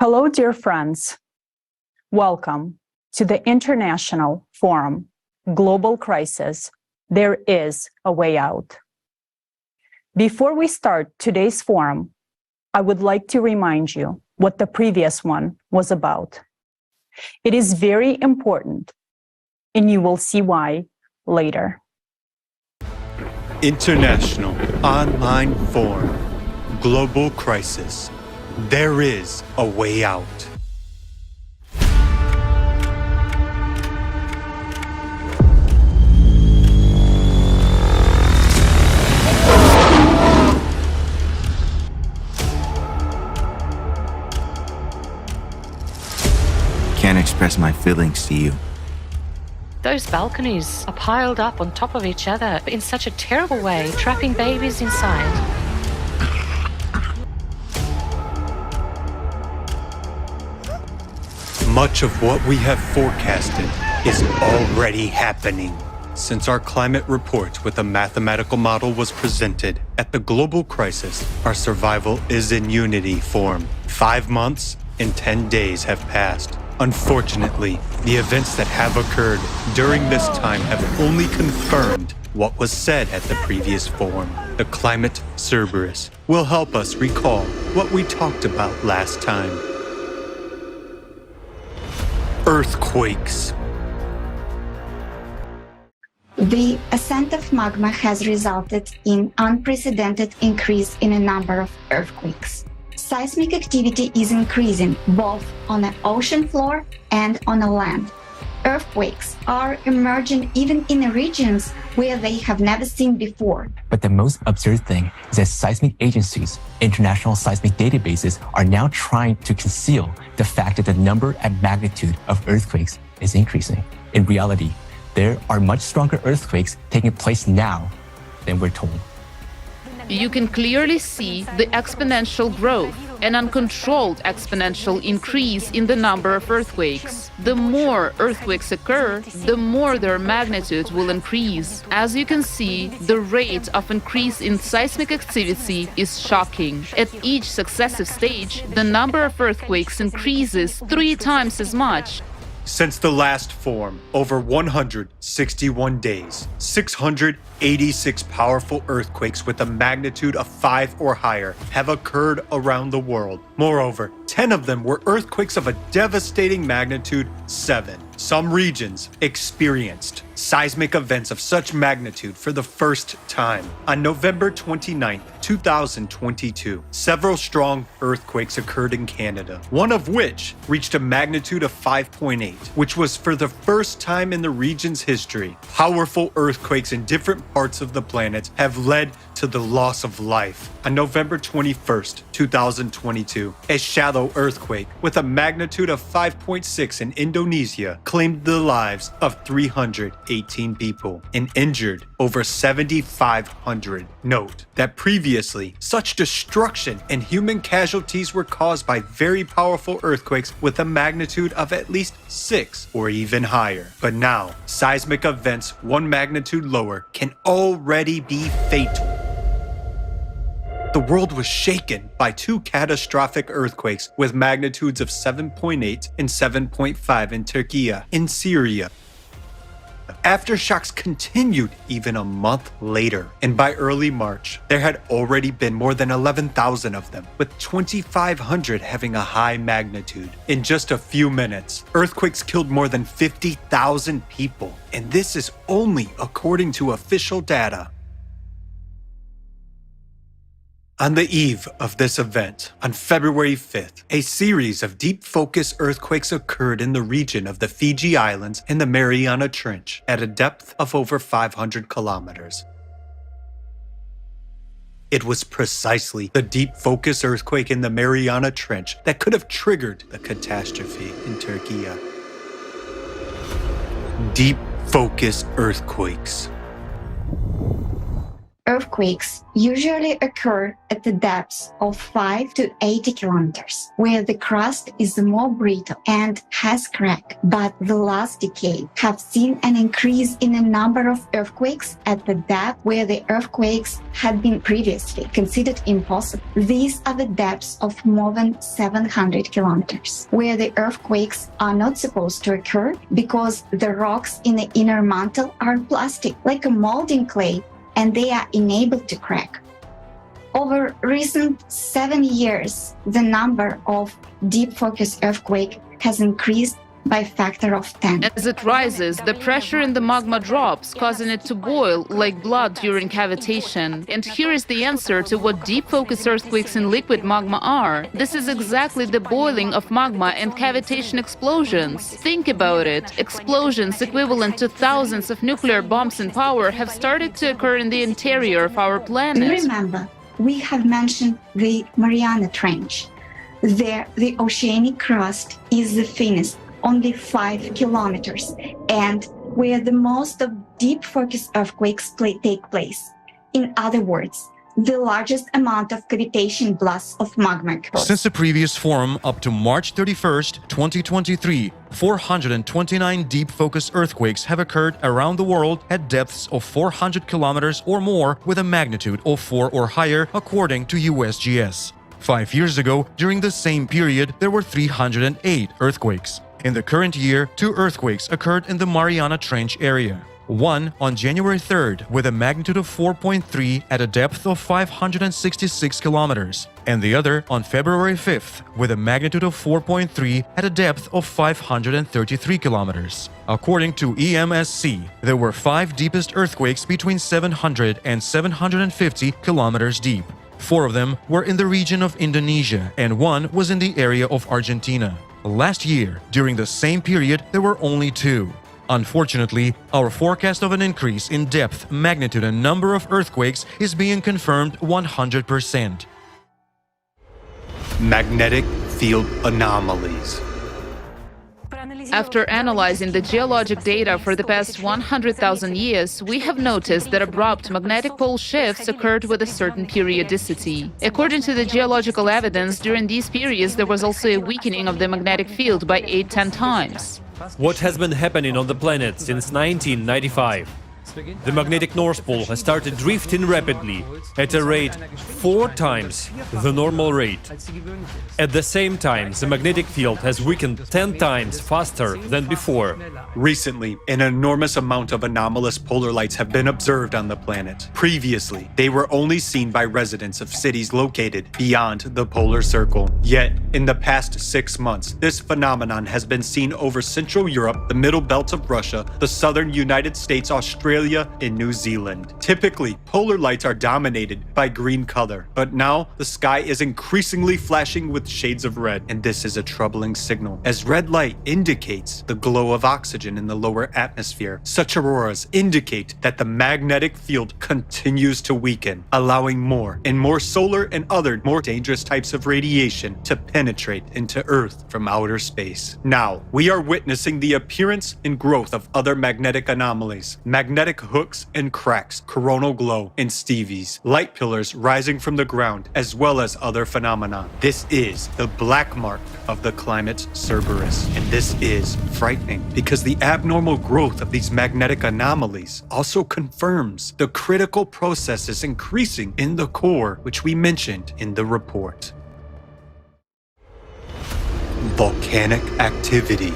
Hello, dear friends. Welcome to the International Forum, Global Crisis, There is a Way Out. Before we start today's forum, I would like to remind you what the previous one was about. It is very important, and you will see why later. International Online Forum, Global Crisis, There is a Way Out. Can't express my feelings to you. Those balconies are piled up on top of each other in such a terrible way, trapping babies inside. Much of what we have forecasted is already happening. Since our climate report with a mathematical model was presented at the global crisis, our survival is in unity form. 5 months and 10 days have passed. Unfortunately, the events that have occurred during this time have only confirmed what was said at the previous forum. The climate cerberus will help us recall what we talked about last time. Earthquakes. The ascent of magma has resulted in unprecedented increase in a number of earthquakes. Seismic activity is increasing both on the ocean floor and on the land. Earthquakes are emerging even in regions where they have never seen before. But the most absurd thing is that seismic agencies, international seismic databases, are now trying to conceal the fact that the number and magnitude of earthquakes is increasing. In reality, there are much stronger earthquakes taking place now than we're told. You can clearly see the exponential growth, an uncontrolled exponential increase in the number of earthquakes. The more earthquakes occur, the more their magnitude will increase. As you can see, the rate of increase in seismic activity is shocking. At each successive stage, the number of earthquakes increases 3 times as much. Since the last forum, over 161 days, 686 powerful earthquakes with a magnitude of 5 or higher have occurred around the world. Moreover, 10 of them were earthquakes of a devastating magnitude 7. Some regions experienced seismic events of such magnitude for the first time. On November 29, 2022, several strong earthquakes occurred in Canada, one of which reached a magnitude of 5.8, which was for the first time in the region's history. Powerful earthquakes in different parts of the planet have led to the loss of life. On November 21st, 2022, a shallow earthquake with a magnitude of 5.6 in Indonesia claimed the lives of 318 people and injured over 7,500. Note that previously, such destruction and human casualties were caused by very powerful earthquakes with a magnitude of at least 6 or even higher. But now, seismic events 1 magnitude lower can already be fatal. The world was shaken by 2 catastrophic earthquakes with magnitudes of 7.8 and 7.5 in Turkey and Syria. Aftershocks continued even a month later, and by early March, there had already been more than 11,000 of them, with 2,500 having a high magnitude. In just a few minutes, earthquakes killed more than 50,000 people, and this is only according to official data. On the eve of this event, on February 5th, a series of deep focus earthquakes occurred in the region of the Fiji Islands and the Mariana Trench at a depth of over 500 kilometers. It was precisely the deep focus earthquake in the Mariana Trench that could have triggered the catastrophe in Turkey. Deep focus earthquakes. earthquakes usually occur at the depths of 5 to 80 kilometers, where the crust is more brittle and has crack. But the last decade have seen an increase in the number of earthquakes at the depth where the earthquakes had been previously considered impossible. These are the depths of more than 700 kilometers, where the earthquakes are not supposed to occur because the rocks in the inner mantle are plastic, like a molding clay, and they are enabled to crack. Over recent 7 years, the number of deep focus earthquake has increased by a factor of 10. As it rises, the pressure in the magma drops, causing it to boil like blood during cavitation. And here is the answer to what deep focus earthquakes in liquid magma are. This is exactly the boiling of magma and cavitation explosions. Think about it. Explosions equivalent to thousands of nuclear bombs in power have started to occur in the interior of our planet. Remember, we have mentioned the Mariana Trench. There, the oceanic crust is the thinnest, only 5 kilometers, and where the most of deep focus earthquakes take place. In other words, the largest amount of cavitation blasts of magma occurs. Since the previous forum up to March 31st, 2023, 429 deep focus earthquakes have occurred around the world at depths of 400 kilometers or more with a magnitude of 4 or higher, according to USGS. 5 years ago, during the same period, there were 308 earthquakes. In the current year, 2 earthquakes occurred in the Mariana Trench area. One on January 3rd with a magnitude of 4.3 at a depth of 566 kilometers, and the other on February 5th with a magnitude of 4.3 at a depth of 533 kilometers. According to EMSC, there were 5 deepest earthquakes between 700 and 750 kilometers deep. 4 of them were in the region of Indonesia, and 1 was in the area of Argentina. Last year, during the same period, there were only 2. Unfortunately, our forecast of an increase in depth, magnitude, and number of earthquakes is being confirmed 100%. Magnetic field anomalies. After analyzing the geologic data for the past 100,000 years, we have noticed that abrupt magnetic pole shifts occurred with a certain periodicity. According to the geological evidence, during these periods there was also a weakening of the magnetic field by 8-10 times. What has been happening on the planet since 1995? The magnetic North Pole has started drifting rapidly at a rate 4 times the normal rate. At the same time, the magnetic field has weakened 10 times faster than before. Recently, an enormous amount of anomalous polar lights have been observed on the planet. Previously, they were only seen by residents of cities located beyond the polar circle. Yet, in the past 6 months, this phenomenon has been seen over Central Europe, the middle belt of Russia, the southern United States, Australia, and New Zealand. Typically, polar lights are dominated by green color, but now the sky is increasingly flashing with shades of red, and this is a troubling signal, as red light indicates the glow of oxygen in the lower atmosphere. Such auroras indicate that the magnetic field continues to weaken, allowing more and more solar and other more dangerous types of radiation to penetrate into Earth from outer space. Now, we are witnessing the appearance and growth of other magnetic anomalies, magnetic hooks and cracks, coronal glow, and Stevies, light pillars rising from the ground, as well as other phenomena. This is the black mark of the climate's Cerberus, and this is frightening because the abnormal growth of these magnetic anomalies also confirms the critical processes increasing in the core, which we mentioned in the report. Volcanic activity.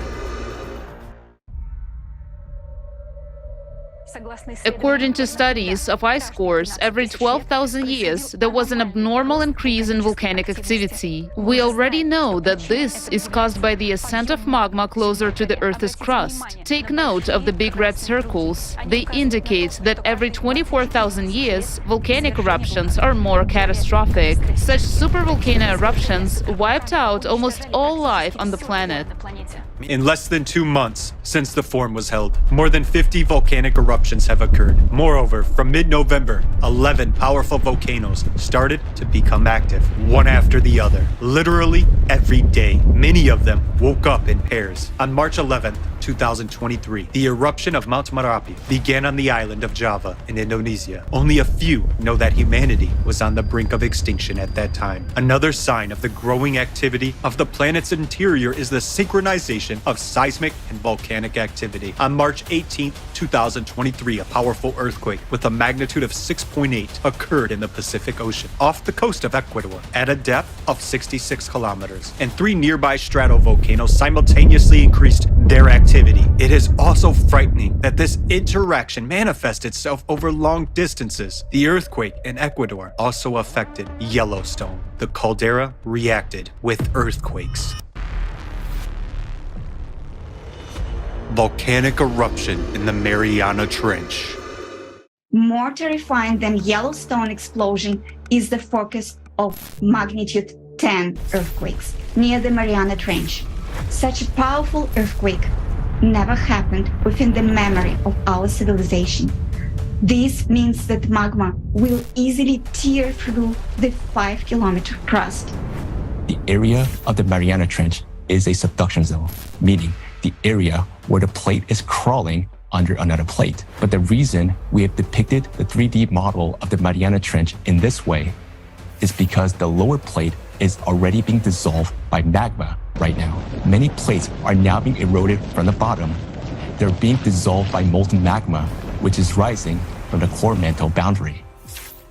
According to studies of ice cores, every 12,000 years there was an abnormal increase in volcanic activity. We already know that this is caused by the ascent of magma closer to the Earth's crust. Take note of the big red circles. They indicate that every 24,000 years volcanic eruptions are more catastrophic. Such supervolcano eruptions wiped out almost all life on the planet. In less than 2 months since the forum was held, more than 50 volcanic eruptions have occurred. Moreover, from mid-November, 11 powerful volcanoes started to become active, one after the other, literally every day. Many of them woke up in pairs. On March 11th, 2023, the eruption of Mount Merapi began on the island of Java in Indonesia. Only a few know that humanity was on the brink of extinction at that time. Another sign of the growing activity of the planet's interior is the synchronization of seismic and volcanic activity. On March 18, 2023, a powerful earthquake with a magnitude of 6.8 occurred in the Pacific Ocean, off the coast of Ecuador, at a depth of 66 kilometers, and 3 nearby stratovolcanoes simultaneously increased their activity. It is also frightening that this interaction manifests itself over long distances. The earthquake in Ecuador also affected Yellowstone. The caldera reacted with earthquakes. Volcanic eruption in the Mariana Trench. More terrifying than Yellowstone explosion is the focus of magnitude 10 earthquakes near the Mariana Trench. Such a powerful earthquake never happened within the memory of our civilization. This means that magma will easily tear through the 5-kilometer crust. The area of the Mariana Trench is a subduction zone, meaning the area where the plate is crawling under another plate. But the reason we have depicted the 3D model of the Mariana Trench in this way is because the lower plate is already being dissolved by magma right now. Many plates are now being eroded from the bottom. They're being dissolved by molten magma, which is rising from the core mantle boundary.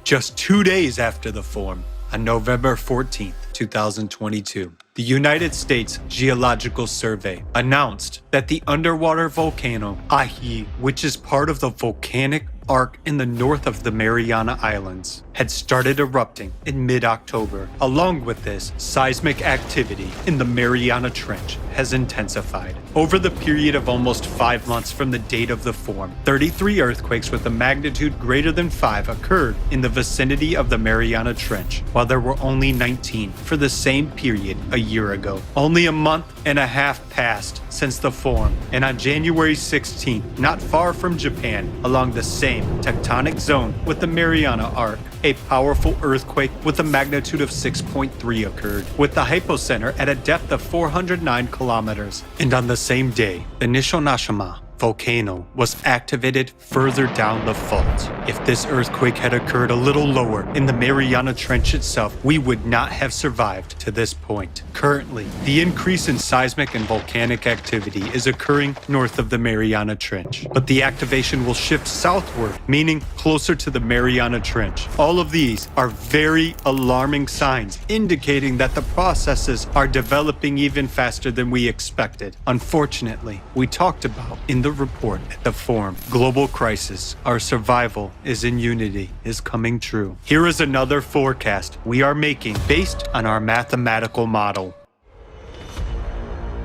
Just 2 days after the form, on November 14, 2022, the United States Geological Survey announced that the underwater volcano Ahi, which is part of the volcanic arc in the north of the Mariana Islands, had started erupting in mid-October. Along with this, seismic activity in the Mariana Trench has intensified. Over the period of almost 5 months from the date of the form, 33 earthquakes with a magnitude greater than 5 occurred in the vicinity of the Mariana Trench, while there were only 19 for the same period a year ago. Only a month and a half passed since the form, and on January 16th, not far from Japan, along the same tectonic zone with the Mariana Arc, a powerful earthquake with a magnitude of 6.3 occurred, with the hypocenter at a depth of 409 kilometers. And on the same day, the Nishonashima volcano was activated further down the fault. If this earthquake had occurred a little lower in the Mariana Trench itself, we would not have survived to this point. Currently, the increase in seismic and volcanic activity is occurring north of the Mariana Trench, but the activation will shift southward, meaning closer to the Mariana Trench. All of these are very alarming signs, indicating that the processes are developing even faster than we expected. Unfortunately, we talked about in the report at the forum, global crisis, our survival is in unity, is coming true. Here is another forecast we are making based on our mathematical model.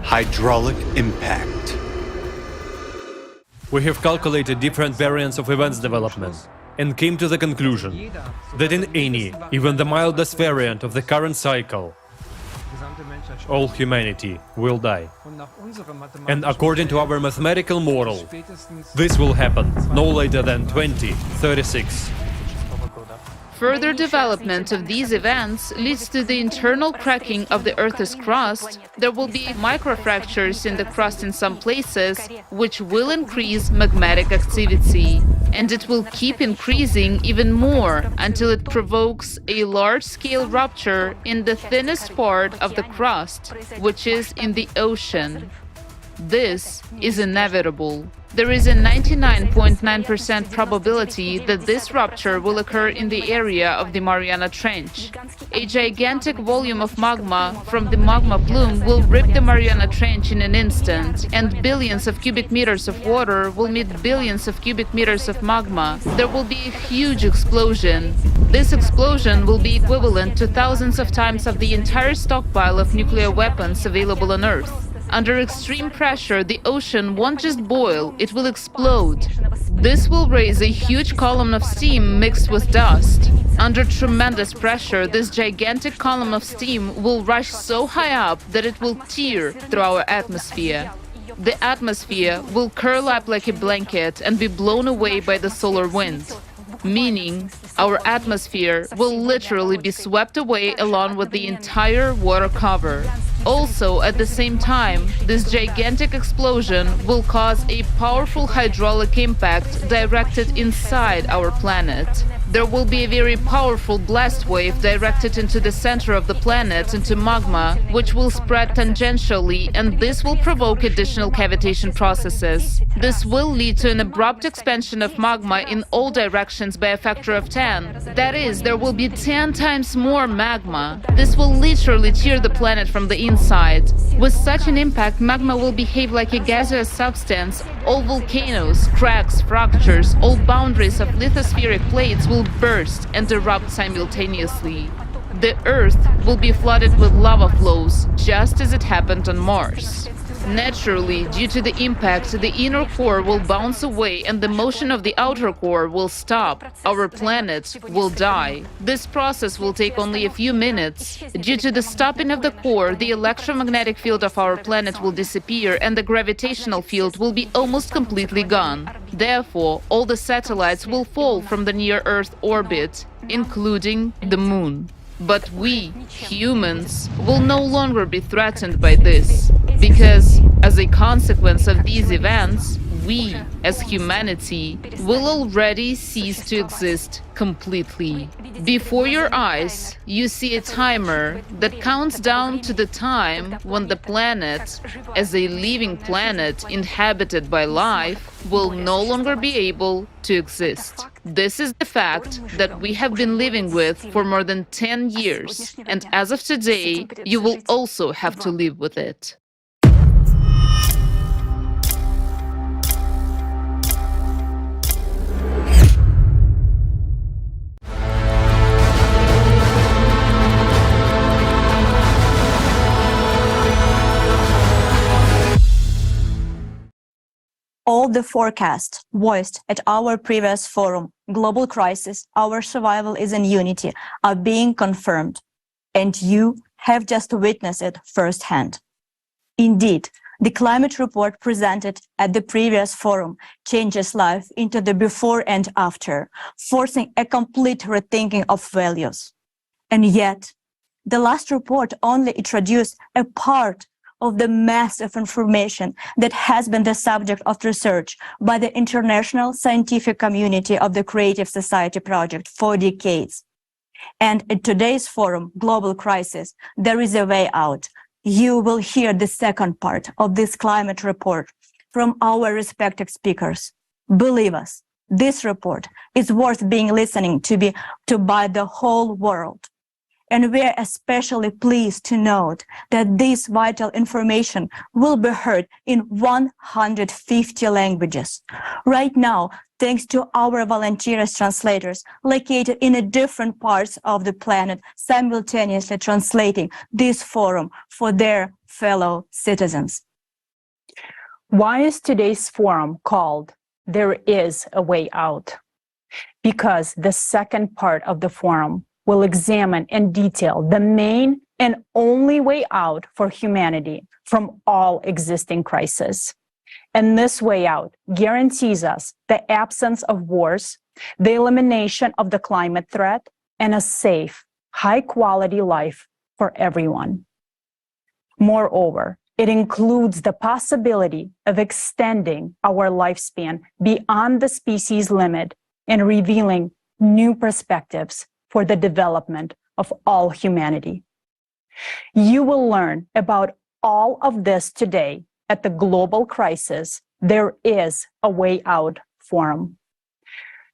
Hydraulic impact. We have calculated different variants of events development and came to the conclusion that in any, even the mildest variant of the current cycle, all humanity will die. And according to our mathematical model, this will happen no later than 2036. Further development of these events leads to the internal cracking of the Earth's crust. There will be microfractures in the crust in some places, which will increase magmatic activity. And it will keep increasing even more until it provokes a large-scale rupture in the thinnest part of the crust, which is in the ocean. This is inevitable. There is a 99.9% probability that this rupture will occur in the area of the Mariana Trench. A gigantic volume of magma from the magma plume will rip the Mariana Trench in an instant, and billions of cubic meters of water will meet billions of cubic meters of magma. There will be a huge explosion. This explosion will be equivalent to thousands of times of the entire stockpile of nuclear weapons available on Earth. Under extreme pressure, the ocean won't just boil, it will explode. This will raise a huge column of steam mixed with dust. Under tremendous pressure, this gigantic column of steam will rush so high up that it will tear through our atmosphere. The atmosphere will curl up like a blanket and be blown away by the solar wind. Meaning, our atmosphere will literally be swept away along with the entire water cover. Also, at the same time, this gigantic explosion will cause a powerful hydraulic impact directed inside our planet. There will be a very powerful blast wave directed into the center of the planet, into magma, which will spread tangentially, and this will provoke additional cavitation processes. This will lead to an abrupt expansion of magma in all directions by a factor of 10. That is, there will be 10 times more magma. This will literally tear the planet from the inside. With such an impact, magma will behave like a gaseous substance. All volcanoes, cracks, fractures, all boundaries of lithospheric plates will burst and erupt simultaneously. The Earth will be flooded with lava flows, just as it happened on Mars. Naturally, due to the impact, the inner core will bounce away and the motion of the outer core will stop. Our planet will die. This process will take only a few minutes. Due to the stopping of the core, the electromagnetic field of our planet will disappear and the gravitational field will be almost completely gone. Therefore, all the satellites will fall from the near-Earth orbit, including the Moon. But we, humans, will no longer be threatened by this, because, as a consequence of these events, we, as humanity, will already cease to exist completely. Before your eyes, you see a timer that counts down to the time when the planet, as a living planet inhabited by life, will no longer be able to exist. This is the fact that we have been living with for more than 10 years, and as of today, you will also have to live with it. All the forecasts voiced at our previous forum, Global Crisis, Our Survival is in Unity, are being confirmed, and you have just witnessed it firsthand. Indeed, the climate report presented at the previous forum changes life into the before and after, forcing a complete rethinking of values. And yet, the last report only introduced a part of the mass of information that has been the subject of research by the international scientific community of the Creative Society Project for decades. And in today's forum, Global Crisis, there is a way out. You will hear the second part of this climate report from our respected speakers. Believe us, this report is worth being listening to by the whole world. And we are especially pleased to note that this vital information will be heard in 150 languages. Right now, thanks to our volunteers translators located in different parts of the planet, simultaneously translating this forum for their fellow citizens. Why is today's forum called There is a Way Out? Because the second part of the forum will examine in detail the main and only way out for humanity from all existing crises. And this way out guarantees us the absence of wars, the elimination of the climate threat, and a safe, high-quality life for everyone. Moreover, it includes the possibility of extending our lifespan beyond the species limit and revealing new perspectives for the development of all humanity. You will learn about all of this today at the Global Crisis, There is a Way Out forum.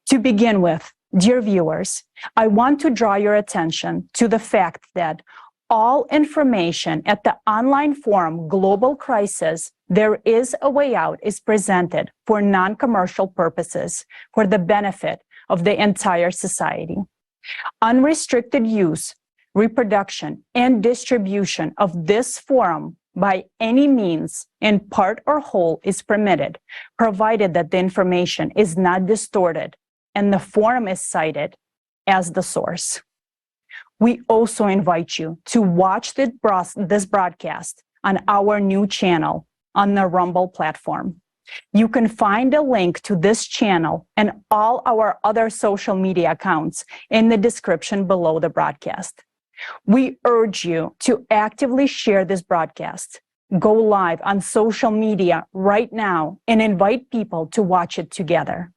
To begin with, dear viewers, I want to draw your attention to the fact that all information at the online forum Global Crisis, There is a Way Out is presented for non-commercial purposes for the benefit of the entire society. Unrestricted use, reproduction, and distribution of this forum by any means, in part or whole, is permitted, provided that the information is not distorted and the forum is cited as the source. We also invite you to watch this broadcast on our new channel on the Rumble platform. You can find a link to this channel and all our other social media accounts in the description below the broadcast. We urge you to actively share this broadcast. Go live on social media right now and invite people to watch it together.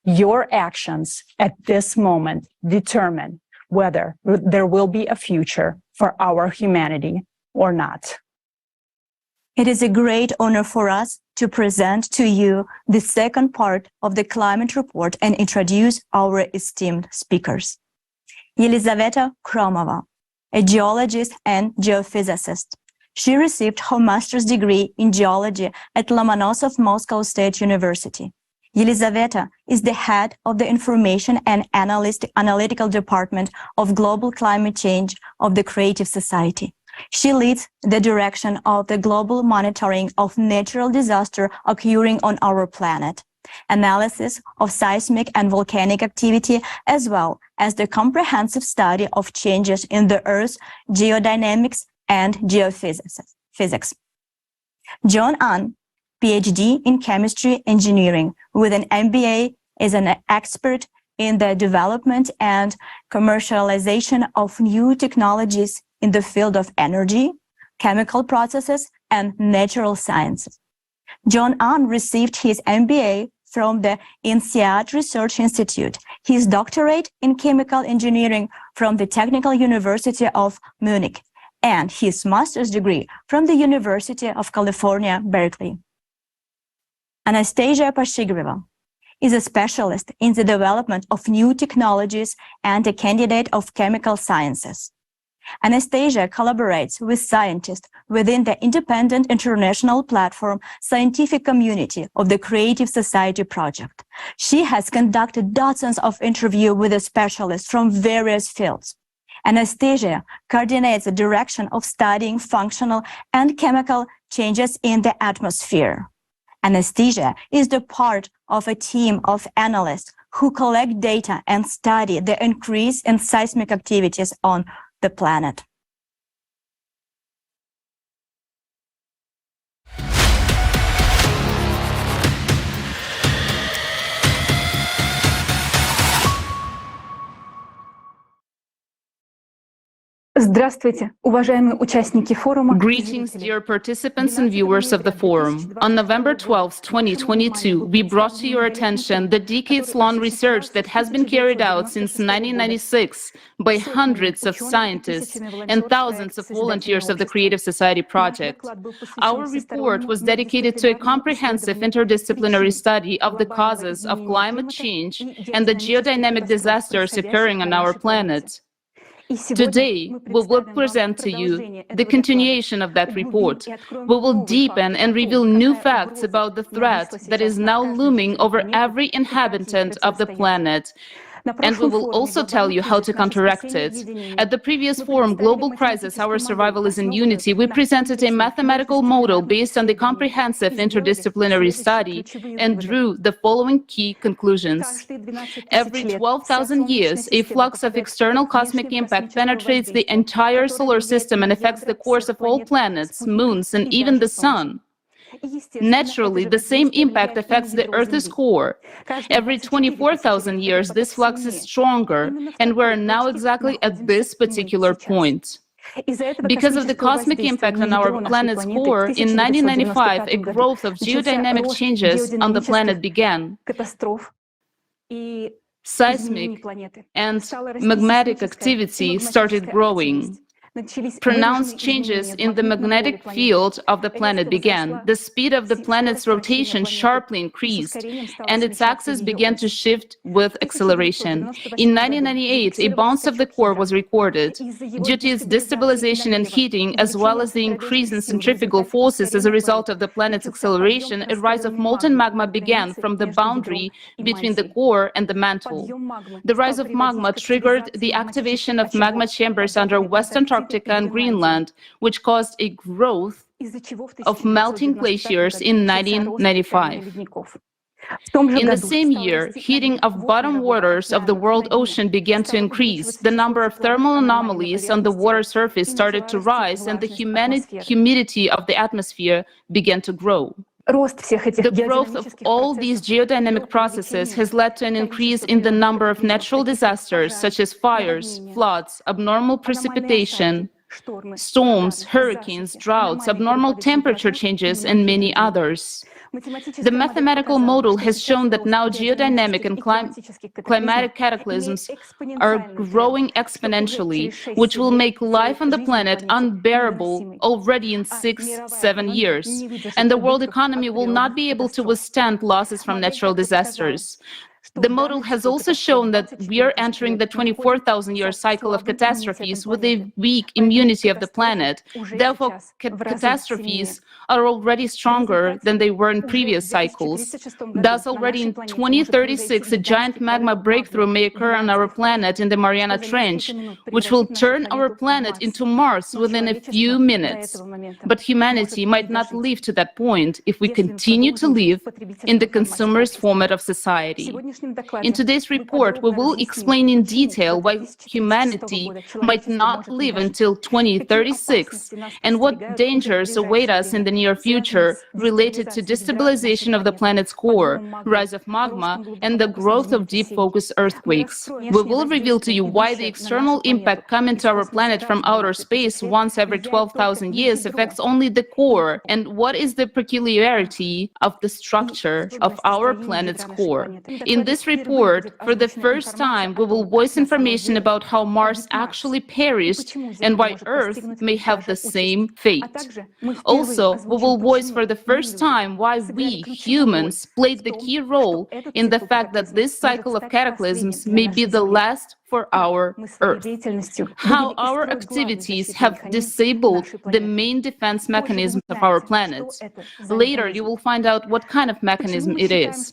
Your actions at this moment determine whether there will be a future for our humanity or not. It is a great honor for us to present to you the second part of the climate report and introduce our esteemed speakers. Елизавета Kromova, a geologist and geophysicist. She received her master's degree in geology at Lomonosov Moscow State University. Елизавета is the head of the Information and Analytical Department of Global Climate Change of the Creative Society. She leads the direction of the global monitoring of natural disaster occurring on our planet, analysis of seismic and volcanic activity, as well as the comprehensive study of changes in the Earth's geodynamics and geophysics. John An, PhD in chemistry engineering with an MBA, is an expert in the development and commercialization of new technologies in the field of energy, chemical processes, and natural sciences. John An received his MBA from the INSEAD Research Institute, his doctorate in chemical engineering from the Technical University of Munich, and his master's degree from the University of California, Berkeley. Anastasia Pashigrieva is a specialist in the development of new technologies and a candidate of chemical sciences. Anastasia collaborates with scientists within the independent international platform Scientific Community of the Creative Society Project. She has conducted dozens of interviews with specialists from various fields. Anastasia coordinates the direction of studying functional and chemical changes in the atmosphere. Anastasia is the part of a team of analysts who collect data and study the increase in seismic activities on the planet. Здравствуйте, уважаемые участники форума. Greetings, dear participants and viewers of the forum. On November 12, 2022, we brought to your attention the decades-long research that has been carried out since 1996 by hundreds of scientists and thousands of volunteers of the Creative Society Project. Our report was dedicated to a comprehensive interdisciplinary study of the causes of climate change and the geodynamic disasters occurring on our planet. Today, we will present to you the continuation of that report. We will deepen and reveal new facts about the threat that is now looming over every inhabitant of the planet. And we will also tell you how to counteract it. At the previous forum, Global Crisis, Our Survival is in Unity, we presented a mathematical model based on the comprehensive interdisciplinary study and drew the following key conclusions. Every 12,000 years, a flux of external cosmic impact penetrates the entire solar system and affects the course of all planets, moons, and even the sun. Naturally, the same impact affects the Earth's core. Every 24,000 years, this flux is stronger, and we're now exactly at this particular point. Because of the cosmic impact on our planet's core, in 1995, a growth of geodynamic changes on the planet began. Seismic and magmatic activity started growing. Pronounced changes in the magnetic field of the planet began. The speed of the planet's rotation sharply increased, and its axis began to shift with acceleration. In 1998, a bounce of the core was recorded. Due to its destabilization and heating, as well as the increase in centrifugal forces as a result of the planet's acceleration, a rise of molten magma began from the boundary between the core and the mantle. The rise of magma triggered the activation of magma chambers under West Antarctica and Greenland, which caused a growth of melting glaciers in 1995. In the same year, heating of bottom waters of the world ocean began to increase. The number of thermal anomalies on the water surface started to rise, and the humidity of the atmosphere began to grow. The growth of all these geodynamic processes has led to an increase in the number of natural disasters such as fires, floods, abnormal precipitation, storms, hurricanes, droughts, abnormal temperature changes, and many others. The mathematical model has shown that now geodynamic and climatic cataclysms are growing exponentially, which will make life on the planet unbearable already in 6-7 years. And the world economy will not be able to withstand losses from natural disasters. The model has also shown that we are entering the 24,000-year cycle of catastrophes with a weak immunity of the planet. Therefore, catastrophes are already stronger than they were in previous cycles. Thus, already in 2036, a giant magma breakthrough may occur on our planet in the Mariana Trench, which will turn our planet into Mars within a few minutes. But humanity might not live to that point if we continue to live in the consumerist format of society. In today's report, we will explain in detail why humanity might not live until 2036 and what dangers await us in the near future related to destabilization of the planet's core, rise of magma, and the growth of deep-focus earthquakes. We will reveal to you why the external impact coming to our planet from outer space once every 12,000 years affects only the core, and what is the peculiarity of the structure of our planet's core. In this report, for the first time, we will voice information about how Mars actually perished and why Earth may have the same fate. Also, we will voice for the first time why we, humans, played the key role in the fact that this cycle of cataclysms may be the last for our Earth. How our activities have disabled the main defense mechanisms of our planet. Later, you will find out what kind of mechanism it is.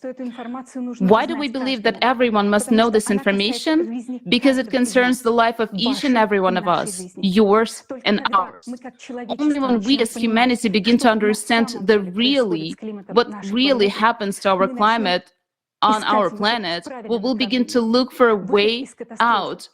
Why do we believe that everyone must know this information? Because it concerns the life of each and every one of us, yours and ours. Only when we as humanity begin to understand what really happens to our climate on our planet, we will begin to look for a way out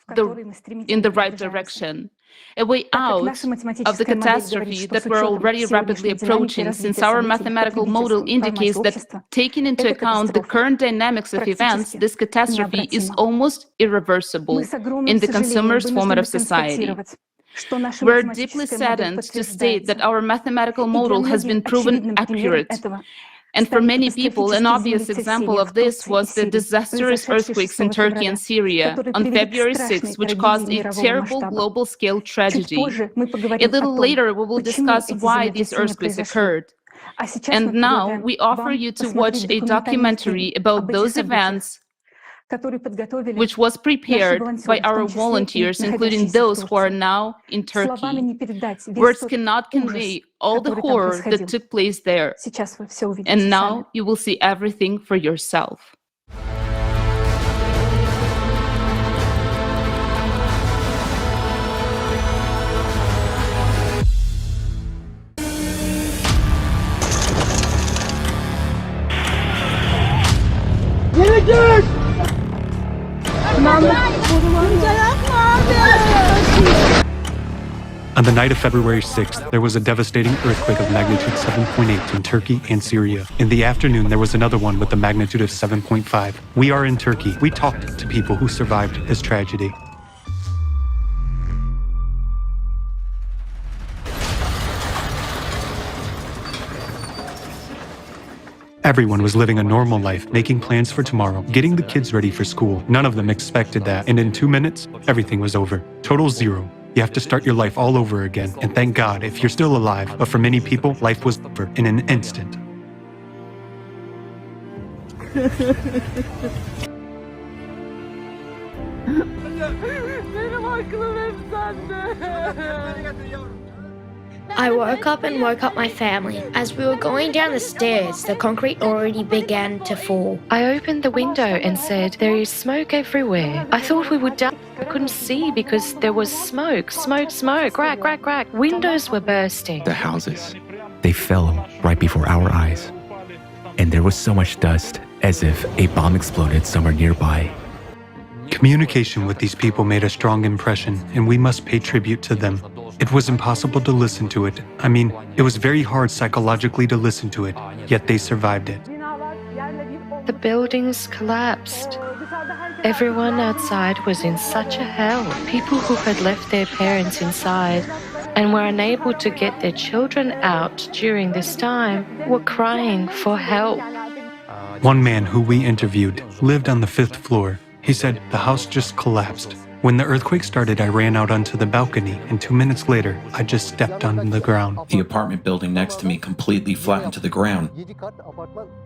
in the right direction. A way out of the catastrophe that we're already rapidly approaching, since our mathematical model indicates that, taking into account the current dynamics of events, this catastrophe is almost irreversible in the consumerist format of society. We're deeply saddened to state that our mathematical model has been proven accurate. And for many people, an obvious example of this was the disastrous earthquakes in Turkey and Syria on February 6, which caused a terrible global-scale tragedy. A little later, we will discuss why these earthquakes occurred. And now, we offer you to watch a documentary about those events, which was prepared by our volunteers, including those who are now in Turkey. Words cannot convey all the horror that took place there. And now you will see everything for yourself. On the night of February 6th, there was a devastating earthquake of magnitude 7.8 in Turkey and Syria. In the afternoon, there was another one with a magnitude of 7.5. We are in Turkey. We talked to people who survived this tragedy. Everyone was living a normal life, making plans for tomorrow, getting the kids ready for school. None of them expected that, and in 2 minutes, everything was over. Total zero. You have to start your life all over again, and thank God if you're still alive, but for many people, life was over in an instant. I woke up my family. As we were going down the stairs, the concrete already began to fall. I opened the window and said, "There is smoke everywhere." I thought we would die. I couldn't see because there was smoke, crack, crack, crack. Windows were bursting. The houses, they fell right before our eyes. And there was so much dust, as if a bomb exploded somewhere nearby. Communication with these people made a strong impression, and we must pay tribute to them. It was impossible to listen to it. I mean, it was very hard psychologically to listen to it, yet they survived it. The buildings collapsed. Everyone outside was in such a hell. People who had left their parents inside and were unable to get their children out during this time were crying for help. One man who we interviewed lived on the 5th floor. He said the house just collapsed. When the earthquake started, I ran out onto the balcony, and 2 minutes later, I just stepped on the ground. The apartment building next to me completely flattened to the ground.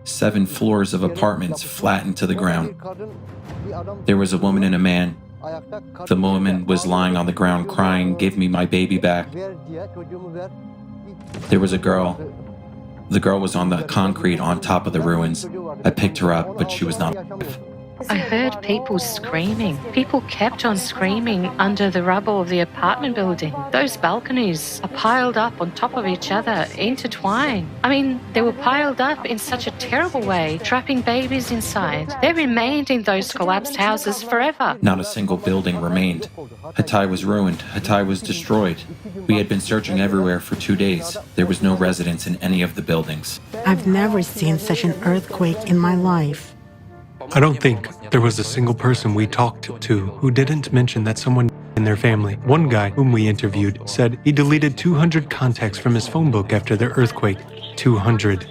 7 floors of apartments flattened to the ground. There was a woman and a man. The woman was lying on the ground crying, "Give me my baby back." There was a girl. The girl was on the concrete on top of the ruins. I picked her up, but she was not alive. I heard people screaming. People kept on screaming under the rubble of the apartment building. Those balconies are piled up on top of each other, intertwined. I mean, they were piled up in such a terrible way, trapping babies inside. They remained in those collapsed houses forever. Not a single building remained. Hatay was ruined. Hatay was destroyed. We had been searching everywhere for 2 days. There was no residents in any of the buildings. I've never seen such an earthquake in my life. I don't think there was a single person we talked to who didn't mention that someone in their family. One guy whom we interviewed said he deleted 200 contacts from his phone book after the earthquake. 200.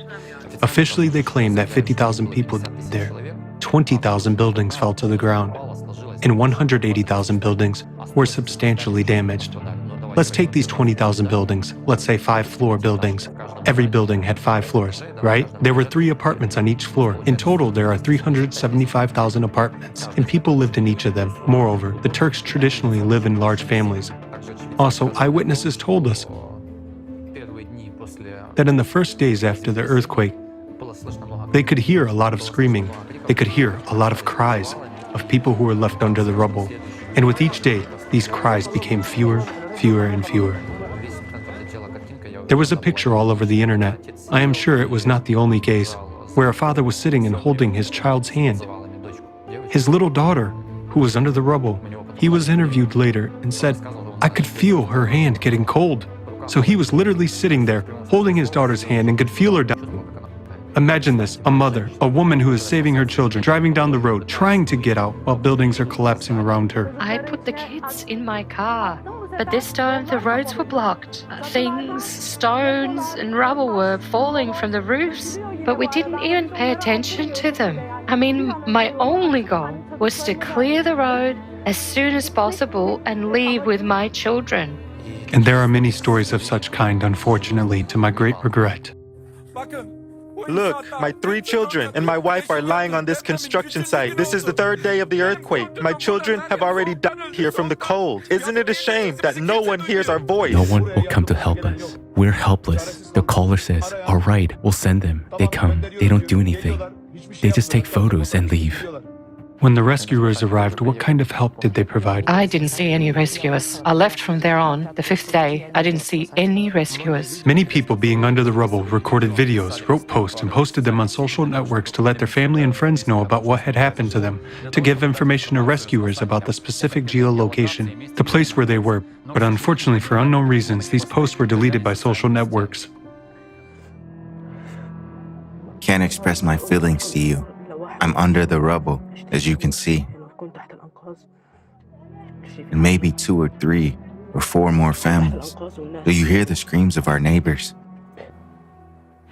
Officially, they claim that 50,000 people died there. 20,000 buildings fell to the ground, and 180,000 buildings were substantially damaged. Let's take these 20,000 buildings, let's say 5-floor buildings. Every building had 5 floors, right? There were 3 apartments on each floor. In total, there are 375,000 apartments, and people lived in each of them. Moreover, the Turks traditionally live in large families. Also, eyewitnesses told us that in the first days after the earthquake, they could hear a lot of screaming. They could hear a lot of cries of people who were left under the rubble. And with each day, these cries became fewer and fewer. There was a picture all over the internet. I am sure it was not the only case, where a father was sitting and holding his child's hand. His little daughter, who was under the rubble, he was interviewed later and said, "I could feel her hand getting cold." So he was literally sitting there, holding his daughter's hand and could feel her dying. Imagine this, a mother, a woman who is saving her children, driving down the road, trying to get out while buildings are collapsing around her. I put the kids in my car, but this time the roads were blocked. Things, stones and rubble were falling from the roofs, but we didn't even pay attention to them. I mean, my only goal was to clear the road as soon as possible and leave with my children. And there are many stories of such kind, unfortunately, to my great regret. Look, my 3 children and my wife are lying on this construction site. This is the 3rd day of the earthquake. My children have already died here from the cold. Isn't it a shame that no one hears our voice? No one will come to help us. We're helpless. The caller says, "All right, we'll send them." They come. They don't do anything. They just take photos and leave. When the rescuers arrived, what kind of help did they provide? I didn't see any rescuers. I left from there on, the 5th day. I didn't see any rescuers. Many people being under the rubble recorded videos, wrote posts, and posted them on social networks to let their family and friends know about what had happened to them, to give information to rescuers about the specific geolocation, the place where they were. But unfortunately, for unknown reasons, these posts were deleted by social networks. Can't express my feelings to you. I'm under the rubble, as you can see. And maybe 2 or 3 or 4 more families. Do you hear the screams of our neighbors?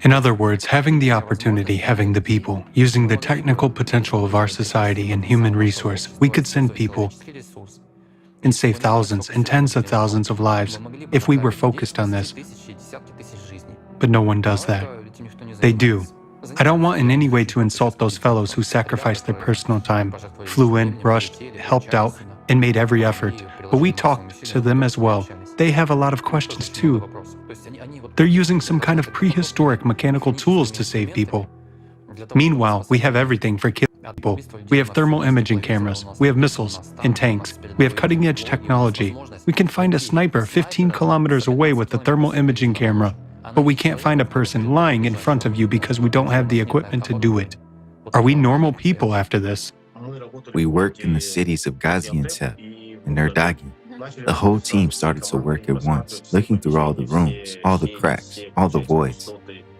In other words, having the opportunity, having the people, using the technical potential of our society and human resource, we could send people and save thousands and tens of thousands of lives if we were focused on this. But no one does that. They do. I don't want in any way to insult those fellows who sacrificed their personal time, flew in, rushed, helped out, and made every effort. But we talked to them as well. They have a lot of questions too. They're using some kind of prehistoric mechanical tools to save people. Meanwhile, we have everything for killing people. We have thermal imaging cameras, we have missiles and tanks, we have cutting-edge technology. We can find a sniper 15 kilometers away with a thermal imaging camera. But we can't find a person lying in front of you because we don't have the equipment to do it. Are we normal people after this? We worked in the cities of Gaziantep and Erdagi. The whole team started to work at once, looking through all the rooms, all the cracks, all the voids.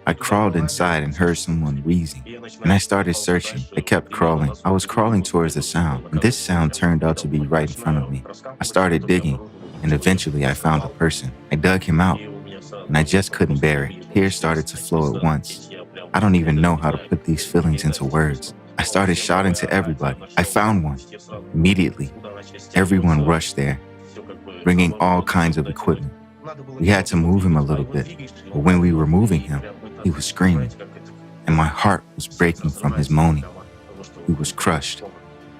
I crawled inside and heard someone wheezing, and I started searching. I kept crawling. I was crawling towards the sound, and this sound turned out to be right in front of me. I started digging, and eventually I found a person. I dug him out, and I just couldn't bear it. Tears started to flow at once. I don't even know how to put these feelings into words. I started shouting to everybody. I found one. Immediately, everyone rushed there, bringing all kinds of equipment. We had to move him a little bit, but when we were moving him, he was screaming, and my heart was breaking from his moaning. He was crushed.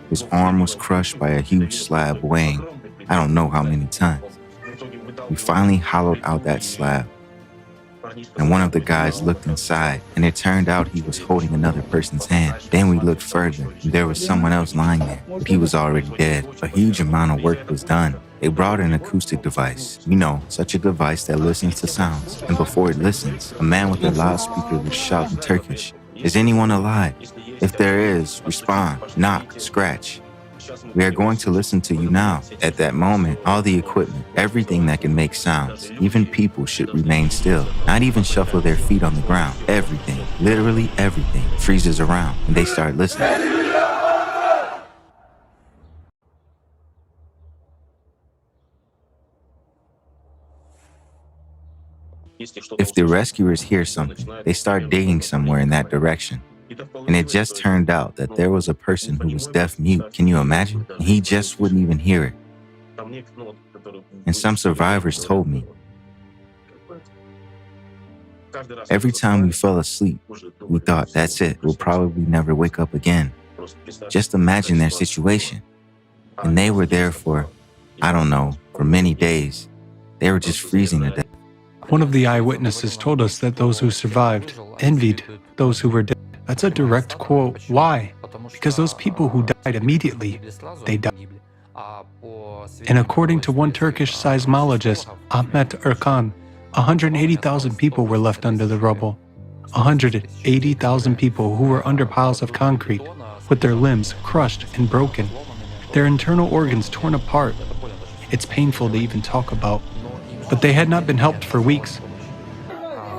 His arm was crushed by a huge slab weighing I don't know how many tons. We finally hollowed out that slab, and one of the guys looked inside, and it turned out he was holding another person's hand. Then we looked further, and there was someone else lying there, but he was already dead. A huge amount of work was done. They brought an acoustic device, such a device that listens to sounds. And before it listens, a man with a loudspeaker would shout in Turkish, "Is anyone alive? If there is, respond, knock, scratch. We are going to listen to you now." At that moment, all the equipment, everything that can make sounds, even people should remain still, not even shuffle their feet on the ground. Everything, literally everything, freezes around, and they start listening. If the rescuers hear something, they start digging somewhere in that direction. And it just turned out that there was a person who was deaf-mute. Can you imagine? And he just wouldn't even hear it. And some survivors told me, every time we fell asleep, we thought, that's it, we'll probably never wake up again. Just imagine their situation. And they were there for, I don't know, for many days. They were just freezing to death. One of the eyewitnesses told us that those who survived envied those who were dead. That's a direct quote. Why? Because those people who died immediately, they died. And according to one Turkish seismologist, Ahmet Erkan, 180,000 people were left under the rubble. 180,000 people who were under piles of concrete, with their limbs crushed and broken, their internal organs torn apart. It's painful to even talk about. But they had not been helped for weeks.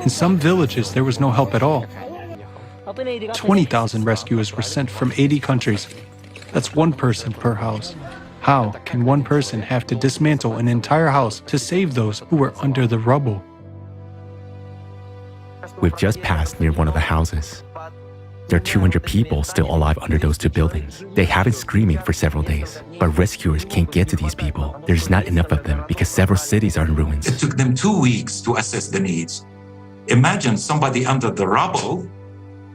In some villages, there was no help at all. 20,000 rescuers were sent from 80 countries. That's one person per house. How can one person have to dismantle an entire house to save those who were under the rubble? We've just passed near one of the houses. There are 200 people still alive under those two buildings. They have been screaming for several days, but rescuers can't get to these people. There's not enough of them because several cities are in ruins. It took them 2 weeks to assess the needs. Imagine somebody under the rubble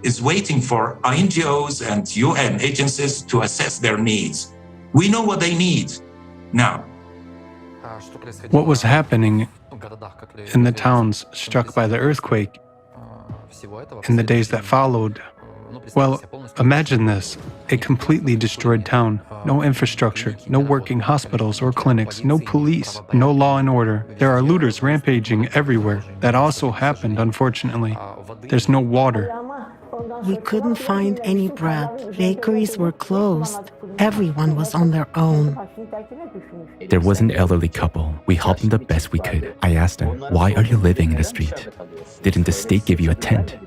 is waiting for NGOs and UN agencies to assess their needs. We know what they need now. What was happening in the towns struck by the earthquake in the days that followed? Well, imagine this. A completely destroyed town. No infrastructure, no working hospitals or clinics, no police, no law and order. There are looters rampaging everywhere. That also happened, unfortunately. There's no water. We couldn't find any bread. Bakeries were closed. Everyone was on their own. There was an elderly couple. We helped them the best we could. I asked him, "Why are you living in the street? Didn't the state give you a tent?"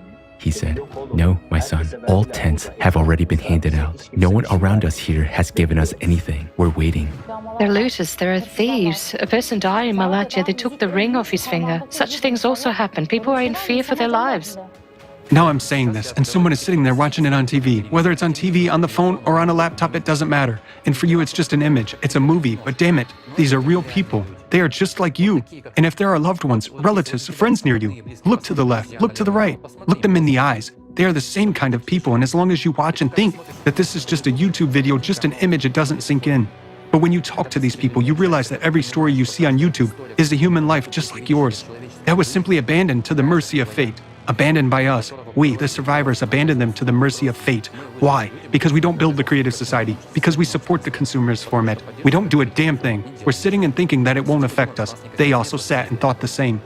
He said, "No, my son. All tents have already been handed out. No one around us here has given us anything. We're waiting." They're looters, there are thieves. A person died in Malaysia, they took the ring off his finger. Such things also happen. People are in fear for their lives. Now I'm saying this, and someone is sitting there watching it on TV. Whether it's on TV, on the phone, or on a laptop, it doesn't matter. And for you, it's just an image. It's a movie, but damn it, these are real people. They are just like you. And if there are loved ones, relatives, friends near you, look to the left, look to the right, look them in the eyes. They are the same kind of people, and as long as you watch and think that this is just a YouTube video, just an image, it doesn't sink in. But when you talk to these people, you realize that every story you see on YouTube is a human life just like yours. That was simply abandoned to the mercy of fate. Abandoned by us. We, the survivors, abandoned them to the mercy of fate. Why? Because we don't build the creative society. Because we support the consumerist format. We don't do a damn thing. We're sitting and thinking that it won't affect us. They also sat and thought the same.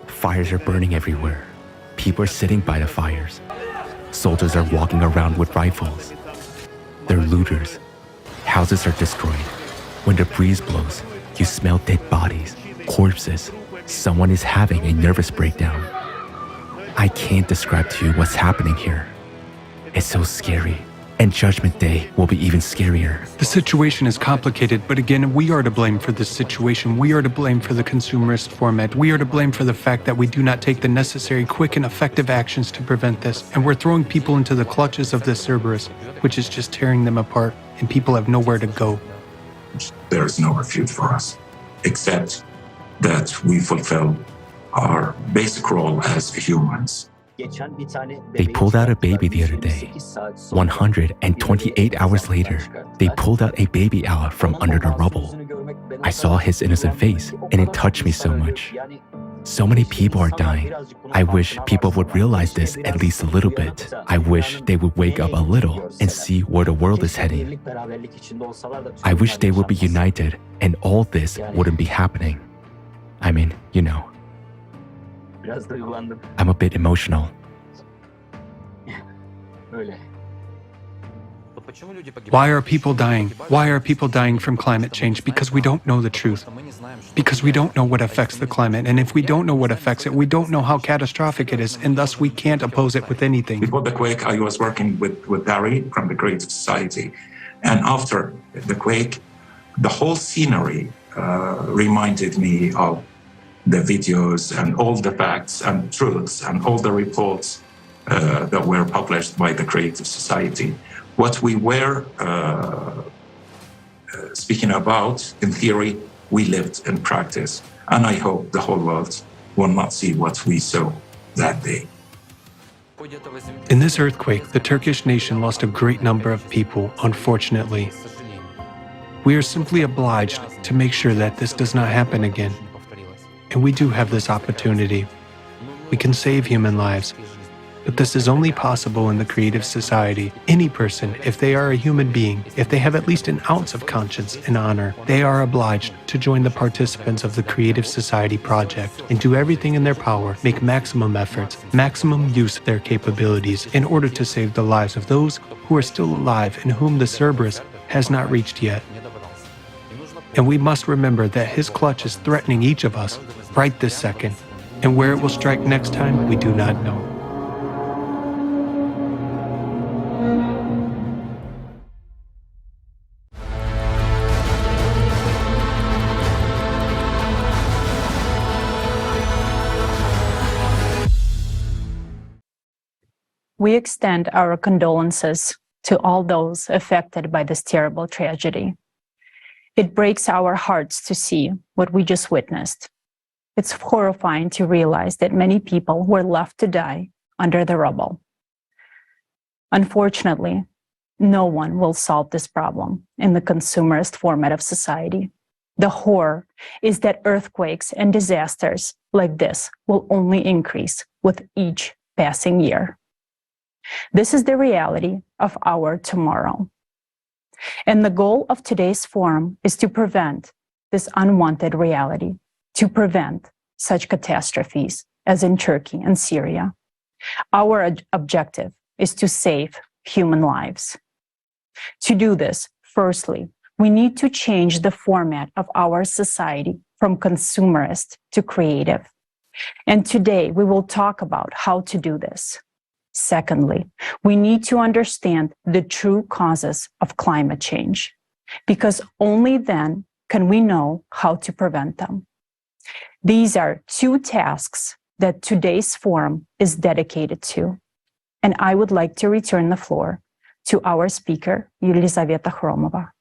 Fires are burning everywhere. People are sitting by the fires. Soldiers are walking around with rifles. They're looters. Houses are destroyed. When the breeze blows, You smell dead bodies, corpses. Someone is having a nervous breakdown. I can't describe to you what's happening here. It's so scary. And Judgment Day will be even scarier. The situation is complicated, but again, we are to blame for this situation. We are to blame for the consumerist format. We are to blame for the fact that we do not take the necessary, quick, and effective actions to prevent this. And we're throwing people into the clutches of this cerberus, which is just tearing them apart, and people have nowhere to go. There is no refuge for us, except that we fulfill our basic role as humans. They pulled out a baby the other day. 128 hours later, they pulled out a baby out from under the rubble. I saw his innocent face, and it touched me so much. So many people are dying. I wish people would realize this at least a little bit. I wish they would wake up a little and see where the world is heading. I wish they would be united and all this wouldn't be happening. I mean, you know. I'm a bit emotional. Why are people dying? Why are people dying from climate change? Because we don't know the truth. Because we don't know what affects the climate. And if we don't know what affects it, we don't know how catastrophic it is. And thus we can't oppose it with anything. Before the quake, I was working with Barry from the Creative Society. And after the quake, the whole scenery reminded me of the videos and all the facts and truths and all the reports that were published by the Creative Society. What we were speaking about, in theory, we lived in practice. And I hope the whole world will not see what we saw that day. In this earthquake, the Turkish nation lost a great number of people, unfortunately. We are simply obliged to make sure that this does not happen again. And we do have this opportunity. We can save human lives. But this is only possible in the Creative Society. Any person, if they are a human being, if they have at least an ounce of conscience and honor, they are obliged to join the participants of the Creative Society project and do everything in their power, make maximum efforts, maximum use of their capabilities in order to save the lives of those who are still alive and whom the Cerberus has not reached yet. And we must remember that his clutch is threatening each of us right this second, and where it will strike next time, we do not know. We extend our condolences to all those affected by this terrible tragedy. It breaks our hearts to see what we just witnessed. It's horrifying to realize that many people were left to die under the rubble. Unfortunately, no one will solve this problem in the consumerist format of society. The horror is that earthquakes and disasters like this will only increase with each passing year. This is the reality of our tomorrow. And the goal of today's forum is to prevent this unwanted reality, to prevent such catastrophes as in Turkey and Syria. Our objective is to save human lives. To do this, firstly, we need to change the format of our society from consumerist to creative. And today we will talk about how to do this. Secondly, we need to understand the true causes of climate change, because only then can we know how to prevent them. These are two tasks that today's forum is dedicated to. And I would like to return the floor to our speaker, Елизавета Хромова.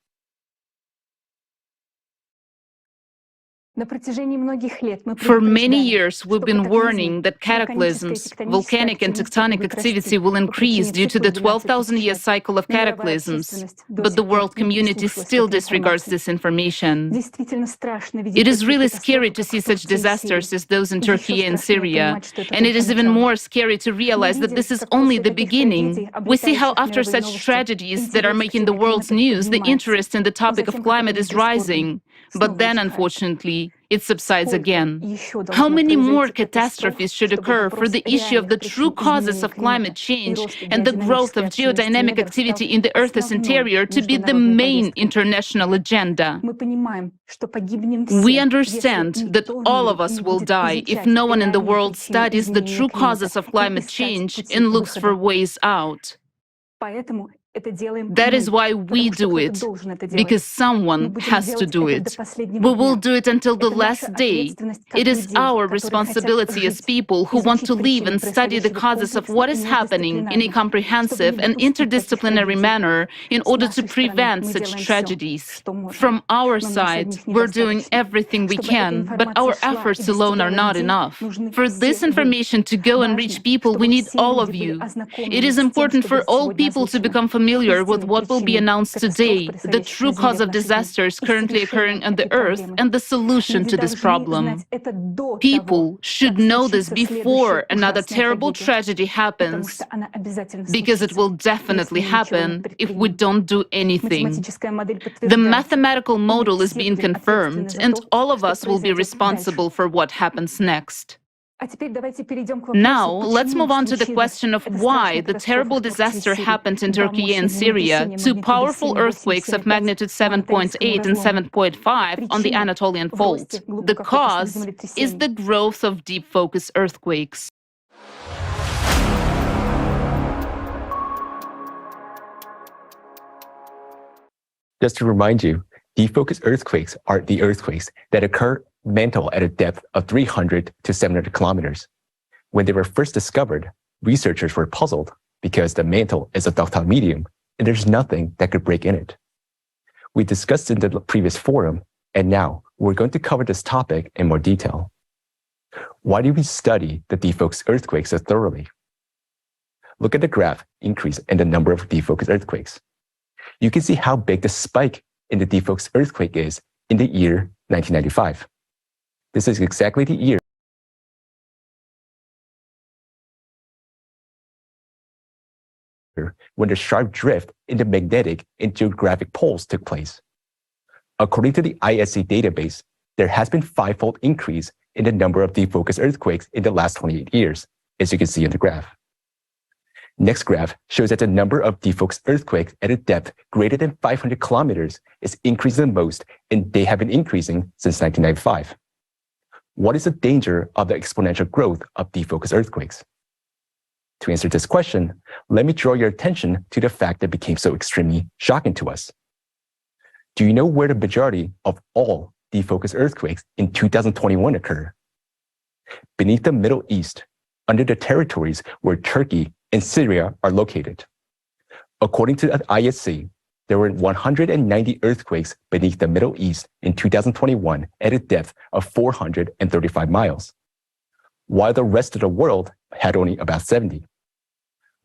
For many years, we've been warning that cataclysms, volcanic and tectonic activity will increase due to the 12,000-year cycle of cataclysms, but the world community still disregards this information. It is really scary to see such disasters as those in Turkey and Syria, and it is even more scary to realize that this is only the beginning. We see how after such tragedies that are making the world's news, the interest in the topic of climate is rising. But then, unfortunately, it subsides again. How many more catastrophes should occur for the issue of the true causes of climate change and the growth of geodynamic activity in the Earth's interior to be the main international agenda? We understand that all of us will die if no one in the world studies the true causes of climate change and looks for ways out. That is why we do it, because someone has to do it. We will do it until the last day. It is our responsibility as people who want to live and study the causes of what is happening in a comprehensive and interdisciplinary manner in order to prevent such tragedies. From our side, we're doing everything we can, but our efforts alone are not enough. For this information to go and reach people, we need all of you. It is important for all people to become familiar with what will be announced today, the true cause of disasters currently occurring on the Earth and the solution to this problem. People should know this before another terrible tragedy happens, because it will definitely happen if we don't do anything. The mathematical model is being confirmed, and all of us will be responsible for what happens next. Now, let's move on to the question of why the terrible disaster happened in Turkey and Syria, two powerful earthquakes of magnitude 7.8 and 7.5 on the Anatolian Fault. The cause is the growth of deep focus earthquakes. Just to remind you, deep focus earthquakes are the earthquakes that occur mantle at a depth of 300 to 700 kilometers. When they were first discovered, researchers were puzzled because the mantle is a ductile medium and there's nothing that could break in it. We discussed in the previous forum, and now we're going to cover this topic in more detail. Why do we study the deep focus earthquakes so thoroughly? Look at the graph increase in the number of deep focus earthquakes. You can see how big the spike in the deep focus earthquake is in the year 1995. This is exactly the year when the sharp drift in the magnetic and geographic poles took place. According to the ISC database, there has been five-fold increase in the number of deep focus earthquakes in the last 28 years, as you can see in the graph. Next graph shows that the number of deep focus earthquakes at a depth greater than 500 kilometers is increasing the most, and they have been increasing since 1995. What is the danger of the exponential growth of deep focus earthquakes? To answer this question, let me draw your attention to the fact that became so extremely shocking to us. Do you know where the majority of all deep focus earthquakes in 2021 occur? Beneath the Middle East, under the territories where Turkey and Syria are located. According to the ISC, there were 190 earthquakes beneath the Middle East in 2021 at a depth of 435 miles, while the rest of the world had only about 70.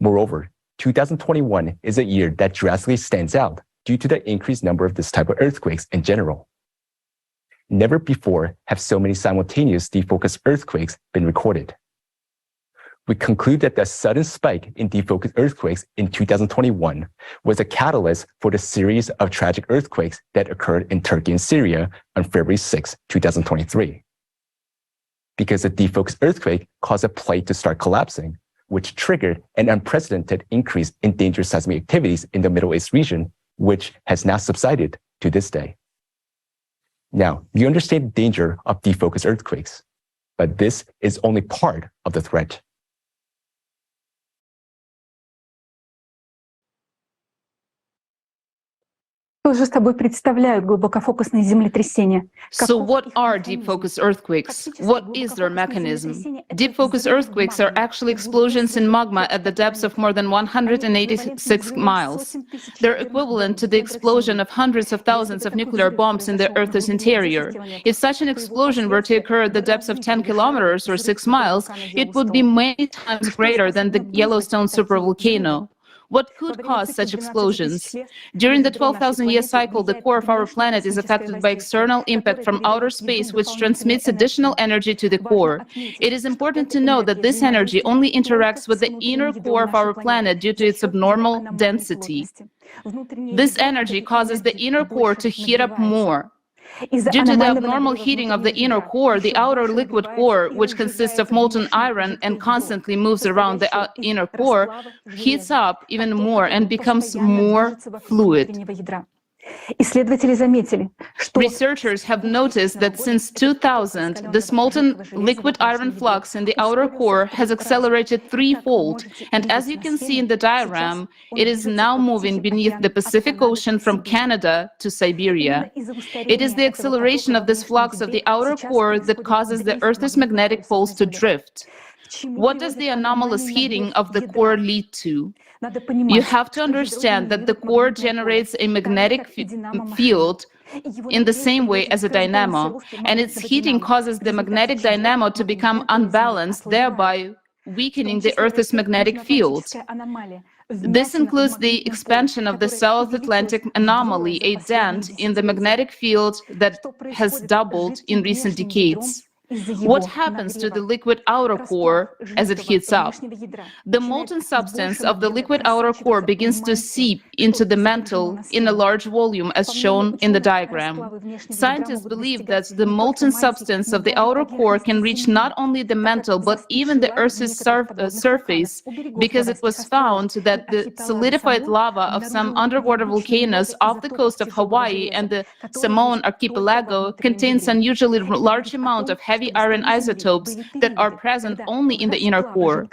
Moreover, 2021 is a year that drastically stands out due to the increased number of this type of earthquakes in general. Never before have so many simultaneous deep focus earthquakes been recorded. We conclude that the sudden spike in deep focus earthquakes in 2021 was a catalyst for the series of tragic earthquakes that occurred in Turkey and Syria on February 6, 2023. Because the deep focus earthquake caused a plate to start collapsing, which triggered an unprecedented increase in dangerous seismic activities in the Middle East region, which has now subsided to this day. Now, you understand the danger of deep focus earthquakes, but this is only part of the threat. So what are deep focus earthquakes? What is their mechanism? Deep focus earthquakes are actually explosions in magma at the depths of more than 186 miles. They're equivalent to the explosion of hundreds of thousands of nuclear bombs in the Earth's interior. If such an explosion were to occur at the depths of 10 kilometers or 6 miles, it would be many times greater than the Yellowstone supervolcano. What could cause such explosions? During the 12,000-year cycle, the core of our planet is affected by external impact from outer space, which transmits additional energy to the core. It is important to know that this energy only interacts with the inner core of our planet due to its abnormal density. This energy causes the inner core to heat up more. Due to the abnormal heating of the inner core, the outer liquid core, which consists of molten iron and constantly moves around the inner core, heats up even more and becomes more fluid. Researchers have noticed that since 2000, this molten liquid iron flux in the outer core has accelerated threefold, and as you can see in the diagram, it is now moving beneath the Pacific Ocean from Canada to Siberia. It is the acceleration of this flux of the outer core that causes the Earth's magnetic poles to drift. What does the anomalous heating of the core lead to? You have to understand that the core generates a magnetic field in the same way as a dynamo, and its heating causes the magnetic dynamo to become unbalanced, thereby weakening the Earth's magnetic field. This includes the expansion of the South Atlantic anomaly, a dent in the magnetic field that has doubled in recent decades. What happens to the liquid outer core as it heats up? The molten substance of the liquid outer core begins to seep into the mantle in a large volume, as shown in the diagram. Scientists believe that the molten substance of the outer core can reach not only the mantle, but even the Earth's surface, because it was found that the solidified lava of some underwater volcanoes off the coast of Hawaii and the Samoan archipelago contains unusually large amount of heavy iron isotopes that are present only in the inner core.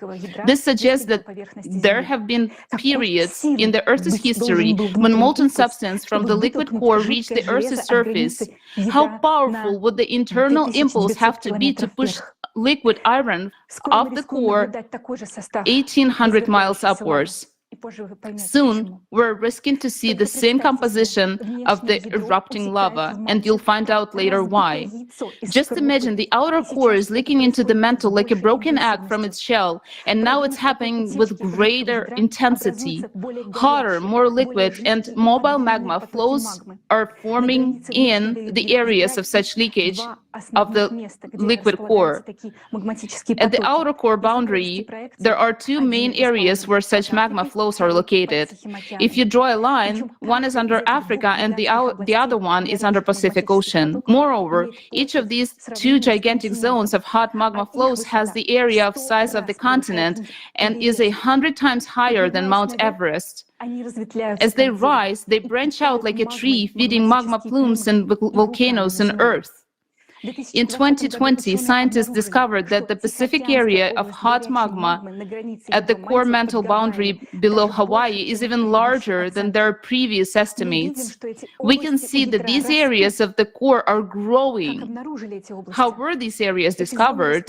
This suggests that there have been periods in the Earth's history when molten substance from the liquid core reached the Earth's surface. How powerful would the internal impulse have to be to push liquid iron off the core 1,800 miles upwards? Soon, we're risking to see the same composition of the erupting lava, and you'll find out later why. Just imagine the outer core is leaking into the mantle like a broken egg from its shell, and now it's happening with greater intensity. Hotter, more liquid, and mobile magma flows are forming in the areas of such leakage of the liquid core. At the outer core boundary, there are two main areas where such magma flows are located. If you draw a line, one is under Africa and the other one is under Pacific Ocean. Moreover, each of these two gigantic zones of hot magma flows has the area of size of the continent and is 100 times higher than Mount Everest. As they rise, they branch out like a tree, feeding magma plumes and volcanoes on Earth. In 2020, scientists discovered that the Pacific area of hot magma at the core mantle boundary below Hawaii is even larger than their previous estimates. We can see that these areas of the core are growing. How were these areas discovered?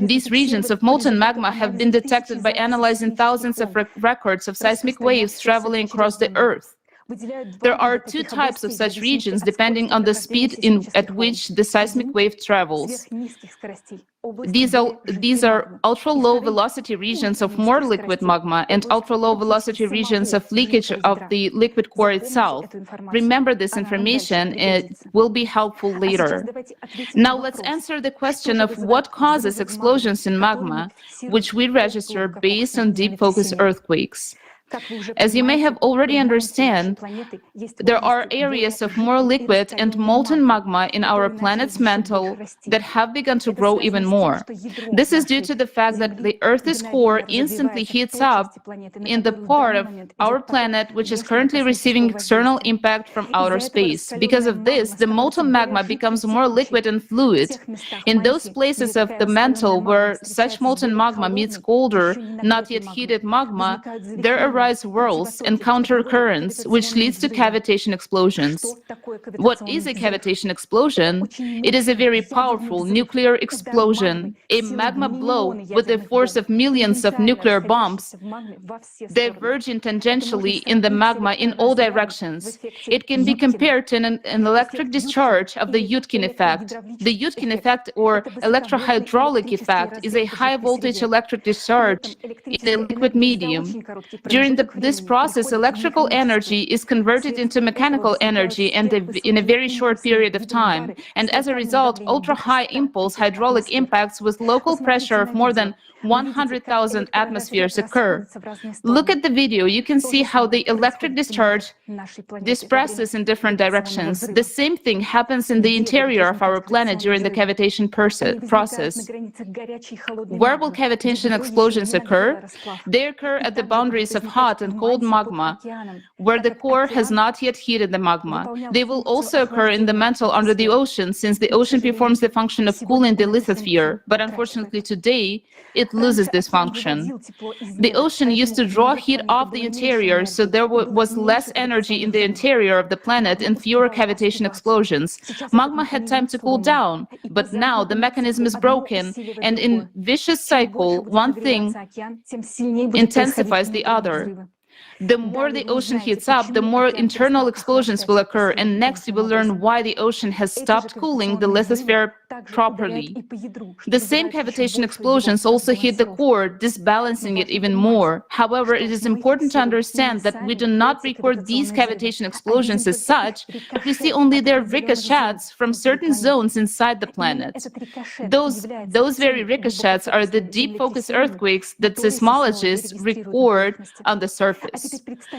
These regions of molten magma have been detected by analyzing thousands of records of seismic waves traveling across the Earth. There are two types of such regions depending on the speed at which the seismic wave travels. These are ultra-low velocity regions of more liquid magma and ultra-low velocity regions of leakage of the liquid core itself. Remember this information, it will be helpful later. Now let's answer the question of what causes explosions in magma, which we register based on deep focus earthquakes. As you may have already understand, there are areas of more liquid and molten magma in our planet's mantle that have begun to grow even more. This is due to the fact that the Earth's core instantly heats up in the part of our planet which is currently receiving external impact from outer space. Because of this, the molten magma becomes more liquid and fluid. In those places of the mantle where such molten magma meets colder, not yet heated magma, there arise whirls and counter-currents, which leads to cavitation explosions. What is a cavitation explosion? It is a very powerful nuclear explosion, a magma blow with the force of millions of nuclear bombs, diverging tangentially in the magma in all directions. It can be compared to an electric discharge of the Yudkin effect. The Yudkin effect, or electrohydraulic effect, is a high-voltage electric discharge in a liquid medium. During this process, electrical energy is converted into mechanical energy in a very short period of time. And as a result, ultra-high impulse hydraulic impacts with local pressure of more than 100,000 atmospheres occur. Look at the video. You can see how the electric discharge disperses in different directions. The same thing happens in the interior of our planet during the cavitation process. Where will cavitation explosions occur? They occur at the boundaries of hot and cold magma, where the core has not yet heated the magma. They will also occur in the mantle under the ocean, since the ocean performs the function of cooling the lithosphere, but unfortunately today, it loses this function. The ocean used to draw heat off the interior, so there was less energy in the interior of the planet and fewer cavitation explosions. Magma had time to cool down, but now the mechanism is broken, and in vicious cycle, one thing intensifies the other. The more the ocean heats up, the more internal explosions will occur, and next you will learn why the ocean has stopped cooling the lithosphere properly. The same cavitation explosions also hit the core, disbalancing it even more. However, it is important to understand that we do not record these cavitation explosions as such, but we see only their ricochets from certain zones inside the planet. Those very ricochets are the deep focus earthquakes that seismologists record on the surface.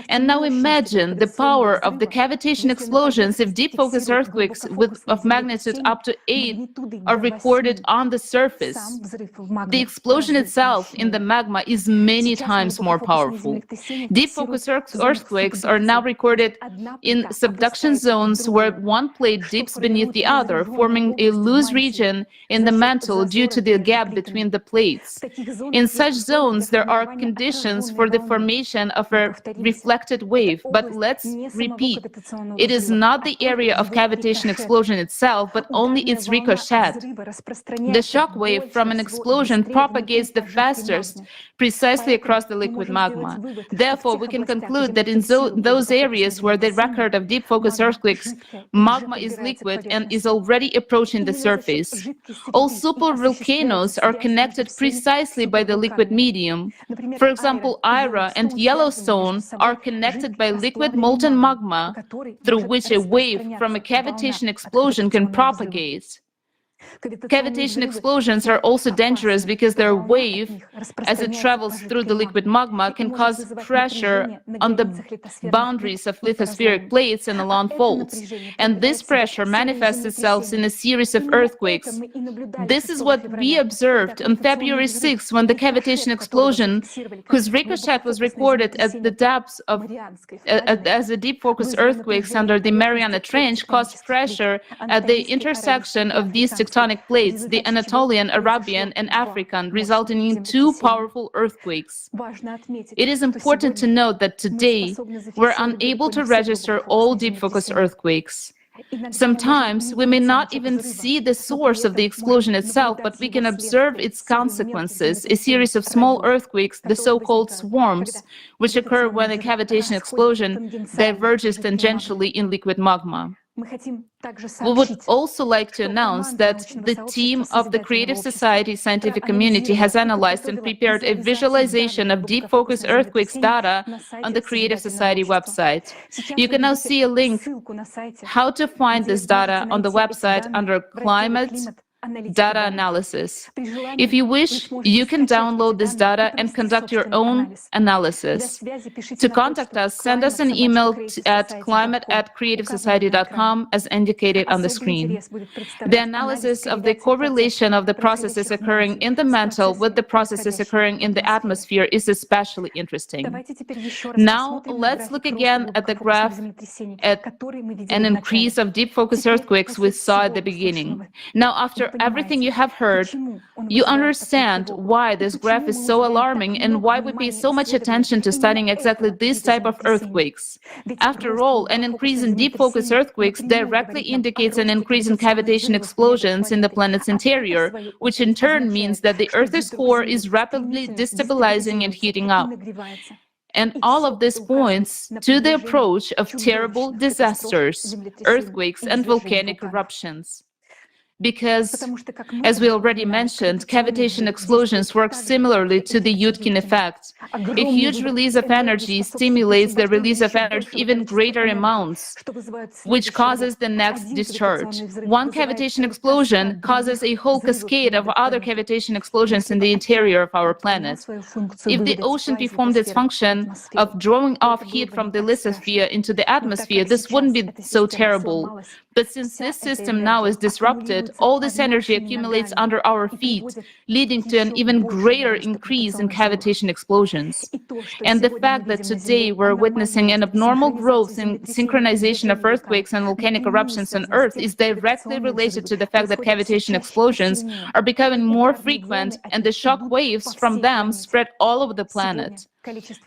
And now imagine the power of the cavitation explosions if deep focus earthquakes of magnitude up to 8 are recorded on the surface. The explosion itself in the magma is many times more powerful. Deep focus earthquakes are now recorded in subduction zones where one plate dips beneath the other, forming a loose region in the mantle due to the gap between the plates. In such zones, there are conditions for the formation of a reflected wave, but let's repeat, it is not the area of cavitation explosion itself, but only its ricochet. The shock wave from an explosion propagates the fastest precisely across the liquid magma. Therefore, we can conclude that in those areas where the record of deep focus earthquakes, magma is liquid and is already approaching the surface. All supervolcanoes are connected precisely by the liquid medium. For example, Ira and Yellowstone are connected by liquid molten magma, through which a wave from a cavitation explosion can propagate. Cavitation explosions are also dangerous because their wave, as it travels through the liquid magma, can cause pressure on the boundaries of lithospheric plates and along faults. And this pressure manifests itself in a series of earthquakes. This is what we observed on February 6, when the cavitation explosion, whose ricochet was recorded at the depths of as a deep focus earthquakes under the Mariana Trench, caused pressure at the intersection of these tectonic plates, the Anatolian, Arabian, and African, resulting in two powerful earthquakes. It is important to note that today we're unable to register all deep focus earthquakes. Sometimes we may not even see the source of the explosion itself, but we can observe its consequences, a series of small earthquakes, the so-called swarms, which occur when a cavitation explosion diverges tangentially in liquid magma. We would also like to announce that the team of the Creative Society scientific community has analyzed and prepared a visualization of deep focus earthquakes data on the Creative Society website. You can now see a link how to find this data on the website under Climate Data Analysis. If you wish, you can download this data and conduct your own analysis. To contact us, send us an email at climate@creativesociety.com as indicated on the screen. The analysis of the correlation of the processes occurring in the mantle with the processes occurring in the atmosphere is especially interesting. Now, let's look again at the graph at an increase of deep focus earthquakes we saw at the beginning. Now, after everything you have heard, you understand why this graph is so alarming and why we pay so much attention to studying exactly this type of earthquakes. After all, an increase in deep focus earthquakes directly indicates an increase in cavitation explosions in the planet's interior, which in turn means that the Earth's core is rapidly destabilizing and heating up. And all of this points to the approach of terrible disasters, earthquakes, and volcanic eruptions. Because, as we already mentioned, cavitation explosions work similarly to the Yudkin effect. A huge release of energy stimulates the release of energy even greater amounts, which causes the next discharge. One cavitation explosion causes a whole cascade of other cavitation explosions in the interior of our planet. If the ocean performed its function of drawing off heat from the lithosphere into the atmosphere, this wouldn't be so terrible. But since this system now is disrupted, all this energy accumulates under our feet, leading to an even greater increase in cavitation explosions. And the fact that today we're witnessing an abnormal growth in synchronization of earthquakes and volcanic eruptions on Earth is directly related to the fact that cavitation explosions are becoming more frequent and the shock waves from them spread all over the planet.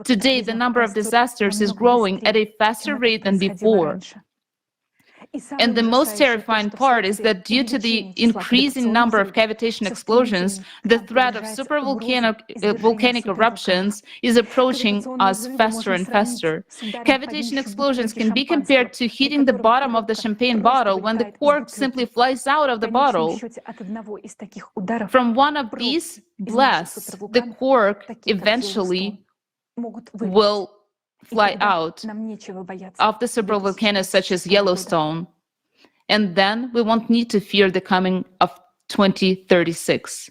Today, the number of disasters is growing at a faster rate than before. And the most terrifying part is that due to the increasing number of cavitation explosions, the threat of volcanic eruptions is approaching us faster and faster. Cavitation explosions can be compared to hitting the bottom of the champagne bottle when the cork simply flies out of the bottle. From one of these blasts, the cork eventually will fly out of the several volcanoes such as Yellowstone, and then we won't need to fear the coming of 2036.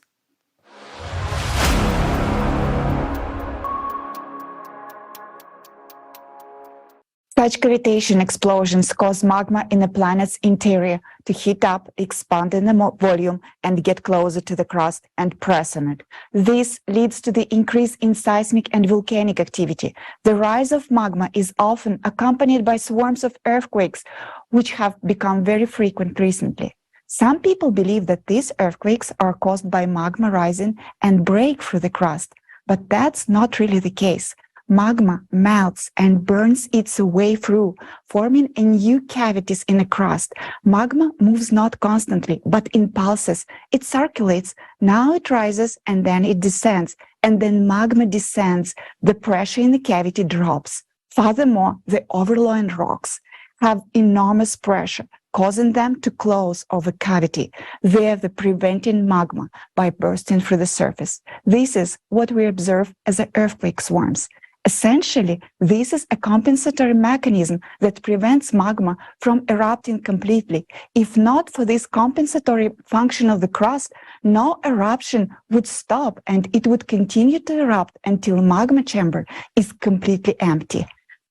Such cavitation explosions cause magma in the planet's interior to heat up, expand in the volume, and get closer to the crust and press on it. This leads to the increase in seismic and volcanic activity. The rise of magma is often accompanied by swarms of earthquakes, which have become very frequent recently. Some people believe that these earthquakes are caused by magma rising and break through the crust, but that's not really the case. Magma melts and burns its way through, forming new cavities in the crust. Magma moves not constantly, but in pulses. It circulates. Now it rises and then it descends. And then magma descends. The pressure in the cavity drops. Furthermore, the overlying rocks have enormous pressure, causing them to close over cavity, thereby preventing magma by bursting through the surface. This is what we observe as earthquake swarms. Essentially, this is a compensatory mechanism that prevents magma from erupting completely. If not for this compensatory function of the crust, no eruption would stop and it would continue to erupt until magma chamber is completely empty.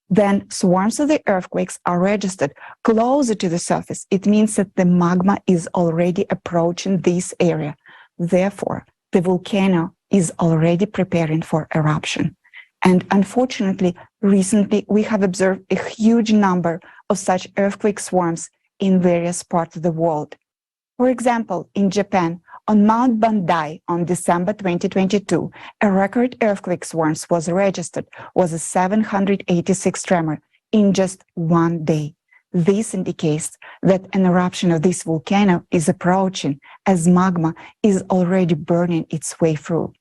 Then swarms of the earthquakes are registered closer to the surface. It means that the magma is already approaching this area. Therefore, the volcano is already preparing for eruption. And unfortunately, recently, we have observed a huge number of such earthquake swarms in various parts of the world. For example, in Japan, on Mount Bandai on December 2022, a record earthquake swarm was registered, was a 786 tremor in just one day. This indicates that an eruption of this volcano is approaching as magma is already burning its way through.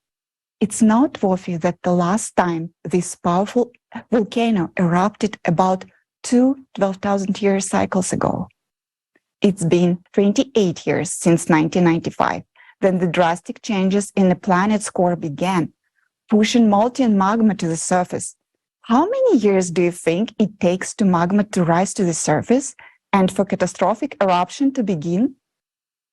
It's noteworthy that the last time this powerful volcano erupted about 12,000-year cycles ago. It's been 28 years since 1995, when the drastic changes in the planet's core began, pushing molten magma to the surface. How many years do you think it takes to magma to rise to the surface and for catastrophic eruption to begin?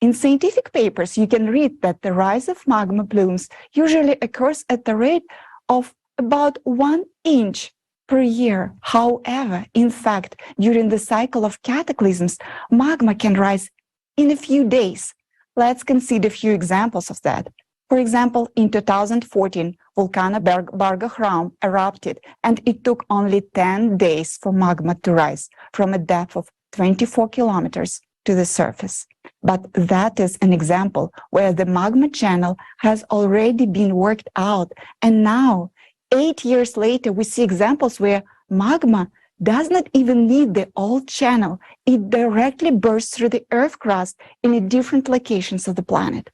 In scientific papers, you can read that the rise of magma plumes usually occurs at the rate of about 1 inch per year. However, in fact, during the cycle of cataclysms, magma can rise in a few days. Let's consider a few examples of that. For example, in 2014, volcano Bargahram erupted, and it took only 10 days for magma to rise from a depth of 24 kilometers to the surface. But that is an example where the magma channel has already been worked out. And now, 8 years later, we see examples where magma does not even need the old channel. It directly bursts through the Earth crust in different locations of the planet.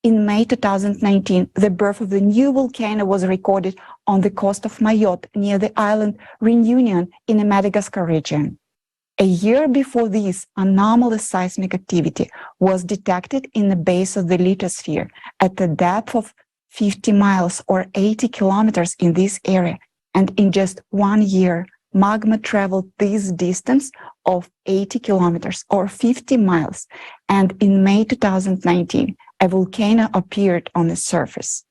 In May 2019, the birth of the new volcano was recorded on the coast of Mayotte near the island Reunion in the Madagascar region. A year before this, anomalous seismic activity was detected in the base of the lithosphere at the depth of 50 miles or 80 kilometers in this area. And in just 1 year, magma traveled this distance of 80 kilometers or 50 miles. And in May 2019, a volcano appeared on the surface.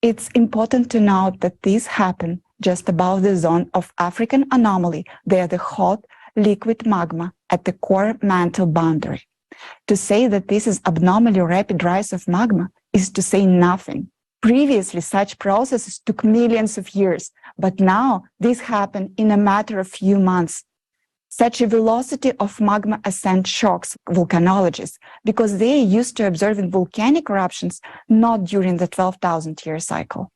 It's important to note that this happened just above the zone of African anomaly, there the hot, liquid magma at the core mantle boundary. To say that this is abnormally rapid rise of magma is to say nothing. Previously, such processes took millions of years, but now this happened in a matter of few months. Such a velocity of magma ascent shocks volcanologists because they are used to observing volcanic eruptions not during the 12,000-year cycle.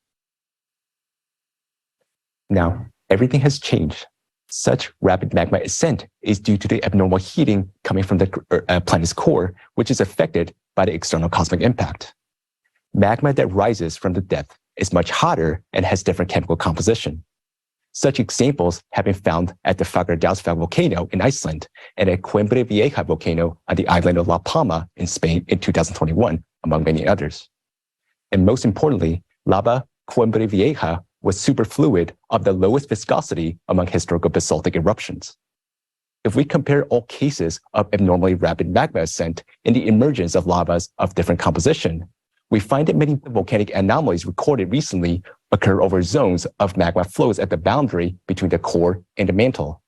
Now, everything has changed. Such rapid magma ascent is due to the abnormal heating coming from the planet's core, which is affected by the external cosmic impact. Magma that rises from the depth is much hotter and has different chemical composition. Such examples have been found at the Fagradalsfjall volcano in Iceland and at Coimbra Vieja volcano on the island of La Palma in Spain in 2021, among many others. And most importantly, lava Coimbra Vieja was superfluid of the lowest viscosity among historical basaltic eruptions. If we compare all cases of abnormally rapid magma ascent and the emergence of lavas of different composition, we find that many volcanic anomalies recorded recently occur over zones of magma flows at the boundary between the core and the mantle.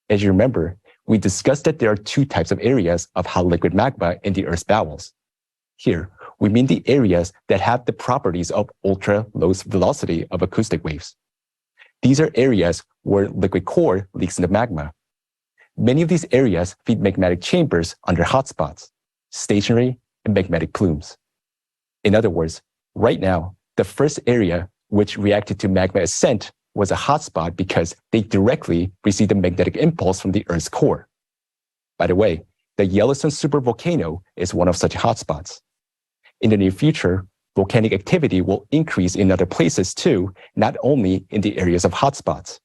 As you remember, we discussed that there are two types of areas of hot liquid magma in the Earth's bowels. Here, we mean the areas that have the properties of ultra-low velocity of acoustic waves. These are areas where liquid core leaks into magma. Many of these areas feed magmatic chambers under hotspots, stationary and magmatic plumes. In other words, right now, the first area which reacted to magma ascent was a hotspot because they directly received a magnetic impulse from the Earth's core. By the way, the Yellowstone supervolcano is one of such hotspots. In the near future, volcanic activity will increase in other places too, not only in the areas of hotspots.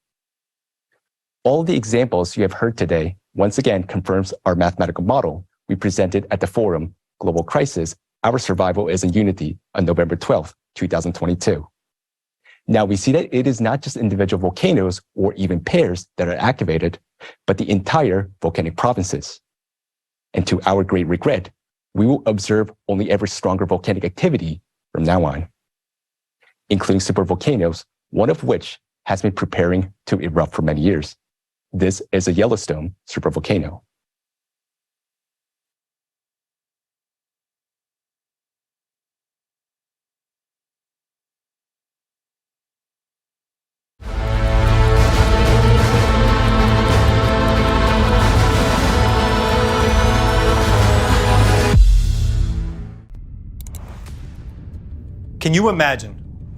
All the examples you have heard today once again confirms our mathematical model we presented at the forum, Global Crisis, Our Survival is in Unity, on November 12, 2022. Now we see that it is not just individual volcanoes or even pairs that are activated, but the entire volcanic provinces. And to our great regret, we will observe only ever stronger volcanic activity from now on, including supervolcanoes, one of which has been preparing to erupt for many years. This is a Yellowstone supervolcano. Can you imagine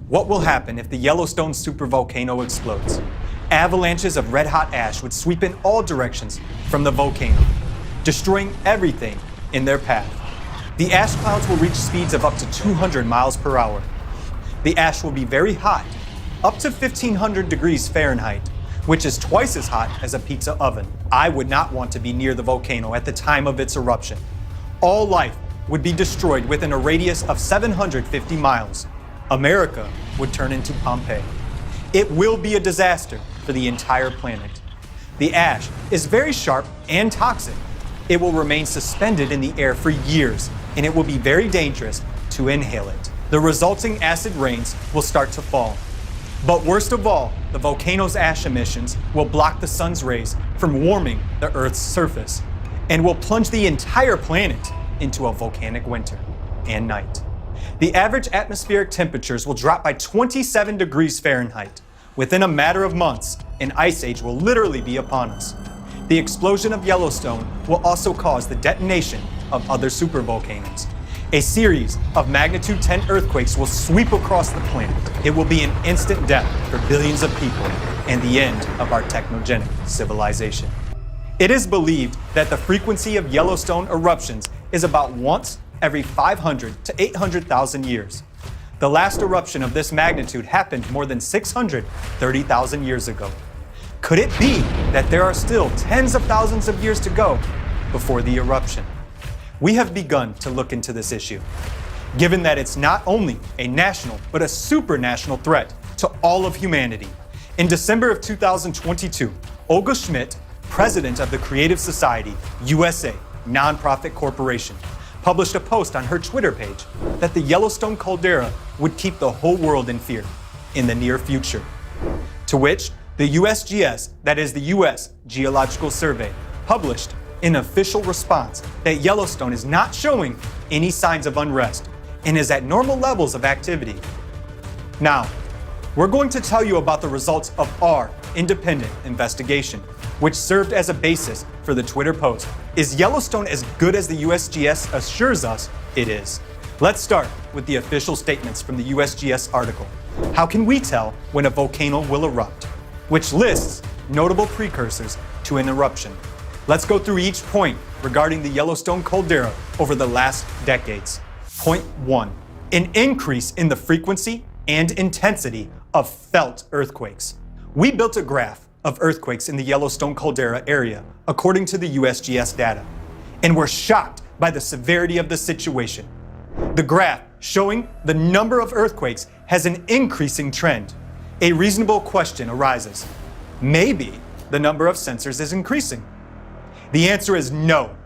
what will happen if the Yellowstone supervolcano explodes? Avalanches of red-hot ash would sweep in all directions from the volcano, destroying everything in their path. The ash clouds will reach speeds of up to 200 miles per hour. The ash will be very hot, up to 1,500 degrees Fahrenheit, which is twice as hot as a pizza oven. I would not want to be near the volcano at the time of its eruption. All life would be destroyed within a radius of 750 miles. America would turn into Pompeii. It will be a disaster for the entire planet. The ash is very sharp and toxic. It will remain suspended in the air for years, and it will be very dangerous to inhale it. The resulting acid rains will start to fall. But worst of all, the volcano's ash emissions will block the sun's rays from warming the Earth's surface and will plunge the entire planet into a volcanic winter and night. The average atmospheric temperatures will drop by 27 degrees Fahrenheit. Within a matter of months, an ice age will literally be upon us. The explosion of Yellowstone will also cause the detonation of other supervolcanoes. A series of magnitude 10 earthquakes will sweep across the planet. It will be an instant death for billions of people and the end of our technogenic civilization. It is believed that the frequency of Yellowstone eruptions is about once every 500 to 800,000 years. The last eruption of this magnitude happened more than 630,000 years ago. Could it be that there are still tens of thousands of years to go before the eruption? We have begun to look into this issue, given that it's not only a national but a supranational threat to all of humanity. In December of 2022, Olga Schmidt, president of the Creative Society USA nonprofit corporation, published a post on her Twitter page that the Yellowstone caldera would keep the whole world in fear in the near future. To which the USGS, that is the U.S. Geological Survey, published an official response that Yellowstone is not showing any signs of unrest and is at normal levels of activity. Now, we're going to tell you about the results of our independent investigation, which served as a basis for the Twitter post. Is Yellowstone as good as the USGS assures us it is? Let's start with the official statements from the USGS article, How Can We Tell When a Volcano Will Erupt?, which lists notable precursors to an eruption. Let's go through each point regarding the Yellowstone caldera over the last decades. Point 1. An increase in the frequency and intensity of felt earthquakes. We built a graph of earthquakes in the Yellowstone caldera area, according to the USGS data, and we're shocked by the severity of the situation. The graph showing the number of earthquakes has an increasing trend. A reasonable question arises. Maybe the number of sensors is increasing. The answer is no.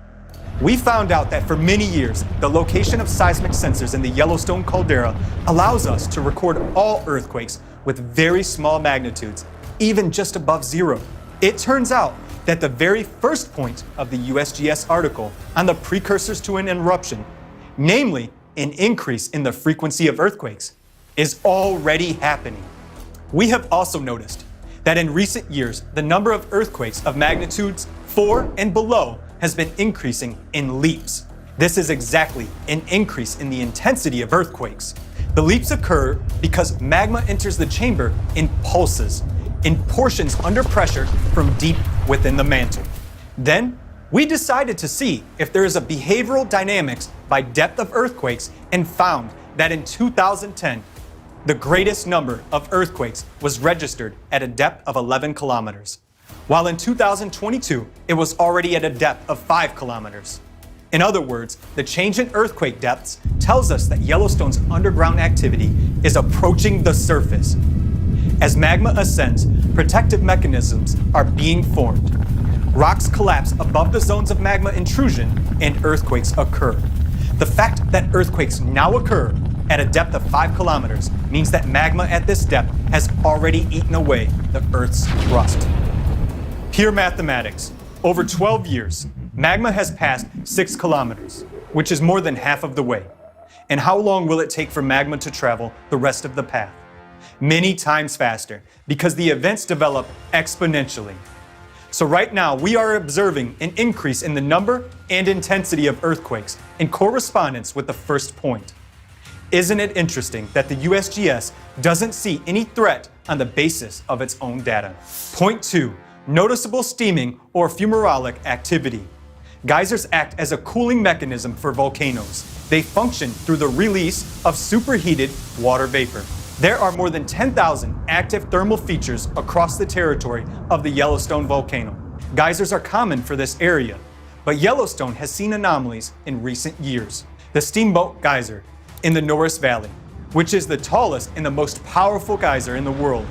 We found out that for many years, the location of seismic sensors in the Yellowstone caldera allows us to record all earthquakes with very small magnitudes, even just above zero. It turns out that the very first point of the USGS article on the precursors to an eruption, namely an increase in the frequency of earthquakes, is already happening. We have also noticed that in recent years, the number of earthquakes of magnitudes 4 and below has been increasing in leaps. This is exactly an increase in the intensity of earthquakes. The leaps occur because magma enters the chamber in pulses, in portions under pressure from deep within the mantle. Then, we decided to see if there is a behavioral dynamics by depth of earthquakes and found that in 2010, the greatest number of earthquakes was registered at a depth of 11 kilometers, while in 2022, it was already at a depth of 5 kilometers. In other words, the change in earthquake depths tells us that Yellowstone's underground activity is approaching the surface. As magma ascends, protective mechanisms are being formed. Rocks collapse above the zones of magma intrusion and earthquakes occur. The fact that earthquakes now occur at a depth of 5 kilometers means that magma at this depth has already eaten away the Earth's crust. Pure mathematics. Over 12 years, magma has passed 6 kilometers, which is more than half of the way. And how long will it take for magma to travel the rest of the path? Many times faster, because the events develop exponentially. So right now, we are observing an increase in the number and intensity of earthquakes in correspondence with the first point. Isn't it interesting that the USGS doesn't see any threat on the basis of its own data? Point 2. Noticeable steaming or fumarolic activity. Geysers act as a cooling mechanism for volcanoes. They function through the release of superheated water vapor. There are more than 10,000 active thermal features across the territory of the Yellowstone volcano. Geysers are common for this area, but Yellowstone has seen anomalies in recent years. The Steamboat Geyser in the Norris Valley, which is the tallest and the most powerful geyser in the world,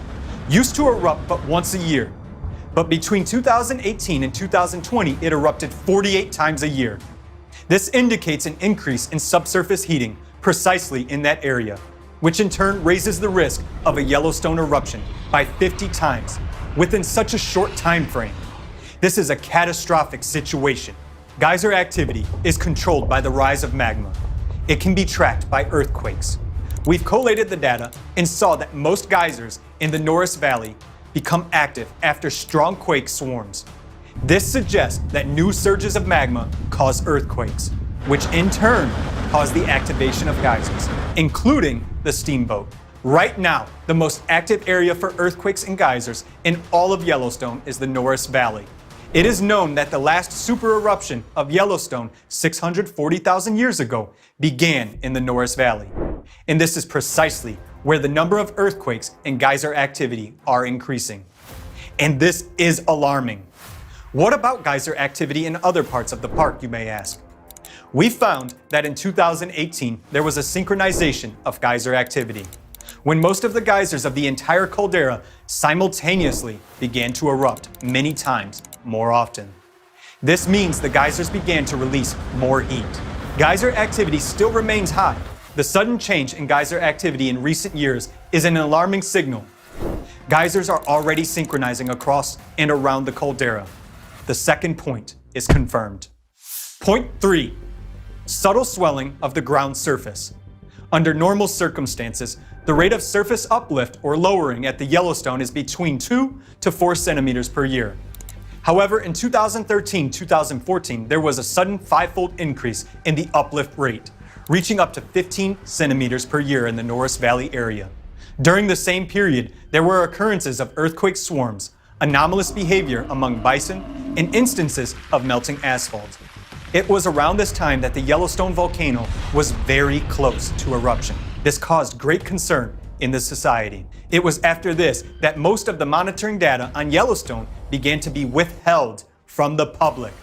used to erupt but once a year. But between 2018 and 2020, it erupted 48 times a year. This indicates an increase in subsurface heating precisely in that area, which in turn raises the risk of a Yellowstone eruption by 50 times within such a short time frame. This is a catastrophic situation. Geyser activity is controlled by the rise of magma. It can be tracked by earthquakes. We've collated the data and saw that most geysers in the Norris Valley become active after strong quake swarms. This suggests that new surges of magma cause earthquakes, which in turn cause the activation of geysers, including the Steamboat. Right now, the most active area for earthquakes and geysers in all of Yellowstone is the Norris Valley. It is known that the last super eruption of Yellowstone 640,000 years ago began in the Norris Valley. And this is precisely where the number of earthquakes and geyser activity are increasing. And this is alarming. What about geyser activity in other parts of the park, you may ask? We found that in 2018, there was a synchronization of geyser activity, when most of the geysers of the entire caldera simultaneously began to erupt many times more often. This means the geysers began to release more heat. Geyser activity still remains high. The sudden change in geyser activity in recent years is an alarming signal. Geysers are already synchronizing across and around the caldera. The second point is confirmed. Point 3. Subtle swelling of the ground surface. Under normal circumstances, the rate of surface uplift or lowering at the Yellowstone is between 2 to 4 centimeters per year. However, in 2013-2014, there was a sudden 5-fold increase in the uplift rate, reaching up to 15 centimeters per year in the Norris Valley area. During the same period, there were occurrences of earthquake swarms, anomalous behavior among bison, and instances of melting asphalt. It was around this time that the Yellowstone volcano was very close to eruption. This caused great concern in the society. It was after this that most of the monitoring data on Yellowstone began to be withheld from the public.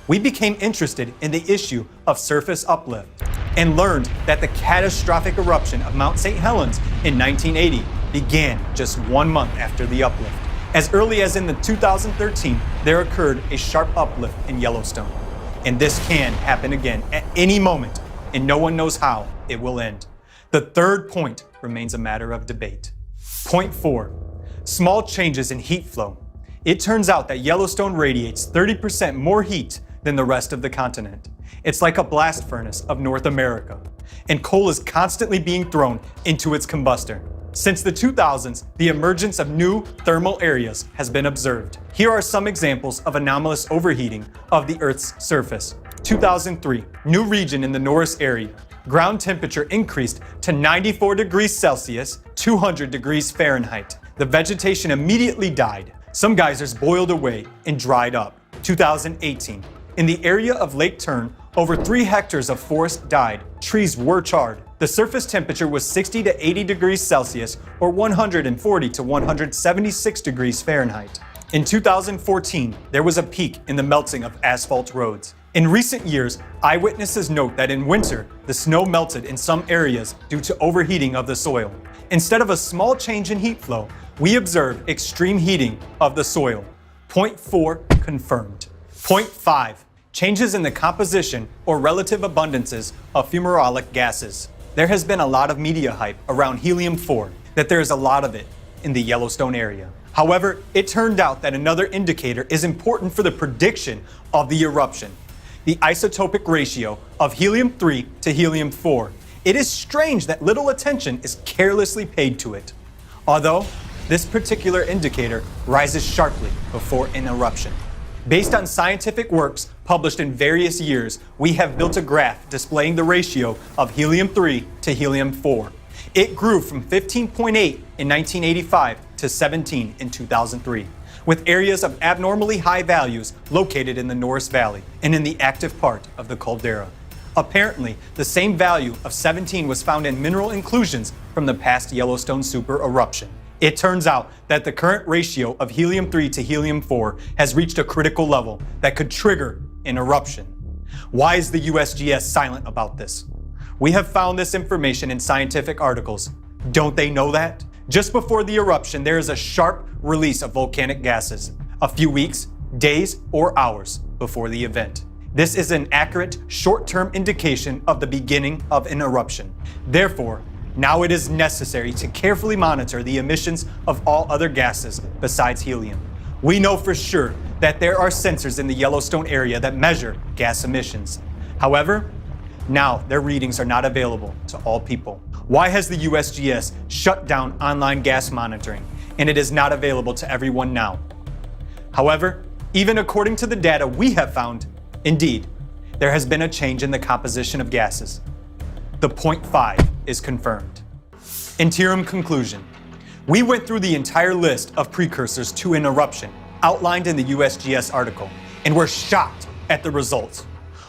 We became interested in the issue of surface uplift and learned that the catastrophic eruption of Mount St. Helens in 1980 began just 1 month after the uplift. As early as in 2013, there occurred a sharp uplift in Yellowstone. And this can happen again at any moment, and no one knows how it will end. The third point remains a matter of debate. Point 4. Small changes in heat flow. It turns out that Yellowstone radiates 30% more heat than the rest of the continent. It's like a blast furnace of North America, and coal is constantly being thrown into its combustor. Since the 2000s, the emergence of new thermal areas has been observed. Here are some examples of anomalous overheating of the Earth's surface. 2003, new region in the Norris area. Ground temperature increased to 94 degrees Celsius, 200 degrees Fahrenheit. The vegetation immediately died. Some geysers boiled away and dried up. 2018, in the area of Lake Tern, over 3 hectares of forest died. Trees were charred. The surface temperature was 60 to 80 degrees Celsius or 140 to 176 degrees Fahrenheit. In 2014, there was a peak in the melting of asphalt roads. In recent years, eyewitnesses note that in winter, the snow melted in some areas due to overheating of the soil. Instead of a small change in heat flow, we observe extreme heating of the soil. Point 4 confirmed. Point 5. Changes in the composition or relative abundances of fumarolic gases. There has been a lot of media hype around helium-4, that there is a lot of it in the Yellowstone area. However, it turned out that another indicator is important for the prediction of the eruption: the isotopic ratio of helium-3 to helium-4. It is strange that little attention is carelessly paid to it, although this particular indicator rises sharply before an eruption. Based on scientific works published in various years, we have built a graph displaying the ratio of helium-3 to helium-4. It grew from 15.8 in 1985 to 17 in 2003, with areas of abnormally high values located in the Norris Valley and in the active part of the caldera. Apparently, the same value of 17 was found in mineral inclusions from the past Yellowstone super eruption. It turns out that the current ratio of helium-3 to helium-4 has reached a critical level that could trigger an eruption. Why is the USGS silent about this? We have found this information in scientific articles. Don't they know that? Just before the eruption, there is a sharp release of volcanic gases, a few weeks, days, or hours before the event. This is an accurate, short-term indication of the beginning of an eruption. Therefore, now it is necessary to carefully monitor the emissions of all other gases besides helium. We know for sure that there are sensors in the Yellowstone area that measure gas emissions. However, now their readings are not available to all people. Why has the USGS shut down online gas monitoring, and it is not available to everyone now? However, even according to the data we have found, indeed, there has been a change in the composition of gases. The point 5 is confirmed. Interim conclusion. We went through the entire list of precursors to an eruption outlined in the USGS article, and were shocked at the results.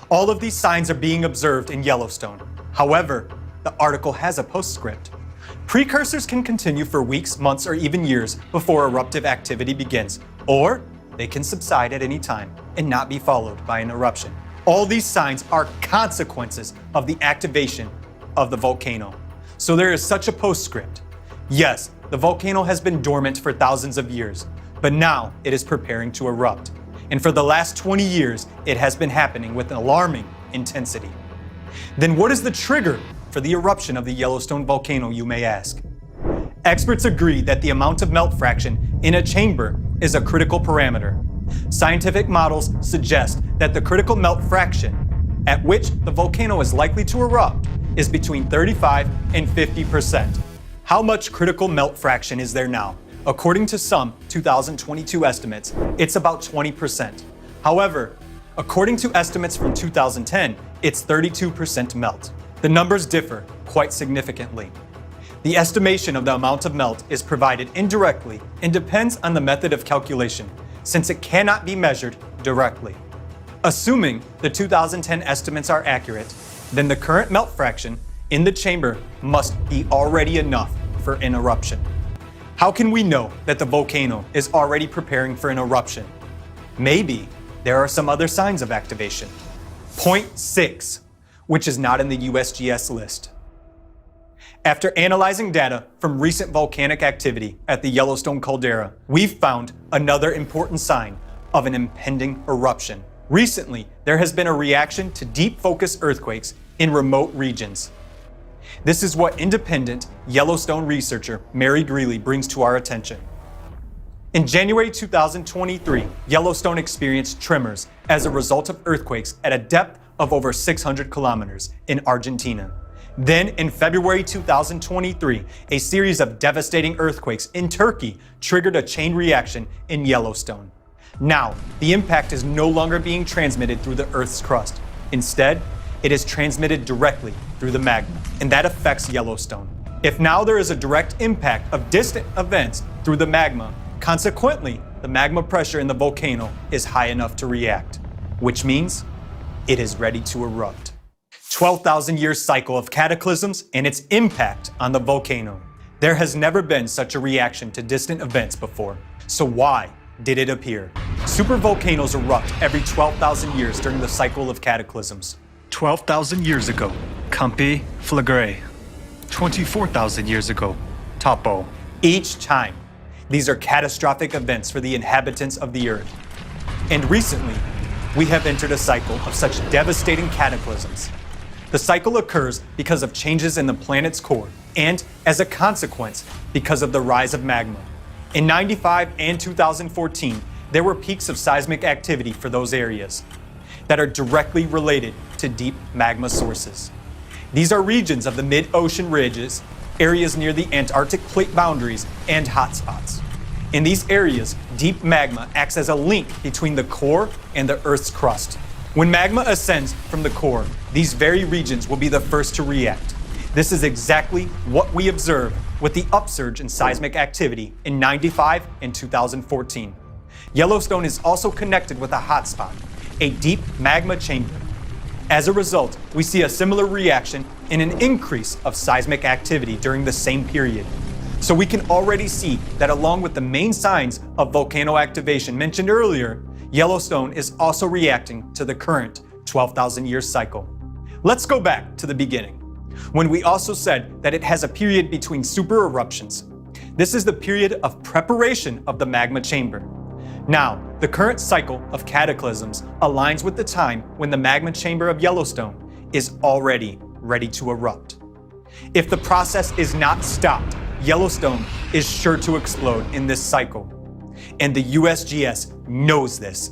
All of these signs are being observed in Yellowstone. However, the article has a postscript. Precursors can continue for weeks, months, or even years before eruptive activity begins, or they can subside at any time and not be followed by an eruption. All these signs are consequences of the activation of the volcano. So there is such a postscript. Yes, the volcano has been dormant for thousands of years, but now it is preparing to erupt. And for the last 20 years, it has been happening with alarming intensity. Then what is the trigger for the eruption of the Yellowstone volcano, you may ask? Experts agree that the amount of melt fraction in a chamber is a critical parameter. Scientific models suggest that the critical melt fraction at which the volcano is likely to erupt is between 35 and 50%. How much critical melt fraction is there now? According to some 2022 estimates, it's about 20%. However, according to estimates from 2010, it's 32% melt. The numbers differ quite significantly. The estimation of the amount of melt is provided indirectly and depends on the method of calculation, since it cannot be measured directly. Assuming the 2010 estimates are accurate, then the current melt fraction in the chamber must be already enough for an eruption. How can we know that the volcano is already preparing for an eruption? Maybe there are some other signs of activation. Point 6, which is not in the USGS list. After analyzing data from recent volcanic activity at the Yellowstone caldera, we've found another important sign of an impending eruption. Recently, there has been a reaction to deep focus earthquakes in remote regions. This is what independent Yellowstone researcher Mary Greeley brings to our attention. In January 2023, Yellowstone experienced tremors as a result of earthquakes at a depth of over 600 kilometers in Argentina. Then, in February 2023, a series of devastating earthquakes in Turkey triggered a chain reaction in Yellowstone. Now, the impact is no longer being transmitted through the Earth's crust. Instead, it is transmitted directly through the magma, and that affects Yellowstone. If now there is a direct impact of distant events through the magma, consequently, the magma pressure in the volcano is high enough to react, which means it is ready to erupt. 12,000-year cycle of cataclysms and its impact on the volcano. There has never been such a reaction to distant events before. So why did it appear? Supervolcanoes erupt every 12,000 years during the cycle of cataclysms. 12,000 years ago, Campi Flagre. 24,000 years ago, Topo. Each time, these are catastrophic events for the inhabitants of the Earth. And recently, we have entered a cycle of such devastating cataclysms. The cycle occurs because of changes in the planet's core, and as a consequence, because of the rise of magma. In 95 and 2014, there were peaks of seismic activity for those areas that are directly related to deep magma sources. These are regions of the mid-ocean ridges, areas near the Antarctic plate boundaries, and hotspots. In these areas, deep magma acts as a link between the core and the Earth's crust. When magma ascends from the core, these very regions will be the first to react. This is exactly what we observed with the upsurge in seismic activity in 95 and 2014. Yellowstone is also connected with a hotspot, a deep magma chamber. As a result, we see a similar reaction and an increase of seismic activity during the same period. So we can already see that along with the main signs of volcano activation mentioned earlier, Yellowstone is also reacting to the current 12,000-year cycle. Let's go back to the beginning, when we also said that it has a period between super eruptions. This is the period of preparation of the magma chamber. Now, the current cycle of cataclysms aligns with the time when the magma chamber of Yellowstone is already ready to erupt. If the process is not stopped, Yellowstone is sure to explode in this cycle. And the USGS knows this,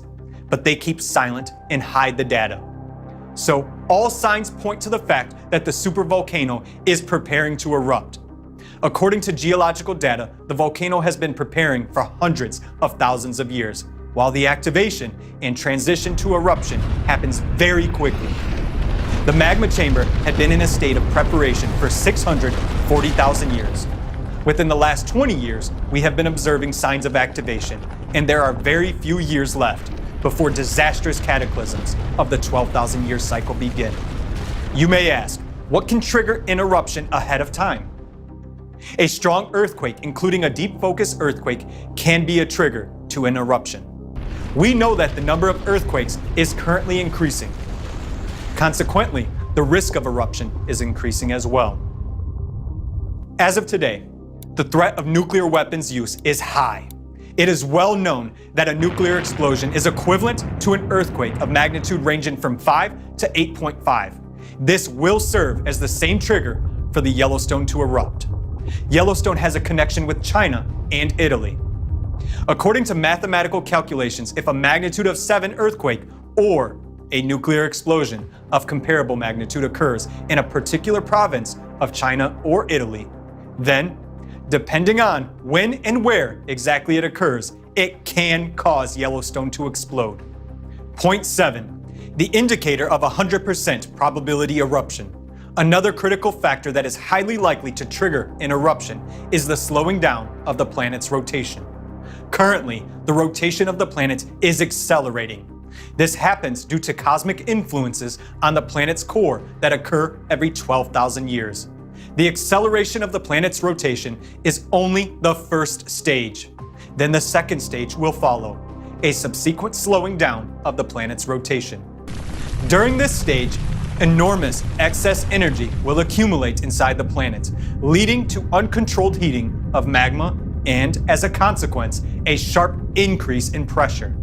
but they keep silent and hide the data. So all signs point to the fact that the supervolcano is preparing to erupt. According to geological data, the volcano has been preparing for hundreds of thousands of years, while the activation and transition to eruption happens very quickly. The magma chamber had been in a state of preparation for 640,000 years. Within the last 20 years, we have been observing signs of activation, and there are very few years left before disastrous cataclysms of the 12,000-year cycle begin. You may ask, what can trigger an eruption ahead of time? A strong earthquake, including a deep focus earthquake, can be a trigger to an eruption. We know that the number of earthquakes is currently increasing. Consequently, the risk of eruption is increasing as well. As of today, the threat of nuclear weapons use is high. It is well known that a nuclear explosion is equivalent to an earthquake of magnitude ranging from 5 to 8.5. This will serve as the same trigger for the Yellowstone to erupt. Yellowstone has a connection with China and Italy. According to mathematical calculations, if a magnitude of 7 earthquake or a nuclear explosion of comparable magnitude occurs in a particular province of China or Italy, then, depending on when and where exactly it occurs, it can cause Yellowstone to explode. Point 7, the indicator of 100% probability eruption. Another critical factor that is highly likely to trigger an eruption is the slowing down of the planet's rotation. Currently, the rotation of the planet is accelerating. This happens due to cosmic influences on the planet's core that occur every 12,000 years. The acceleration of the planet's rotation is only the first stage. Then the second stage will follow, a subsequent slowing down of the planet's rotation. During this stage, enormous excess energy will accumulate inside the planet, leading to uncontrolled heating of magma and, as a consequence, a sharp increase in pressure.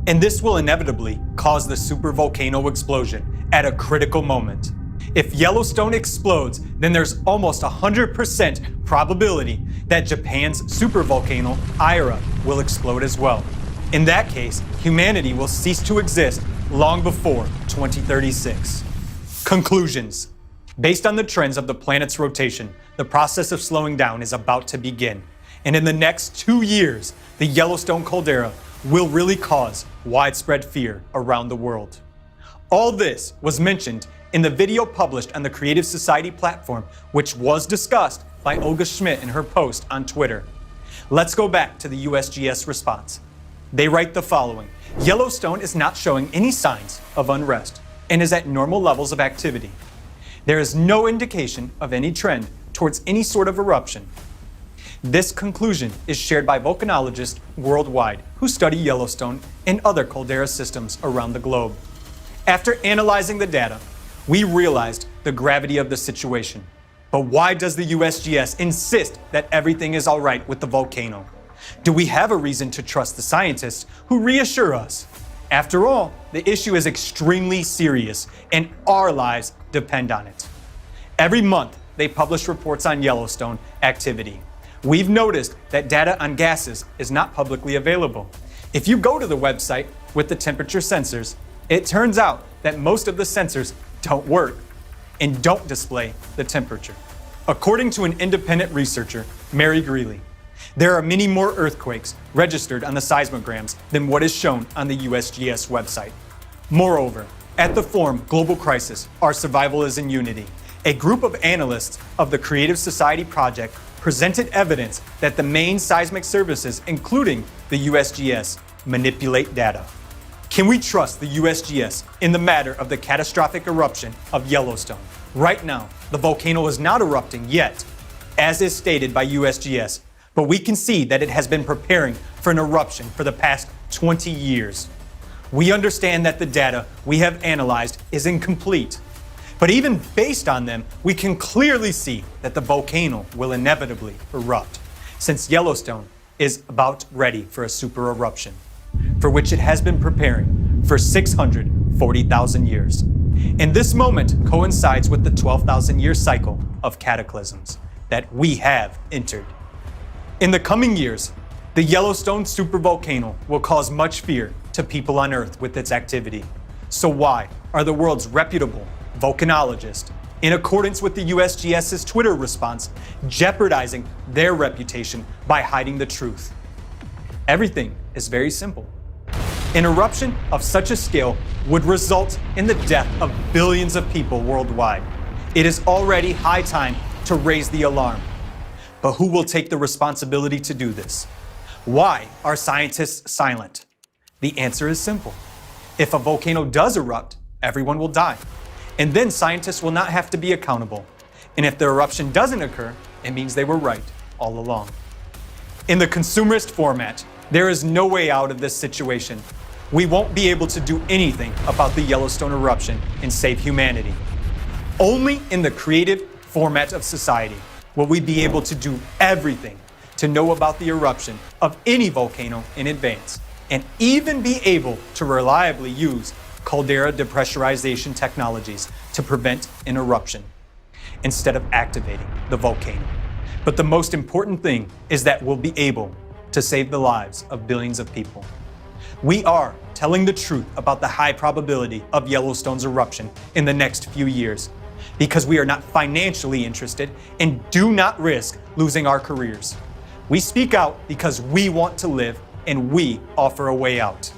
And this will inevitably cause the supervolcano explosion at a critical moment. If Yellowstone explodes, then there's almost 100% probability that Japan's supervolcano Ira will explode as well. In that case, humanity will cease to exist long before 2036. Conclusions. Based on the trends of the planet's rotation, the process of slowing down is about to begin. And in the next 2 years, the Yellowstone caldera will really cause widespread fear around the world. All this was mentioned in the video published on the Creative Society platform, which was discussed by Olga Schmidt in her post on Twitter. Let's go back to the USGS response. They write the following: Yellowstone is not showing any signs of unrest and is at normal levels of activity. There is no indication of any trend towards any sort of eruption. This conclusion is shared by volcanologists worldwide who study Yellowstone and other caldera systems around the globe. After analyzing the data, we realized the gravity of the situation. But why does the USGS insist that everything is all right with the volcano? Do we have a reason to trust the scientists who reassure us? After all, the issue is extremely serious and our lives depend on it. Every month, they publish reports on Yellowstone activity. We've noticed that data on gases is not publicly available. If you go to the website with the temperature sensors, it turns out that most of the sensors don't work and don't display the temperature. According to an independent researcher, Mary Greeley, there are many more earthquakes registered on the seismograms than what is shown on the USGS website. Moreover, at the forum Global Crisis, Our Survival is in Unity, a group of analysts of the Creative Society project presented evidence that the main seismic services, including the USGS, manipulate data. Can we trust the USGS in the matter of the catastrophic eruption of Yellowstone? Right now, the volcano is not erupting yet, as is stated by USGS, but we can see that it has been preparing for an eruption for the past 20 years. We understand that the data we have analyzed is incomplete, but even based on them, we can clearly see that the volcano will inevitably erupt, since Yellowstone is about ready for a super eruption, for which it has been preparing for 640,000 years. And this moment coincides with the 12,000-year cycle of cataclysms that we have entered. In the coming years, the Yellowstone supervolcano will cause much fear to people on Earth with its activity. So why are the world's reputable volcanologists, in accordance with the USGS's Twitter response, jeopardizing their reputation by hiding the truth? Everything is very simple. An eruption of such a scale would result in the death of billions of people worldwide. It is already high time to raise the alarm. But who will take the responsibility to do this? Why are scientists silent? The answer is simple. If a volcano does erupt, everyone will die. And then scientists will not have to be accountable. And if the eruption doesn't occur, it means they were right all along. In the consumerist format, there is no way out of this situation. We won't be able to do anything about the Yellowstone eruption and save humanity. Only in the creative format of society will we be able to do everything to know about the eruption of any volcano in advance, and even be able to reliably use caldera depressurization technologies to prevent an eruption instead of activating the volcano. But the most important thing is that we'll be able to save the lives of billions of people. We are telling the truth about the high probability of Yellowstone's eruption in the next few years, because we are not financially interested and do not risk losing our careers. We speak out because we want to live, and we offer a way out.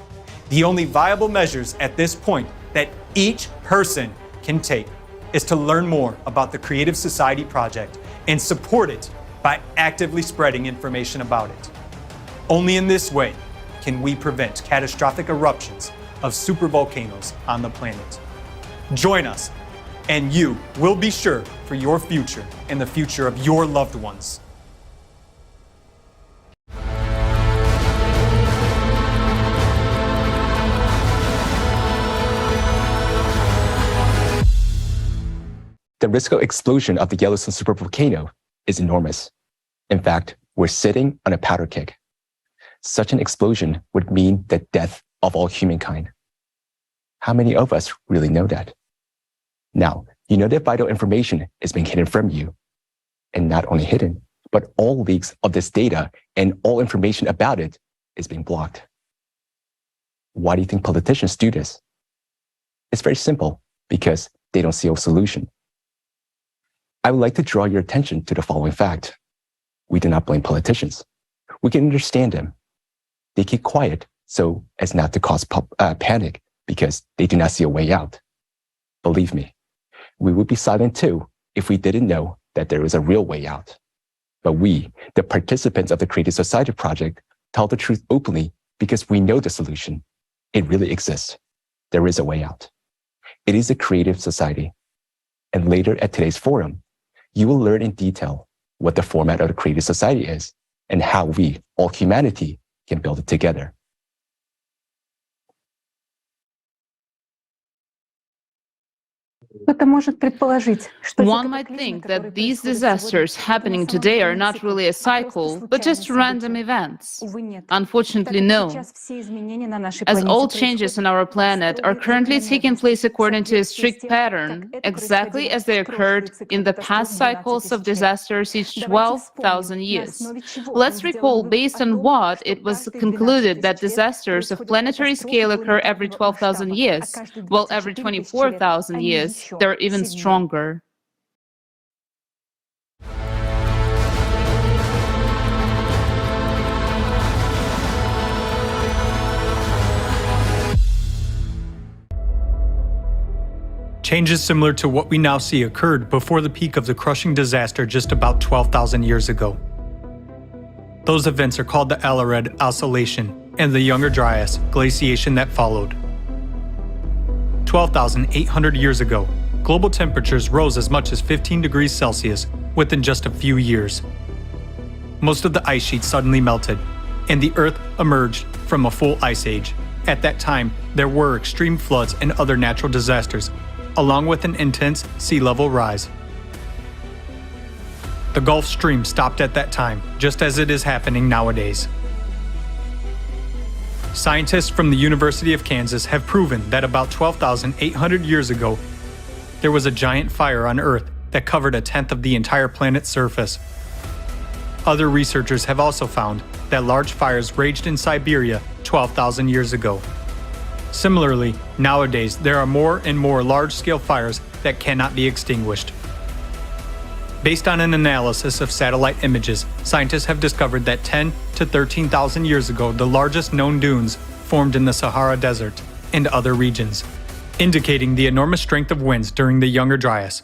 The only viable measures at this point that each person can take is to learn more about the Creative Society Project and support it by actively spreading information about it. Only in this way can we prevent catastrophic eruptions of supervolcanoes on the planet. Join us, and you will be sure for your future and the future of your loved ones. The risk of explosion of the Yellowstone supervolcano is enormous. In fact, we're sitting on a powder keg. Such an explosion would mean the death of all humankind. How many of us really know that? Now, you know that vital information is being hidden from you. And not only hidden, but all leaks of this data and all information about it is being blocked. Why do you think politicians do this? It's very simple, because they don't see a solution. I would like to draw your attention to the following fact. We do not blame politicians. We can understand them. They keep quiet so as not to cause panic because they do not see a way out. Believe me, we would be silent too if we didn't know that there is a real way out. But we, the participants of the Creative Society Project, tell the truth openly because we know the solution. It really exists. There is a way out. It is a creative society. And later at today's forum, you will learn in detail what the format of the Creative Society is and how we, all humanity, can build it together. One might think that these disasters happening today are not really a cycle, but just random events. Unfortunately, no. As all changes on our planet are currently taking place according to a strict pattern, exactly as they occurred in the past cycles of disasters each 12,000 years. Let's recall based on what it was concluded that disasters of planetary scale occur every 12,000 years, while every 24,000 years they're even stronger. Changes similar to what we now see occurred before the peak of the crushing disaster just about 12,000 years ago. Those events are called the Alared Oscillation and the Younger Dryas glaciation that followed. 12,800 years ago, global temperatures rose as much as 15 degrees Celsius within just a few years. Most of the ice sheets suddenly melted, and the Earth emerged from a full ice age. At that time, there were extreme floods and other natural disasters, along with an intense sea level rise. The Gulf Stream stopped at that time, just as it is happening nowadays. Scientists from the University of Kansas have proven that about 12,800 years ago, there was a giant fire on Earth that covered 1/10 of the entire planet's surface. Other researchers have also found that large fires raged in Siberia 12,000 years ago. Similarly, nowadays there are more and more large-scale fires that cannot be extinguished. Based on an analysis of satellite images, scientists have discovered that 10 to 13,000 years ago, the largest known dunes formed in the Sahara Desert and other regions, indicating the enormous strength of winds during the Younger Dryas.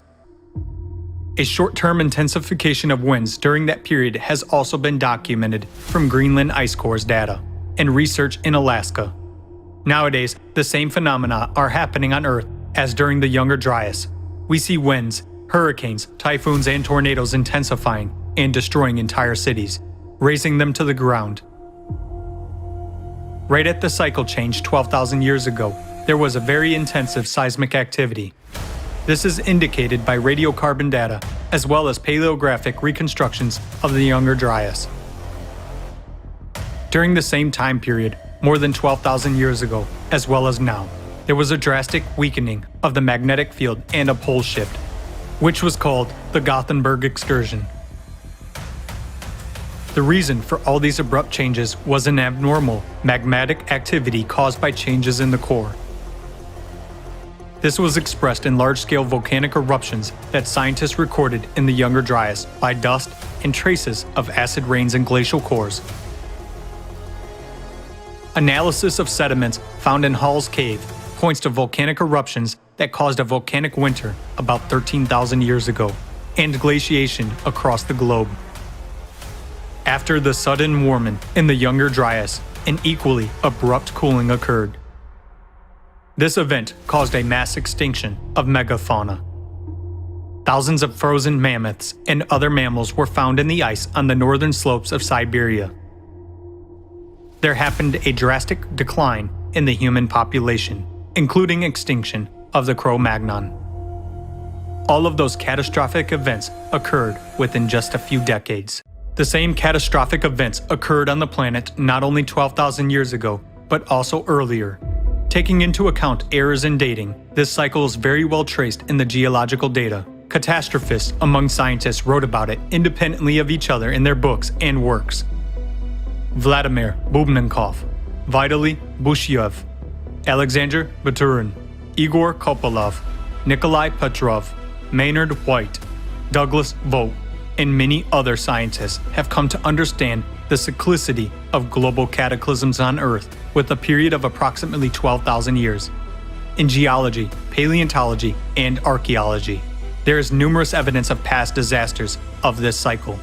A short-term intensification of winds during that period has also been documented from Greenland ice cores data and research in Alaska. Nowadays, the same phenomena are happening on Earth as during the Younger Dryas. We see winds, hurricanes, typhoons, and tornadoes intensifying, and destroying entire cities, razing them to the ground. Right at the cycle change 12,000 years ago, there was a very intensive seismic activity. This is indicated by radiocarbon data, as well as paleographic reconstructions of the Younger Dryas. During the same time period, more than 12,000 years ago, as well as now, there was a drastic weakening of the magnetic field and a pole shift, which was called the Gothenburg excursion. The reason for all these abrupt changes was an abnormal magmatic activity caused by changes in the core. This was expressed in large-scale volcanic eruptions that scientists recorded in the Younger Dryas by dust and traces of acid rains and glacial cores. Analysis of sediments found in Hall's Cave points to volcanic eruptions that caused a volcanic winter about 13,000 years ago and glaciation across the globe. After the sudden warming in the Younger Dryas, an equally abrupt cooling occurred. This event caused a mass extinction of megafauna. Thousands of frozen mammoths and other mammals were found in the ice on the northern slopes of Siberia. There happened a drastic decline in the human population, including extinction of the Cro-Magnon. All of those catastrophic events occurred within just a few decades. The same catastrophic events occurred on the planet not only 12,000 years ago, but also earlier. Taking into account errors in dating, this cycle is very well traced in the geological data. Catastrophists among scientists wrote about it independently of each other in their books and works. Vladimir Bubnenkov, Vitaly Bushyev, Alexander Baturin, Igor Kopolov, Nikolai Petrov, Maynard White, Douglas Vogt, and many other scientists have come to understand the cyclicity of global cataclysms on Earth with a period of approximately 12,000 years. In geology, paleontology, and archaeology, there is numerous evidence of past disasters of this cycle.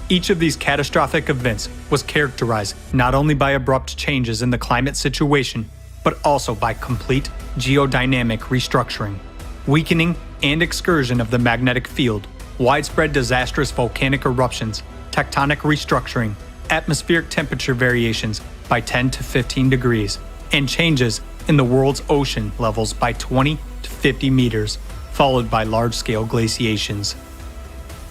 Each of these catastrophic events was characterized not only by abrupt changes in the climate situation, but also by complete geodynamic restructuring, weakening and excursion of the magnetic field, widespread disastrous volcanic eruptions, tectonic restructuring, atmospheric temperature variations by 10 to 15 degrees, and changes in the world's ocean levels by 20 to 50 meters, followed by large-scale glaciations.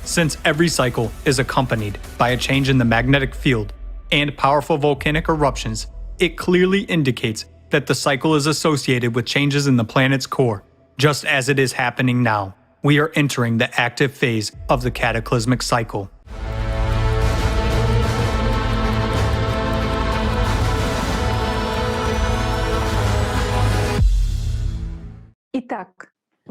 Since every cycle is accompanied by a change in the magnetic field and powerful volcanic eruptions, it clearly indicates that the cycle is associated with changes in the planet's core, just as it is happening now. We are entering the active phase of the cataclysmic cycle.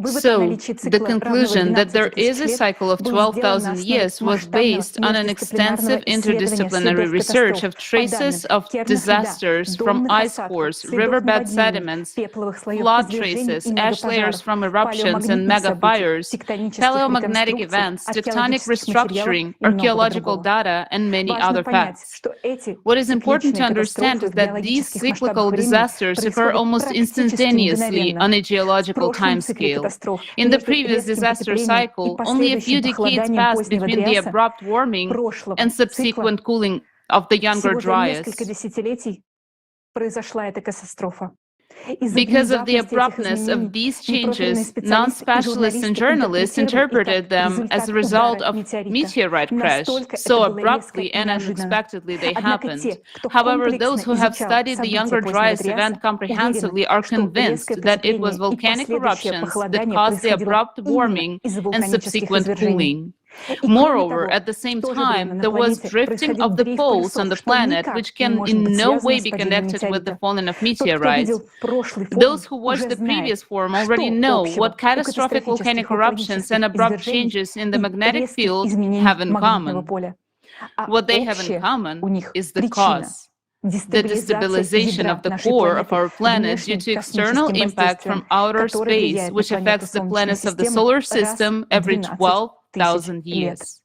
So, the conclusion that there is a cycle of 12,000 years was based on an extensive interdisciplinary research of traces of disasters from ice cores, riverbed sediments, flood traces, ash layers from eruptions and megafires, paleomagnetic events, tectonic restructuring, archaeological data, and many other facts. What is important to understand is that these cyclical disasters occur almost instantaneously on a geological timescale. In the previous disaster cycle, only a few decades passed between the abrupt warming and subsequent cooling of the Younger Dryas. Because of the abruptness of these changes, non-specialists and journalists interpreted them as a result of meteorite crash. So abruptly and unexpectedly they happened. However, those who have studied the Younger Dryas event comprehensively are convinced that it was volcanic eruptions that caused the abrupt warming and subsequent cooling. Moreover, at the same time, there was drifting of the poles on the planet, which can in no way be connected with the falling of meteorites. Those who watched the previous forum already know what catastrophic volcanic eruptions and abrupt changes in the magnetic field have in common. What they have in common is the cause. The destabilization of the core of our planet due to external impact from outer space, which affects the planets of the solar system every 12,000 years.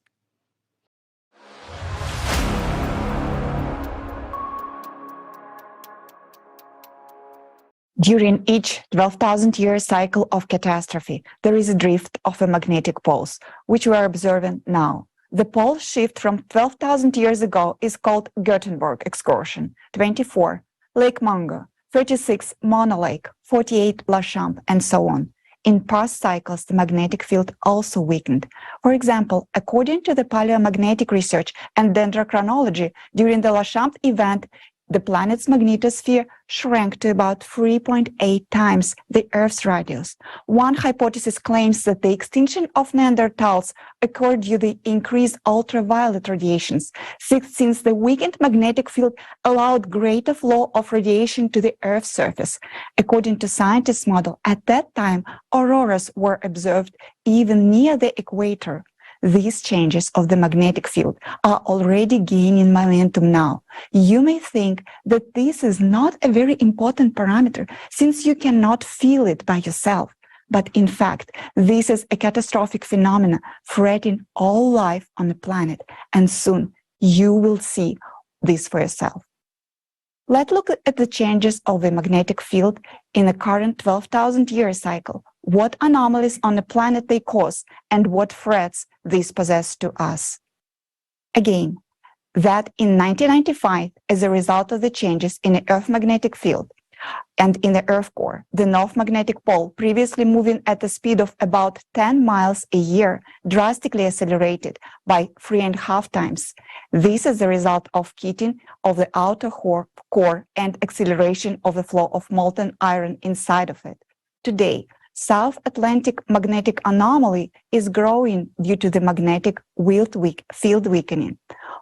During each 12,000-year cycle of catastrophe, there is a drift of a magnetic poles, which we are observing now. The pole shift from 12,000 years ago is called Gutenberg excursion. 24, Lake Mungo. 36, Mono Lake. 48, La Chambre, and so on. In past cycles, the magnetic field also weakened. For example, according to the paleomagnetic research and dendrochronology, during the La Chambre event, the planet's magnetosphere shrank to about 3.8 times the Earth's radius. One hypothesis claims that the extinction of Neanderthals occurred due to the increased ultraviolet radiations, since the weakened magnetic field allowed greater flow of radiation to the Earth's surface. According to scientists' model, at that time, auroras were observed even near the equator. These changes of the magnetic field are already gaining momentum now. You may think that this is not a very important parameter since you cannot feel it by yourself. But in fact, this is a catastrophic phenomenon threatening all life on the planet, and soon you will see this for yourself. Let's look at the changes of the magnetic field in the current 12,000-year cycle, what anomalies on the planet they cause, and what threats these possess to us. Again, that in 1995, as a result of the changes in the Earth magnetic field and in the Earth core, the North Magnetic Pole, previously moving at a speed of about 10 miles a year, drastically accelerated by 3.5 times. This is the result of heating of the outer core and acceleration of the flow of molten iron inside of it. Today, South Atlantic magnetic anomaly is growing due to the magnetic field weakening.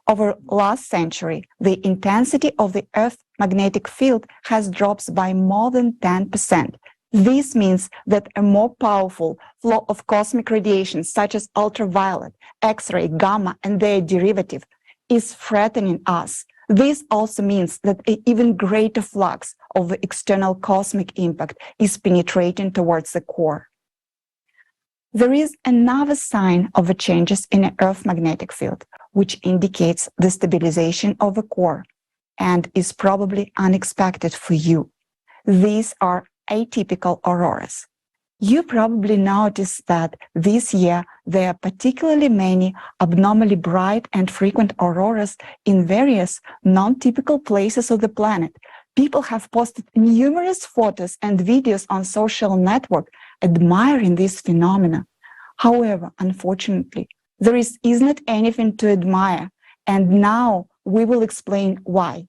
Over last century, the intensity of the Earth magnetic field has dropped by more than 10%. This means that a more powerful flow of cosmic radiation, such as ultraviolet, X-ray, gamma, and their derivative, is threatening us. This also means that an even greater flux of the external cosmic impact is penetrating towards the core. There is another sign of the changes in the Earth magnetic field, which indicates the stabilization of the core and is probably unexpected for you. These are atypical auroras. You probably noticed that this year there are particularly many abnormally bright and frequent auroras in various non-typical places of the planet. People have posted numerous photos and videos on social networks admiring this phenomena. However, unfortunately, there isn't anything to admire, and now we will explain why.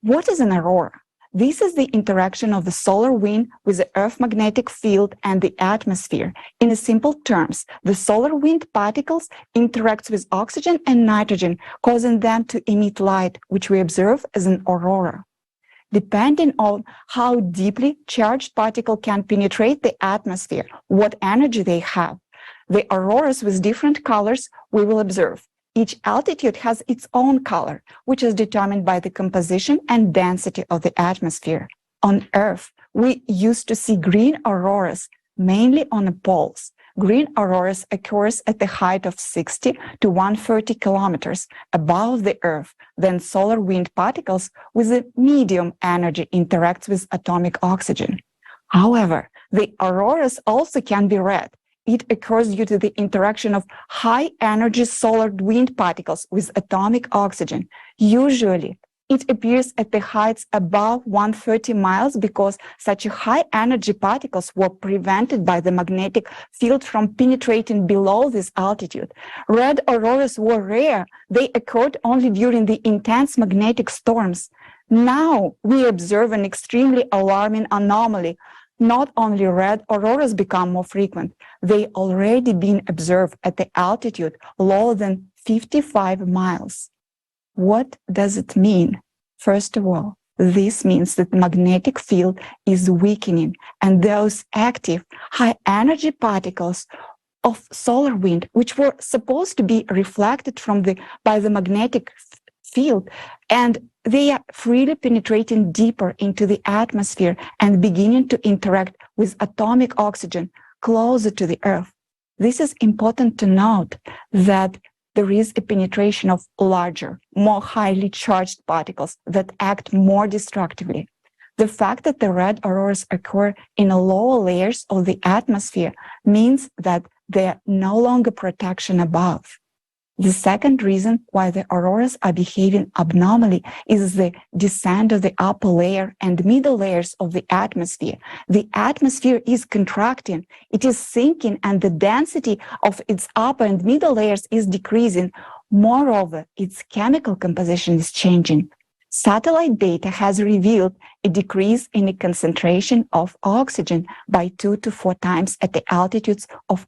What is an aurora? This is the interaction of the solar wind with the Earth magnetic field and the atmosphere. In simple terms, the solar wind particles interact with oxygen and nitrogen, causing them to emit light, which we observe as an aurora. Depending on how deeply charged particle can penetrate the atmosphere, what energy they have, the auroras with different colors we will observe. Each altitude has its own color, which is determined by the composition and density of the atmosphere. On Earth, we used to see green auroras, mainly on the poles. Green auroras occurs at the height of 60 to 130 kilometers above the Earth. Then solar wind particles with a medium energy interact with atomic oxygen. However, the auroras also can be red. It occurs due to the interaction of high-energy solar wind particles with atomic oxygen. Usually, it appears at the heights above 130 miles because such high-energy particles were prevented by the magnetic field from penetrating below this altitude. Red auroras were rare. They occurred only during the intense magnetic storms. Now, we observe an extremely alarming anomaly. Not only red auroras become more frequent, they already been observed at the altitude lower than 55 miles. What does it mean? First of all, this means that the magnetic field is weakening, and those active high-energy particles of solar wind, which were supposed to be reflected by the magnetic field, and they are freely penetrating deeper into the atmosphere and beginning to interact with atomic oxygen closer to the Earth. This is important to note that there is a penetration of larger, more highly charged particles that act more destructively. The fact that the red auroras occur in the lower layers of the atmosphere means that there are no longer protection above. The second reason why the auroras are behaving abnormally is the descent of the upper layer and middle layers of the atmosphere. The atmosphere is contracting, it is sinking, and the density of its upper and middle layers is decreasing. Moreover, its chemical composition is changing. Satellite data has revealed a decrease in the concentration of oxygen by 2 to 4 times at the altitudes of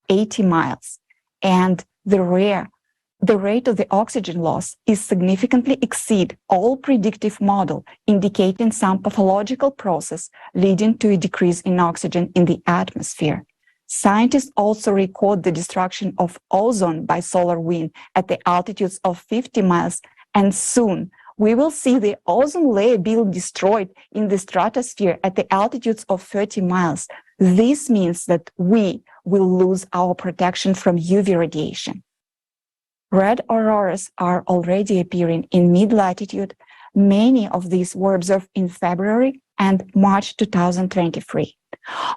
80 miles. And the rate of the oxygen loss is significantly exceed all predictive model, indicating some pathological process leading to a decrease in oxygen in the atmosphere. Scientists also record the destruction of ozone by solar wind at the altitudes of 50 miles, and soon we will see the ozone layer being destroyed in the stratosphere at the altitudes of 30 miles. This means that we will lose our protection from UV radiation. Red auroras are already appearing in mid-latitude. Many of these were observed in February and March 2023.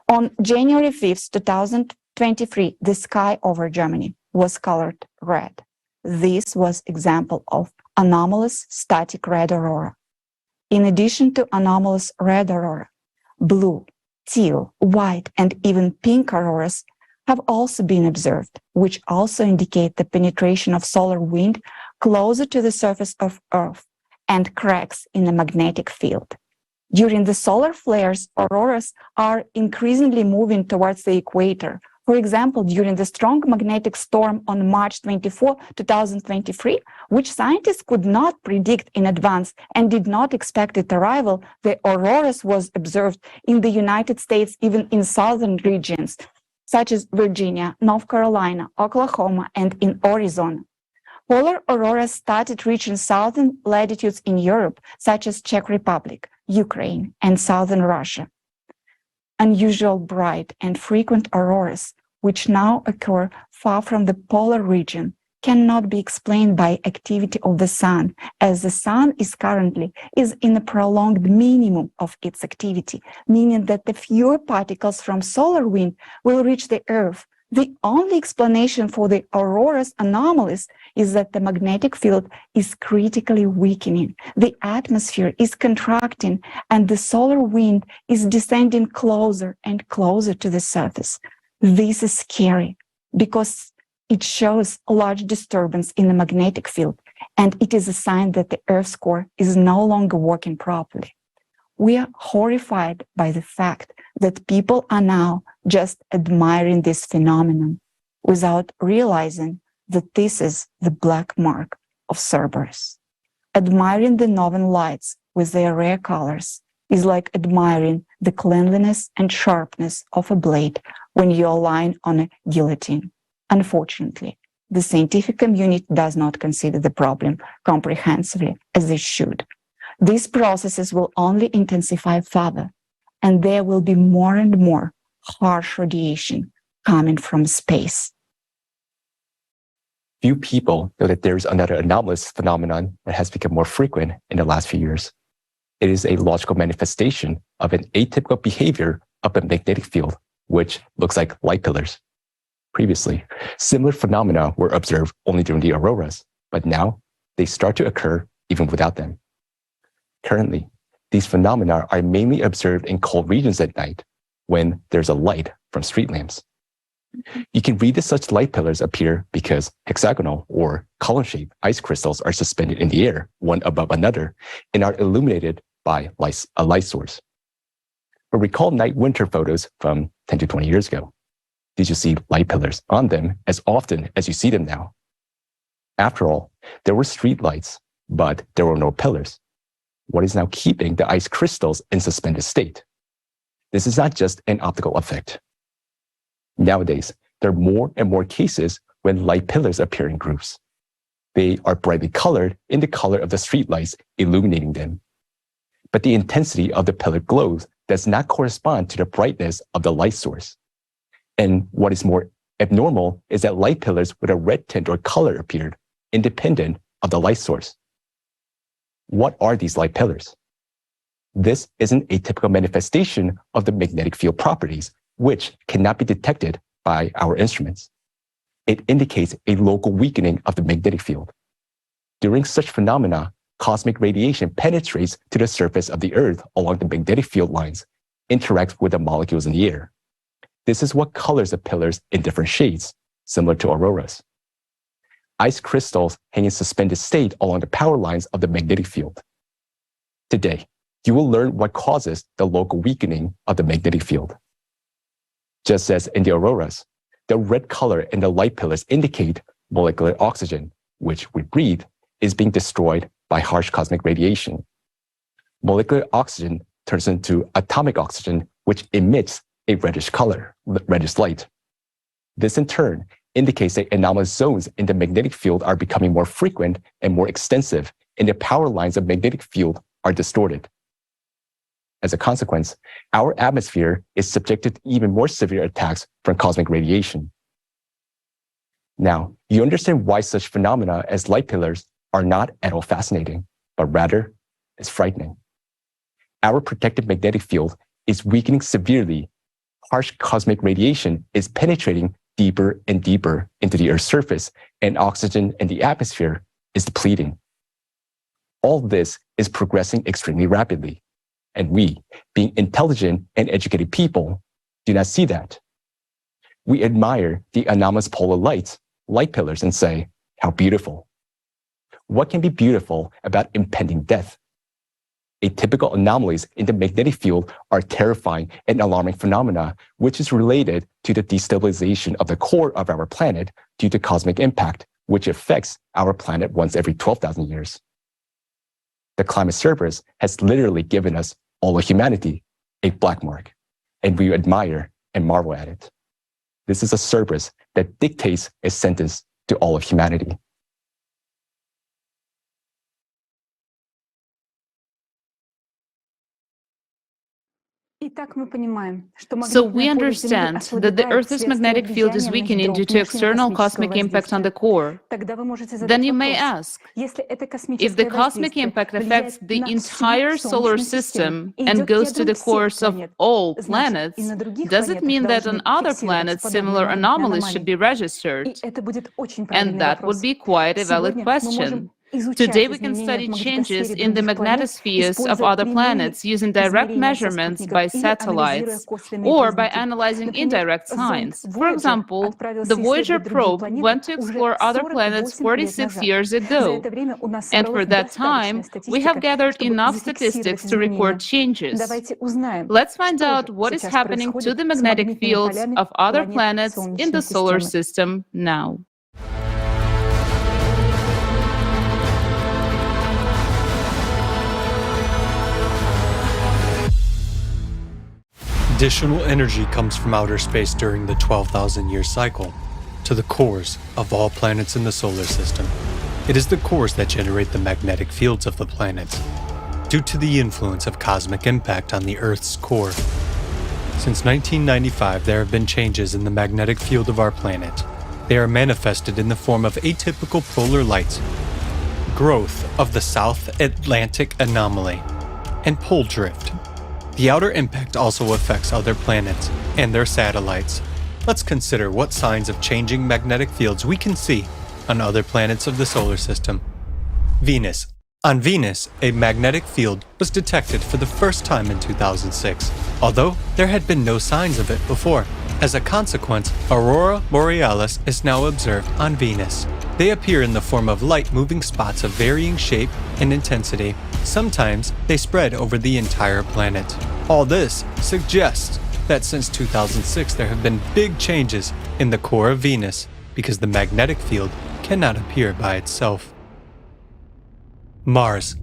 On January 5th, 2023, the sky over Germany was colored red. This was example of anomalous static red aurora. In addition to anomalous red aurora, blue, teal, white, and even pink auroras have also been observed, which also indicate the penetration of solar wind closer to the surface of Earth and cracks in the magnetic field. During the solar flares, auroras are increasingly moving towards the equator. For example, during the strong magnetic storm on March 24, 2023, which scientists could not predict in advance and did not expect its arrival, the auroras was observed in the United States, even in southern regions, such as Virginia, North Carolina, Oklahoma, and in Arizona. Polar auroras started reaching southern latitudes in Europe, such as Czech Republic, Ukraine, and southern Russia. Unusual bright and frequent auroras, which now occur far from the polar region, cannot be explained by activity of the sun, as the sun is currently in a prolonged minimum of its activity, meaning that the fewer particles from solar wind will reach the Earth. The only explanation for the aurora's anomalies is that the magnetic field is critically weakening, the atmosphere is contracting, and the solar wind is descending closer and closer to the surface. This is scary because it shows a large disturbance in the magnetic field, and it is a sign that the Earth's core is no longer working properly. We are horrified by the fact that people are now just admiring this phenomenon without realizing that this is the black mark of Cerberus. Admiring the northern lights with their rare colors is like admiring the cleanliness and sharpness of a blade when you are lying on a guillotine. Unfortunately, the scientific community does not consider the problem comprehensively as they should. These processes will only intensify further, and there will be more and more harsh radiation coming from space. Few people know that there's another anomalous phenomenon that has become more frequent in the last few years. It is a logical manifestation of an atypical behavior of the magnetic field, which looks like light pillars. Previously, similar phenomena were observed only during the auroras, but now they start to occur even without them. Currently, these phenomena are mainly observed in cold regions at night when there's a light from street lamps. You can read that such light pillars appear because hexagonal or column-shaped ice crystals are suspended in the air, one above another, and are illuminated by a light source. But recall night-winter photos from 10 to 20 years ago. Did you see light pillars on them as often as you see them now? After all, there were street lights, but there were no pillars. What is now keeping the ice crystals in suspended state? This is not just an optical effect. Nowadays, there are more and more cases when light pillars appear in groups. They are brightly colored in the color of the streetlights illuminating them. But the intensity of the pillar glows does not correspond to the brightness of the light source. And what is more abnormal is that light pillars with a red tint or color appeared, independent of the light source. What are these light pillars? This is an atypical manifestation of the magnetic field properties, which cannot be detected by our instruments. It indicates a local weakening of the magnetic field. During such phenomena, cosmic radiation penetrates to the surface of the Earth along the magnetic field lines, interacts with the molecules in the air. This is what colors the pillars in different shades, similar to auroras. Ice crystals hang in suspended state along the power lines of the magnetic field. Today, you will learn what causes the local weakening of the magnetic field. Just as in the auroras, the red color in the light pillars indicate molecular oxygen, which we breathe, is being destroyed by harsh cosmic radiation. Molecular oxygen turns into atomic oxygen, which emits a reddish color, reddish light. This in turn indicates that anomalous zones in the magnetic field are becoming more frequent and more extensive, and the power lines of magnetic field are distorted. As a consequence, our atmosphere is subjected to even more severe attacks from cosmic radiation. Now, you understand why such phenomena as light pillars are not at all fascinating, but rather is frightening. Our protective magnetic field is weakening severely. Harsh cosmic radiation is penetrating deeper and deeper into the Earth's surface, and oxygen in the atmosphere is depleting. All this is progressing extremely rapidly, and we, being intelligent and educated people, do not see that. We admire the anomalous polar light pillars, and say, how beautiful. What can be beautiful about impending death? Atypical anomalies in the magnetic field are terrifying and alarming phenomena, which is related to the destabilization of the core of our planet due to cosmic impact, which affects our planet once every 12,000 years. The climate cerberus has literally given us, all of humanity, a black mark, and we admire and marvel at it. This is a cerberus that dictates a sentence to all of humanity. So we understand that the Earth's magnetic field is weakening due to external cosmic impact on the core. Then you may ask, if the cosmic impact affects the entire solar system and goes to the cores of all planets, does it mean that on other planets similar anomalies should be registered? And that would be quite a valid question. Today we can study changes in the magnetospheres of other planets using direct measurements by satellites or by analyzing indirect signs. For example, the Voyager probe went to explore other planets 46 years ago, and for that time we have gathered enough statistics to record changes. Let's find out what is happening to the magnetic fields of other planets in the solar system now. Additional energy comes from outer space during the 12,000-year cycle to the cores of all planets in the solar system. It is the cores that generate the magnetic fields of the planets, due to the influence of cosmic impact on the Earth's core. Since 1995, there have been changes in the magnetic field of our planet. They are manifested in the form of atypical polar lights, growth of the South Atlantic anomaly, and pole drift. The outer impact also affects other planets and their satellites. Let's consider what signs of changing magnetic fields we can see on other planets of the solar system. Venus. On Venus, a magnetic field was detected for the first time in 2006, although there had been no signs of it before. As a consequence, aurora borealis is now observed on Venus. They appear in the form of light-moving spots of varying shape and intensity. Sometimes they spread over the entire planet. All this suggests that since 2006 there have been big changes in the core of Venus because the magnetic field cannot appear by itself. Mars.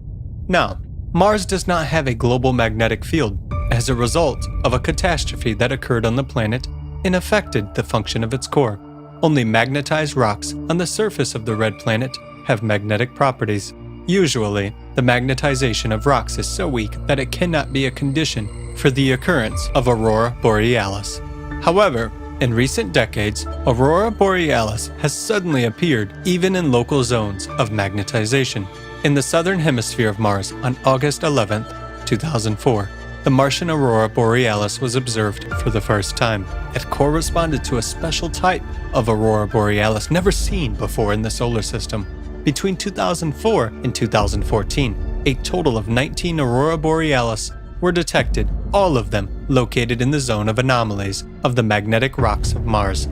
Now, Mars does not have a global magnetic field as a result of a catastrophe that occurred on the planet and affected the function of its core. Only magnetized rocks on the surface of the red planet have magnetic properties. Usually, the magnetization of rocks is so weak that it cannot be a condition for the occurrence of aurora borealis. However, in recent decades, aurora borealis has suddenly appeared even in local zones of magnetization. In the southern hemisphere of Mars on August 11, 2004, the Martian aurora borealis was observed for the first time. It corresponded to a special type of aurora borealis never seen before in the solar system. Between 2004 and 2014, a total of 19 aurora borealis were detected, all of them located in the zone of anomalies of the magnetic rocks of Mars.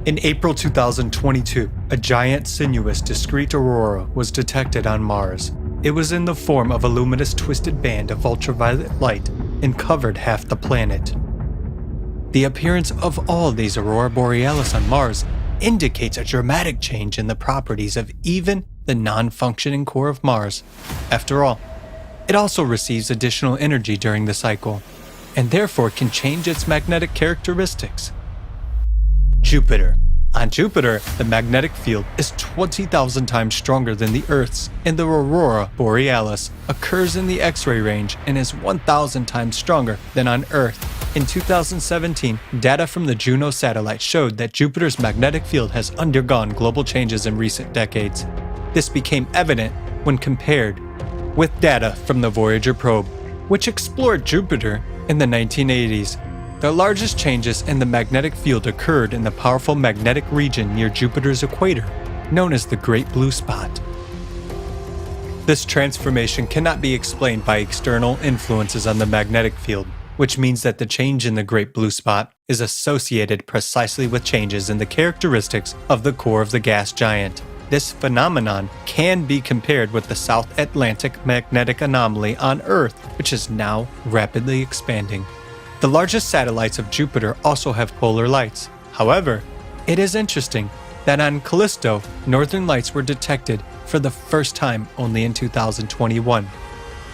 In April 2022, a giant sinuous discrete aurora was detected on Mars. It was in the form of a luminous twisted band of ultraviolet light and covered half the planet. The appearance of all these aurora borealis on Mars indicates a dramatic change in the properties of even the non-functioning core of Mars. After all, it also receives additional energy during the cycle, and therefore can change its magnetic characteristics. Jupiter. On Jupiter, the magnetic field is 20,000 times stronger than the Earth's, and the aurora borealis occurs in the X-ray range and is 1,000 times stronger than on Earth. In 2017, data from the Juno satellite showed that Jupiter's magnetic field has undergone global changes in recent decades. This became evident when compared with data from the Voyager probe, which explored Jupiter in the 1980s. The largest changes in the magnetic field occurred in the powerful magnetic region near Jupiter's equator, known as the Great Blue Spot. This transformation cannot be explained by external influences on the magnetic field, which means that the change in the Great Blue Spot is associated precisely with changes in the characteristics of the core of the gas giant. This phenomenon can be compared with the South Atlantic magnetic anomaly on Earth, which is now rapidly expanding. The largest satellites of Jupiter also have polar lights. However, it is interesting that on Callisto, northern lights were detected for the first time only in 2021.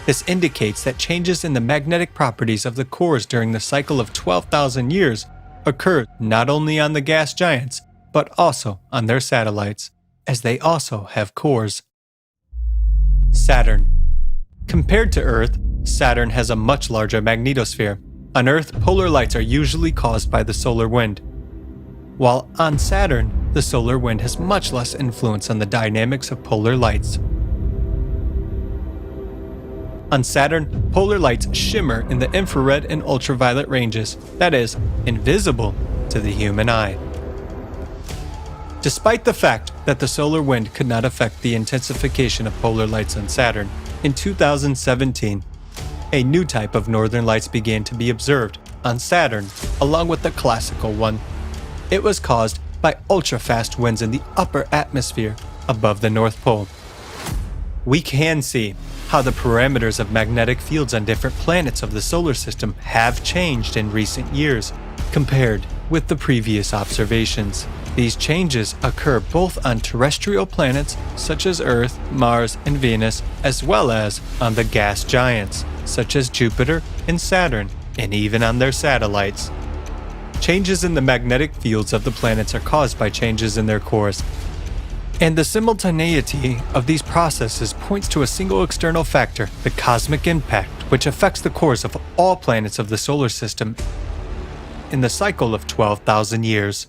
This indicates that changes in the magnetic properties of the cores during the cycle of 12,000 years occur not only on the gas giants, but also on their satellites, as they also have cores. Saturn. Compared to Earth, Saturn has a much larger magnetosphere. On Earth, polar lights are usually caused by the solar wind, while on Saturn, the solar wind has much less influence on the dynamics of polar lights. On Saturn, polar lights shimmer in the infrared and ultraviolet ranges, that is, invisible to the human eye. Despite the fact that the solar wind could not affect the intensification of polar lights on Saturn, in 2017, a new type of northern lights began to be observed on Saturn, along with the classical one. It was caused by ultra-fast winds in the upper atmosphere above the North Pole. We can see how the parameters of magnetic fields on different planets of the solar system have changed in recent years, compared with the previous observations. These changes occur both on terrestrial planets such as Earth, Mars, and Venus, as well as on the gas giants such as Jupiter and Saturn, and even on their satellites. Changes in the magnetic fields of the planets are caused by changes in their cores, and the simultaneity of these processes points to a single external factor, the cosmic impact, which affects the cores of all planets of the solar system in the cycle of 12,000 years.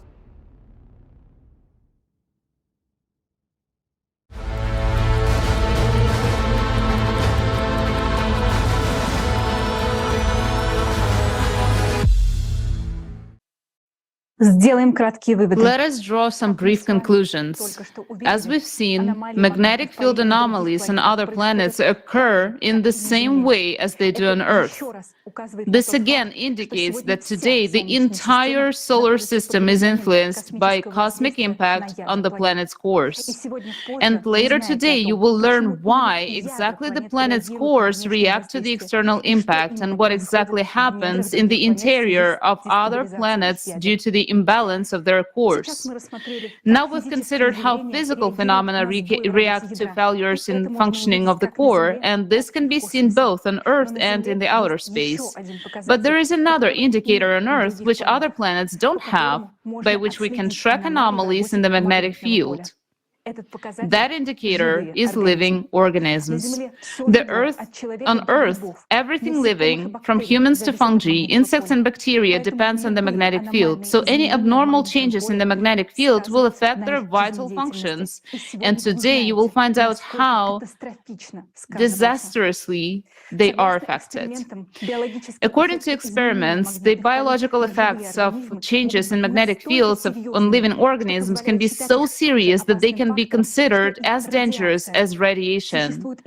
Let us draw some brief conclusions. As we've seen, magnetic field anomalies on other planets occur in the same way as they do on Earth. This again indicates that today the entire solar system is influenced by cosmic impact on the planet's cores. And later today you will learn why exactly the planet's cores react to the external impact and what exactly happens in the interior of other planets due to the imbalance of their cores. Now we've considered how physical phenomena react to failures in functioning of the core, and this can be seen both on Earth and in the outer space. But there is another indicator on Earth which other planets don't have, by which we can track anomalies in the magnetic field. That indicator is living organisms. On Earth, everything living, from humans to fungi, insects and bacteria, depends on the magnetic field. So any abnormal changes in the magnetic field will affect their vital functions. And today you will find out how disastrously they are affected. According to experiments, the biological effects of changes in magnetic fields on living organisms can be so serious that they can be considered as dangerous as radiation.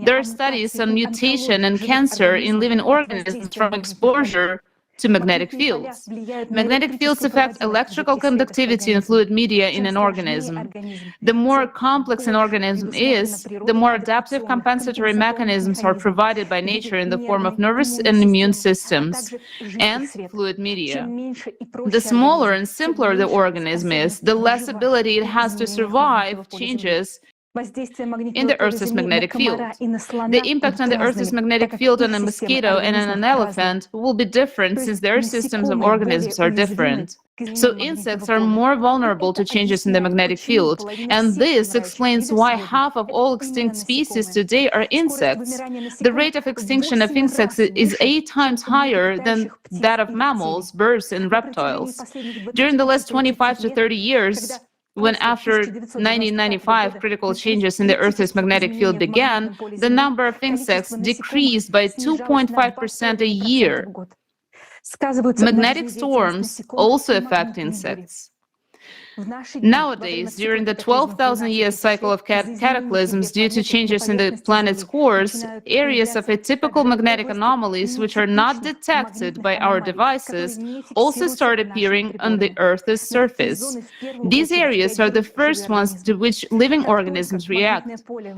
There are studies on mutation and cancer in living organisms from exposure to magnetic fields. Magnetic fields affect electrical conductivity and fluid media in an organism. The more complex an organism is, the more adaptive compensatory mechanisms are provided by nature in the form of nervous and immune systems and fluid media. The smaller and simpler the organism is, the less ability it has to survive changes in the Earth's magnetic field. The impact on the Earth's magnetic field on a mosquito and on an elephant will be different since their systems of organisms are different. So insects are more vulnerable to changes in the magnetic field, and this explains why half of all extinct species today are insects. The rate of extinction of insects is 8 times higher than that of mammals, birds, and reptiles. During the last 25 to 30 years, when after 1995 critical changes in the Earth's magnetic field began, the number of insects decreased by 2.5% a year. Magnetic storms also affect insects. Nowadays, during the 12,000-year cycle of cataclysms due to changes in the planet's course, areas of atypical magnetic anomalies which are not detected by our devices also start appearing on the Earth's surface. These areas are the first ones to which living organisms react.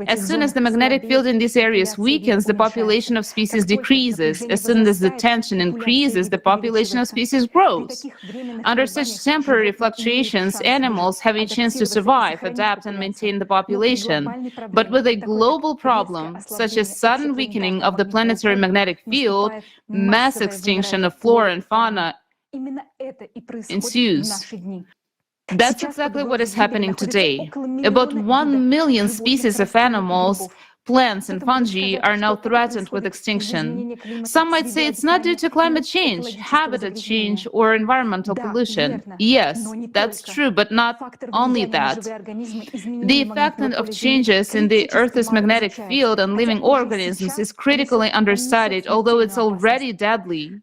As soon as the magnetic field in these areas weakens, the population of species decreases. As soon as the tension increases, the population of species grows. Under such temporary fluctuations, animals have a chance to survive, adapt, and maintain the population. But with a global problem, such as sudden weakening of the planetary magnetic field, mass extinction of flora and fauna ensues. That's exactly what is happening today. About 1 million species of animals, plants, and fungi are now threatened with extinction. Some might say it's not due to climate change, habitat change, or environmental pollution. Yes, that's true, but not only that. The effect of changes in the Earth's magnetic field on living organisms is critically understudied, although it's already deadly.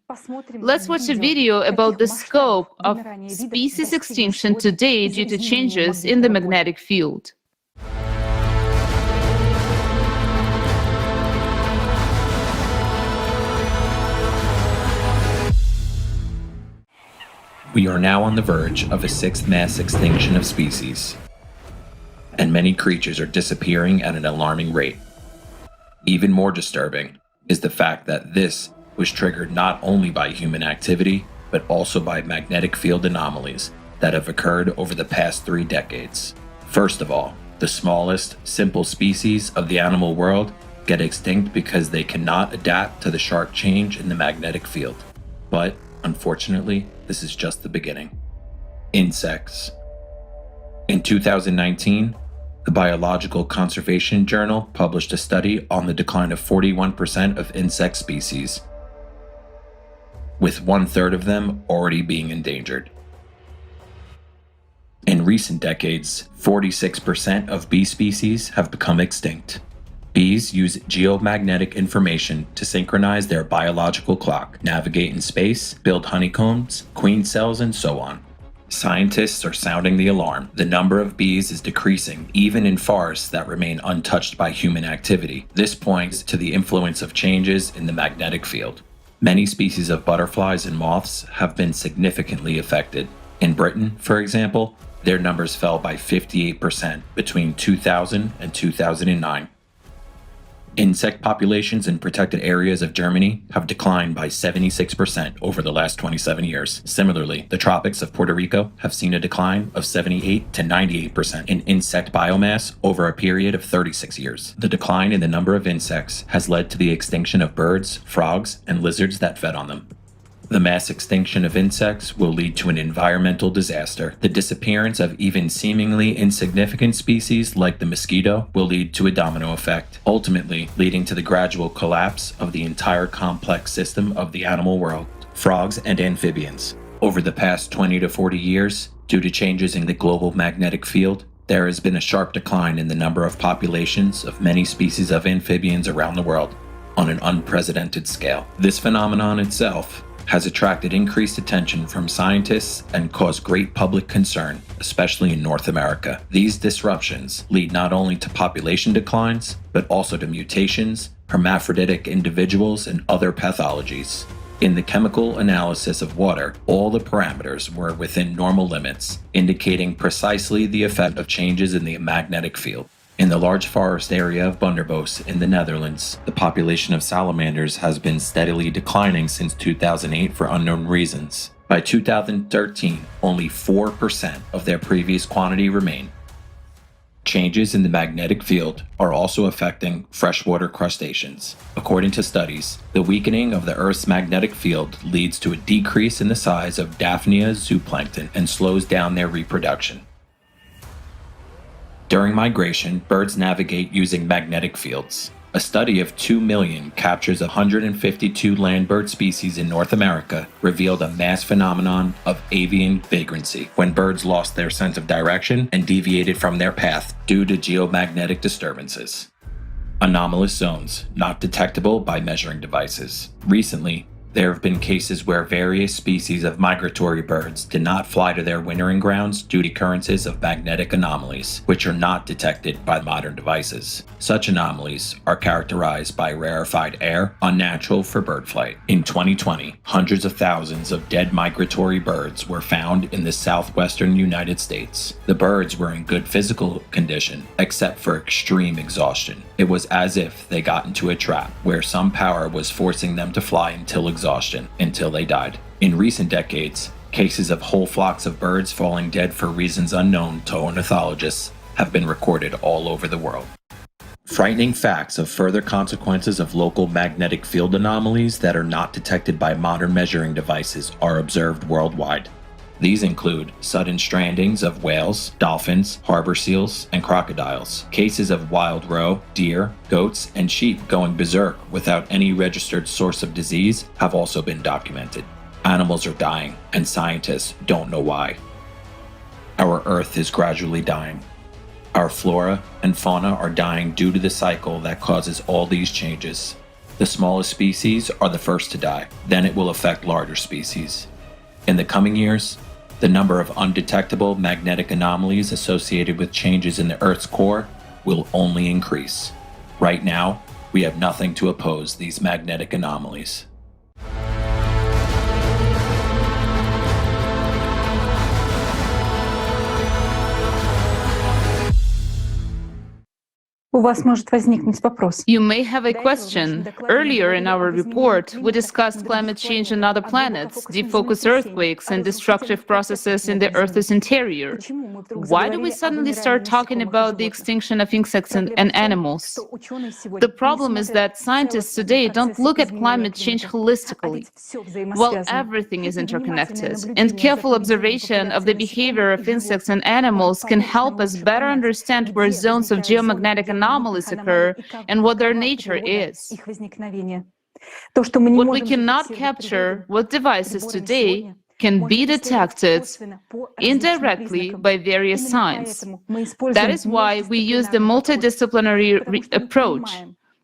Let's watch a video about the scope of species extinction today due to changes in the magnetic field. We are now on the verge of a 6th mass extinction of species, and many creatures are disappearing at an alarming rate. Even more disturbing is the fact that this was triggered not only by human activity, but also by magnetic field anomalies that have occurred over the past 3 decades. First of all, the smallest, simple species of the animal world get extinct because they cannot adapt to the sharp change in the magnetic field. But unfortunately, this is just the beginning. Insects. In 2019, the Biological Conservation Journal published a study on the decline of 41% of insect species, with 1/3 of them already being endangered. In recent decades, 46% of bee species have become extinct. Bees use geomagnetic information to synchronize their biological clock, navigate in space, build honeycombs, queen cells, and so on. Scientists are sounding the alarm. The number of bees is decreasing, even in forests that remain untouched by human activity. This points to the influence of changes in the magnetic field. Many species of butterflies and moths have been significantly affected. In Britain, for example, their numbers fell by 58% between 2000 and 2009. Insect populations in protected areas of Germany have declined by 76% over the last 27 years. Similarly, the tropics of Puerto Rico have seen a decline of 78 to 98% in insect biomass over a period of 36 years. The decline in the number of insects has led to the extinction of birds, frogs, and lizards that fed on them. The mass extinction of insects will lead to an environmental disaster. The disappearance of even seemingly insignificant species like the mosquito will lead to a domino effect, ultimately leading to the gradual collapse of the entire complex system of the animal world, frogs and amphibians. Over the past 20 to 40 years, due to changes in the global magnetic field, there has been a sharp decline in the number of populations of many species of amphibians around the world on an unprecedented scale. This phenomenon itself has attracted increased attention from scientists and caused great public concern, especially in North America. These disruptions lead not only to population declines, but also to mutations, hermaphroditic individuals, and other pathologies. In the chemical analysis of water, all the parameters were within normal limits, indicating precisely the effect of changes in the magnetic field. In the large forest area of Bunderbos in the Netherlands, the population of salamanders has been steadily declining since 2008 for unknown reasons. By 2013, only 4% of their previous quantity remain. Changes in the magnetic field are also affecting freshwater crustaceans. According to studies, the weakening of the Earth's magnetic field leads to a decrease in the size of Daphnia zooplankton and slows down their reproduction. During migration, birds navigate using magnetic fields. A study of 2 million captures 152 land bird species in North America revealed a mass phenomenon of avian vagrancy, when birds lost their sense of direction and deviated from their path due to geomagnetic disturbances. Anomalous zones, not detectable by measuring devices. Recently, there have been cases where various species of migratory birds did not fly to their wintering grounds due to occurrences of magnetic anomalies, which are not detected by modern devices. Such anomalies are characterized by rarefied air, unnatural for bird flight. In 2020, hundreds of thousands of dead migratory birds were found in the southwestern United States. The birds were in good physical condition, except for extreme exhaustion. It was as if they got into a trap, where some power was forcing them to fly until they died. In recent decades, cases of whole flocks of birds falling dead for reasons unknown to ornithologists have been recorded all over the world. Frightening facts of further consequences of local magnetic field anomalies that are not detected by modern measuring devices are observed worldwide. These include sudden strandings of whales, dolphins, harbor seals, and crocodiles. Cases of wild roe, deer, goats, and sheep going berserk without any registered source of disease have also been documented. Animals are dying, and scientists don't know why. Our Earth is gradually dying. Our flora and fauna are dying due to the cycle that causes all these changes. The smallest species are the first to die, then it will affect larger species. In the coming years, the number of undetectable magnetic anomalies associated with changes in the Earth's core will only increase. Right now, we have nothing to oppose these magnetic anomalies. У вас может возникнуть вопрос. You may have a question. Earlier in our report, we discussed climate change on other planets, deep focus earthquakes, and destructive processes in the Earth's interior. Why do we suddenly start talking about the extinction of insects and animals? The problem is that scientists today don't look at climate change holistically. While everything is interconnected, and careful observation of the behavior of insects and animals can help us better understand where zones of geomagnetic anomalies occur and what their nature is. What we cannot capture with devices today can be detected indirectly by various signs. That is why we use the multidisciplinary approach,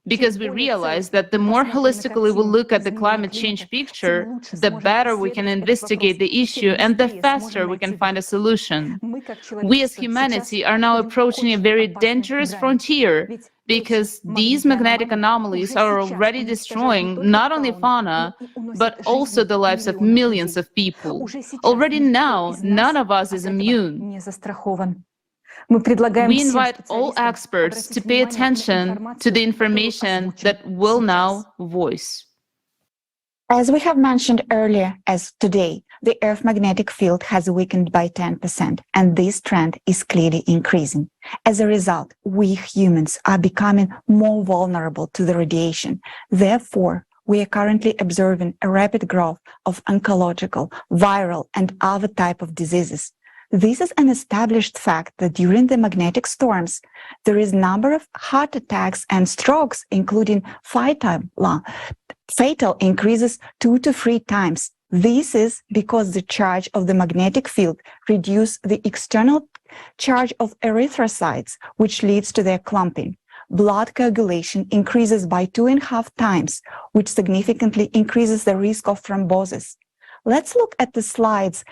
because we realize that the more holistically we look at the climate change picture, the better we can investigate the issue and the faster we can find a solution. We as humanity are now approaching a very dangerous frontier, because these magnetic anomalies are already destroying not only fauna, but also the lives of millions of people. Already now, none of us is immune. We invite all experts to pay attention to the information that we'll now voice. As we have mentioned earlier, as today, the Earth's magnetic field has weakened by 10%, and this trend is clearly increasing. As a result, we humans are becoming more vulnerable to the radiation. Therefore, we are currently observing a rapid growth of oncological, viral, and other type of diseases. This is an established fact that during the magnetic storms, there is a number of heart attacks and strokes, including fatal increases 2 to 3 times. This is because the charge of the magnetic field reduces the external charge of erythrocytes, which leads to their clumping. Blood coagulation increases by 2.5 times, which significantly increases the risk of thrombosis. Let's look at the slides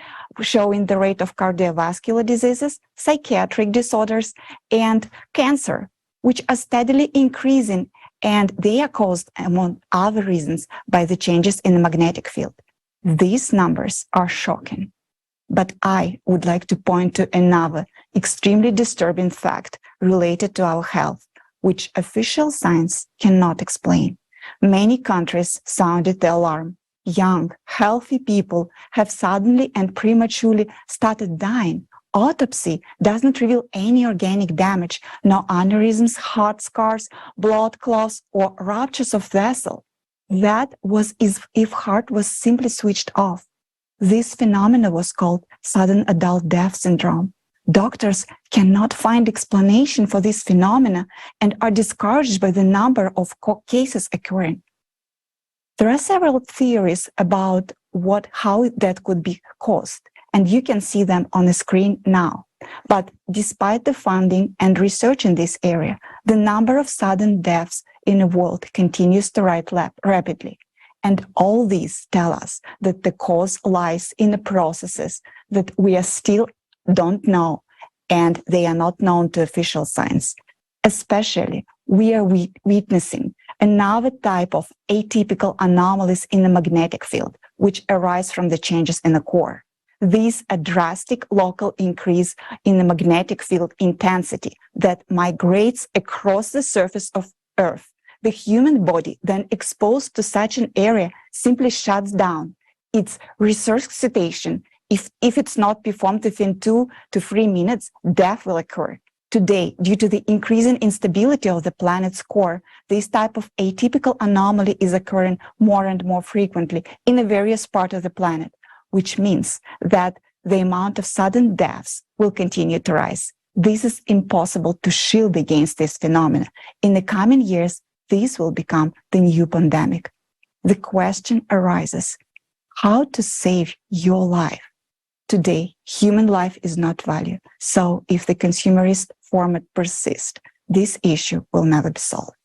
showing the rate of cardiovascular diseases, psychiatric disorders, and cancer, which are steadily increasing, and they are caused, among other reasons, by the changes in the magnetic field. These numbers are shocking. But I would like to point to another extremely disturbing fact related to our health, which official science cannot explain. Many countries sounded the alarm. Young, healthy people have suddenly and prematurely started dying. Autopsy doesn't reveal any organic damage, no aneurysms, heart scars, blood clots, or ruptures of vessel. That was as if heart was simply switched off. This phenomenon was called sudden adult death syndrome. Doctors cannot find explanation for this phenomena and are discouraged by the number of cases occurring. There are several theories about how that could be caused, and you can see them on the screen now. But despite the funding and research in this area, the number of sudden deaths in the world continues to rise rapidly. And all these tell us that the cause lies in the processes that we are still don't know, and they are not known to official science. Especially, we are witnessing another type of atypical anomalies in the magnetic field, which arise from the changes in the core. These are drastic local increase in the magnetic field intensity that migrates across the surface of Earth. The human body, then exposed to such an area, simply shuts down. Its resuscitation, if it's not performed within 2 to 3 minutes, death will occur. Today, due to the increasing instability of the planet's core, this type of atypical anomaly is occurring more and more frequently in the various parts of the planet, which means that the amount of sudden deaths will continue to rise. This is impossible to shield against this phenomenon. In the coming years, this will become the new pandemic. The question arises, how to save your life? Today, human life is not valued. So if the consumerist format persists, this issue will never be solved.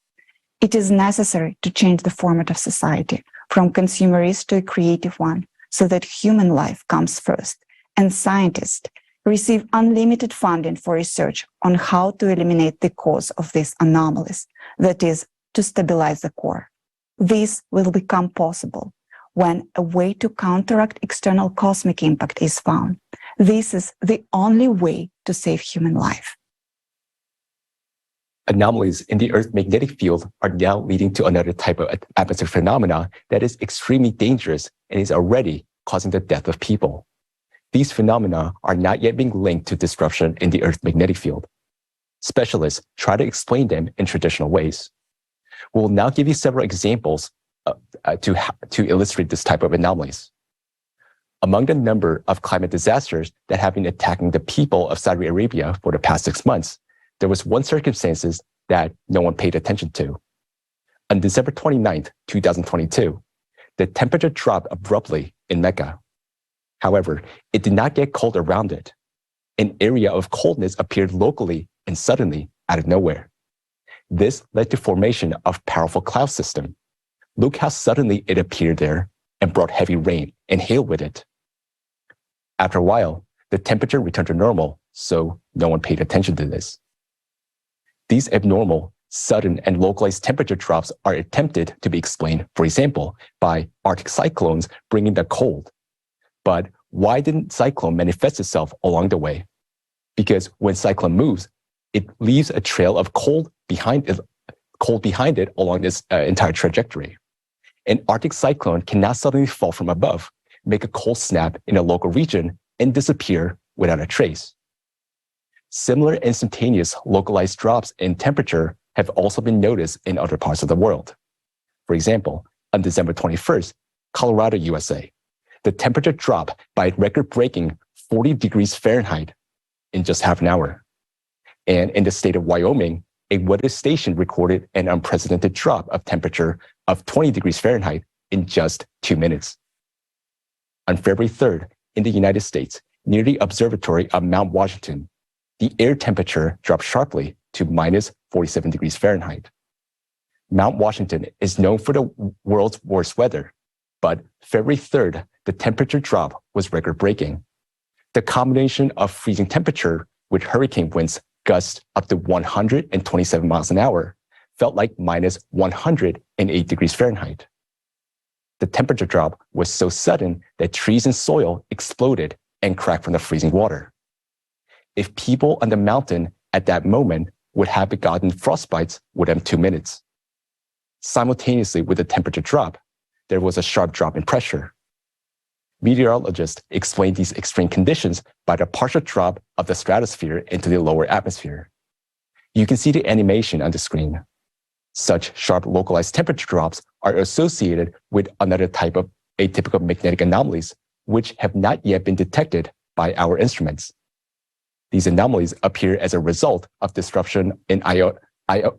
It is necessary to change the format of society from consumerist to a creative one so that human life comes first and scientists receive unlimited funding for research on how to eliminate the cause of these anomalies, that is, to stabilize the core. This will become possible when a way to counteract external cosmic impact is found. This is the only way to save human life. Anomalies in the Earth's magnetic field are now leading to another type of atmospheric phenomena that is extremely dangerous and is already causing the death of people. These phenomena are not yet being linked to disruption in the Earth's magnetic field. Specialists try to explain them in traditional ways. We'll now give you several examples to illustrate this type of anomalies. Among the number of climate disasters that have been attacking the people of Saudi Arabia for the past 6 months, there was one circumstance that no one paid attention to. On December 29th, 2022, the temperature dropped abruptly in Mecca. However, it did not get cold around it. An area of coldness appeared locally and suddenly out of nowhere. This led to formation of powerful cloud system. Look how suddenly it appeared there and brought heavy rain and hail with it. After a while, the temperature returned to normal, so no one paid attention to this. These abnormal, sudden, and localized temperature drops are attempted to be explained, for example, by Arctic cyclones bringing the cold. But why didn't cyclone manifest itself along the way? Because when cyclone moves, it leaves a trail of cold behind it along this entire trajectory. An Arctic cyclone cannot suddenly fall from above, make a cold snap in a local region, and disappear without a trace. Similar instantaneous localized drops in temperature have also been noticed in other parts of the world. For example, On December 21st, Colorado, USA, the temperature dropped by a record-breaking 40 degrees Fahrenheit in just half an hour. And in the state of Wyoming, a weather station recorded an unprecedented drop of temperature of 20 degrees Fahrenheit in just 2 minutes. On February 3rd, in the United States, near the observatory of Mount Washington, the air temperature dropped sharply to minus 47 degrees Fahrenheit. Mount Washington is known for the world's worst weather, but February 3rd, the temperature drop was record-breaking. The combination of freezing temperature with hurricane winds gusts up to 127 miles an hour felt like minus 108 degrees Fahrenheit. The temperature drop was so sudden that trees and soil exploded and cracked from the freezing water. If people on the mountain at that moment would have gotten frostbites within 2 minutes. Simultaneously with the temperature drop, there was a sharp drop in pressure. Meteorologists explain these extreme conditions by the partial drop of the stratosphere into the lower atmosphere. You can see the animation on the screen. Such sharp localized temperature drops are associated with another type of atypical magnetic anomalies, which have not yet been detected by our instruments. These anomalies appear as a result of disruption in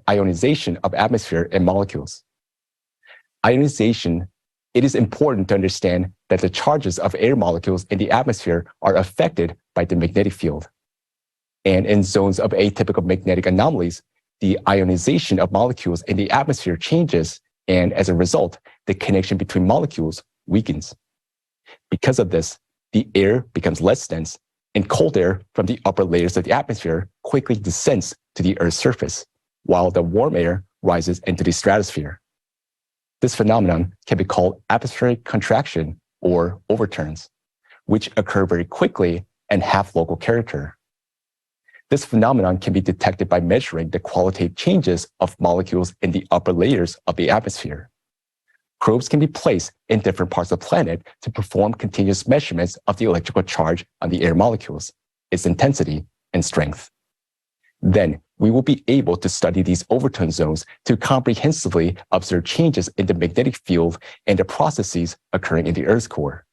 ionization of atmosphere and molecules. Ionization, it is important to understand that the charges of air molecules in the atmosphere are affected by the magnetic field. And in zones of atypical magnetic anomalies, the ionization of molecules in the atmosphere changes, and as a result, the connection between molecules weakens. Because of this, the air becomes less dense, and cold air from the upper layers of the atmosphere quickly descends to the Earth's surface, while the warm air rises into the stratosphere. This phenomenon can be called atmospheric contraction or overturns, which occur very quickly and have local character. This phenomenon can be detected by measuring the qualitative changes of molecules in the upper layers of the atmosphere. Probes can be placed in different parts of the planet to perform continuous measurements of the electrical charge on the air molecules, its intensity, and strength. Then we will be able to study these overturn zones to comprehensively observe changes in the magnetic field and the processes occurring in the Earth's core.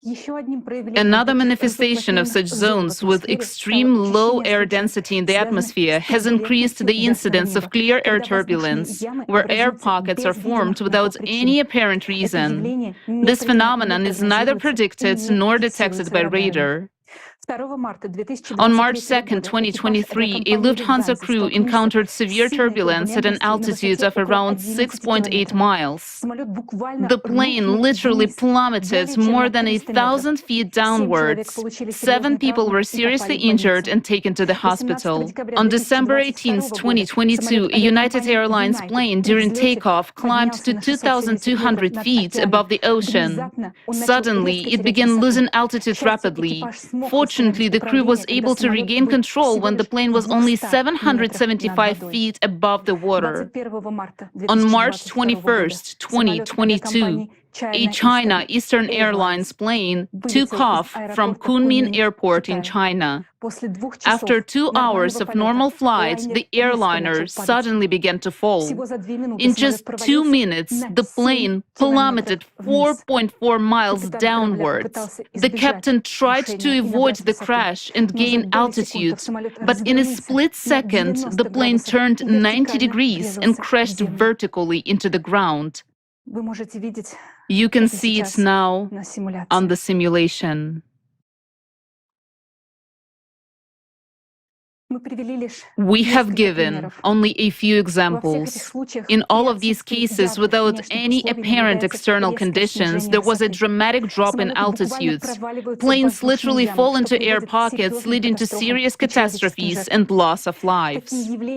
Another manifestation of such zones with extreme low air density in the atmosphere has increased the incidence of clear air turbulence, where air pockets are formed without any apparent reason. This phenomenon is neither predicted nor detected by radar. On March 2, 2023, a Lufthansa crew encountered severe turbulence at an altitude of around 6.8 miles. The plane literally plummeted more than 1,000 feet downwards. 7 people were seriously injured and taken to the hospital. On December 18, 2022, a United Airlines plane during takeoff climbed to 2,200 feet above the ocean. Suddenly, it began losing altitude rapidly. Fortunately, the crew was able to regain control when the plane was only 775 feet above the water. On March 21, 2022, a China Eastern Airlines plane took off from Kunming Airport in China. After 2 hours of normal flight, the airliner suddenly began to fall. In just 2 minutes, the plane plummeted 4.4 miles downwards. The captain tried to avoid the crash and gain altitude, but in a split second, the plane turned 90 degrees and crashed vertically into the ground. You can see it now on the simulation. We have given only a few examples. In all of these cases, without any apparent external conditions, there was a dramatic drop in altitudes. Planes literally fall into air pockets, leading to serious catastrophes and loss of lives.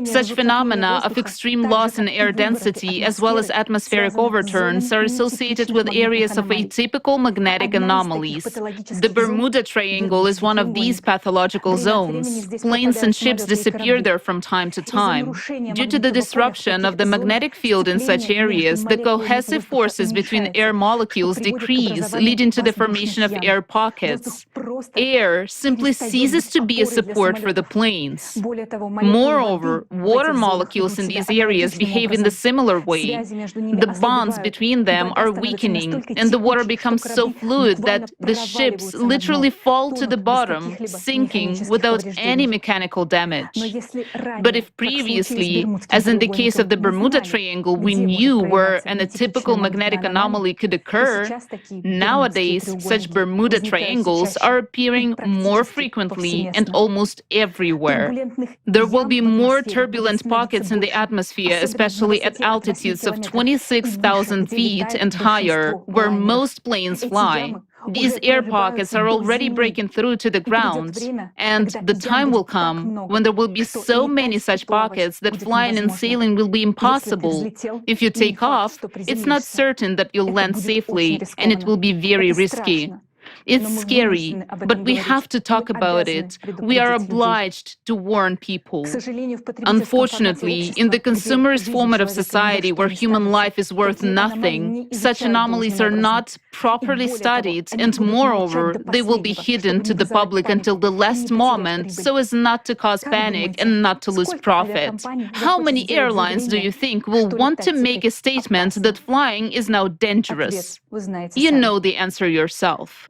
Such phenomena of extreme loss in air density, as well as atmospheric overturns, are associated with areas of atypical magnetic anomalies. The Bermuda Triangle is one of these pathological zones. Planes and ships disappear there from time to time. Due to the disruption of the magnetic field in such areas, the cohesive forces between air molecules decrease, leading to the formation of air pockets. Air simply ceases to be a support for the planes. Moreover, water molecules in these areas behave in a similar way. The bonds between them are weakening, and the water becomes so fluid that the ships literally fall to the bottom, sinking without any mechanical damage. But if previously, as in the case of the Bermuda Triangle, we knew where an atypical magnetic anomaly could occur, nowadays such Bermuda Triangles are appearing more frequently and almost everywhere. There will be more turbulent pockets in the atmosphere, especially at altitudes of 26,000 feet and higher, where most planes fly. These air pockets are already breaking through to the ground, and the time will come when there will be so many such pockets that flying and sailing will be impossible. If you take off, it's not certain that you'll land safely, and it will be very risky. It's scary, but we have to talk about it. We are obliged to warn people. Unfortunately, in the consumerist format of society where human life is worth nothing, such anomalies are not properly studied, and moreover, they will be hidden to the public until the last moment so as not to cause panic and not to lose profit. How many airlines do you think will want to make a statement that flying is now dangerous? You know the answer yourself.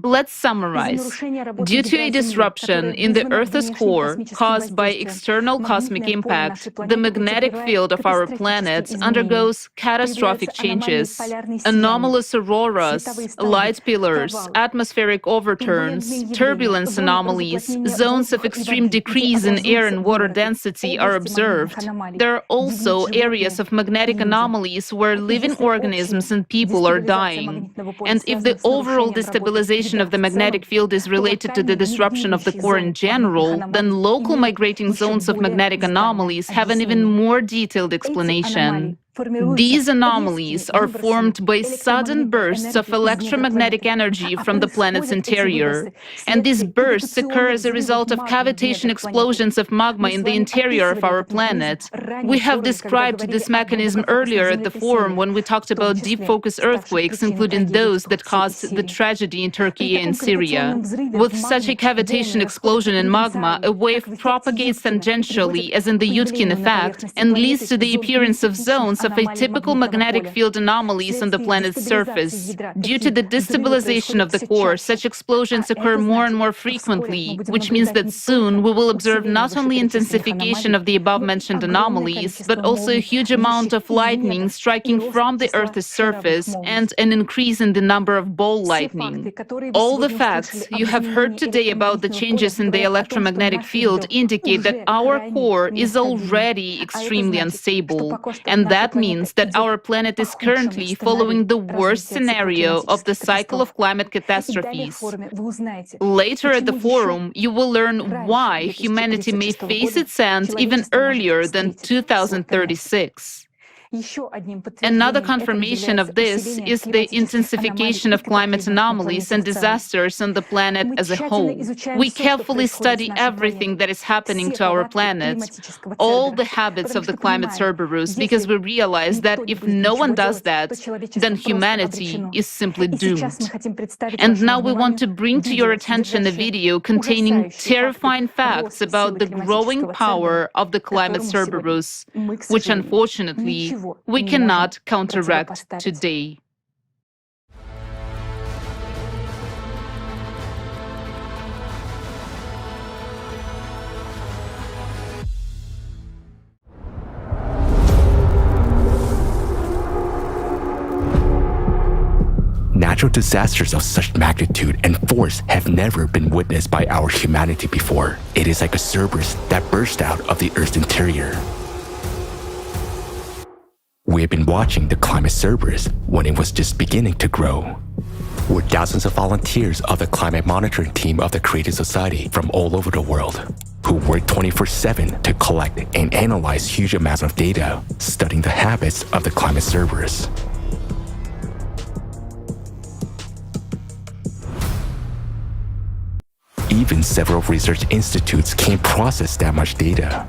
Let's summarize. Due to a disruption in the Earth's core caused by external cosmic impact, the magnetic field of our planet undergoes catastrophic changes. Anomalous auroras, light pillars, atmospheric overturns, turbulence anomalies, zones of extreme decrease in air and water density are observed. There are also areas of magnetic anomalies where living organisms and people are dying. And if the overall destabilization of the magnetic field is related to the disruption of the core in general, then local migrating zones of magnetic anomalies have an even more detailed explanation. These anomalies are formed by sudden bursts of electromagnetic energy from the planet's interior, and these bursts occur as a result of cavitation explosions of magma in the interior of our planet. We have described this mechanism earlier at the forum when we talked about deep focus earthquakes, including those that caused the tragedy in Turkey and Syria. With such a cavitation explosion in magma, a wave propagates tangentially, as in the Yudkin effect, and leads to the appearance of zones of atypical magnetic field anomalies on the planet's surface. Due to the destabilization of the core, such explosions occur more and more frequently, which means that soon we will observe not only intensification of the above-mentioned anomalies, but also a huge amount of lightning striking from the Earth's surface and an increase in the number of ball lightning. All the facts you have heard today about the changes in the electromagnetic field indicate that our core is already extremely unstable, and that means that our planet is currently following the worst scenario of the cycle of climate catastrophes. Later at the forum, you will learn why humanity may face its end even earlier than 2036. Another confirmation of this is the intensification of climate anomalies and disasters on the planet as a whole. We carefully study everything that is happening to our planet, all the habits of the climate cerberus, because we realize that if no one does that, then humanity is simply doomed. And now we want to bring to your attention a video containing terrifying facts about the growing power of the climate cerberus, which unfortunately we cannot counteract today. Natural disasters of such magnitude and force have never been witnessed by our humanity before. It is like a cerberus that burst out of the Earth's interior. We have been watching the climate cerberus when it was just beginning to grow. We're thousands of volunteers of the climate monitoring team of the Creative Society from all over the world, who work 24/7 to collect and analyze huge amounts of data, studying the habits of the climate cerberus. even several research institutes can't process that much data.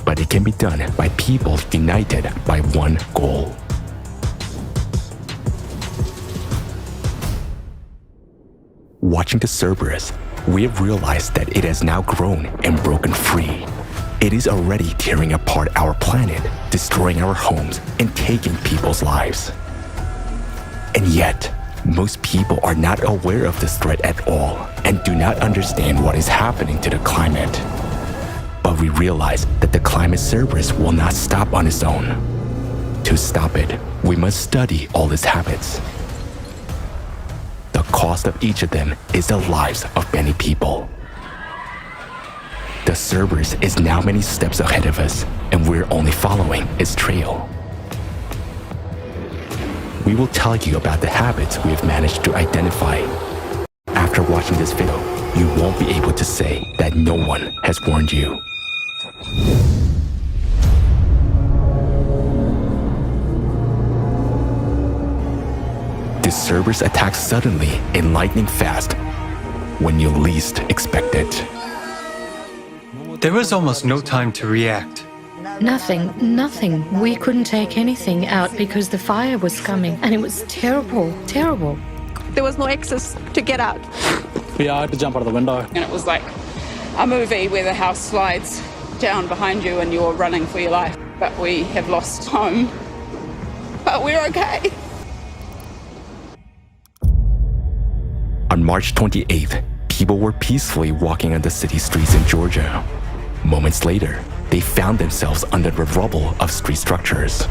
But it can be done by people united by one goal. Watching the Cerberus, we have realized that it has now grown and broken free. It is already tearing apart our planet, destroying our homes, and taking people's lives. And yet, most people are not aware of this threat at all and do not understand what is happening to the climate. But we realize that the climate Cerberus will not stop on its own. To stop it, we must study all its habits. The cost of each of them is the lives of many people. The Cerberus is now many steps ahead of us, and we're only following its trail. We will tell you about the habits we have managed to identify. After watching this video, you won't be able to say that no one has warned you. The Cerberus attacks suddenly and lightning fast when you least expect it. There was almost no time to react. Nothing. We couldn't take anything out because the fire was coming and it was terrible. There was no access to get out. Yeah, I had to jump out of the window. And it was like a movie where the house slides down behind you and you're running for your life. But we have lost home. But we're okay. On March 28th, people were peacefully walking on the city streets in Georgia. Moments later, they found themselves under the rubble of street structures.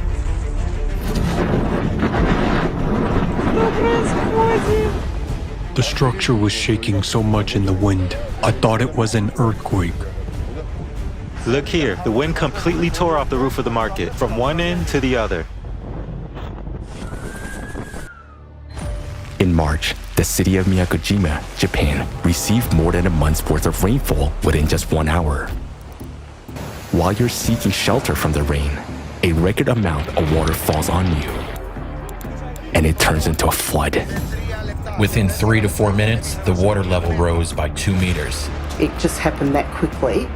The structure was shaking so much in the wind, I thought it was an earthquake. Look here, the wind completely tore off the roof of the market, from one end to the other. In March, the city of Miyakojima, Japan, received more than a month's worth of rainfall within just 1 hour. While you're seeking shelter from the rain, a record amount of water falls on you, and it turns into a flood. Within 3 to 4 minutes, the water level rose by 2 meters. It just happened that quickly.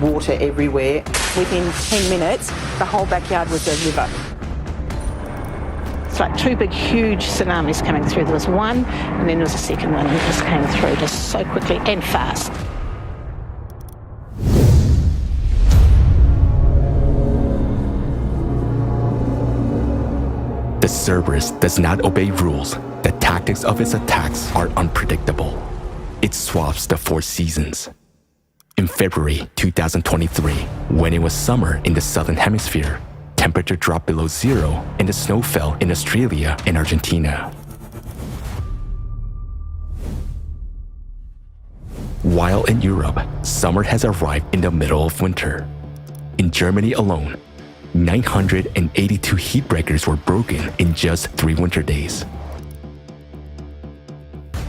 Water everywhere. Within 10 minutes, the whole backyard was a river. It's like two big, huge tsunamis coming through. There was one, and then there was a second one that just came through just so quickly and fast. The Cerberus does not obey rules. The tactics of its attacks are unpredictable. It swaps the 4 seasons. In February 2023, when it was summer in the southern hemisphere, temperature dropped below 0 and the snow fell in Australia and Argentina. While in Europe, summer has arrived in the middle of winter. In Germany alone, 982 heat breakers were broken in just 3 winter days.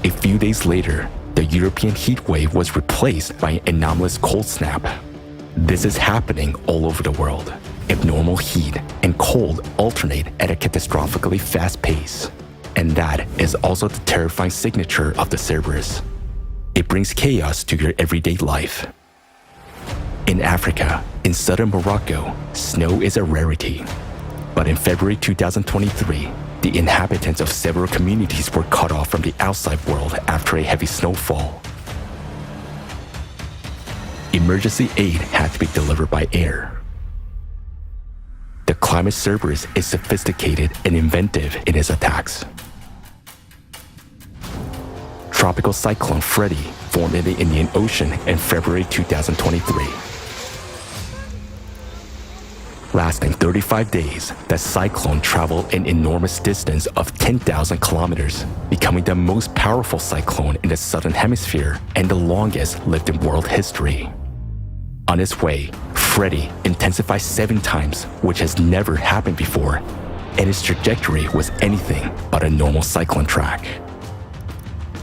A few days later, the European heat wave was replaced by an anomalous cold snap. This is happening all over the world. Abnormal heat and cold alternate at a catastrophically fast pace. And that is also the terrifying signature of the Cerberus. It brings chaos to your everyday life. In Africa, in southern Morocco, snow is a rarity. But in February 2023, the inhabitants of several communities were cut off from the outside world after a heavy snowfall. Emergency aid had to be delivered by air. The climate Cerberus is sophisticated and inventive in its attacks. Tropical cyclone Freddy formed in the Indian Ocean in February 2023. Lasting 35 days, the cyclone traveled an enormous distance of 10,000 kilometers, becoming the most powerful cyclone in the southern hemisphere and the longest lived in world history. On its way, Freddy intensified 7 times, which has never happened before, and its trajectory was anything but a normal cyclone track.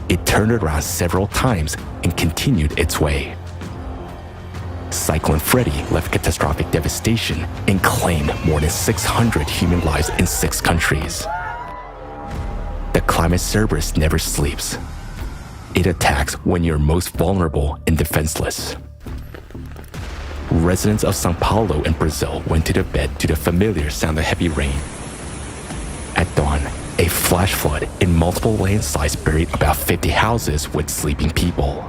It turned around several times and continued its way. Cyclone Freddy left catastrophic devastation and claimed more than 600 human lives in 6 countries. The climate Cerberus never sleeps. It It attacks when you're most vulnerable and defenseless. Residents of São Paulo in Brazil went to their bed to the familiar sound of heavy rain. At dawn, a flash flood in multiple landslides buried about 50 houses with sleeping people.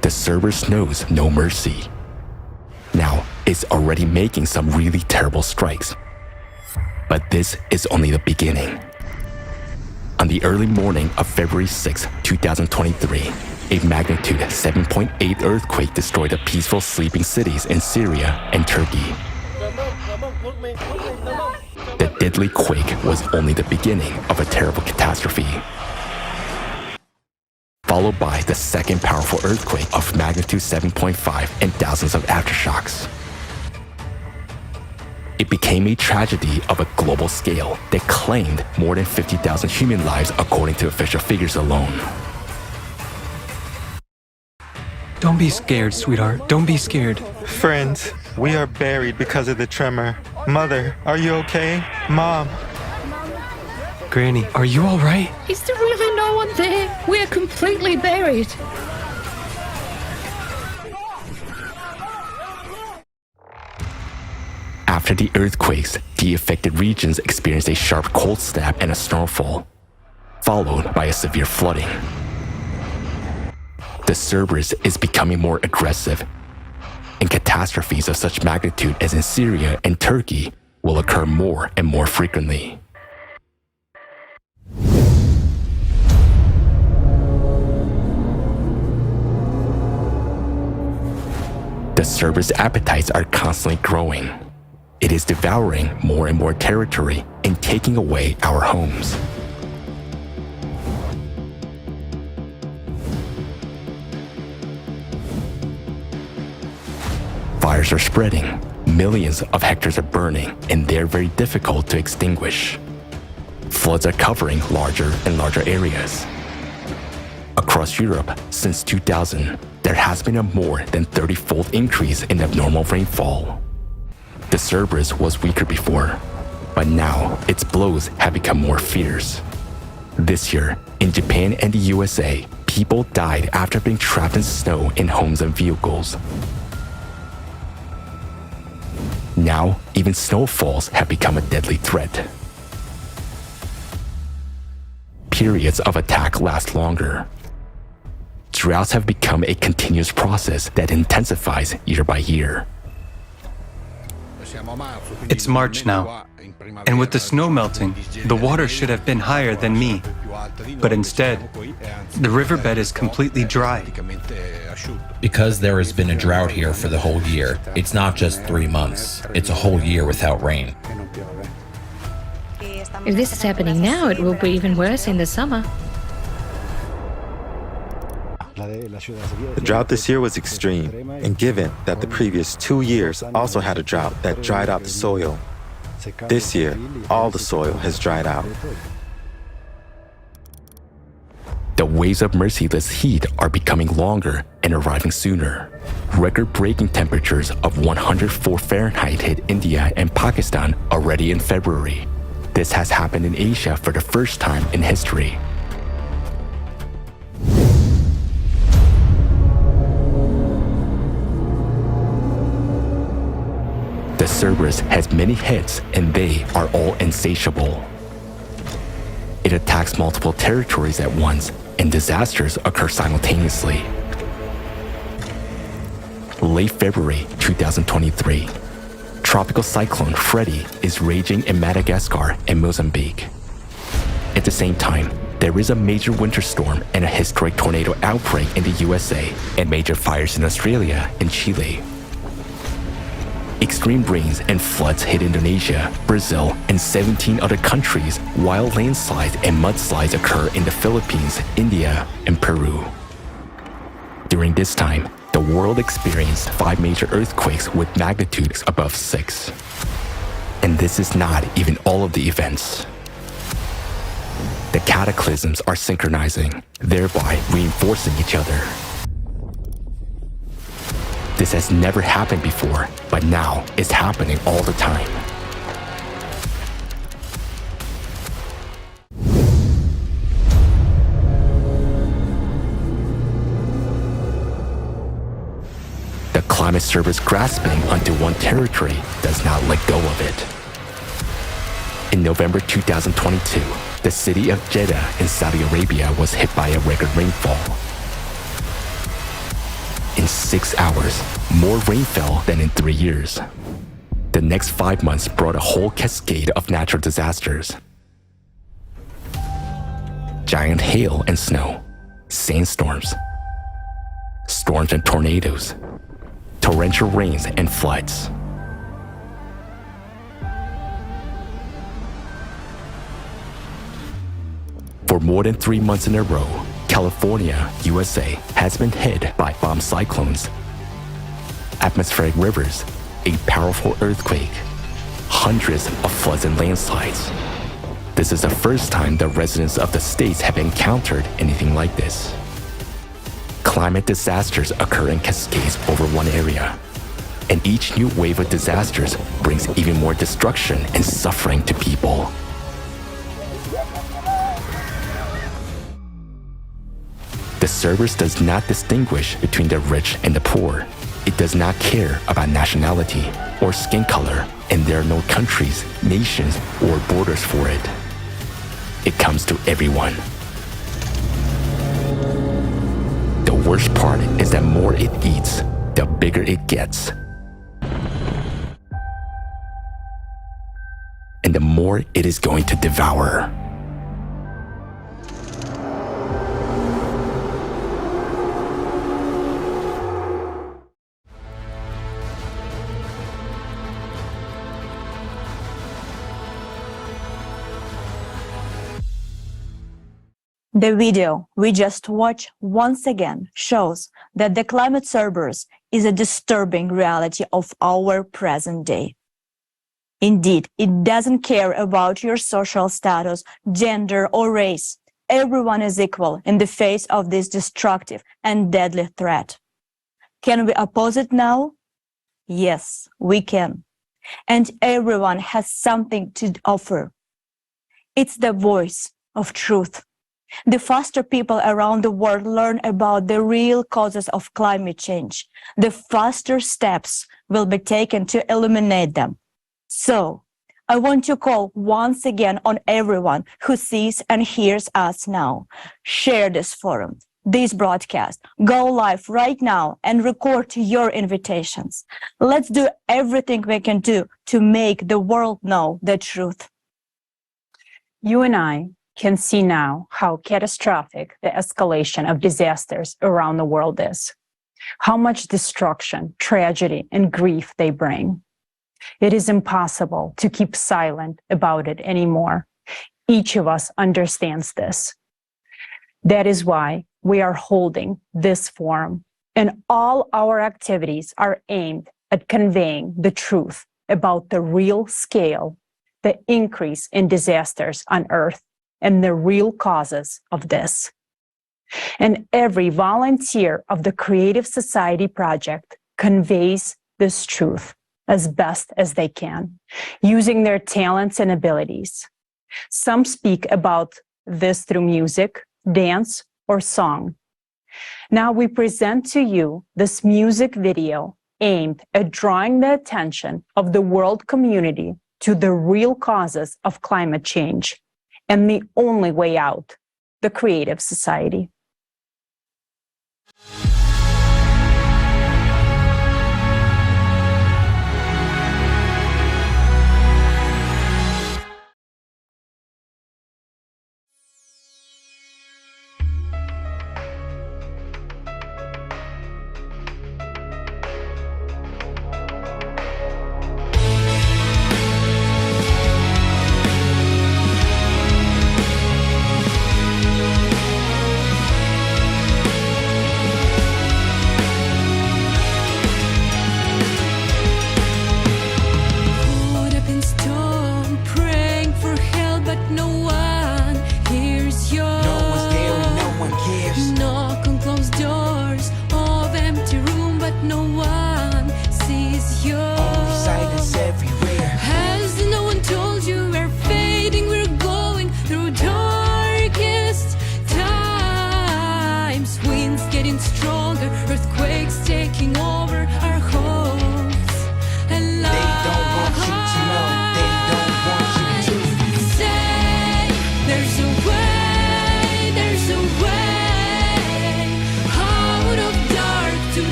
The cerberus knows no mercy. Now, it's already making some really terrible strikes. But this is only the beginning. On the early morning of February 6, 2023, a magnitude 7.8 earthquake destroyed the peaceful sleeping cities in Syria and Turkey. The deadly quake was only the beginning of a terrible catastrophe, followed by the second powerful earthquake of magnitude 7.5 and thousands of aftershocks. It became a tragedy of a global scale that claimed more than 50,000 human lives according to official figures alone. Don't be scared, sweetheart. Don't be scared. Friends, we are buried because of the tremor. Mother, are you okay? Mom. Granny, are you all right? Is there really no one there? We're completely buried. After the earthquakes, the affected regions experienced a sharp cold snap and a snowfall, followed by a severe flooding. The cerberus is becoming more aggressive, and catastrophes of such magnitude as in Syria and Turkey will occur more and more frequently. The cerberus appetites are constantly growing. It is devouring more and more territory and taking away our homes. Fires are spreading, millions of hectares are burning, and they're very difficult to extinguish. Floods are covering larger and larger areas. Across Europe, since 2000, there has been a more than 30-fold increase in abnormal rainfall. The cerberus was weaker before, but now its blows have become more fierce. This year, in Japan and the USA, people died after being trapped in snow in homes and vehicles. Now, even snowfalls have become a deadly threat. Periods of attack last longer. Droughts have become a continuous process that intensifies year by year. It's March now, and with the snow melting, the water should have been higher than me. But instead, the riverbed is completely dry. Because there has been a drought here for the whole year, it's not just 3 months, it's a whole year without rain. If this is happening now, it will be even worse in the summer. The drought this year was extreme, and given that the previous 2 years also had a drought that dried out the soil, this year, all the soil has dried out. The waves of merciless heat are becoming longer and arriving sooner. Record-breaking temperatures of 104 Fahrenheit hit India and Pakistan already in February. This has happened in Asia for the first time in history. The cerberus has many heads, and they are all insatiable. It attacks multiple territories at once, and disasters occur simultaneously. Late February 2023, Tropical Cyclone Freddy is raging in Madagascar and Mozambique. At the same time, there is a major winter storm and a historic tornado outbreak in the USA and major fires in Australia and Chile. Extreme rains and floods hit Indonesia, Brazil, and 17 other countries, while landslides and mudslides occur in the Philippines, India, and Peru. During this time, the world experienced 5 major earthquakes with magnitudes above 6. And this is not even all of the events. The cataclysms are synchronizing, thereby reinforcing each other. This has never happened before, but now it's happening all the time. climate cerberus grasping onto one territory does not let go of it. In November 2022, the city of Jeddah in Saudi Arabia was hit by a record rainfall. In 6 hours, more rain fell than in 3 years. The next 5 months brought a whole cascade of natural disasters. Giant hail and snow, sandstorms, storms and tornadoes, torrential rains and floods. For more than 3 months in a row, California, USA, has been hit by bomb cyclones, atmospheric rivers, a powerful earthquake, hundreds of floods and landslides. This is the first time the residents of the states have encountered anything like this. Climate disasters occur in cascades over one area, and each new wave of disasters brings even more destruction and suffering to people. The cerberus does not distinguish between the rich and the poor. It does not care about nationality or skin color, and there are no countries, nations, or borders for it. It comes to everyone. The worst part is that the more it eats, the bigger it gets. And the more it is going to devour. The video we just watched once again shows that the climate cerberus is a disturbing reality of our present day. Indeed, it doesn't care about your social status, gender, or race. Everyone is equal in the face of this destructive and deadly threat. Can we oppose it now? Yes, we can. And everyone has something to offer. It's the voice of truth. The faster people around the world learn about the real causes of climate change, the faster steps will be taken to eliminate them. So, I want to call once again on everyone who sees and hears us now. Share this forum, this broadcast. Go live right now and record your invitations. Let's do everything we can do to make the world know the truth. You and I can see now how catastrophic the escalation of disasters around the world is, how much destruction, tragedy, and grief they bring. It is impossible to keep silent about it anymore. Each of us understands this. That is why we are holding this forum, and all our activities are aimed at conveying the truth about the real scale, the increase in disasters on Earth, and the real causes of this. And every volunteer of the Creative Society Project conveys this truth as best as they can, using their talents and abilities. Some speak about this through music, dance, or song. Now we present to you this music video aimed at drawing the attention of the world community to the real causes of climate change and the only way out, the Creative Society.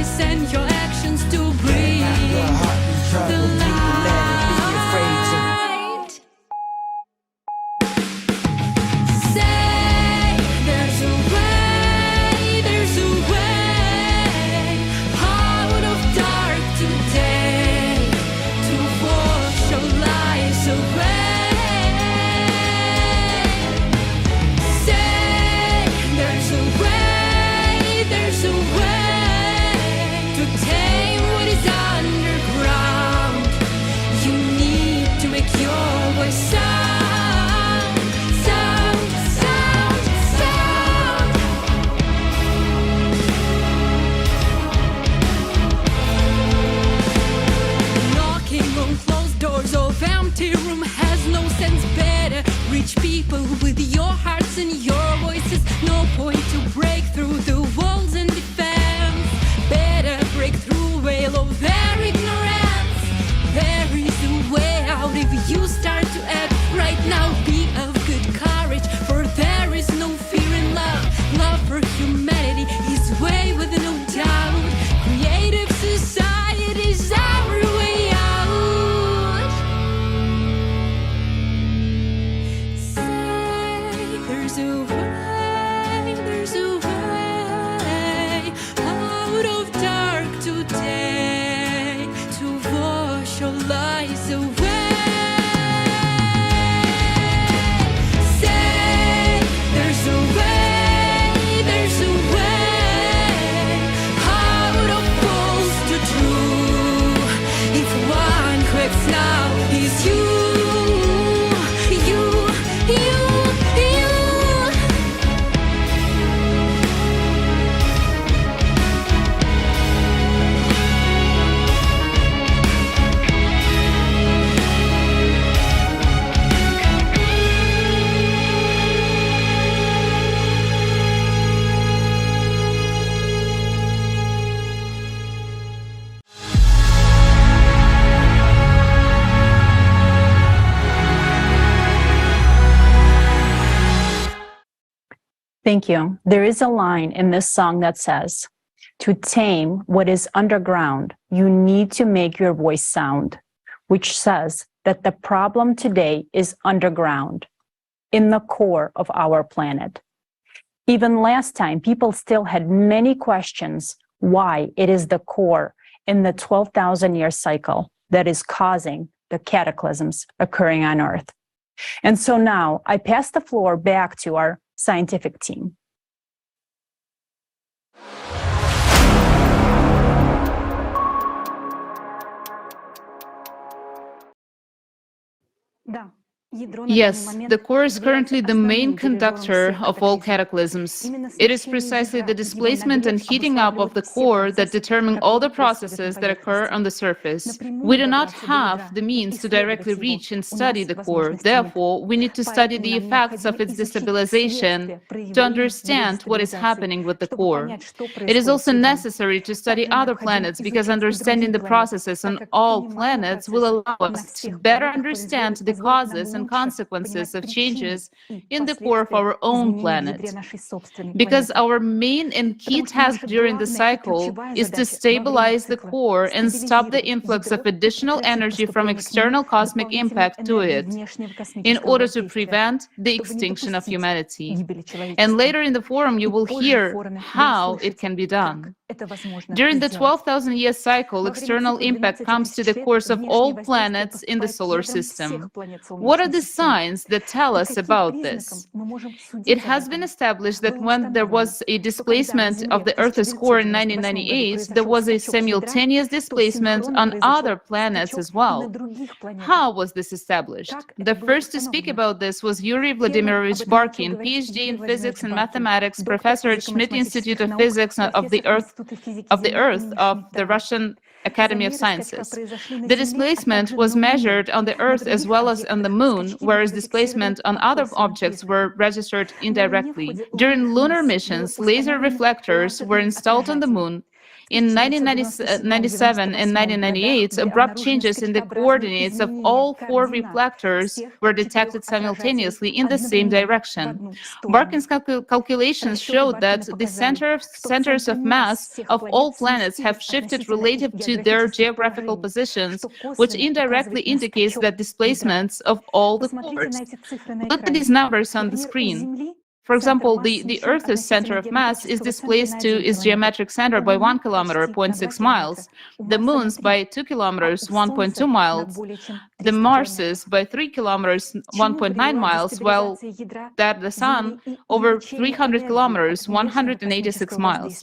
voice and your actions to bring the light. Say there's a way, there's a way out of dark today to wash our lives away. Say there's a way, there's a way to tame what is underground. You need to make your voice sound, sound, sound, sound. Knocking on closed doors of empty room has no sense. Better reach people with your hearts and your voices. No point to break through the walls and defense. Better break through veil of their ignorance. There is a way out if you start to act right now. Be of good courage, for there is no fear in love. Love for humanity is way with no doubt. Creative society is our way out. Say there's a way, there's a way out of dark today to wash your lies away. Say there's a way, there's a way out of false to true. If one who acts now is you, you, you, you. Thank you. There is a line in this song that says, to tame what is underground, you need to make your voice sound, which says that the problem today is underground, in the core of our planet. Even last time, people still had many questions why it is the core in the 12,000-year cycle that is causing the cataclysms occurring on Earth. And so now I pass the floor back to our scientific team. Yes, the core is currently the main conductor of all cataclysms. It is precisely the displacement and heating up of the core that determine all the processes that occur on the surface. We do not have the means to directly reach and study the core. Therefore, we need to study the effects of its destabilization to understand what is happening with the core. It is also necessary to study other planets because understanding the processes on all planets will allow us to better understand the causes and consequences of changes in the core of our own planet. Because our main and key task during the cycle is to stabilize the core and stop the influx of additional energy from external cosmic impact to it, in order to prevent the extinction of humanity. And later in the forum, you will hear how it can be done. During the 12,000-year cycle, external impact comes to the cores of all planets in the solar system. What are the signs that tell us about this? It has been established that when there was a displacement of the Earth's core in 1998, there was a simultaneous displacement on other planets as well. How was this established? The first to speak about this was Yuri Vladimirovich Barkin, PhD in physics and mathematics, professor at Schmidt Institute of Physics of the Earth of the Russian Academy of Sciences. The displacement was measured on the Earth as well as on the Moon, whereas displacement on other objects were registered indirectly. During lunar missions, laser reflectors were installed on the Moon, In 1997 and 1998, abrupt changes in the coordinates of all 4 reflectors were detected simultaneously in the same direction. Barkin's calculations showed that the centers of mass of all planets have shifted relative to their geographical positions, which indirectly indicates that displacements of all the cores. Look at these numbers on the screen. For example, the Earth's center of mass is displaced to its geometric center by 1 kilometer, 0.6 miles, the Moon's by 2 kilometers, 1.2 miles, the Mars's by 3 kilometers, 1.9 miles, while that the Sun over 300 kilometers, 186 miles.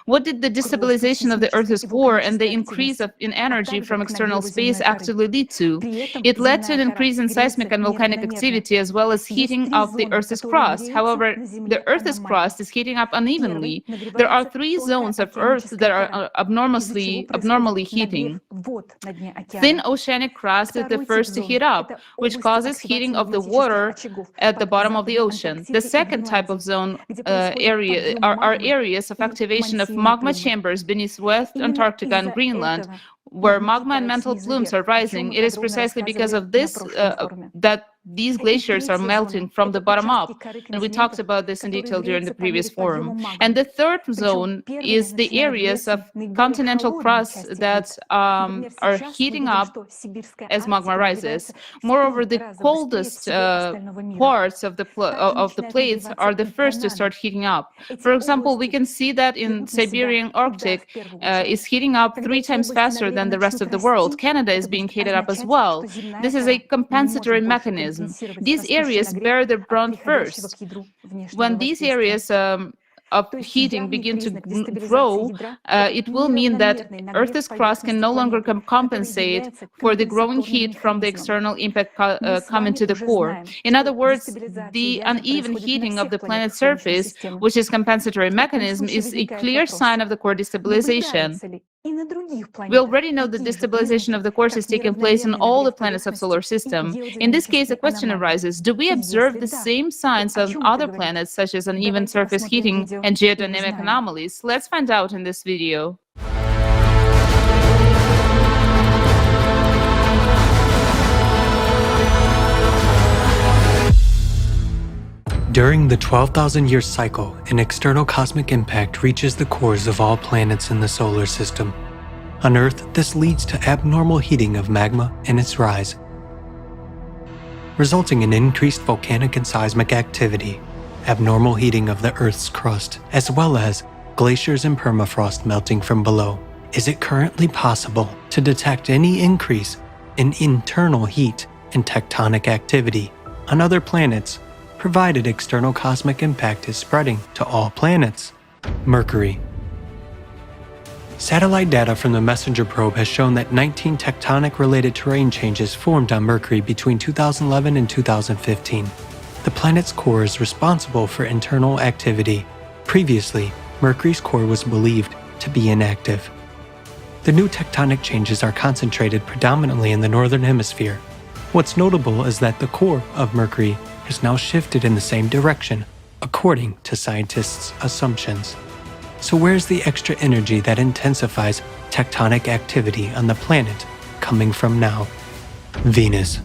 What did the destabilization of the Earth's core and the increase in energy from external space actually lead to? It led to an increase in seismic and volcanic activity as well as heating of the Earth's crust. However, the Earth's crust is heating up unevenly. There are 3 zones of Earth that are abnormally heating. Thin oceanic crust is the first to heat up, which causes heating of the water at the bottom of the ocean. The second type of zone are areas of activation of magma chambers beneath West Antarctica and Greenland, where magma and mantle plumes are rising. It is precisely because of this that these glaciers are melting from the bottom up, and we talked about this in detail during the previous forum. And the third zone is the areas of continental crust that are heating up as magma rises. Moreover, the coldest parts of the plates are the first to start heating up. For example, we can see that in Siberian Arctic is heating up 3 times faster than the rest of the world. Canada is being heated up as well. This is a compensatory mechanism. These areas bear the brunt first. When these areas of heating begin to grow, it will mean that Earth's crust can no longer compensate for the growing heat from the external impact coming to the core. In other words, the uneven heating of the planet's surface, which is compensatory mechanism, is a clear sign of the core destabilization. We already know that destabilization of the core is taking place in all the planets of solar system. In this case, the question arises, do we observe the same signs on other planets, such as uneven surface heating and geodynamic anomalies? Let's find out in this video. During the 12,000-year cycle, an external cosmic impact reaches the cores of all planets in the solar system. On Earth, this leads to abnormal heating of magma and its rise, resulting in increased volcanic and seismic activity, abnormal heating of the Earth's crust, as well as glaciers and permafrost melting from below. Is it currently possible to detect any increase in internal heat and tectonic activity on other planets, provided external cosmic impact is spreading to all planets? Mercury. Satellite data from the MESSENGER probe has shown that 19 tectonic-related terrain changes formed on Mercury between 2011 and 2015. The planet's core is responsible for internal activity. Previously, Mercury's core was believed to be inactive. The new tectonic changes are concentrated predominantly in the northern hemisphere. What's notable is that the core of Mercury has now shifted in the same direction, according to scientists' assumptions. So where's the extra energy that intensifies tectonic activity on the planet coming from now? Venus.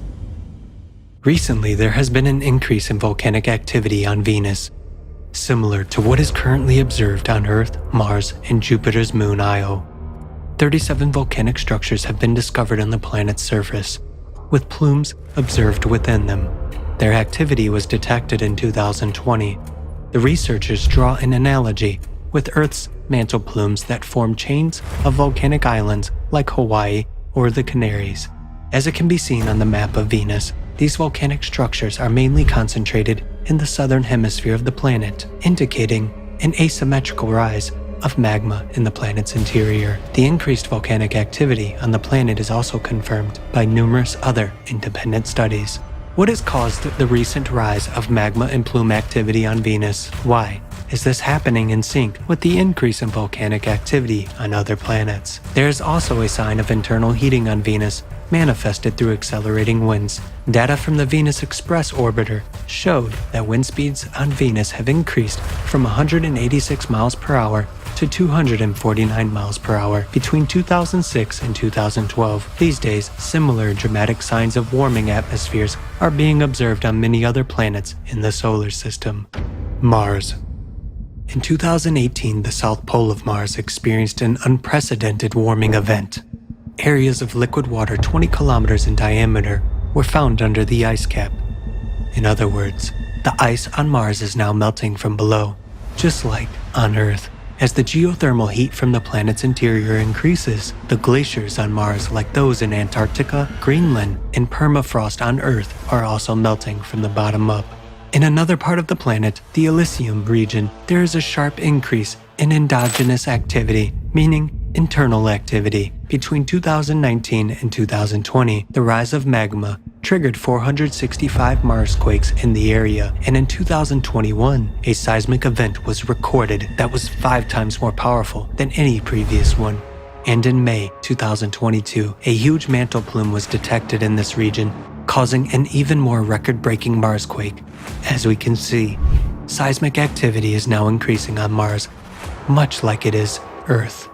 Recently, there has been an increase in volcanic activity on Venus, similar to what is currently observed on Earth, Mars, and Jupiter's moon Io. 37 volcanic structures have been discovered on the planet's surface, with plumes observed within them. Their activity was detected in 2020. The researchers draw an analogy with Earth's mantle plumes that form chains of volcanic islands like Hawaii or the Canaries. As it can be seen on the map of Venus, these volcanic structures are mainly concentrated in the southern hemisphere of the planet, indicating an asymmetrical rise of magma in the planet's interior. The increased volcanic activity on the planet is also confirmed by numerous other independent studies. What has caused the recent rise of magma and plume activity on Venus? Why is this happening in sync with the increase in volcanic activity on other planets? There is also a sign of internal heating on Venus, manifested through accelerating winds. Data from the Venus Express orbiter showed that wind speeds on Venus have increased from 186 miles per hour to 249 miles per hour between 2006 and 2012. These days, similar dramatic signs of warming atmospheres are being observed on many other planets in the solar system. Mars. In 2018, the south pole of Mars experienced an unprecedented warming event. Areas of liquid water 20 kilometers in diameter were found under the ice cap. In other words, the ice on Mars is now melting from below, just like on Earth. As the geothermal heat from the planet's interior increases, the glaciers on Mars, like those in Antarctica, Greenland, and permafrost on Earth, are also melting from the bottom up. In another part of the planet, the Elysium region, there is a sharp increase in endogenous activity, meaning internal activity. Between 2019 and 2020, the rise of magma triggered 465 Marsquakes in the area, and in 2021, a seismic event was recorded that was 5 times more powerful than any previous one. And in May 2022, a huge mantle plume was detected in this region, causing an even more record-breaking Marsquake. As we can see, seismic activity is now increasing on Mars, much like it is Earth.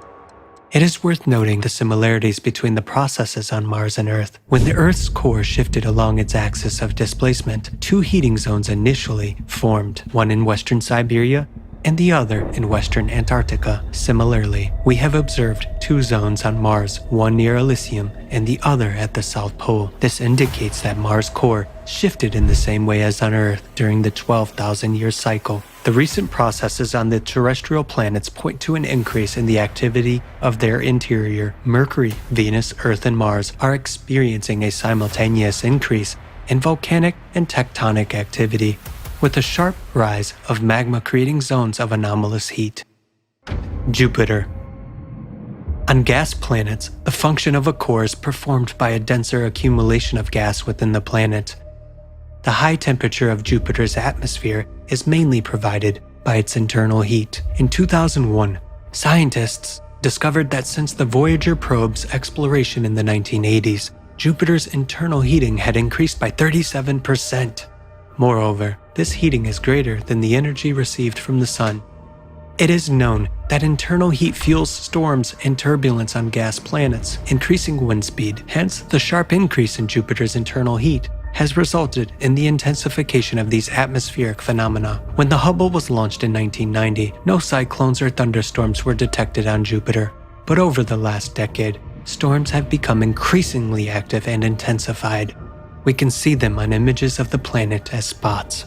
It is worth noting the similarities between the processes on Mars and Earth. When the Earth's core shifted along its axis of displacement, 2 heating zones initially formed, one in western Siberia and the other in western Antarctica. Similarly, we have observed 2 zones on Mars, one near Elysium and the other at the South Pole. This indicates that Mars' core shifted in the same way as on Earth during the 12,000-year cycle. The recent processes on the terrestrial planets point to an increase in the activity of their interior. Mercury, Venus, Earth, and Mars are experiencing a simultaneous increase in volcanic and tectonic activity, with a sharp rise of magma creating zones of anomalous heat. Jupiter. On gas planets, the function of a core is performed by a denser accumulation of gas within the planet. The high temperature of Jupiter's atmosphere is mainly provided by its internal heat. In 2001, scientists discovered that since the Voyager probe's exploration in the 1980s, Jupiter's internal heating had increased by 37%. Moreover, this heating is greater than the energy received from the sun. It is known that internal heat fuels storms and turbulence on gas planets, increasing wind speed. Hence, the sharp increase in Jupiter's internal heat has resulted in the intensification of these atmospheric phenomena. When the Hubble was launched in 1990, no cyclones or thunderstorms were detected on Jupiter. But over the last decade, storms have become increasingly active and intensified. We can see them on images of the planet as spots.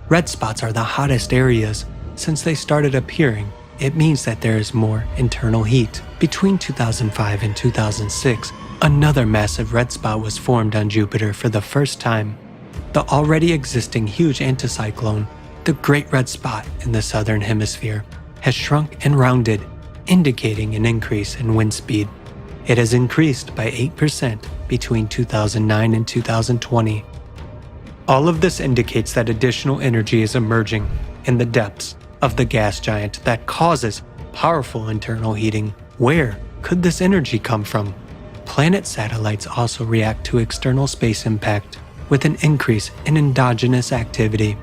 Red spots are the hottest areas. Since they started appearing, it means that there is more internal heat. Between 2005 and 2006, another massive red spot was formed on Jupiter for the first time. The already existing huge anticyclone, the Great Red Spot in the southern hemisphere, has shrunk and rounded, indicating an increase in wind speed. It has increased by 8% between 2009 and 2020. All of this indicates that additional energy is emerging in the depths of the gas giant that causes powerful internal heating. Where could this energy come from? Planet satellites also react to external space impact with an increase in endogenous activity.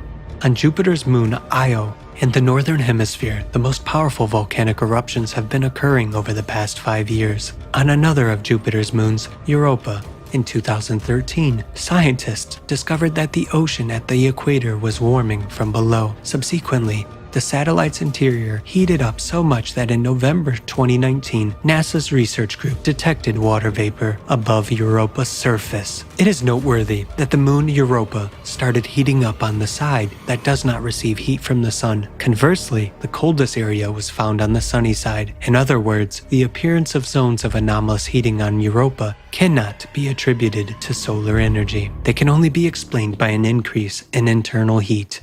On Jupiter's moon Io, in the northern hemisphere, the most powerful volcanic eruptions have been occurring over the past 5 years. On another of Jupiter's moons, Europa, in 2013, scientists discovered that the ocean at the equator was warming from below. Subsequently, the satellite's interior heated up so much that in November 2019, NASA's research group detected water vapor above Europa's surface. It is noteworthy that the moon Europa started heating up on the side that does not receive heat from the sun. Conversely, the coldest area was found on the sunny side. In other words, the appearance of zones of anomalous heating on Europa cannot be attributed to solar energy. They can only be explained by an increase in internal heat.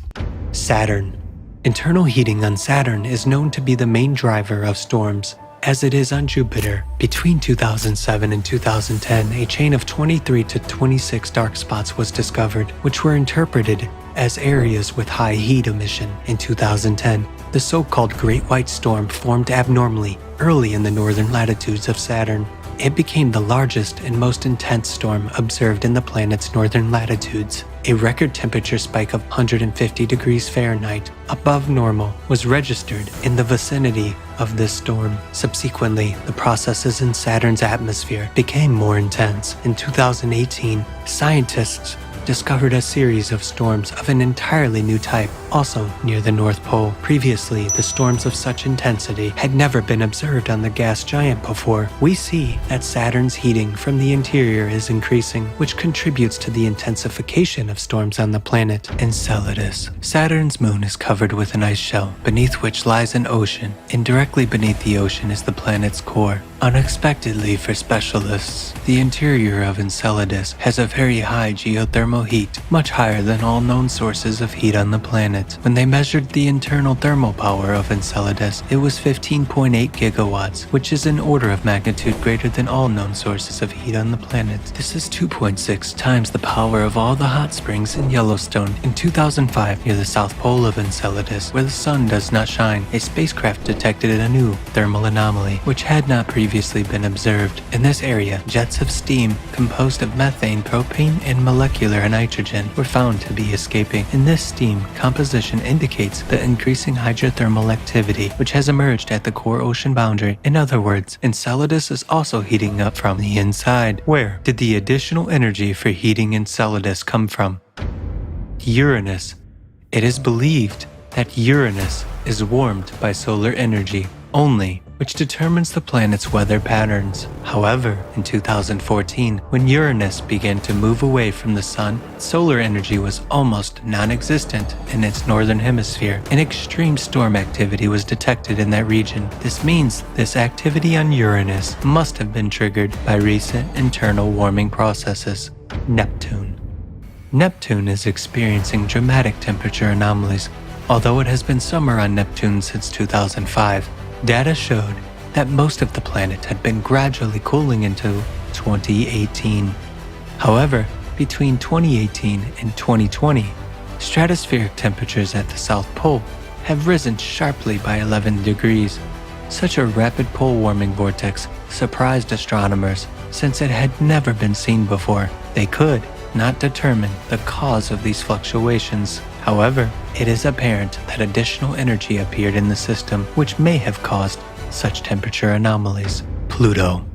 Saturn. Internal heating on Saturn is known to be the main driver of storms, as it is on Jupiter. Between 2007 and 2010, a chain of 23 to 26 dark spots was discovered, which were interpreted as areas with high heat emission. In 2010, the so-called Great White Storm formed abnormally early in the northern latitudes of Saturn. It became the largest and most intense storm observed in the planet's northern latitudes. A record temperature spike of 150 degrees Fahrenheit above normal was registered in the vicinity of this storm. Subsequently, the processes in Saturn's atmosphere became more intense. In 2018, scientists discovered a series of storms of an entirely new type, also near the North Pole. Previously, the storms of such intensity had never been observed on the gas giant before. We see that Saturn's heating from the interior is increasing, which contributes to the intensification of storms on the planet Enceladus. Saturn's moon is covered with an ice shell, beneath which lies an ocean, and directly beneath the ocean is the planet's core. Unexpectedly for specialists, the interior of Enceladus has a very high geothermal heat, much higher than all known sources of heat on the planet. When they measured the internal thermal power of Enceladus, it was 15.8 gigawatts, which is an order of magnitude greater than all known sources of heat on the planet. This is 2.6 times the power of all the hot springs in Yellowstone. In 2005, near the south pole of Enceladus, where the sun does not shine, a spacecraft detected a new thermal anomaly, which had not previously been observed. In this area, jets of steam composed of methane, propane, and molecular nitrogen were found to be escaping. In this steam, composition indicates the increasing hydrothermal activity which has emerged at the core ocean boundary. In other words, Enceladus is also heating up from the inside. Where did the additional energy for heating Enceladus come from? Uranus. It is believed that Uranus is warmed by solar energy only, which determines the planet's weather patterns. However, in 2014, when Uranus began to move away from the sun, solar energy was almost non-existent in its northern hemisphere, and extreme storm activity was detected in that region. This means this activity on Uranus must have been triggered by recent internal warming processes. Neptune. Neptune is experiencing dramatic temperature anomalies. Although it has been summer on Neptune since 2005, data showed that most of the planet had been gradually cooling into 2018. However, between 2018 and 2020, stratospheric temperatures at the South Pole have risen sharply by 11 degrees. Such a rapid pole warming vortex surprised astronomers since it had never been seen before. They could not determine the cause of these fluctuations. However, it is apparent that additional energy appeared in the system which may have caused such temperature anomalies. Pluto.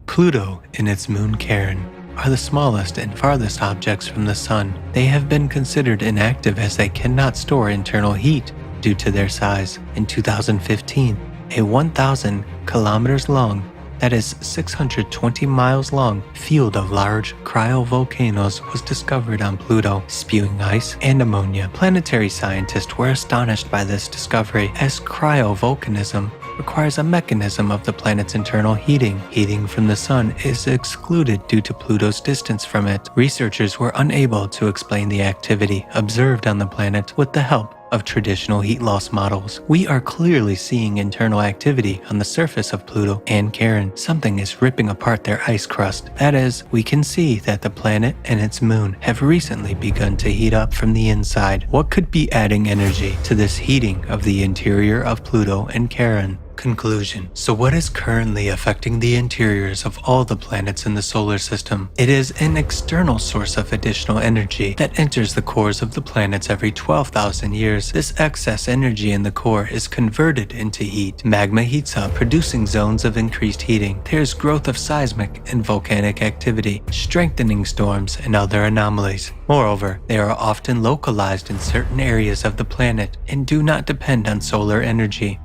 Pluto and its moon Charon are the smallest and farthest objects from the sun. They have been considered inactive as they cannot store internal heat due to their size. In 2015, a 1,000 kilometers long, that is 620 miles long, field of large cryovolcanoes was discovered on Pluto, spewing ice and ammonia. Planetary scientists were astonished by this discovery, as cryovolcanism requires a mechanism of the planet's internal heating. Heating from the sun is excluded due to Pluto's distance from it. Researchers were unable to explain the activity observed on the planet with the help of traditional heat loss models. We are clearly seeing internal activity on the surface of Pluto and Charon. Something is ripping apart their ice crust. That is, we can see that the planet and its moon have recently begun to heat up from the inside. What could be adding energy to this heating of the interior of Pluto and Charon? Conclusion. So what is currently affecting the interiors of all the planets in the solar system? It is an external source of additional energy that enters the cores of the planets every 12,000 years. This excess energy in the core is converted into heat. Magma heats up, producing zones of increased heating. There's growth of seismic and volcanic activity, strengthening storms and other anomalies. Moreover, they are often localized in certain areas of the planet and do not depend on solar energy.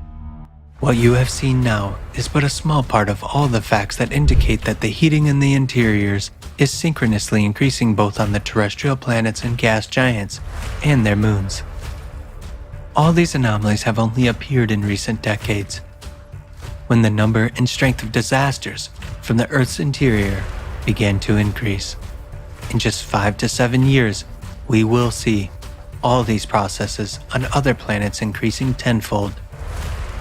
What you have seen now is but a small part of all the facts that indicate that the heating in the interiors is synchronously increasing both on the terrestrial planets and gas giants and their moons. All these anomalies have only appeared in recent decades, when the number and strength of disasters from the Earth's interior began to increase. In just 5 to 7 years, we will see all these processes on other planets increasing tenfold,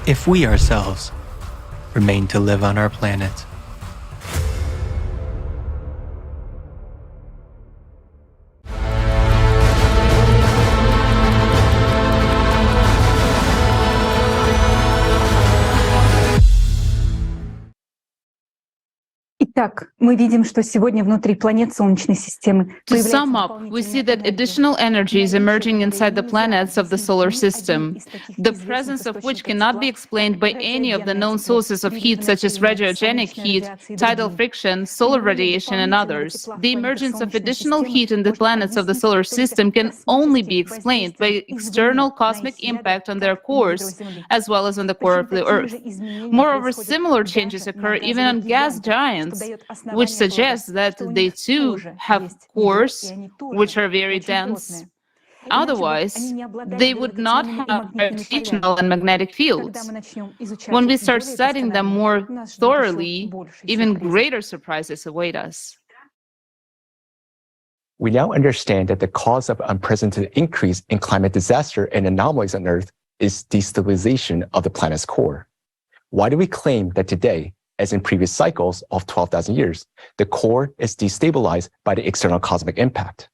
if we ourselves remain to live on our planet. It Так, мы видим, что сегодня внутри планет Солнечной системы To sum up, we see that additional energy is emerging inside the planets of the solar system, the presence of which cannot be explained by any of the known sources of heat, such as radiogenic heat, tidal friction, solar radiation, and others. The emergence of additional heat in the planets of the solar system can only be explained by external cosmic impact on their cores, as well as on the core of the Earth. Moreover, similar changes occur even on gas giants, which suggests that they too have cores which are very dense. Otherwise, they would not have gravitational and magnetic fields. When we start studying them more thoroughly, even greater surprises await us. We now understand that the cause of unprecedented increase in climate disaster and anomalies on Earth is destabilization of the planet's core. Why do we claim that today, as in previous cycles of 12,000 years, the core is destabilized by the external cosmic impact?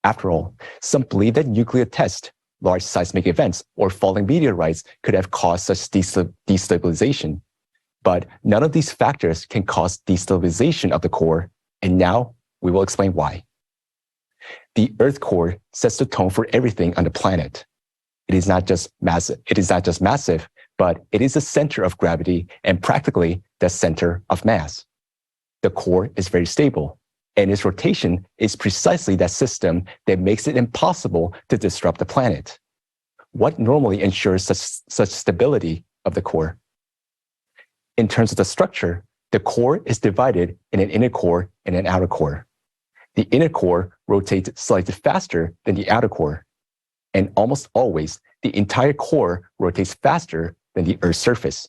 After all, some believe that nuclear tests, large seismic events, or falling meteorites could have caused such destabilization. But none of these factors can cause destabilization of the core, and now we will explain why. The Earth core sets the tone for everything on the planet. It is not just massive, but it is the center of gravity and practically the center of mass. The core is very stable, and its rotation is precisely that system that makes it impossible to disrupt the planet. What normally ensures such stability of the core? In terms of the structure, the core is divided in an inner core and an outer core. The inner core rotates slightly faster than the outer core, and almost always the entire core rotates faster than the Earth's surface.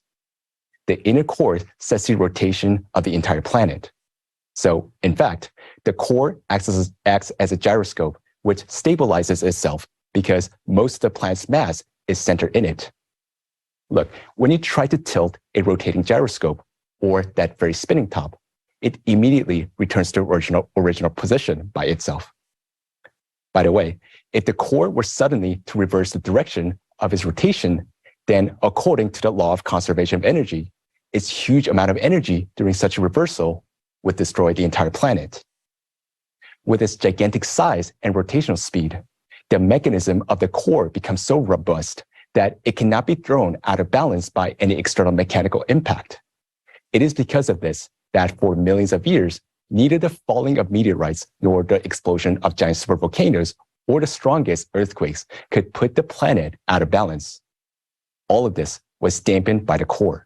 The inner core sets the rotation of the entire planet. So, in fact, the core acts as a gyroscope, which stabilizes itself because most of the planet's mass is centered in it. Look, when you try to tilt a rotating gyroscope, or that very spinning top, it immediately returns to original position by itself. By the way, if the core were suddenly to reverse the direction of its rotation, then according to the law of conservation of energy, its huge amount of energy during such a reversal would destroy the entire planet. With its gigantic size and rotational speed, the mechanism of the core becomes so robust that it cannot be thrown out of balance by any external mechanical impact. It is because of this that for millions of years, neither the falling of meteorites nor the explosion of giant supervolcanoes or the strongest earthquakes could put the planet out of balance. All of this was dampened by the core.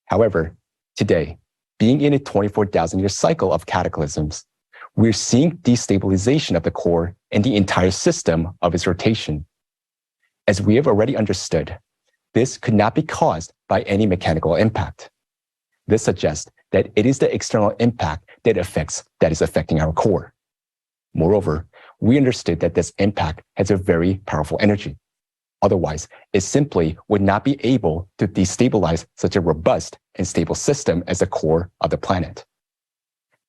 However, today, being in a 24,000-year cycle of cataclysms, we're seeing destabilization of the core and the entire system of its rotation. As we have already understood, this could not be caused by any mechanical impact. This suggests that it is the external impact that is affecting our core. Moreover, we understood that this impact has a very powerful energy. Otherwise, it simply would not be able to destabilize such a robust and stable system as the core of the planet.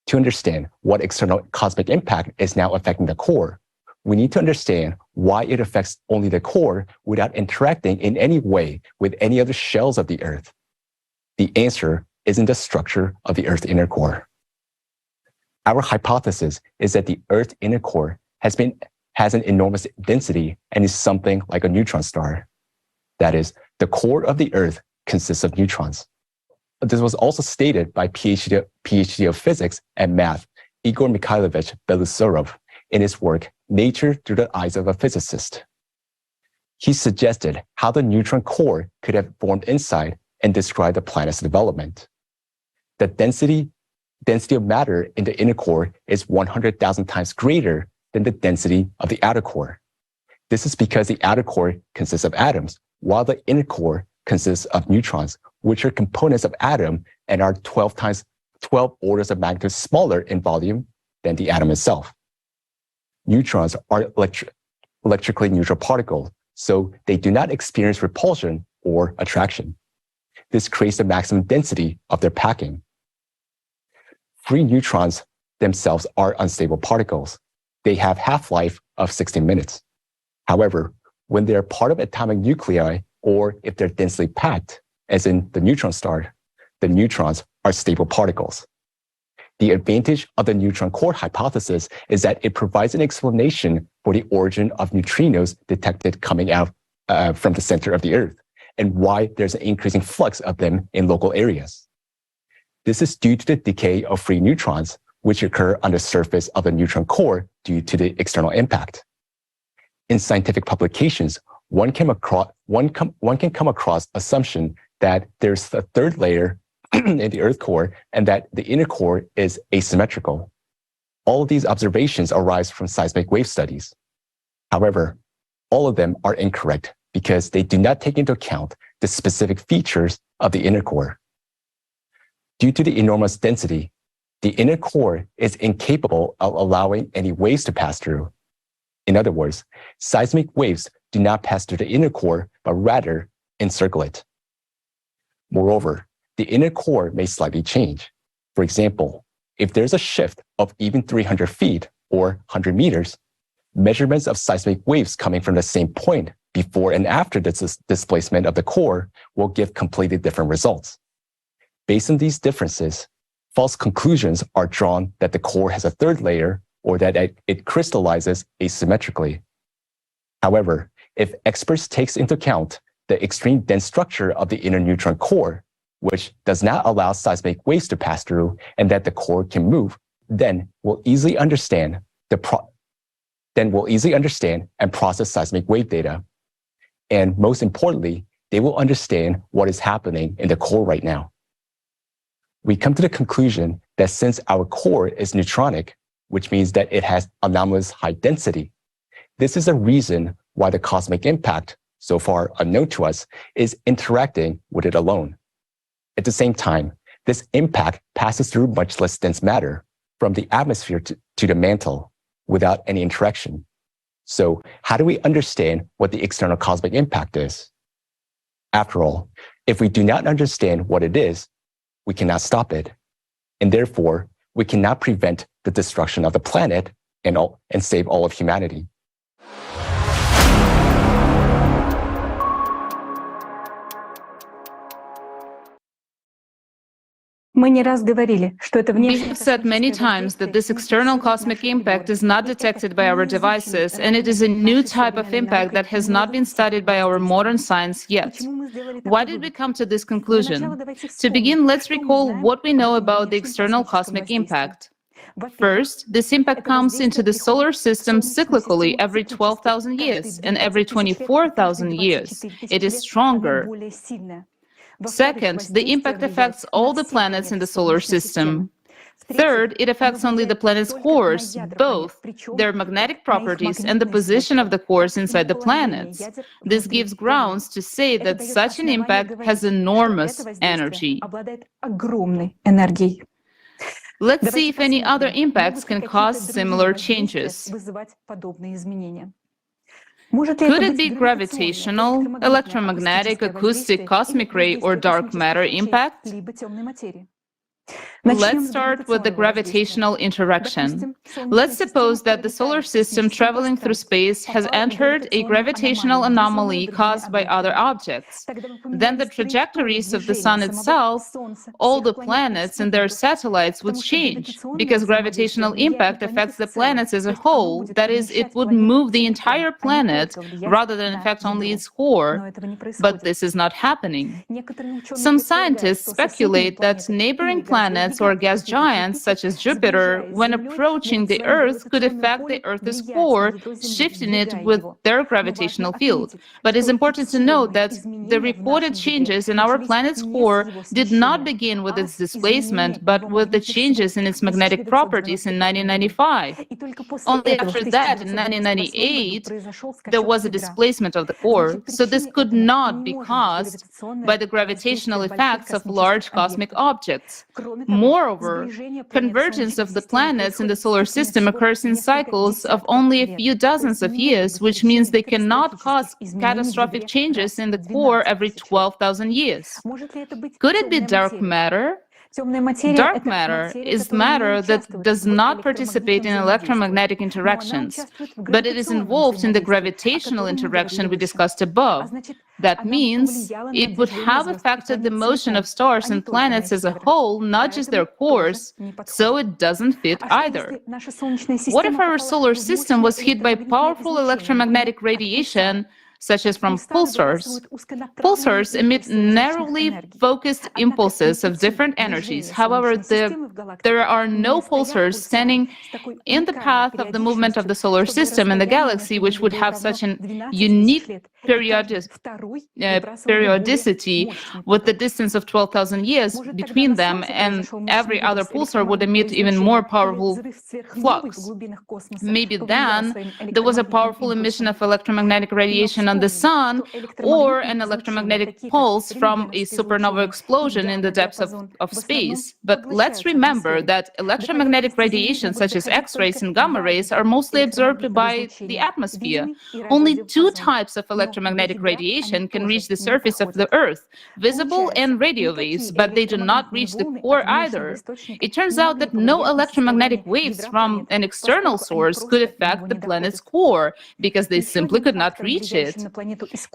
To understand what external cosmic impact is now affecting the core, we need to understand why it affects only the core without interacting in any way with any other shells of the Earth. The answer is in the structure of the Earth's inner core. Our hypothesis is that the Earth's inner core has an enormous density and is something like a neutron star. That is, the core of the Earth consists of neutrons. This was also stated by PhD of physics and math Igor Mikhailovich Belousarov in his work Nature Through the Eyes of a Physicist. He suggested how the neutron core could have formed inside and described the planet's development. The density of matter in the inner core is 100,000 times greater than the density of the outer core. This is because the outer core consists of atoms, while the inner core consists of neutrons, which are components of atom and are 12 orders of magnitude smaller in volume than the atom itself. Neutrons are electrically neutral particles, so they do not experience repulsion or attraction. This creates the maximum density of their packing. Free neutrons themselves are unstable particles. They have half-life of 16 minutes. However, when they're part of atomic nuclei, or if they're densely packed, as in the neutron star, the neutrons are stable particles. The advantage of the neutron core hypothesis is that it provides an explanation for the origin of neutrinos detected coming out from the center of the Earth, and why there's an increasing flux of them in local areas. This is due to the decay of free neutrons, which occur on the surface of the neutron core due to the external impact. In scientific publications, one can come across assumption that there's a third layer in the Earth core and that the inner core is asymmetrical. All of these observations arise from seismic wave studies. However, all of them are incorrect because they do not take into account the specific features of the inner core. Due to the enormous density, the inner core is incapable of allowing any waves to pass through. In other words, seismic waves do not pass through the inner core, but rather encircle it. Moreover, the inner core may slightly change. For example, if there's a shift of even 300 feet or 100 meters, measurements of seismic waves coming from the same point before and after the displacement of the core will give completely different results. Based on these differences, false conclusions are drawn that the core has a third layer or that it crystallizes asymmetrically. However, if experts take into account the extreme dense structure of the inner neutron core, which does not allow seismic waves to pass through and that the core can move, then we'll easily understand and process seismic wave data. And most importantly, they will understand what is happening in the core right now. We come to the conclusion that since our core is neutronic, which means that it has anomalous high density, this is a reason why the cosmic impact, so far unknown to us, is interacting with it alone. At the same time, this impact passes through much less dense matter from the atmosphere to the mantle without any interaction. So how do we understand what the external cosmic impact is? After all, if we do not understand what it is, we cannot stop it. And therefore, we cannot prevent the destruction of the planet and save all of humanity. We have said many times that this external cosmic impact is not detected by our devices, and it is a new type of impact that has not been studied by our modern science yet. Why did we come to this conclusion? To begin, let's recall what we know about the external cosmic impact. First, this impact comes into the solar system cyclically every 12,000 years, and every 24,000 years. It is stronger. Second, the impact affects all the planets in the solar system. Third, it affects only the planet's cores, both their magnetic properties and the position of the cores inside the planets. This gives grounds to say that such an impact has enormous energy. Let's see if any other impacts can cause similar changes. Could it be gravitational, electromagnetic, acoustic, cosmic ray, or dark matter impact? Let's start with the gravitational interaction. Let's suppose that the solar system traveling through space has entered a gravitational anomaly caused by other objects. Then the trajectories of the sun itself, all the planets and their satellites would change, because gravitational impact affects the planets as a whole. That is, it would move the entire planet rather than affect only its core. But this is not happening. Some scientists speculate that neighboring planets or gas giants such as Jupiter, when approaching the Earth, could affect the Earth's core, shifting it with their gravitational field. But it's important to note that the reported changes in our planet's core did not begin with its displacement, but with the changes in its magnetic properties in 1995. Only after that, in 1998, there was a displacement of the core, so this could not be caused by the gravitational effects of large cosmic objects. Moreover, convergence of the planets in the solar system occurs in cycles of only a few dozens of years, which means they cannot cause catastrophic changes in the core every 12,000 years. Could it be dark matter? Dark matter is matter that does not participate in electromagnetic interactions, but it is involved in the gravitational interaction we discussed above. That means it would have affected the motion of stars and planets as a whole, not just their cores, so it doesn't fit either. What if our solar system was hit by powerful electromagnetic radiation, such as from pulsars? Pulsars emit narrowly focused impulses of different energies. However, there are no pulsars standing in the path of the movement of the solar system and the galaxy, which would have such an unique periodicity with the distance of 12,000 years between them, and every other pulsar would emit even more powerful flux. Maybe then there was a powerful emission of electromagnetic radiation on the sun, or an electromagnetic pulse from a supernova explosion in the depths of space. But let's remember that electromagnetic radiation, such as X-rays and gamma rays, are mostly absorbed by the atmosphere. Only two types of electromagnetic radiation can reach the surface of the Earth, visible and radio waves, but they do not reach the core either. It turns out that no electromagnetic waves from an external source could affect the planet's core, because they simply could not reach it.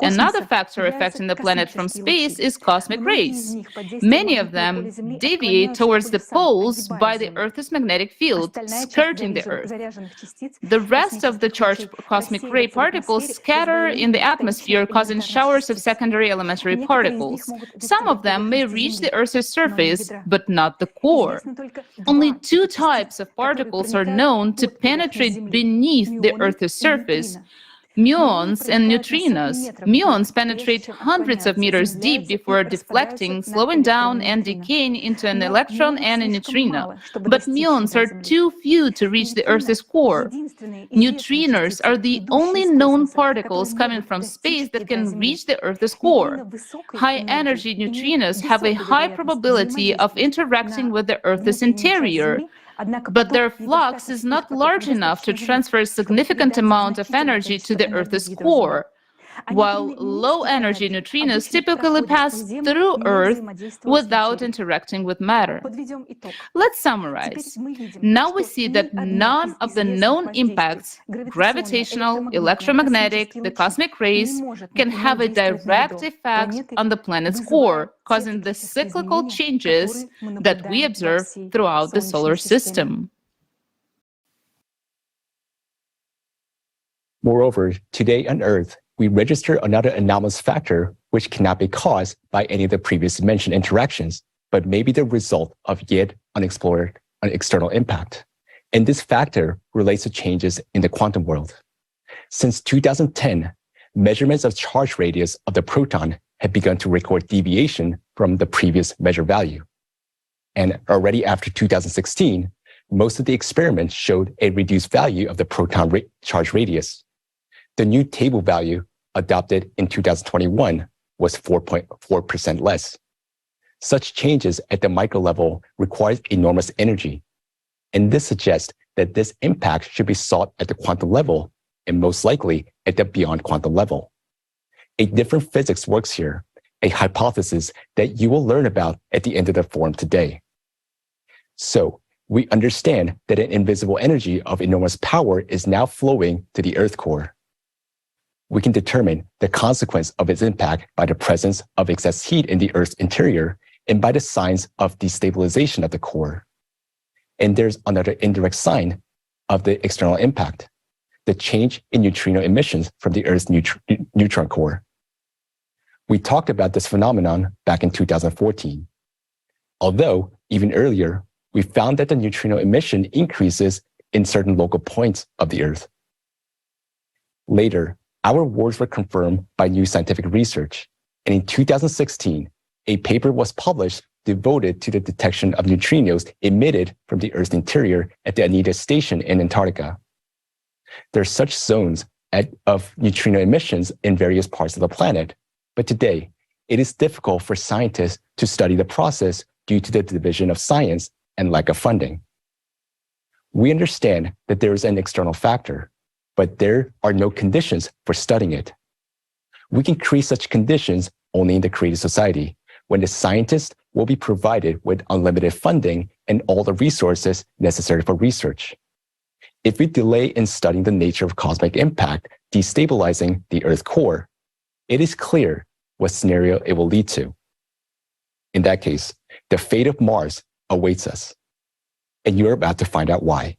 Another factor affecting the planet from space is cosmic rays. Many of them deviate towards the poles by the Earth's magnetic field, skirting the Earth. The rest of the charged cosmic ray particles scatter in the atmosphere, causing showers of secondary elementary particles. Some of them may reach the Earth's surface, but not the core. Only two types of particles are known to penetrate beneath the Earth's surface: muons and neutrinos. Muons penetrate hundreds of meters deep before deflecting, slowing down, and decaying into an electron and a neutrino. But muons are too few to reach the Earth's core. Neutrinos are the only known particles coming from space that can reach the Earth's core. High-energy neutrinos have a high probability of interacting with the Earth's interior, but their flux is not large enough to transfer a significant amount of energy to the Earth's core, while low-energy neutrinos typically pass through Earth without interacting with matter. Let's summarize. Now we see that none of the known impacts, gravitational, electromagnetic, the cosmic rays, can have a direct effect on the planet's core, causing the cyclical changes that we observe throughout the solar system. Moreover, today on Earth, we register another anomalous factor which cannot be caused by any of the previously mentioned interactions, but may be the result of yet unexplored external impact. And this factor relates to changes in the quantum world. Since 2010, measurements of charge radius of the proton have begun to record deviation from the previous measured value. And already after 2016, most of the experiments showed a reduced value of the proton charge radius. The new table value adopted in 2021 was 4.4% less. Such changes at the micro level requires enormous energy. And this suggests that this impact should be sought at the quantum level, and most likely at the beyond quantum level. A different physics works here, a hypothesis that you will learn about at the end of the forum today. So, we understand that an invisible energy of enormous power is now flowing to the Earth core. We can determine the consequence of its impact by the presence of excess heat in the Earth's interior and by the signs of destabilization of the core. And there's another indirect sign of the external impact, the change in neutrino emissions from the Earth's neutron core. We talked about this phenomenon back in 2014. Although, even earlier, we found that the neutrino emission increases in certain local points of the Earth. Later, our words were confirmed by new scientific research, and in 2016, a paper was published devoted to the detection of neutrinos emitted from the Earth's interior at the Anita Station in Antarctica. There are such zones of neutrino emissions in various parts of the planet, but today, it is difficult for scientists to study the process due to the division of science and lack of funding. We understand that there is an external factor, but there are no conditions for studying it. We can create such conditions only in the creative society, when the scientists will be provided with unlimited funding and all the resources necessary for research. If we delay in studying the nature of cosmic impact destabilizing the Earth's core, it is clear what scenario it will lead to. In that case, the fate of Mars awaits us, and you're about to find out why.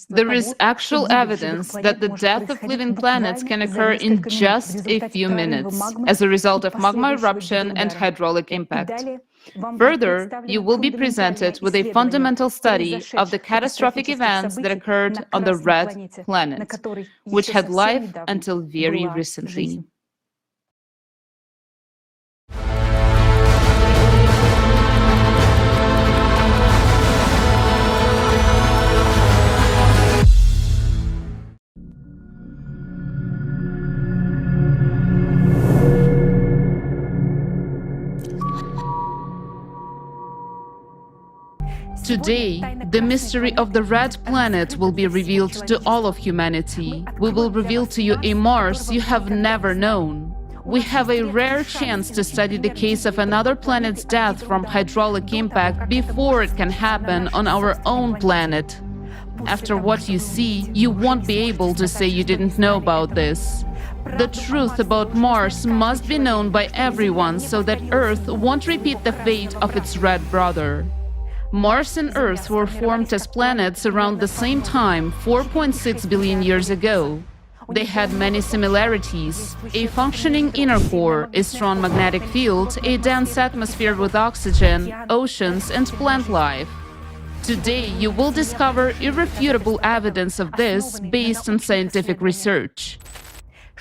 There is actual evidence that the death of living planets can occur in just a few minutes as a result of magma eruption and hydraulic impact. Further, you will be presented with a fundamental study of the catastrophic events that occurred on the red planet, which had life until very recently. Today, the mystery of the red planet will be revealed to all of humanity. We will reveal to you a Mars you have never known. We have a rare chance to study the case of another planet's death from hydraulic impact before it can happen on our own planet. After what you see, you won't be able to say you didn't know about this. The truth about Mars must be known by everyone so that Earth won't repeat the fate of its red brother. Mars and Earth were formed as planets around the same time, 4.6 billion years ago. They had many similarities: a functioning inner core, a strong magnetic field, a dense atmosphere with oxygen, oceans, and plant life. Today, you will discover irrefutable evidence of this based on scientific research.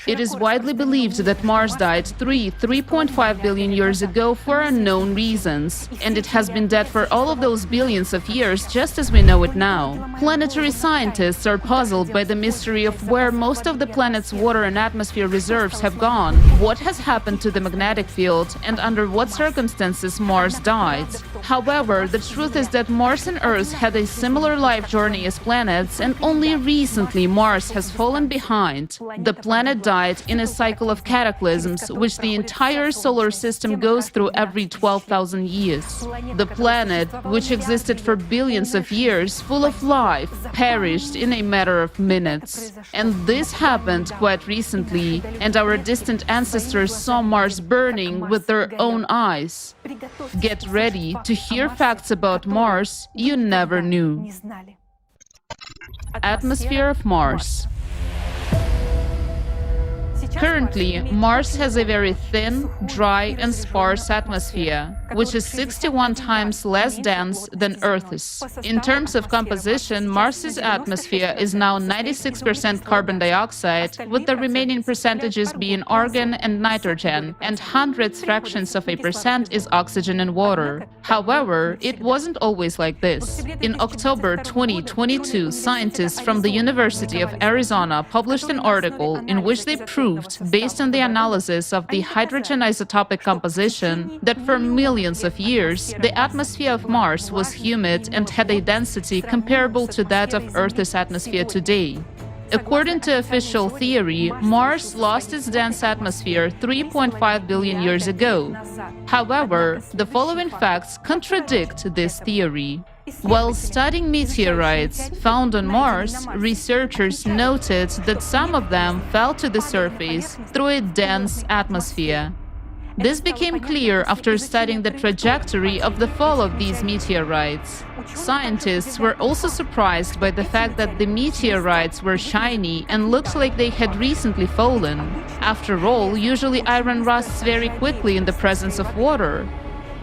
It is widely believed that Mars died 3.5 billion years ago for unknown reasons, and it has been dead for all of those billions of years just as we know it now. Planetary scientists are puzzled by the mystery of where most of the planet's water and atmosphere reserves have gone, what has happened to the magnetic field, and under what circumstances Mars died. However, the truth is that Mars and Earth had a similar life journey as planets, and only recently Mars has fallen behind. The planet died in a cycle of cataclysms, which the entire solar system goes through every 12,000 years. The planet, which existed for billions of years, full of life, perished in a matter of minutes. And this happened quite recently, and our distant ancestors saw Mars burning with their own eyes. Get ready to hear facts about Mars you never knew. Atmosphere of Mars. Currently, Mars has a very thin, dry, and sparse atmosphere, which is 61 times less dense than Earth's. In terms of composition, Mars's atmosphere is now 96% carbon dioxide, with the remaining percentages being argon and nitrogen, and hundredths fractions of a percent is oxygen and water. However, it wasn't always like this. In October 2022, scientists from the University of Arizona published an article in which they proved, based on the analysis of the hydrogen isotopic composition, that for millions of years, the atmosphere of Mars was humid and had a density comparable to that of Earth's atmosphere today. According to official theory, Mars lost its dense atmosphere 3.5 billion years ago. However, the following facts contradict this theory. While studying meteorites found on Mars, researchers noted that some of them fell to the surface through a dense atmosphere. This became clear after studying the trajectory of the fall of these meteorites. Scientists were also surprised by the fact that the meteorites were shiny and looked like they had recently fallen. After all, usually iron rusts very quickly in the presence of water.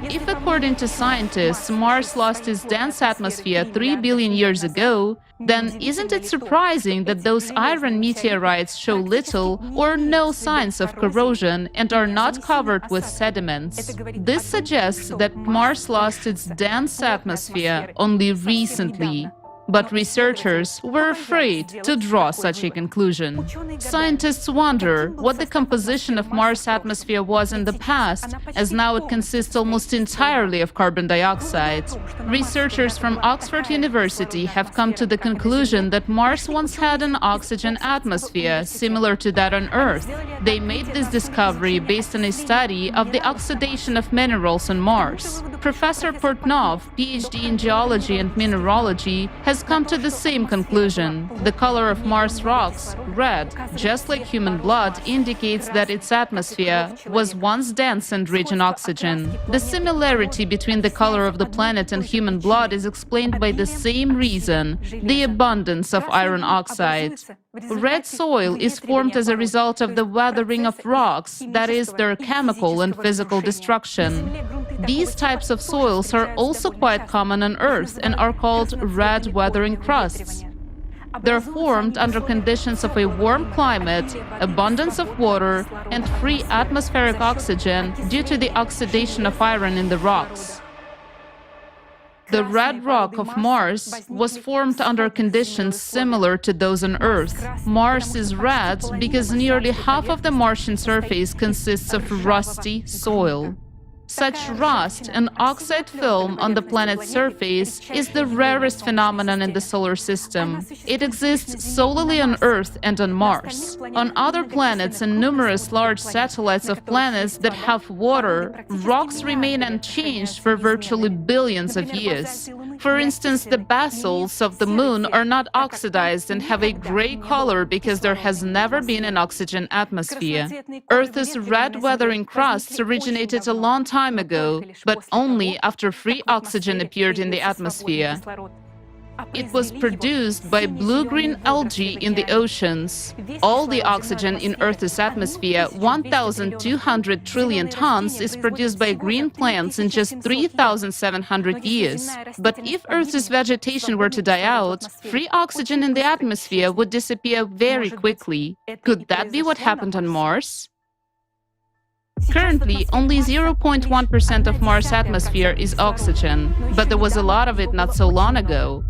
If, according to scientists, Mars lost its dense atmosphere 3 billion years ago, then isn't it surprising that those iron meteorites show little or no signs of corrosion and are not covered with sediments? This suggests that Mars lost its dense atmosphere only recently. But researchers were afraid to draw such a conclusion. Scientists wonder what the composition of Mars' atmosphere was in the past, as now it consists almost entirely of carbon dioxide. Researchers from Oxford University have come to the conclusion that Mars once had an oxygen atmosphere similar to that on Earth. They made this discovery based on a study of the oxidation of minerals on Mars. Professor Portnov, PhD in geology and mineralogy, has come to the same conclusion. The color of Mars rocks, red, just like human blood, indicates that its atmosphere was once dense and rich in oxygen. The similarity between the color of the planet and human blood is explained by the same reason: the abundance of iron oxide. Red soil is formed as a result of the weathering of rocks, that is, their chemical and physical destruction. These types of soils are also quite common on Earth and are called red weathering crusts. They're formed under conditions of a warm climate, abundance of water, and free atmospheric oxygen due to the oxidation of iron in the rocks. The red rock of Mars was formed under conditions similar to those on Earth. Mars is red because nearly half of the Martian surface consists of rusty soil. Such rust, an oxide film on the planet's surface, is the rarest phenomenon in the solar system. It exists solely on Earth and on Mars. On other planets and numerous large satellites of planets that have water, rocks remain unchanged for virtually billions of years. For instance, the basalts of the Moon are not oxidized and have a gray color because there has never been an oxygen atmosphere. Earth's red weathering crusts originated a long time ago, but only after free oxygen appeared in the atmosphere. It was produced by blue-green algae in the oceans. All the oxygen in Earth's atmosphere, 1,200 trillion tons, is produced by green plants in just 3,700 years. But if Earth's vegetation were to die out, free oxygen in the atmosphere would disappear very quickly. Could that be what happened on Mars? Currently, only 0.1% of Mars' atmosphere is oxygen, but there was a lot of it not so long ago.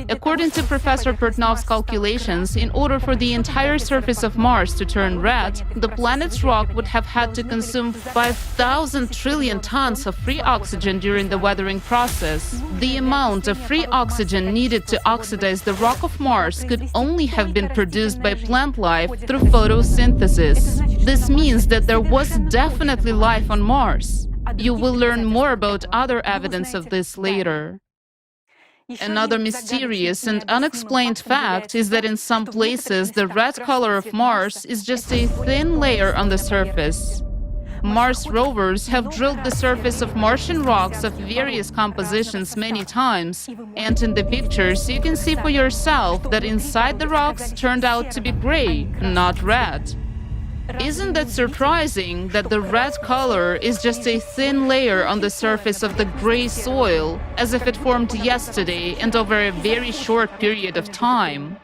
According to Professor Portnov's calculations, in order for the entire surface of Mars to turn red, the planet's rock would have had to consume 5,000 trillion tons of free oxygen during the weathering process. The amount of free oxygen needed to oxidize the rock of Mars could only have been produced by plant life through photosynthesis. This means that there was definitely life on Mars. You will learn more about other evidence of this later. Another mysterious and unexplained fact is that in some places the red color of Mars is just a thin layer on the surface. Mars rovers have drilled the surface of Martian rocks of various compositions many times, and in the pictures you can see for yourself that inside the rocks turned out to be gray, not red. Isn't that surprising that the red color is just a thin layer on the surface of the gray soil, as if it formed yesterday and over a very short period of time?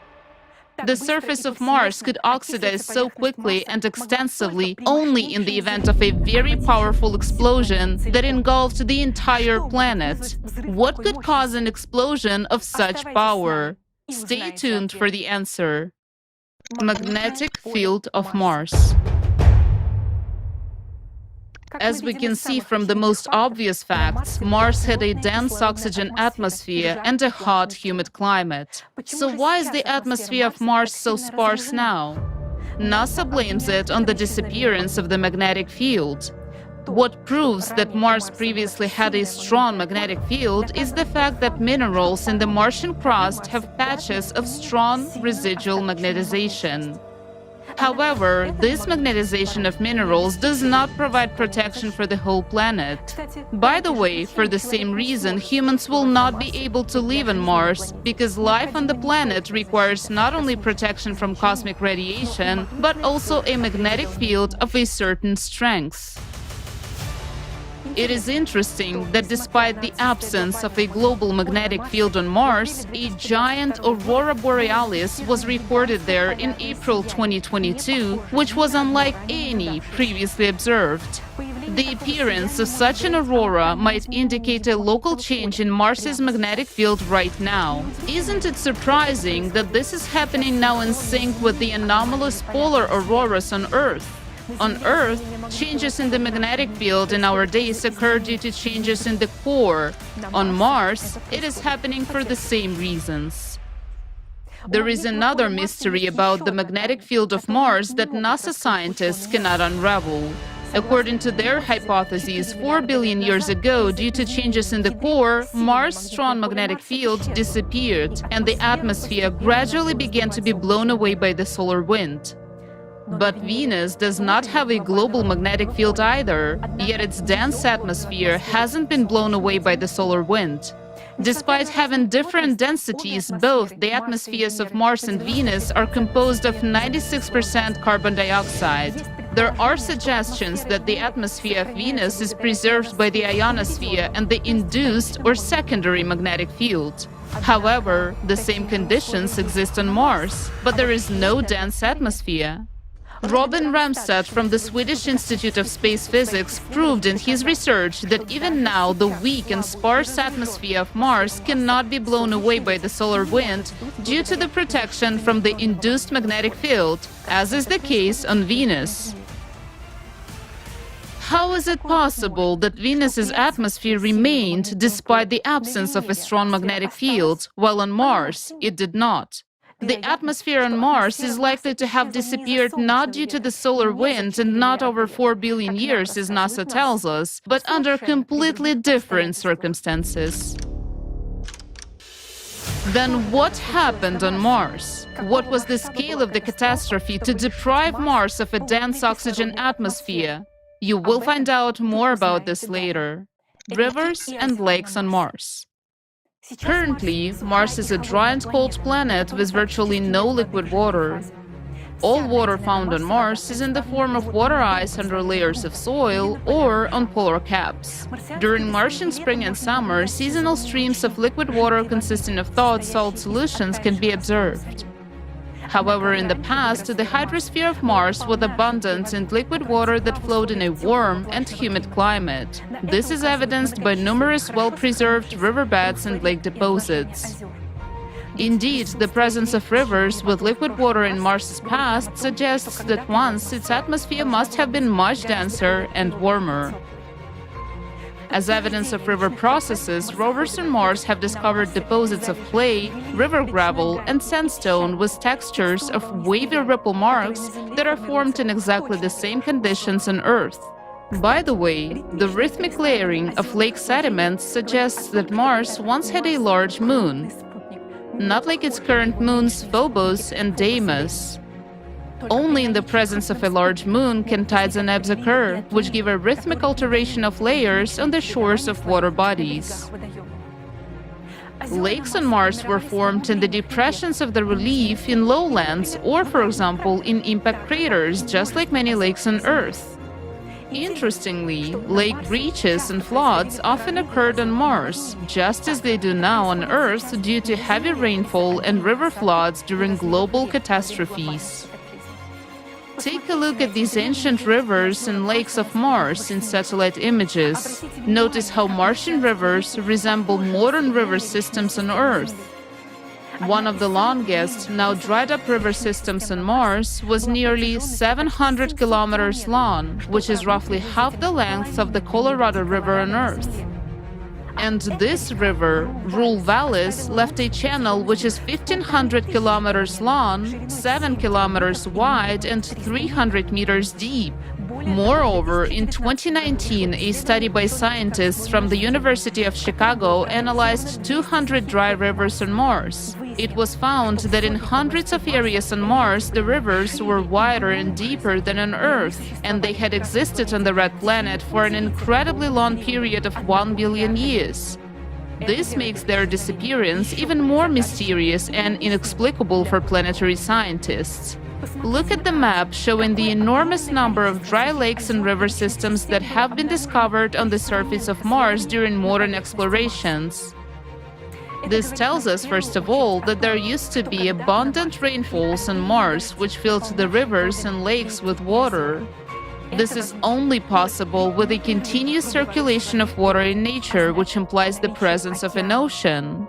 The surface of Mars could oxidize so quickly and extensively only in the event of a very powerful explosion that engulfed the entire planet. What could cause an explosion of such power? Stay tuned for the answer. Magnetic field of Mars. As we can see from the most obvious facts, Mars had a dense oxygen atmosphere and a hot, humid climate. So why is the atmosphere of Mars so sparse now? NASA blames it on the disappearance of the magnetic field. What proves that Mars previously had a strong magnetic field is the fact that minerals in the Martian crust have patches of strong residual magnetization. However, this magnetization of minerals does not provide protection for the whole planet. By the way, for the same reason, humans will not be able to live on Mars, because life on the planet requires not only protection from cosmic radiation, but also a magnetic field of a certain strength. It is interesting that despite the absence of a global magnetic field on Mars, a giant aurora borealis was reported there in April 2022, which was unlike any previously observed. The appearance of such an aurora might indicate a local change in Mars's magnetic field right now. Isn't it surprising that this is happening now in sync with the anomalous polar auroras on Earth? On Earth, changes in the magnetic field in our days occur due to changes in the core. On Mars, it is happening for the same reasons. There is another mystery about the magnetic field of Mars that NASA scientists cannot unravel. According to their hypotheses, 4 billion years ago, due to changes in the core, Mars' strong magnetic field disappeared, and the atmosphere gradually began to be blown away by the solar wind. But Venus does not have a global magnetic field either, yet its dense atmosphere hasn't been blown away by the solar wind. Despite having different densities, both the atmospheres of Mars and Venus are composed of 96% carbon dioxide. There are suggestions that the atmosphere of Venus is preserved by the ionosphere and the induced or secondary magnetic field. However, the same conditions exist on Mars, but there is no dense atmosphere. Robin Ramstad from the Swedish Institute of Space Physics proved in his research that even now the weak and sparse atmosphere of Mars cannot be blown away by the solar wind due to the protection from the induced magnetic field, as is the case on Venus. How is it possible that Venus's atmosphere remained despite the absence of a strong magnetic field, while on Mars it did not? The atmosphere on Mars is likely to have disappeared not due to the solar wind and not over 4 billion years, as NASA tells us, but under completely different circumstances. Then what happened on Mars? What was the scale of the catastrophe to deprive Mars of a dense oxygen atmosphere? You will find out more about this later. Rivers and lakes on Mars. Currently, Mars is a dry and cold planet with virtually no liquid water. All water found on Mars is in the form of water ice under layers of soil or on polar caps. During Martian spring and summer, seasonal streams of liquid water consisting of thawed salt solutions can be observed. However, in the past, the hydrosphere of Mars was abundant in liquid water that flowed in a warm and humid climate. This is evidenced by numerous well-preserved riverbeds and lake deposits. Indeed, the presence of rivers with liquid water in Mars's past suggests that once its atmosphere must have been much denser and warmer. As evidence of river processes, rovers on Mars have discovered deposits of clay, river gravel, and sandstone with textures of wavy ripple marks that are formed in exactly the same conditions on Earth. By the way, the rhythmic layering of lake sediments suggests that Mars once had a large moon, not like its current moons Phobos and Deimos. Only in the presence of a large moon can tides and ebbs occur, which give a rhythmic alteration of layers on the shores of water bodies. Lakes on Mars were formed in the depressions of the relief in lowlands or, for example, in impact craters, just like many lakes on Earth. Interestingly, lake breaches and floods often occurred on Mars, just as they do now on Earth due to heavy rainfall and river floods during global catastrophes. Take a look at these ancient rivers and lakes of Mars in satellite images. Notice how Martian rivers resemble modern river systems on Earth. One of the longest, now dried-up river systems on Mars was nearly 700 kilometers long, which is roughly half the length of the Colorado River on Earth. And this river, Rule Vallis, left a channel which is 1,500 kilometers long, 7 kilometers wide, and 300 meters deep. Moreover, in 2019, a study by scientists from the University of Chicago analyzed 200 dry rivers on Mars. It was found that in hundreds of areas on Mars, the rivers were wider and deeper than on Earth, and they had existed on the red planet for an incredibly long period of 1 billion years. This makes their disappearance even more mysterious and inexplicable for planetary scientists. Look at the map showing the enormous number of dry lakes and river systems that have been discovered on the surface of Mars during modern explorations. This tells us, first of all, that there used to be abundant rainfalls on Mars which filled the rivers and lakes with water. This is only possible with a continuous circulation of water in nature, which implies the presence of an ocean.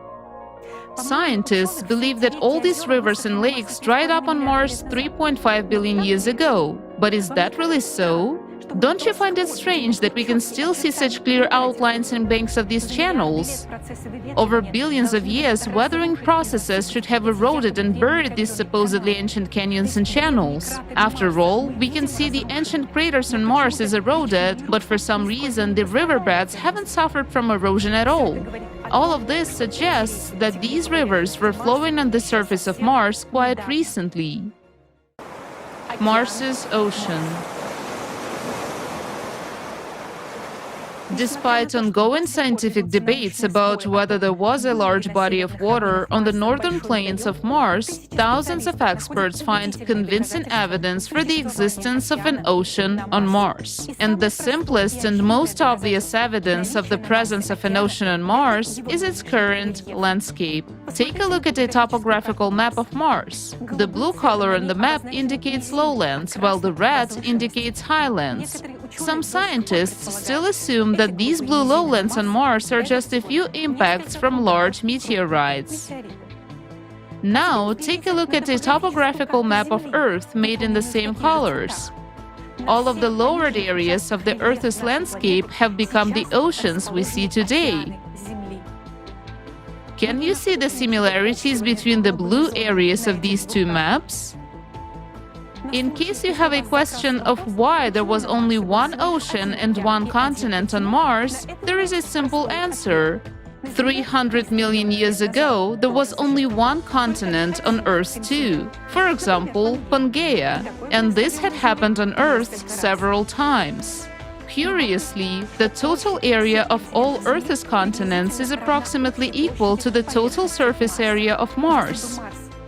Scientists believe that all these rivers and lakes dried up on Mars 3.5 billion years ago. But is that really so? Don't you find it strange that we can still see such clear outlines and banks of these channels? Over billions of years, weathering processes should have eroded and buried these supposedly ancient canyons and channels. After all, we can see the ancient craters on Mars is eroded, but for some reason the riverbeds haven't suffered from erosion at all. All of this suggests that these rivers were flowing on the surface of Mars quite recently. Mars's ocean. Despite ongoing scientific debates about whether there was a large body of water on the northern plains of Mars, thousands of experts find convincing evidence for the existence of an ocean on Mars. And the simplest and most obvious evidence of the presence of an ocean on Mars is its current landscape. Take a look at a topographical map of Mars. The blue color on the map indicates lowlands, while the red indicates highlands. Some scientists still assume that these blue lowlands on Mars are just a few impacts from large meteorites. Now, take a look at a topographical map of Earth made in the same colors. All of the lowered areas of the Earth's landscape have become the oceans we see today. Can you see the similarities between the blue areas of these two maps? In case you have a question of why there was only one ocean and one continent on Mars, there is a simple answer. 300 million years ago, there was only one continent on Earth too, for example, Pangaea, and this had happened on Earth several times. Curiously, the total area of all Earth's continents is approximately equal to the total surface area of Mars.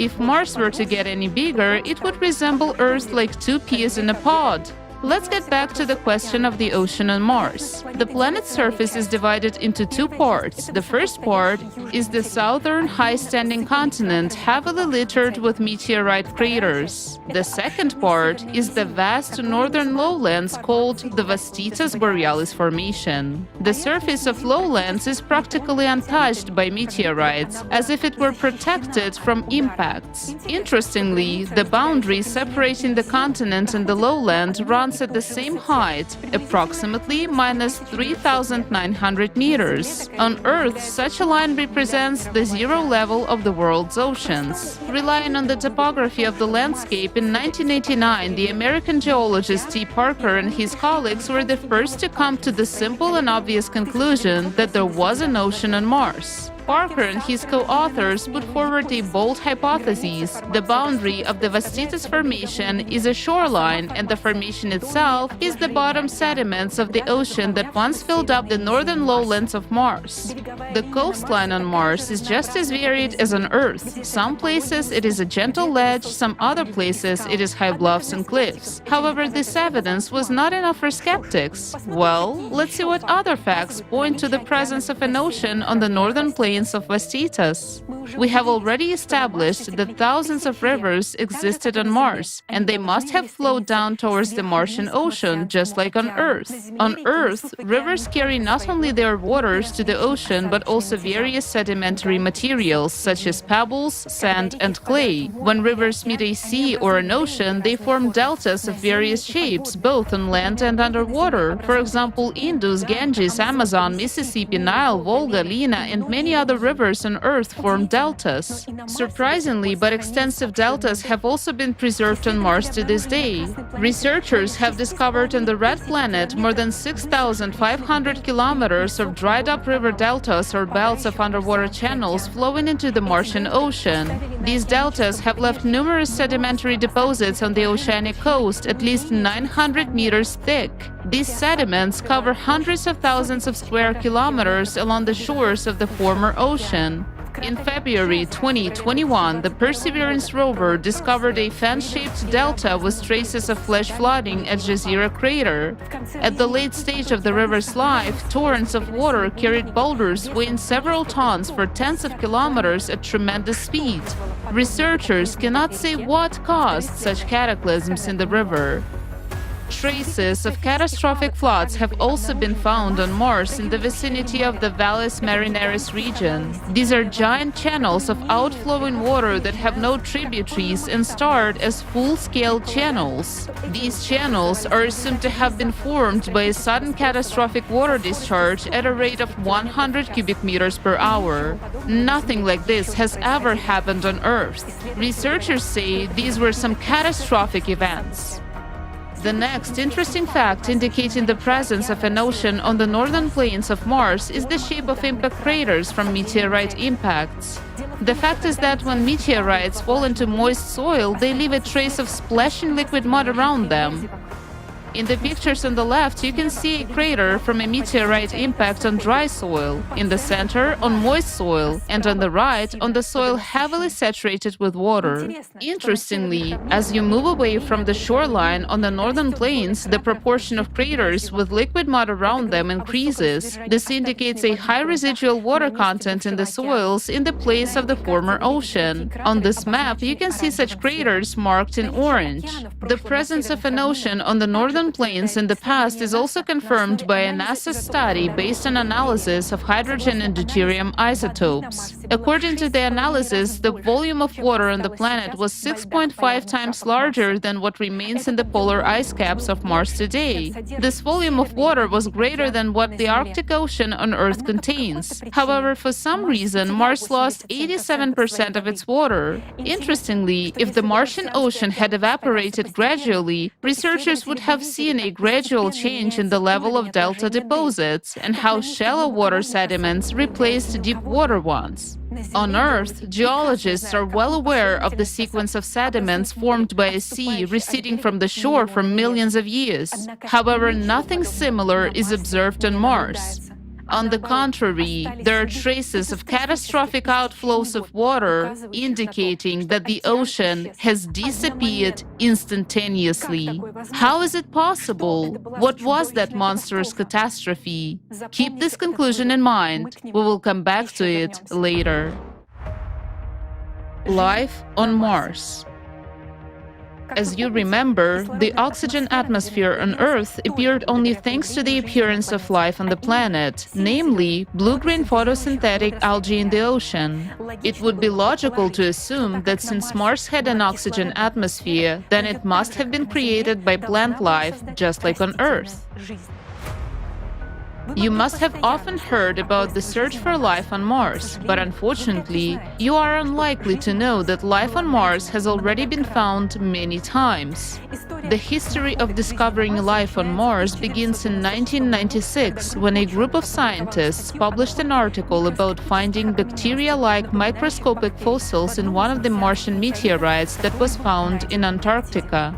If Mars were to get any bigger, it would resemble Earth like two peas in a pod. Let's get back to the question of the ocean on Mars. The planet's surface is divided into two parts. The first part is the southern high-standing continent, heavily littered with meteorite craters. The second part is the vast northern lowlands called the Vastitas Borealis Formation. The surface of lowlands is practically untouched by meteorites, as if it were protected from impacts. Interestingly, the boundary separating the continent and the lowland runs at the same height, approximately minus 3,900 meters. On Earth, such a line represents the zero level of the world's oceans. Relying on the topography of the landscape, in 1989, the American geologist T. Parker and his colleagues were the first to come to the simple and obvious conclusion that there was an ocean on Mars. Parker and his co-authors put forward a bold hypothesis. The boundary of the Vastitas Formation is a shoreline, and the formation itself is the bottom sediments of the ocean that once filled up the northern lowlands of Mars. The coastline on Mars is just as varied as on Earth. Some places it is a gentle ledge, some other places it is high bluffs and cliffs. However, this evidence was not enough for skeptics. Well, let's see what other facts point to the presence of an ocean on the northern plains of Vastitas. We have already established that thousands of rivers existed on Mars, and they must have flowed down towards the Martian Ocean, just like on Earth. On Earth, rivers carry not only their waters to the ocean, but also various sedimentary materials, such as pebbles, sand, and clay. When rivers meet a sea or an ocean, they form deltas of various shapes, both on land and underwater. For example, Indus, Ganges, Amazon, Mississippi, Nile, Volga, Lena, and many other rivers on Earth form deltas. Surprisingly, but extensive deltas have also been preserved on Mars to this day. Researchers have discovered on the Red Planet more than 6,500 kilometers of dried-up river deltas or belts of underwater channels flowing into the Martian Ocean. These deltas have left numerous sedimentary deposits on the oceanic coast, at least 900 meters thick. These sediments cover hundreds of thousands of square kilometers along the shores of the former ocean. In February 2021, the Perseverance rover discovered a fan-shaped delta with traces of flash flooding at Jezero crater. At the late stage of the river's life, torrents of water carried boulders weighing several tons for tens of kilometers at tremendous speed. Researchers cannot say what caused such cataclysms in the river. Traces of catastrophic floods have also been found on Mars in the vicinity of the Valles Marineris region. These are giant channels of outflowing water that have no tributaries and start as full-scale channels. These channels are assumed to have been formed by a sudden catastrophic water discharge at a rate of 100 cubic meters per hour. Nothing like this has ever happened on Earth. Researchers say these were some catastrophic events. The next interesting fact indicating the presence of an ocean on the northern plains of Mars is the shape of impact craters from meteorite impacts. The fact is that when meteorites fall into moist soil, they leave a trace of splashing liquid mud around them. In the pictures on the left, you can see a crater from a meteorite impact on dry soil, in the center on moist soil, and on the right on the soil heavily saturated with water. Interestingly, as you move away from the shoreline on the northern plains, the proportion of craters with liquid mud around them increases. This indicates a high residual water content in the soils in the place of the former ocean. On this map, you can see such craters marked in orange. The presence of an ocean on the northern plains in the past is also confirmed by a NASA study based on analysis of hydrogen and deuterium isotopes. According to the analysis, the volume of water on the planet was 6.5 times larger than what remains in the polar ice caps of Mars today. This volume of water was greater than what the Arctic Ocean on Earth contains. However, for some reason, Mars lost 87% of its water. Interestingly, if the Martian ocean had evaporated gradually, researchers would have seen a gradual change in the level of delta deposits and how shallow water sediments replaced deep water ones. On Earth, geologists are well aware of the sequence of sediments formed by a sea receding from the shore for millions of years. However, nothing similar is observed on Mars. On the contrary, there are traces of catastrophic outflows of water indicating that the ocean has disappeared instantaneously. How is it possible? What was that monstrous catastrophe? Keep this conclusion in mind. We will come back to it later. Life on Mars. As you remember, the oxygen atmosphere on Earth appeared only thanks to the appearance of life on the planet, namely blue-green photosynthetic algae in the ocean. It would be logical to assume that since Mars had an oxygen atmosphere, then it must have been created by plant life, just like on Earth. You must have often heard about the search for life on Mars, but unfortunately, you are unlikely to know that life on Mars has already been found many times. The history of discovering life on Mars begins in 1996, when a group of scientists published an article about finding bacteria-like microscopic fossils in one of the Martian meteorites that was found in Antarctica.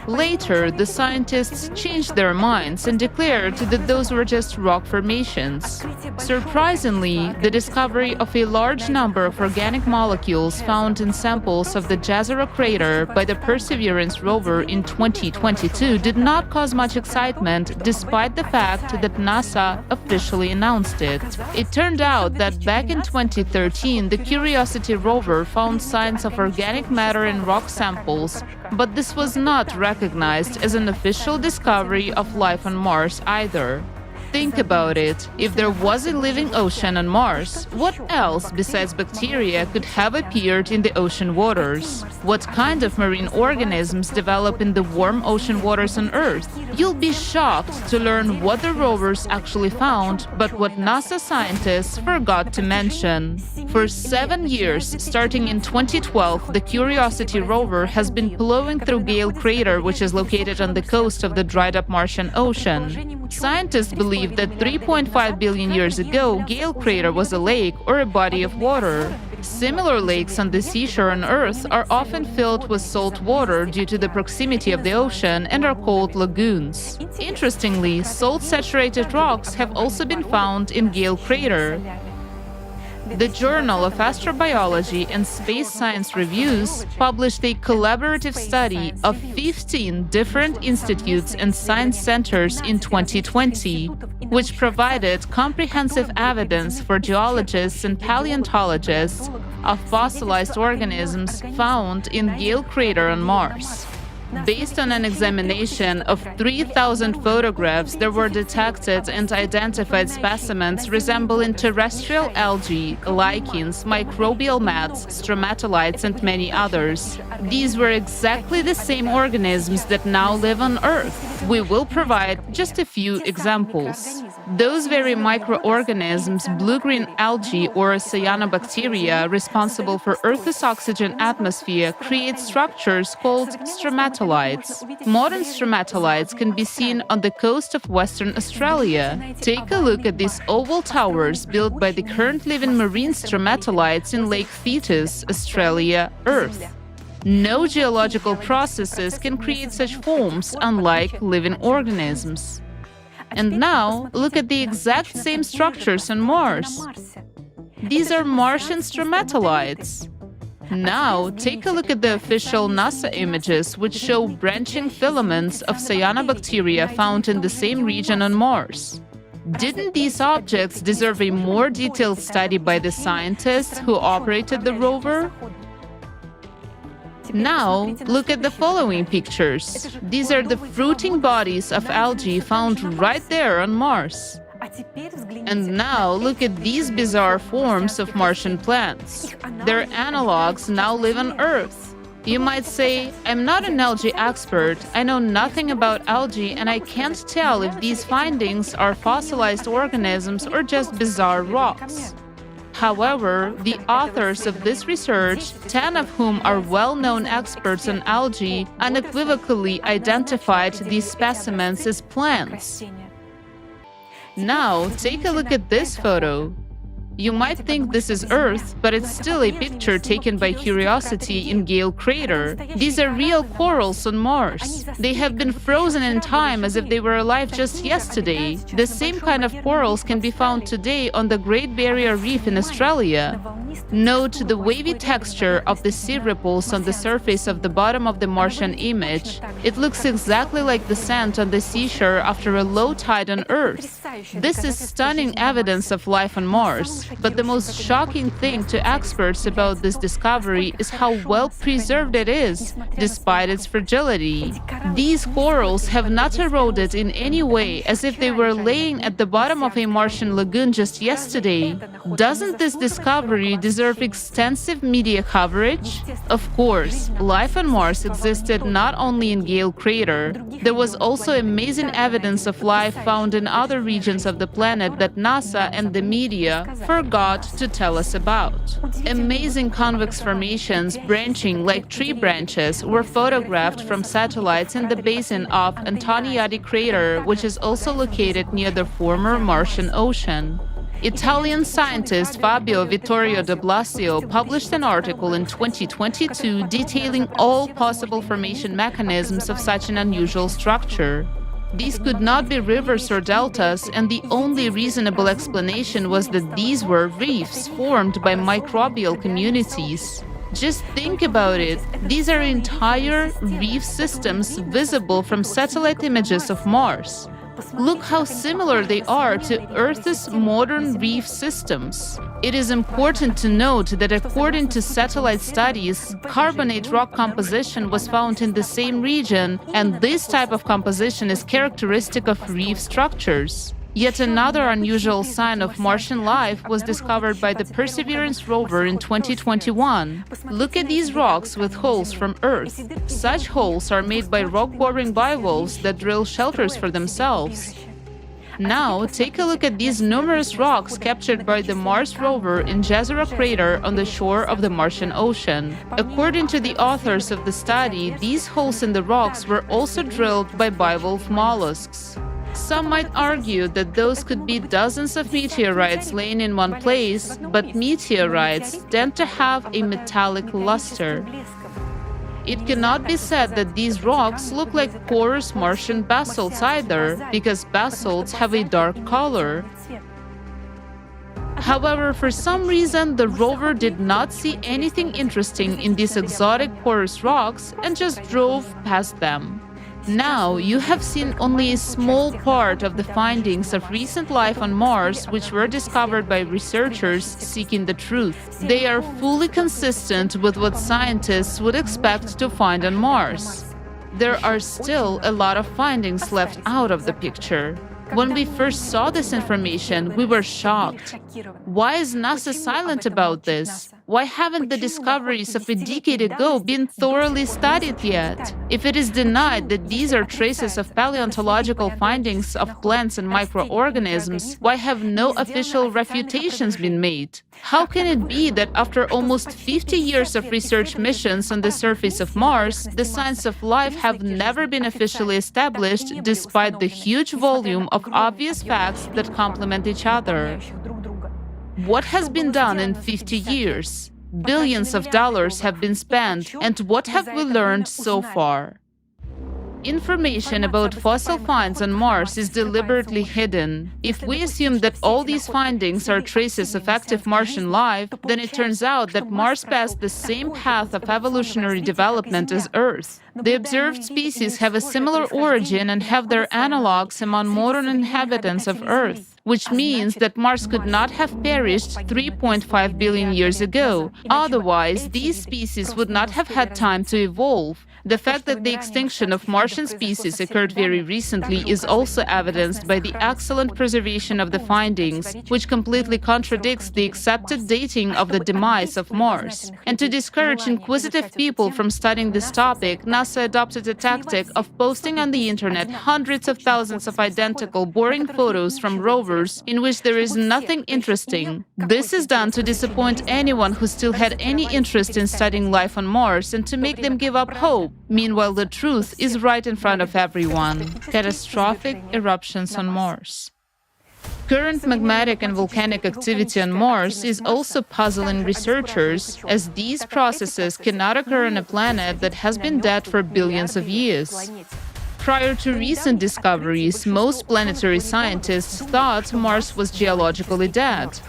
Later, the scientists changed their minds and declared that those were just rock formations. Surprisingly, the discovery of a large number of organic molecules found in samples of the Jezero crater by the Perseverance rover in 2022 did not cause much excitement, despite the fact that NASA officially announced it. It turned out that back in 2013, the Curiosity rover found signs of organic matter in rock samples, but this was not recognized as an official discovery of life on Mars either. Think about it. If there was a living ocean on Mars, what else besides bacteria could have appeared in the ocean waters? What kind of marine organisms develop in the warm ocean waters on Earth? You'll be shocked to learn what the rovers actually found, but what NASA scientists forgot to mention. For 7 years, starting in 2012, the Curiosity rover has been plowing through Gale crater, which is located on the coast of the dried-up Martian Ocean. Scientists believe that 3.5 billion years ago, Gale crater was a lake or a body of water. Similar lakes on the seashore on Earth are often filled with salt water due to the proximity of the ocean and are called lagoons. Interestingly, salt-saturated rocks have also been found in Gale crater. The Journal of Astrobiology and Space Science Reviews published a collaborative study of 15 different institutes and science centers in 2020, which provided comprehensive evidence for geologists and paleontologists of fossilized organisms found in Gale crater on Mars. Based on an examination of 3,000 photographs, there were detected and identified specimens resembling terrestrial algae, lichens, microbial mats, stromatolites, and many others. These were exactly the same organisms that now live on Earth. We will provide just a few examples. Those very microorganisms, blue-green algae or cyanobacteria, responsible for Earth's oxygen atmosphere, create structures called stromatolites. Modern stromatolites can be seen on the coast of Western Australia. Take a look at these oval towers built by the current living marine stromatolites in Lake Thetis, Australia, Earth. No geological processes can create such forms, unlike living organisms. And now, look at the exact same structures on Mars. These are Martian stromatolites. Now, take a look at the official NASA images, which show branching filaments of cyanobacteria found in the same region on Mars. Didn't these objects deserve a more detailed study by the scientists who operated the rover? Now, look at the following pictures. These are the fruiting bodies of algae found right there on Mars. And now, look at these bizarre forms of Martian plants. Their analogs now live on Earth. You might say, I'm not an algae expert, I know nothing about algae, and I can't tell if these findings are fossilized organisms or just bizarre rocks. However, the authors of this research, 10 of whom are well-known experts on algae, unequivocally identified these specimens as plants. Now, take a look at this photo. You might think this is Earth, but it's still a picture taken by Curiosity in Gale Crater. These are real corals on Mars. They have been frozen in time as if they were alive just yesterday. The same kind of corals can be found today on the Great Barrier Reef in Australia. Note the wavy texture of the sea ripples on the surface of the bottom of the Martian image. It looks exactly like the sand on the seashore after a low tide on Earth. This is stunning evidence of life on Mars. But the most shocking thing to experts about this discovery is how well preserved it is, despite its fragility. These corals have not eroded in any way, as if they were laying at the bottom of a Martian lagoon just yesterday. Doesn't this discovery deserve extensive media coverage? Of course, life on Mars existed not only in Gale Crater. There was also amazing evidence of life found in other regions of the planet that NASA and the media forgot to tell us about. Amazing convex formations branching like tree branches were photographed from satellites in the basin of Antoniadi crater, which is also located near the former Martian Ocean. Italian scientist Fabio Vittorio de Blasio published an article in 2022 detailing all possible formation mechanisms of such an unusual structure. These could not be rivers or deltas, and the only reasonable explanation was that these were reefs formed by microbial communities. Just think about it. These are entire reef systems visible from satellite images of Mars. Look how similar they are to Earth's modern reef systems. It is important to note that according to satellite studies, carbonate rock composition was found in the same region, and this type of composition is characteristic of reef structures. Yet another unusual sign of Martian life was discovered by the Perseverance rover in 2021. Look at these rocks with holes from Earth. Such holes are made by rock-boring bivalves that drill shelters for themselves. Now, take a look at these numerous rocks captured by the Mars rover in Jezero crater on the shore of the Martian Ocean. According to the authors of the study, these holes in the rocks were also drilled by bivalve mollusks. Some might argue that those could be dozens of meteorites laying in one place, but meteorites tend to have a metallic luster. It cannot be said that these rocks look like porous Martian basalts either, because basalts have a dark color. However, for some reason, the rover did not see anything interesting in these exotic porous rocks and just drove past them. Now, you have seen only a small part of the findings of recent life on Mars, which were discovered by researchers seeking the truth. They are fully consistent with what scientists would expect to find on Mars. there are still a lot of findings left out of the picture. When we first saw this information, we were shocked. Why is NASA silent about this? Why haven't the discoveries of a decade ago been thoroughly studied yet? If it is denied that these are traces of paleontological findings of plants and microorganisms, why have no official refutations been made? How can it be that after almost 50 years of research missions on the surface of Mars, the signs of life have never been officially established despite the huge volume of obvious facts that complement each other? What has been done in 50 years? Billions of dollars have been spent, and what have we learned so far? Information about fossil finds on Mars is deliberately hidden. If we assume that all these findings are traces of active Martian life, then it turns out that Mars passed the same path of evolutionary development as Earth. The observed species have a similar origin and have their analogues among modern inhabitants of Earth, which means that Mars could not have perished 3.5 billion years ago. Otherwise, these species would not have had time to evolve. The fact that the extinction of Martian species occurred very recently is also evidenced by the excellent preservation of the findings, which completely contradicts the accepted dating of the demise of Mars. And to discourage inquisitive people from studying this topic, NASA adopted a tactic of posting on the internet hundreds of thousands of identical, boring photos from rovers in which there is nothing interesting. This is done to disappoint anyone who still had any interest in studying life on Mars and to make them give up hope. Meanwhile, the truth is right in front of everyone. Catastrophic eruptions on Mars. Current magmatic and volcanic activity on Mars is also puzzling researchers, as these processes cannot occur on a planet that has been dead for billions of years. Prior to recent discoveries, most planetary scientists thought Mars was geologically dead.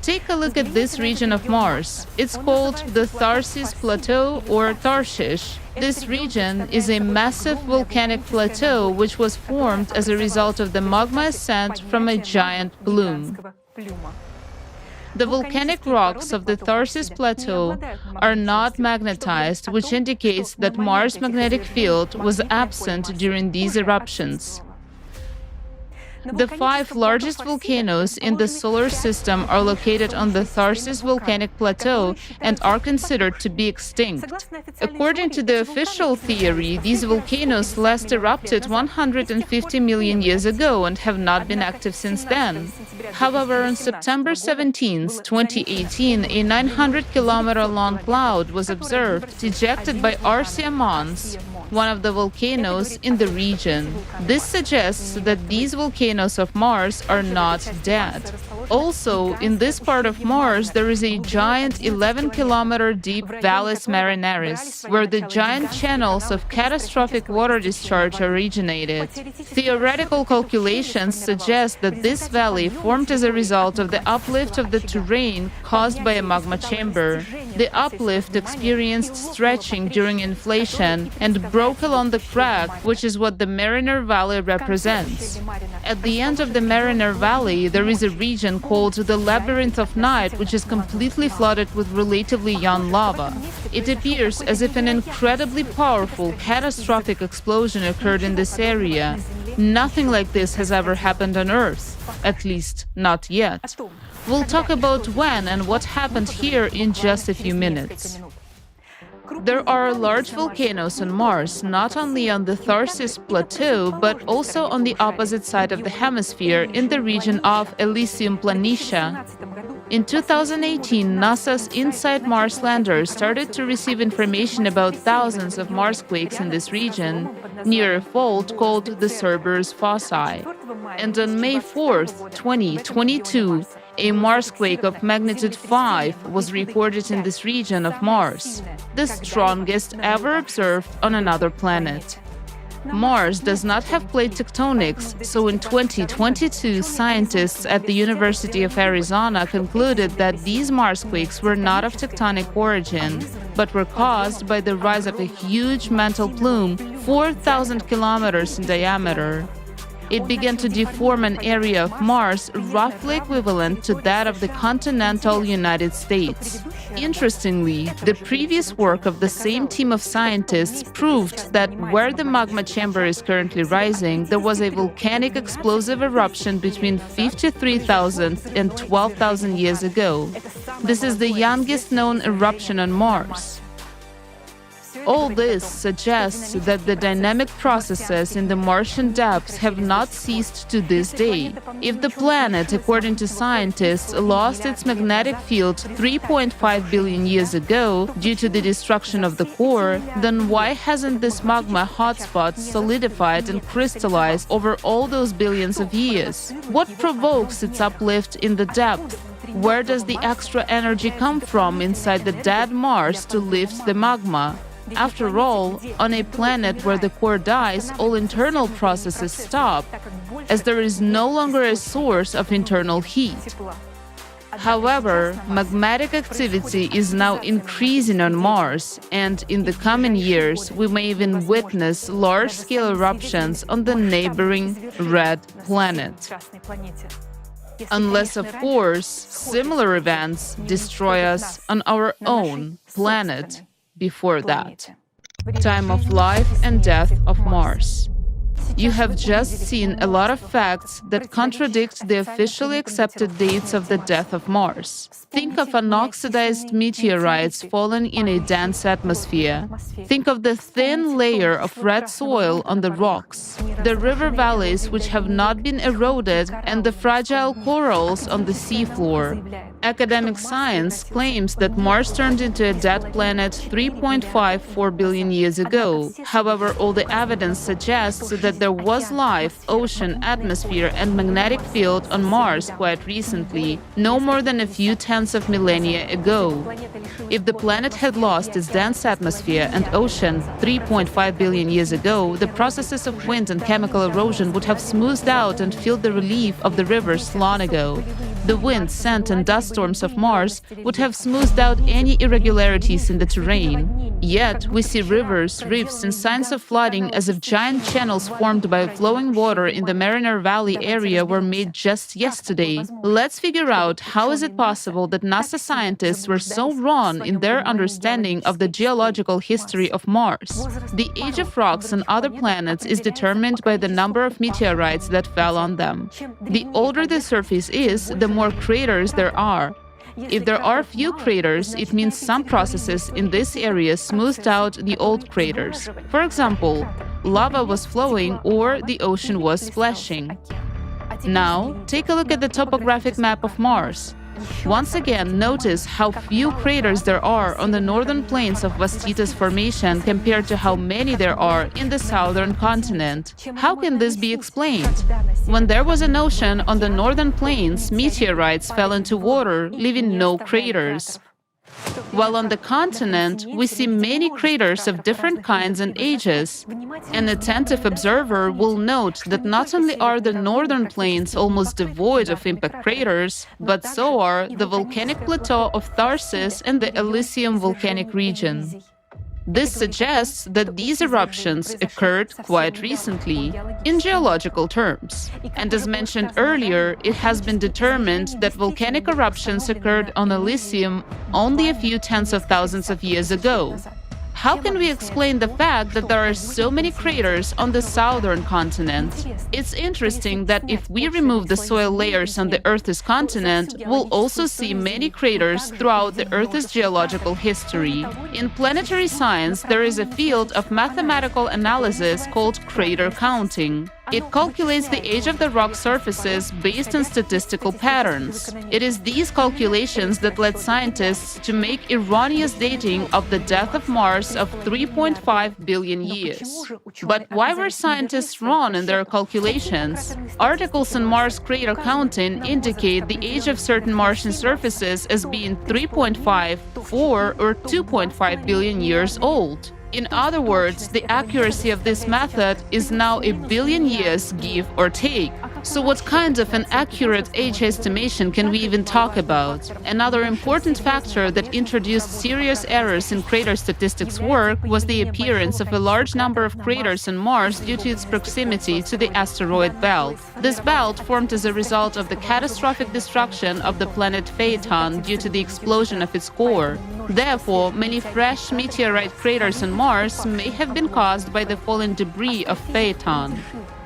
Take a look at this region of Mars. It's called the Tharsis Plateau or Tarshish. This region is a massive volcanic plateau which was formed as a result of the magma ascent from a giant plume. The volcanic rocks of the Tharsis Plateau are not magnetized, which indicates that Mars' magnetic field was absent during these eruptions. The 5 largest volcanoes in the solar system are located on the Tharsis volcanic plateau and are considered to be extinct. According to the official theory, these volcanoes last erupted 150 million years ago and have not been active since then. However, on September 17, 2018, a 900-kilometer-long cloud was observed, ejected by Arsia Mons, one of the volcanoes in the region. This suggests that these volcanoes of Mars are not dead. Also, in this part of Mars, there is a giant 11-kilometer deep Valles Marineris, where the giant channels of catastrophic water discharge originated. Theoretical calculations suggest that this valley formed as a result of the uplift of the terrain caused by a magma chamber. The uplift experienced stretching during inflation and broke along the crack, which is what the Mariner Valley represents. At the end of the Mariner Valley, there is a region called the Labyrinth of Night, which is completely flooded with relatively young lava. It appears as if an incredibly powerful, catastrophic explosion occurred in this area. Nothing like this has ever happened on Earth, at least not yet. We'll talk about when and what happened here in just a few minutes. There are large volcanoes on Mars, not only on the Tharsis Plateau, but also on the opposite side of the hemisphere in the region of Elysium Planitia. In 2018, NASA's InSight Mars lander started to receive information about thousands of Marsquakes in this region, near a fault called the Cerberus fossae. And on May 4th, 2022, a Marsquake of magnitude 5 was recorded in this region of Mars, the strongest ever observed on another planet. Mars does not have plate tectonics, so in 2022, scientists at the University of Arizona concluded that these Marsquakes were not of tectonic origin, but were caused by the rise of a huge mantle plume 4,000 kilometers in diameter. It began to deform an area of Mars roughly equivalent to that of the continental United States. Interestingly, the previous work of the same team of scientists proved that where the magma chamber is currently rising, there was a volcanic explosive eruption between 53,000 and 12,000 years ago. This is the youngest known eruption on Mars. All this suggests that the dynamic processes in the Martian depths have not ceased to this day. If the planet, according to scientists, lost its magnetic field 3.5 billion years ago due to the destruction of the core, then why hasn't this magma hotspot solidified and crystallized over all those billions of years? What provokes its uplift in the depth? Where does the extra energy come from inside the dead Mars to lift the magma? After all, on a planet where the core dies, all internal processes stop, as there is no longer a source of internal heat. However, magmatic activity is now increasing on Mars, and in the coming years, we may even witness large-scale eruptions on the neighboring red planet. Unless, of course, similar events destroy us on our own planet before that. Time of life and death of Mars. You have just seen a lot of facts that contradict the officially accepted dates of the death of Mars. Think of unoxidized meteorites fallen in a dense atmosphere. Think of the thin layer of red soil on the rocks, the river valleys which have not been eroded, and the fragile corals on the seafloor. Academic science claims that Mars turned into a dead planet 3.54 billion years ago. However, all the evidence suggests that there was life, ocean, atmosphere, and magnetic field on Mars quite recently, no more than a few tenths of millennia ago. If the planet had lost its dense atmosphere and ocean 3.5 billion years ago, the processes of wind and chemical erosion would have smoothed out and filled the relief of the rivers long ago. The wind, sand, and dust storms of Mars would have smoothed out any irregularities in the terrain. Yet, we see rivers, rifts, and signs of flooding as if giant channels formed by flowing water in the Mariner Valley area were made just yesterday. Let's figure out how is it possible that NASA scientists were so wrong in their understanding of the geological history of Mars. The age of rocks on other planets is determined by the number of meteorites that fell on them. The older the surface is, the more craters there are. If there are few craters, it means some processes in this area smoothed out the old craters. For example, lava was flowing or the ocean was splashing. Now, take a look at the topographic map of Mars. Once again, notice how few craters there are on the northern plains of Vastitas Formation compared to how many there are in the southern continent. How can this be explained? When there was an ocean on the northern plains, meteorites fell into water, leaving no craters. While on the continent, we see many craters of different kinds and ages. An attentive observer will note that not only are the northern plains almost devoid of impact craters, but so are the volcanic plateau of Tharsis and the Elysium volcanic region. This suggests that these eruptions occurred quite recently, in geological terms. And as mentioned earlier, it has been determined that volcanic eruptions occurred on Elysium only a few tens of thousands of years ago. How can we explain the fact that there are so many craters on the southern continent? It's interesting that if we remove the soil layers on the Earth's continent, we'll also see many craters throughout the Earth's geological history. In planetary science, there is a field of mathematical analysis called crater counting. It calculates the age of the rock surfaces based on statistical patterns. It is these calculations that led scientists to make erroneous dating of the death of Mars of 3.5 billion years. But why were scientists wrong in their calculations? Articles on Mars crater counting indicate the age of certain Martian surfaces as being 3.5, 4, or 2.5 billion years old. In other words, the accuracy of this method is now a billion years, give or take. So what kind of an accurate age estimation can we even talk about? Another important factor that introduced serious errors in crater statistics work was the appearance of a large number of craters on Mars due to its proximity to the asteroid belt. This belt formed as a result of the catastrophic destruction of the planet Phaeton due to the explosion of its core. Therefore, many fresh meteorite craters on Mars may have been caused by the fallen debris of Phaeton.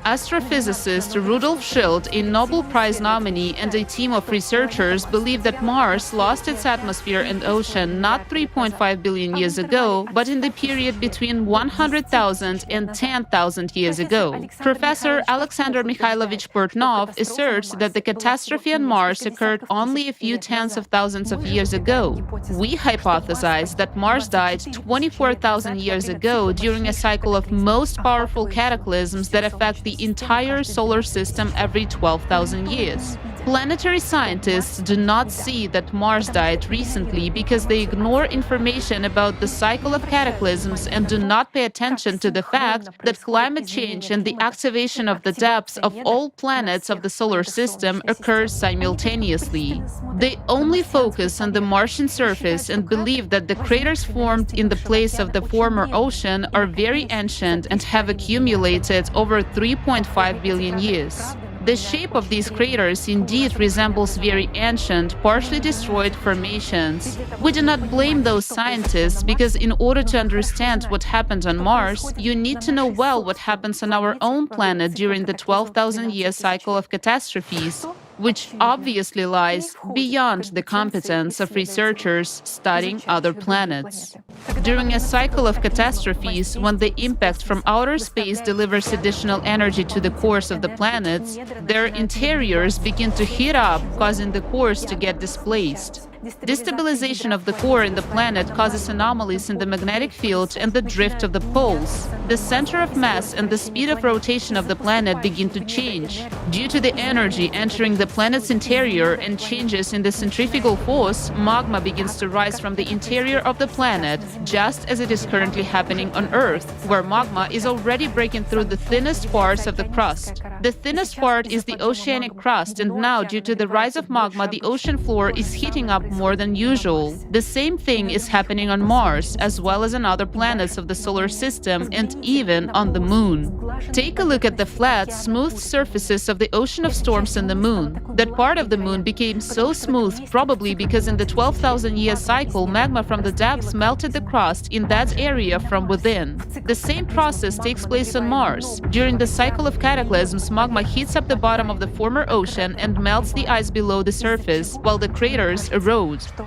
Astrophysicist Rudolf Schultz, a Nobel Prize nominee, and a team of researchers believe that Mars lost its atmosphere and ocean not 3.5 billion years ago, but in the period between 100,000 and 10,000 years ago. Professor Alexander Mikhailovich Portnov asserts that the catastrophe on Mars occurred only a few tens of thousands of years ago. We hypothesize that Mars died 24,000 years ago during a cycle of most powerful cataclysms that affect the entire solar system every 12,000 years. Planetary scientists do not see that Mars died recently because they ignore information about the cycle of cataclysms and do not pay attention to the fact that climate change and the activation of the depths of all planets of the solar system occurs simultaneously. They only focus on the Martian surface and believe that the craters formed in the place of the former ocean are very ancient and have accumulated over 3.5 billion years. The shape of these craters indeed resembles very ancient, partially destroyed formations. We do not blame those scientists because in order to understand what happened on Mars, you need to know well what happens on our own planet during the 12,000-year cycle of catastrophes, which obviously lies beyond the competence of researchers studying other planets. During a cycle of catastrophes, when the impact from outer space delivers additional energy to the cores of the planets, their interiors begin to heat up, causing the cores to get displaced. Destabilization of the core in the planet causes anomalies in the magnetic field and the drift of the poles. The center of mass and the speed of rotation of the planet begin to change. Due to the energy entering the planet's interior and changes in the centrifugal force, magma begins to rise from the interior of the planet, just as it is currently happening on Earth, where magma is already breaking through the thinnest parts of the crust. The thinnest part is the oceanic crust, and now, due to the rise of magma, the ocean floor is heating up more than usual. The same thing is happening on Mars, as well as on other planets of the solar system and even on the Moon. Take a look at the flat, smooth surfaces of the ocean of storms on the Moon. That part of the Moon became so smooth probably because in the 12,000-year cycle, magma from the depths melted the crust in that area from within. The same process takes place on Mars. During the cycle of cataclysms, magma heats up the bottom of the former ocean and melts the ice below the surface, while the craters erode.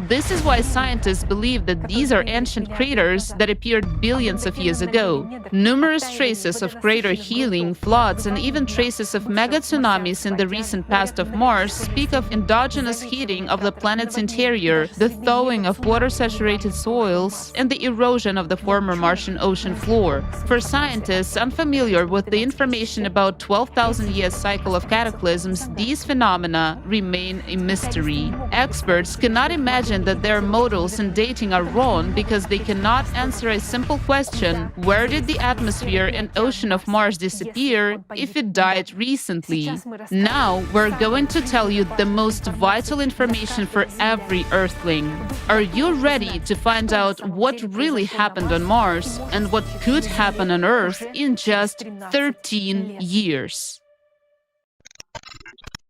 This is why scientists believe that these are ancient craters that appeared billions of years ago. Numerous traces of crater healing, floods, and even traces of mega tsunamis in the recent past of Mars speak of endogenous heating of the planet's interior, the thawing of water-saturated soils, and the erosion of the former Martian ocean floor. For scientists unfamiliar with the information about 12,000-year cycle of cataclysms, these phenomena remain a mystery. Experts cannot imagine that their models and dating are wrong because they cannot answer a simple question: where did the atmosphere and ocean of Mars disappear if it died recently? Now we're going to tell you the most vital information for every Earthling. Are you ready to find out what really happened on Mars and what could happen on Earth in just 13 years?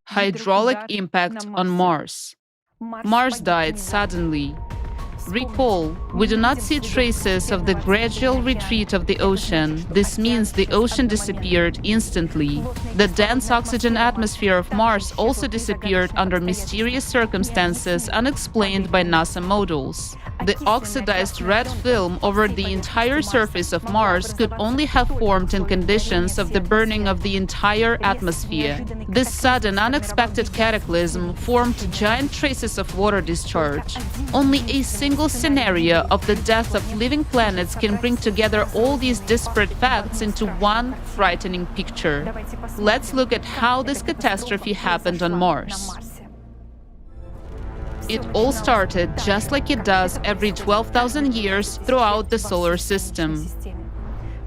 Hydraulic impact on Mars. Mars died suddenly. Recall, we do not see traces of the gradual retreat of the ocean. This means the ocean disappeared instantly. The dense oxygen atmosphere of Mars also disappeared under mysterious circumstances unexplained by NASA models. The oxidized red film over the entire surface of Mars could only have formed in conditions of the burning of the entire atmosphere. This sudden, unexpected cataclysm formed giant traces of water discharge. Only a single scenario of the death of living planets can bring together all these disparate facts into one frightening picture. Let's look at how this catastrophe happened on Mars. It all started just like it does every 12,000 years throughout the solar system.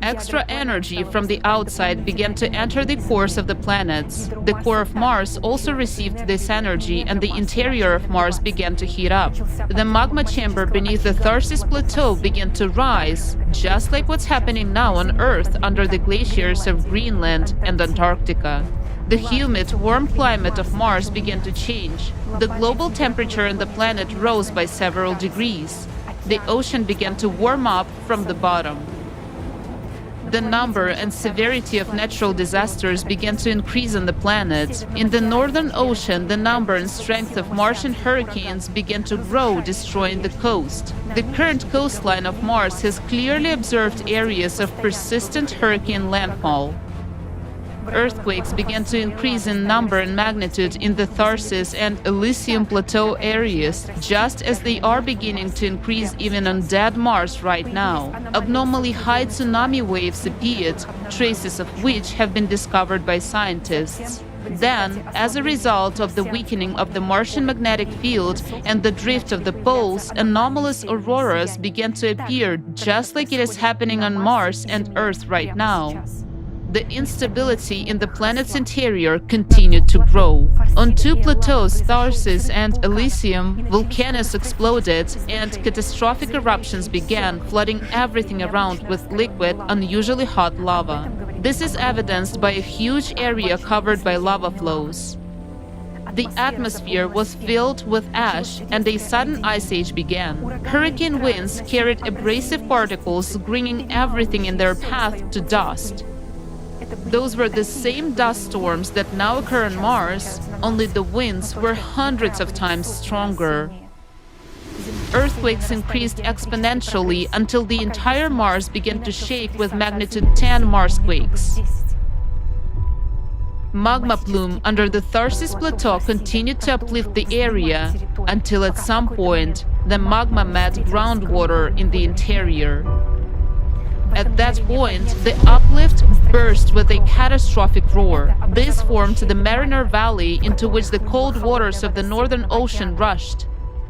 Extra energy from the outside began to enter the cores of the planets. The core of Mars also received this energy, and the interior of Mars began to heat up. The magma chamber beneath the Tharsis Plateau began to rise, just like what's happening now on Earth under the glaciers of Greenland and Antarctica. The humid, warm climate of Mars began to change. The global temperature on the planet rose by several degrees. The ocean began to warm up from the bottom. The number and severity of natural disasters began to increase on the planet. In the Northern Ocean, the number and strength of Martian hurricanes began to grow, destroying the coast. The current coastline of Mars has clearly observed areas of persistent hurricane landfall. Earthquakes began to increase in number and magnitude in the Tharsis and Elysium Plateau areas, just as they are beginning to increase even on dead Mars right now. Abnormally high tsunami waves appeared, traces of which have been discovered by scientists. Then, as a result of the weakening of the Martian magnetic field and the drift of the poles, anomalous auroras began to appear, just like it is happening on Mars and Earth right now. The instability in the planet's interior continued to grow. On two plateaus, Tharsis and Elysium, volcanoes exploded and catastrophic eruptions began, flooding everything around with liquid, unusually hot lava. This is evidenced by a huge area covered by lava flows. The atmosphere was filled with ash, and a sudden ice age began. Hurricane winds carried abrasive particles, bringing everything in their path to dust. Those were the same dust storms that now occur on Mars, only the winds were hundreds of times stronger. Earthquakes increased exponentially until the entire Mars began to shake with magnitude 10 Marsquakes. Magma plume under the Tharsis Plateau continued to uplift the area until at some point the magma met groundwater in the interior. At that point, the uplift burst with a catastrophic roar. This formed the Mariner Valley, into which the cold waters of the Northern Ocean rushed.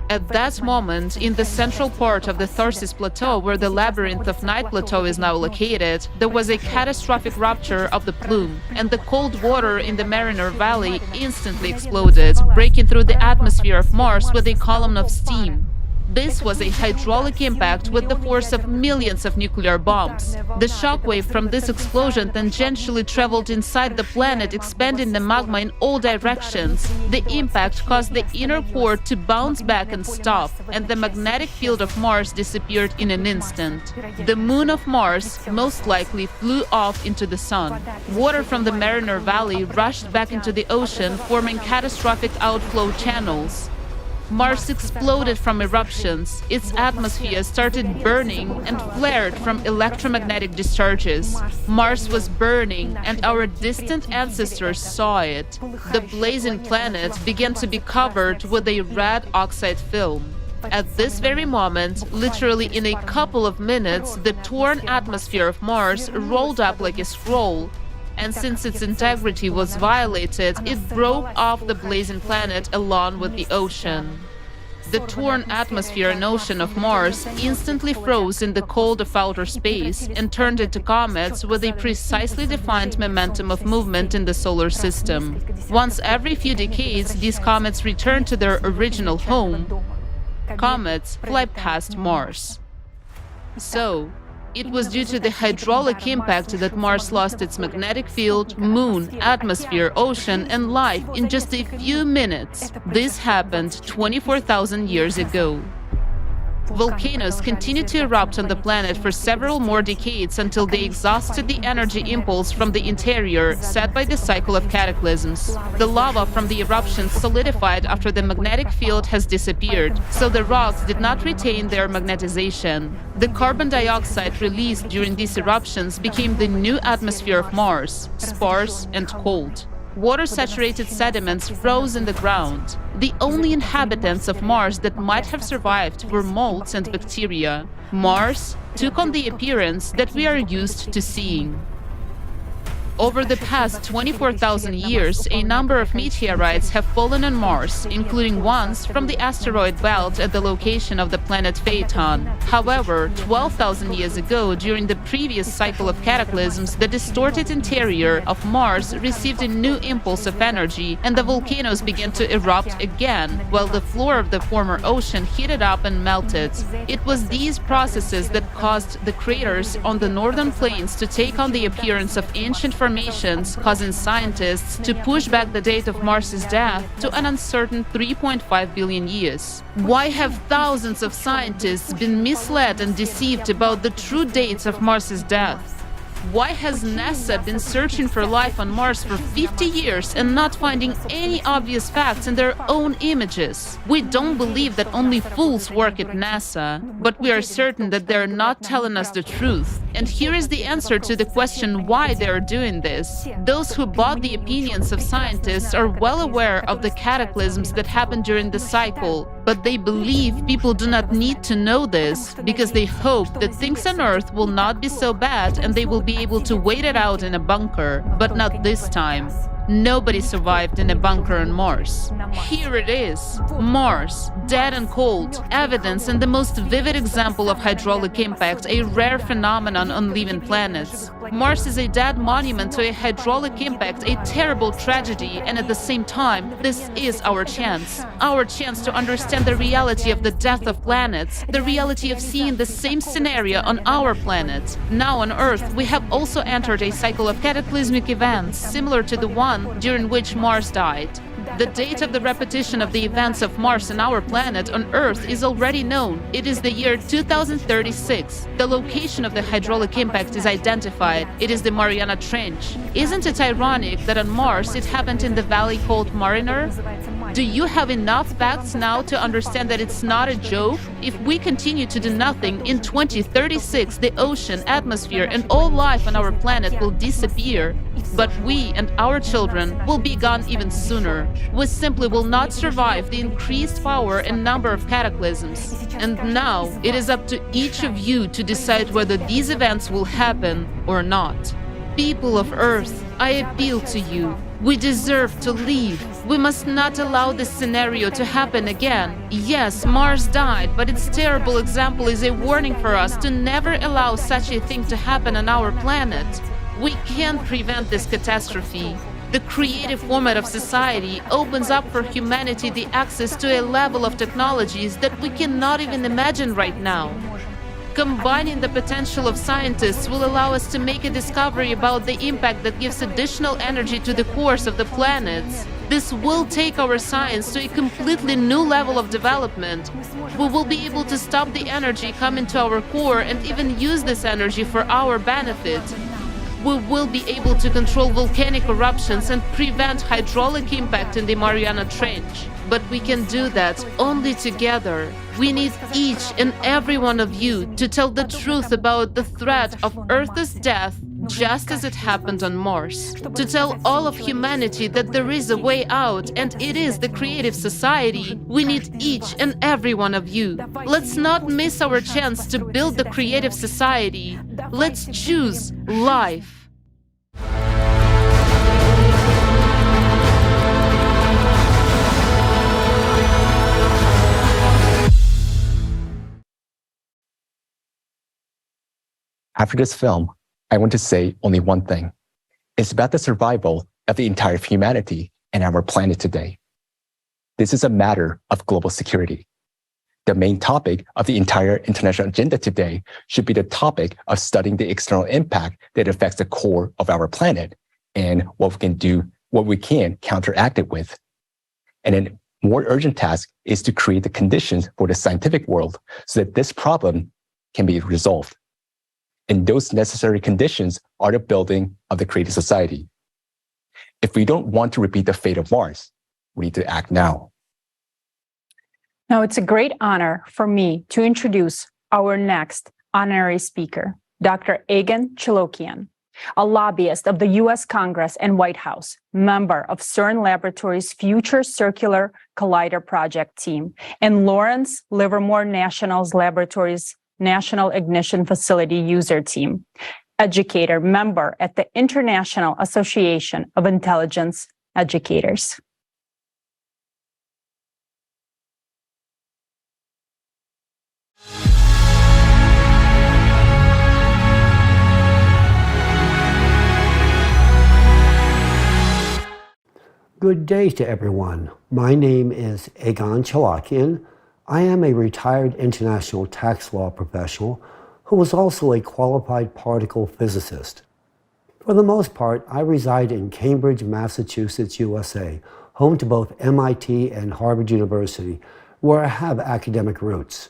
At that moment, in the central part of the Tharsis Plateau, where the labyrinth of Night Plateau is now located, there was a catastrophic rupture of the plume, and the cold water in the Mariner Valley instantly exploded, breaking through the atmosphere of Mars with a column of steam. This was a hydraulic impact with the force of millions of nuclear bombs. The shockwave from this explosion tangentially traveled inside the planet, expanding the magma in all directions. The impact caused the inner core to bounce back and stop, and the magnetic field of Mars disappeared in an instant. The moon of Mars most likely flew off into the sun. Water from the Mariner Valley rushed back into the ocean, forming catastrophic outflow channels. Mars exploded from eruptions, its atmosphere started burning and flared from electromagnetic discharges. Mars was burning, and our distant ancestors saw it. The blazing planet began to be covered with a red oxide film. At this very moment, literally in a couple of minutes, the torn atmosphere of Mars rolled up like a scroll, and since its integrity was violated, it broke off the blazing planet along with the ocean. The torn atmosphere and ocean of Mars instantly froze in the cold of outer space and turned into comets with a precisely defined momentum of movement in the solar system. Once every few decades, these comets return to their original home. Comets fly past Mars. So, it was due to the hydraulic impact that Mars lost its magnetic field, moon, atmosphere, ocean, and life in just a few minutes. This happened 24,000 years ago. Volcanoes continued to erupt on the planet for several more decades until they exhausted the energy impulse from the interior set by the cycle of cataclysms. The lava from the eruptions solidified after the magnetic field has disappeared, so the rocks did not retain their magnetization. The carbon dioxide released during these eruptions became the new atmosphere of Mars, sparse and cold. Water-saturated sediments froze in the ground. The only inhabitants of Mars that might have survived were molds and bacteria. Mars took on the appearance that we are used to seeing. Over the past 24,000 years, a number of meteorites have fallen on Mars, including ones from the asteroid belt at the location of the planet Phaeton. However, 12,000 years ago, during the previous cycle of cataclysms, the distorted interior of Mars received a new impulse of energy, and the volcanoes began to erupt again, while the floor of the former ocean heated up and melted. It was these processes that caused the craters on the northern plains to take on the appearance of ancient formations, causing scientists to push back the date of Mars's death to an uncertain 3.5 billion years. Why have thousands of scientists been misled and deceived about the true dates of Mars's death? Why has NASA been searching for life on Mars for 50 years and not finding any obvious facts in their own images? We don't believe that only fools work at NASA, but we are certain that they're not telling us the truth. And here is the answer to the question why they are doing this. Those who bought the opinions of scientists are well aware of the cataclysms that happened during the cycle, but they believe people do not need to know this because they hope that things on Earth will not be so bad and they will be able to wait it out in a bunker, but not this time. Nobody survived in a bunker on Mars. Here it is, Mars, dead and cold, evidence and the most vivid example of hydraulic impact, a rare phenomenon on living planets. Mars is a dead monument to a hydraulic impact, a terrible tragedy, and at the same time, this is our chance to understand the reality of the death of planets, the reality of seeing the same scenario on our planet. Now on Earth, we have also entered a cycle of cataclysmic events similar to the one during which Mars died. The date of the repetition of the events of Mars and our planet on Earth is already known. It is the year 2036. The location of the hydraulic impact is identified. It is the Mariana Trench. Isn't it ironic that on Mars it happened in the valley called Mariner? Do you have enough facts now to understand that it's not a joke? If we continue to do nothing, in 2036 the ocean, atmosphere, and all life on our planet will disappear. But we and our children will be gone even sooner. We simply will not survive the increased power and number of cataclysms. And now it is up to each of you to decide whether these events will happen or not. People of Earth, I appeal to you. We deserve to live. We must not allow this scenario to happen again. Yes, Mars died, but its terrible example is a warning for us to never allow such a thing to happen on our planet. We can prevent this catastrophe. The creative format of society opens up for humanity the access to a level of technologies that we cannot even imagine right now. Combining the potential of scientists will allow us to make a discovery about the impact that gives additional energy to the cores of the planets. This will take our science to a completely new level of development. We will be able to stop the energy coming to our core and even use this energy for our benefit. We will be able to control volcanic eruptions and prevent hydraulic impact in the Mariana Trench. But we can do that only together. We need each and every one of you to tell the truth about the threat of Earth's death just as it happened on Mars. To tell all of humanity that there is a way out and it is the creative society. We need each and every one of you. Let's not miss our chance to build the creative society. Let's choose life. After this film, I want to say only one thing. It's about the survival of the entire humanity and our planet today. This is a matter of global security. The main topic of the entire international agenda today should be the topic of studying the external impact that affects the core of our planet and what we can counteract it with. And a more urgent task is to create the conditions for the scientific world so that this problem can be resolved. And those necessary conditions are the building of the creative society. If we don't want to repeat the fate of Mars, we need to act now. Now, it's a great honor for me to introduce our next honorary speaker, Dr. Egan Chilokian, a lobbyist of the U.S. Congress and White House, member of CERN Laboratories' Future Circular Collider Project team, and Lawrence Livermore National Laboratories National Ignition Facility user team. educator, member at the International Association of Intelligence Educators. Good day to everyone. My name is Egon Chalakian. I am a retired international tax law professional who was also a qualified particle physicist. For the most part, I reside in Cambridge, Massachusetts, USA, home to both MIT and Harvard University, where I have academic roots.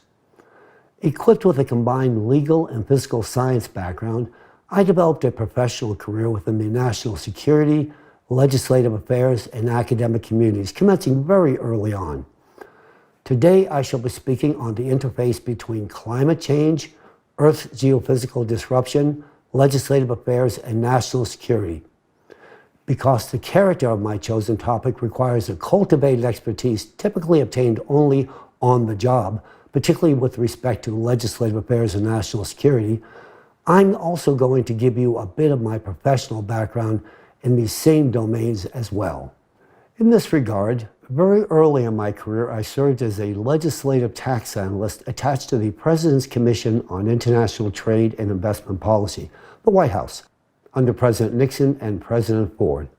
Equipped with a combined legal and physical science background, I developed a professional career within the national security, legislative affairs, and academic communities, commencing very early on. Today, I shall be speaking on the interface between climate change, Earth's geophysical disruption, legislative affairs, and national security. Because the character of my chosen topic requires a cultivated expertise typically obtained only on the job, particularly with respect to legislative affairs and national security, I'm also going to give you a bit of my professional background in these same domains as well. In this regard, very early in my career, I served as a legislative tax analyst attached to the President's Commission on International Trade and Investment Policy, the White House, under President Nixon and President Ford.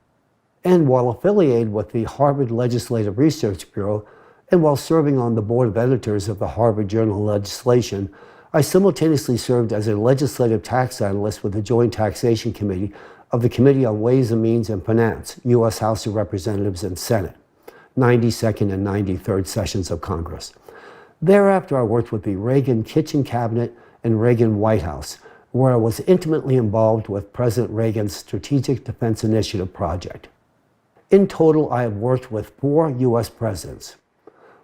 And while affiliated with the Harvard Legislative Research Bureau, and while serving on the board of editors of the Harvard Journal of Legislation, I simultaneously served as a legislative tax analyst with the Joint Taxation Committee of the Committee on Ways and Means and Finance, U.S. House of Representatives and Senate, 92nd and 93rd sessions of Congress. Thereafter, I worked with the Reagan Kitchen Cabinet and Reagan White House, where I was intimately involved with President Reagan's Strategic Defense Initiative project. In total, I have worked with 4 U.S. presidents.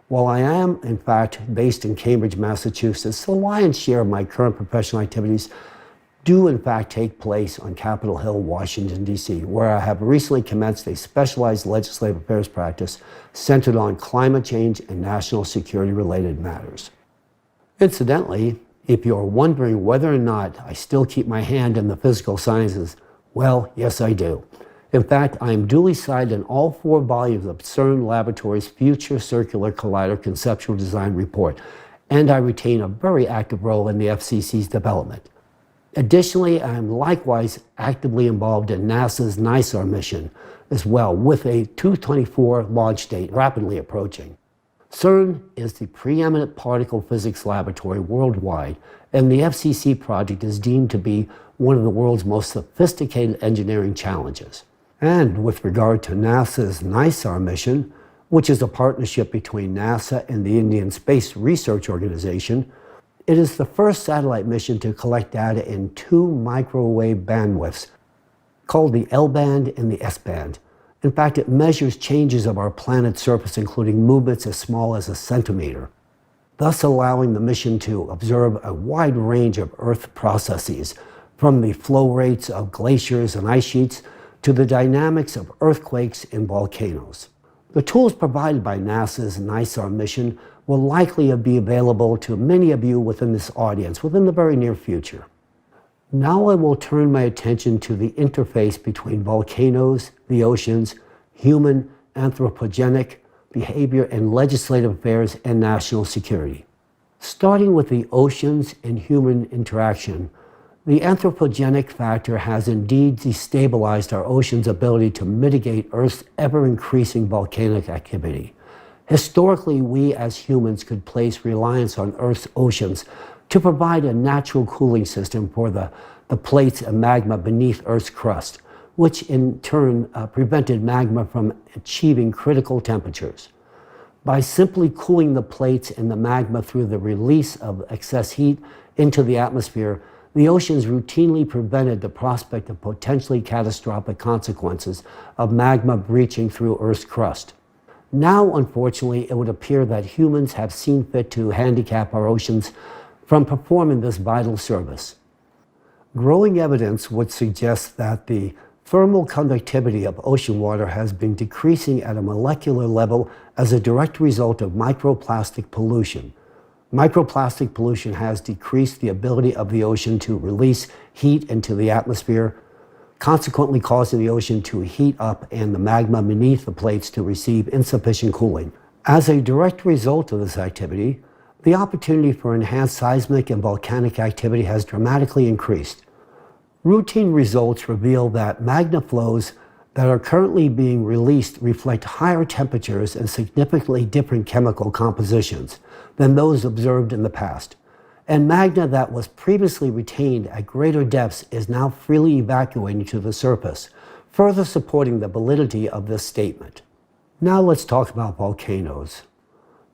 While I am, in fact, based in Cambridge, Massachusetts, the lion's share of my current professional activities do in fact take place on Capitol Hill, Washington, D.C., where I have recently commenced a specialized legislative affairs practice centered on climate change and national security-related matters. Incidentally, if you're wondering whether or not I still keep my hand in the physical sciences, well, yes, I do. In fact, I am duly cited in all 4 volumes of CERN Laboratories' Future Circular Collider Conceptual Design Report, and I retain a very active role in the FCC's development. Additionally, I am likewise actively involved in NASA's NISAR mission as well, with a 2024 launch date rapidly approaching. CERN is the preeminent particle physics laboratory worldwide, and the FCC project is deemed to be one of the world's most sophisticated engineering challenges. And with regard to NASA's NISAR mission, which is a partnership between NASA and the Indian Space Research Organization, it is the first satellite mission to collect data in 2 microwave bandwidths, called the L-band and the S-band. In fact, it measures changes of our planet's surface, including movements as small as a centimeter, thus allowing the mission to observe a wide range of Earth processes, from the flow rates of glaciers and ice sheets to the dynamics of earthquakes and volcanoes. The tools provided by NASA's NISAR mission will likely be available to many of you within this audience within the very near future. Now I will turn my attention to the interface between volcanoes, the oceans, human anthropogenic behavior, and legislative affairs and national security. Starting with the oceans and human interaction, the anthropogenic factor has indeed destabilized our ocean's ability to mitigate Earth's ever-increasing volcanic activity. Historically, we as humans could place reliance on Earth's oceans to provide a natural cooling system for the plates and magma beneath Earth's crust, which in turn prevented magma from achieving critical temperatures. By simply cooling the plates and the magma through the release of excess heat into the atmosphere, the oceans routinely prevented the prospect of potentially catastrophic consequences of magma breaching through Earth's crust. Now, unfortunately, it would appear that humans have seen fit to handicap our oceans from performing this vital service. Growing evidence would suggest that the thermal conductivity of ocean water has been decreasing at a molecular level as a direct result of microplastic pollution. Microplastic pollution has decreased the ability of the ocean to release heat into the atmosphere, consequently causing the ocean to heat up and the magma beneath the plates to receive insufficient cooling. As a direct result of this activity, the opportunity for enhanced seismic and volcanic activity has dramatically increased. Routine results reveal that magma flows that are currently being released reflect higher temperatures and significantly different chemical compositions than those observed in the past. And magma that was previously retained at greater depths is now freely evacuating to the surface, further supporting the validity of this statement. Now let's talk about volcanoes.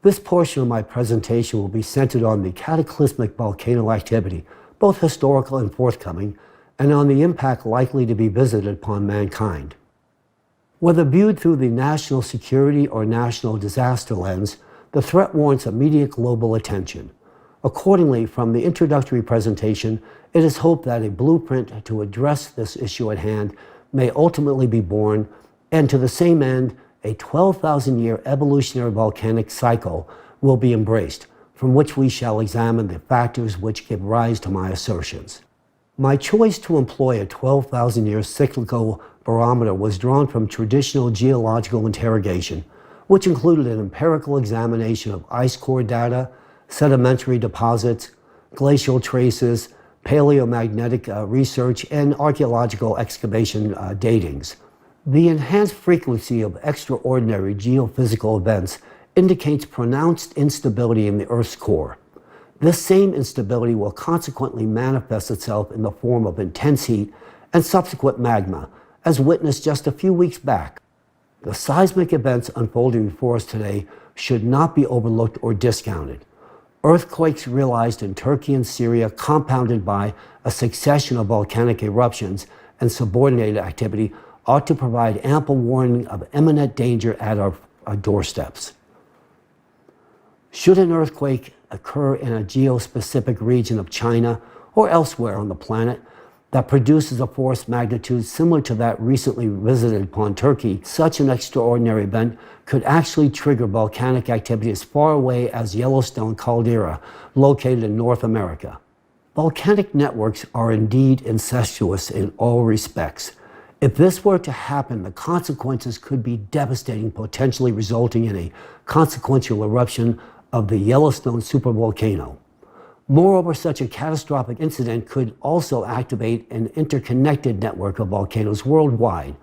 This portion of my presentation will be centered on the cataclysmic volcano activity, both historical and forthcoming, and on the impact likely to be visited upon mankind. Whether viewed through the national security or national disaster lens, the threat warrants immediate global attention. Accordingly, from the introductory presentation, it is hoped that a blueprint to address this issue at hand may ultimately be born, and to the same end, a 12,000-year evolutionary volcanic cycle will be embraced, from which we shall examine the factors which give rise to my assertions. My choice to employ a 12,000-year cyclical barometer was drawn from traditional geological interrogation, which included an empirical examination of ice core data, sedimentary deposits, glacial traces, paleomagnetic research, and archaeological excavation datings. The enhanced frequency of extraordinary geophysical events indicates pronounced instability in the Earth's core. This same instability will consequently manifest itself in the form of intense heat and subsequent magma, as witnessed just a few weeks back. The seismic events unfolding before us today should not be overlooked or discounted. Earthquakes realized in Turkey and Syria, compounded by a succession of volcanic eruptions and subordinated activity, ought to provide ample warning of imminent danger at our doorsteps. Should an earthquake occur in a geospecific region of China or elsewhere on the planet that produces a force magnitude similar to that recently visited upon Turkey, such an extraordinary event could actually trigger volcanic activity as far away as Yellowstone caldera, located in North America. Volcanic networks are indeed incestuous in all respects. If this were to happen, the consequences could be devastating, potentially resulting in a consequential eruption of the Yellowstone supervolcano. Moreover, such a catastrophic incident could also activate an interconnected network of volcanoes worldwide.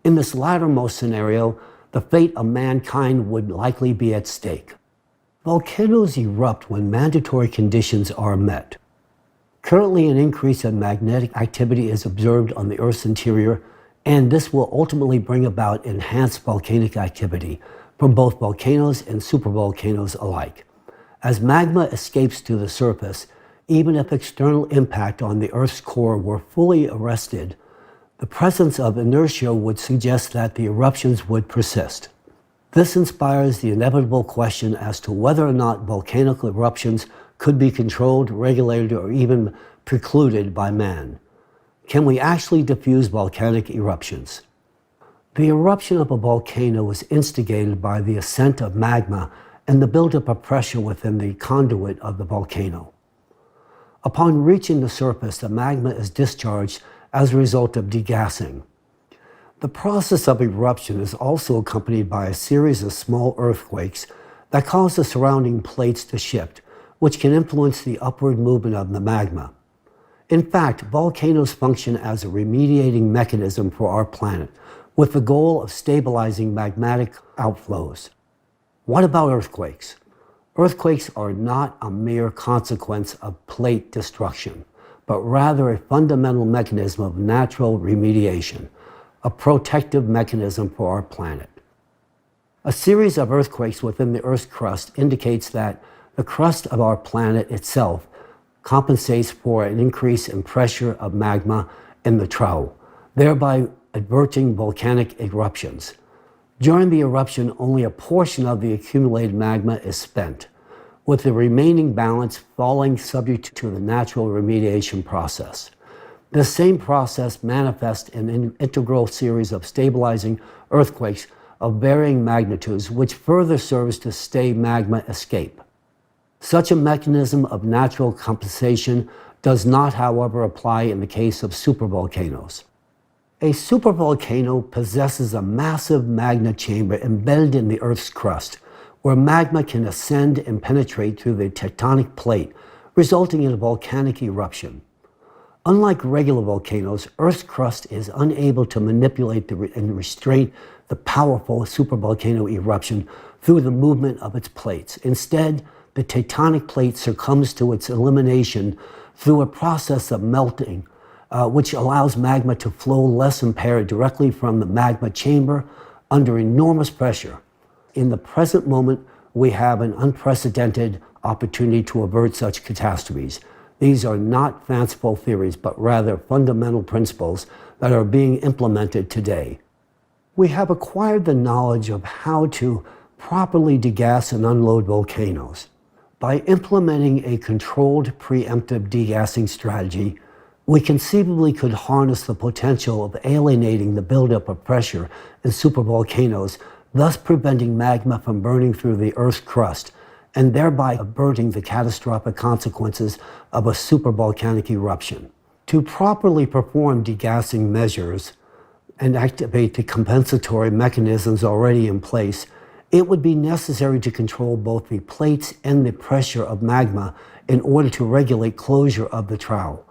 In this lattermost scenario, the fate of mankind would likely be at stake. Volcanoes erupt when mandatory conditions are met. Currently, an increase in magnetic activity is observed on the Earth's interior, and this will ultimately bring about enhanced volcanic activity from both volcanoes and supervolcanoes alike. As magma escapes to the surface, even if external impact on the Earth's core were fully arrested, the presence of inertia would suggest that the eruptions would persist. This inspires the inevitable question as to whether or not volcanic eruptions could be controlled, regulated, or even precluded by man. Can we actually diffuse volcanic eruptions? The eruption of a volcano is instigated by the ascent of magma and the buildup of pressure within the conduit of the volcano. Upon reaching the surface, the magma is discharged as a result of degassing. The process of eruption is also accompanied by a series of small earthquakes that cause the surrounding plates to shift, which can influence the upward movement of the magma. In fact, volcanoes function as a remediating mechanism for our planet, with the goal of stabilizing magmatic outflows. What about earthquakes? Earthquakes are not a mere consequence of plate destruction, but rather a fundamental mechanism of natural remediation, a protective mechanism for our planet. A series of earthquakes within the Earth's crust indicates that the crust of our planet itself compensates for an increase in pressure of magma in the trough, thereby averting volcanic eruptions. During the eruption, only a portion of the accumulated magma is spent, with the remaining balance falling subject to the natural remediation process. This same process manifests in an integral series of stabilizing earthquakes of varying magnitudes, which further serves to stay magma escape. Such a mechanism of natural compensation does not, however, apply in the case of supervolcanoes. A supervolcano possesses a massive magma chamber embedded in the Earth's crust, where magma can ascend and penetrate through the tectonic plate, resulting in a volcanic eruption. Unlike regular volcanoes, Earth's crust is unable to manipulate and restrain the powerful supervolcano eruption through the movement of its plates. Instead, the tectonic plate succumbs to its elimination through a process of melting, which allows magma to flow less impaired directly from the magma chamber under enormous pressure. In the present moment, we have an unprecedented opportunity to avert such catastrophes. These are not fanciful theories, but rather fundamental principles that are being implemented today. We have acquired the knowledge of how to properly degas and unload volcanoes. By implementing a controlled preemptive degassing strategy, we conceivably could harness the potential of alienating the buildup of pressure in supervolcanoes, thus preventing magma from burning through the Earth's crust, and thereby averting the catastrophic consequences of a supervolcanic eruption. To properly perform degassing measures and activate the compensatory mechanisms already in place, it would be necessary to control both the plates and the pressure of magma in order to regulate closure of the trowel.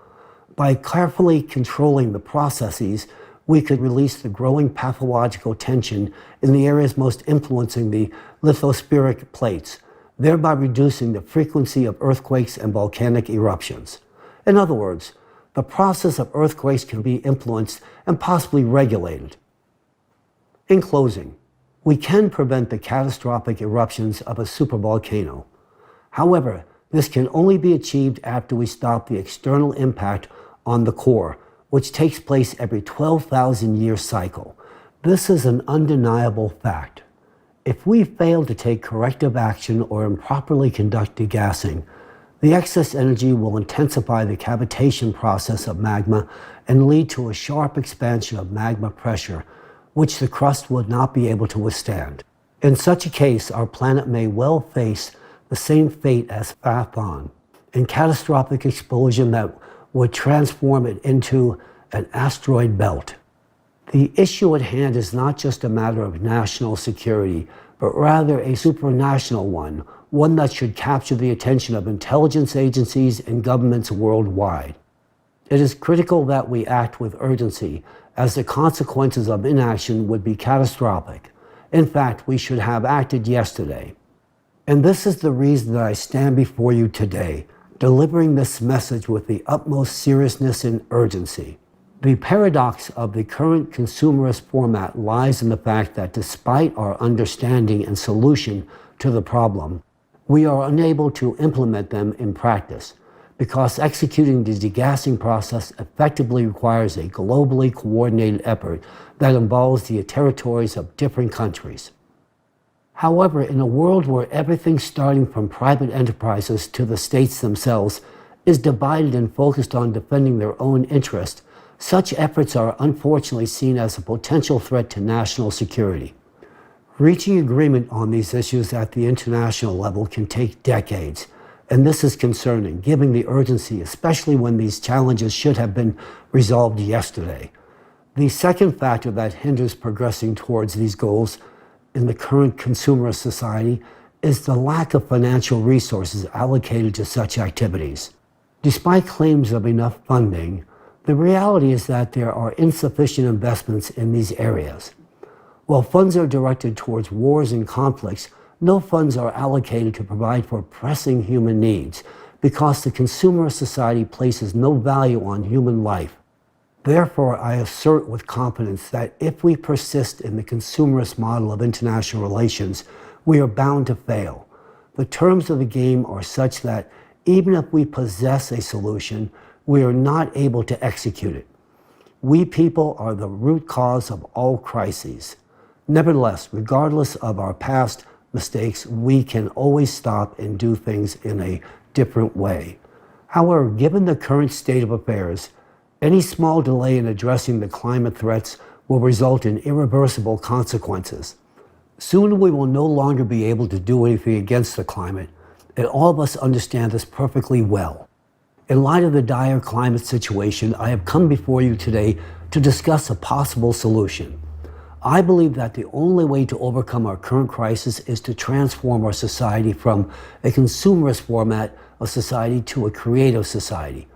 By carefully controlling the processes, we could release the growing pathological tension in the areas most influencing the lithospheric plates, thereby reducing the frequency of earthquakes and volcanic eruptions. In other words, the process of earthquakes can be influenced and possibly regulated. In closing, we can prevent the catastrophic eruptions of a supervolcano. However, this can only be achieved after we stop the external impact on the core, which takes place every 12,000-year cycle. This is an undeniable fact. If we fail to take corrective action or improperly conduct degassing, the excess energy will intensify the cavitation process of magma and lead to a sharp expansion of magma pressure, which the crust would not be able to withstand. In such a case, our planet may well face the same fate as Phaethon, a catastrophic explosion that would transform it into an asteroid belt. The issue at hand is not just a matter of national security, but rather a supranational one that should capture the attention of intelligence agencies and governments worldwide. It is critical that we act with urgency, as the consequences of inaction would be catastrophic. In fact, we should have acted yesterday. And this is the reason that I stand before you today, delivering this message with the utmost seriousness and urgency. The paradox of the current consumerist format lies in the fact that despite our understanding and solution to the problem, we are unable to implement them in practice, because executing the degassing process effectively requires a globally coordinated effort that involves the territories of different countries. However, in a world where everything starting from private enterprises to the states themselves is divided and focused on defending their own interest, such efforts are unfortunately seen as a potential threat to national security. Reaching agreement on these issues at the international level can take decades, and this is concerning, given the urgency, especially when these challenges should have been resolved yesterday. The second factor that hinders progressing towards these goals in the current consumerist society is the lack of financial resources allocated to such activities. Despite claims of enough funding, the reality is that there are insufficient investments in these areas. While funds are directed towards wars and conflicts, no funds are allocated to provide for pressing human needs, because the consumerist society places no value on human life. Therefore, I assert with confidence that if we persist in the consumerist model of international relations, we are bound to fail. The terms of the game are such that even if we possess a solution, we are not able to execute it. We people are the root cause of all crises. Nevertheless, regardless of our past mistakes, we can always stop and do things in a different way. However, given the current state of affairs, any small delay in addressing the climate threats will result in irreversible consequences. Soon we will no longer be able to do anything against the climate, and all of us understand this perfectly well. In light of the dire climate situation, I have come before you today to discuss a possible solution. I believe that the only way to overcome our current crisis is to transform our society from a consumerist format of society to a creative society.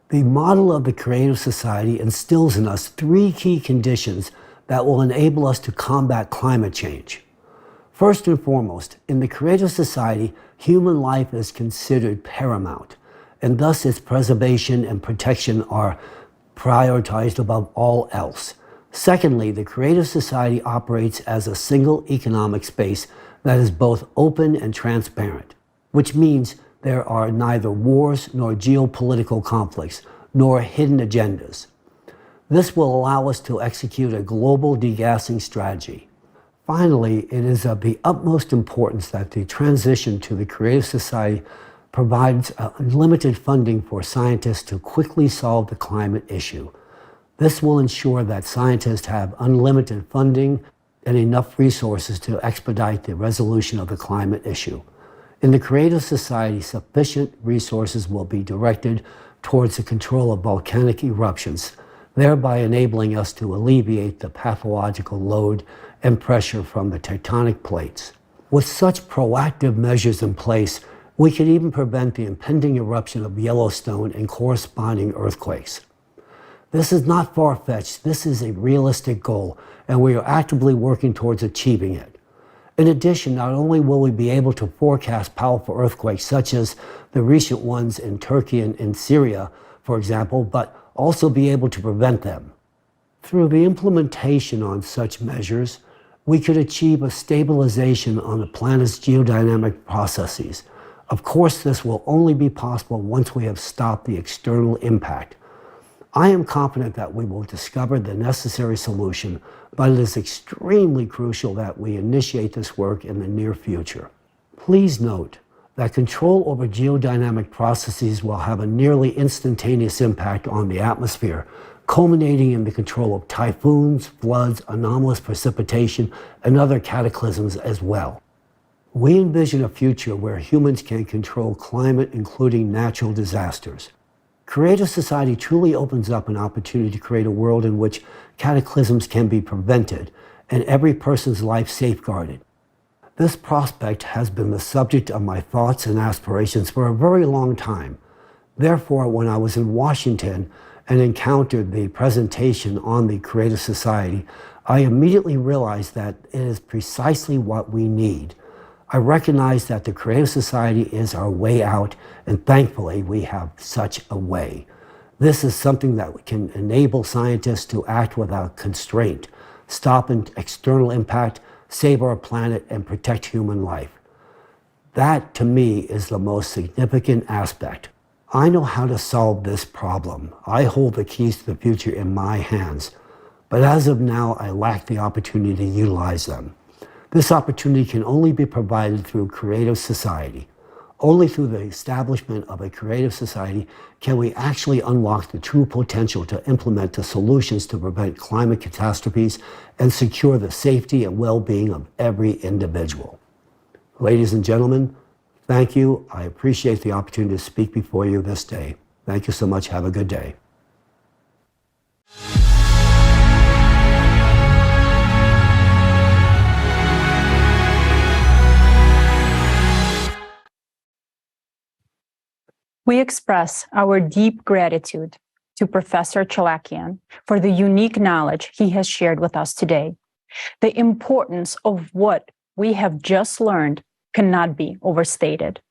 The model of the creative society instills in us three key conditions that will enable us to combat climate change. First and foremost, in the creative society, human life is considered paramount, and thus its preservation and protection are prioritized above all else. Secondly, the creative society operates as a single economic space that is both open and transparent, which means there are neither wars nor geopolitical conflicts, nor hidden agendas. This will allow us to execute a global degassing strategy. Finally, it is of the utmost importance that the transition to the creative society provides unlimited funding for scientists to quickly solve the climate issue. This will ensure that scientists have unlimited funding and enough resources to expedite the resolution of the climate issue. In the creative society, sufficient resources will be directed towards the control of volcanic eruptions, thereby enabling us to alleviate the pathological load and pressure from the tectonic plates. With such proactive measures in place, we could even prevent the impending eruption of Yellowstone and corresponding earthquakes. This is not far-fetched, this is a realistic goal, and we are actively working towards achieving it. In addition, not only will we be able to forecast powerful earthquakes such as the recent ones in Turkey and in Syria, for example, but also be able to prevent them. Through the implementation on such measures, we could achieve a stabilization on the planet's geodynamic processes. Of course, this will only be possible once we have stopped the external impact. I am confident that we will discover the necessary solution, but it is extremely crucial that we initiate this work in the near future. Please note that control over geodynamic processes will have a nearly instantaneous impact on the atmosphere, culminating in the control of typhoons, floods, anomalous precipitation, and other cataclysms as well. We envision a future where humans can control climate, including natural disasters. Creative society truly opens up an opportunity to create a world in which cataclysms can be prevented and every person's life safeguarded. This prospect has been the subject of my thoughts and aspirations for a very long time. Therefore, when I was in Washington and encountered the presentation on the Creative Society, I immediately realized that it is precisely what we need. I recognize that the Creative Society is our way out, and thankfully we have such a way. This is something that can enable scientists to act without constraint, stop an external impact, save our planet, and protect human life. That, to me, is the most significant aspect. I know how to solve this problem. I hold the keys to the future in my hands. But as of now, I lack the opportunity to utilize them. This opportunity can only be provided through creative society. Only through the establishment of a creative society can we actually unlock the true potential to implement the solutions to prevent climate catastrophes and secure the safety and well-being of every individual. Ladies and gentlemen, thank you. I appreciate the opportunity to speak before you this day. Thank you so much. Have a good day. We express our deep gratitude to Professor Chalakian for the unique knowledge he has shared with us today. The importance of what we have just learned cannot be overstated.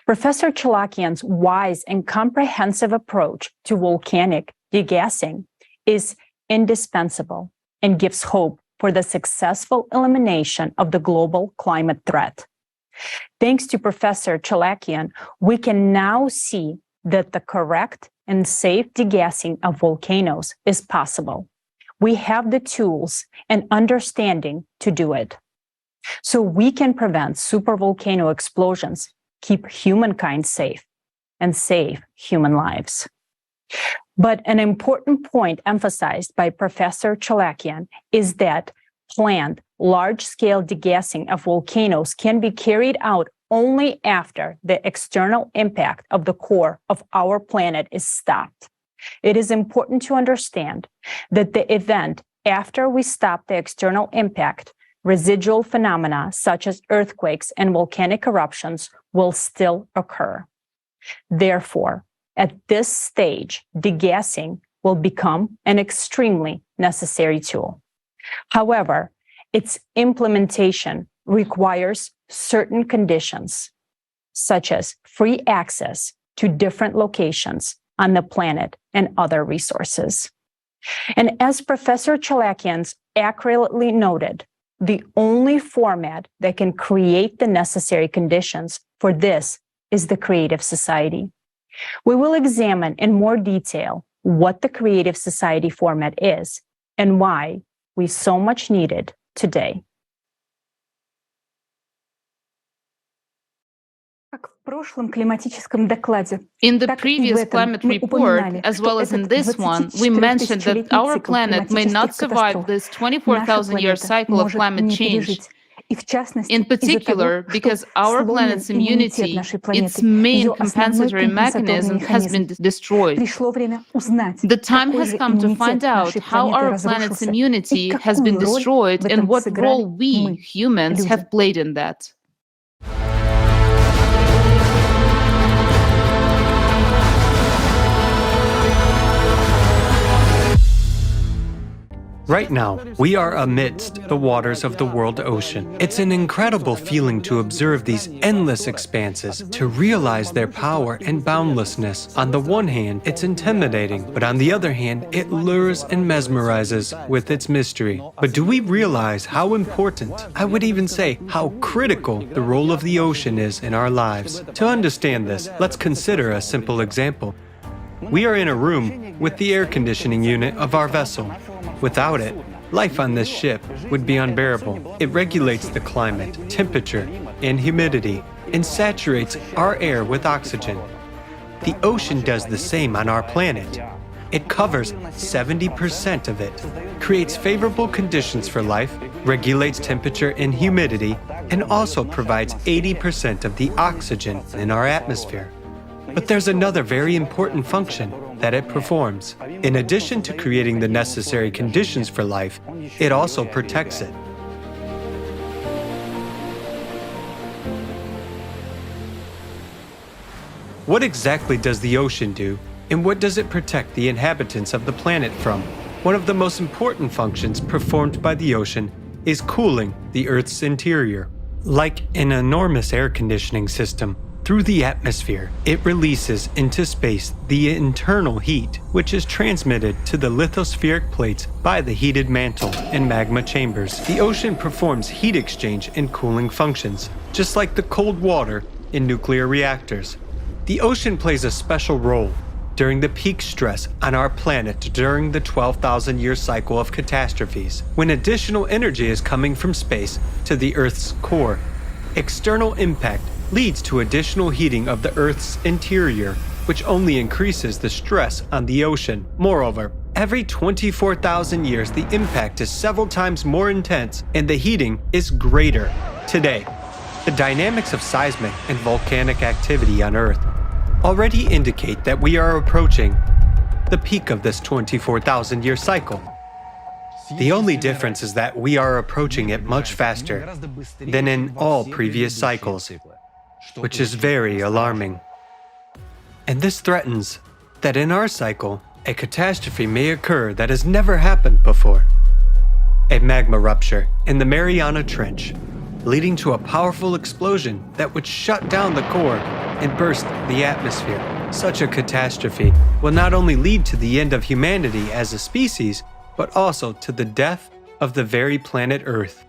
Professor Chalakian's wise and comprehensive approach to volcanic degassing is indispensable and gives hope for the successful elimination of the global climate threat. Thanks to Professor Chalakian, we can now see that the correct and safe degassing of volcanoes is possible. We have the tools and understanding to do it. So we can prevent supervolcano explosions, keep humankind safe, and save human lives. But an important point emphasized by Professor Chalakian is that planned large-scale degassing of volcanoes can be carried out only after the external impact of the core of our planet is stopped. It is important to understand that the event after we stop the external impact, residual phenomena such as earthquakes and volcanic eruptions will still occur. Therefore, at this stage, degassing will become an extremely necessary tool. However, its implementation requires certain conditions, such as free access to different locations on the planet and other resources. And as Professor Chalakian accurately noted, the only format that can create the necessary conditions for this is the creative society. We will examine in more detail what the creative society format is and why we so much need it today. In the previous climate report, as well as in this one, we mentioned that our planet may not survive this 24,000-year cycle of climate change. In particular, because our planet's immunity, its main compensatory mechanism, has been destroyed. The time has come to find out how our planet's immunity has been destroyed and what role we, humans, have played in that. Right now, we are amidst the waters of the world ocean. It's an incredible feeling to observe these endless expanses, to realize their power and boundlessness. On the one hand, it's intimidating, but on the other hand, it lures and mesmerizes with its mystery. But do we realize how important, I would even say how critical, the role of the ocean is in our lives? To understand this, let's consider a simple example. We are in a room with the air conditioning unit of our vessel. Without it, life on this ship would be unbearable. It regulates the climate, temperature, and humidity, and saturates our air with oxygen. The ocean does the same on our planet. It covers 70% of it, creates favorable conditions for life, regulates temperature and humidity, and also provides 80% of the oxygen in our atmosphere. But there's another very important function that it performs. In addition to creating the necessary conditions for life, it also protects it. What exactly does the ocean do, and what does it protect the inhabitants of the planet from? One of the most important functions performed by the ocean is cooling the Earth's interior. Like an enormous air conditioning system, through the atmosphere, it releases into space the internal heat, which is transmitted to the lithospheric plates by the heated mantle and magma chambers. The ocean performs heat exchange and cooling functions, just like the cold water in nuclear reactors. The ocean plays a special role during the peak stress on our planet during the 12,000-year cycle of catastrophes, when additional energy is coming from space to the Earth's core. External impact leads to additional heating of the Earth's interior, which only increases the stress on the ocean. Moreover, every 24,000 years, the impact is several times more intense and the heating is greater. Today, the dynamics of seismic and volcanic activity on Earth already indicate that we are approaching the peak of this 24,000-year cycle. The only difference is that we are approaching it much faster than in all previous cycles, which is very alarming. And this threatens that in our cycle, a catastrophe may occur that has never happened before. A magma rupture in the Mariana Trench, leading to a powerful explosion that would shut down the core and burst the atmosphere. Such a catastrophe will not only lead to the end of humanity as a species, but also to the death of the very planet Earth.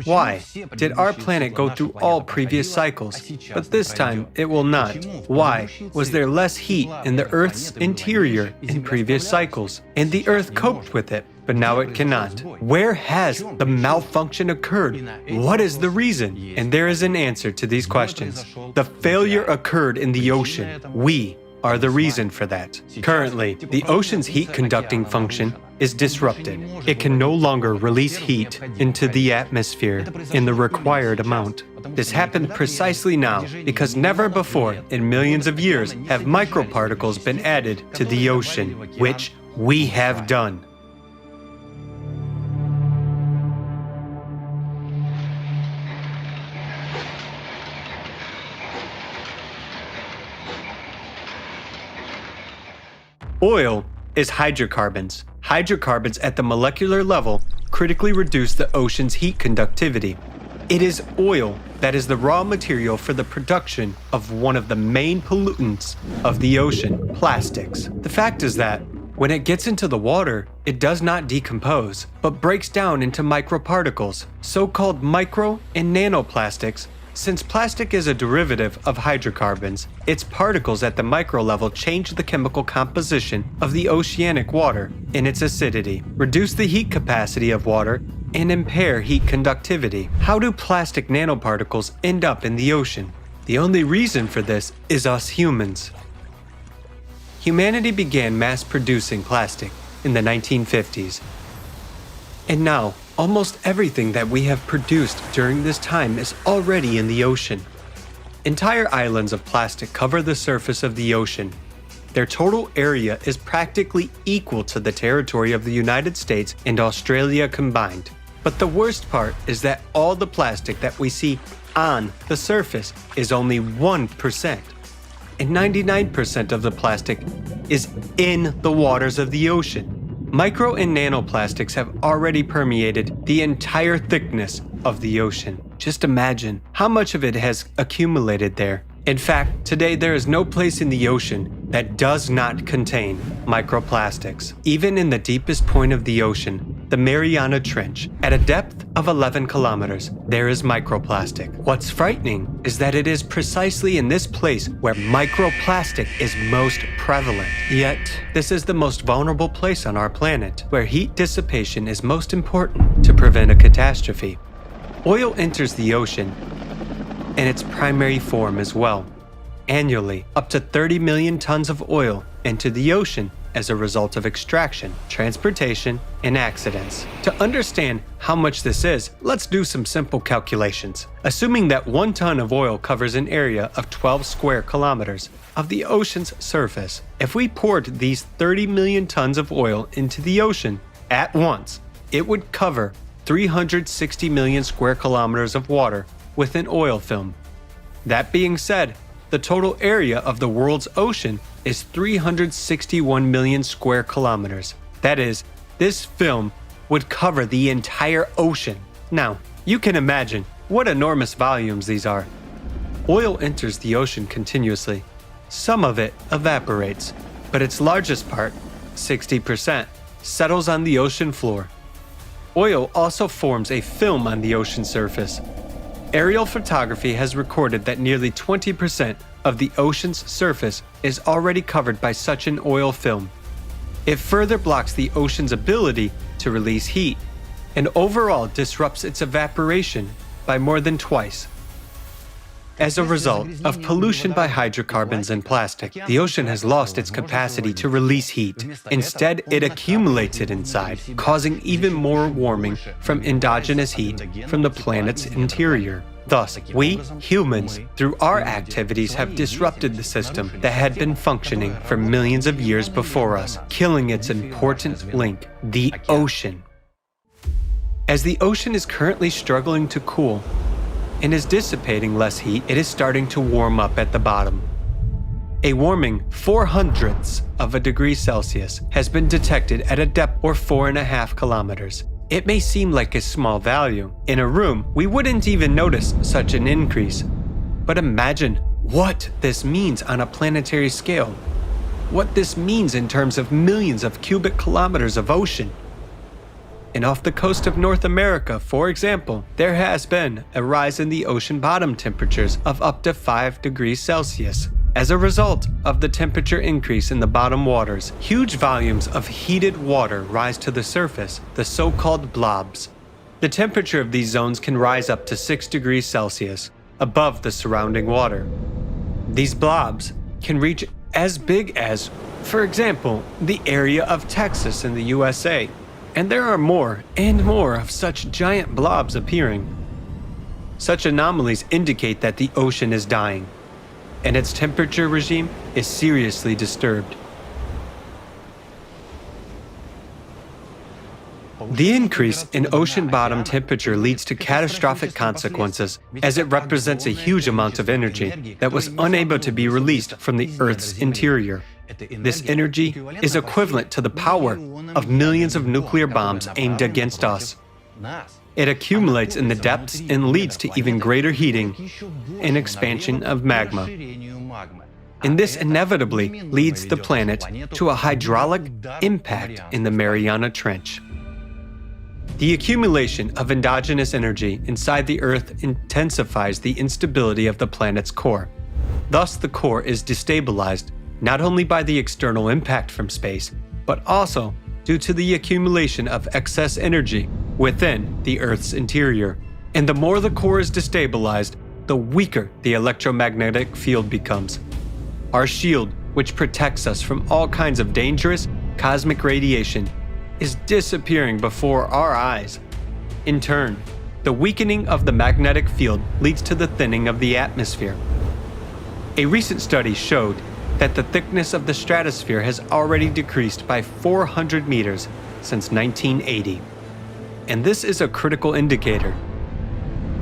Why did our planet go through all previous cycles, but this time it will not? Why was there less heat in the Earth's interior in previous cycles, and the Earth coped with it, but now it cannot? Where has the malfunction occurred? What is the reason? And there is an answer to these questions. The failure occurred in the ocean. We are the reason for that. Currently, the ocean's heat conducting function is disrupted. It can no longer release heat into the atmosphere in the required amount. This happened precisely now because never before in millions of years have microparticles been added to the ocean, which we have done. Oil is hydrocarbons. Hydrocarbons at the molecular level critically reduce the ocean's heat conductivity. It is oil that is the raw material for the production of one of the main pollutants of the ocean, plastics. The fact is that when it gets into the water, it does not decompose, but breaks down into microparticles, so-called micro and nanoplastics. Since plastic is a derivative of hydrocarbons, its particles at the micro level change the chemical composition of the oceanic water in its acidity, reduce the heat capacity of water, and impair heat conductivity. How do plastic nanoparticles end up in the ocean? The only reason for this is us humans. Humanity began mass-producing plastic in the 1950s. And now, almost everything that we have produced during this time is already in the ocean. Entire islands of plastic cover the surface of the ocean. Their total area is practically equal to the territory of the United States and Australia combined. But the worst part is that all the plastic that we see on the surface is only 1%. And 99% of the plastic is in the waters of the ocean. Micro and nanoplastics have already permeated the entire thickness of the ocean. Just imagine how much of it has accumulated there. In fact, today there is no place in the ocean that does not contain microplastics. Even in the deepest point of the ocean, the Mariana Trench, at a depth of 11 kilometers, there is microplastic. What's frightening is that it is precisely in this place where microplastic is most prevalent. Yet, this is the most vulnerable place on our planet, where heat dissipation is most important to prevent a catastrophe. Oil enters the ocean in its primary form as well. Annually, up to 30 million tons of oil enter the ocean as a result of extraction, transportation, and accidents. To understand how much this is, let's do some simple calculations. Assuming that 1 ton of oil covers an area of 12 square kilometers of the ocean's surface, if we poured these 30 million tons of oil into the ocean at once, it would cover 360 million square kilometers of water with an oil film. That being said, the total area of the world's ocean is 361 million square kilometers. That is, this film would cover the entire ocean. Now, you can imagine what enormous volumes these are. Oil enters the ocean continuously. Some of it evaporates, but its largest part, 60%, settles on the ocean floor. Oil also forms a film on the ocean surface. Aerial photography has recorded that nearly 20% of the ocean's surface is already covered by such an oil film. It further blocks the ocean's ability to release heat and overall disrupts its evaporation by more than twice. As a result of pollution by hydrocarbons and plastic, the ocean has lost its capacity to release heat. Instead, it accumulates it inside, causing even more warming from endogenous heat from the planet's interior. Thus, we, humans, through our activities have disrupted the system that had been functioning for millions of years before us, killing its important link, the ocean. As the ocean is currently struggling to cool, and is dissipating less heat, it is starting to warm up at the bottom. A warming 0.04 of a degree Celsius has been detected at a depth of 4.5 kilometers. It may seem like a small value. In a room, we wouldn't even notice such an increase. But imagine what this means on a planetary scale. What this means in terms of millions of cubic kilometers of ocean. And off the coast of North America, for example, there has been a rise in the ocean bottom temperatures of up to 5 degrees Celsius. As a result of the temperature increase in the bottom waters, huge volumes of heated water rise to the surface, the so-called blobs. The temperature of these zones can rise up to 6 degrees Celsius above the surrounding water. These blobs can reach as big as, for example, the area of Texas in the USA. And there are more and more of such giant blobs appearing. Such anomalies indicate that the ocean is dying, and its temperature regime is seriously disturbed. The increase in ocean bottom temperature leads to catastrophic consequences, as it represents a huge amount of energy that was unable to be released from the Earth's interior. This energy is equivalent to the power of millions of nuclear bombs aimed against us. It accumulates in the depths and leads to even greater heating and expansion of magma. And this inevitably leads the planet to a hydraulic impact in the Mariana Trench. The accumulation of endogenous energy inside the Earth intensifies the instability of the planet's core. Thus, the core is destabilized not only by the external impact from space, but also due to the accumulation of excess energy within the Earth's interior. And the more the core is destabilized, the weaker the electromagnetic field becomes. Our shield, which protects us from all kinds of dangerous cosmic radiation, is disappearing before our eyes. In turn, the weakening of the magnetic field leads to the thinning of the atmosphere. A recent study showed that the thickness of the stratosphere has already decreased by 400 meters since 1980. And this is a critical indicator.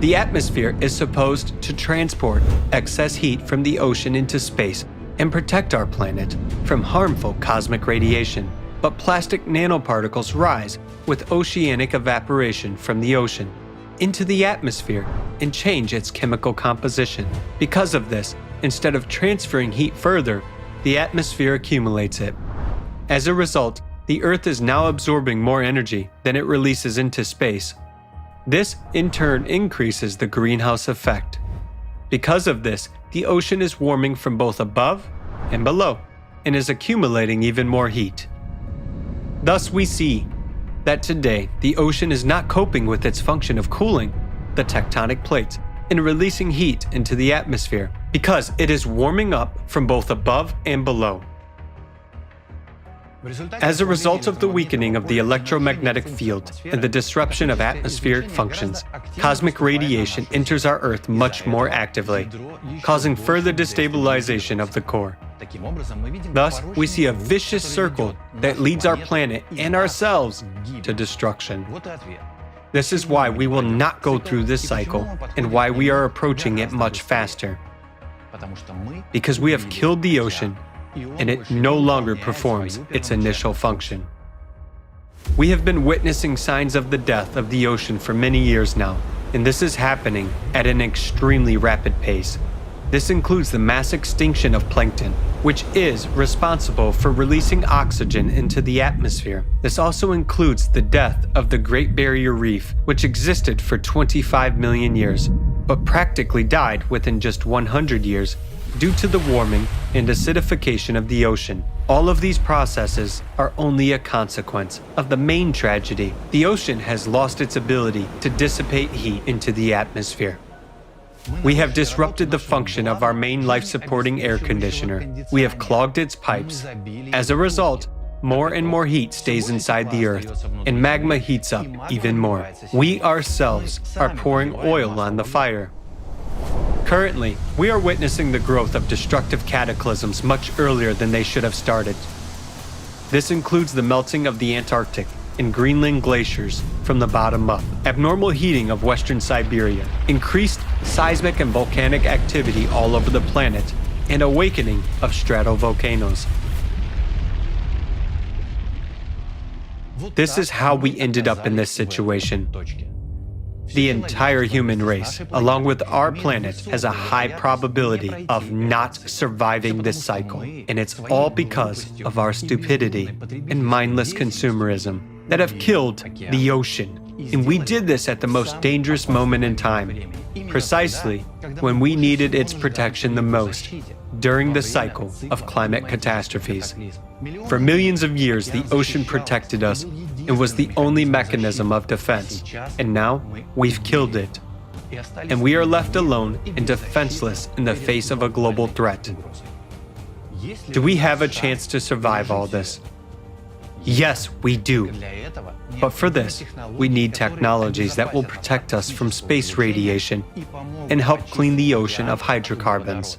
The atmosphere is supposed to transport excess heat from the ocean into space and protect our planet from harmful cosmic radiation. But plastic nanoparticles rise with oceanic evaporation from the ocean into the atmosphere and change its chemical composition. Because of this, instead of transferring heat further, the atmosphere accumulates it. As a result, the Earth is now absorbing more energy than it releases into space. This, in turn, increases the greenhouse effect. Because of this, the ocean is warming from both above and below, and is accumulating even more heat. Thus, we see that today the ocean is not coping with its function of cooling the tectonic plates and releasing heat into the atmosphere because it is warming up from both above and below. As a result of the weakening of the electromagnetic field and the disruption of atmospheric functions, cosmic radiation enters our Earth much more actively, causing further destabilization of the core. Thus, we see a vicious circle that leads our planet and ourselves to destruction. This is why we will not go through this cycle and why we are approaching it much faster. Because we have killed the ocean and it no longer performs its initial function. We have been witnessing signs of the death of the ocean for many years now, and this is happening at an extremely rapid pace. This includes the mass extinction of plankton, which is responsible for releasing oxygen into the atmosphere. This also includes the death of the Great Barrier Reef, which existed for 25 million years, but practically died within just 100 years due to the warming and acidification of the ocean. All of these processes are only a consequence of the main tragedy. The ocean has lost its ability to dissipate heat into the atmosphere. We have disrupted the function of our main life-supporting air conditioner. We have clogged its pipes. As a result, more and more heat stays inside the Earth, and magma heats up even more. We ourselves are pouring oil on the fire. Currently, we are witnessing the growth of destructive cataclysms much earlier than they should have started. This includes the melting of the Antarctic and Greenland glaciers from the bottom up, abnormal heating of Western Siberia, increased seismic and volcanic activity all over the planet, and awakening of stratovolcanoes. This is how we ended up in this situation. The entire human race, along with our planet, has a high probability of not surviving this cycle. And it's all because of our stupidity and mindless consumerism that have killed the ocean. And we did this at the most dangerous moment in time, precisely when we needed its protection the most, during the cycle of climate catastrophes. For millions of years, the ocean protected us and was the only mechanism of defense. And now, we've killed it. And we are left alone and defenseless in the face of a global threat. Do we have a chance to survive all this? Yes, we do. But for this, we need technologies that will protect us from space radiation and help clean the ocean of hydrocarbons.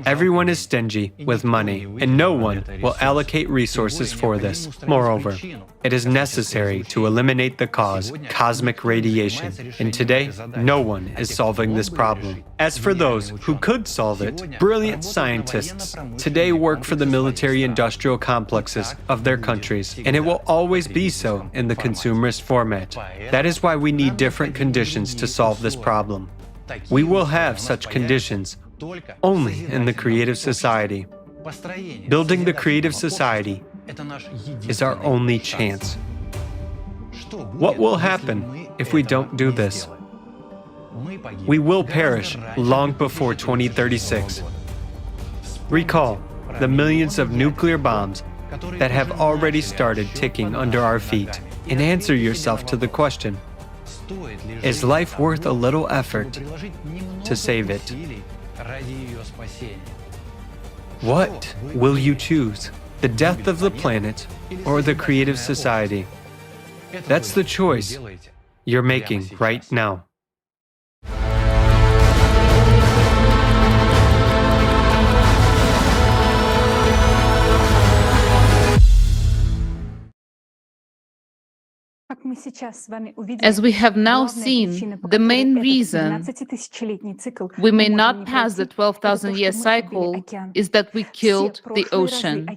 Everyone is stingy with money, and no one will allocate resources for this. Moreover, it is necessary to eliminate the cause, cosmic radiation, and today, no one is solving this problem. As for those who could solve it, brilliant scientists today work for the military-industrial complexes of their countries, and it will always be so in the consumerist format. That is why we need different conditions to solve this problem. We will have such conditions only in the creative society. Building the creative society is our only chance. What will happen if we don't do this? We will perish long before 2036. Recall the millions of nuclear bombs that have already started ticking under our feet, and answer yourself to the question, is life worth a little effort to save it? What will you choose? The death of the planet or the creative society? That's the choice you're making right now. As we have now seen, the main reason we may not pass the 12,000-year cycle is that we killed the ocean.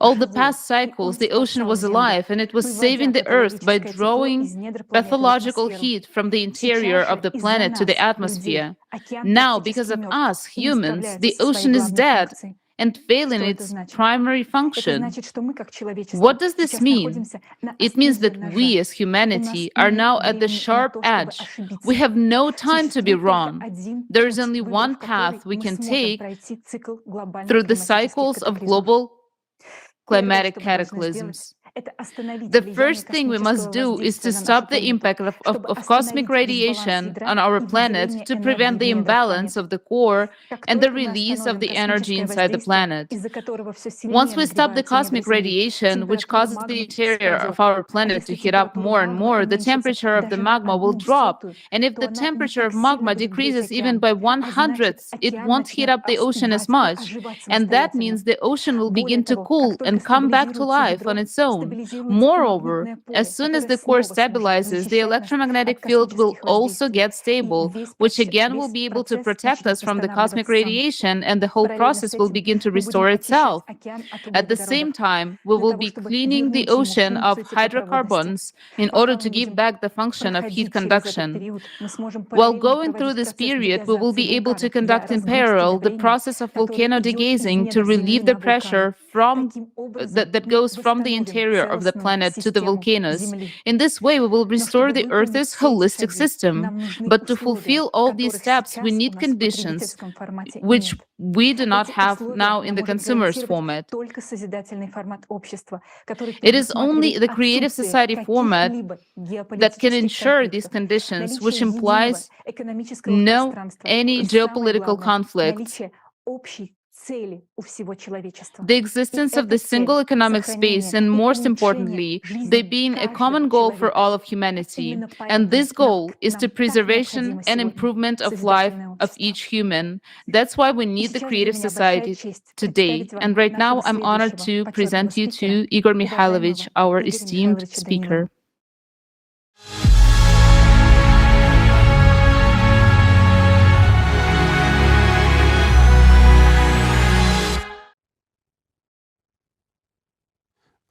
All the past cycles, the ocean was alive and it was saving the Earth by drawing pathological heat from the interior of the planet to the atmosphere. Now, because of us, humans, the ocean is dead and failing its primary function. What does this mean? It means that we as humanity are now at the sharp edge. We have no time to be wrong. There is only one path we can take through the cycles of global climatic cataclysms. The first thing we must do is to stop the impact of cosmic radiation on our planet to prevent the imbalance of the core and the release of the energy inside the planet. Once we stop the cosmic radiation, which causes the interior of our planet to heat up more and more, the temperature of the magma will drop. And if the temperature of magma decreases even by 1/100th, it won't heat up the ocean as much. And that means the ocean will begin to cool and come back to life on its own. Moreover, as soon as the core stabilizes, the electromagnetic field will also get stable, which again will be able to protect us from the cosmic radiation, and the whole process will begin to restore itself. At the same time, we will be cleaning the ocean of hydrocarbons in order to give back the function of heat conduction. While going through this period, we will be able to conduct in parallel the process of volcano degazing to relieve the pressure that goes from the interior of the planet to the volcanoes. In this way, we will restore the Earth's holistic system. But to fulfill all these steps, we need conditions which we do not have now in the consumerist format. It is only the creative society format that can ensure these conditions, which implies no any geopolitical conflicts. The existence of the single economic space, and most importantly, they being a common goal for all of humanity. And this goal is the preservation and improvement of life of each human. That's why we need the creative society today. And right now, I'm honored to present you to Igor Mikhailovich, our esteemed speaker.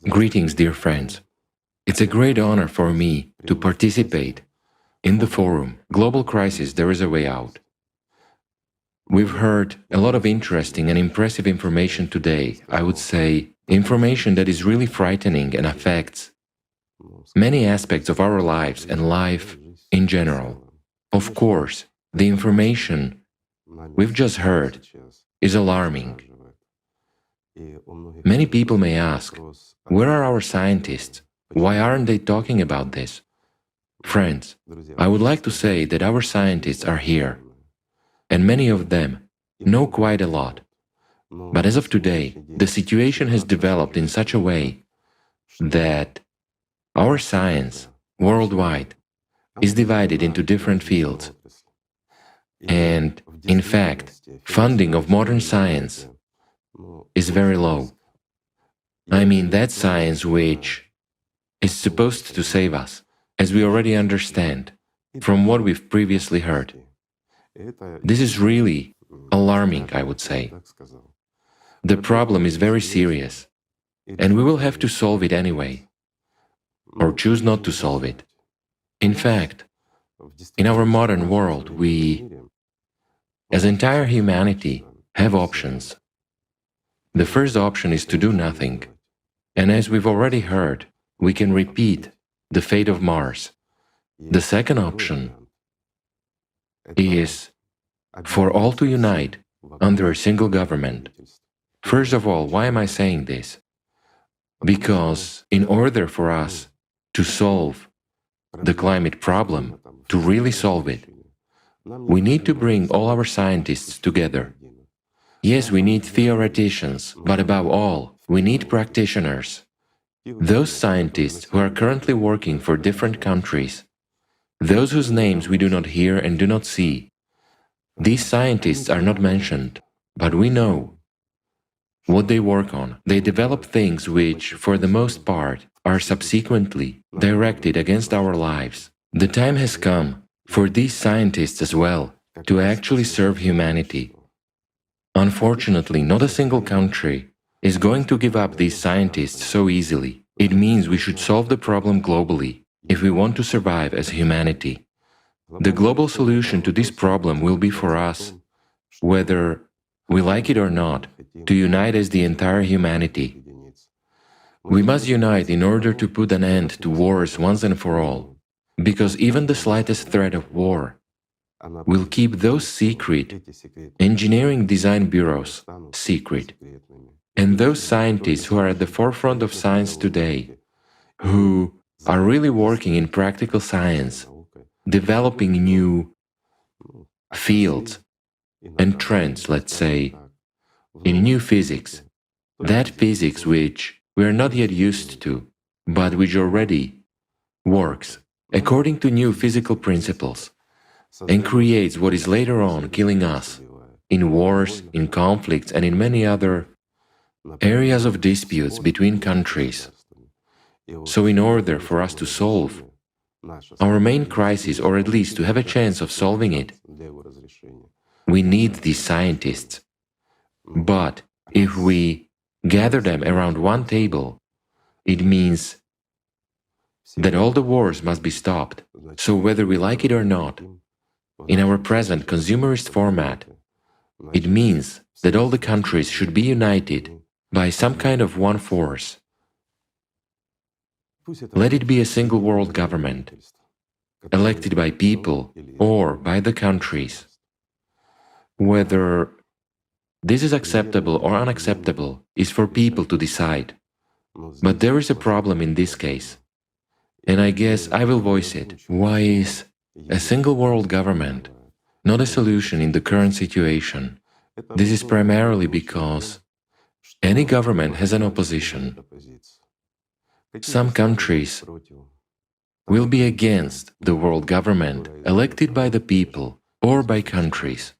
Greetings, dear friends. It's a great honor for me to participate in the forum, Global Crisis, There is a Way Out. We've heard a lot of interesting and impressive information today. I would say information that is really frightening and affects many aspects of our lives and life in general. Of course, the information we've just heard is alarming. Many people may ask, where are our scientists? Why aren't they talking about this? Friends, I would like to say that our scientists are here, and many of them know quite a lot. But as of today, the situation has developed in such a way that our science worldwide is divided into different fields. And in fact, funding of modern science is very low. I mean, that science which is supposed to save us, as we already understand from what we've previously heard. This is really alarming, I would say. The problem is very serious, and we will have to solve it anyway, or choose not to solve it. In fact, in our modern world, we, as entire humanity, have options. The first option is to do nothing, and as we've already heard, we can repeat the fate of Mars. The second option is for all to unite under a single government. First of all, why am I saying this? Because in order for us to solve the climate problem, to really solve it, we need to bring all our scientists together. Yes, we need theoreticians, but above all, we need practitioners. Those scientists who are currently working for different countries, those whose names we do not hear and do not see. These scientists are not mentioned, but we know what they work on. They develop things which, for the most part, are subsequently directed against our lives. The time has come for these scientists as well to actually serve humanity. Unfortunately, not a single country is going to give up these scientists so easily. It means we should solve the problem globally if we want to survive as humanity. The global solution to this problem will be for us, whether we like it or not, to unite as the entire humanity. We must unite in order to put an end to wars once and for all, because even the slightest threat of war will keep those secret engineering design bureaus secret. And those scientists who are at the forefront of science today, who are really working in practical science, developing new fields and trends, let's say, in new physics, that physics which we are not yet used to, but which already works according to new physical principles and creates what is later on killing us in wars, in conflicts, and in many other areas of disputes between countries. So in order for us to solve our main crisis, or at least to have a chance of solving it, we need these scientists. But if we gather them around one table, it means that all the wars must be stopped. So whether we like it or not, in our present consumerist format, it means that all the countries should be united by some kind of one force. Let it be a single world government, elected by people or by the countries. Whether this is acceptable or unacceptable is for people to decide. But there is a problem in this case, and I guess I will voice it. Why is a single world government not a solution in the current situation? This is primarily because any government has an opposition. Some countries will be against the world government elected by the people or by countries.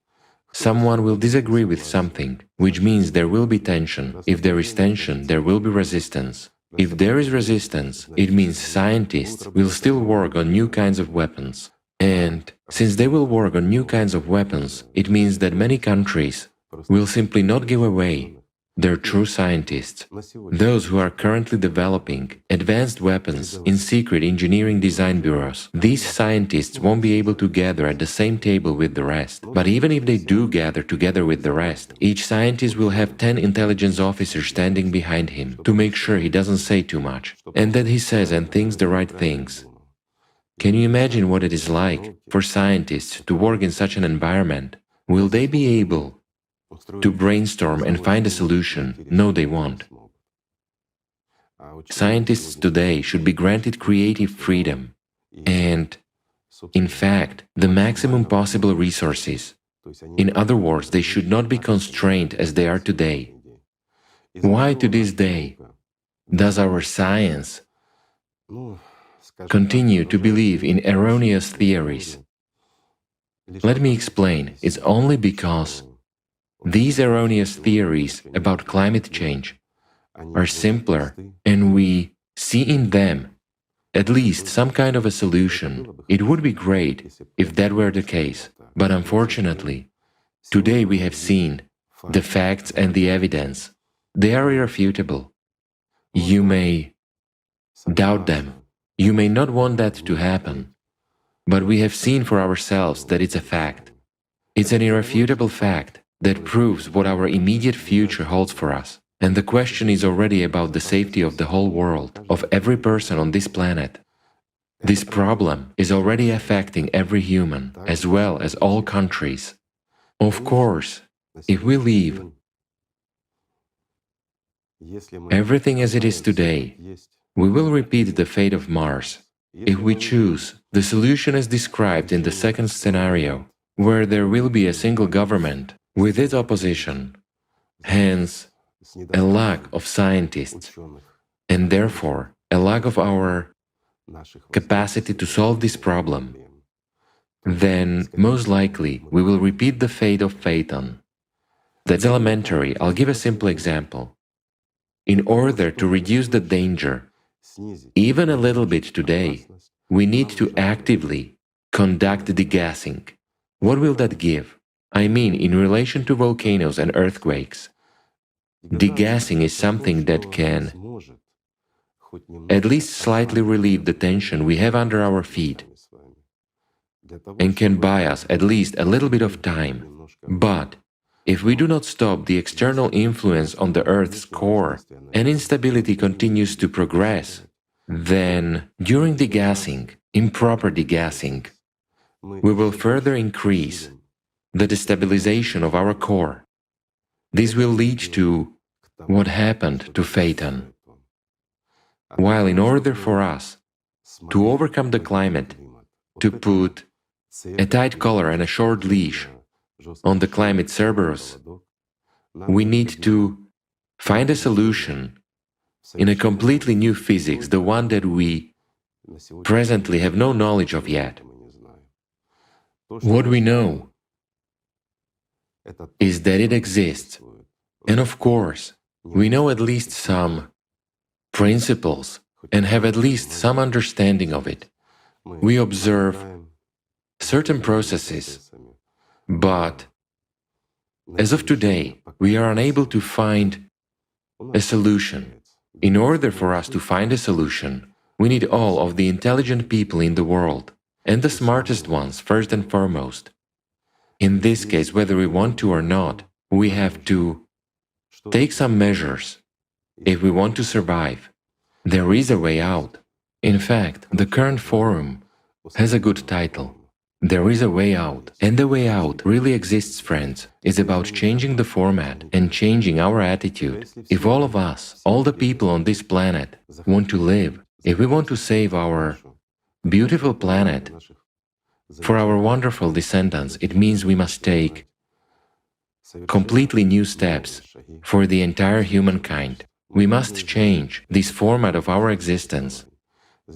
Someone will disagree with something, which means there will be tension. If there is tension, there will be resistance. If there is resistance, it means scientists will still work on new kinds of weapons. And since they will work on new kinds of weapons, it means that many countries will simply not give away their true scientists, those who are currently developing advanced weapons in secret engineering design bureaus. These scientists won't be able to gather at the same table with the rest. But even if they do gather together with the rest, each scientist will have 10 intelligence officers standing behind him to make sure he doesn't say too much, and that he says and thinks the right things. Can you imagine what it is like for scientists to work in such an environment? Will they be able to brainstorm and find a solution? No, they won't. Scientists today should be granted creative freedom and, in fact, the maximum possible resources In other words, they should not be constrained as they are today. Why to this day does our science continue to believe in erroneous theories? Let me explain. It's only because these erroneous theories about climate change are simpler and we see in them at least some kind of a solution. It would be great if that were the case, but unfortunately, today we have seen the facts and the evidence. They are irrefutable. You may doubt them. You may not want that to happen, but we have seen for ourselves that it's a fact. It's an irrefutable fact that proves what our immediate future holds for us. And the question is already about the safety of the whole world, of every person on this planet. This problem is already affecting every human, as well as all countries. Of course, if we leave everything as it is today, we will repeat the fate of Mars. If we choose the solution as described in the second scenario, where there will be a single government with its opposition, hence a lack of scientists, and therefore a lack of our capacity to solve this problem, then most likely we will repeat the fate of Phaeton. That's elementary. I'll give a simple example. In order to reduce the danger, even a little bit today, we need to actively conduct degassing. What will that give? I mean, in relation to volcanoes and earthquakes, degassing is something that can at least slightly relieve the tension we have under our feet and can buy us at least a little bit of time. But if we do not stop the external influence on the Earth's core and instability continues to progress, then during degassing, improper degassing, we will further increase the destabilization of our core. This will lead to what happened to Phaeton. While in order for us to overcome the climate, to put a tight collar and a short leash on the climate cerberus, we need to find a solution in a completely new physics, the one that we presently have no knowledge of yet. What we know is that it exists, and of course, we know at least some principles and have at least some understanding of it. We observe certain processes, but as of today, we are unable to find a solution. In order for us to find a solution, we need all of the intelligent people in the world, and the smartest ones first and foremost. In this case, whether we want to or not, we have to take some measures if we want to survive. There is a way out. In fact, the current forum has a good title. There is a way out. And the way out really exists, friends. It's about changing the format and changing our attitude. If all of us, all the people on this planet, want to live, if we want to save our beautiful planet for our wonderful descendants, it means we must take completely new steps for the entire humankind. We must change this format of our existence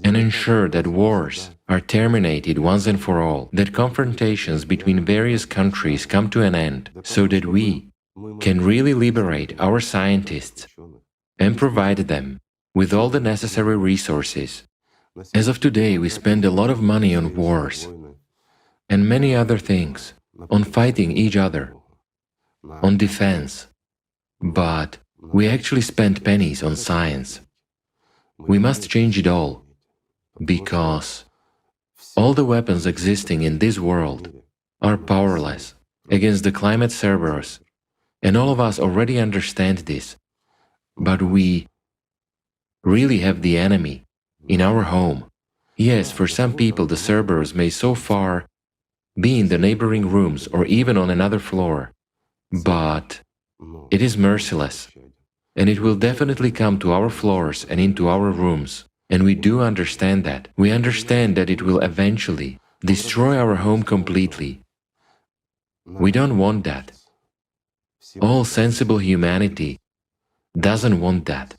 and ensure that wars are terminated once and for all, that confrontations between various countries come to an end, so that we can really liberate our scientists and provide them with all the necessary resources. As of today, we spend a lot of money on wars and many other things, on fighting each other, on defense, but we actually spend pennies on science. We must change it all, because all the weapons existing in this world are powerless against the climate cerberus, and all of us already understand this, but we really have the enemy in our home. Yes, for some people the cerberus may so far be in the neighboring rooms or even on another floor, but it is merciless, and it will definitely come to our floors and into our rooms. And we do understand that. We understand that it will eventually destroy our home completely. We don't want that. All sensible humanity doesn't want that.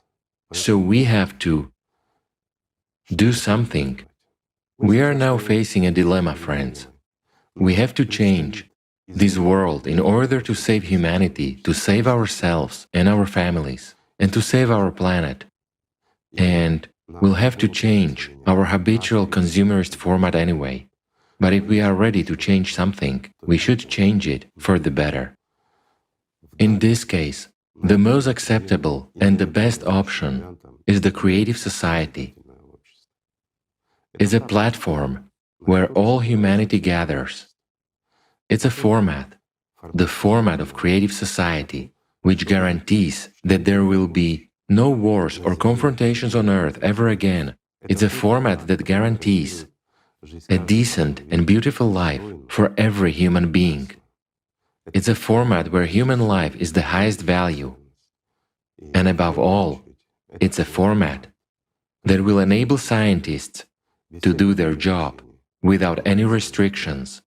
So we have to do something. We are now facing a dilemma, friends. We have to change this world in order to save humanity, to save ourselves and our families, and to save our planet. And we'll have to change our habitual consumerist format anyway. But if we are ready to change something, we should change it for the better. In this case, the most acceptable and the best option is the creative society. It's a platform where all humanity gathers. It's a format, the format of creative society, which guarantees that there will be no wars or confrontations on Earth ever again. It's a format that guarantees a decent and beautiful life for every human being. It's a format where human life is the highest value. And above all, it's a format that will enable scientists to do their job without any restrictions.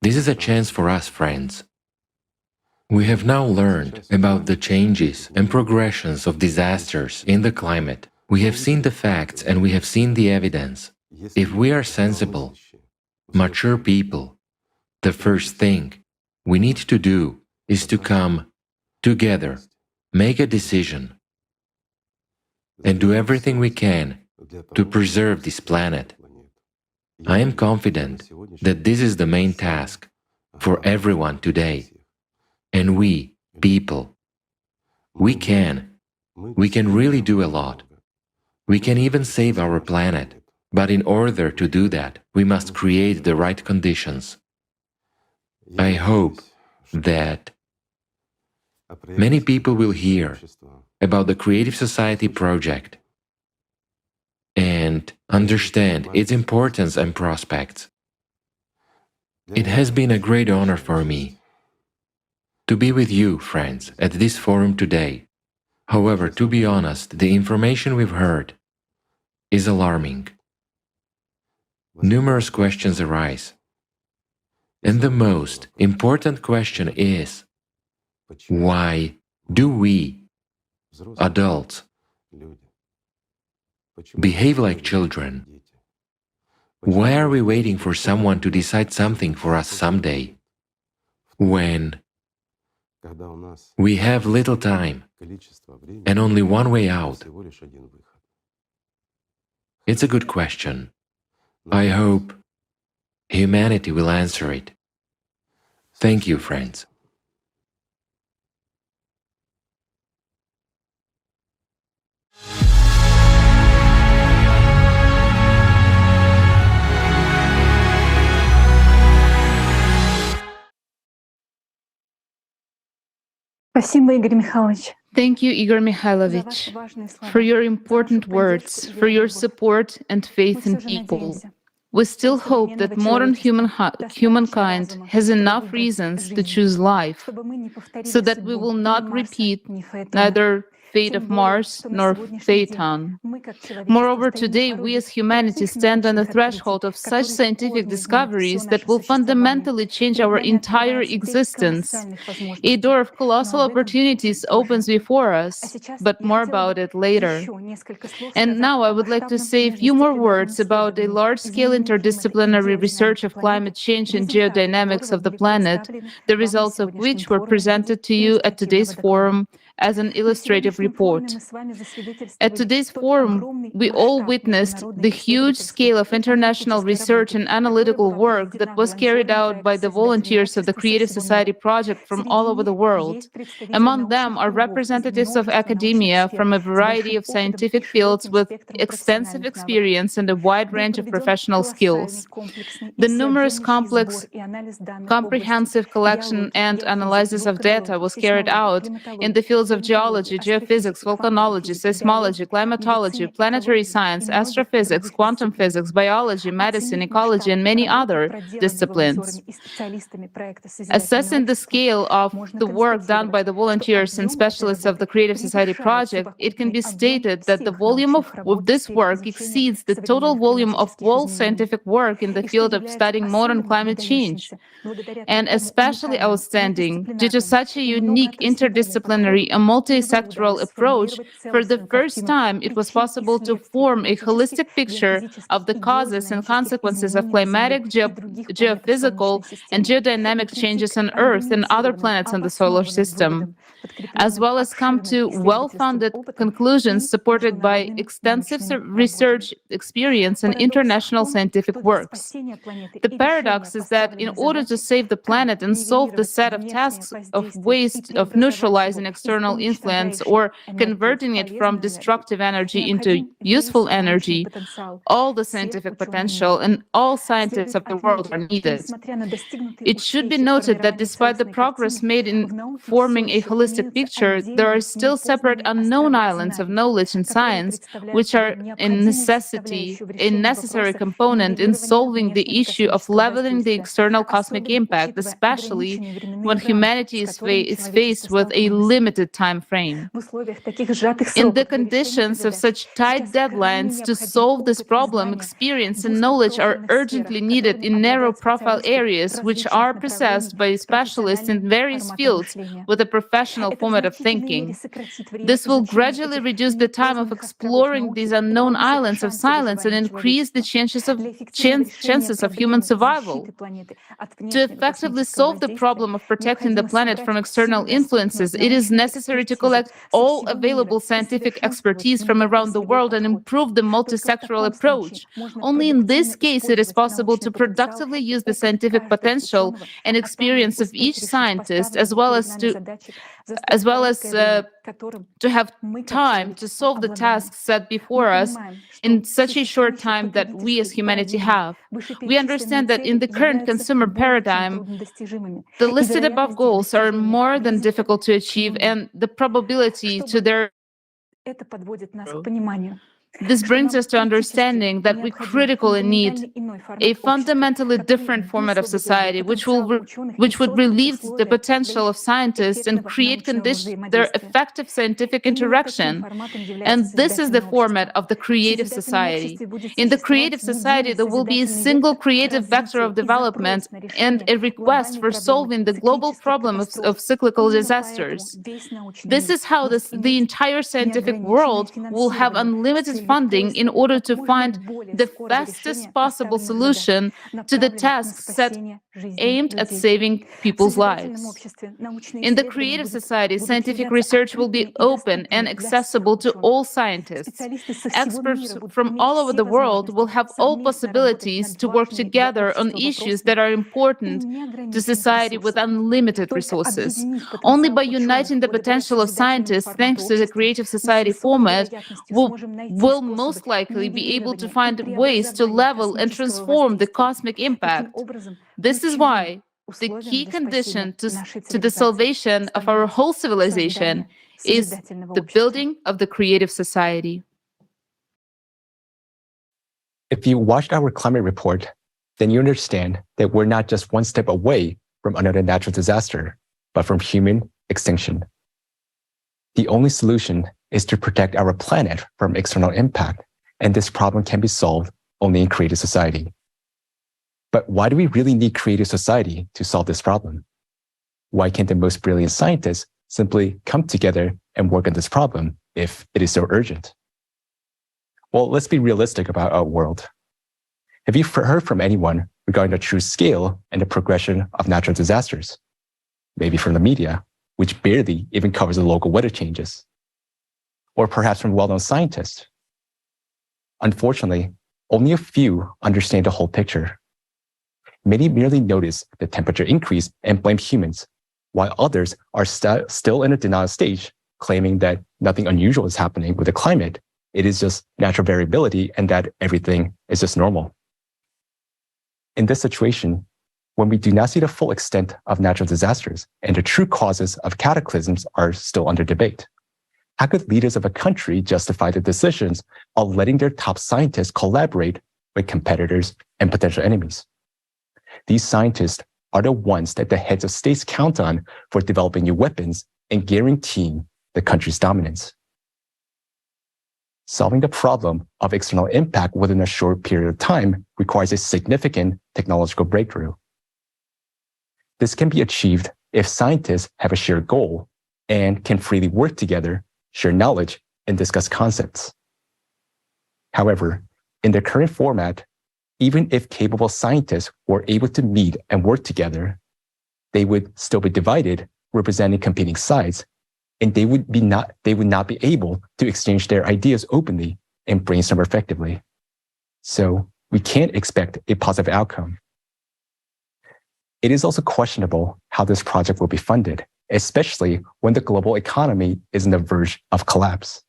This is a chance for us, friends. We have now learned about the changes and progressions of disasters in the climate. We have seen the facts and we have seen the evidence. If we are sensible, mature people, the first thing we need to do is to come together, make a decision, and do everything we can to preserve this planet. I am confident that this is the main task for everyone today. And we, people, we can really do a lot. We can even save our planet. But in order to do that, we must create the right conditions. I hope that many people will hear about the Creative Society project and understand its importance and prospects. It has been a great honor for me to be with you, friends, at this forum today. However, to be honest, the information we've heard is alarming. Numerous questions arise. And the most important question is, why do we, adults, behave like children? Why are we waiting for someone to decide something for us someday, when we have little time and only one way out? It's a good question. I hope humanity will answer it. Thank you, friends. Thank you, Igor Mikhailovich, for your important words, for your support and faith in people. We still hope that modern humankind has enough reasons to choose life, so that we will not repeat neither fate of Mars nor Phaeton. Moreover, today we as humanity stand on the threshold of such scientific discoveries that will fundamentally change our entire existence. A door of colossal opportunities opens before us, but more about it later. And now I would like to say a few more words about a large-scale interdisciplinary research of climate change and geodynamics of the planet, the results of which were presented to you at today's forum as an illustrative report. At today's forum, we all witnessed the huge scale of international research and analytical work that was carried out by the volunteers of the Creative Society project from all over the world. Among them are representatives of academia from a variety of scientific fields with extensive experience and a wide range of professional skills. The numerous complex, comprehensive collection and analysis of data was carried out in the field fields of geology, geophysics, volcanology, seismology, climatology, planetary science, astrophysics, quantum physics, biology, medicine, ecology, and many other disciplines. Assessing the scale of the work done by the volunteers and specialists of the Creative Society project, it can be stated that the volume of this work exceeds the total volume of all scientific work in the field of studying modern climate change. And especially outstanding, due to such a unique interdisciplinary and multi-sectoral approach, for the first time it was possible to form a holistic picture of the causes and consequences of climatic, geophysical, and geodynamic changes on Earth and other planets in the solar system, as well as come to well-founded conclusions supported by extensive research experience and international scientific works. The paradox is that in order to save the planet and solve the set of tasks of waste of neutralizing external influence or converting it from destructive energy into useful energy, all the scientific potential and all scientists of the world are needed. It should be noted that despite the progress made in forming a holistic picture, there are still separate unknown islands of knowledge and science, which are a necessary component in solving the issue of leveling the external cosmic impact, especially when humanity is faced with a limited time frame. In the conditions of such tight deadlines, to solve this problem, experience and knowledge are urgently needed in narrow profile areas which are possessed by specialists in various fields with a professional format of thinking. This will gradually reduce the time of exploring these unknown islands of silence and increase the chances of human survival. To effectively solve the problem of protecting the planet from external influences, it is necessary to collect all available scientific expertise from around the world and improve the multisectoral approach. Only in this case it is possible to productively use the scientific potential and experience of each scientist, as well as to have time to solve the tasks set before us in such a short time that we as humanity have. We understand that in the current consumer paradigm, the listed above goals are more than difficult to achieve, and the probability to their This brings us to understanding that we critically need a fundamentally different format of society, which would relieve the potential of scientists and create conditions for their effective scientific interaction. And this is the format of the creative society. In the creative society, there will be a single creative vector of development and a request for solving the global problem of cyclical disasters. This is how the entire scientific world will have unlimited funding in order to find the fastest possible solution to the tasks set aimed at saving people's lives. In the creative society, scientific research will be open and accessible to all scientists. Experts from all over the world will have all possibilities to work together on issues that are important to society with unlimited resources. Only by uniting the potential of scientists, thanks to the creative society format, will most likely be able to find ways to level and transform the cosmic impact. This is why the key condition to the salvation of our whole civilization is the building of the creative society. If you watched our climate report, then you understand that we're not just one step away from another natural disaster, but from human extinction. The only solution is to protect our planet from external impact, and this problem can be solved only in creative society. But why do we really need creative society to solve this problem? Why can't the most brilliant scientists simply come together and work on this problem if it is so urgent? Well, let's be realistic about our world. Have you heard from anyone regarding the true scale and the progression of natural disasters? Maybe from the media, which barely even covers the local weather changes. Or perhaps from well-known scientists. Unfortunately, only a few understand the whole picture. Many merely notice the temperature increase and blame humans, while others are still in a denial stage, claiming that nothing unusual is happening with the climate. It is just natural variability and that everything is just normal. In this situation, when we do not see the full extent of natural disasters and the true causes of cataclysms are still under debate? How could leaders of a country justify the decisions of letting their top scientists collaborate with competitors and potential enemies? These scientists are the ones that the heads of states count on for developing new weapons and guaranteeing the country's dominance. Solving the problem of external impact within a short period of time requires a significant technological breakthrough. This can be achieved if scientists have a shared goal and can freely work together, share knowledge, and discuss concepts. However, in the current format, even if capable scientists were able to meet and work together, they would still be divided, representing competing sides, and they would not be able to exchange their ideas openly and brainstorm effectively. So we can't expect a positive outcome. It is also questionable how this project will be funded, especially when the global economy is on the verge of collapse.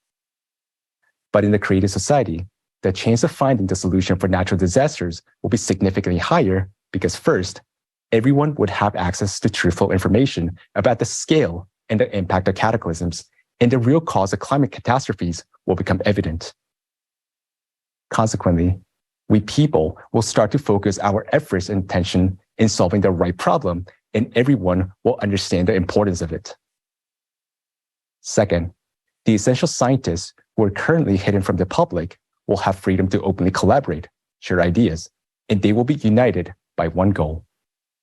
But in the creative society, the chance of finding the solution for natural disasters will be significantly higher because first, everyone would have access to truthful information about the scale and the impact of cataclysms, and the real cause of climate catastrophes will become evident. Consequently, we people will start to focus our efforts and attention in solving the right problem, and everyone will understand the importance of it. Second, the essential scientists who are currently hidden from the public will have freedom to openly collaborate, share ideas, and they will be united by one goal,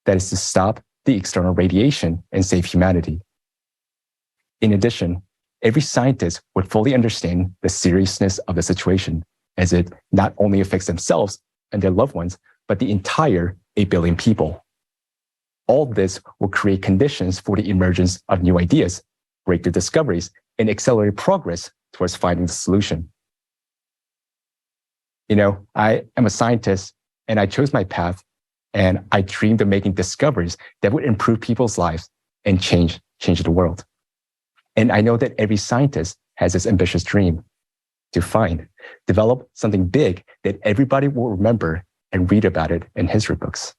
that is to stop the external radiation and save humanity. In addition, every scientist would fully understand the seriousness of the situation, as it not only affects themselves and their loved ones, but the entire 8 billion people. All this will create conditions for the emergence of new ideas, breakthrough discoveries, and accelerate progress towards finding the solution. I am a scientist, and I chose my path, and I dreamed of making discoveries that would improve people's lives and change the world. And I know that every scientist has this ambitious dream to develop something big that everybody will remember and read about it in history books.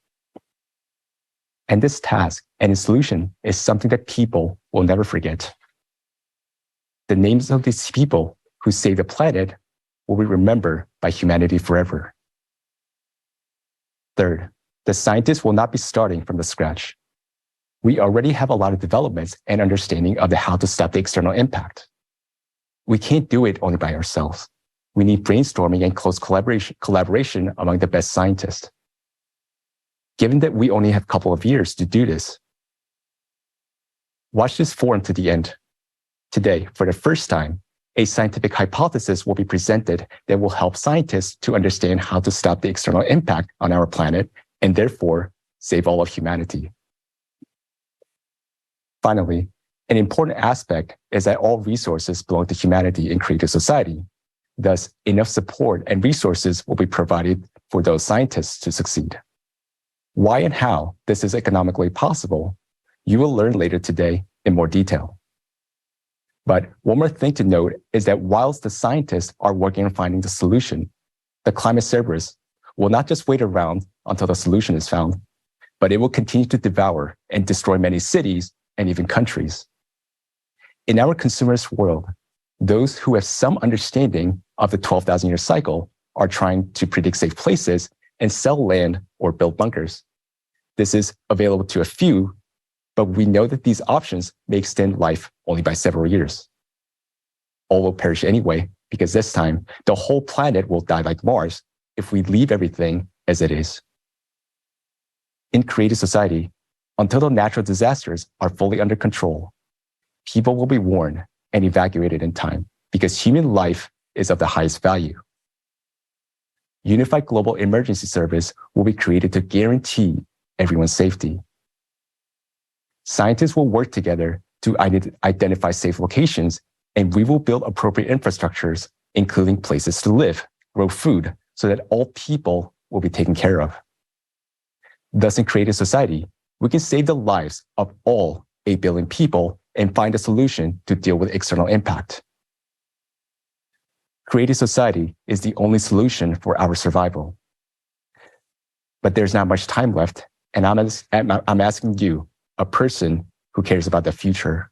And this task and its solution is something that people will never forget. The names of these people who saved the planet will be remembered by humanity forever. Third, the scientists will not be starting from the scratch. We already have a lot of developments and understanding of how to stop the external impact. We can't do it only by ourselves. We need brainstorming and close collaboration among the best scientists. Given that we only have a couple of years to do this, watch this forum to the end. Today, for the first time, a scientific hypothesis will be presented that will help scientists to understand how to stop the external impact on our planet and therefore save all of humanity. Finally, an important aspect is that all resources belong to humanity in creative society. Thus, enough support and resources will be provided for those scientists to succeed. Why and how this is economically possible, you will learn later today in more detail. But one more thing to note is that whilst the scientists are working on finding the solution, the climate cerberus will not just wait around until the solution is found, but it will continue to devour and destroy many cities and even countries. In our consumerist world, those who have some understanding of the 12,000-year cycle are trying to predict safe places and sell land or build bunkers. This is available to a few, but we know that these options may extend life only by several years. All will perish anyway, because this time, the whole planet will die like Mars if we leave everything as it is. In creative society, until the natural disasters are fully under control, people will be warned and evacuated in time because human life is of the highest value. Unified Global Emergency Service will be created to guarantee everyone's safety. Scientists will work together to identify safe locations, and we will build appropriate infrastructures, including places to live, grow food, so that all people will be taken care of. Thus, in creative society, we can save the lives of all 8 billion people and find a solution to deal with external impact. Creative society is the only solution for our survival. But there's not much time left, And I'm asking you, a person who cares about the future.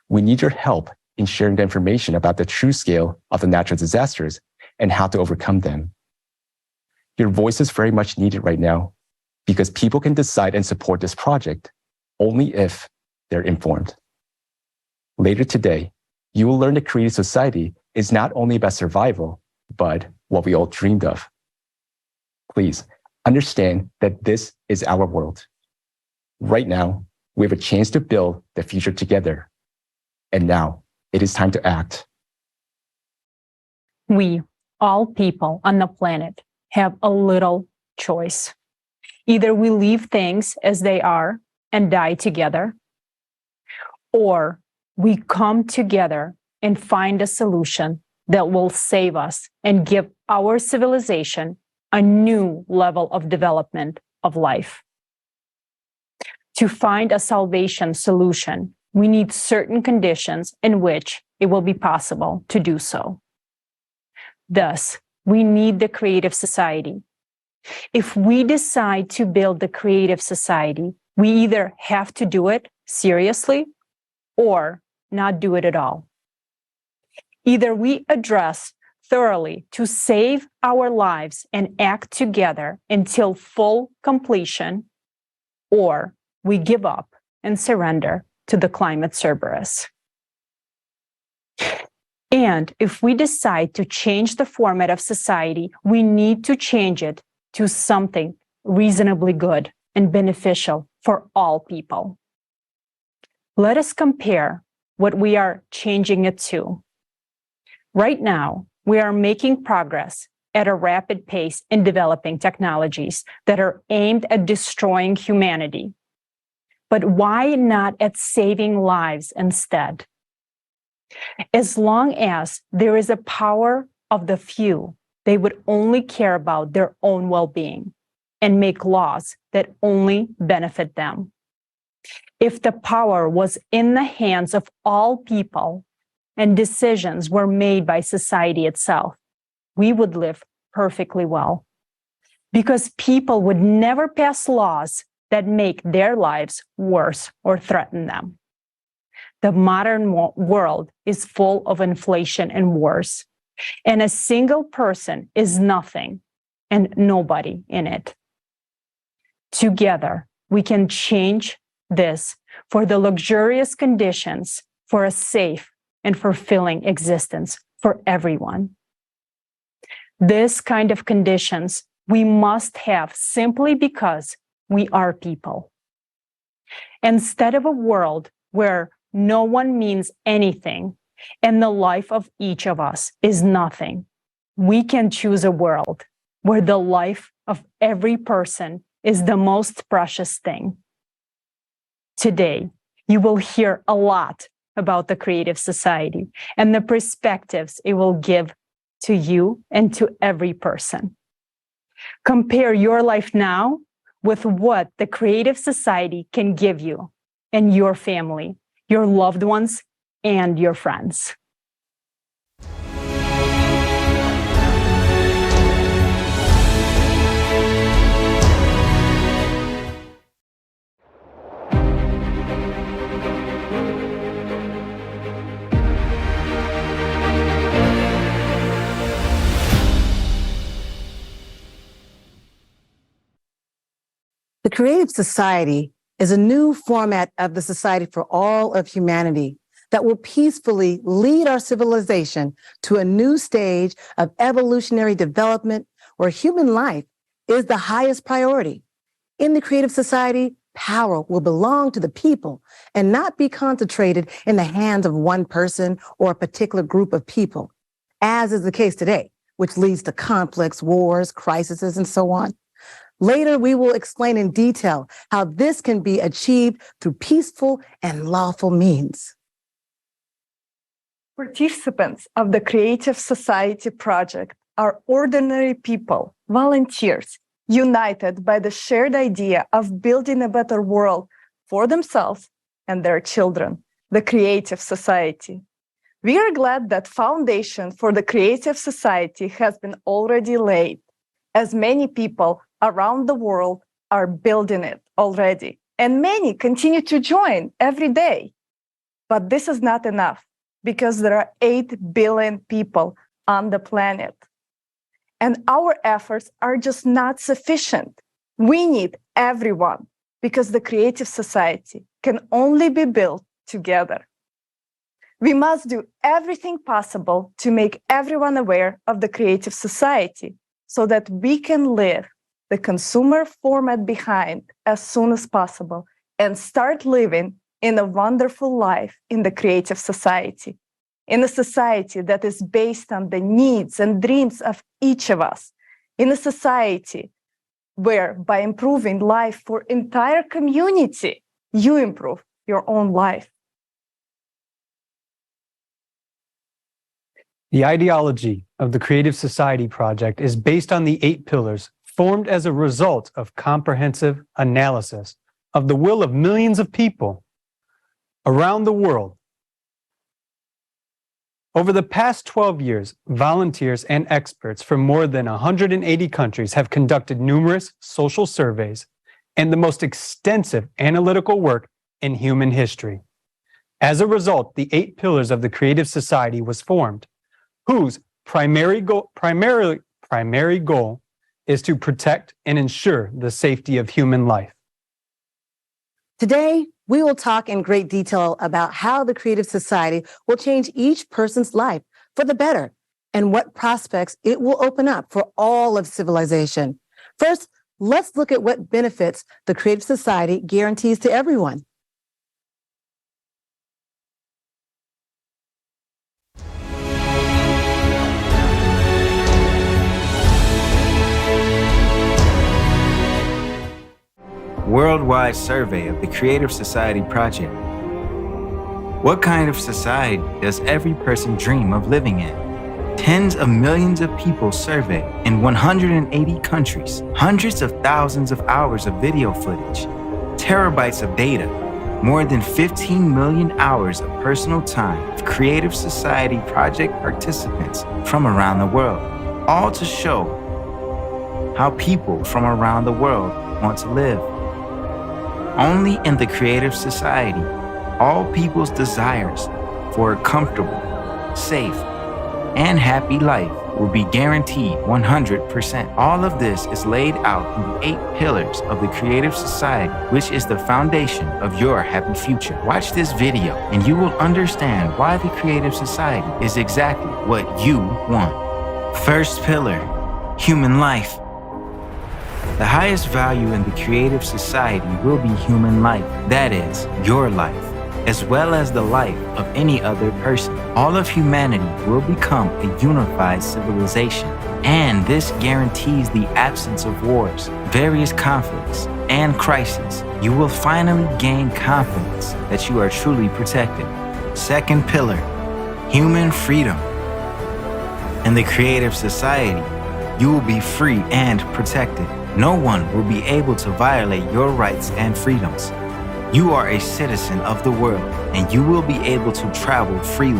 We need your help in sharing the information about the true scale of the natural disasters and how to overcome them. Your voice is very much needed right now because people can decide and support this project only if they're informed. Later today, you will learn that creative society is not only about survival, but what we all dreamed of. Please understand that this is our world. Right now, we have a chance to build the future together. And now it is time to act. We, all people on the planet, have a little choice. Either we leave things as they are and die together, or we come together and find a solution that will save us and give our civilization a new level of development of life. To find a salvation solution, we need certain conditions in which it will be possible to do so. Thus, we need the creative society. If we decide to build the creative society, we either have to do it seriously or not do it at all. Either we address thoroughly to save our lives and act together until full completion, or we give up and surrender to the climate cerberus. And if we decide to change the format of society, we need to change it to something reasonably good and beneficial for all people. Let us compare what we are changing it to. Right now, we are making progress at a rapid pace in developing technologies that are aimed at destroying humanity. But why not at saving lives instead? As long as there is a power of the few, they would only care about their own well-being and make laws that only benefit them. If the power was in the hands of all people and decisions were made by society itself, we would live perfectly well. Because people would never pass laws that make their lives worse or threaten them. The modern world is full of inflation and wars, and a single person is nothing and nobody in it. Together, we can change this for the luxurious conditions for a safe and fulfilling existence for everyone. This kind of conditions we must have simply because we are people. Instead of a world where no one means anything and the life of each of us is nothing, we can choose a world where the life of every person is the most precious thing. Today, you will hear a lot about the creative society and the perspectives it will give to you and to every person. Compare your life now with what the creative society can give you and your family, your loved ones, and your friends. The Creative Society is a new format of the society for all of humanity that will peacefully lead our civilization to a new stage of evolutionary development where human life is the highest priority. In the Creative Society, power will belong to the people and not be concentrated in the hands of one person or a particular group of people, as is the case today, which leads to conflicts, wars, crises, and so on. Later, we will explain in detail how this can be achieved through peaceful and lawful means. Participants of the Creative Society project are ordinary people, volunteers, united by the shared idea of building a better world for themselves and their children, the Creative Society. We are glad that foundation for the Creative Society has been already laid, as many people around the world are building it already, and many continue to join every day. But this is not enough because there are 8 billion people on the planet. And our efforts are just not sufficient. We need everyone because the creative society can only be built together. We must do everything possible to make everyone aware of the creative society so that we can leave the consumer format behind as soon as possible and start living in a wonderful life in the creative society, in a society that is based on the needs and dreams of each of us, in a society where by improving life for entire community, you improve your own life. The ideology of the Creative Society Project is based on the 8 pillars formed as a result of comprehensive analysis of the will of millions of people around the world. Over the past 12 years, volunteers and experts from more than 180 countries have conducted numerous social surveys and the most extensive analytical work in human history. As a result, the 8 pillars of the Creative Society was formed, whose primary goal is to protect and ensure the safety of human life. Today, we will talk in great detail about how the Creative Society will change each person's life for the better and what prospects it will open up for all of civilization. First, let's look at what benefits the Creative Society guarantees to everyone. Worldwide survey of the Creative Society Project. What kind of society does every person dream of living in? Tens of millions of people surveyed in 180 countries, hundreds of thousands of hours of video footage, terabytes of data, more than 15 million hours of personal time of Creative Society Project participants from around the world, all to show how people from around the world want to live. Only in the Creative Society, all people's desires for a comfortable, safe, and happy life will be guaranteed 100%. All of this is laid out in the 8 pillars of the Creative Society, which is the foundation of your happy future. Watch this video and you will understand why the Creative Society is exactly what you want. First pillar, human life. The highest value in the Creative Society will be human life, that is, your life, as well as the life of any other person. All of humanity will become a unified civilization, and this guarantees the absence of wars, various conflicts, and crises. You will finally gain confidence that you are truly protected. Second pillar, human freedom. In the Creative Society, you will be free and protected. No one will be able to violate your rights and freedoms. You are a citizen of the world, and you will be able to travel freely.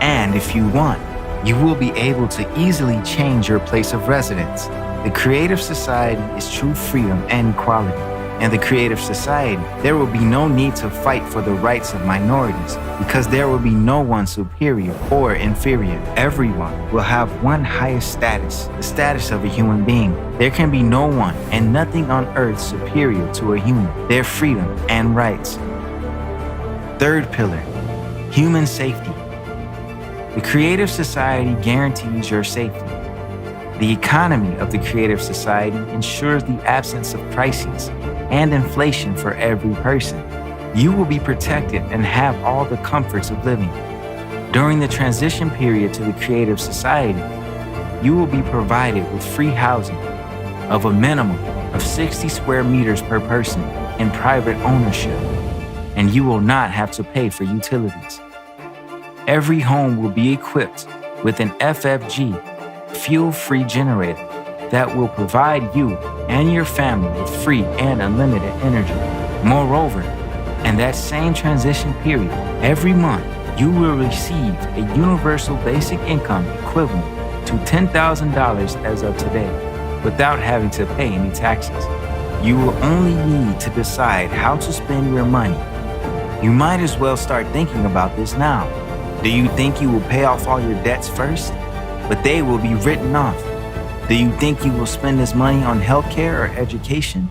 And if you want, you will be able to easily change your place of residence. The Creative Society is true freedom and equality. In the Creative Society, there will be no need to fight for the rights of minorities because there will be no one superior or inferior. Everyone will have one highest status, the status of a human being. There can be no one and nothing on earth superior to a human, their freedom and rights. Third pillar, human safety. The Creative Society guarantees your safety. The economy of the Creative Society ensures the absence of crises and inflation for every person. You will be protected and have all the comforts of living. During the transition period to the Creative Society, you will be provided with free housing of a minimum of 60 square meters per person in private ownership, and you will not have to pay for utilities. Every home will be equipped with an FFG, fuel-free generator that will provide you and your family with free and unlimited energy. Moreover, in that same transition period, every month you will receive a universal basic income equivalent to $10,000 as of today, without having to pay any taxes. You will only need to decide how to spend your money. You might as well start thinking about this now. Do you think you will pay off all your debts first? But they will be written off. Do you think you will spend this money on healthcare or education?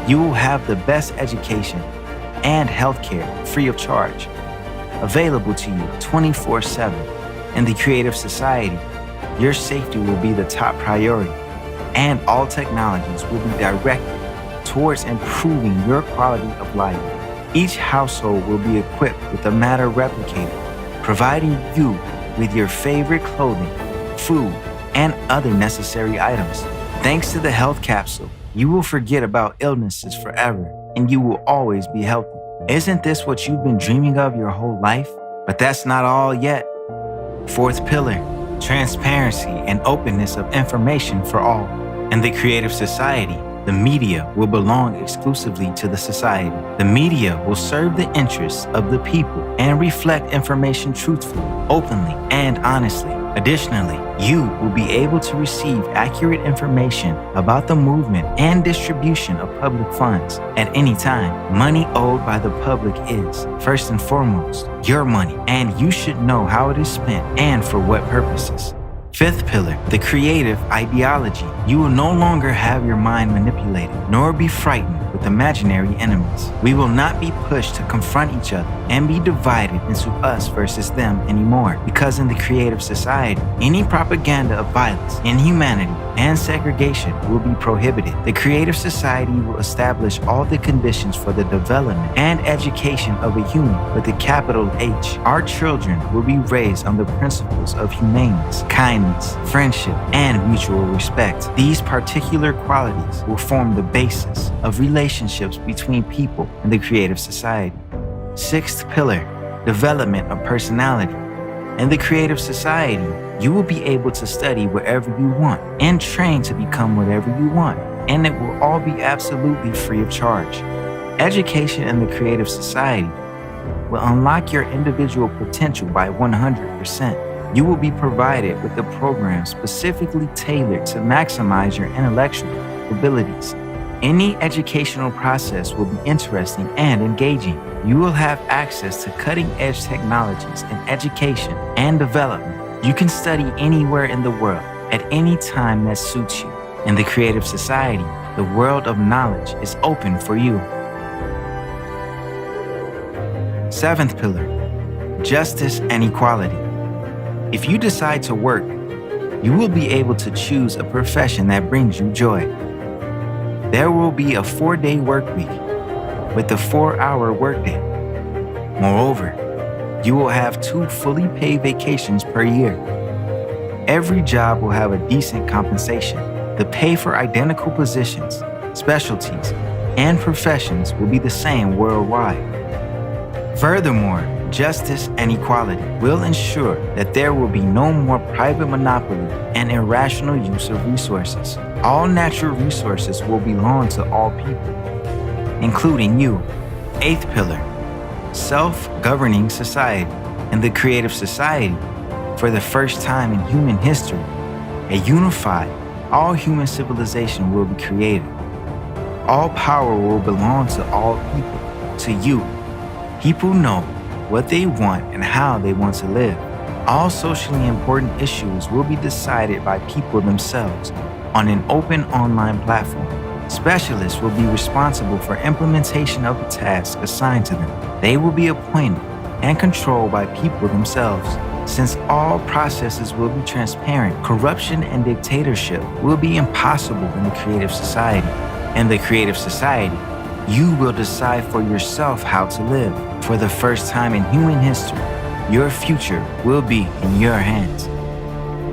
You will have the best education and healthcare free of charge, available to you 24/7. In the Creative Society, your safety will be the top priority, and all technologies will be directed towards improving your quality of life. Each household will be equipped with a matter replicator, providing you with your favorite clothing, food, and other necessary items. Thanks to the health capsule, you will forget about illnesses forever, and you will always be healthy. Isn't this what you've been dreaming of your whole life? But that's not all yet. Fourth pillar, transparency and openness of information for all. In the Creative Society, the media will belong exclusively to the society. The media will serve the interests of the people and reflect information truthfully, openly, and honestly. Additionally, you will be able to receive accurate information about the movement and distribution of public funds at any time. Money owed by the public is, first and foremost, your money, and you should know how it is spent and for what purposes. Fifth pillar, the creative ideology. You will no longer have your mind manipulated, nor be frightened with imaginary enemies. We will not be pushed to confront each other and be divided into us versus them anymore, because in the Creative Society, any propaganda of violence, inhumanity, and segregation will be prohibited. The Creative Society will establish all the conditions for the development and education of a human with a capital H. Our children will be raised on the principles of humaneness, kindness, friendship, and mutual respect. These particular qualities will form the basis of relationships between people in the Creative Society. Sixth pillar, development of personality. In the Creative Society, you will be able to study wherever you want and train to become whatever you want, and it will all be absolutely free of charge. Education in the Creative Society will unlock your individual potential by 100%. You will be provided with a program specifically tailored to maximize your intellectual abilities. Any educational process will be interesting and engaging. You will have access to cutting-edge technologies in education and development. You can study anywhere in the world at any time that suits you. In the Creative Society, the world of knowledge is open for you. Seventh pillar, justice and equality. If you decide to work, you will be able to choose a profession that brings you joy. There will be a 4-day work week with a 4-hour workday. Moreover, you will have 2 fully paid vacations per year. Every job will have a decent compensation. The pay for identical positions, specialties, and professions will be the same worldwide. Furthermore, justice and equality will ensure that there will be no more private monopoly and irrational use of resources. All natural resources will belong to all people, including you. Eighth pillar, self-governing society. In the Creative Society, for the first time in human history, a unified, all-human civilization will be created. All power will belong to all people, to you. People know what they want and how they want to live. All socially important issues will be decided by people themselves on an open online platform. Specialists will be responsible for implementation of the tasks assigned to them. They will be appointed and controlled by people themselves. Since all processes will be transparent, corruption and dictatorship will be impossible in the Creative Society. In the Creative Society, you will decide for yourself how to live. For the first time in human history, your future will be in your hands.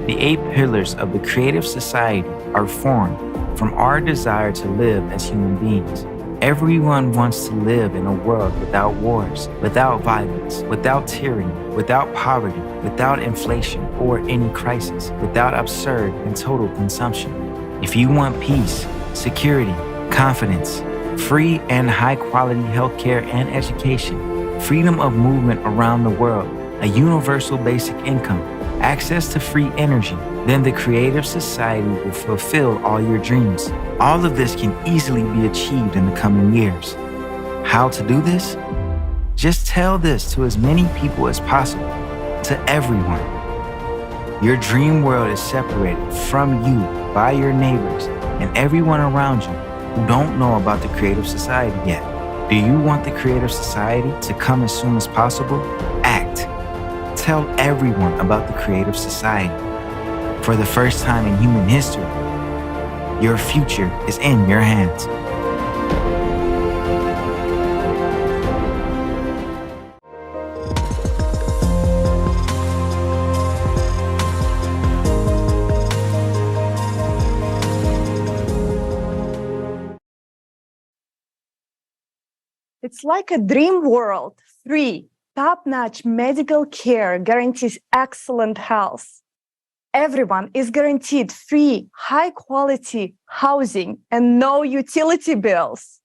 The 8 pillars of the Creative Society are formed from our desire to live as human beings. Everyone wants to live in a world without wars, without violence, without tyranny, without poverty, without inflation or any crisis, without absurd and total consumption. If you want peace, security, confidence, free and high-quality healthcare and education, freedom of movement around the world, a universal basic income, access to free energy, then the creative society will fulfill all your dreams. All of this can easily be achieved in the coming years. How to do this? Just tell this to as many people as possible, to everyone. Your dream world is separated from you by your neighbors and everyone around you who don't know about the creative society yet. Do you want the creative society to come as soon as possible? Act. Tell everyone about the creative society. For the first time in human history, your future is in your hands. It's like a dream world. 3, top-notch medical care guarantees excellent health. Everyone is guaranteed free, high-quality housing and no utility bills.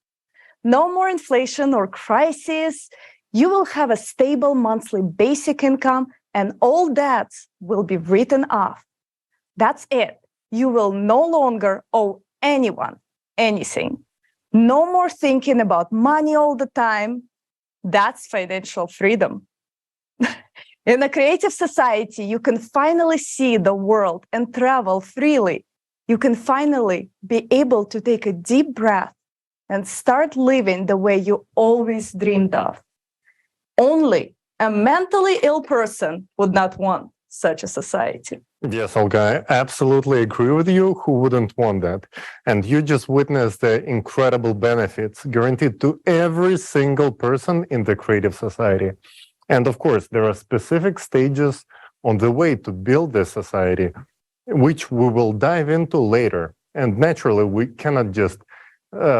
No more inflation or crisis. You will have a stable monthly basic income and all debts will be written off. That's it. You will no longer owe anyone anything. No more thinking about money all the time. That's financial freedom. In a creative society, you can finally see the world and travel freely. You can finally be able to take a deep breath and start living the way you always dreamed of. Only a mentally ill person would not want such a society. Yes, Olga, I absolutely agree with you. Who wouldn't want that? And you just witnessed the incredible benefits guaranteed to every single person in the creative society. And of course, there are specific stages on the way to build this society, which we will dive into later. And naturally, we cannot just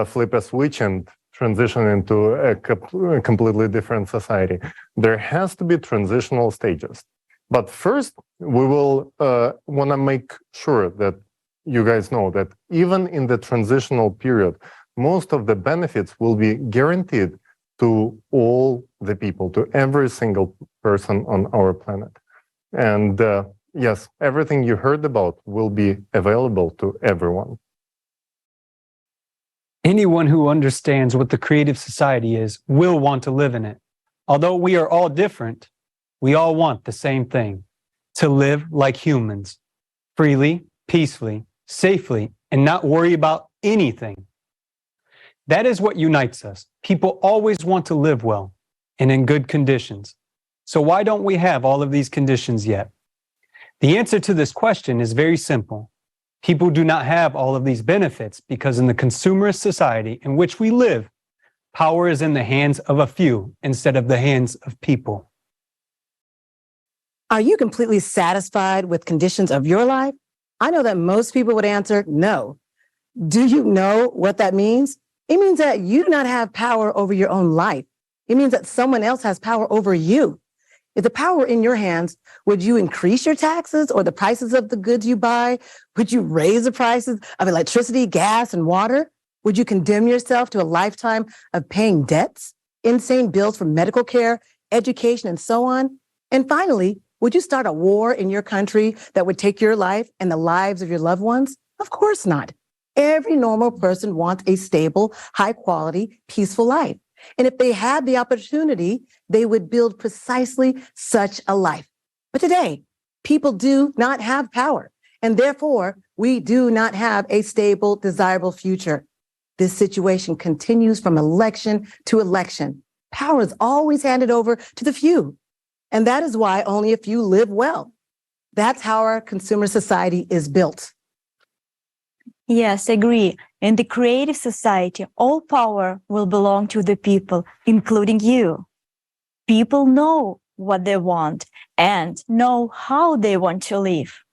flip a switch and transition into a completely different society. There has to be transitional stages. But first, we will want to make sure that you guys know that even in the transitional period, most of the benefits will be guaranteed to all the people, to every single person on our planet. And yes, everything you heard about will be available to everyone. Anyone who understands what the creative society is will want to live in it. Although we are all different, we all want the same thing: to live like humans, freely, peacefully, safely, and not worry about anything. That is what unites us. People always want to live well and in good conditions. So why don't we have all of these conditions yet? The answer to this question is very simple. People do not have all of these benefits because in the consumerist society in which we live, power is in the hands of a few instead of the hands of people. Are you completely satisfied with conditions of your life? I know that most people would answer no. Do you know what that means? It means that you do not have power over your own life. It means that someone else has power over you. If the power were in your hands, would you increase your taxes or the prices of the goods you buy? Would you raise the prices of electricity, gas, and water? Would you condemn yourself to a lifetime of paying debts, insane bills for medical care, education, and so on? And finally, would you start a war in your country that would take your life and the lives of your loved ones? Of course not. Every normal person wants a stable, high quality, peaceful life. And if they had the opportunity, they would build precisely such a life. But today, people do not have power, and therefore we do not have a stable, desirable future. This situation continues from election to election. Power is always handed over to the few. And that is why only a few live well. That's how our consumer society is built. Yes, agree. In the creative society, all power will belong to the people, including you. People know what they want and know how they want to live.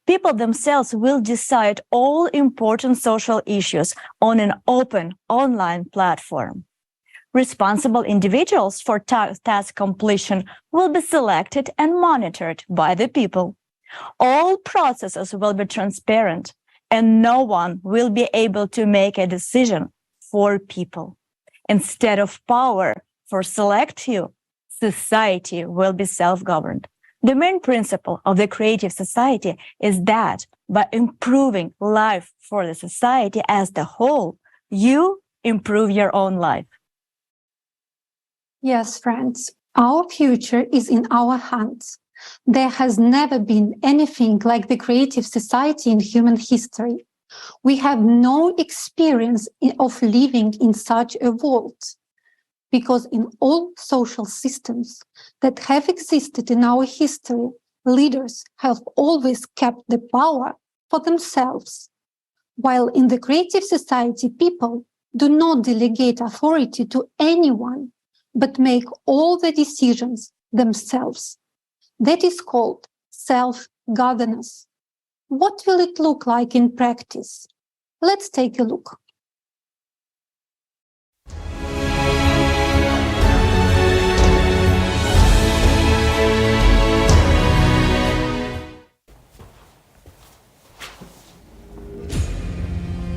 People themselves will decide all important social issues on an open online platform. Responsible individuals for task completion will be selected and monitored by the people. All processes will be transparent, and no one will be able to make a decision for people. Instead of power for select few, society will be self-governed. The main principle of the creative society is that by improving life for the society as the whole, you improve your own life. Yes, friends, our future is in our hands. There has never been anything like the creative society in human history. We have no experience of living in such a world, because in all social systems that have existed in our history, leaders have always kept the power for themselves, while in the creative society, people do not delegate authority to anyone, but make all the decisions themselves. That is called self-governance. What will it look like in practice? Let's take a look.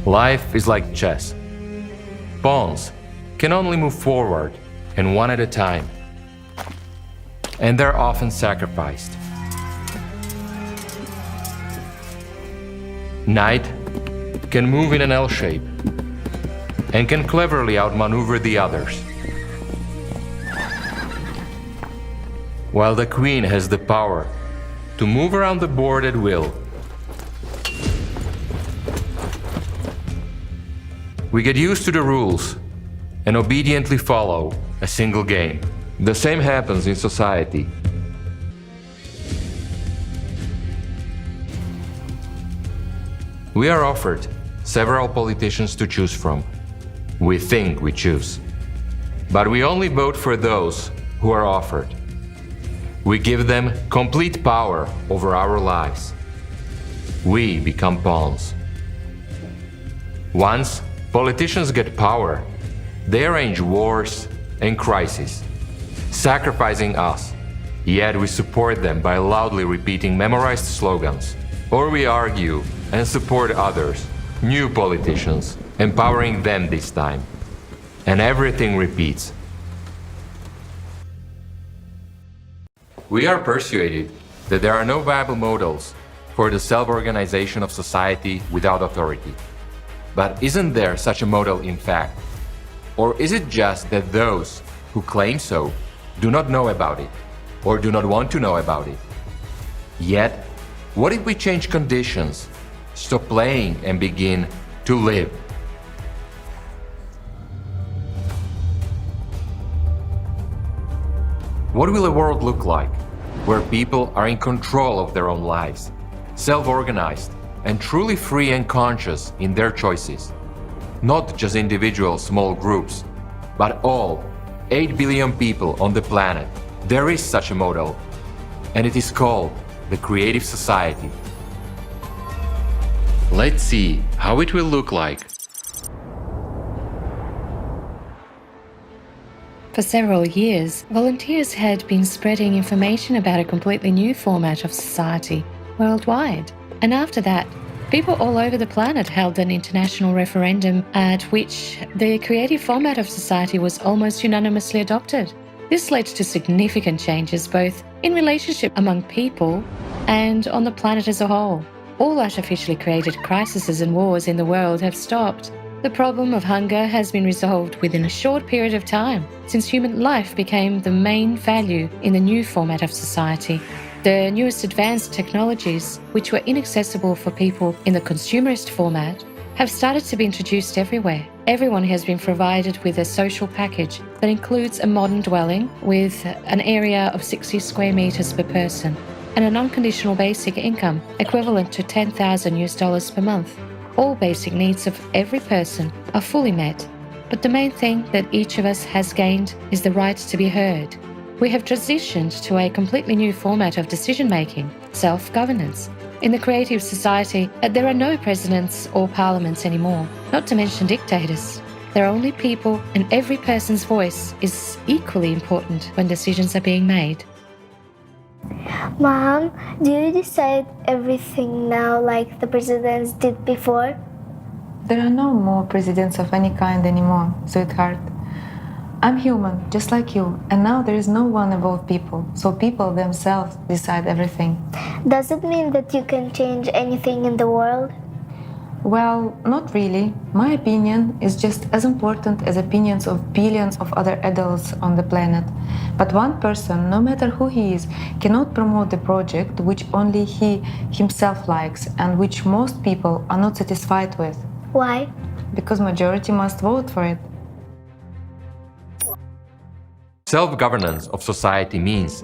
Life is like chess. Pawns can only move forward and one at a time, and they're often sacrificed. Knight can move in an L shape and can cleverly outmaneuver the others, while the queen has the power to move around the board at will. We get used to the rules and obediently follow a single game. The same happens in society. We are offered several politicians to choose from. We think we choose. But we only vote for those who are offered. We give them complete power over our lives. We become pawns. Once politicians get power, they arrange wars and crises, sacrificing us, yet we support them by loudly repeating memorized slogans. Or we argue and support others, new politicians, empowering them this time. And everything repeats. We are persuaded that there are no viable models for the self-organization of society without authority. But isn't there such a model in fact? Or is it just that those who claim so do not know about it, or do not want to know about it? Yet, what if we change conditions, stop playing and begin to live? What will a world look like where people are in control of their own lives, self-organized, and truly free and conscious in their choices? Not just individual small groups, but all 8 billion people on the planet. There is such a model, and it is called the Creative Society. Let's see how it will look like. For several years, volunteers had been spreading information about a completely new format of society worldwide. And after that, people all over the planet held an international referendum at which the creative format of society was almost unanimously adopted. This led to significant changes both in relationship among people and on the planet as a whole. All artificially created crises and wars in the world have stopped. The problem of hunger has been resolved within a short period of time, since human life became the main value in the new format of society. The newest advanced technologies, which were inaccessible for people in the consumerist format, have started to be introduced everywhere. Everyone has been provided with a social package that includes a modern dwelling with an area of 60 square meters per person and an unconditional basic income equivalent to $10,000 per month. All basic needs of every person are fully met, but the main thing that each of us has gained is the right to be heard. We have transitioned to a completely new format of decision-making, self-governance. In the creative society, there are no presidents or parliaments anymore, not to mention dictators. There are only people, and every person's voice is equally important when decisions are being made. Mom, do you decide everything now like the presidents did before? There are no more presidents of any kind anymore, sweetheart. I'm human, just like you, and now there is no one above people, so people themselves decide everything. Does it mean that you can change anything in the world? Well, not really. My opinion is just as important as opinions of billions of other adults on the planet. But one person, no matter who he is, cannot promote the project which only he himself likes and which most people are not satisfied with. Why? Because majority must vote for it. Self-governance of society means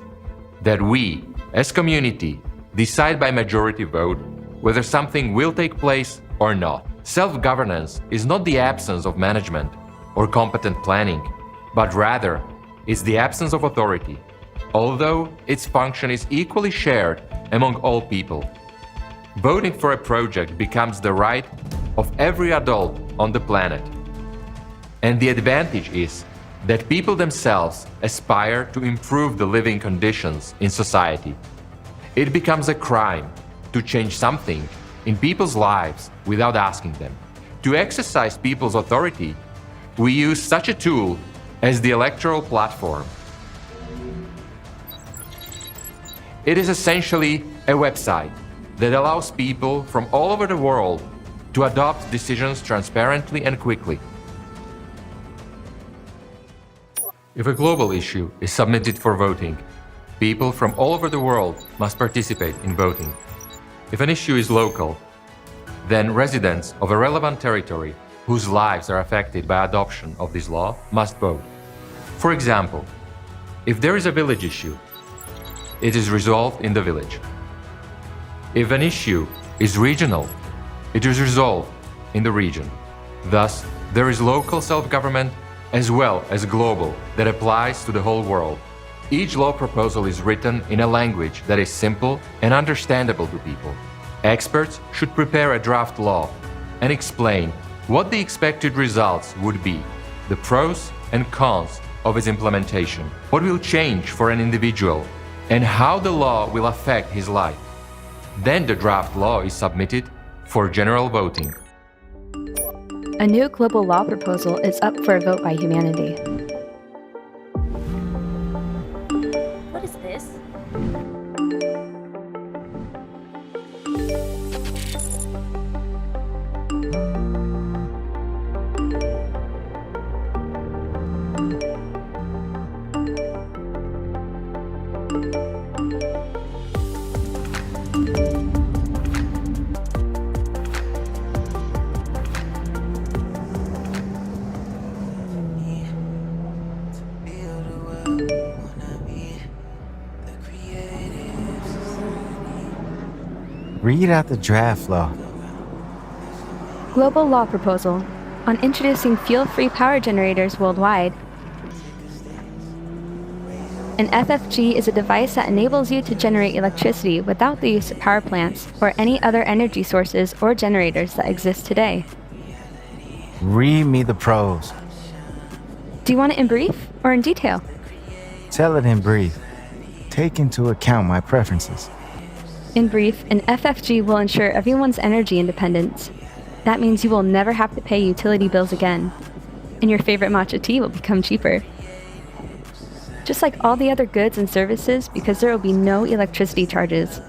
that we, as community, decide by majority vote whether something will take place or not. Self-governance is not the absence of management or competent planning, but rather is the absence of authority, although its function is equally shared among all people. Voting for a project becomes the right of every adult on the planet. And the advantage is that people themselves aspire to improve the living conditions in society. It becomes a crime to change something in people's lives without asking them. To exercise people's authority, we use such a tool as the electoral platform. It is essentially a website that allows people from all over the world to adopt decisions transparently and quickly. If a global issue is submitted for voting, people from all over the world must participate in voting. If an issue is local, then residents of a relevant territory whose lives are affected by adoption of this law must vote. For example, if there is a village issue, it is resolved in the village. If an issue is regional, it is resolved in the region. Thus, there is local self-government as well as global that applies to the whole world. Each law proposal is written in a language that is simple and understandable to people. Experts should prepare a draft law and explain what the expected results would be, the pros and cons of its implementation, what will change for an individual, and how the law will affect his life. Then the draft law is submitted for general voting. A new global law proposal is up for a vote by humanity. What is this? Read out the draft law. Global law proposal on introducing fuel-free power generators worldwide. An FFG is a device that enables you to generate electricity without the use of power plants or any other energy sources or generators that exist today. Read me the pros. Do you want it in brief or in detail? Tell it in brief. Take into account my preferences. In brief, an FFG will ensure everyone's energy independence. That means you will never have to pay utility bills again, and your favorite matcha tea will become cheaper. Just like all the other goods and services, because there will be no electricity charges.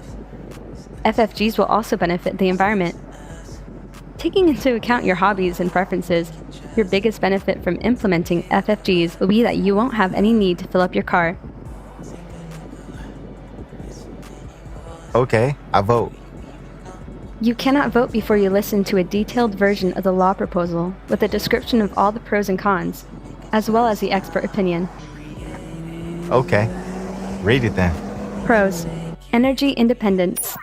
FFGs will also benefit the environment. Taking into account your hobbies and preferences, your biggest benefit from implementing FFGs will be that you won't have any need to fill up your car. Okay, I vote. You cannot vote before you listen to a detailed version of the law proposal with a description of all the pros and cons, as well as the expert opinion. Okay, read it then. Pros: energy independence.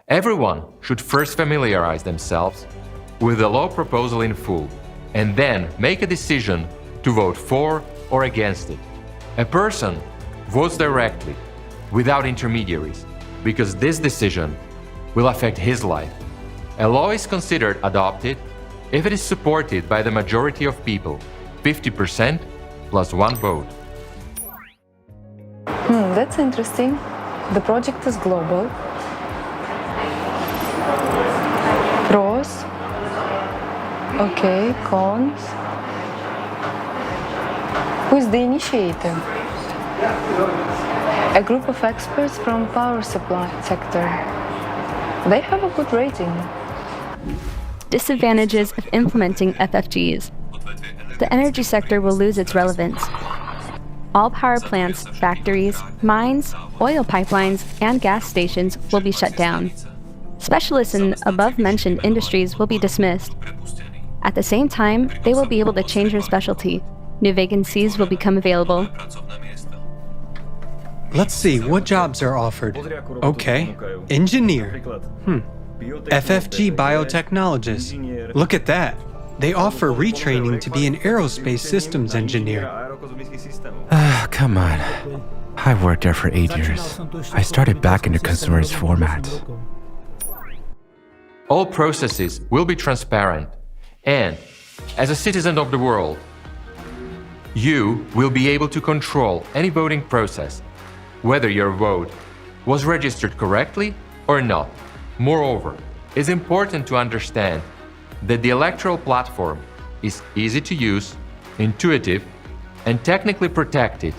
Everyone should first familiarize themselves with the law proposal in full, and then make a decision to vote for or against it. A person votes directly, without intermediaries, because this decision will affect his life. A law is considered adopted if it is supported by the majority of people, 50% plus one vote. That's interesting. The project is global. Pros. Okay, cons. Who is the initiator? A group of experts from power supply sector. They have a good rating. Disadvantages of implementing FFGs. The energy sector will lose its relevance. All power plants, factories, mines, oil pipelines, and gas stations will be shut down. Specialists in above-mentioned industries will be dismissed. At the same time, they will be able to change their specialty. New vacancies will become available. Let's see, what jobs are offered? Okay, engineer. FFG biotechnologist. Look at that. They offer retraining to be an aerospace systems engineer. Come on. I worked there for 8 years. I started back in the consumerist format. All processes will be transparent, and as a citizen of the world, you will be able to control any voting process, whether your vote was registered correctly or not. Moreover, it's important to understand that the electoral platform is easy to use, intuitive, and technically protected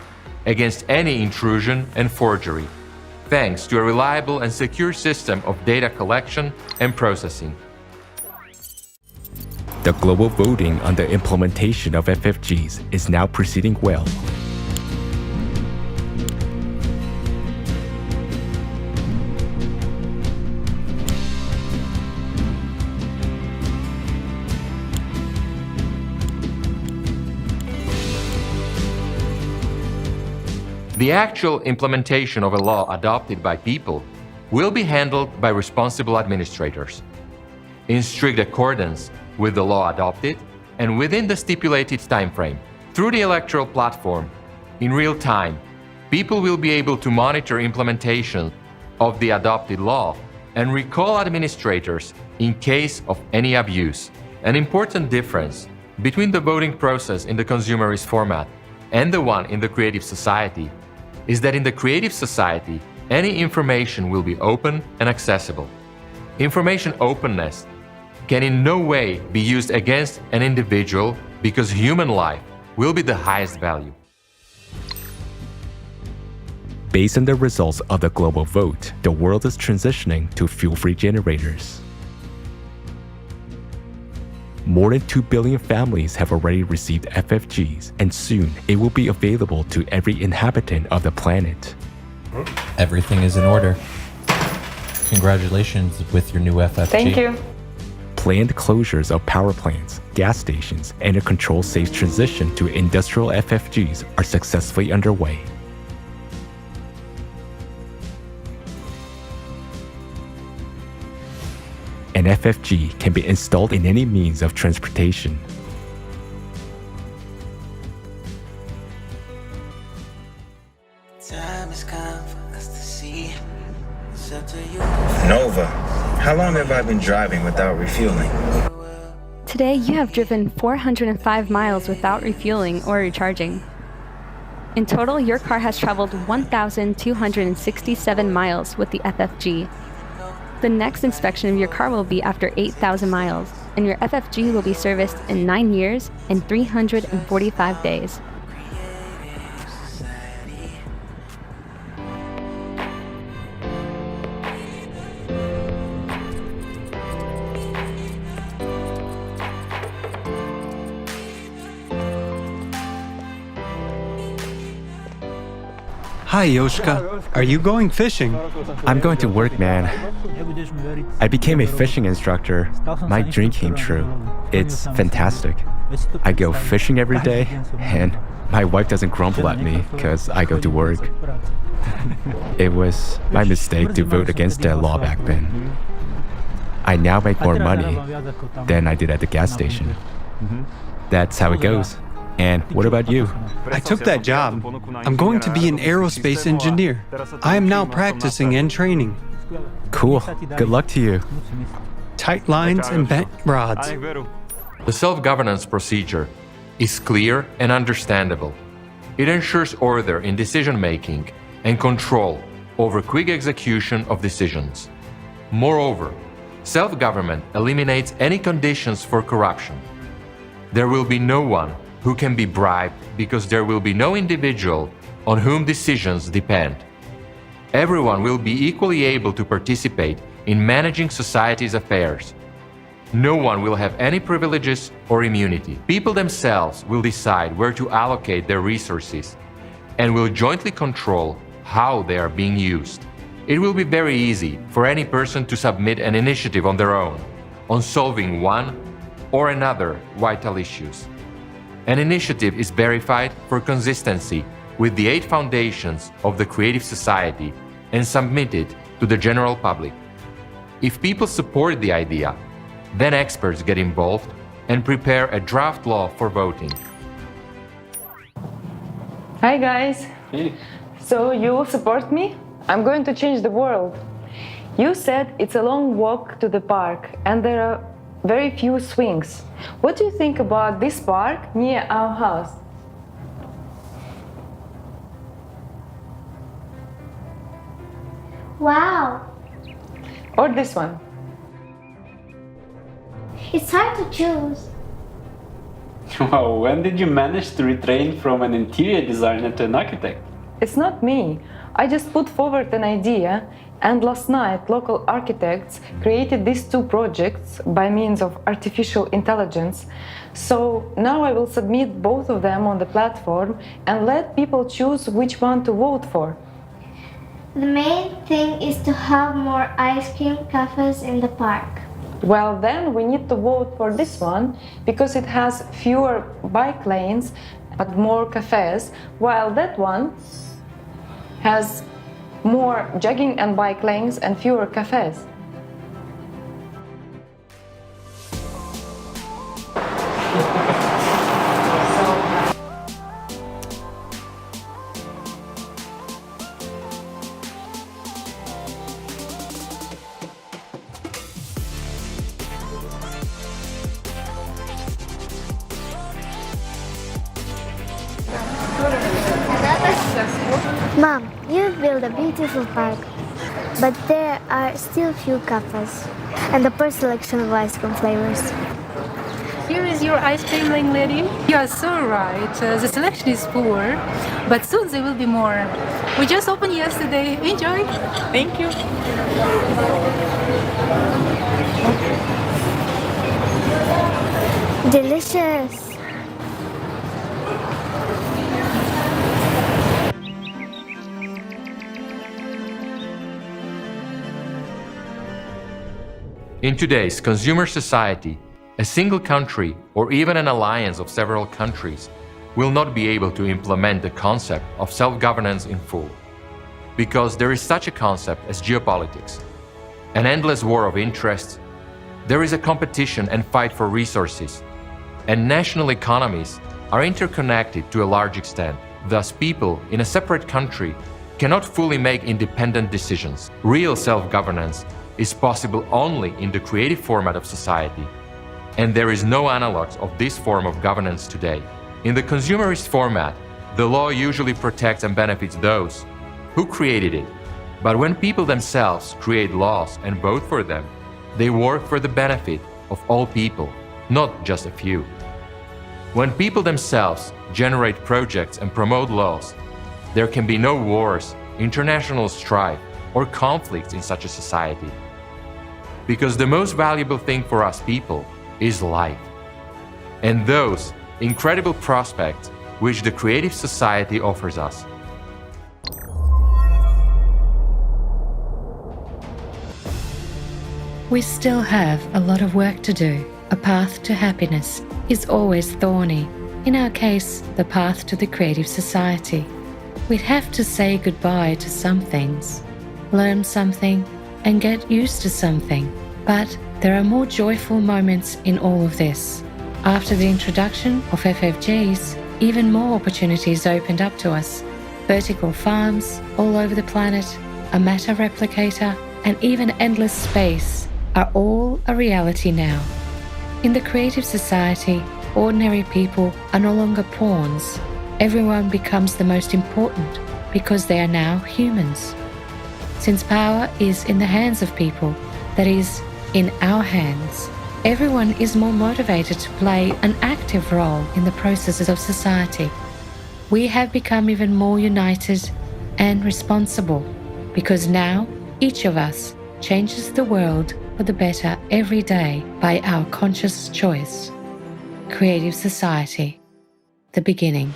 against any intrusion and forgery, thanks to a reliable and secure system of data collection and processing. The global voting on the implementation of FFGs is now proceeding well. The actual implementation of a law adopted by people will be handled by responsible administrators, in strict accordance with the law adopted and within the stipulated timeframe. Through the electoral platform, in real time, people will be able to monitor implementation of the adopted law and recall administrators in case of any abuse. An important difference between the voting process in the consumerist format and the one in the creative society is that in the creative society, any information will be open and accessible. Information openness can in no way be used against an individual because human life will be the highest value. Based on the results of the global vote, the world is transitioning to fuel-free generators. More than 2 billion families have already received FFGs, and soon it will be available to every inhabitant of the planet. Everything is in order. Congratulations with your new FFG. Thank you. Planned closures of power plants, gas stations, and a control-safe transition to industrial FFGs are successfully underway. An FFG can be installed in any means of transportation. Nova, how long have I been driving without refueling? Today, you have driven 405 miles without refueling or recharging. In total, your car has traveled 1,267 miles with the FFG. The next inspection of your car will be after 8,000 miles, and your FFG will be serviced in 9 years and 345 days. Hi, Yoshka. Are you going fishing? I'm going to work, man. I became a fishing instructor. My dream came true. It's fantastic. I go fishing every day, and my wife doesn't grumble at me because I go to work. It was my mistake to vote against that law back then. I now make more money than I did at the gas station. That's how it goes. And what about you? I took that job. I'm going to be an aerospace engineer. I am now practicing and training. Cool. Good luck to you. Tight lines and bent rods. The self-governance procedure is clear and understandable. It ensures order in decision-making and control over quick execution of decisions. Moreover, self-government eliminates any conditions for corruption. There will be no one who can be bribed because there will be no individual on whom decisions depend. Everyone will be equally able to participate in managing society's affairs. No one will have any privileges or immunity. People themselves will decide where to allocate their resources and will jointly control how they are being used. It will be very easy for any person to submit an initiative on their own on solving one or another vital issues. An initiative is verified for consistency with the 8 foundations of the Creative Society and submitted to the general public. If people support the idea, then experts get involved and prepare a draft law for voting. Hi guys! Hey. So you will support me? I'm going to change the world. You said it's a long walk to the park and there are very few swings. What do you think about this park near our house? Wow! Or this one? It's hard to choose. Wow, when did you manage to retrain from an interior designer to an architect? It's not me. I just put forward an idea, and last night local architects created these 2 projects by means of artificial intelligence. So now I will submit both of them on the platform and let people choose which one to vote for. The main thing is to have more ice cream cafes in the park. Well, then we need to vote for this one because it has fewer bike lanes but more cafes, while that one has more jogging and bike lanes and fewer cafes. Mom, you've built a beautiful park, but there are still few cafes and a poor selection of ice cream flavors. Here is your ice cream lane, lady. You are so right. The selection is poor, but soon there will be more. We just opened yesterday. Enjoy. Thank you. Delicious. In today's consumer society, a single country or even an alliance of several countries will not be able to implement the concept of self-governance in full, because there is such a concept as geopolitics, an endless war of interests. There is a competition and fight for resources, and national economies are interconnected to a large extent. Thus, people in a separate country cannot fully make independent decisions. Real self-governance is possible only in the creative format of society, and there is no analogues of this form of governance today. In the consumerist format, the law usually protects and benefits those who created it, but when people themselves create laws and vote for them, they work for the benefit of all people, not just a few. When people themselves generate projects and promote laws, there can be no wars, international strife, or conflicts in such a society. Because the most valuable thing for us people is life, and those incredible prospects which the creative society offers us. We still have a lot of work to do. A path to happiness is always thorny. In our case, the path to the creative society. We'd have to say goodbye to some things, learn something, and get used to something. But there are more joyful moments in all of this. After the introduction of FFGs, even more opportunities opened up to us. Vertical farms all over the planet, a matter replicator, and even endless space are all a reality now. In the creative society, ordinary people are no longer pawns. Everyone becomes the most important because they are now humans. Since power is in the hands of people, that is, in our hands, everyone is more motivated to play an active role in the processes of society. We have become even more united and responsible because now each of us changes the world for the better every day by our conscious choice. Creative Society, the beginning.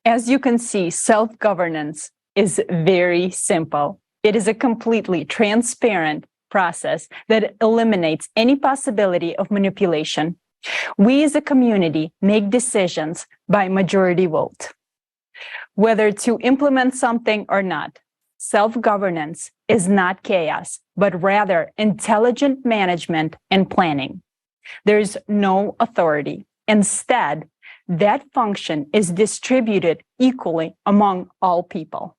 As you can see, self-governance is very simple. It is a completely transparent process that eliminates any possibility of manipulation. We as a community make decisions by majority vote. Whether to implement something or not, self-governance is not chaos, but rather intelligent management and planning. There is no authority. Instead, that function is distributed equally among all people.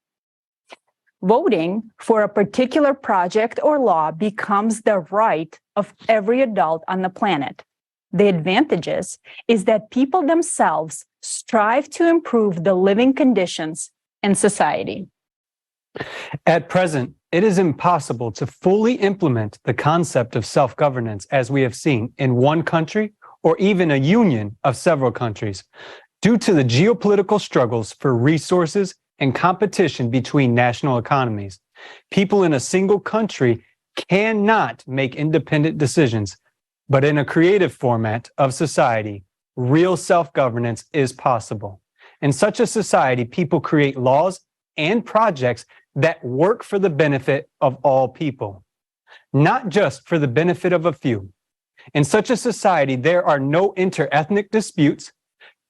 Voting for a particular project or law becomes the right of every adult on the planet. The advantages is that people themselves strive to improve the living conditions in society. At present, it is impossible to fully implement the concept of self-governance as we have seen in one country or even a union of several countries, due to the geopolitical struggles for resources and competition between national economies. People in a single country cannot make independent decisions, but in a creative format of society, real self-governance is possible. In such a society, people create laws and projects that work for the benefit of all people, not just for the benefit of a few. In such a society, there are no inter-ethnic disputes,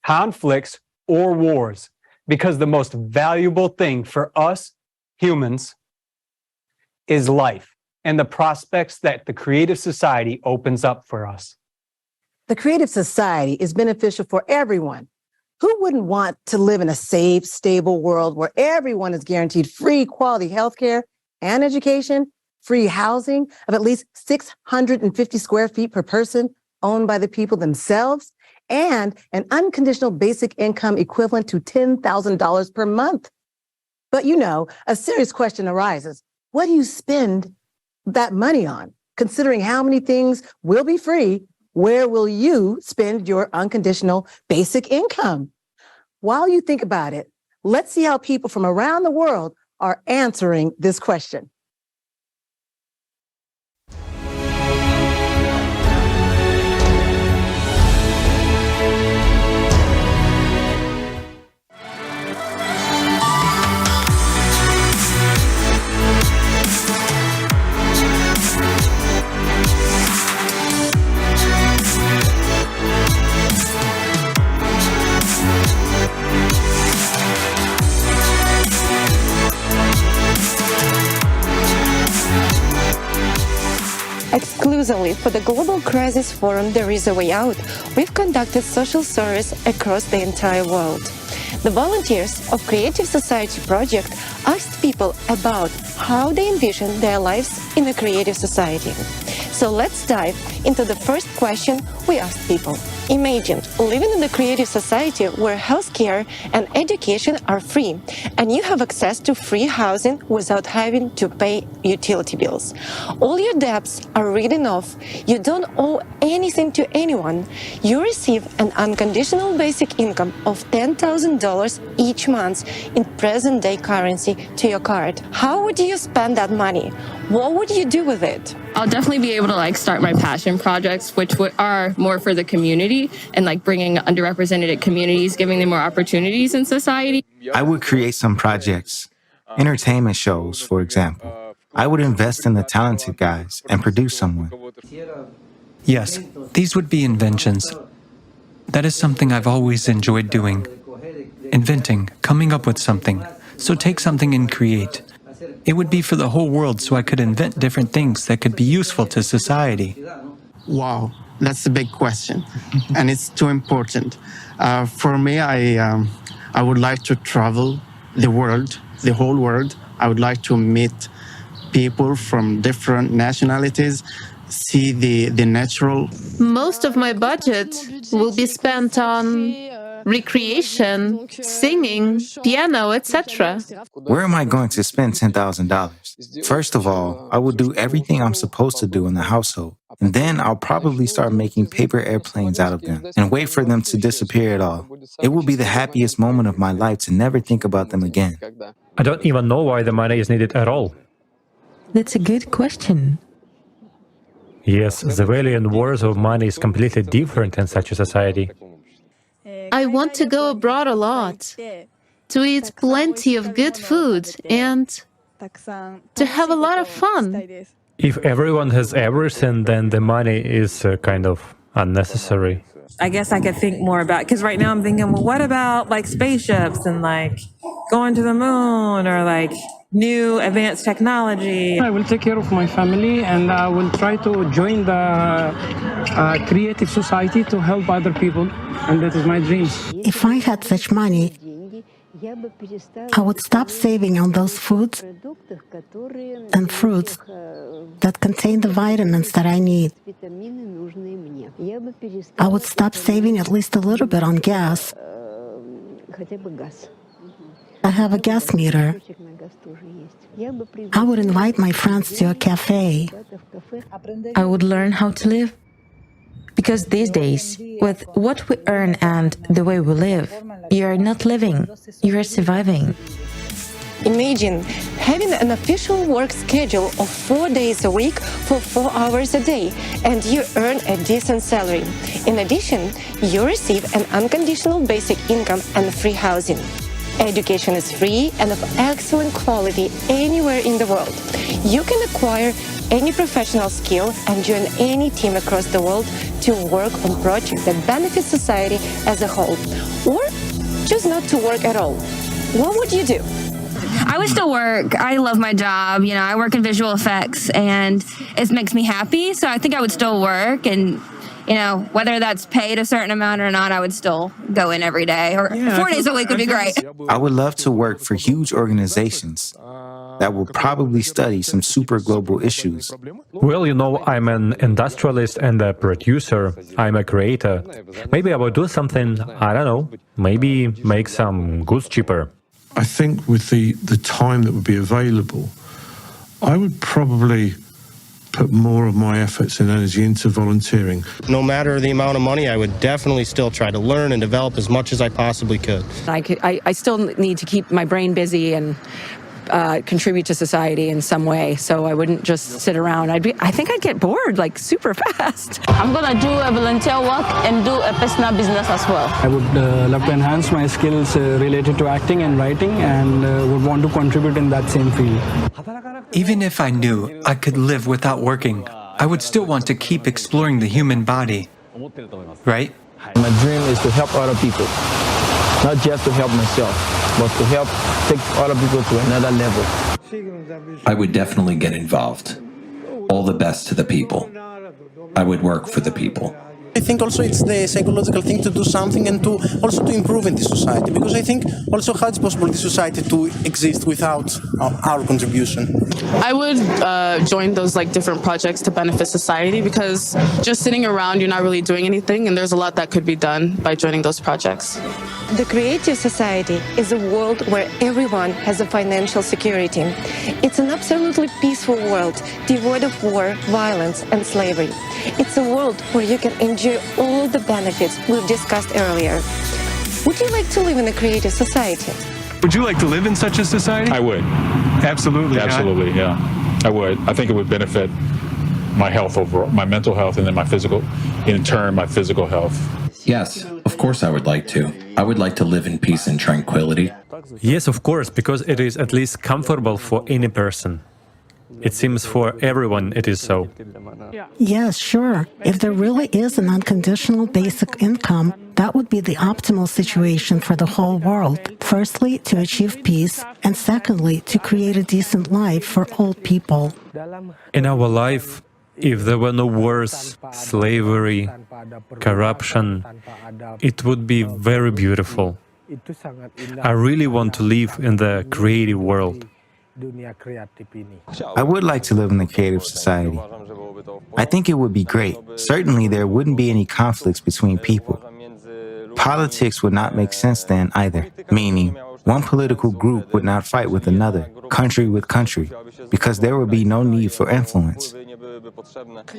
conflicts, or wars, because the most valuable thing for us humans is life and the prospects that the creative society opens up for us. The creative society is beneficial for everyone. Who wouldn't want to live in a safe, stable world where everyone is guaranteed free, quality healthcare and education, free housing of at least 650 square feet per person owned by the people themselves, and an unconditional basic income equivalent to $10,000 per month? But a serious question arises. What do you spend that money on? Considering how many things will be free, where will you spend your unconditional basic income? While you think about it, let's see how people from around the world are answering this question. Exclusively for the Global Crisis Forum There Is a Way Out, we've conducted social service across the entire world. The volunteers of Creative Society Project asked people about how they envision their lives in a creative society. So let's dive into the first question we asked people. Imagine living in a creative society where healthcare and education are free, and you have access to free housing without having to pay utility bills. All your debts are written off. You don't owe anything to anyone. You receive an unconditional basic income of $10,000 each month in present-day currency to your card. How would you spend that money? What would you do with it? I'll definitely be able to start my passion projects, which are more for the community and bringing underrepresented communities, giving them more opportunities in society. I would create some projects, entertainment shows, for example. I would invest in the talented guys and produce someone. Yes, these would be inventions. That is something I've always enjoyed doing. Inventing, coming up with something. So take something and create. It would be for the whole world, so I could invent different things that could be useful to society. Wow, that's a big question, and it's too important. For me, I would like to travel the world, the whole world. I would like to meet people from different nationalities, see the natural. Most of my budget will be spent on recreation, singing, piano, etc. Where am I going to spend $10,000? First of all, I will do everything I'm supposed to do in the household. And then I'll probably start making paper airplanes out of them and wait for them to disappear at all. It will be the happiest moment of my life to never think about them again. I don't even know why the money is needed at all. That's a good question. Yes, the value and worth of money is completely different in such a society. I want to go abroad a lot, to eat plenty of good food and to have a lot of fun. If everyone has everything, then the money is kind of unnecessary. I guess I could think more about, because right now I'm thinking, well, what about like spaceships and like going to the moon or like new advanced technology? I will take care of my family and I will try to join the creative society to help other people, and that is my dream. If I had such money, I would stop saving on those foods and fruits that contain the vitamins that I need. I would stop saving at least a little bit on gas. I have a gas meter. I would invite my friends to a cafe. I would learn how to live. Because these days, with what we earn and the way we live, you are not living, you are surviving. Imagine having an official work schedule of 4 days a week for 4 hours a day, and you earn a decent salary. In addition, you receive an unconditional basic income and free housing. Education is free and of excellent quality anywhere in the world. You can acquire any professional skill and join any team across the world to work on projects that benefit society as a whole, or choose not to work at all. What would you do? I would still work. I love my job. You know, I work in visual effects and it makes me happy. So I think I would still work, and you know, whether that's paid a certain amount or not, I would still go in every day, or 4 days a week would be great. I would love to work for huge organizations that will probably study some super global issues. Well, you know, I'm an industrialist and a producer. I'm a creator. Maybe I would do something, I don't know, maybe make some goods cheaper. I think with the time that would be available, I would probably put more of my efforts and energy into volunteering. No matter the amount of money, I would definitely still try to learn and develop as much as I possibly could. I still need to keep my brain busy and contribute to society in some way, so I wouldn't just sit around. I think I'd get bored like super fast. I'm gonna do a volunteer work and do a personal business as well. I would love to enhance my skills related to acting and writing, and would want to contribute in that same field. Even if I knew I could live without working, I would still want to keep exploring the human body, right? My dream is to help other people, not just to help myself, but to help take other people to another level. I would definitely get involved. All the best to the people. I would work for the people. I think also it's the psychological thing to do something and to also to improve in the society, because I think also how it's possible the society to exist without our contribution. I would join those like different projects to benefit society, because just sitting around, you're not really doing anything, and there's a lot that could be done by joining those projects. The creative society is a world where everyone has a financial security. It's an absolutely peaceful world, devoid of war, violence, and slavery. It's a world where you can enjoy all the benefits we've discussed earlier. Would you like to live in a creative society? Would you like to live in such a society? I would. Absolutely. Absolutely, yeah. I would. I think it would benefit my health overall, my mental health, and then my physical, in turn, my physical health. Yes, of course I would like to. I would like to live in peace and tranquility. Yes, of course, because it is at least comfortable for any person. It seems for everyone it is so. Yes, sure. If there really is an unconditional basic income, that would be the optimal situation for the whole world. Firstly, to achieve peace, and secondly, to create a decent life for all people. In our life, if there were no wars, slavery, corruption, it would be very beautiful. I really want to live in the creative world. I would like to live in a creative society. I think it would be great. Certainly, there wouldn't be any conflicts between people. Politics would not make sense then either, meaning one political group would not fight with another, country with country, because there would be no need for influence.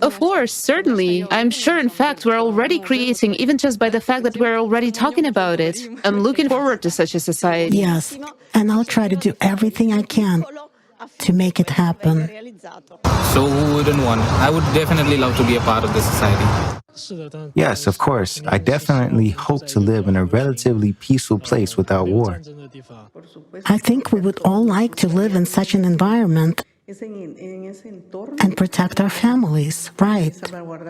Of course, certainly. I'm sure, in fact, we're already creating, even just by the fact that we're already talking about it. I'm looking forward to such a society. Yes, and I'll try to do everything I can to make it happen. So who wouldn't want? I would definitely love to be a part of this society. Yes, of course. I definitely hope to live in a relatively peaceful place without war. I think we would all like to live in such an environment and protect our families, right? I would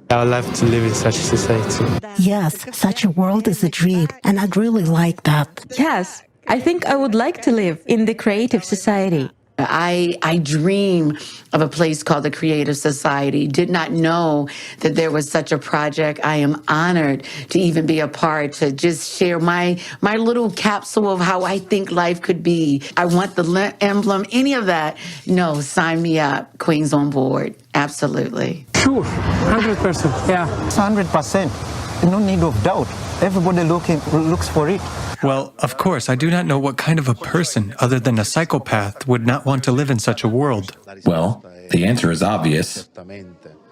love to live in such a society. Yes, such a world is a dream, and I'd really like that. Yes, I think I would like to live in the creative society. I dream of a place called the Creative Society. Did not know that there was such a project. I am honored to even be a part, to just share my little capsule of how I think life could be. I want the emblem, any of that. No, sign me up. Queens on board. Absolutely. Sure, 100%. Yeah. 100%. No need of doubt. Everybody looks for it. Well, of course, I do not know what kind of a person, other than a psychopath, would not want to live in such a world. Well, the answer is obvious.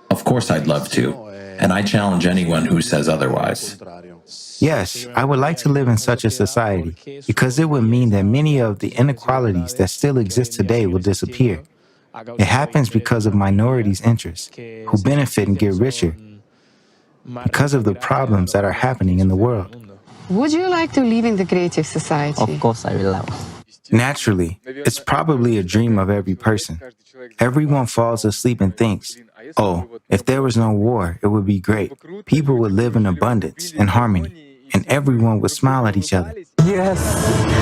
Of course I'd love to, and I challenge anyone who says otherwise. Yes, I would like to live in such a society, because it would mean that many of the inequalities that still exist today will disappear. It happens because of minorities' interests, who benefit and get richer, because of the problems that are happening in the world. Would you like to live in the creative society? Of course I will love. Naturally, it's probably a dream of every person. Everyone falls asleep and thinks, oh, if there was no war, it would be great. People would live in abundance and harmony, and everyone would smile at each other. Yes,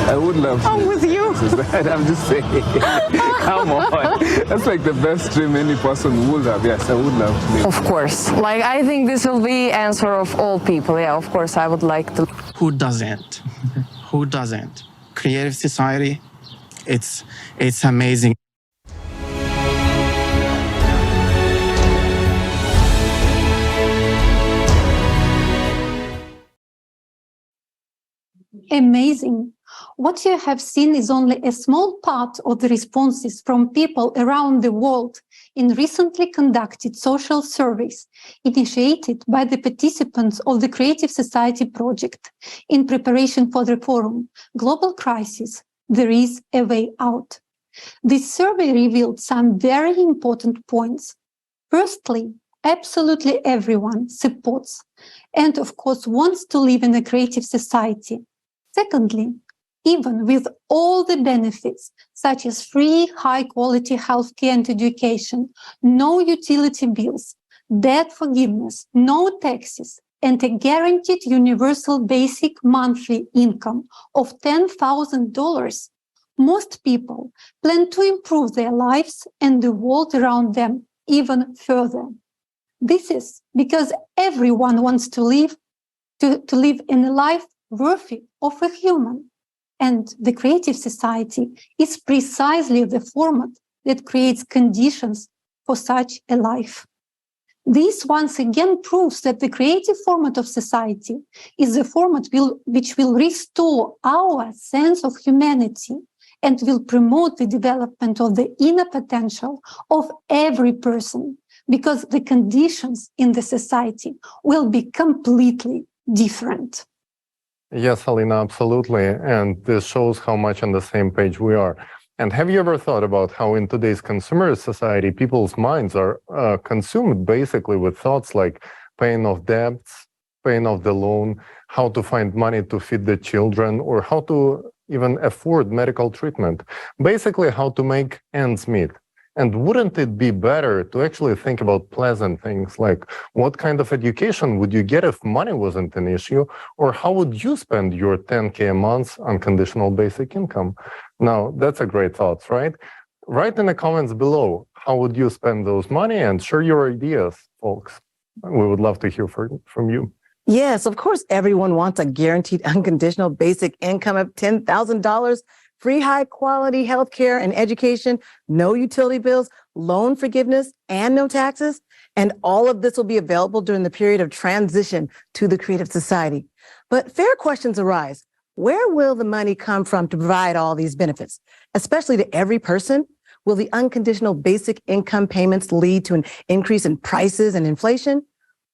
I would love to. I'm with you. I'm just saying. Come on. That's like the best dream any person would have. Yes, I would love to live. Of course. Like, I think this will be answer of all people. Yeah, of course, I would like to. Who doesn't? Who doesn't? Creative society, it's amazing. Amazing. What you have seen is only a small part of the responses from people around the world in recently conducted social surveys initiated by the participants of the Creative Society project in preparation for the forum, Global Crisis, There is a Way Out. This survey revealed some very important points. Firstly, absolutely everyone supports and, of course, wants to live in a creative society. Secondly, even with all the benefits, such as free, high-quality healthcare and education, no utility bills, debt forgiveness, no taxes, and a guaranteed universal basic monthly income of $10,000, most people plan to improve their lives and the world around them even further. This is because everyone wants to live in a life worthy of a human. And the Creative Society is precisely the format that creates conditions for such a life. This once again proves that the creative format of society is a format which will restore our sense of humanity and will promote the development of the inner potential of every person, because the conditions in the society will be completely different. Yes, Alina, absolutely. And this shows how much on the same page we are. And have you ever thought about how in today's consumer society, people's minds are consumed basically with thoughts like paying off debts, paying off the loan, how to find money to feed the children, or how to even afford medical treatment, basically how to make ends meet. And wouldn't it be better to actually think about pleasant things like what kind of education would you get if money wasn't an issue, or how would you spend your 10K a month on conditional basic income? Now, that's a great thought, right? Write in the comments below, how would you spend those money, and share your ideas, folks. We would love to hear from you. Yes, of course, everyone wants a guaranteed unconditional basic income of $10,000 free high-quality healthcare and education, no utility bills, loan forgiveness, and no taxes. And all of this will be available during the period of transition to the Creative Society. But fair questions arise. Where will the money come from to provide all these benefits, especially to every person? Will the unconditional basic income payments lead to an increase in prices and inflation?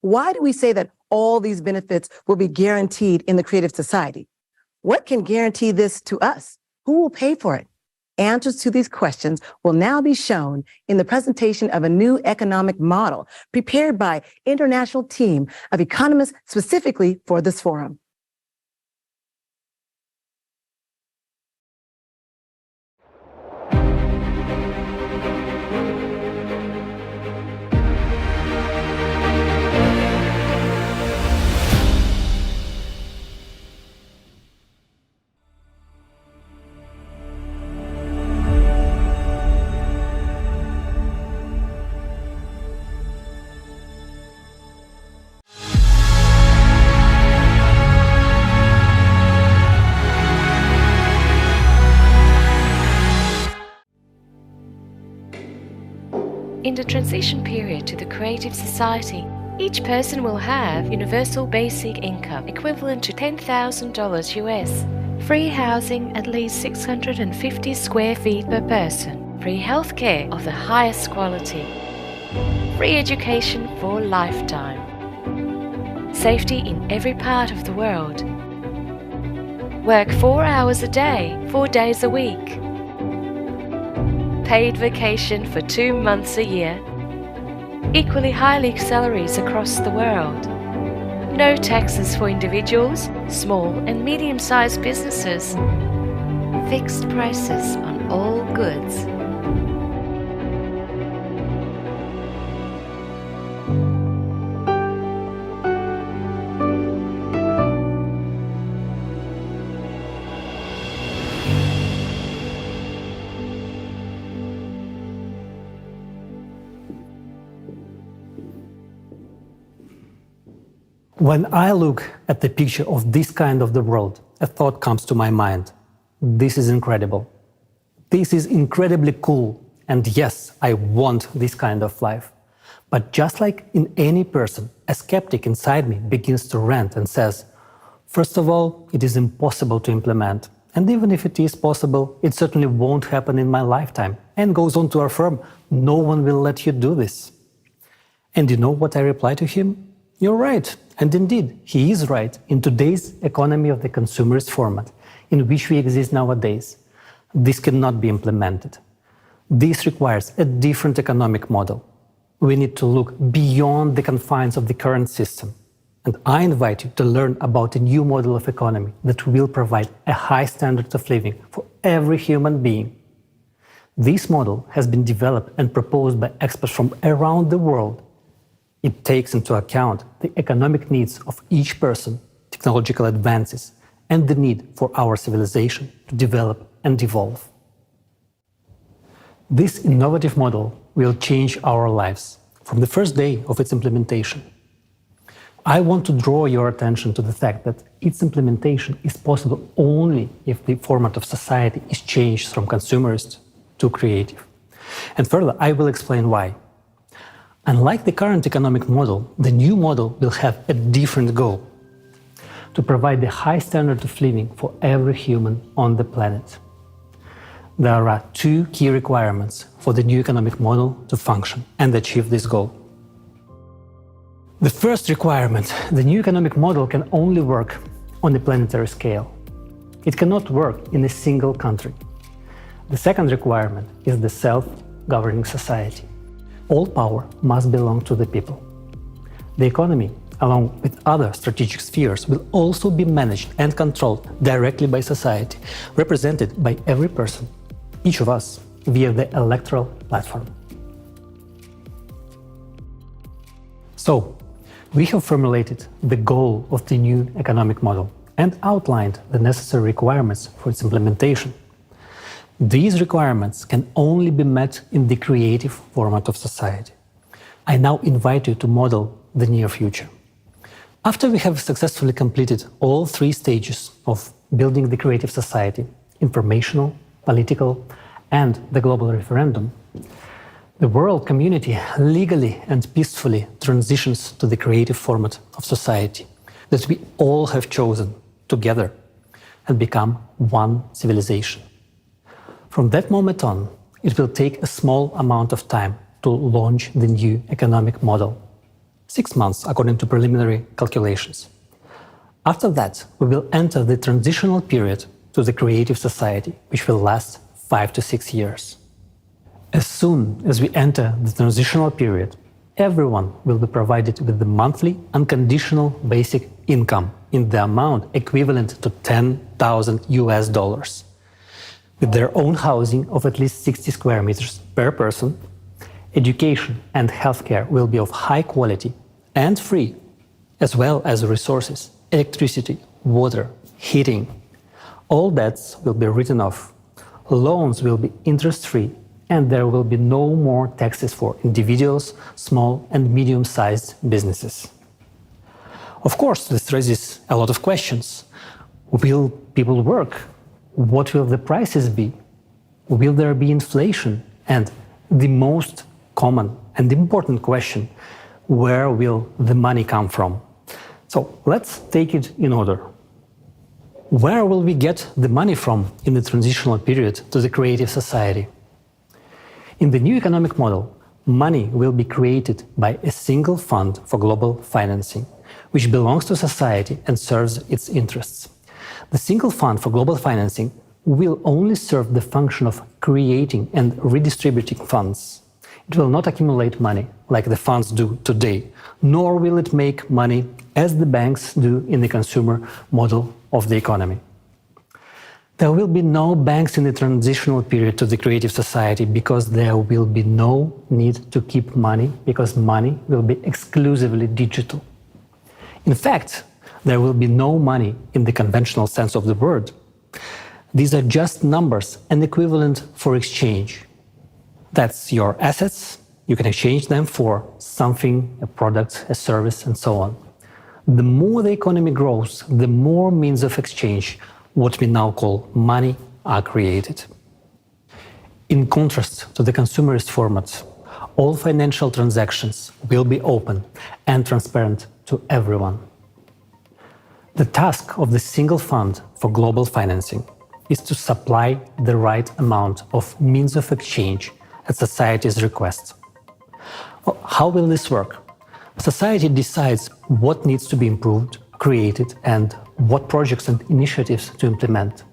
Why do we say that all these benefits will be guaranteed in the Creative Society? What can guarantee this to us? Who will pay for it? Answers to these questions will now be shown in the presentation of a new economic model prepared by an international team of economists specifically for this forum. In the transition period to the Creative Society, each person will have universal basic income equivalent to $10,000 US, free housing at least 650 square feet per person, free healthcare of the highest quality, free education for a lifetime, safety in every part of the world, work 4 hours a day, 4 days a week, paid vacation for 2 months a year, equally high salaries across the world, no taxes for individuals, small and medium-sized businesses, fixed prices on all goods. When I look at the picture of this kind of the world, a thought comes to my mind. This is incredible. This is incredibly cool. And yes, I want this kind of life. But just like in any person, a skeptic inside me begins to rant and says, first of all, it is impossible to implement. And even if it is possible, it certainly won't happen in my lifetime. And goes on to affirm, no one will let you do this. And you know what I reply to him? You're right. And indeed, he is right in today's economy of the consumerist format in which we exist nowadays. This cannot be implemented. This requires a different economic model. We need to look beyond the confines of the current system. And I invite you to learn about a new model of economy that will provide a high standard of living for every human being. This model has been developed and proposed by experts from around the world. It takes into account the economic needs of each person, technological advances, and the need for our civilization to develop and evolve. This innovative model will change our lives from the first day of its implementation. I want to draw your attention to the fact that its implementation is possible only if the format of society is changed from consumerist to creative. And further, I will explain why. Unlike the current economic model, the new model will have a different goal: to provide the high standard of living for every human on the planet. There are two key requirements for the new economic model to function and achieve this goal. The first requirement: the new economic model can only work on a planetary scale. It cannot work in a single country. The second requirement is the self-governing society. All power must belong to the people. The economy, along with other strategic spheres, will also be managed and controlled directly by society, represented by every person, each of us, via the electoral platform. So, we have formulated the goal of the new economic model and outlined the necessary requirements for its implementation. These requirements can only be met in the creative format of society. I now invite you to model the near future. After we have successfully completed all three stages of building the creative society, informational, political, and the global referendum, the world community legally and peacefully transitions to the creative format of society that we all have chosen together and become one civilization. From that moment on, it will take a small amount of time to launch the new economic model. 6 months, according to preliminary calculations. After that, we will enter the transitional period to the creative society, which will last 5 to 6 years. As soon as we enter the transitional period, everyone will be provided with the monthly unconditional basic income in the amount equivalent to $10,000, with their own housing of at least 60 square meters per person. Education and healthcare will be of high quality and free, as well as resources, electricity, water, heating. All debts will be written off. Loans will be interest-free, and there will be no more taxes for individuals, small and medium-sized businesses. Of course, this raises a lot of questions. Will people work? What will the prices be? Will there be inflation? And the most common and important question, where will the money come from? So let's take it in order. Where will we get the money from in the transitional period to the creative society? In the new economic model, money will be created by a single fund for global financing, which belongs to society and serves its interests. The single fund for global financing will only serve the function of creating and redistributing funds. It will not accumulate money like the funds do today, nor will it make money as the banks do in the consumer model of the economy. There will be no banks in the transitional period to the creative society because there will be no need to keep money, because money will be exclusively digital. In fact, there will be no money in the conventional sense of the word. These are just numbers and equivalent for exchange. That's your assets. You can exchange them for something, a product, a service, and so on. The more the economy grows, the more means of exchange, what we now call money, are created. In contrast to the consumerist format, all financial transactions will be open and transparent to everyone. The task of the single fund for global financing is to supply the right amount of means of exchange at society's request. Well, how will this work? Society decides what needs to be improved, created, and what projects and initiatives to implement.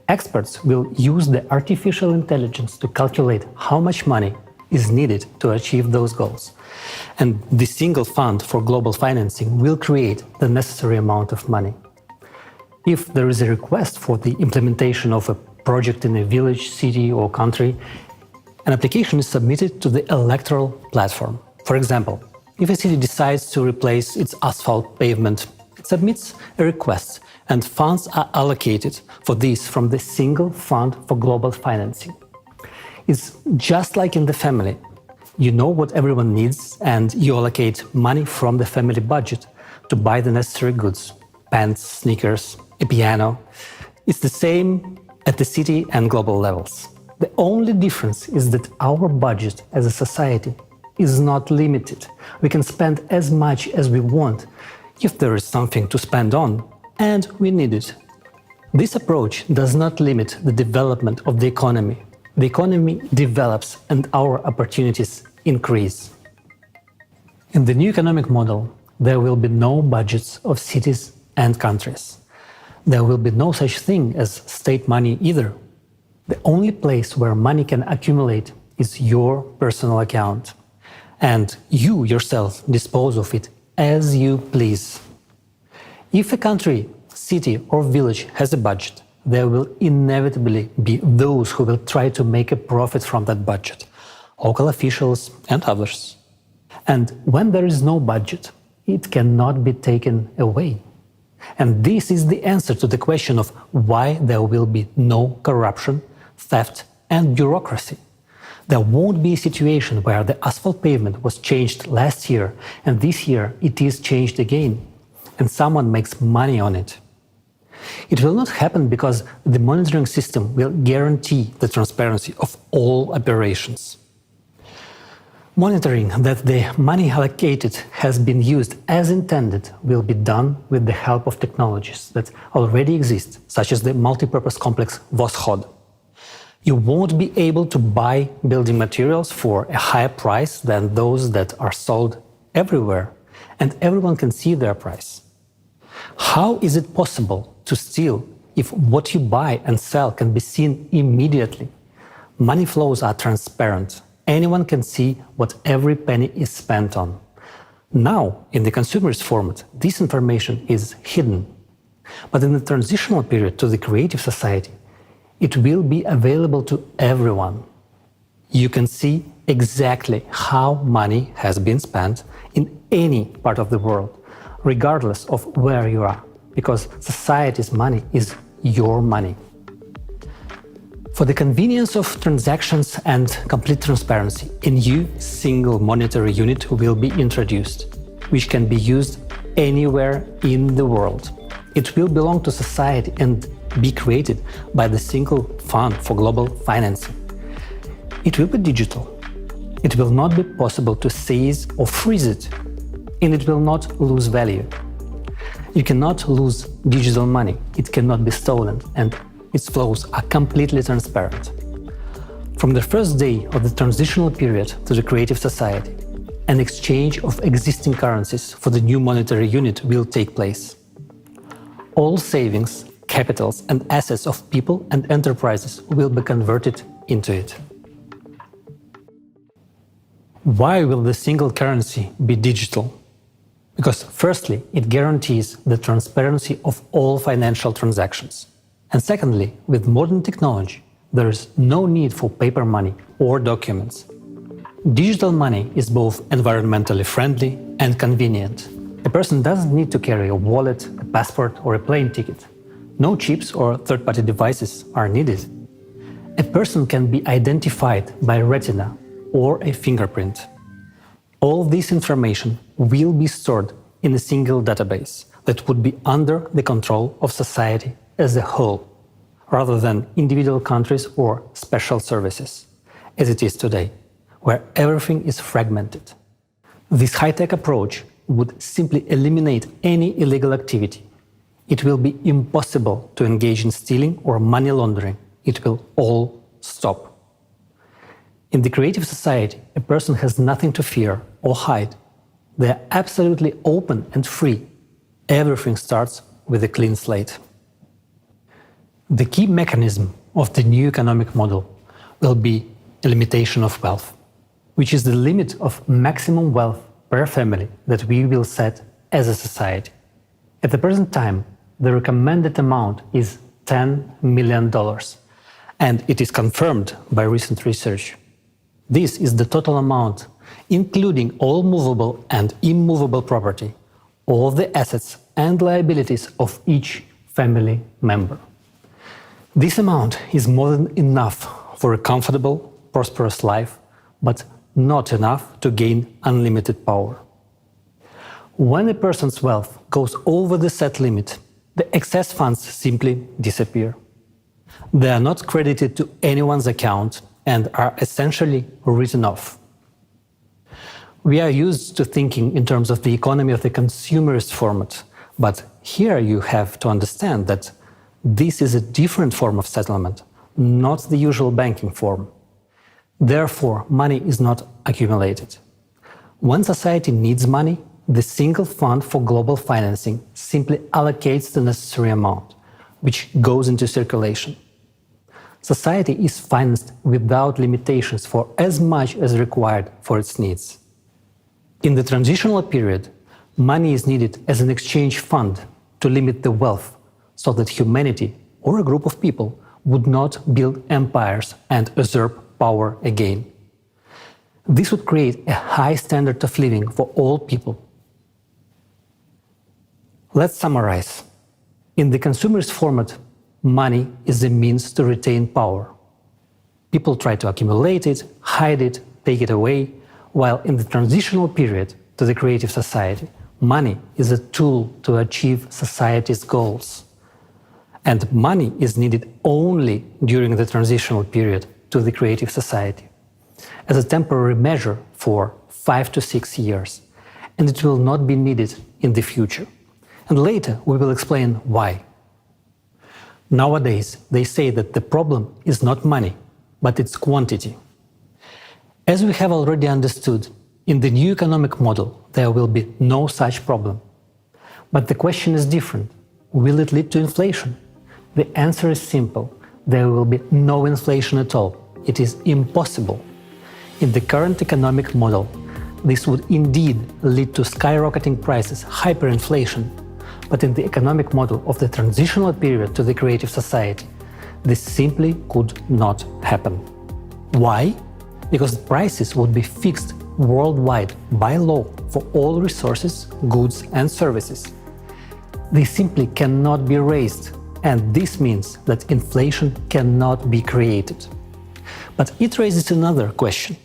Experts will use the artificial intelligence to calculate how much money is needed to achieve those goals. And the single fund for global financing will create the necessary amount of money. If there is a request for the implementation of a project in a village, city, or country, an application is submitted to the electoral platform. For example, if a city decides to replace its asphalt pavement, it submits a request, and funds are allocated for this from the single fund for global financing. It's just like in the family. You know what everyone needs, and you allocate money from the family budget to buy the necessary goods: pants, sneakers, a piano. It's the same at the city and global levels. The only difference is that our budget as a society is not limited. We can spend as much as we want if there is something to spend on, and we need it. This approach does not limit the development of the economy. The economy develops and our opportunities increase. In the new economic model, there will be no budgets of cities and countries. There will be no such thing as state money either. The only place where money can accumulate is your personal account, and you yourself dispose of it as you please. If a country, city, or village has a budget, there will inevitably be those who will try to make a profit from that budget, local officials and others. And when there is no budget, it cannot be taken away. And this is the answer to the question of why there will be no corruption, theft, and bureaucracy. There won't be a situation where the asphalt pavement was changed last year and this year it is changed again, and someone makes money on it. It will not happen because the monitoring system will guarantee the transparency of all operations. Monitoring that the money allocated has been used as intended will be done with the help of technologies that already exist, such as the multipurpose complex Voskhod. You won't be able to buy building materials for a higher price than those that are sold everywhere, and everyone can see their price. How is it possible to steal if what you buy and sell can be seen immediately? Money flows are transparent. Anyone can see what every penny is spent on. Now, in the consumerist format, this information is hidden. But in the transitional period to the creative society, it will be available to everyone. You can see exactly how money has been spent in any part of the world, regardless of where you are, because society's money is your money. For the convenience of transactions and complete transparency, a new single monetary unit will be introduced, which can be used anywhere in the world. It will belong to society and be created by the single fund for global financing. It will be digital. It will not be possible to seize or freeze it, and it will not lose value. You cannot lose digital money. It cannot be stolen, and its flows are completely transparent. From the first day of the transitional period to the creative society, an exchange of existing currencies for the new monetary unit will take place. All savings, capitals, and assets of people and enterprises will be converted into it. Why will the single currency be digital? Because firstly, it guarantees the transparency of all financial transactions. And secondly, with modern technology, there is no need for paper money or documents. Digital money is both environmentally friendly and convenient. A person doesn't need to carry a wallet, a passport, or a plane ticket. No chips or third-party devices are needed. A person can be identified by retina or a fingerprint. All this information will be stored in a single database that would be under the control of society as a whole, rather than individual countries or special services, as it is today, where everything is fragmented. This high-tech approach would simply eliminate any illegal activity. It will be impossible to engage in stealing or money laundering. It will all stop. In the creative society, a person has nothing to fear or hide. They are absolutely open and free. Everything starts with a clean slate. The key mechanism of the new economic model will be a limitation of wealth, which is the limit of maximum wealth per family that we will set as a society. At the present time, the recommended amount is $10 million, and it is confirmed by recent research. This is the total amount, including all movable and immovable property, all the assets and liabilities of each family member. This amount is more than enough for a comfortable, prosperous life, but not enough to gain unlimited power. When a person's wealth goes over the set limit, the excess funds simply disappear. They are not credited to anyone's account and are essentially written off. We are used to thinking in terms of the economy of the consumerist format, but here you have to understand that this is a different form of settlement, not the usual banking form. Therefore, money is not accumulated. When society needs money, the single fund for global financing simply allocates the necessary amount, which goes into circulation. Society is financed without limitations for as much as required for its needs. In the transitional period, money is needed as an exchange fund to limit the wealth, so that humanity or a group of people would not build empires and usurp power again. This would create a high standard of living for all people. Let's summarize. In the consumerist format, money is a means to retain power. People try to accumulate it, hide it, take it away, while in the transitional period to the creative society, money is a tool to achieve society's goals. And money is needed only during the transitional period to the creative society, as a temporary measure for 5 to 6 years, and it will not be needed in the future. And later we will explain why. Nowadays, they say that the problem is not money, but its quantity. As we have already understood, in the new economic model, there will be no such problem. But the question is different. Will it lead to inflation? The answer is simple. There will be no inflation at all. It is impossible. In the current economic model, this would indeed lead to skyrocketing prices, hyperinflation. But in the economic model of the transitional period to the creative society, this simply could not happen. Why? Because prices would be fixed worldwide by law for all resources, goods and services. They simply cannot be raised, and this means that inflation cannot be created. But it raises another question.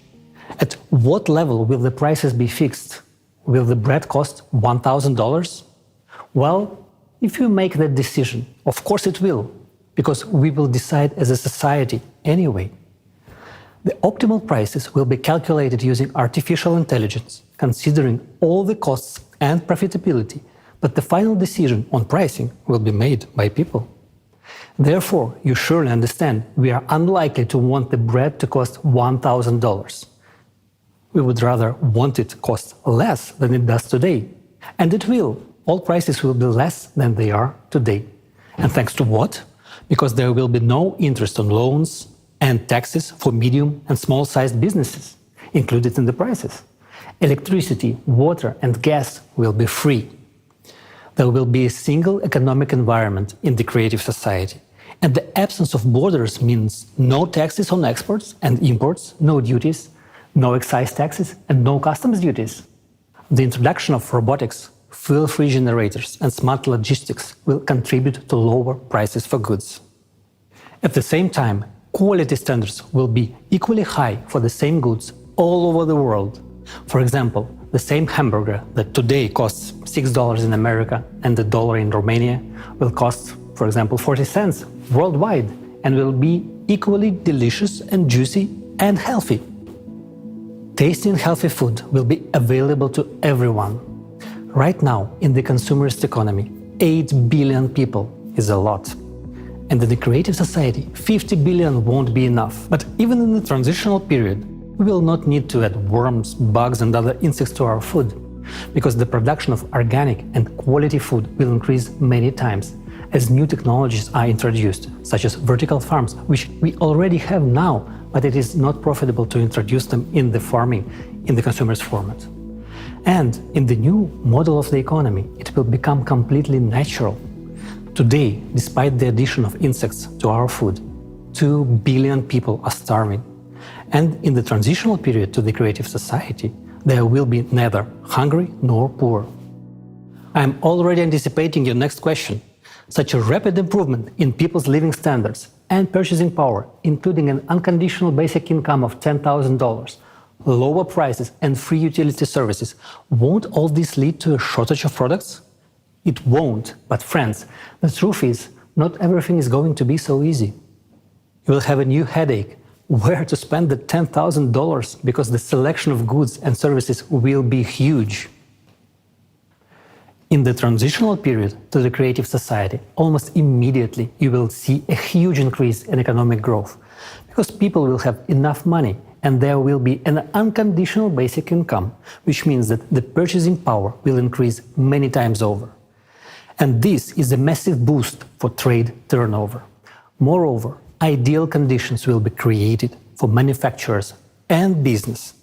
At what level will the prices be fixed? Will the bread cost $1,000? Well, if you make that decision, of course it will, because we will decide as a society anyway. The optimal prices will be calculated using artificial intelligence, considering all the costs and profitability, but the final decision on pricing will be made by people. Therefore, you surely understand we are unlikely to want the bread to cost $1,000. We would rather want it to cost less than it does today. And it will. All prices will be less than they are today. And thanks to what? Because there will be no interest on loans and taxes for medium and small-sized businesses included in the prices. Electricity, water and gas will be free. There will be a single economic environment in the creative society. And the absence of borders means no taxes on exports and imports, no duties, no excise taxes and no customs duties. The introduction of robotics, fuel-free generators and smart logistics will contribute to lower prices for goods. At the same time, quality standards will be equally high for the same goods all over the world. For example, the same hamburger that today costs $6 in America and $1 in Romania will cost, for example, 40 cents worldwide and will be equally delicious and juicy and healthy. Tasty and healthy food will be available to everyone. Right now, in the consumerist economy, 8 billion people is a lot. And in the creative society, 50 billion won't be enough. But even in the transitional period, we will not need to add worms, bugs and other insects to our food, because the production of organic and quality food will increase many times as new technologies are introduced, such as vertical farms, which we already have now, but it is not profitable to introduce them in the farming in the consumer's format. And in the new model of the economy, it will become completely natural. Today, despite the addition of insects to our food, 2 billion people are starving. And in the transitional period to the creative society, there will be neither hungry nor poor. I am already anticipating your next question. Such a rapid improvement in people's living standards and purchasing power, including an unconditional basic income of $10,000, lower prices and free utility services, won't all this lead to a shortage of products? It won't, but friends, the truth is, not everything is going to be so easy. You will have a new headache, where to spend the $10,000, because the selection of goods and services will be huge. In the transitional period to the creative society, almost immediately you will see a huge increase in economic growth, because people will have enough money and there will be an unconditional basic income, which means that the purchasing power will increase many times over. And this is a massive boost for trade turnover. Moreover, ideal conditions will be created for manufacturers and business.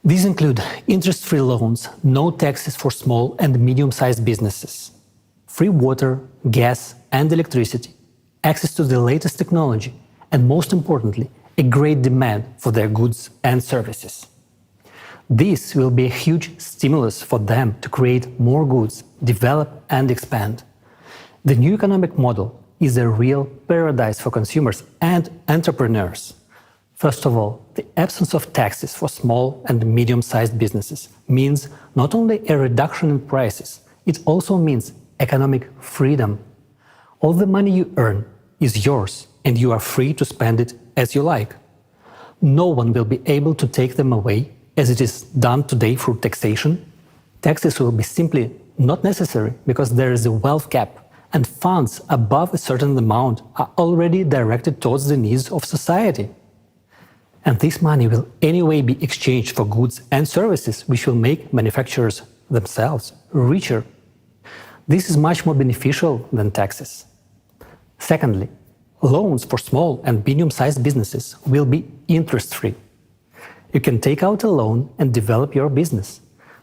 These include interest-free loans, no taxes for small and medium-sized businesses, free water, gas and electricity, access to the latest technology, and most importantly, a great demand for their goods and services. This will be a huge stimulus for them to create more goods, develop and expand. The new economic model is a real paradise for consumers and entrepreneurs. First of all, the absence of taxes for small and medium-sized businesses means not only a reduction in prices, it also means economic freedom. All the money you earn is yours, and you are free to spend it as you like. No one will be able to take them away, as it is done today through taxation. Taxes will be simply not necessary because there is a wealth cap, and funds above a certain amount are already directed towards the needs of society. And this money will anyway be exchanged for goods and services, which will make manufacturers themselves richer. This is much more beneficial than taxes. Secondly, loans for small and medium-sized businesses will be interest-free. You can take out a loan and develop your business,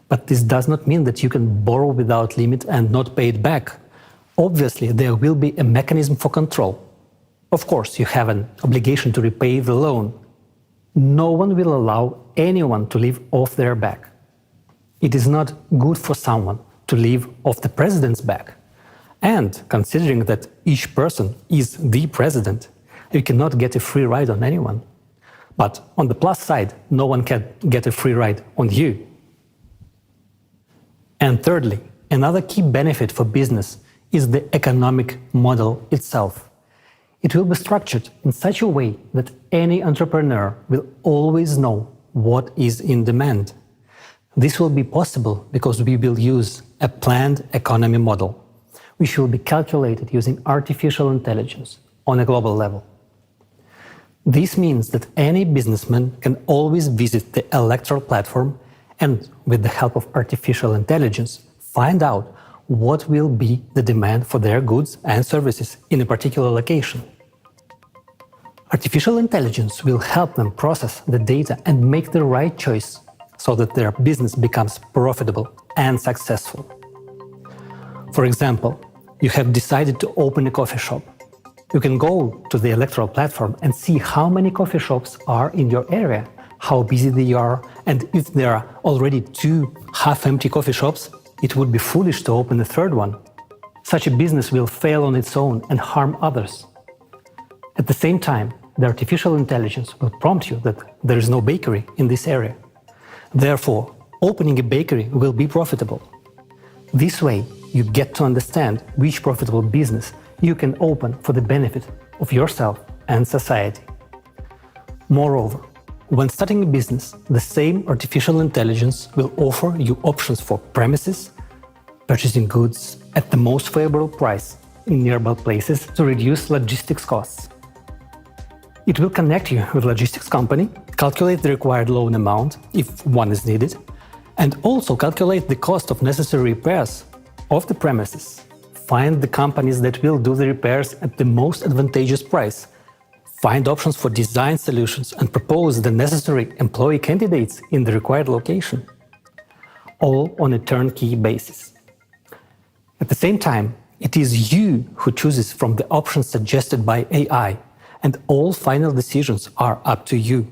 but this does not mean that you can borrow without limit and not pay it back. Obviously, there will be a mechanism for control. Of course, you have an obligation to repay the loan. No one will allow anyone to live off their back. It is not good for someone to live off the president's back. And considering that each person is the president, you cannot get a free ride on anyone. But on the plus side, no one can get a free ride on you. And thirdly, another key benefit for business is the economic model itself. It will be structured in such a way that any entrepreneur will always know what is in demand. This will be possible because we will use a planned economy model, which will be calculated using artificial intelligence on a global level. This means that any businessman can always visit the electoral platform and, with the help of artificial intelligence, find out what will be the demand for their goods and services in a particular location. Artificial intelligence will help them process the data and make the right choice so that their business becomes profitable and successful. For example, you have decided to open a coffee shop. You can go to the electoral platform and see how many coffee shops are in your area, how busy they are, and if there are already 2 half-empty coffee shops, it would be foolish to open a third one. Such a business will fail on its own and harm others. At the same time, the artificial intelligence will prompt you that there is no bakery in this area. Therefore, opening a bakery will be profitable. This way, you get to understand which profitable business you can open for the benefit of yourself and society. Moreover, when starting a business, the same artificial intelligence will offer you options for premises, purchasing goods at the most favorable price in nearby places to reduce logistics costs. It will connect you with a logistics company, calculate the required loan amount, if one is needed, and also calculate the cost of necessary repairs of the premises. Find the companies that will do the repairs at the most advantageous price. Find options for design solutions and propose the necessary employee candidates in the required location. All on a turnkey basis. At the same time, it is you who chooses from the options suggested by AI, and all final decisions are up to you.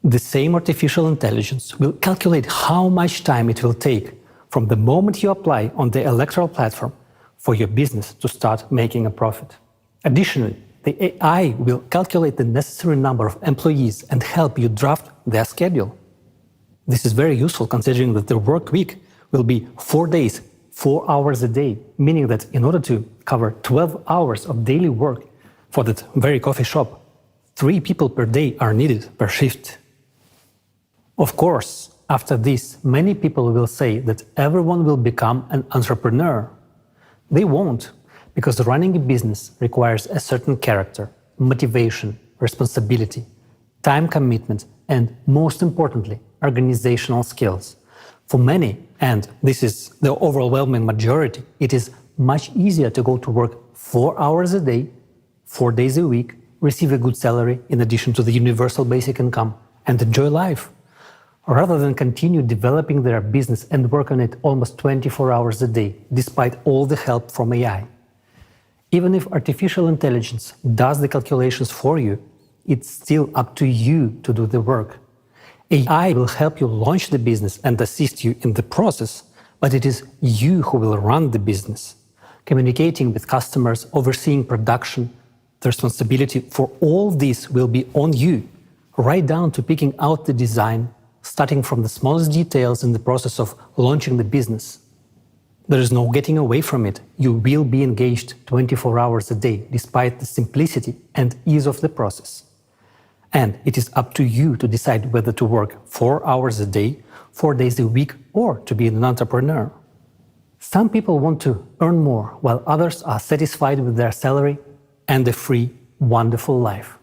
The same artificial intelligence will calculate how much time it will take from the moment you apply on the electoral platform for your business to start making a profit. Additionally, the AI will calculate the necessary number of employees and help you draft their schedule. This is very useful considering that the work week will be 4 days, 4 hours a day, meaning that in order to cover 12 hours of daily work for that very coffee shop, 3 people per day are needed per shift. Of course, after this, many people will say that everyone will become an entrepreneur. They won't, because running a business requires a certain character, motivation, responsibility, time commitment, and most importantly, organizational skills. For many, and this is the overwhelming majority, it is much easier to go to work 4 hours a day, 4 days a week, receive a good salary in addition to the universal basic income, and enjoy life, rather than continue developing their business and work on it almost 24 hours a day, despite all the help from AI. Even if artificial intelligence does the calculations for you, it's still up to you to do the work. AI will help you launch the business and assist you in the process, but it is you who will run the business. Communicating with customers, overseeing production, the responsibility for all this will be on you, right down to picking out the design, starting from the smallest details in the process of launching the business. There is no getting away from it. You will be engaged 24 hours a day, despite the simplicity and ease of the process. And it is up to you to decide whether to work 4 hours a day, 4 days a week, or to be an entrepreneur. Some people want to earn more, while others are satisfied with their salary and a free, wonderful life.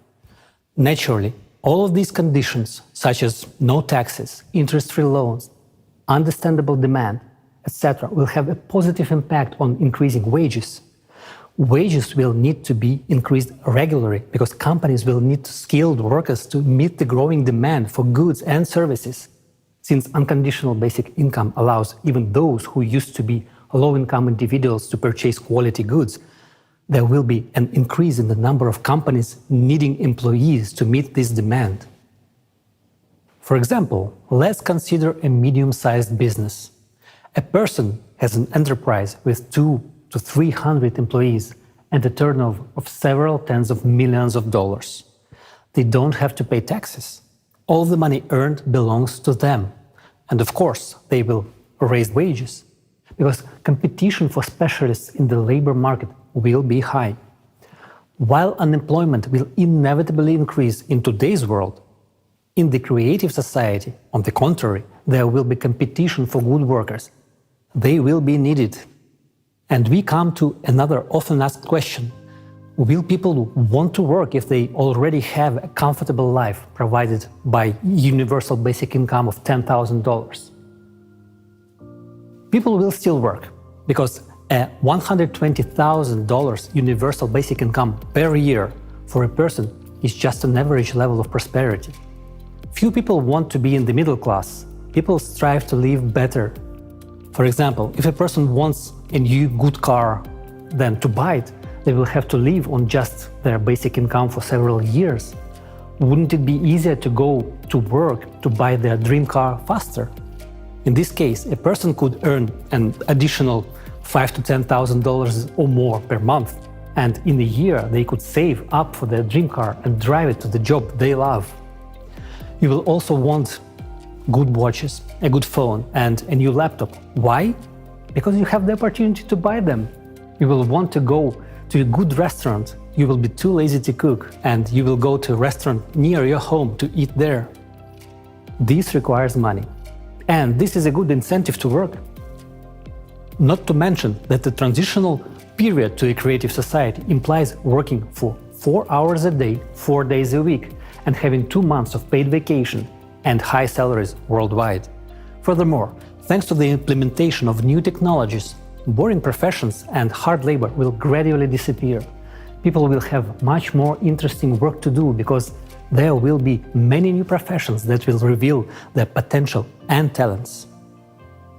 Naturally, all of these conditions, such as no taxes, interest-free loans, understandable demand, etc., will have a positive impact on increasing wages. Wages will need to be increased regularly because companies will need skilled workers to meet the growing demand for goods and services. Since unconditional basic income allows even those who used to be low-income individuals to purchase quality goods, there will be an increase in the number of companies needing employees to meet this demand. For example, let's consider a medium-sized business. A person has an enterprise with 200 to 300 employees and a turnover of several tens of millions of dollars. They don't have to pay taxes. All the money earned belongs to them. And of course, they will raise wages, because competition for specialists in the labor market will be high. While unemployment will inevitably increase in today's world, in the creative society, on the contrary, there will be competition for good workers. They will be needed. And we come to another often asked question. Will people want to work if they already have a comfortable life provided by universal basic income of $10,000? People will still work because a $120,000 universal basic income per year for a person is just an average level of prosperity. Few people want to be in the middle class. People strive to live better. For example, if a person wants a new good car, then to buy it, they will have to live on just their basic income for several years. Wouldn't it be easier to go to work to buy their dream car faster? In this case, a person could earn an additional $5,000 to $10,000 or more per month, and in a year they could save up for their dream car and drive it to the job they love. You will also want good watches, a good phone, and a new laptop. Why? Because you have the opportunity to buy them. You will want to go to a good restaurant. You will be too lazy to cook, and you will go to a restaurant near your home to eat there. This requires money, and this is a good incentive to work. Not to mention that the transitional period to a creative society implies working for 4 hours a day, 4 days a week, and having 2 months of paid vacation and high salaries worldwide. Furthermore, thanks to the implementation of new technologies, boring professions and hard labor will gradually disappear. People will have much more interesting work to do because there will be many new professions that will reveal their potential and talents.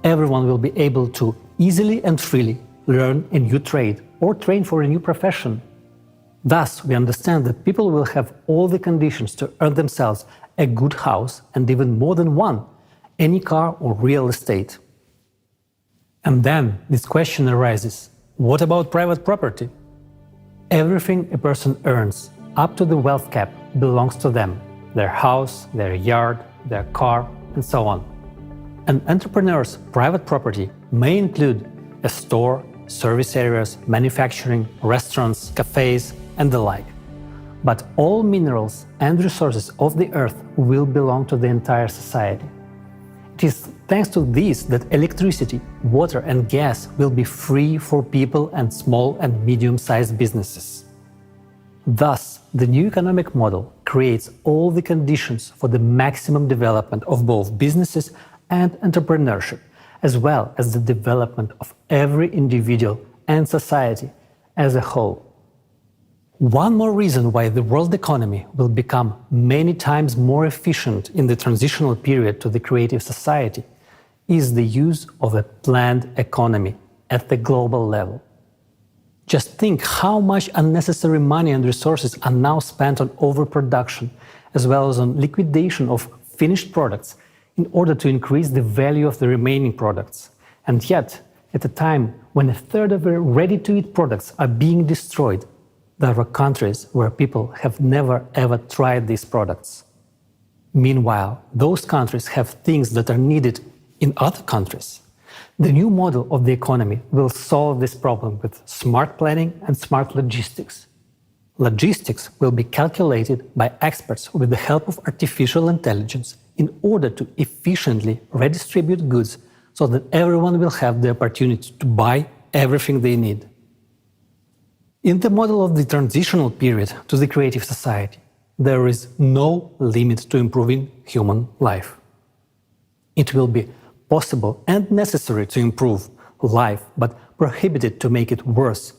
Everyone will be able to easily and freely learn a new trade or train for a new profession. Thus, we understand that people will have all the conditions to earn themselves a good house and even more than one, any car or real estate. And then this question arises, what about private property? Everything a person earns, up to the wealth cap, belongs to them, their house, their yard, their car, and so on. An entrepreneur's private property may include a store, service areas, manufacturing, restaurants, cafes, and the like. But all minerals and resources of the earth will belong to the entire society. It is thanks to this that electricity, water, and gas will be free for people and small and medium-sized businesses. Thus, the new economic model creates all the conditions for the maximum development of both businesses and entrepreneurship, as well as the development of every individual and society as a whole. One more reason why the world economy will become many times more efficient in the transitional period to the creative society is the use of a planned economy at the global level. Just think how much unnecessary money and resources are now spent on overproduction, as well as on liquidation of finished products in order to increase the value of the remaining products. And yet, at a time when a third of the ready-to-eat products are being destroyed, there are countries where people have never ever tried these products. Meanwhile, those countries have things that are needed in other countries. The new model of the economy will solve this problem with smart planning and smart logistics. Logistics will be calculated by experts with the help of artificial intelligence in order to efficiently redistribute goods so that everyone will have the opportunity to buy everything they need. In the model of the transitional period to the creative society, there is no limit to improving human life. It will be possible and necessary to improve life, but prohibited to make it worse,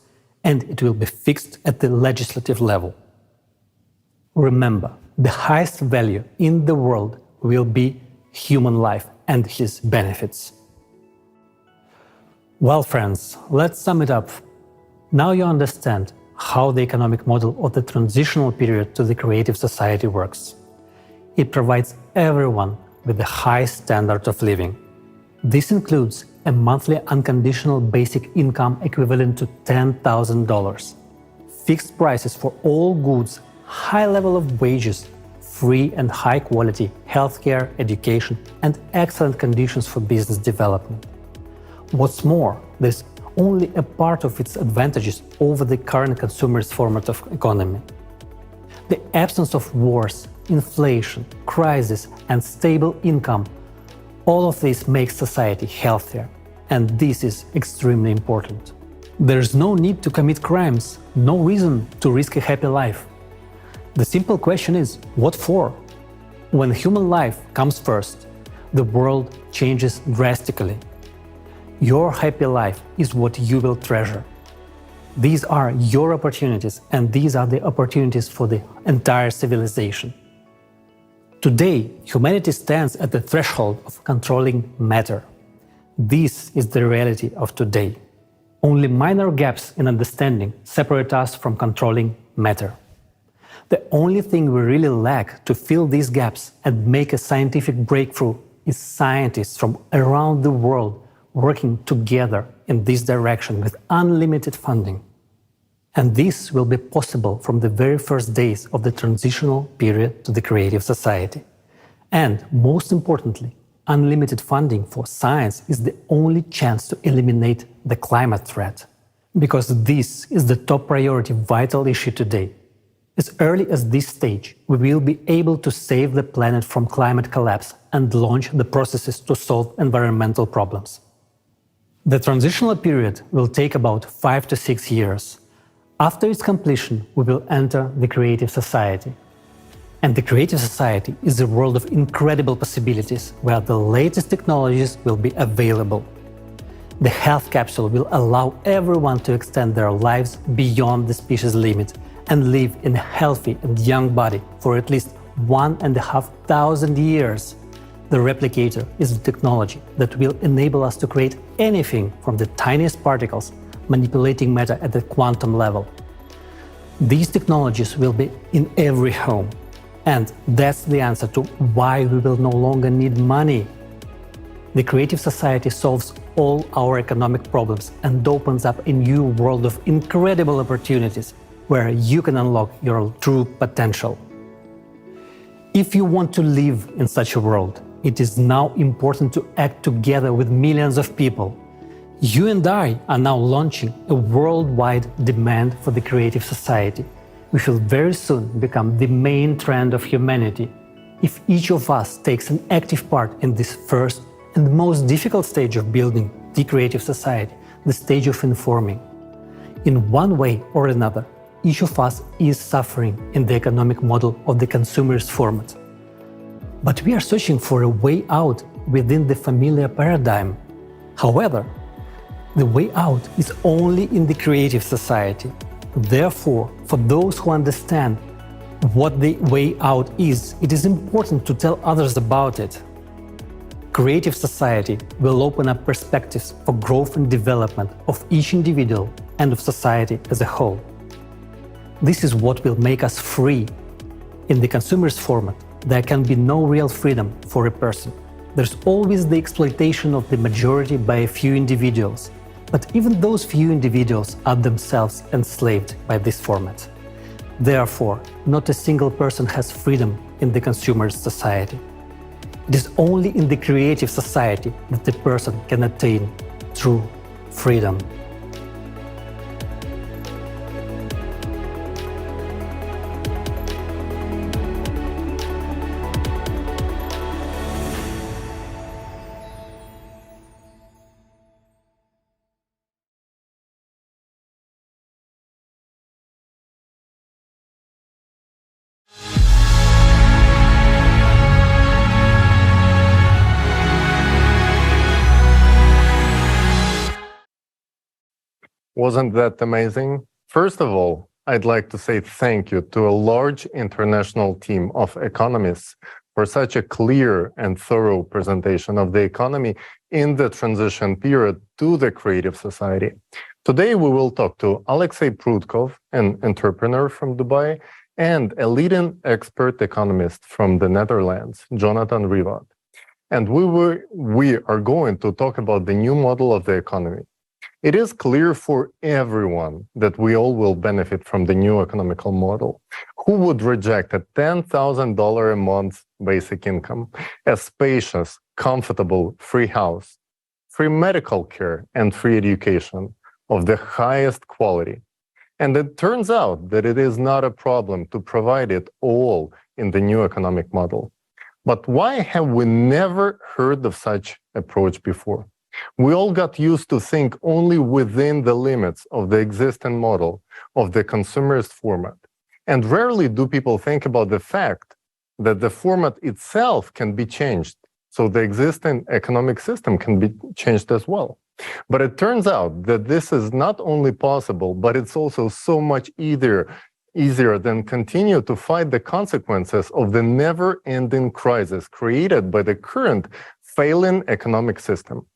and it will be fixed at the legislative level. Remember, the highest value in the world will be human life and his benefits. Well, friends, let's sum it up. Now you understand how the economic model of the transitional period to the creative society works. It provides everyone with the highest standard of living. This includes a monthly unconditional basic income equivalent to $10,000, fixed prices for all goods, high level of wages, free and high quality healthcare, education, and excellent conditions for business development. What's more, there's only a part of its advantages over the current consumerist format of economy. The absence of wars, inflation, crisis, and stable income, all of this makes society healthier, and this is extremely important. There's no need to commit crimes, no reason to risk a happy life. The simple question is, what for? When human life comes first, the world changes drastically. Your happy life is what you will treasure. These are your opportunities, and these are the opportunities for the entire civilization. Today, humanity stands at the threshold of controlling matter. This is the reality of today. Only minor gaps in understanding separate us from controlling matter. The only thing we really lack to fill these gaps and make a scientific breakthrough is scientists from around the world working together in this direction with unlimited funding. And this will be possible from the very first days of the transitional period to the creative society. And most importantly, unlimited funding for science is the only chance to eliminate the climate threat. Because this is the top priority vital issue today. As early as this stage, we will be able to save the planet from climate collapse and launch the processes to solve environmental problems. The transitional period will take about 5 to 6 years. After its completion, we will enter the creative society. And the creative society is a world of incredible possibilities where the latest technologies will be available. The health capsule will allow everyone to extend their lives beyond the species limit and live in a healthy and young body for at least 1,500 years. The replicator is the technology that will enable us to create anything from the tiniest particles, manipulating matter at the quantum level. These technologies will be in every home. And that's the answer to why we will no longer need money. The creative society solves all our economic problems and opens up a new world of incredible opportunities where you can unlock your true potential. If you want to live in such a world, it is now important to act together with millions of people. You and I are now launching a worldwide demand for the creative society, which will very soon become the main trend of humanity. If each of us takes an active part in this first and most difficult stage of building the creative society, the stage of informing. In one way or another, each of us is suffering in the economic model of the consumerist format. But we are searching for a way out within the familiar paradigm. However, the way out is only in the creative society. Therefore, for those who understand what the way out is, it is important to tell others about it. Creative society will open up perspectives for growth and development of each individual and of society as a whole. This is what will make us free. In the consumerist format, there can be no real freedom for a person. There's always the exploitation of the majority by a few individuals. But even those few individuals are themselves enslaved by this format. Therefore, not a single person has freedom in the consumerist society. It is only in the creative society that the person can attain true freedom. Wasn't that amazing? First of all, I'd like to say thank you to a large international team of economists for such a clear and thorough presentation of the economy in the transition period to the creative society. Today, we will talk to Alexei Prudkov, an entrepreneur from Dubai, and a leading expert economist from the Netherlands, Jonathan Rivat. And we are going to talk about the new model of the economy. It is clear for everyone that we all will benefit from the new economical model. Who would reject a $10,000 a month basic income, a spacious, comfortable, free house, free medical care, and free education of the highest quality? And it turns out that it is not a problem to provide it all in the new economic model. But why have we never heard of such approach before? We all got used to think only within the limits of the existing model of the consumerist format. And rarely do people think about the fact that the format itself can be changed. So the existing economic system can be changed as well. But it turns out that this is not only possible, but it's also so much easier than continue to fight the consequences of the never-ending crisis created by the current failing economic system.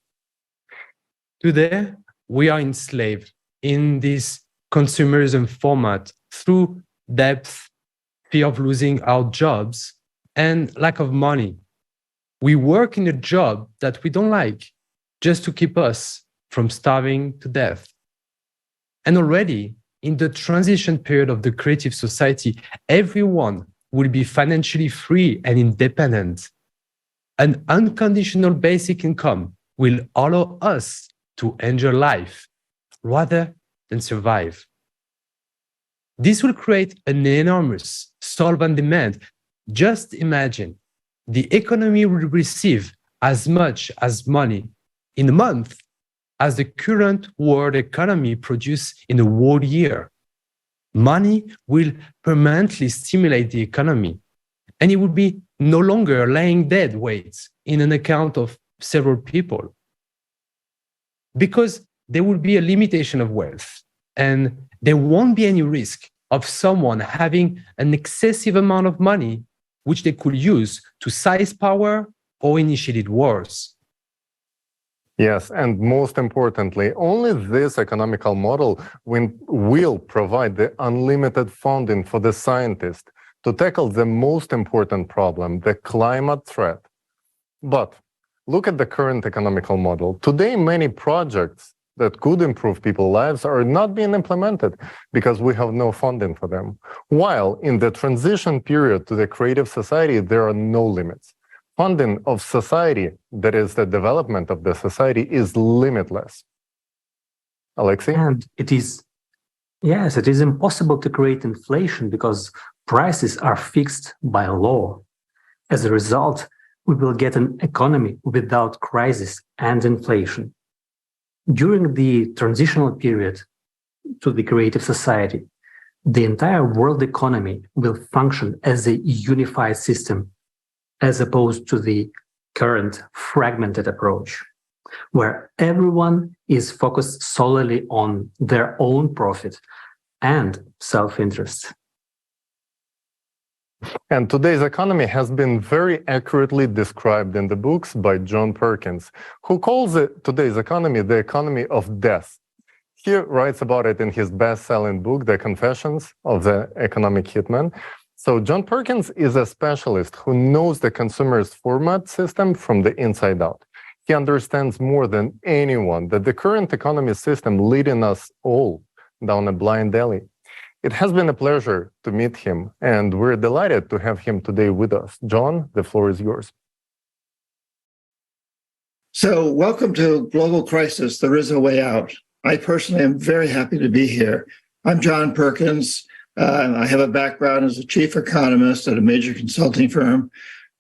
Today, we are enslaved in this consumerism format through debt, fear of losing our jobs, and lack of money. We work in a job that we don't like just to keep us from starving to death. And already, in the transition period of the creative society, everyone will be financially free and independent. An unconditional basic income will allow us to enjoy life rather than survive. This will create an enormous solvent demand. Just imagine the economy will receive as much as money in a month as the current world economy produces in a whole year. Money will permanently stimulate the economy, and it will be no longer laying dead weight in an account of several people. Because there will be a limitation of wealth, and there won't be any risk of someone having an excessive amount of money which they could use to seize power or initiate wars. Yes, and most importantly, only this economical model will provide the unlimited funding for the scientists to tackle the most important problem, the climate threat. But look at the current economical model. Today, many projects that could improve people's lives are not being implemented because we have no funding for them. While in the transition period to the creative society, there are no limits. Funding of society, that is the development of the society, is limitless. Alexei? And it is impossible to create inflation because prices are fixed by law. As a result, we will get an economy without crisis and inflation. During the transitional period to the creative society, the entire world economy will function as a unified system, as opposed to the current fragmented approach, where everyone is focused solely on their own profit and self-interest. And today's economy has been very accurately described in the books by John Perkins, who calls today's economy the economy of death. He writes about it in his best-selling book, The Confessions of the Economic Hitman. So John Perkins is a specialist who knows the consumer's format system from the inside out. He understands more than anyone that the current economy system leading us all down a blind alley. It has been a pleasure to meet him, and we're delighted to have him today with us. John, the floor is yours. So, welcome to Global Crisis, There Is a Way Out. I personally am very happy to be here. I'm John Perkins. I have a background as a chief economist at a major consulting firm,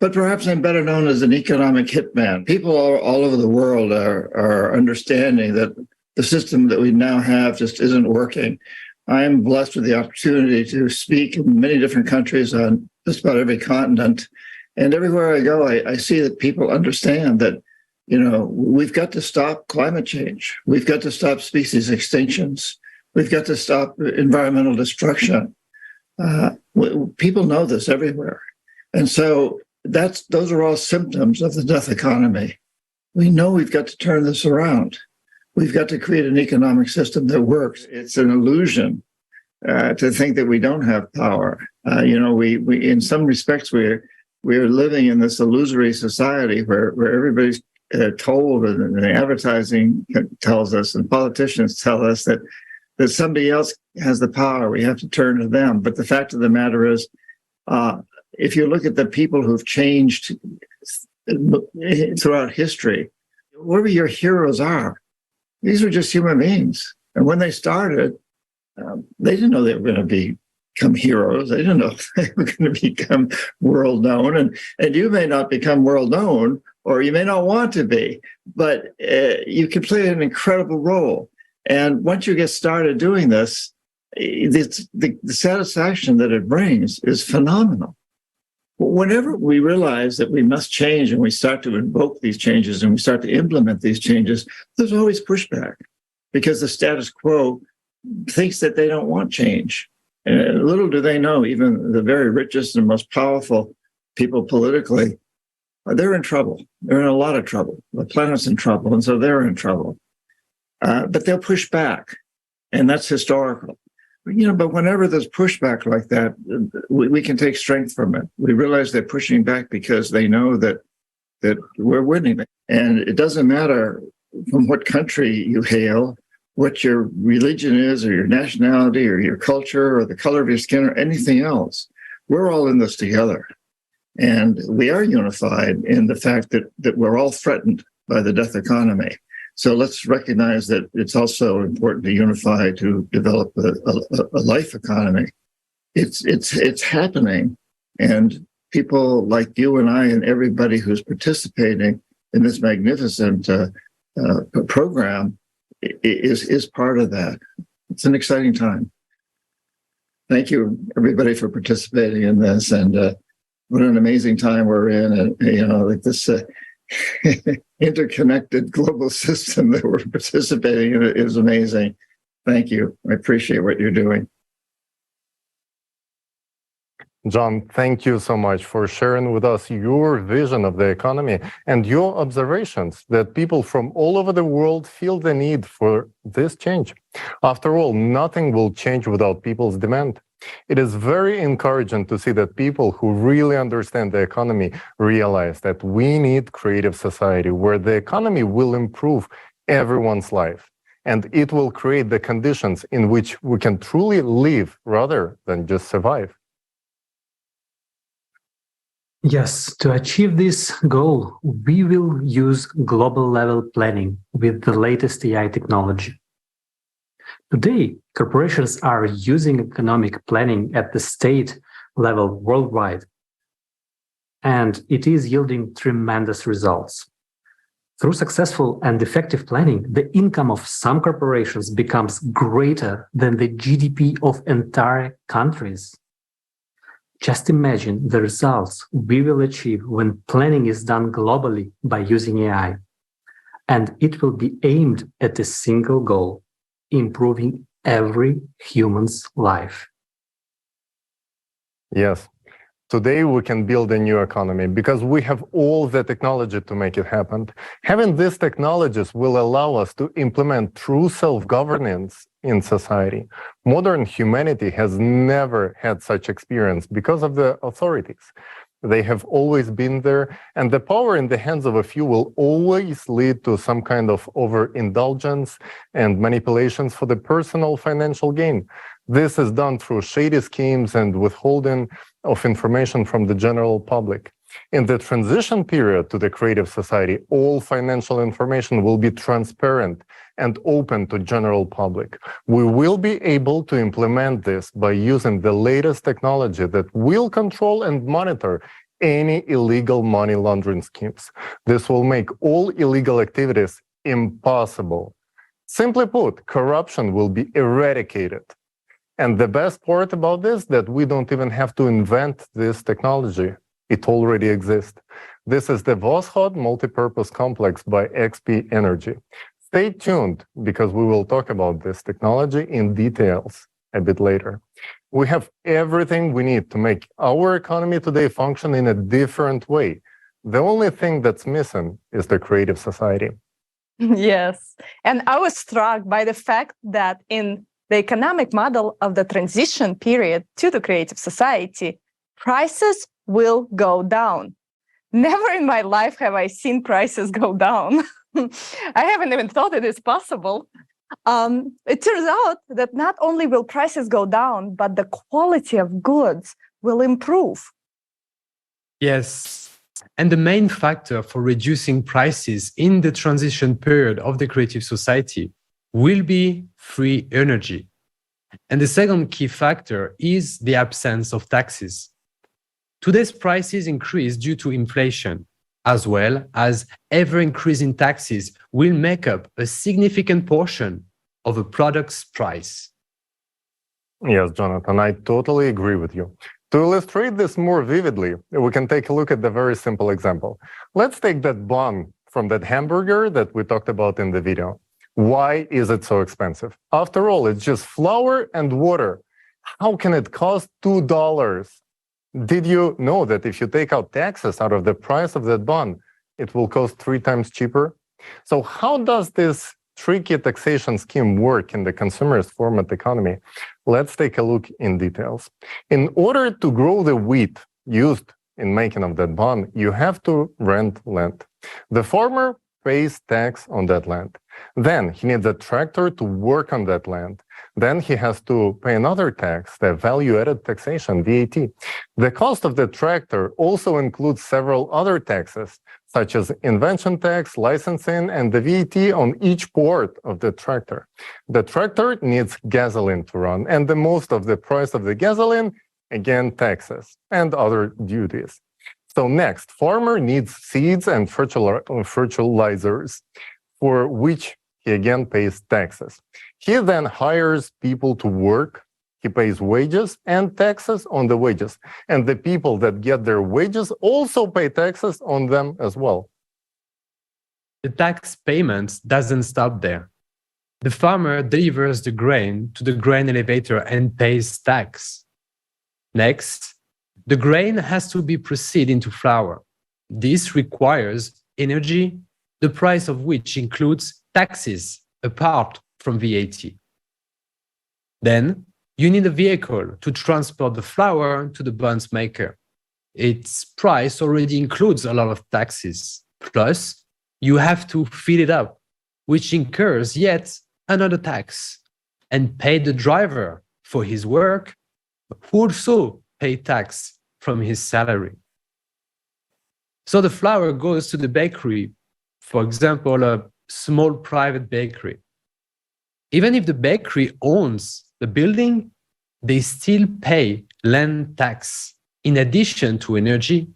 but perhaps I'm better known as an economic hitman. People all over the world are understanding that the system that we now have just isn't working. I am blessed with the opportunity to speak in many different countries on just about every continent. And everywhere I go, I see that people understand that, we've got to stop climate change. We've got to stop species extinctions. We've got to stop environmental destruction. People know this everywhere. And so those are all symptoms of the death economy. We know we've got to turn this around. We've got to create an economic system that works. It's an illusion to think that we don't have power. We in some respects, we're living in this illusory society where everybody's told, and the advertising tells us, and politicians tell us that somebody else has the power. We have to turn to them. But the fact of the matter is, if you look at the people who've changed throughout history, whoever your heroes are, these are just human beings. And when they started, they didn't know they were going to become heroes. They didn't know they were going to become world known. And you may not become world known, or you may not want to be, but you can play an incredible role. And once you get started doing this, the satisfaction that it brings is phenomenal. Whenever we realize that we must change and we start to invoke these changes and we start to implement these changes, there's always pushback because the status quo thinks that they don't want change. And little do they know, even the very richest and most powerful people politically, they're in trouble. They're in a lot of trouble. The planet's in trouble, and so they're in trouble. But they'll push back, and that's historical. But whenever there's pushback like that, we can take strength from it. We realize they're pushing back because they know that we're winning. And it doesn't matter from what country you hail, what your religion is, or your nationality, or your culture, or the color of your skin, or anything else. We're all in this together. And we are unified in the fact that we're all threatened by the death economy. So let's recognize that it's also important to unify to develop a life economy. It's happening, and people like you and I and everybody who's participating in this magnificent program is part of that. It's an exciting time. Thank you, everybody, for participating in this, and what an amazing time we're in, and like this. Interconnected global system that we're participating in is amazing. Thank you. I appreciate what you're doing. John, thank you so much for sharing with us your vision of the economy and your observations that people from all over the world feel the need for this change. After all, nothing will change without people's demand. It is very encouraging to see that people who really understand the economy realize that we need creative society where the economy will improve everyone's life, and it will create the conditions in which we can truly live rather than just survive. Yes, to achieve this goal, we will use global level planning with the latest AI technology. Today, corporations are using economic planning at the state level worldwide, and it is yielding tremendous results. Through successful and effective planning, the income of some corporations becomes greater than the GDP of entire countries. Just imagine the results we will achieve when planning is done globally by using AI, and it will be aimed at a single goal: improving every human's life. Yes. Today we can build a new economy because we have all the technology to make it happen. Having these technologies will allow us to implement true self-governance in society. Modern humanity has never had such experience because of the authorities. They have always been there, and the power in the hands of a few will always lead to some kind of overindulgence and manipulations for the personal financial gain. This is done through shady schemes and withholding of information from the general public. In the transition period to the creative society, all financial information will be transparent and open to general public. We will be able to implement this by using the latest technology that will control and monitor any illegal money laundering schemes. This will make all illegal activities impossible. Simply put, corruption will be eradicated. And the best part about this, that we don't even have to invent this technology. It already exists. This is the Voskhod Multipurpose Complex by XP Energy. Stay tuned, because we will talk about this technology in details a bit later. We have everything we need to make our economy today function in a different way. The only thing that's missing is the creative society. Yes, and I was struck by the fact that in the economic model of the transition period to the creative society, prices will go down. Never in my life have I seen prices go down. I haven't even thought it is possible. It turns out that not only will prices go down, but the quality of goods will improve. Yes. And the main factor for reducing prices in the transition period of the creative society will be free energy. And the second key factor is the absence of taxes. Today's prices increase due to inflation, as well as ever-increasing taxes will make up a significant portion of a product's price. Yes, Jonathan, I totally agree with you. To illustrate this more vividly, we can take a look at the very simple example. Let's take that bun from that hamburger that we talked about in the video. Why is it so expensive? After all, it's just flour and water. How can it cost $2? Did you know that if you take out taxes out of the price of that bun, it will cost 3 times cheaper? So how does this tricky taxation scheme work in the consumerist format economy? Let's take a look in details. In order to grow the wheat used in making of that bun, you have to rent land. The farmer pays tax on that land. Then he needs a tractor to work on that land. Then he has to pay another tax, the value-added taxation, VAT. The cost of the tractor also includes several other taxes, such as invention tax, licensing, and the VAT on each part of the tractor. The tractor needs gasoline to run, and the most of the price of the gasoline, again, taxes and other duties. So next, farmer needs seeds and fertilizers, for which he again pays taxes. He then hires people to work. He pays wages and taxes on the wages. And the people that get their wages also pay taxes on them as well. The tax payments doesn't stop there. The farmer delivers the grain to the grain elevator and pays tax. Next, the grain has to be processed into flour. This requires energy, the price of which includes taxes apart from VAT. Then, you need a vehicle to transport the flour to the buns maker. Its price already includes a lot of taxes. Plus, you have to fill it up, which incurs yet another tax, and pay the driver for his work, who also pay tax from his salary. So the flour goes to the bakery, for example, a small private bakery. Even if the bakery owns the building, they still pay land tax in addition to energy,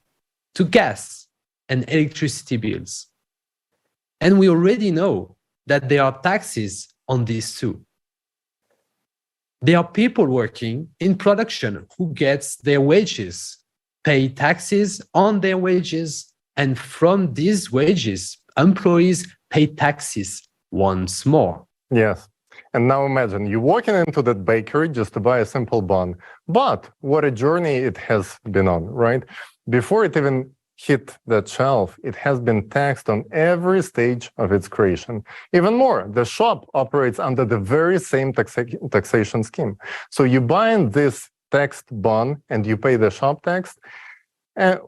to gas and electricity bills. And we already know that there are taxes on these too. There are people working in production who gets their wages, pay taxes on their wages, and from these wages, employees pay taxes once more. Yes. And now imagine you walking into that bakery just to buy a simple bun. But what a journey it has been on, right? Before it even hit that shelf, it has been taxed on every stage of its creation. Even more, the shop operates under the very same taxation scheme. So you buy this taxed bun and you pay the shop tax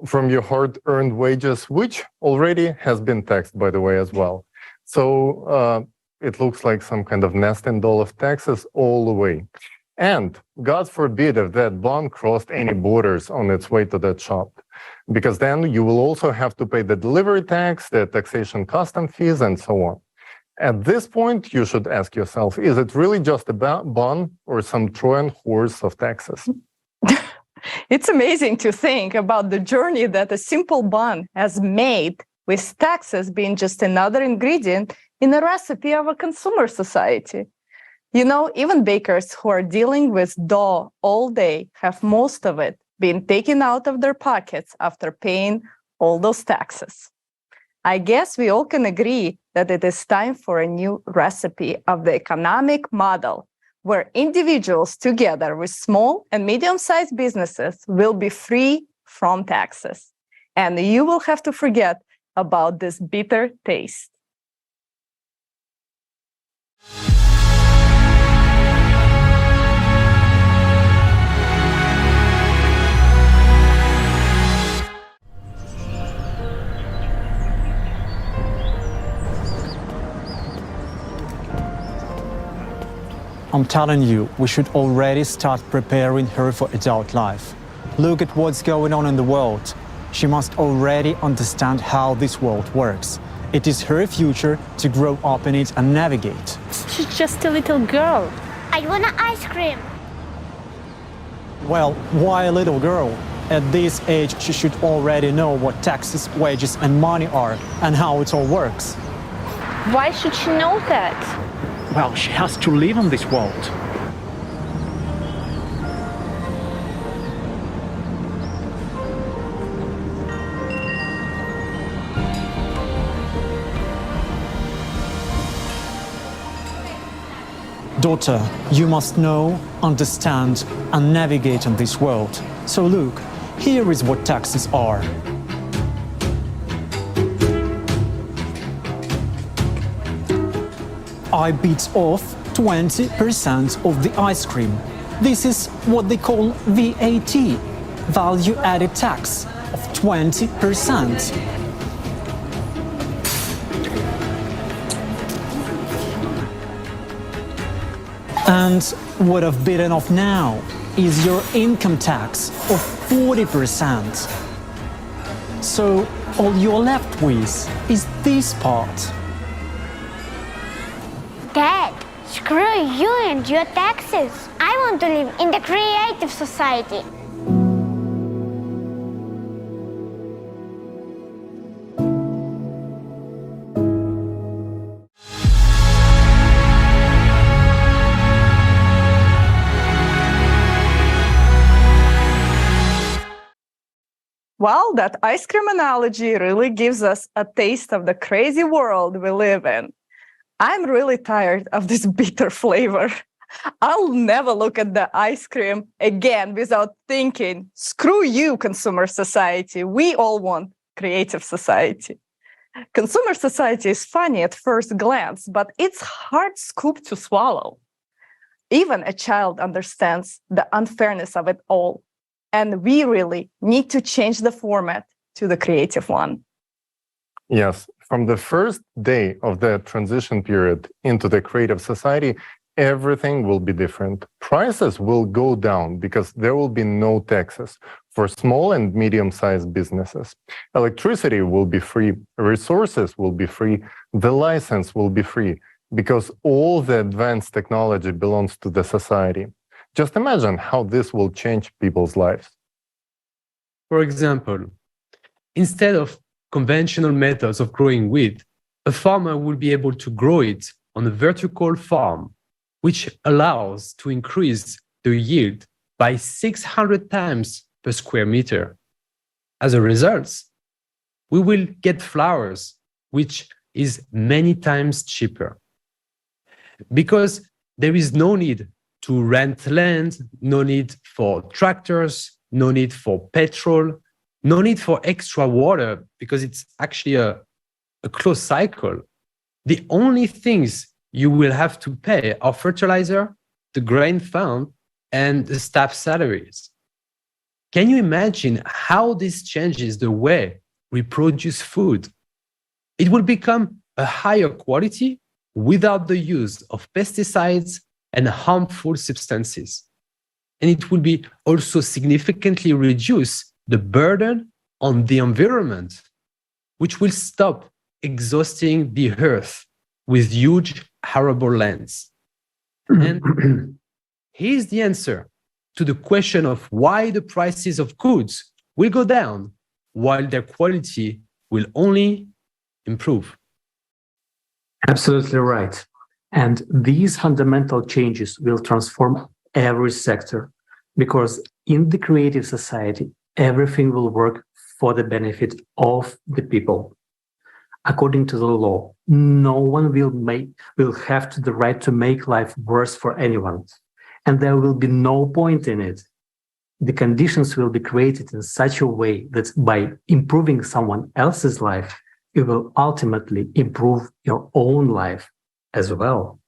from your hard-earned wages, which already has been taxed, by the way, as well. So it looks like some kind of nesting doll of taxes all the way. And God forbid if that bun crossed any borders on its way to that shop. because then you will also have to pay the delivery tax, the taxation custom fees, and so on. At this point, you should ask yourself, is it really just a bun or some Trojan horse of taxes? It's amazing to think about the journey that a simple bun has made, with taxes being just another ingredient in the recipe of a consumer society. You know, even bakers who are dealing with dough all day have most of it being taken out of their pockets after paying all those taxes. I guess we all can agree that it is time for a new recipe of the economic model, where individuals together with small and medium-sized businesses will be free from taxes. And you will have to forget about this bitter taste. I'm telling you, we should already start preparing her for adult life. Look at what's going on in the world. She must already understand how this world works. It is her future to grow up in it and navigate. She's just a little girl. I want an ice cream. Well, why a little girl? At this age, she should already know what taxes, wages, and money are and how it all works. Why should she know that? Well, she has to live in this world. Daughter, you must know, understand, and navigate in this world. So look, here is what taxes are. I bit off 20% of the ice cream. This is what they call VAT, value added tax of 20%. And what I've bitten off now is your income tax of 40%. So all you're left with is this part. Dad, screw you and your taxes. I want to live in the creative society. Well, that ice cream analogy really gives us a taste of the crazy world we live in. I'm really tired of this bitter flavor. I'll never look at the ice cream again without thinking, screw you, consumer society. We all want creative society. Consumer society is funny at first glance, but it's hard scoop to swallow. Even a child understands the unfairness of it all. And we really need to change the format to the creative one. Yes, from the first day of the transition period into the creative society, everything will be different. Prices will go down because there will be no taxes for small and medium-sized businesses. Electricity will be free, resources will be free, the license will be free, because all the advanced technology belongs to the society. Just imagine how this will change people's lives. For example, instead of conventional methods of growing wheat, a farmer will be able to grow it on a vertical farm, which allows to increase the yield by 600 times per square meter. As a result, we will get flowers, which is many times cheaper. Because there is no need to rent land, no need for tractors, no need for petrol, no need for extra water, because it's actually a closed cycle. The only things you will have to pay are fertilizer, the grain fund, and the staff salaries. Can you imagine how this changes the way we produce food? It will become a higher quality without the use of pesticides and harmful substances. And it will be also significantly reduce the burden on the environment, which will stop exhausting the earth with huge arable lands. And here's the answer to the question of why the prices of goods will go down while their quality will only improve. Absolutely right. And these fundamental changes will transform every sector, because in the creative society, everything will work for the benefit of the people. According to the law, no one will have the right to make life worse for anyone, and there will be no point in it. The conditions will be created in such a way that by improving someone else's life, you will ultimately improve your own life as well.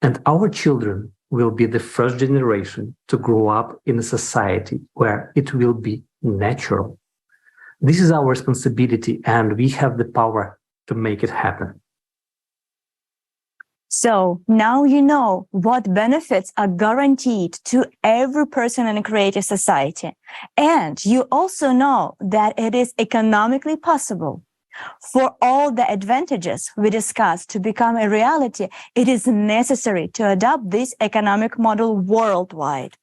And our children will be the first generation to grow up in a society where it will be natural. This is our responsibility, and we have the power to make it happen. So now you know what benefits are guaranteed to every person in a creative society. And you also know that it is economically possible. For all the advantages we discussed to become a reality, it is necessary to adopt this economic model worldwide.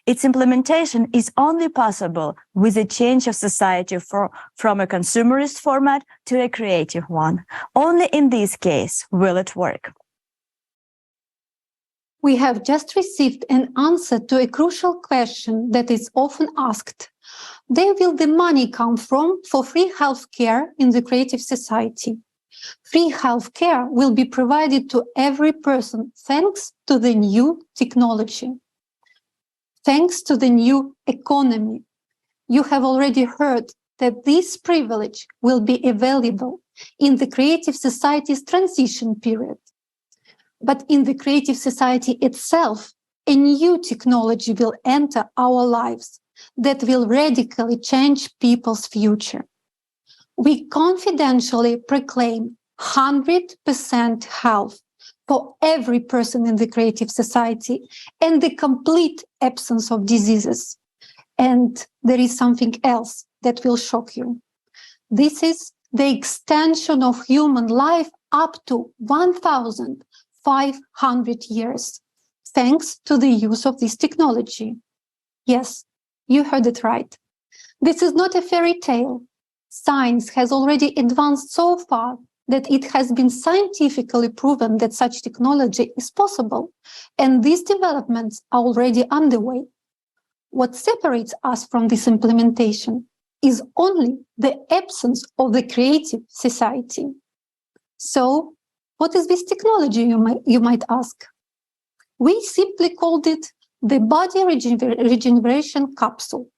Its implementation is only possible with a change of society from a consumerist format to a creative one. Only in this case will it work. We have just received an answer to a crucial question that is often asked. Where will the money come from for free healthcare in the creative society? Free healthcare will be provided to every person thanks to the new technology, thanks to the new economy. You have already heard that this privilege will be available in the creative society's transition period. But in the creative society itself, a new technology will enter our lives that will radically change people's future. We confidentially proclaim 100% health for every person in the creative society and the complete absence of diseases. And there is something else that will shock you. This is the extension of human life up to 1,500 years, thanks to the use of this technology. Yes, you heard it right. This is not a fairy tale. Science has already advanced so far that it has been scientifically proven that such technology is possible, and these developments are already underway. What separates us from this implementation is only the absence of the creative society. So, what is this technology, you might ask? We simply called it the body regeneration capsule.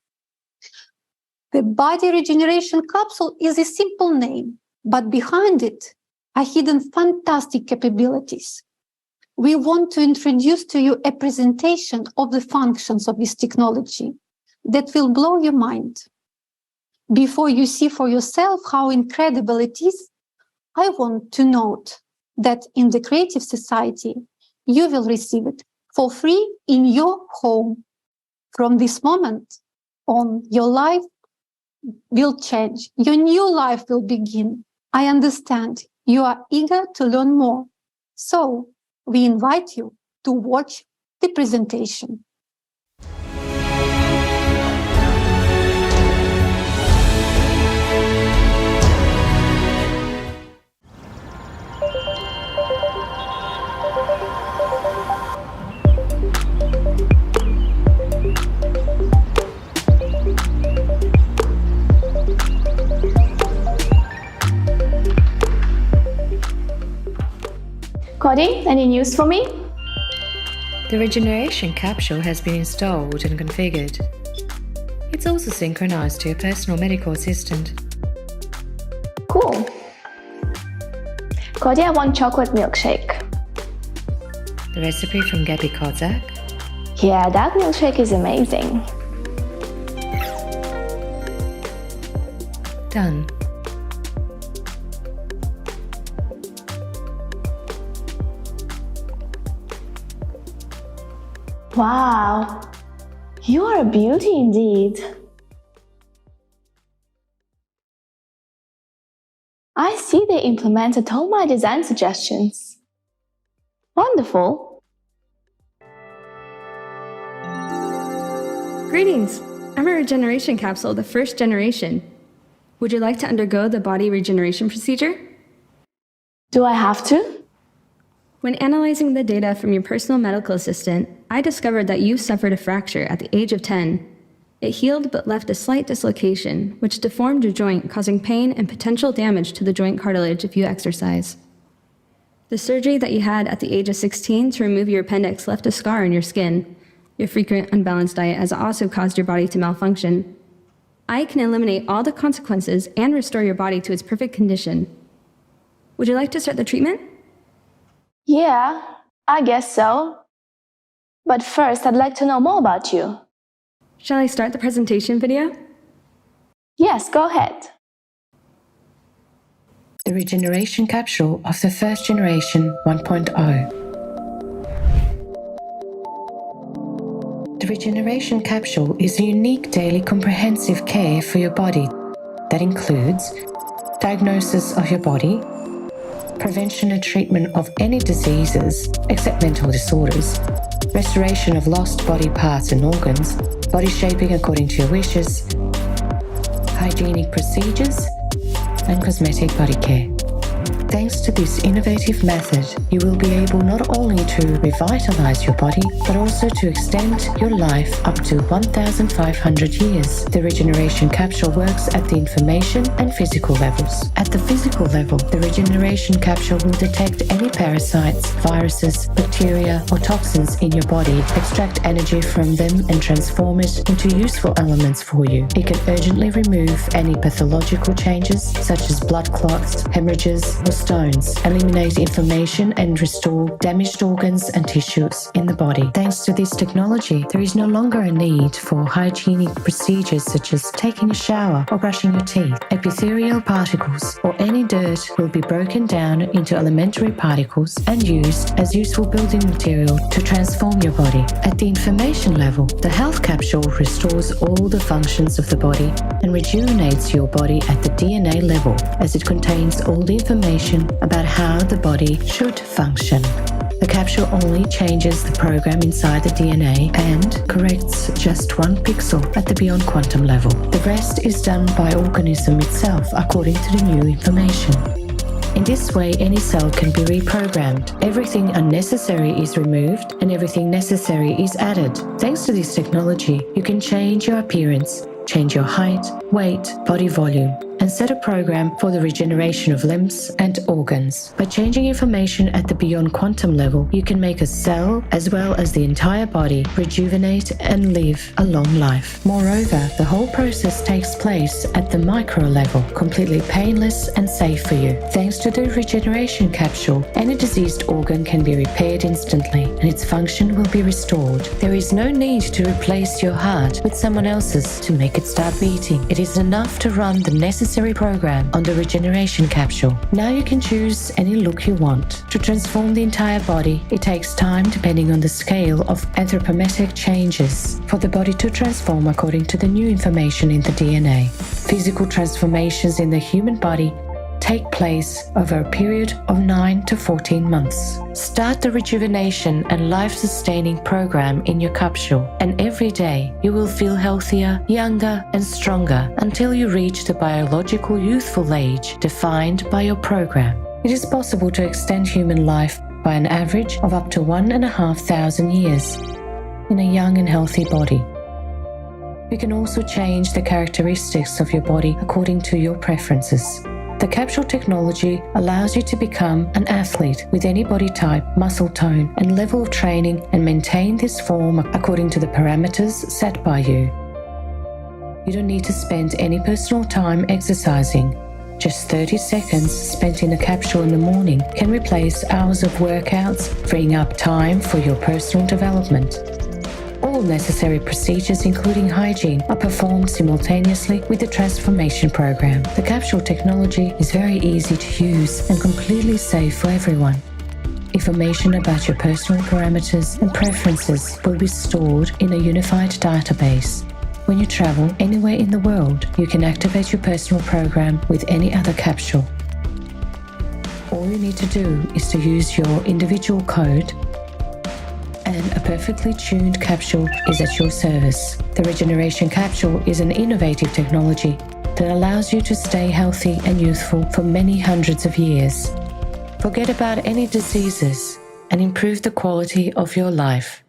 The body regeneration capsule is a simple name, but behind it are hidden fantastic capabilities. We want to introduce to you a presentation of the functions of this technology that will blow your mind. Before you see for yourself how incredible it is, I want to note that in the creative society, you will receive it for free in your home. From this moment on, your life will change. Your new life will begin. I understand you are eager to learn more. So we invite you to watch the presentation. Cody, any news for me? The regeneration capsule has been installed and configured. It's also synchronized to your personal medical assistant. Cool. Cody, I want chocolate milkshake. The recipe from Gabby Kozak. Yeah, that milkshake is amazing. Done. Wow, you are a beauty indeed. implemented all my design suggestions. Wonderful. Greetings! I'm a regeneration capsule, the first generation. Would you like to undergo the body regeneration procedure? Do I have to? When analyzing the data from your personal medical assistant, I discovered that you suffered a fracture at the age of 10. It healed but left a slight dislocation, which deformed your joint, causing pain and potential damage to the joint cartilage if you exercise. The surgery that you had at the age of 16 to remove your appendix left a scar on your skin. Your frequent unbalanced diet has also caused your body to malfunction. I can eliminate all the consequences and restore your body to its perfect condition. Would you like to start the treatment? Yeah, I guess so. But first, I'd like to know more about you. Shall I start the presentation video? Yes, go ahead. The regeneration capsule of the first generation 1.0. The regeneration capsule is a unique daily comprehensive care for your body that includes diagnosis of your body, prevention and treatment of any diseases except mental disorders, restoration of lost body parts and organs, body shaping according to your wishes, hygienic procedures, and cosmetic body care. Thanks to this innovative method, you will be able not only to revitalize your body, but also to extend your life up to 1,500 years. The regeneration capsule works at the information and physical levels. At the physical level, the regeneration capsule will detect any parasites, viruses, bacteria, or toxins in your body, extract energy from them, and transform it into useful elements for you. It can urgently remove any pathological changes, such as blood clots, hemorrhages, or stones, eliminate inflammation, and restore damaged organs and tissues in the body. Thanks to this technology, there is no longer a need for hygienic procedures such as taking a shower or brushing your teeth. Epithelial particles or any dirt will be broken down into elementary particles and used as useful building material to transform your body. At the information level, the health capsule restores all the functions of the body and rejuvenates your body at the DNA level, as it contains all the information about how the body should function. The capsule only changes the program inside the DNA and corrects just one pixel at the beyond quantum level. The rest is done by organism itself according to the new information. In this way, any cell can be reprogrammed. Everything unnecessary is removed and everything necessary is added. Thanks to this technology, you can change your appearance, change your height, weight, body volume, and set a program for the regeneration of limbs and organs. By changing information at the beyond quantum level, you can make a cell, as well as the entire body, rejuvenate and live a long life. Moreover, the whole process takes place at the micro level, completely painless and safe for you. Thanks to the regeneration capsule, any diseased organ can be repaired instantly, and its function will be restored. There is no need to replace your heart with someone else's to make it start beating. It is enough to run the necessary program on the regeneration capsule. Now you can choose any look you want. To transform the entire body, it takes time depending on the scale of anthropometric changes for the body to transform according to the new information in the DNA. Physical transformations in the human body take place over a period of 9 to 14 months. Start the rejuvenation and life-sustaining program in your capsule, and every day you will feel healthier, younger, and stronger until you reach the biological youthful age defined by your program. It is possible to extend human life by an average of up to 1,500 years in a young and healthy body. You can also change the characteristics of your body according to your preferences. The capsule technology allows you to become an athlete with any body type, muscle tone, and level of training, and maintain this form according to the parameters set by you. You don't need to spend any personal time exercising. Just 30 seconds spent in a capsule in the morning can replace hours of workouts, freeing up time for your personal development. All necessary procedures, including hygiene, are performed simultaneously with the transformation program. The capsule technology is very easy to use and completely safe for everyone. Information about your personal parameters and preferences will be stored in a unified database. When you travel anywhere in the world, you can activate your personal program with any other capsule. All you need to do is to use your individual code, and a perfectly tuned capsule is at your service. The regeneration capsule is an innovative technology that allows you to stay healthy and youthful for many hundreds of years. Forget about any diseases and improve the quality of your life.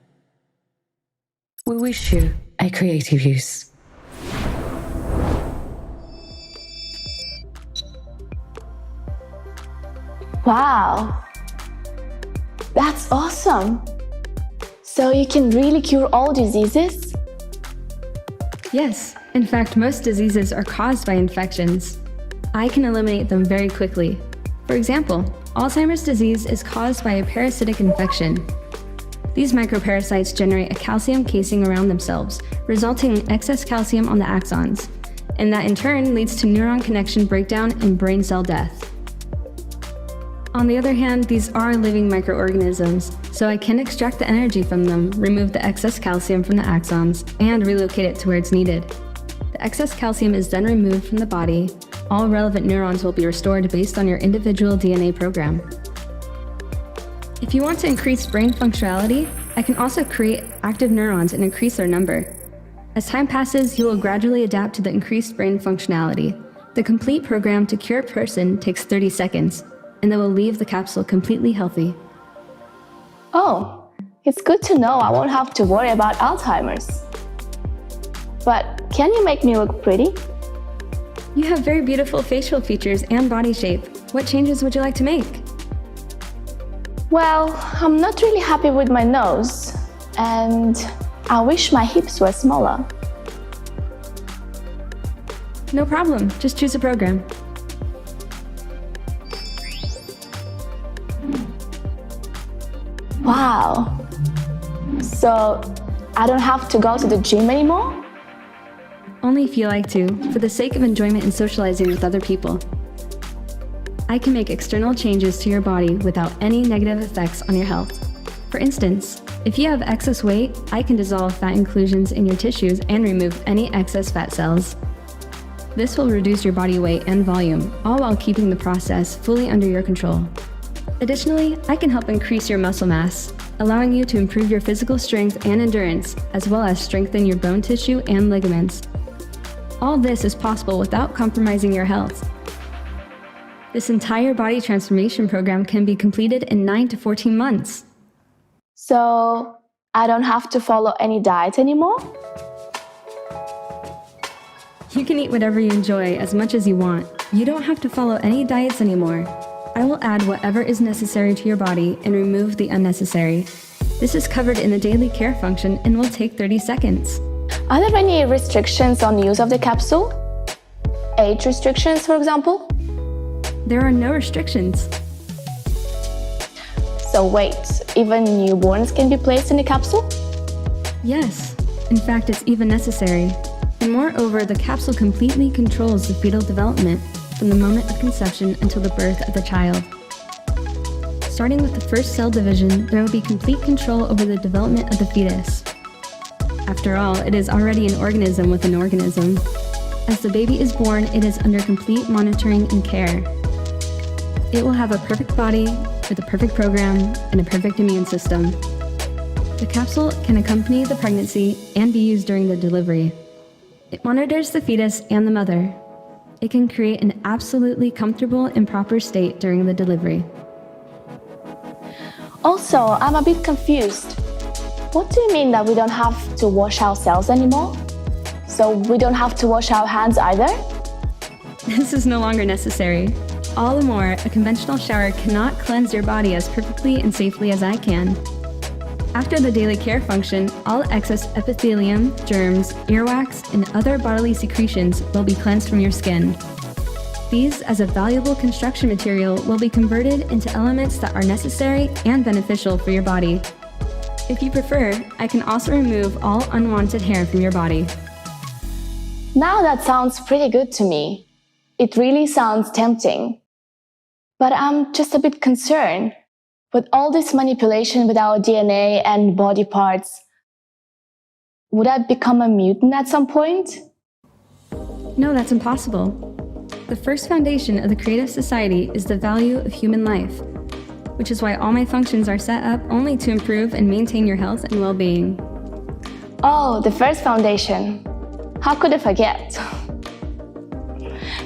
We wish you a creative use. Wow, that's awesome. So you can really cure all diseases? Yes, in fact, most diseases are caused by infections. I can eliminate them very quickly. For example, Alzheimer's disease is caused by a parasitic infection. These microparasites generate a calcium casing around themselves, resulting in excess calcium on the axons, and that in turn leads to neuron connection breakdown and brain cell death. On the other hand, these are living microorganisms, so I can extract the energy from them, remove the excess calcium from the axons, and relocate it to where it's needed. The excess calcium is then removed from the body. All relevant neurons will be restored based on your individual DNA program. If you want to increase brain functionality, I can also create active neurons and increase their number. As time passes, you will gradually adapt to the increased brain functionality. The complete program to cure a person takes 30 seconds, and they will leave the capsule completely healthy. Oh, it's good to know I won't have to worry about Alzheimer's. But can you make me look pretty? You have very beautiful facial features and body shape. What changes would you like to make? Well, I'm not really happy with my nose, and I wish my hips were smaller. No problem, just choose a program. Wow. So I don't have to go to the gym anymore? Only if you like to, for the sake of enjoyment and socializing with other people. I can make external changes to your body without any negative effects on your health. For instance, if you have excess weight, I can dissolve fat inclusions in your tissues and remove any excess fat cells. This will reduce your body weight and volume, all while keeping the process fully under your control. Additionally, I can help increase your muscle mass, allowing you to improve your physical strength and endurance, as well as strengthen your bone tissue and ligaments. All this is possible without compromising your health. This entire body transformation program can be completed in 9 to 14 months. So I don't have to follow any diet anymore? You can eat whatever you enjoy as much as you want. You don't have to follow any diets anymore. I will add whatever is necessary to your body and remove the unnecessary. This is covered in the daily care function and will take 30 seconds. Are there any restrictions on use of the capsule? Age restrictions, for example? There are no restrictions. So wait, even newborns can be placed in the capsule? Yes. In fact, it's even necessary. And moreover, the capsule completely controls the fetal development from the moment of conception until the birth of the child. Starting with the first cell division, there will be complete control over the development of the fetus. After all, it is already an organism with an organism. As the baby is born, it is under complete monitoring and care. It will have a perfect body, with a perfect program, and a perfect immune system. The capsule can accompany the pregnancy and be used during the delivery. It monitors the fetus and the mother. It can create an absolutely comfortable and proper state during the delivery. Also, I'm a bit confused. What do you mean that we don't have to wash ourselves anymore? So we don't have to wash our hands either? This is no longer necessary. All the more, a conventional shower cannot cleanse your body as perfectly and safely as I can. After the daily care function, all excess epithelium, germs, earwax, and other bodily secretions will be cleansed from your skin. These, as a valuable construction material, will be converted into elements that are necessary and beneficial for your body. If you prefer, I can also remove all unwanted hair from your body. Now that sounds pretty good to me. It really sounds tempting. But I'm just a bit concerned. With all this manipulation with our DNA and body parts, would I become a mutant at some point? No, that's impossible. The first foundation of the creative society is the value of human life, which is why all my functions are set up only to improve and maintain your health and well-being. Oh, the first foundation. How could I forget?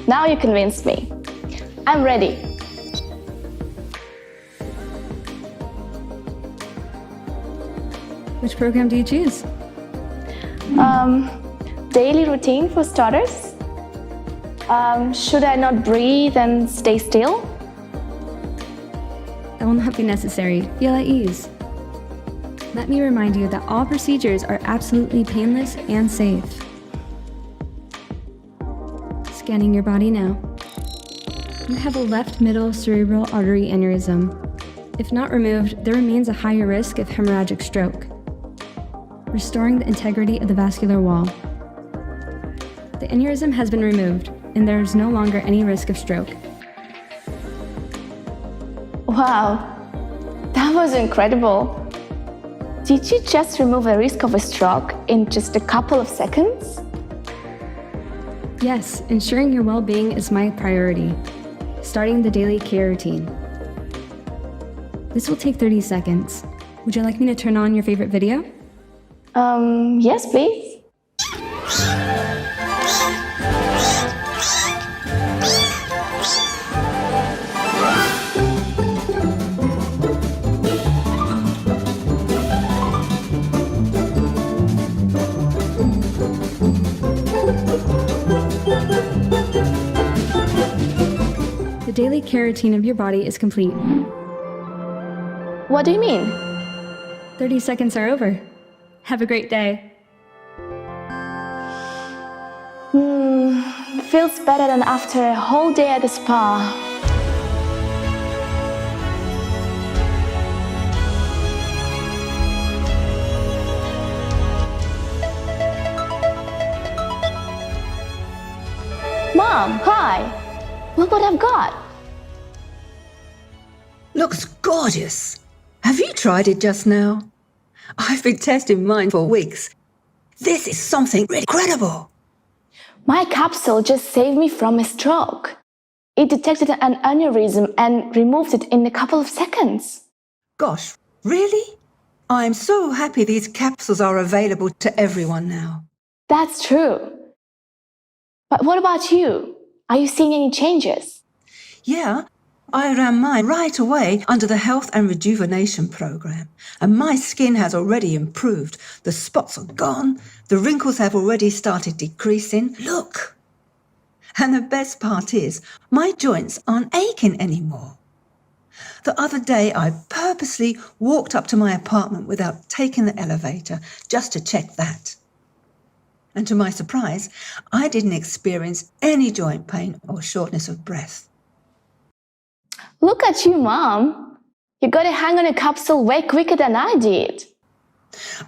Now you convinced me. I'm ready. Which program do you choose? Daily routine for starters. Should I not breathe and stay still? That will not be necessary. Feel at ease. Let me remind you that all procedures are absolutely painless and safe. Scanning your body now. You have a left middle cerebral artery aneurysm. If not removed, there remains a higher risk of hemorrhagic stroke, restoring the integrity of the vascular wall. The aneurysm has been removed, and there is no longer any risk of stroke. Wow, that was incredible. Did you just remove the risk of a stroke in just a couple of seconds? Yes, ensuring your well-being is my priority. Starting the daily care routine. This will take 30 seconds. Would you like me to turn on your favorite video? Yes, please. The daily care routine of your body is complete. What do you mean? 30 seconds are over. Have a great day. Feels better than after a whole day at the spa. Mom, hi. Look what I've got. Looks gorgeous. Have you tried it just now? I've been testing mine for weeks. This is something incredible. My capsule just saved me from a stroke. It detected an aneurysm and removed it in a couple of seconds. Gosh, really? I'm so happy these capsules are available to everyone now. That's true. But what about you? Are you seeing any changes? Yeah, I ran mine right away under the Health and Rejuvenation Program, and my skin has already improved. The spots are gone, the wrinkles have already started decreasing. Look! And the best part is, my joints aren't aching anymore. The other day, I purposely walked up to my apartment without taking the elevator just to check that. And to my surprise, I didn't experience any joint pain or shortness of breath. Look at you, Mom. You got a hang on a capsule way quicker than I did.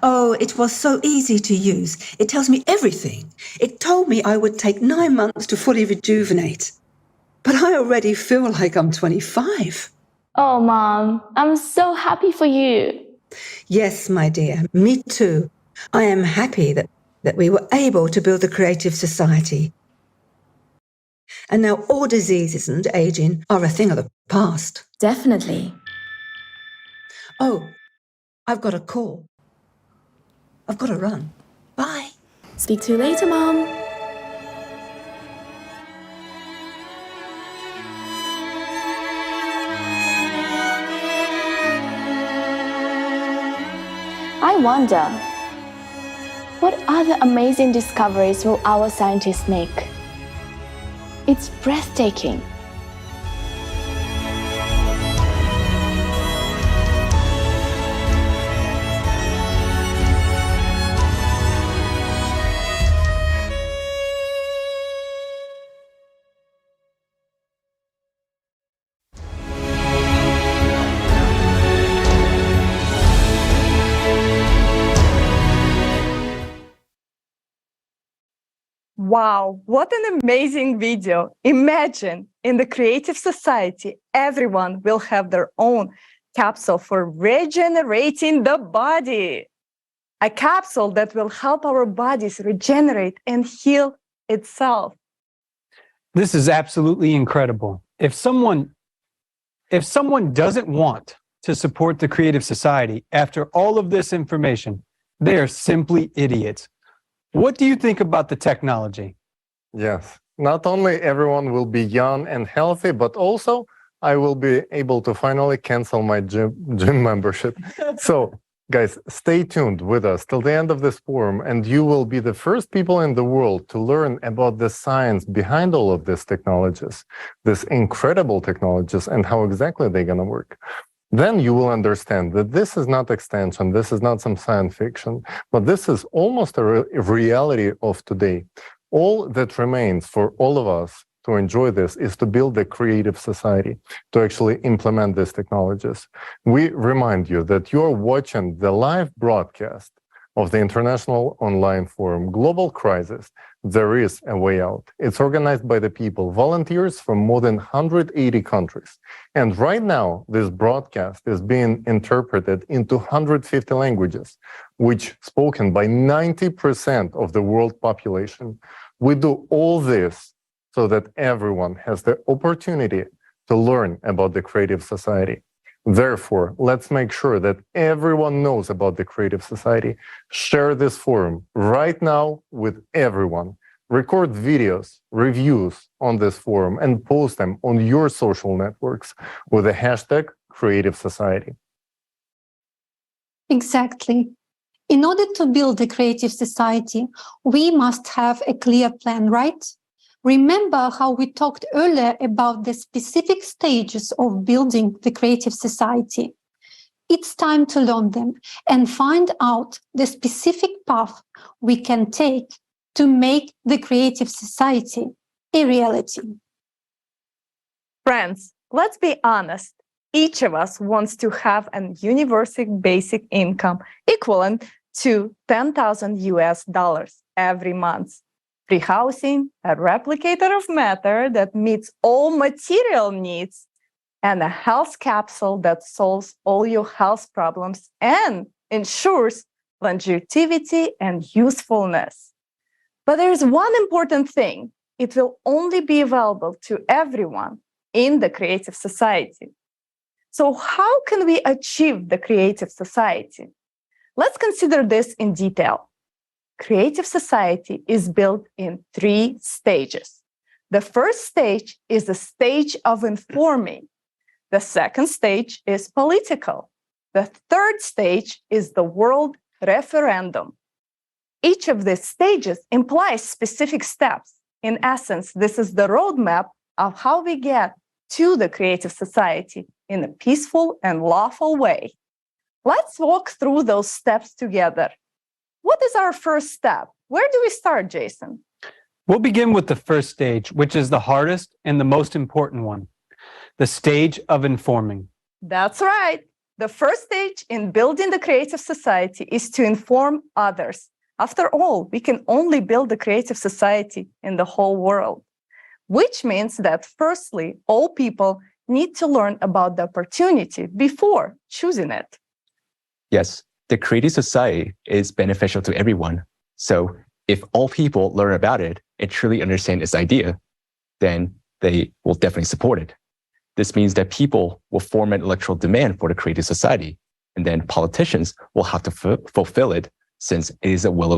Oh, it was so easy to use. It tells me everything. It told me I would take 9 months to fully rejuvenate. But I already feel like I'm 25. Oh, Mom, I'm so happy for you. Yes, my dear, me too. I am happy that we were able to build the Creative Society. And now all diseases and aging are a thing of the past. Definitely. Oh, I've got a call. I've got to run. Bye. Speak to you later, Mom. I wonder, what other amazing discoveries will our scientists make? It's breathtaking. Wow, what an amazing video. Imagine in the Creative Society, everyone will have their own capsule for regenerating the body. A capsule that will help our bodies regenerate and heal itself. This is absolutely incredible. If someone doesn't want to support the Creative Society after all of this information, they are simply idiots. What do you think about the technology? Yes. Not only everyone will be young and healthy, but also I will be able to finally cancel my gym membership. So, guys, stay tuned with us till the end of this forum, and you will be the first people in the world to learn about the science behind all of these technologies, these incredible technologies, and how exactly they're going to work. Then you will understand that this is not extension, this is not some science fiction, but this is almost a reality of today. All that remains for all of us to enjoy this is to build a creative society, to actually implement these technologies. We remind you that you are watching the live broadcast of the International Online Forum Global Crisis. There is a way out. It's organized by the people, volunteers from more than 180 countries. And right now, this broadcast is being interpreted into 150 languages, which spoken by 90% of the world population. We do all this so that everyone has the opportunity to learn about the Creative Society. Therefore, let's make sure that everyone knows about the Creative Society. Share this forum right now with everyone. Record videos, reviews on this forum, and post them on your social networks with the hashtag Creative Society. Exactly. In order to build a creative society, we must have a clear plan, right? Remember how we talked earlier about the specific stages of building the creative society. It's time to learn them and find out the specific path we can take to make the creative society a reality. Friends, let's be honest. Each of us wants to have an universal basic income equivalent to $10,000 every month. Free housing, a replicator of matter that meets all material needs, and a health capsule that solves all your health problems and ensures longevity and usefulness. But there is one important thing. It will only be available to everyone in the Creative Society. So how can we achieve the Creative Society? Let's consider this in detail. Creative Society is built in 3 stages. The first stage is the stage of informing. The second stage is political. The third stage is the world referendum. Each of these stages implies specific steps. In essence, this is the roadmap of how we get to the Creative Society in a peaceful and lawful way. Let's walk through those steps together. What is our first step? Where do we start, Jason? We'll begin with the first stage, which is the hardest and the most important one, the stage of informing. That's right. The first stage in building the Creative Society is to inform others. After all, we can only build the Creative Society in the whole world, which means that firstly, all people need to learn about the opportunity before choosing it. Yes, the Creative Society is beneficial to everyone. So if all people learn about it and truly understand its idea, then they will definitely support it. This means that people will form an electoral demand for the Creative Society, and then politicians will have to fulfill it since it is the will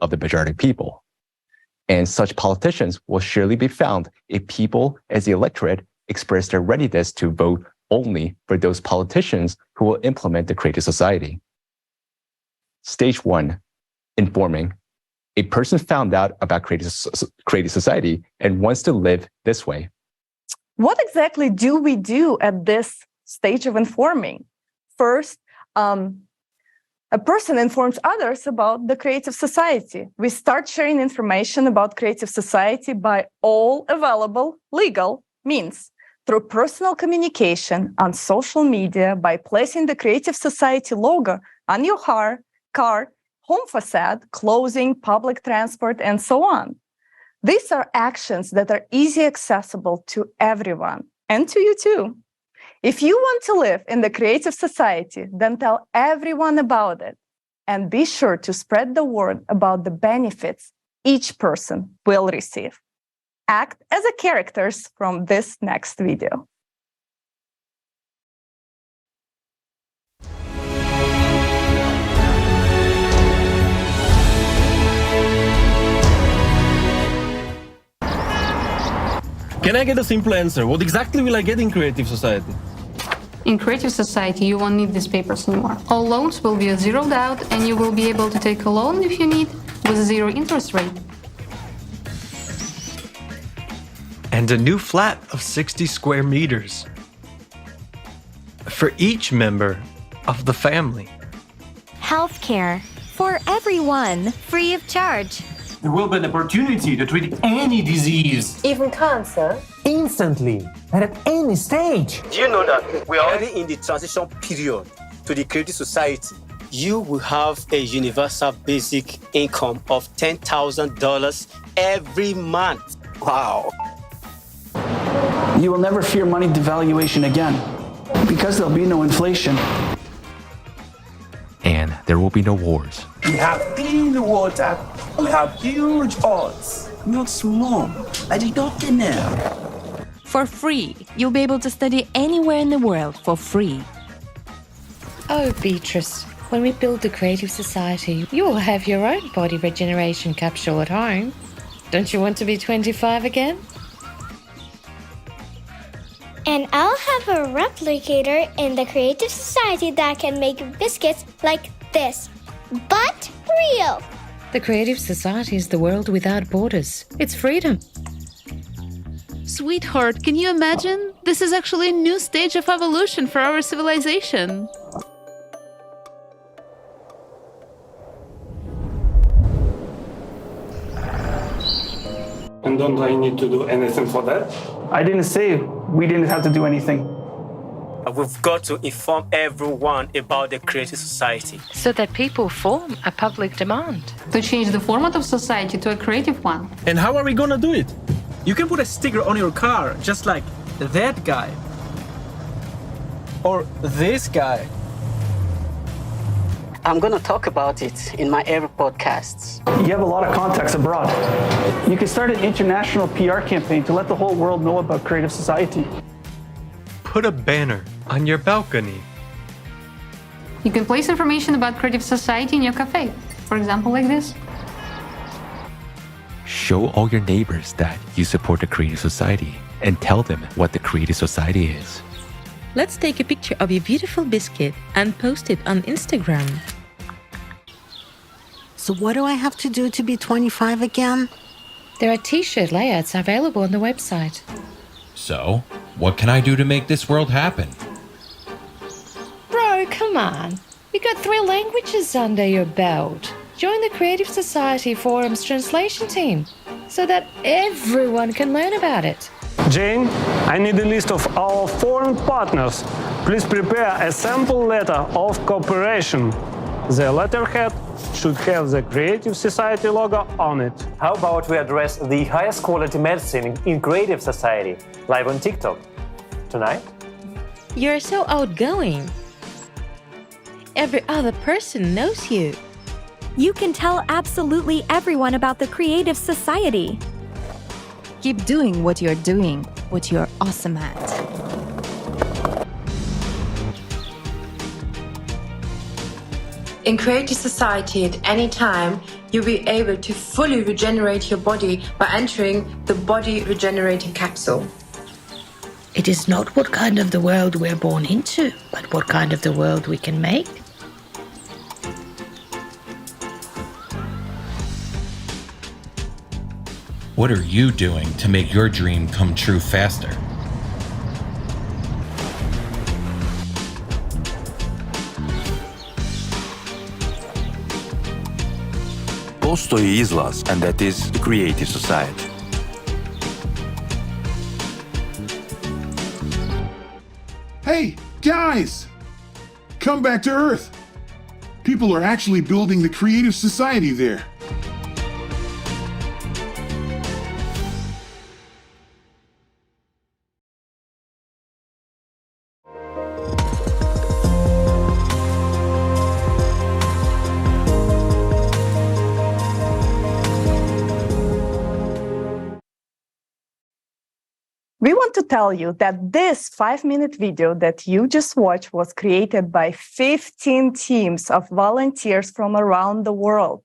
of the majority of people. And such politicians will surely be found if people as the electorate express their readiness to vote only for those politicians who will implement the Creative Society. Stage 1, informing. A person found out about Creative Society and wants to live this way. What exactly do we do at this stage of informing? First, a person informs others about the Creative Society. We start sharing information about Creative Society by all available legal means, through personal communication, on social media, by placing the Creative Society logo on your car, home facade, clothing, public transport, and so on. These are actions that are easily accessible to everyone, and to you too. If you want to live in the Creative Society, then tell everyone about it, and be sure to spread the word about the benefits each person will receive. act as the characters from this next video. Can I get a simple answer? What exactly will I get in Creative Society? In Creative Society, you won't need these papers anymore. All loans will be zeroed out, and you will be able to take a loan if you need with a zero interest rate. And a new flat of 60 square meters for each member of the family. Healthcare for everyone, free of charge. There will be an opportunity to treat any disease, even cancer, instantly and at any stage. Do you know that we are already in the transition period to the Creative Society? You will have a universal basic income of $10,000 every month. Wow. You will never fear money devaluation again because there'll be no inflation. And there will be no wars. We have clean water. We have huge odds. Not small, but it's not enough. For free. You'll be able to study anywhere in the world for free. Oh, Beatrice, when we build the Creative Society, you will have your own body regeneration capsule at home. Don't you want to be 25 again? And I'll have a replicator in the Creative Society that can make biscuits like this, but real. The Creative Society is the world without borders. It's freedom. Sweetheart, can you imagine? This is actually a new stage of evolution for our civilization. And don't I need to do anything for that? I didn't say we didn't have to do anything. We've got to inform everyone about the Creative Society, so that people form a public demand. To change the format of society to a creative one. And how are we gonna do it? You can put a sticker on your car, just like that guy. Or this guy. I'm gonna talk about it in my every podcasts. You have a lot of contacts abroad. You can start an international PR campaign to let the whole world know about Creative Society. Put a banner on your balcony. You can place information about Creative Society in your cafe. For example, like this. Show all your neighbors that you support the Creative Society and tell them what the Creative Society is. Let's take a picture of your beautiful biscuit and post it on Instagram. So what do I have to do to be 25 again? There are t-shirt layouts available on the website. So, what can I do to make this world happen? Bro, come on. You got 3 languages under your belt. Join the Creative Society Forum's translation team so that everyone can learn about it. Jane, I need a list of our foreign partners. Please prepare a sample letter of cooperation. The letterhead should have the Creative Society logo on it. How about we address the highest quality medicine in Creative Society, live on TikTok? Tonight? You're so outgoing. Every other person knows you. You can tell absolutely everyone about the Creative Society. Keep doing what you're doing, what you're awesome at. In Creative Society at any time, you'll be able to fully regenerate your body by entering the body regenerating capsule. It is not what kind of the world we're born into, but what kind of the world we can make. What are you doing to make your dream come true faster? Postoji izlaz, and that is the Creative Society. Hey, guys! Come back to Earth! People are actually building the Creative Society there. want to tell you that this 5-minute video that you just watched was created by 15 teams of volunteers from around the world.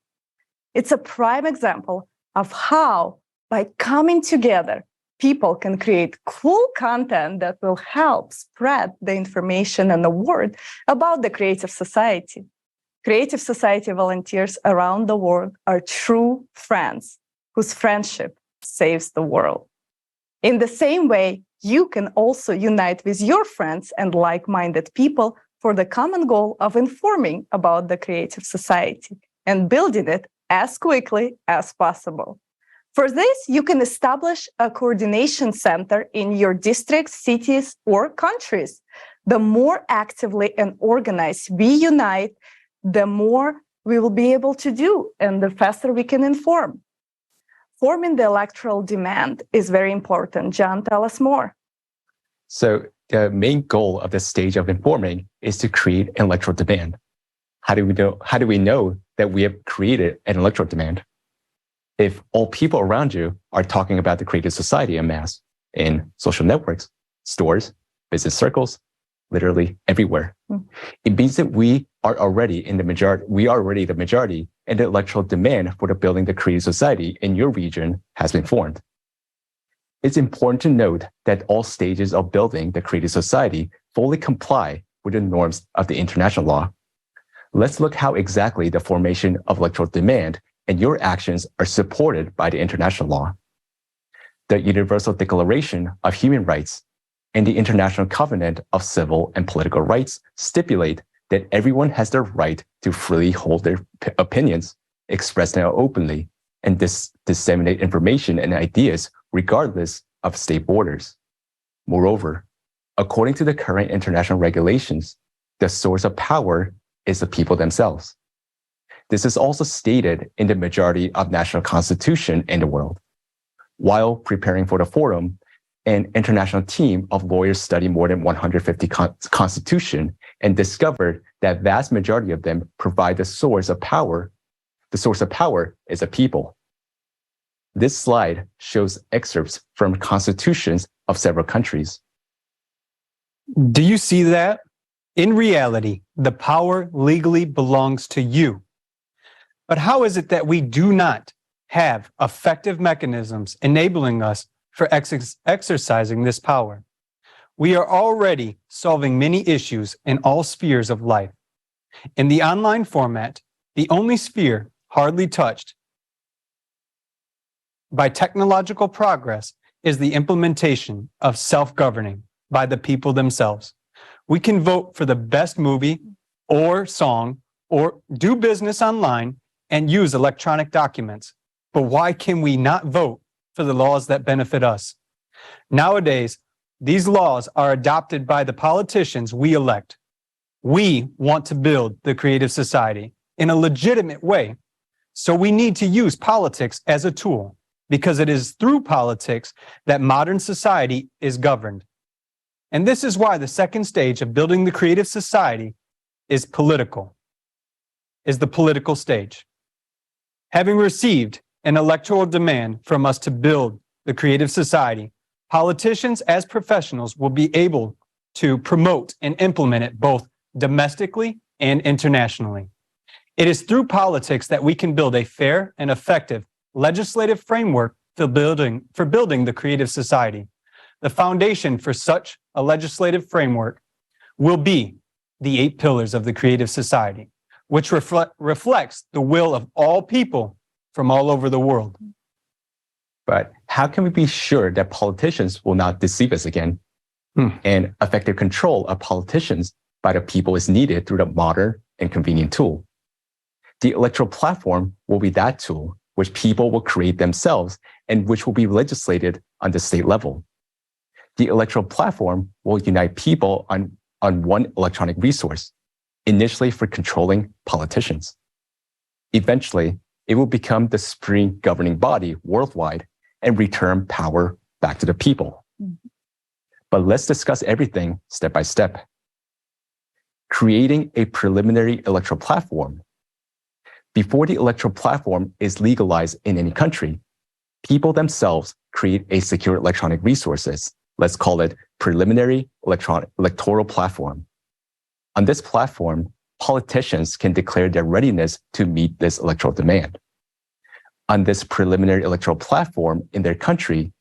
It's a prime example of how, by coming together, people can create cool content that will help spread the information and the word about the Creative Society. Creative Society volunteers around the world are true friends whose friendship saves the world. In the same way, you can also unite with your friends and like-minded people for the common goal of informing about the Creative Society and building it as quickly as possible. For this, you can establish a coordination center in your districts, cities, or countries. The more actively and organized we unite, the more we will be able to do and the faster we can inform. Forming the electoral demand is very important. John, tell us more. So the main goal of this stage of informing is to create an electoral demand. How do we know that we have created an electoral demand? If all people around you are talking about the Creative Society en masse in social networks, stores, business circles, literally everywhere, it means that we are already the majority, and the electoral demand for the building the Creative Society in your region has been formed. It's important to note that all stages of building the Creative Society fully comply with the norms of the international law. Let's look how exactly the formation of electoral demand and your actions are supported by the international law. The Universal Declaration of Human Rights and the International Covenant of Civil and Political Rights stipulate that everyone has the right to freely hold their opinions, express them openly, and disseminate information and ideas regardless of state borders. Moreover, according to the current international regulations, the source of power is the people themselves. This is also stated in the majority of national constitution in the world. While preparing for the forum, an international team of lawyers studied more than 150 constitutions and discovered that vast majority of them provide the source of power. The source of power is a people. This slide shows excerpts from constitutions of several countries. Do you see that? In reality, the power legally belongs to you. But how is it that we do not have effective mechanisms enabling us for exercising this power? We are already solving many issues in all spheres of life. In the online format, the only sphere hardly touched by technological progress is the implementation of self-governing by the people themselves. We can vote for the best movie or song or do business online and use electronic documents. But why can we not vote for the laws that benefit us? Nowadays, these laws are adopted by the politicians we elect. We want to build the Creative Society in a legitimate way. So we need to use politics as a tool because it is through politics that modern society is governed. And this is why the second stage of building the Creative Society is the political stage. Having received an electoral demand from us to build the Creative Society, politicians as professionals will be able to promote and implement it both domestically and internationally. It is through politics that we can build a fair and effective legislative framework for building the Creative Society. The foundation for such a legislative framework will be the 8 pillars of the Creative Society, which reflects the will of all people from all over the world. But how can we be sure that politicians will not deceive us again? And effective control of politicians by the people is needed through the modern and convenient tool. The electoral platform will be that tool which people will create themselves and which will be legislated on the state level. The electoral platform will unite people on one electronic resource, initially for controlling politicians. Eventually, it will become the supreme governing body worldwide and return power back to the people. But let's discuss everything step by step. Creating a preliminary electoral platform. Before the electoral platform is legalized in any country, people themselves create a secure electronic resources let's call it preliminary electoral platform. On this platform, politicians can declare their readiness to meet this electoral demand. On this preliminary electoral platform in their country,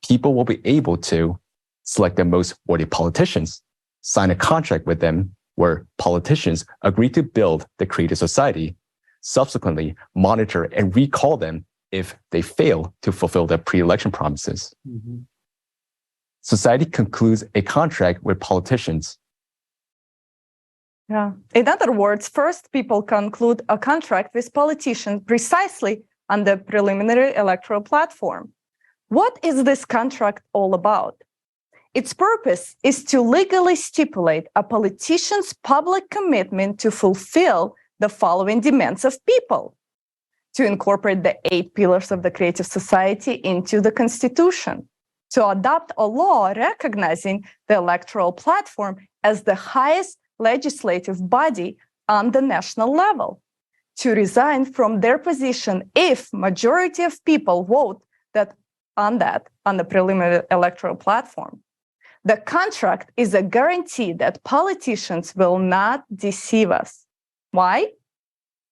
people will be able to select the most worthy politicians, sign a contract with them where politicians agree to build the creative society, subsequently monitor and recall them if they fail to fulfill their pre-election promises. Mm-hmm. Society concludes a contract with politicians. Yeah. In other words, first people conclude a contract with politicians precisely on the preliminary electoral platform. What is this contract all about? Its purpose is to legally stipulate a politician's public commitment to fulfill the following demands of people: to incorporate the 8 pillars of the creative society into the Constitution, to adopt a law recognizing the electoral platform as the highest legislative body on the national level, to resign from their position if majority of people vote on the preliminary electoral platform. The contract is a guarantee that politicians will not deceive us. Why?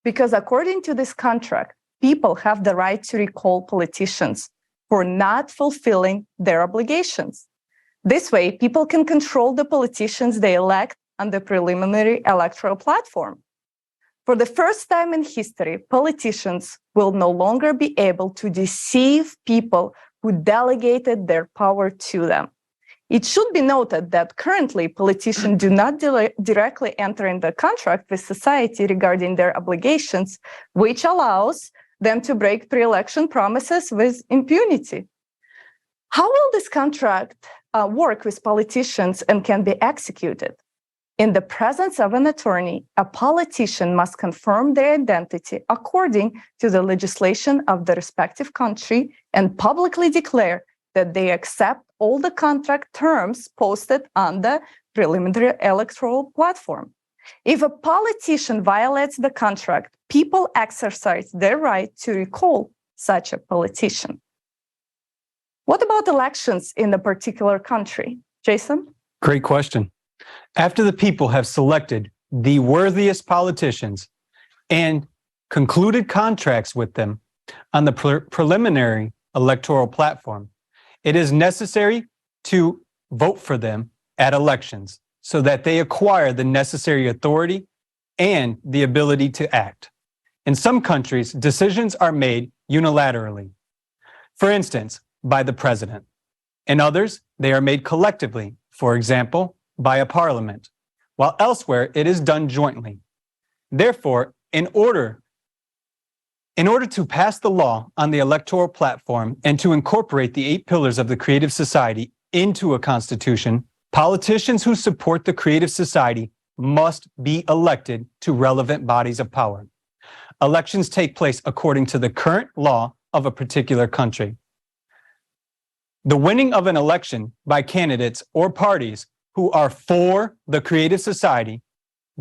Because according to this contract, people have the right to recall politicians for not fulfilling their obligations. This way, people can control the politicians they elect on the preliminary electoral platform. For the first time in history, politicians will no longer be able to deceive people who delegated their power to them. It should be noted that currently politicians do not directly enter into contract with society regarding their obligations, which allows them to break pre-election promises with impunity. How will this contract work with politicians and can be executed? In the presence of an attorney, a politician must confirm their identity according to the legislation of the respective country and publicly declare that they accept all the contract terms posted on the preliminary electoral platform. If a politician violates the contract, people exercise their right to recall such a politician. What about elections in a particular country? Jason? Great question. After the people have selected the worthiest politicians and concluded contracts with them on the preliminary electoral platform, it is necessary to vote for them at elections so that they acquire the necessary authority and the ability to act. In some countries, decisions are made unilaterally. For instance, by the president. In others, they are made collectively, for example, by a parliament, while elsewhere it is done jointly. Therefore, in order to pass the law on the electoral platform and to incorporate the 8 pillars of the creative society into a constitution, politicians who support the creative society must be elected to relevant bodies of power. Elections take place according to the current law of a particular country. The winning of an election by candidates or parties who are for the creative society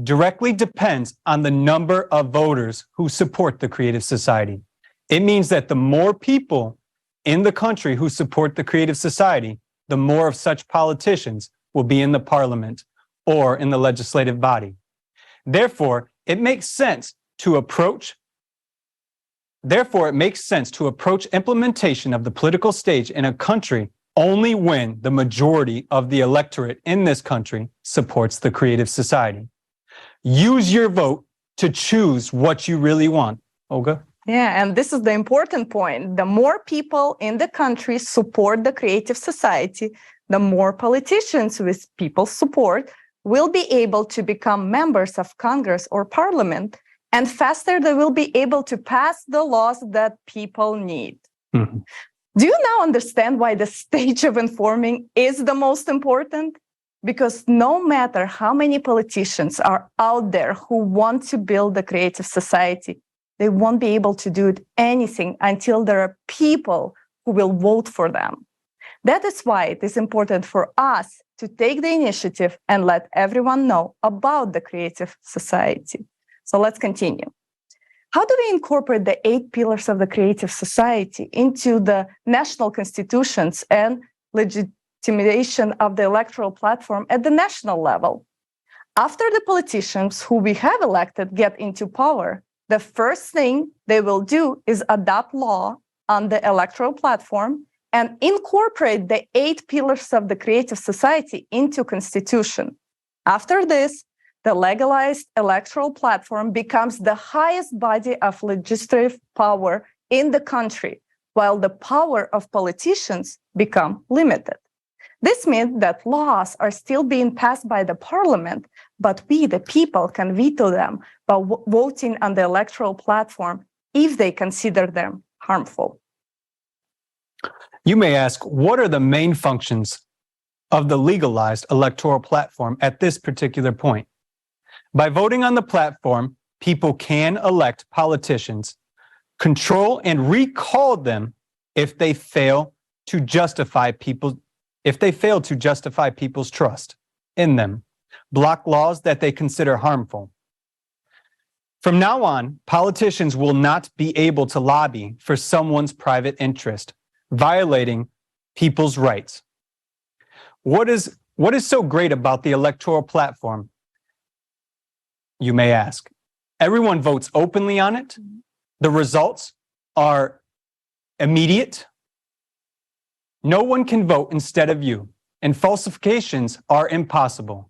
directly depends on the number of voters who support the creative society. It means that the more people in the country who support the creative society, the more of such politicians will be in the parliament or in the legislative body. Therefore, it makes sense to approach implementation of the political stage in a country only when the majority of the electorate in this country supports the creative society. Use your vote to choose what you really want. Olga? Yeah, and this is the important point. The more people in the country support the creative society, the more politicians with people's support will be able to become members of Congress or Parliament, and faster they will be able to pass the laws that people need. Mm-hmm. Do you now understand why the stage of informing is the most important? Because no matter how many politicians are out there who want to build the creative society, they won't be able to do anything until there are people who will vote for them. That is why it is important for us to take the initiative and let everyone know about the creative society. So let's continue. How do we incorporate the 8 pillars of the creative society into the national constitutions and optimization of the electoral platform at the national level. After the politicians who we have elected get into power, the first thing they will do is adopt law on the electoral platform and incorporate the 8 pillars of the creative society into constitution. After this, the legalized electoral platform becomes the highest body of legislative power in the country, while the power of politicians become limited. This means that laws are still being passed by the parliament, but we, the people, can veto them by voting on the electoral platform if they consider them harmful. You may ask, what are the main functions of the legalized electoral platform at this particular point? By voting on the platform, people can elect politicians, control and recall them if they fail to justify people's trust in them, block laws that they consider harmful. From now on, politicians will not be able to lobby for someone's private interest, violating people's rights. What is so great about the electoral platform? You may ask. Everyone votes openly on it. The results are immediate. No one can vote instead of you, and falsifications are impossible.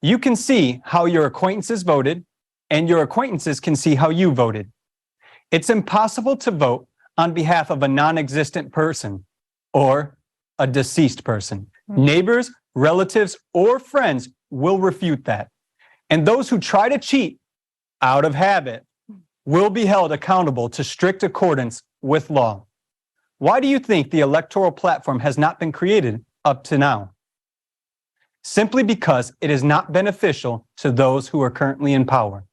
You can see how your acquaintances voted, and your acquaintances can see how you voted. It's impossible to vote on behalf of a non-existent person or a deceased person. Neighbors, relatives, or friends will refute that. And those who try to cheat out of habit will be held accountable to strict accordance with law. Why do you think the electoral platform has not been created up to now? Simply because it is not beneficial to those who are currently in power.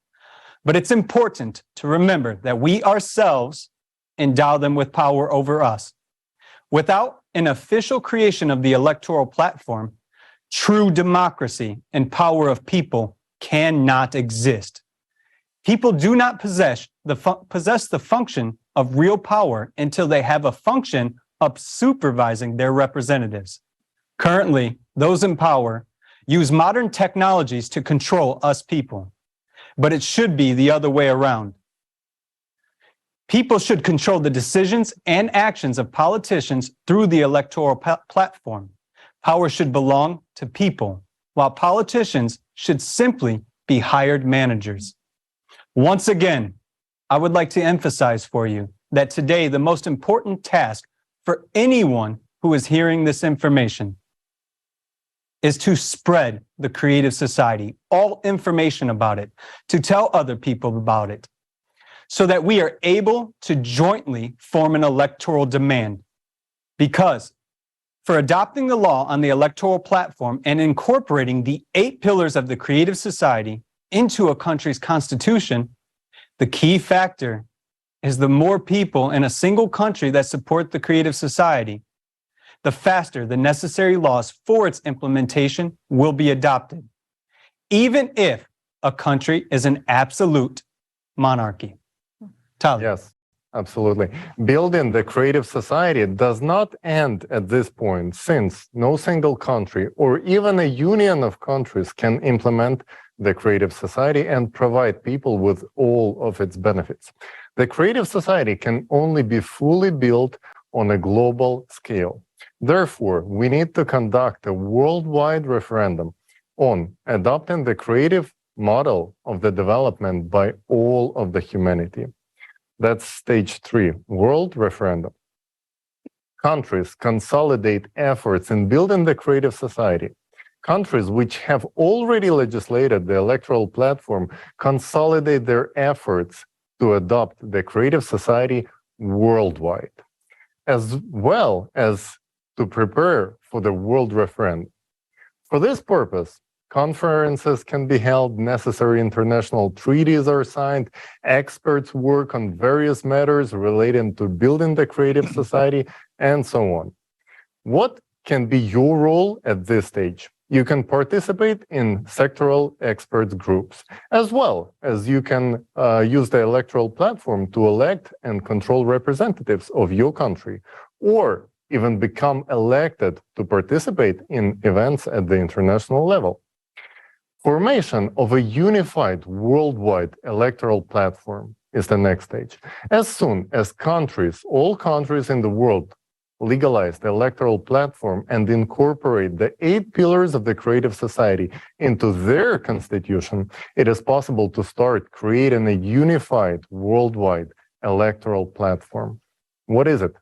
But it's important to remember that we ourselves endow them with power over us. Without an official creation of the electoral platform, true democracy and power of people cannot exist. People do not possess the function of real power until they have a function of supervising their representatives. Currently, those in power use modern technologies to control us people, but it should be the other way around. People should control the decisions and actions of politicians through the electoral platform. Power should belong to people, while politicians should simply be hired managers. Once again, I would like to emphasize for you that today the most important task for anyone who is hearing this information is to spread the creative society, all information about it, to tell other people about it, so that we are able to jointly form an electoral demand. Because for adopting the law on the electoral platform and incorporating the 8 pillars of the creative society into a country's constitution, the key factor is the more people in a single country that support the creative society, the faster the necessary laws for its implementation will be adopted, even if a country is an absolute monarchy. Tyler. Yes, absolutely. Building the creative society does not end at this point, since no single country or even a union of countries can implement the creative society and provide people with all of its benefits. The creative society can only be fully built on a global scale. Therefore, we need to conduct a worldwide referendum on adopting the creative model of the development by all of the humanity. That's stage 3, world referendum. Countries consolidate efforts in building the creative society. Countries which have already legislated the electoral platform consolidate their efforts to adopt the creative society worldwide, as well as to prepare for the world referendum. For this purpose, conferences can be held, necessary international treaties are signed, experts work on various matters relating to building the creative society, and so on. What can be your role at this stage? You can participate in sectoral experts groups, as well as you can use the electoral platform to elect and control representatives of your country, or even become elected to participate in events at the international level. Formation of a unified worldwide electoral platform is the next stage. As soon as all countries in the world, legalize the electoral platform and incorporate the 8 pillars of the creative society into their constitution, it is possible to start creating a unified worldwide electoral platform. What is it?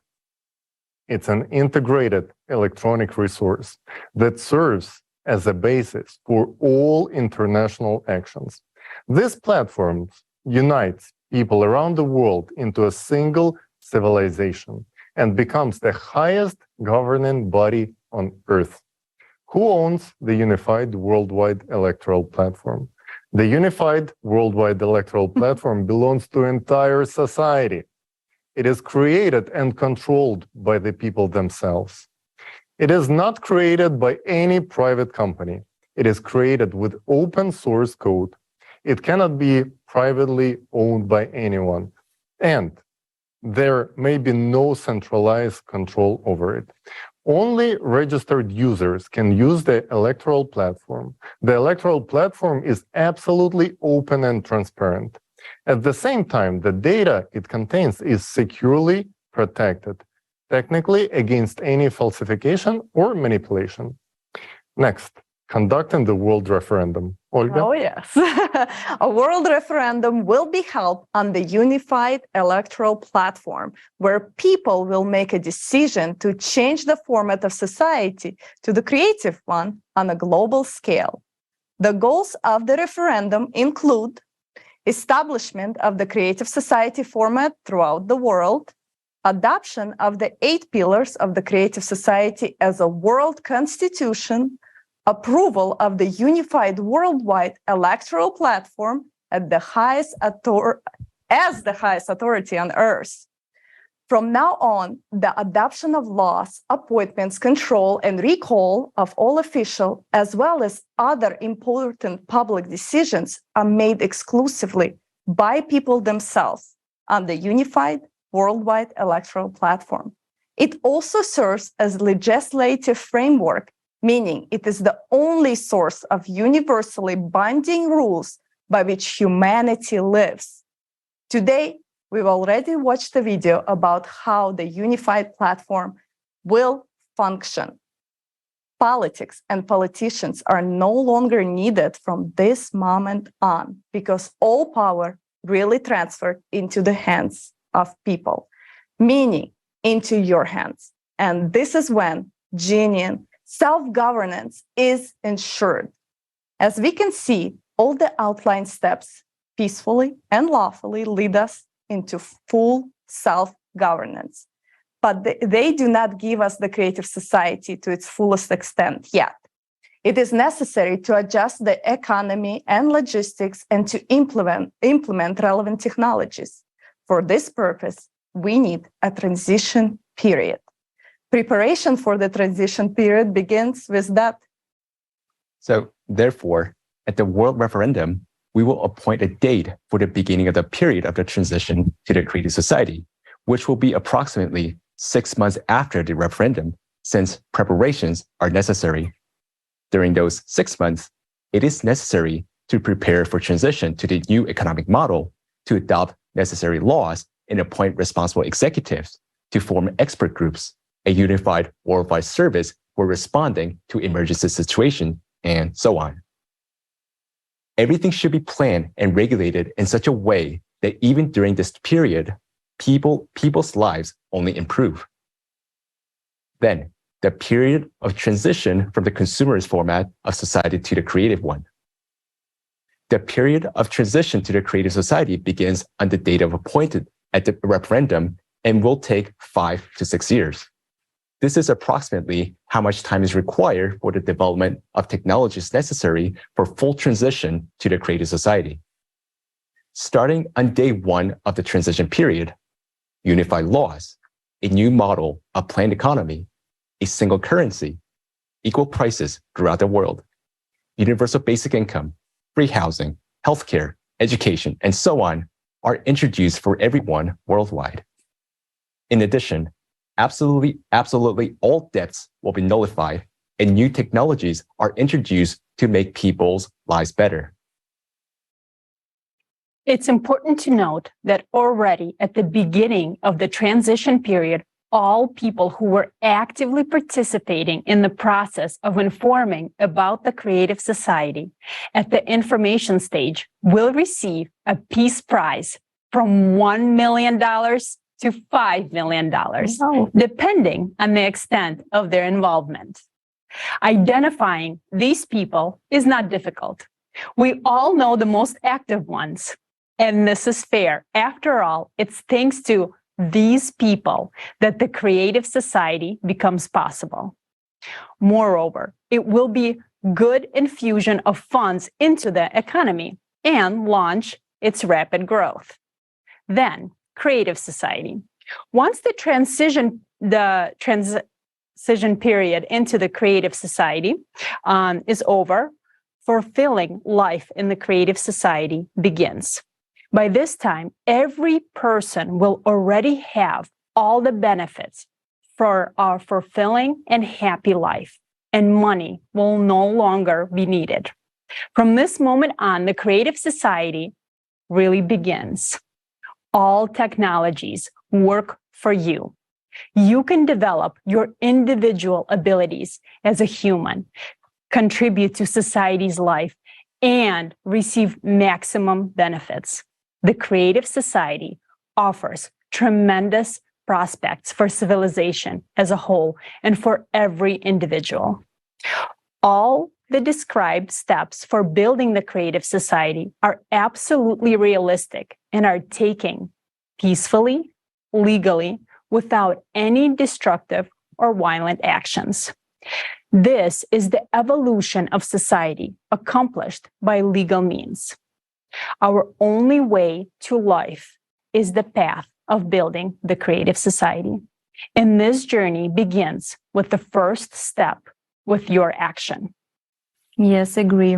It's an integrated electronic resource that serves as a basis for all international actions. This platform unites people around the world into a single civilization and becomes the highest governing body on earth. Who owns the Unified Worldwide Electoral Platform? The Unified Worldwide Electoral Platform belongs to entire society. It is created and controlled by the people themselves. It is not created by any private company. It is created with open source code. It cannot be privately owned by anyone. And there may be no centralized control over it. Only registered users can use the electoral platform. The electoral platform is absolutely open and transparent. At the same time, the data it contains is securely protected, technically against any falsification or manipulation. Next, conducting the world referendum. Olga? Oh, yes. A world referendum will be held on the unified electoral platform, where people will make a decision to change the format of society to the creative one on a global scale. The goals of the referendum include establishment of the creative society format throughout the world, adoption of the 8 pillars of the creative society as a world constitution, approval of the unified worldwide electoral platform as the highest authority on earth. From now on, the adoption of laws, appointments, control, and recall of all officials, as well as other important public decisions, are made exclusively by people themselves on the unified worldwide electoral platform. It also serves as legislative framework, meaning it is the only source of universally binding rules by which humanity lives. Today, we've already watched a video about how the unified platform will function. Politics and politicians are no longer needed from this moment on, because all power really transferred into the hands of people, meaning into your hands. And this is when genuine self-governance is ensured. As we can see, all the outlined steps peacefully and lawfully lead us into full self-governance. But they do not give us the creative society to its fullest extent yet. It is necessary to adjust the economy and logistics and to implement relevant technologies. For this purpose, we need a transition period. Preparation for the transition period begins with that. So, therefore, at the World Referendum, we will appoint a date for the beginning of the period of the transition to the creative society, which will be approximately 6 months after the referendum, since preparations are necessary. During those 6 months, it is necessary to prepare for transition to the new economic model, to adopt necessary laws and appoint responsible executives, to form expert groups, a unified worldwide service for responding to emergency situations, and so on. Everything should be planned and regulated in such a way that even during this period, people's lives only improve. Then, the period of transition from the consumerist format of society to the creative one. The period of transition to the creative society begins on the date of appointed at the referendum and will take 5 to 6 years. This is approximately how much time is required for the development of technologies necessary for full transition to the creative society. Starting on day 1 of the transition period, unified laws, a new model of planned economy, a single currency, equal prices throughout the world, universal basic income, free housing, healthcare, education, and so on are introduced for everyone worldwide. In addition, absolutely all debts will be nullified and new technologies are introduced to make people's lives better. It's important to note that already at the beginning of the transition period, all people who were actively participating in the process of informing about the Creative Society at the information stage will receive a Peace Prize from $1 million to $5 million, depending on the extent of their involvement. Identifying these people is not difficult. We all know the most active ones, and this is fair. After all, it's thanks to these people that the Creative Society becomes possible. Moreover, it will be good infusion of funds into the economy and launch its rapid growth. Then, Creative Society. Once the transition period into the Creative Society is over, fulfilling life in the Creative Society begins. By this time, every person will already have all the benefits for our fulfilling and happy life, and money will no longer be needed. From this moment on, the Creative Society really begins. All technologies work for you. You can develop your individual abilities as a human, contribute to society's life, and receive maximum benefits. The Creative Society offers tremendous prospects for civilization as a whole and for every individual. All the described steps for building the Creative Society are absolutely realistic and are taken peacefully, legally, without any destructive or violent actions. This is the evolution of society accomplished by legal means. Our only way to life is the path of building the Creative Society. And this journey begins with the first step, with your action. Yes, agree.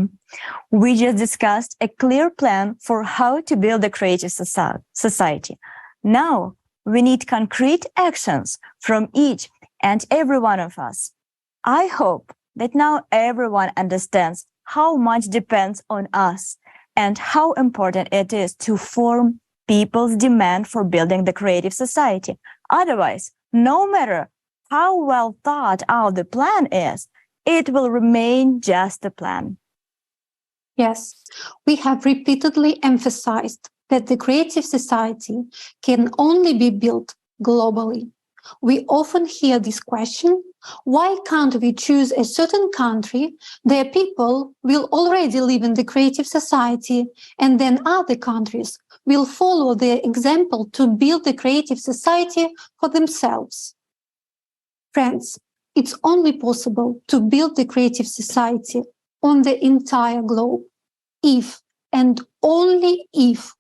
We just discussed a clear plan for how to build a creative society. Now, we need concrete actions from each and every one of us. I hope that now everyone understands how much depends on us and how important it is to form people's demand for building the creative society. Otherwise, no matter how well thought out the plan is, it will remain just a plan. Yes, we have repeatedly emphasized that the creative society can only be built globally. We often hear this question, why can't we choose a certain country? Their people will already live in the creative society, and then other countries will follow their example to build the creative society for themselves. Friends, it's only possible to build the creative society on the entire globe if and only if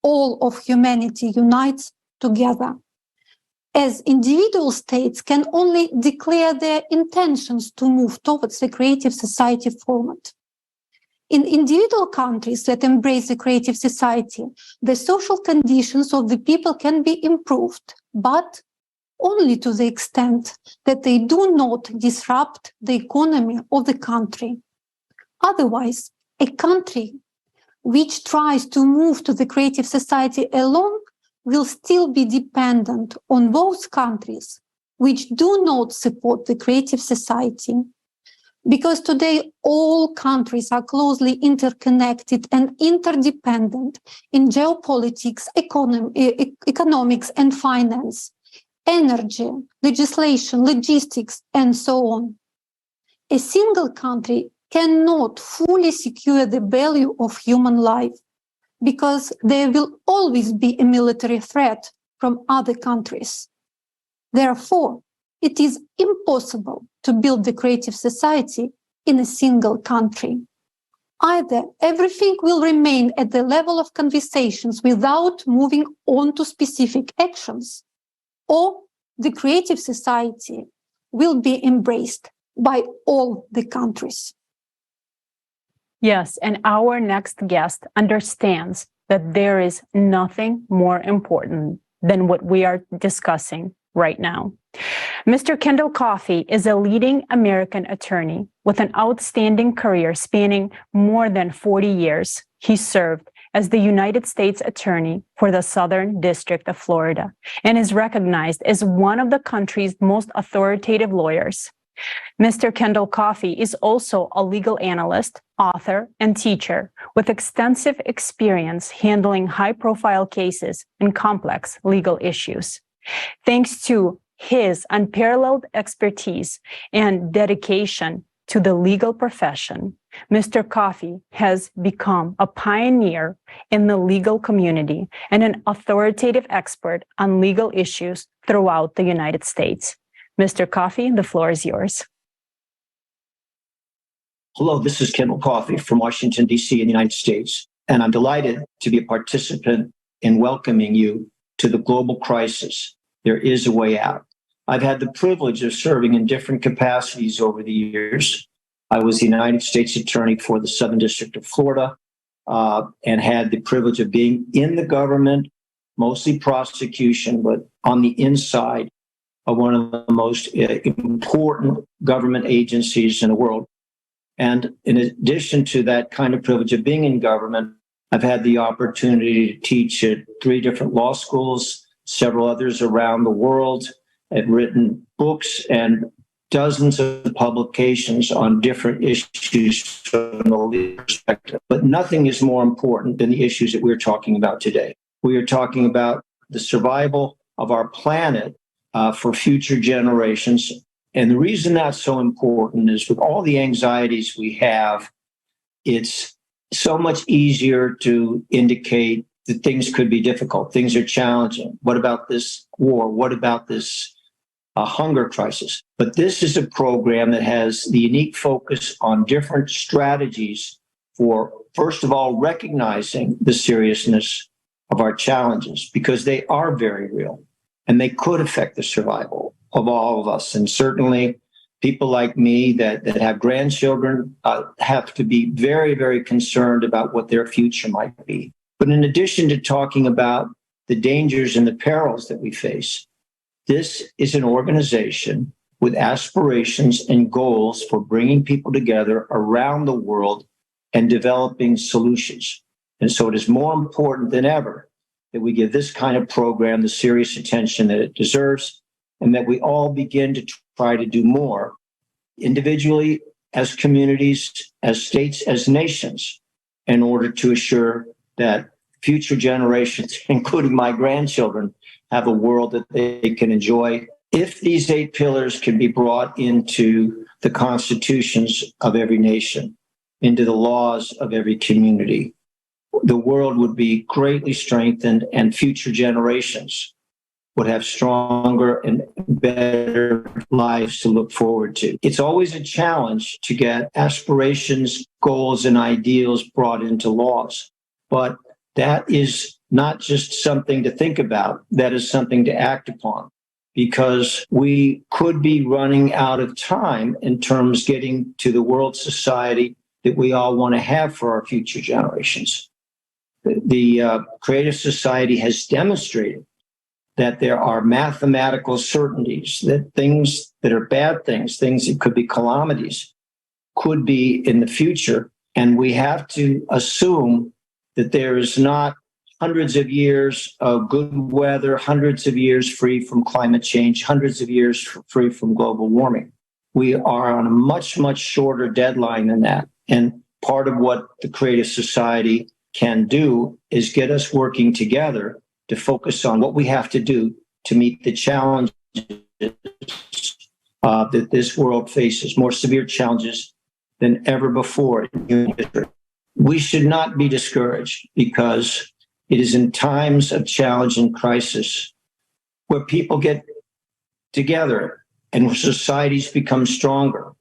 all of humanity unites together. As individual states can only declare their intentions to move towards the creative society format. In individual countries that embrace the creative society, the social conditions of the people can be improved, but only to the extent that they do not disrupt the economy of the country. Otherwise, a country which tries to move to the creative society alone will still be dependent on those countries which do not support the creative society. Because today all countries are closely interconnected and interdependent in geopolitics, economics and finance, energy, legislation, logistics, and so on. A single country cannot fully secure the value of human life, because there will always be a military threat from other countries. Therefore, it is impossible to build the creative society in a single country. Either everything will remain at the level of conversations without moving on to specific actions, or the creative society will be embraced by all the countries. Yes, and our next guest understands that there is nothing more important than what we are discussing right now. Mr. Kendall Coffey is a leading American attorney with an outstanding career spanning more than 40 years. He served as the United States Attorney for the Southern District of Florida and is recognized as one of the country's most authoritative lawyers. Mr. Kendall Coffey is also a legal analyst, author, and teacher with extensive experience handling high-profile cases and complex legal issues. Thanks to his unparalleled expertise and dedication to the legal profession, Mr. Coffey has become a pioneer in the legal community and an authoritative expert on legal issues throughout the United States. Mr. Coffey, the floor is yours. Hello, this is Kendall Coffey from Washington, D.C. in the United States, and I'm delighted to be a participant in welcoming you to the global crisis. There is a way out. I've had the privilege of serving in different capacities over the years. I was the United States Attorney for the Southern District of Florida and had the privilege of being in the government, mostly prosecution, but on the inside of one of the most important government agencies in the world. And in addition to that kind of privilege of being in government, I've had the opportunity to teach at 3 different law schools, several others around the world. I've written books and dozens of publications on different issues from the legal perspective. But nothing is more important than the issues that we're talking about today. We are talking about the survival of our planet for future generations. And the reason that's so important is with all the anxieties we have, it's so much easier to indicate that things could be difficult. Things are challenging. What about this war? What about this hunger crisis? But this is a program that has the unique focus on different strategies for, first of all, recognizing the seriousness of our challenges, because they are very real and they could affect the survival of all of us. And certainly people like me that have grandchildren have to be very, very concerned about what their future might be. But in addition to talking about the dangers and the perils that we face, this is an organization with aspirations and goals for bringing people together around the world and developing solutions. And so it is more important than ever that we give this kind of program the serious attention that it deserves, and that we all begin to try to do more individually, as communities, as states, as nations, in order to assure that future generations, including my grandchildren, have a world that they can enjoy. If these 8 pillars can be brought into the constitutions of every nation, into the laws of every community, the world would be greatly strengthened, and future generations would have stronger and better lives to look forward to. It's always a challenge to get aspirations, goals, and ideals brought into laws. But that is not just something to think about. That is something to act upon, because we could be running out of time in terms of getting to the world society that we all want to have for our future generations. The Creative Society has demonstrated that there are mathematical certainties, that things that are bad things that could be calamities, could be in the future. And we have to assume that there is not hundreds of years of good weather, hundreds of years free from climate change, hundreds of years free from global warming. We are on a much, much shorter deadline than that. And part of what the Creative Society can do is get us working together to focus on what we have to do to meet the challenges that this world faces, more severe challenges than ever before in human history. We should not be discouraged, because it is in times of challenge and crisis where people get together and where societies become stronger,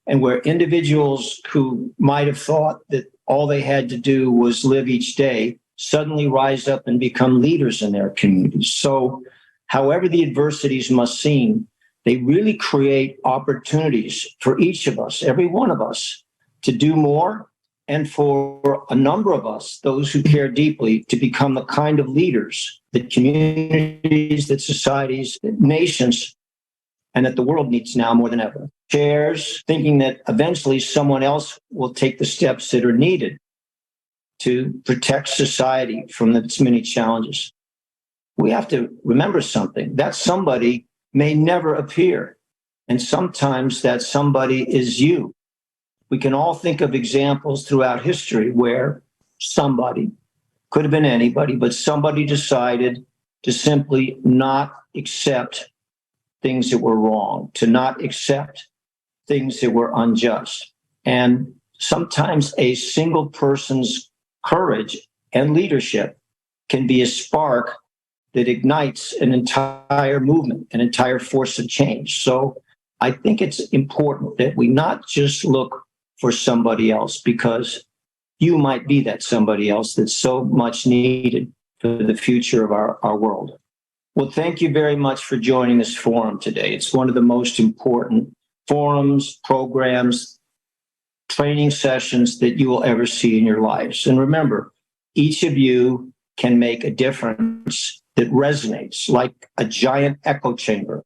and where individuals who might have thought that all they had to do was live each day suddenly rise up and become leaders in their communities. So however the adversities must seem, they really create opportunities for each of us, every one of us, to do more and for a number of us, those who care deeply, to become the kind of leaders that communities, that societies, that nations, and that the world needs now more than ever. Shares thinking that eventually someone else will take the steps that are needed to protect society from its many challenges. We have to remember something. That somebody may never appear. And sometimes that somebody is you. We can all think of examples throughout history where somebody, could have been anybody, but somebody decided to simply not accept things that were wrong, to not accept things that were unjust. And sometimes a single person's courage and leadership can be a spark that ignites an entire movement, an entire force of change. So I think it's important that we not just look for somebody else, because you might be that somebody else that's so much needed for the future of our world. Well, thank you very much for joining this forum today. It's one of the most important forums, programs, training sessions that you will ever see in your lives. And remember, each of you can make a difference that resonates like a giant echo chamber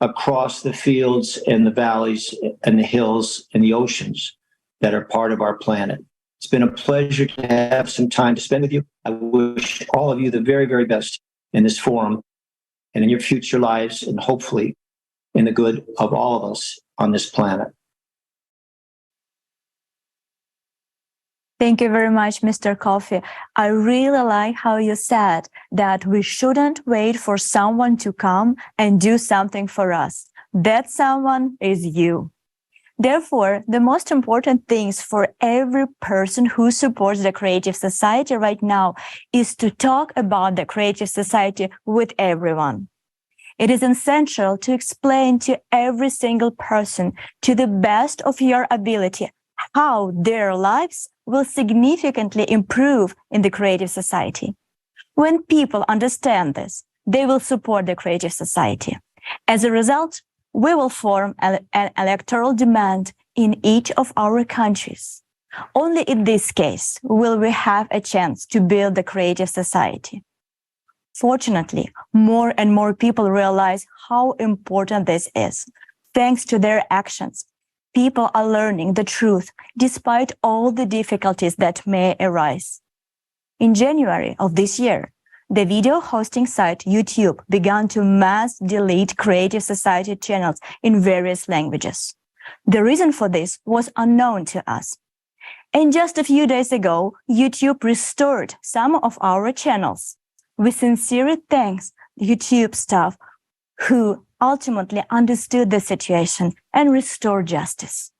across the fields and the valleys and the hills and the oceans that are part of our planet. It's been a pleasure to have some time to spend with you. I wish all of you the very, very best in this forum and in your future lives, and hopefully in the good of all of us on this planet. Thank you very much, Mr. Coffey. I really like how you said that we shouldn't wait for someone to come and do something for us. That someone is you. Therefore, the most important things for every person who supports the Creative Society right now is to talk about the Creative Society with everyone. It is essential to explain to every single person, to the best of your ability, how their lives will significantly improve in the Creative Society. When people understand this, they will support the Creative Society. As a result, we will form an electoral demand in each of our countries. Only in this case will we have a chance to build the Creative Society. Fortunately, more and more people realize how important this is. Thanks to their actions, people are learning the truth despite all the difficulties that may arise. In January of this year, the video hosting site YouTube began to mass delete Creative Society channels in various languages. The reason for this was unknown to us. And just a few days ago, YouTube restored some of our channels. We sincerely thank YouTube staff who ultimately understood the situation and restored justice.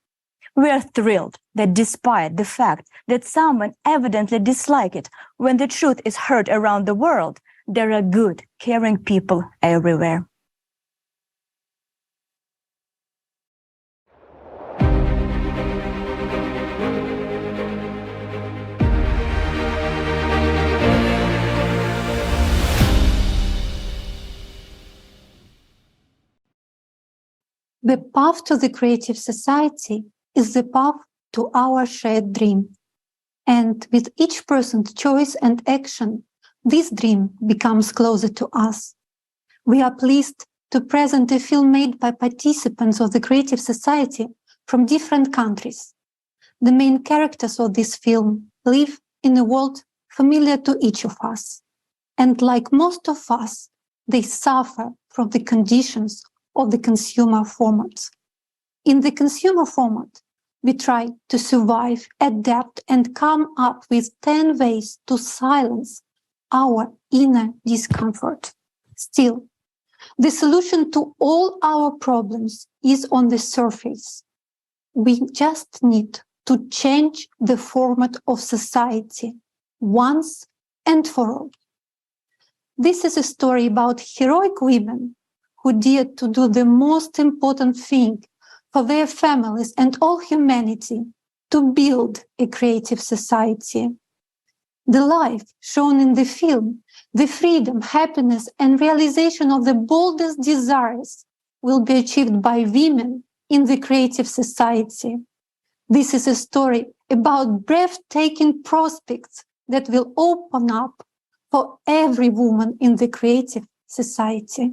We are thrilled that despite the fact that someone evidently dislikes it when the truth is heard around the world, there are good, caring people everywhere. The path to the Creative Society is the path to our shared dream. And with each person's choice and action, this dream becomes closer to us. We are pleased to present a film made by participants of the Creative Society from different countries. The main characters of this film live in a world familiar to each of us. And like most of us, they suffer from the conditions of the consumer format. In the consumer format, we try to survive, adapt, and come up with 10 ways to silence our inner discomfort. Still, the solution to all our problems is on the surface. We just need to change the format of society once and for all. This is a story about heroic women who dared to do the most important thing for their families and all humanity, to build a creative society. The life shown in the film, the freedom, happiness, and realization of the boldest desires will be achieved by women in the creative society. This is a story about breathtaking prospects that will open up for every woman in the creative society.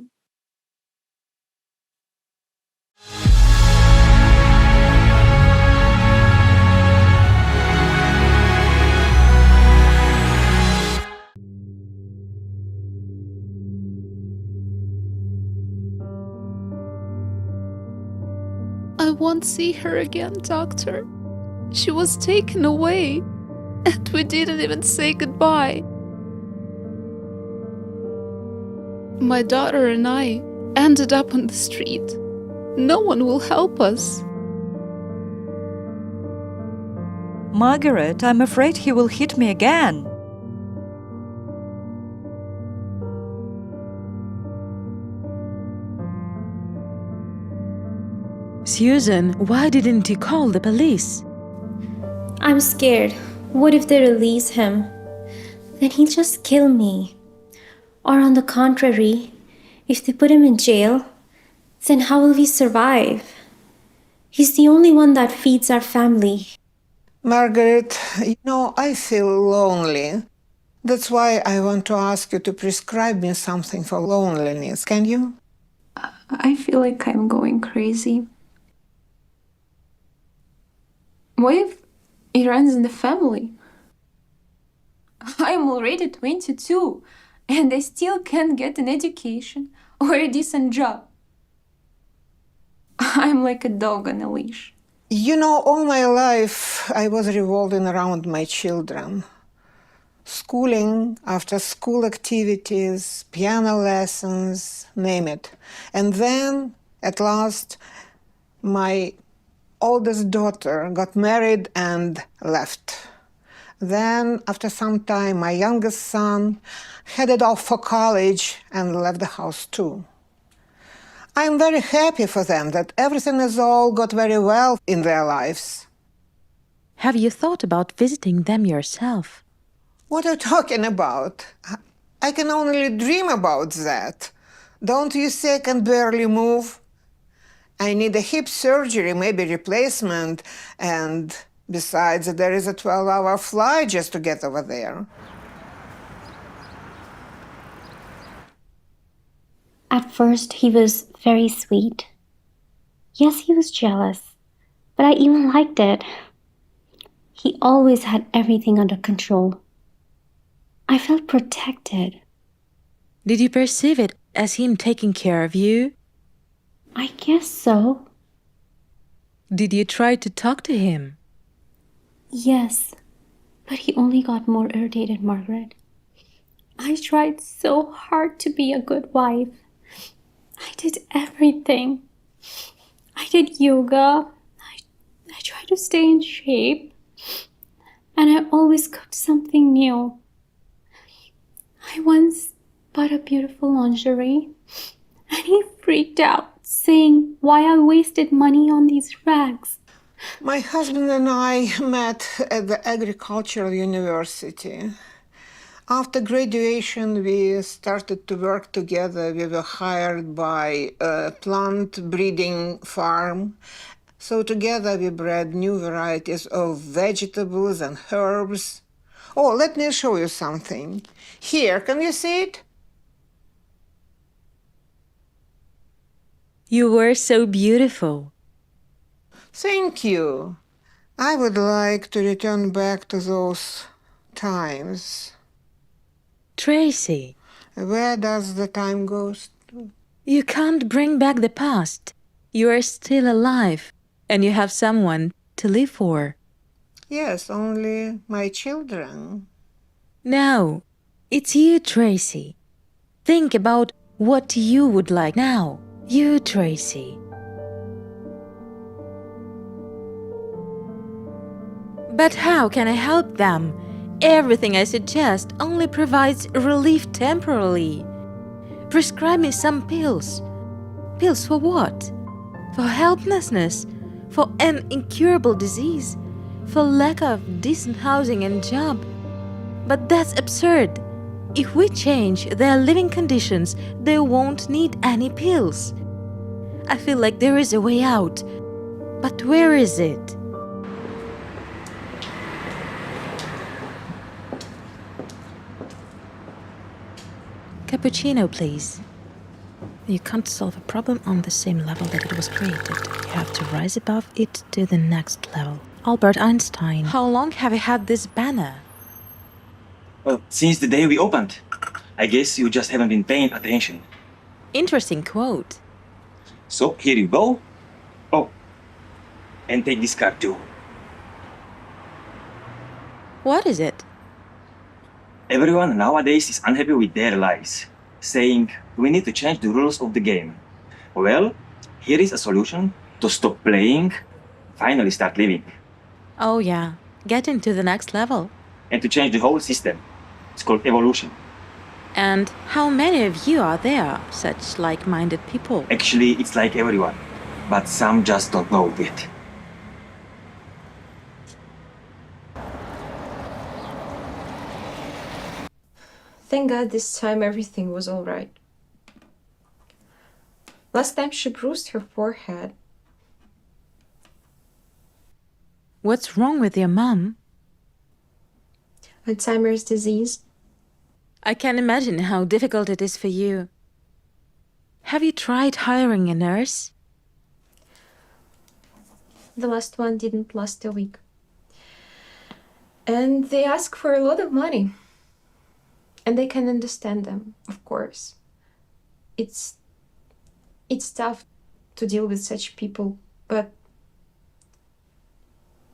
I won't see her again, Doctor. She was taken away, and we didn't even say goodbye. My daughter and I ended up on the street. No one will help us. Margaret, I'm afraid he will hit me again. Susan, why didn't you call the police? I'm scared. What if they release him? Then he'll just kill me. Or on the contrary, if they put him in jail, then how will we survive? He's the only one that feeds our family. Margaret, I feel lonely. That's why I want to ask you to prescribe me something for loneliness. Can you? I feel like I'm going crazy. What if it runs in the family? I'm already 22 and I still can't get an education or a decent job. I'm like a dog on a leash. All my life I was revolving around my children. Schooling, after-school activities, piano lessons, name it. And then, at last, my oldest daughter got married and left. Then, after some time, my youngest son headed off for college and left the house too. I'm very happy for them that everything has all got very well in their lives. Have you thought about visiting them yourself? What are you talking about? I can only dream about that. Don't you see I can barely move? I need a hip surgery, maybe replacement, and besides, there is a 12-hour flight just to get over there. At first, he was very sweet. Yes, he was jealous, but I even liked it. He always had everything under control. I felt protected. Did you perceive it as him taking care of you? I guess so. Did you try to talk to him? Yes, but he only got more irritated, Margaret. I tried so hard to be a good wife. I did everything. I did yoga. I tried to stay in shape. And I always cooked something new. I once bought a beautiful lingerie, and he freaked out, saying why I wasted money on these rags. My husband and I met at the agricultural university. After graduation, we started to work together. We were hired by a plant breeding farm. So together we bred new varieties of vegetables and herbs. Oh, let me show you something. Here, can you see it? You were so beautiful. Thank you. I would like to return back to those times. Tracy. Where does the time go to? You can't bring back the past. You are still alive, and you have someone to live for. Yes, only my children. No, it's you, Tracy. Think about what you would like now. You, Tracy. But how can I help them? Everything I suggest only provides relief temporarily. Prescribe me some pills. Pills for what? For helplessness? For an incurable disease? For lack of decent housing and job? But that's absurd. If we change their living conditions, they won't need any pills. I feel like there is a way out. But where is it? Cappuccino, please. You can't solve a problem on the same level that it was created. You have to rise above it to the next level. Albert Einstein. How long have you had this banner? Well, since the day we opened. I guess you just haven't been paying attention. Interesting quote. So, here you go. Oh, and take this card too. What is it? Everyone nowadays is unhappy with their lives, saying we need to change the rules of the game. Well, here is a solution to stop playing, finally start living. Oh yeah, getting to the next level. And to change the whole system. It's called evolution. And how many of you are there, such like-minded people? Actually, it's like everyone, but some just don't know it yet. Thank God this time everything was all right. Last time she bruised her forehead. What's wrong with your mom? Alzheimer's disease. I can imagine how difficult it is for you. Have you tried hiring a nurse? The last one didn't last a week. And they ask for a lot of money. And they can understand them, of course. It's tough to deal with such people, but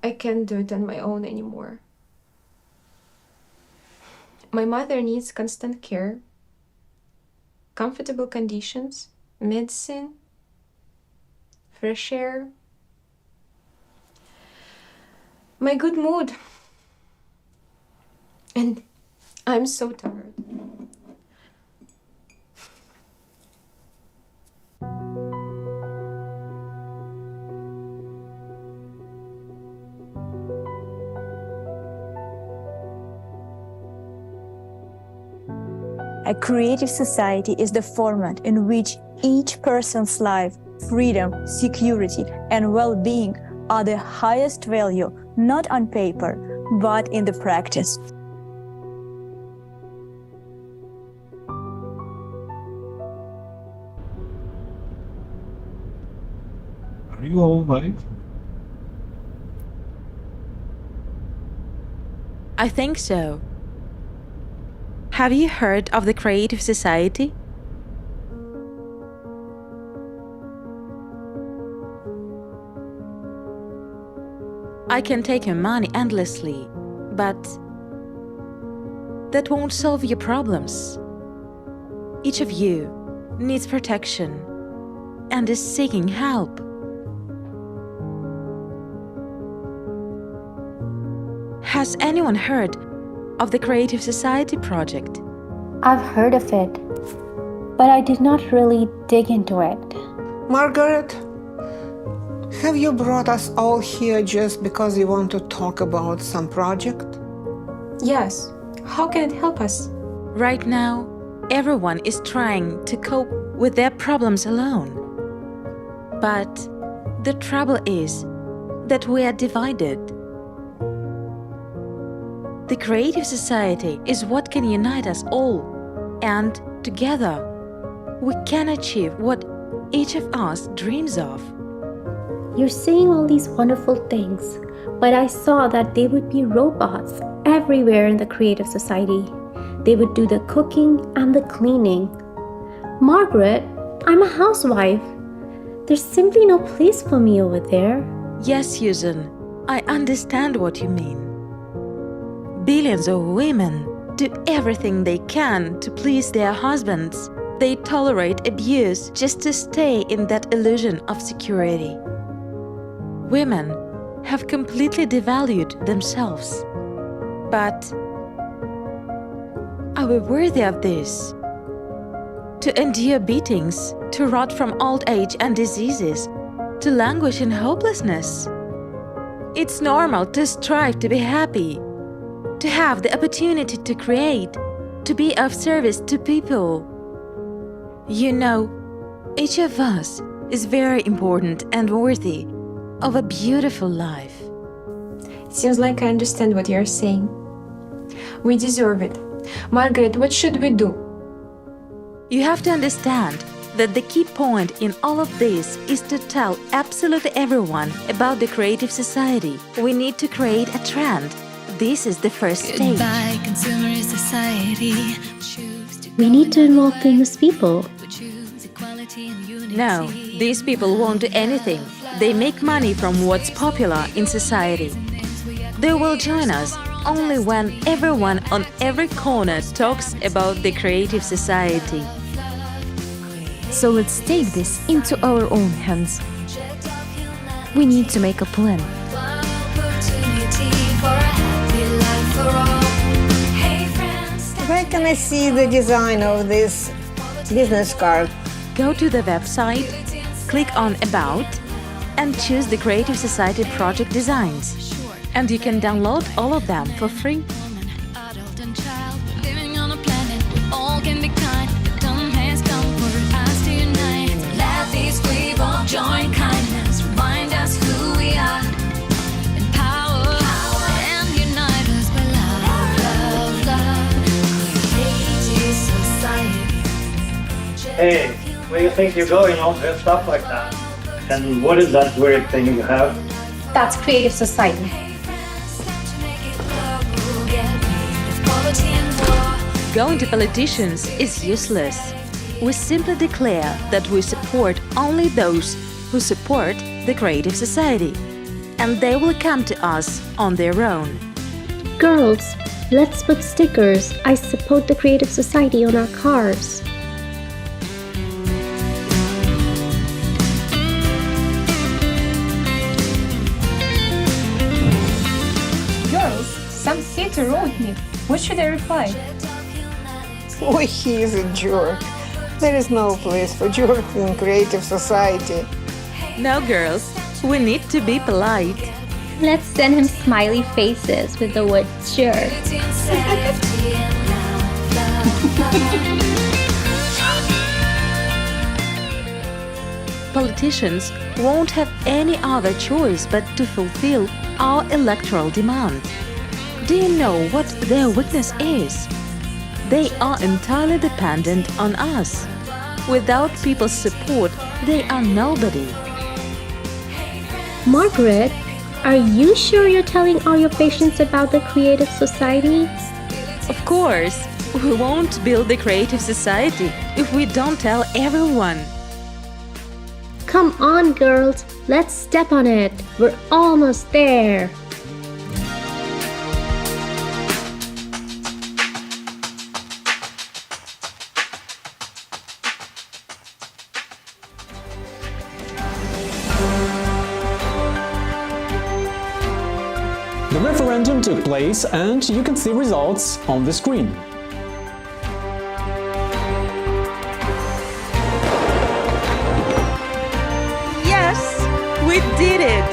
I can't do it on my own anymore. My mother needs constant care, comfortable conditions, medicine, fresh air, my good mood. And I'm so tired. A creative society is the format in which each person's life, freedom, security, and well-being are the highest value, not on paper, but in the practice. Are you all right? I think so. Have you heard of the Creative Society? I can take your money endlessly, but that won't solve your problems. Each of you needs protection and is seeking help. Has anyone heard of the Creative Society project? I've heard of it, but I did not really dig into it. Margaret, have you brought us all here just because you want to talk about some project? Yes. How can it help us? Right now, everyone is trying to cope with their problems alone. But the trouble is that we are divided. The Creative Society is what can unite us all, and together we can achieve what each of us dreams of. You're saying all these wonderful things, but I saw that they would be robots everywhere in the Creative Society. They would do the cooking and the cleaning. Margaret, I'm a housewife. There's simply no place for me over there. Yes, Susan, I understand what you mean. Billions of women do everything they can to please their husbands. They tolerate abuse just to stay in that illusion of security. Women have completely devalued themselves. But are we worthy of this? To endure beatings, to rot from old age and diseases, to languish in hopelessness? It's normal to strive to be happy, to have the opportunity to create, to be of service to people. You know, each of us is very important and worthy of a beautiful life. It seems like I understand what you're saying. We deserve it. Margaret, what should we do? You have to understand that the key point in all of this is to tell absolutely everyone about the creative society. We need to create a trend. This is the first stage. Goodbye, consumer society. We need to involve famous people. No, these people won't do anything. They make money from what's popular in society. They will join us only when everyone on every corner talks about the creative society. So let's take this into our own hands. We need to make a plan. Where can I see the design of this business card? Go to the website, click on About, and choose the Creative Society project designs. And you can download all of them for free. Living on a planet, we all can be kind. The time has come for us to unite. Let this wave of joy and kindness remind us who we are. Empower and unite us by love, love, love. Creative society. Hey, where do you think you're going all dressed up like that? And what is that weird thing you have? That's creative society. Going to politicians is useless. We simply declare that we support only those who support the creative society, and they will come to us on their own. Girls, let's put stickers "I support the creative society" on our cars. Girls, some theater wrote me. What should I reply? Oh, he is a jerk. There is no place for jerks in creative society. Now, girls, we need to be polite. Let's send him smiley faces with the word jerk. Politicians won't have any other choice but to fulfill our electoral demand. Do you know what their weakness is? They are entirely dependent on us. Without people's support, they are nobody. Margaret, are you sure you're telling all your patients about the creative society? Of course, we won't build the creative society if we don't tell everyone. Come on, girls, let's step on it. We're almost there. The referendum took place and you can see results on the screen. Yes, we did it!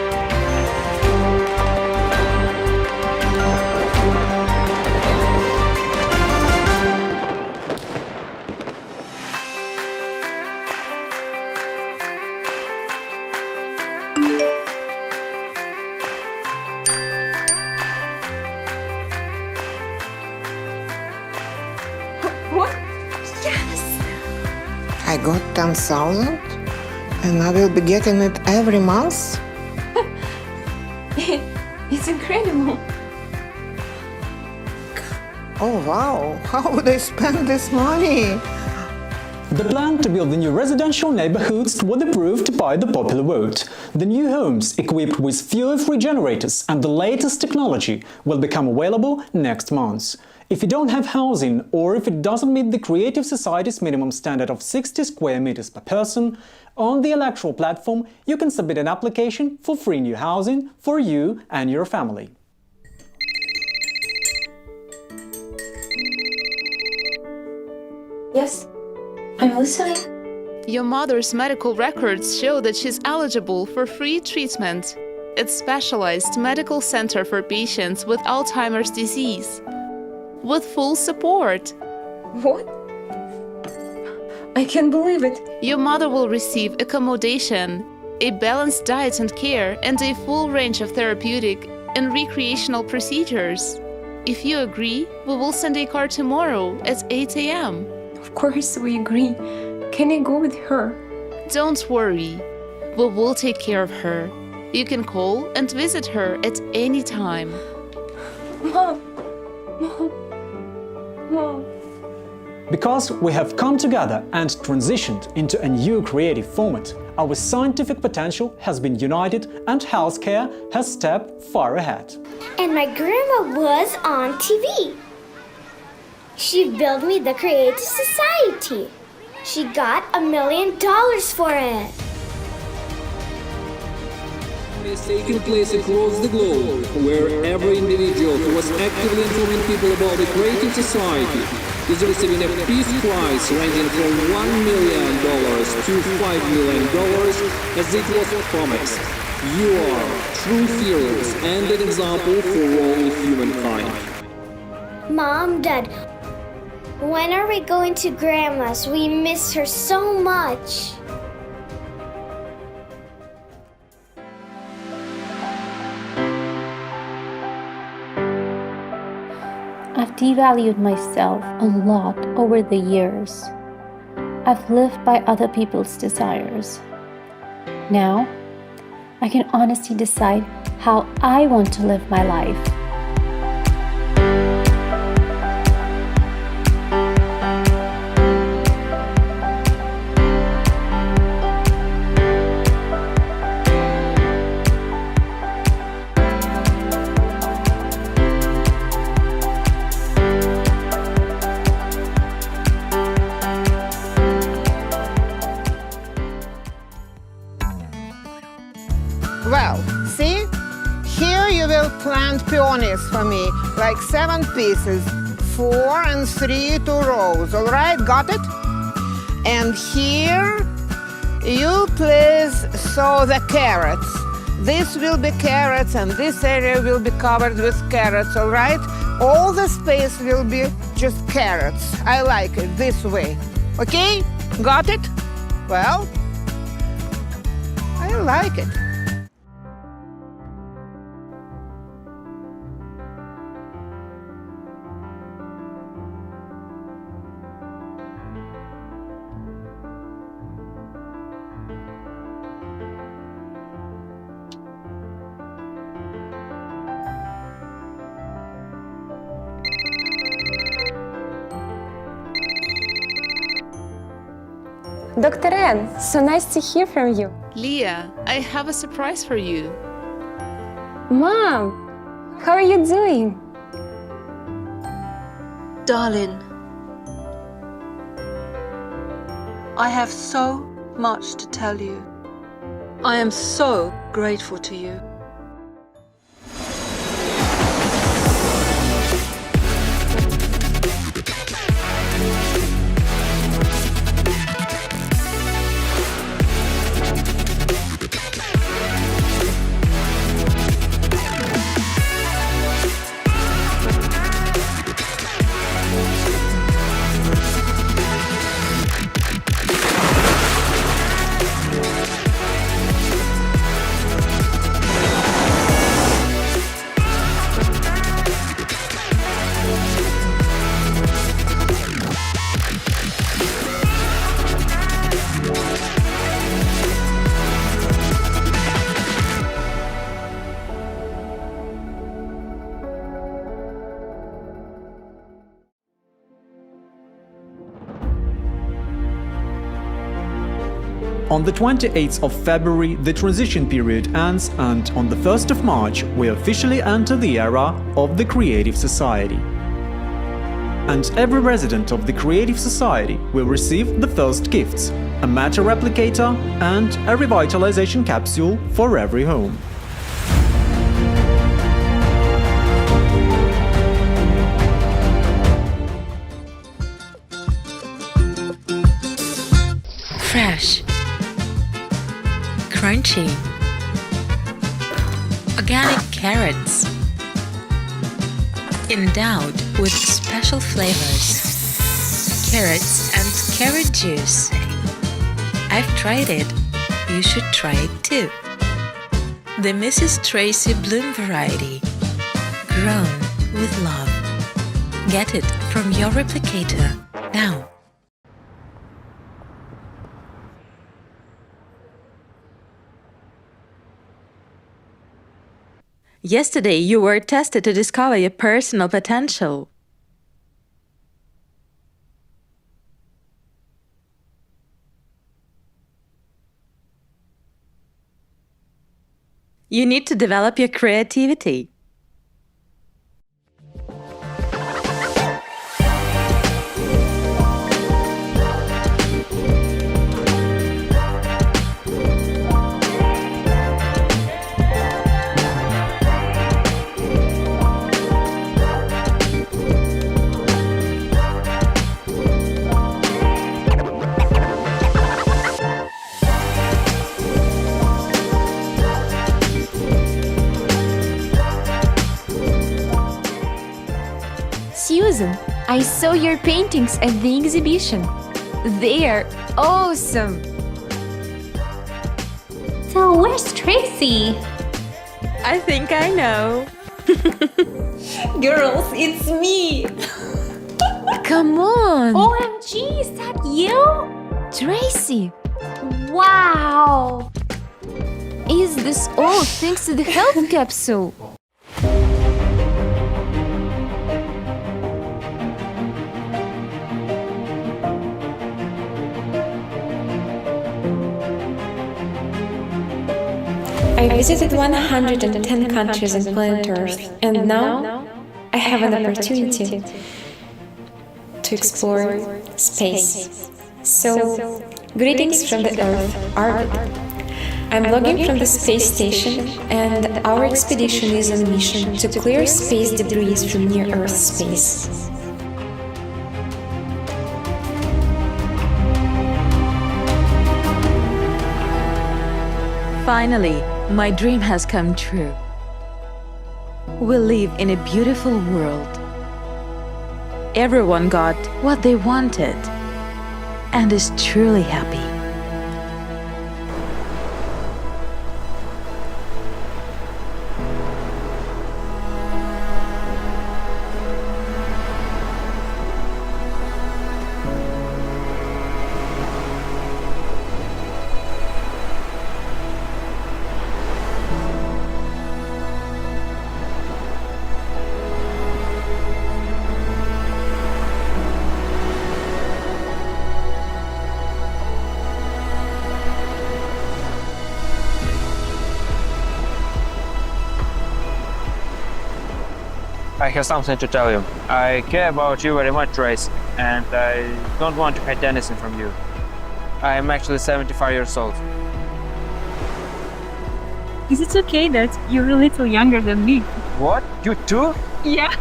What? Yes! I got 10,000 and I will be getting it every month. It's incredible. Oh wow, how would I spend this money? The plan to build the new residential neighborhoods was approved by the popular vote. The new homes, equipped with fuel-free generators and the latest technology, will become available next month. If you don't have housing, or if it doesn't meet the Creative Society's minimum standard of 60 square meters per person, on the electoral platform you can submit an application for free new housing for you and your family. Yes, I'm listening. Your mother's medical records show that she's eligible for free treatment. It's specialized medical center for patients with Alzheimer's disease. With full support. What? I can't believe it. Your mother will receive accommodation, a balanced diet and care, and a full range of therapeutic and recreational procedures. If you agree, we will send a car tomorrow at 8 a.m. Of Of course, we agree. Can I go with her? Don't worry. We will take care of her. You can call and visit her at any time. Mom! Mom! Mom! Because we have come together and transitioned into a new creative format, our scientific potential has been united and healthcare has stepped far ahead. And my grandma was on TV. She built me the Creative Society. She got $1 million for it. Is taking place across the globe, where every individual who was actively informing people about the Creative Society is receiving a peace prize ranging from $1 million to $5 million, as it was promised. You are true heroes and an example for all humankind. Mom, Dad, when are we going to Grandma's? We miss her so much. I've devalued myself a lot over the years. I've lived by other people's desires. Now, I can honestly decide how I want to live my life. Well, see? Here you will plant peonies for me, like 7 pieces, 4 and 3 2 rows, all right? Got it? And here you please sow the carrots. This will be carrots and this area will be covered with carrots, all right? All the space will be just carrots. I like it this way. Okay? Got it? Well, I like it. Dr. Ann, so nice to hear from you. Leah, I have a surprise for you. Mom, how are you doing? Darling, I have so much to tell you. I am so grateful to you. On the 28th of February, the transition period ends, and on the 1st of March, we officially enter the era of the Creative Society. And every resident of the Creative Society will receive the first gifts: a matter replicator and a revitalization capsule for every home. Fresh, crunchy, organic carrots, endowed with special flavors, carrots and carrot juice. I've tried it. You should try it too. The Mrs. Tracy Bloom variety, grown with love. Get it from your replicator now. Yesterday, you were tested to discover your personal potential. You need to develop your creativity. Susan, I saw your paintings at the exhibition. They are awesome. So where's Tracy? I think I know. Girls, it's me. Come on. OMG, is that you? Tracy, Wow. is this all thanks to the health capsule? I visited 110 countries on planet Earth, and now I have an opportunity to explore space. So, greetings from the Earth orbit. I'm logging from the space station, and our expedition is on a mission to clear space debris from near-Earth space. Finally, my dream has come true. We live in a beautiful world. Everyone got what they wanted and is truly happy. I have something to tell you. I care about you very much, Trace, and I don't want to hide anything from you. I am actually 75 years old. Is it okay that you're a little younger than me? What? You too? Yeah.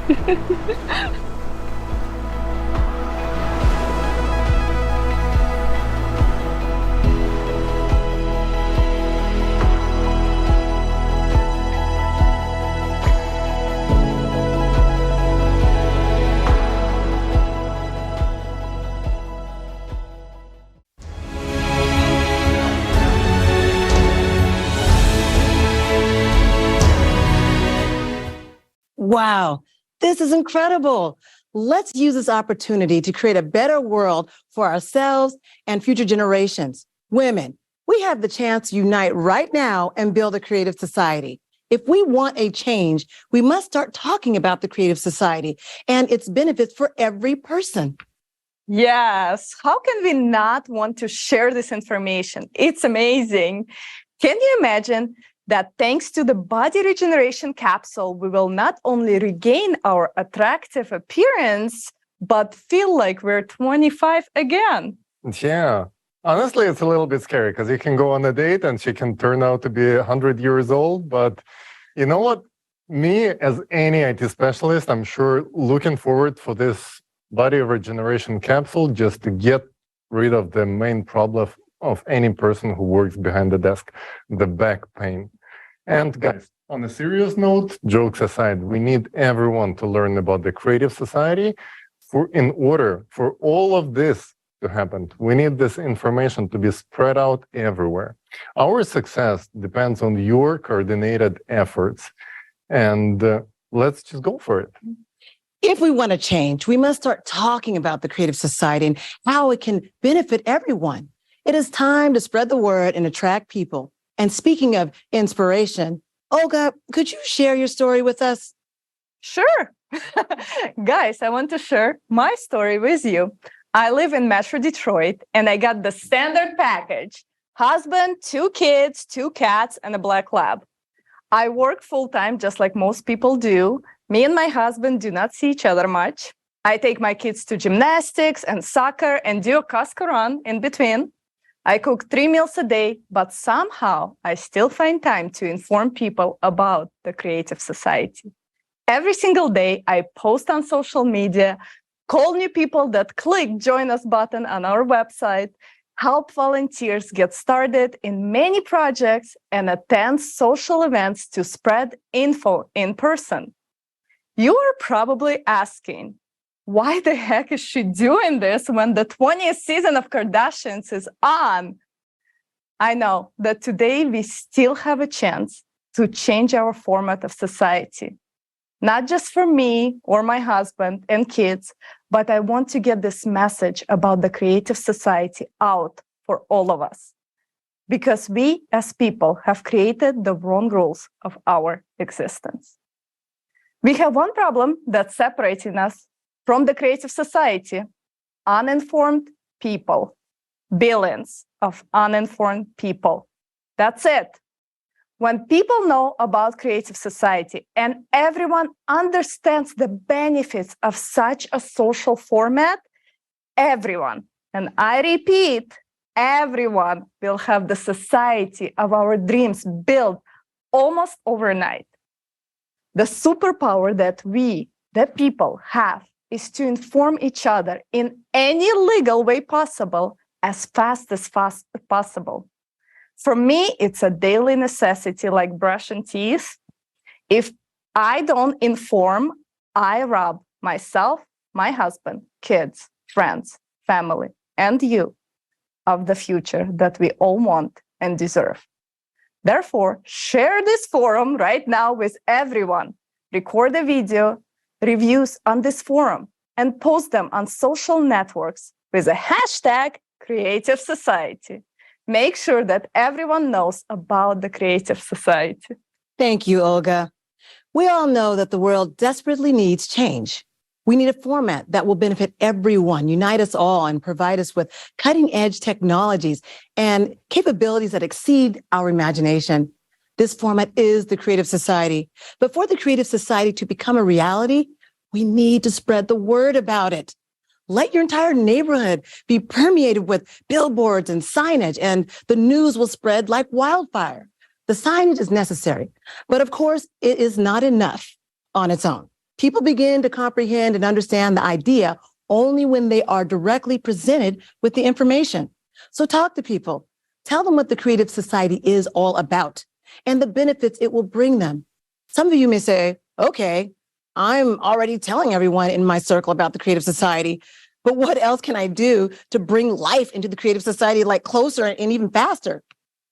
Wow, this is incredible. Let's use this opportunity to create a better world for ourselves and future generations. Women, we have the chance to unite right now and build a creative society. If we want a change, we must start talking about the creative society and its benefits for every person. Yes, how can we not want to share this information? It's amazing. Can you imagine that thanks to the body regeneration capsule, we will not only regain our attractive appearance, but feel like we're 25 again? Yeah. Honestly, it's a little bit scary because you can go on a date and she can turn out to be 100 years old. But you know what? Me, as any IT specialist, I'm sure looking forward for this body regeneration capsule just to get rid of the main problem of any person who works behind the desk, the back pain. And guys, on a serious note, jokes aside, we need everyone to learn about the creative society in order for all of this to happen. We need this information to be spread out everywhere. Our success depends on your coordinated efforts. And let's just go for it. If we want to change, we must start talking about the creative society and how it can benefit everyone. It is time to spread the word and attract people. And speaking of inspiration, Olga, could you share your story with us? Sure. Guys, I want to share my story with you. I live in Metro Detroit and I got the standard package: husband, 2 kids, 2 cats, and a black lab. I work full-time just like most people do. Me and my husband do not see each other much. I take my kids to gymnastics and soccer and do a Costco run in between. I cook 3 meals a day, but somehow I still find time to inform people about the Creative Society. Every single day, I post on social media, call new people that click Join Us button on our website, help volunteers get started in many projects, and attend social events to spread info in person. You are probably asking, why the heck is she doing this when the 20th season of Kardashians is on? I know that today we still have a chance to change our format of society. Not just for me or my husband and kids, but I want to get this message about the Creative Society out for all of us. Because we as people have created the wrong rules of our existence. We have one problem that's separating us from the Creative Society: uninformed people. Billions of uninformed people. That's it. When people know about Creative Society and everyone understands the benefits of such a social format, everyone, and I repeat, everyone will have the society of our dreams built almost overnight. The superpower that we, the people, have is to inform each other in any legal way possible as fast as possible. For me, it's a daily necessity like brushing teeth. If I don't inform, I rob myself, my husband, kids, friends, family, and you of the future that we all want and deserve. Therefore, share this forum right now with everyone. Record a video, reviews on this forum, and post them on social networks with a hashtag Creative Society. Make sure that everyone knows about the Creative Society. Thank you, Olga. We all know that the world desperately needs change. We need a format that will benefit everyone, unite us all, and provide us with cutting-edge technologies and capabilities that exceed our imagination. This format is the Creative Society. But for the Creative Society to become a reality, we need to spread the word about it. Let your entire neighborhood be permeated with billboards and signage, and the news will spread like wildfire. The signage is necessary, but of course, it is not enough on its own. People begin to comprehend and understand the idea only when they are directly presented with the information. So talk to people. Tell them what the Creative Society is all about and the benefits it will bring them. Some of you may say, okay, I'm already telling everyone in my circle about the Creative Society, but what else can I do to bring life into the Creative Society like closer and even faster?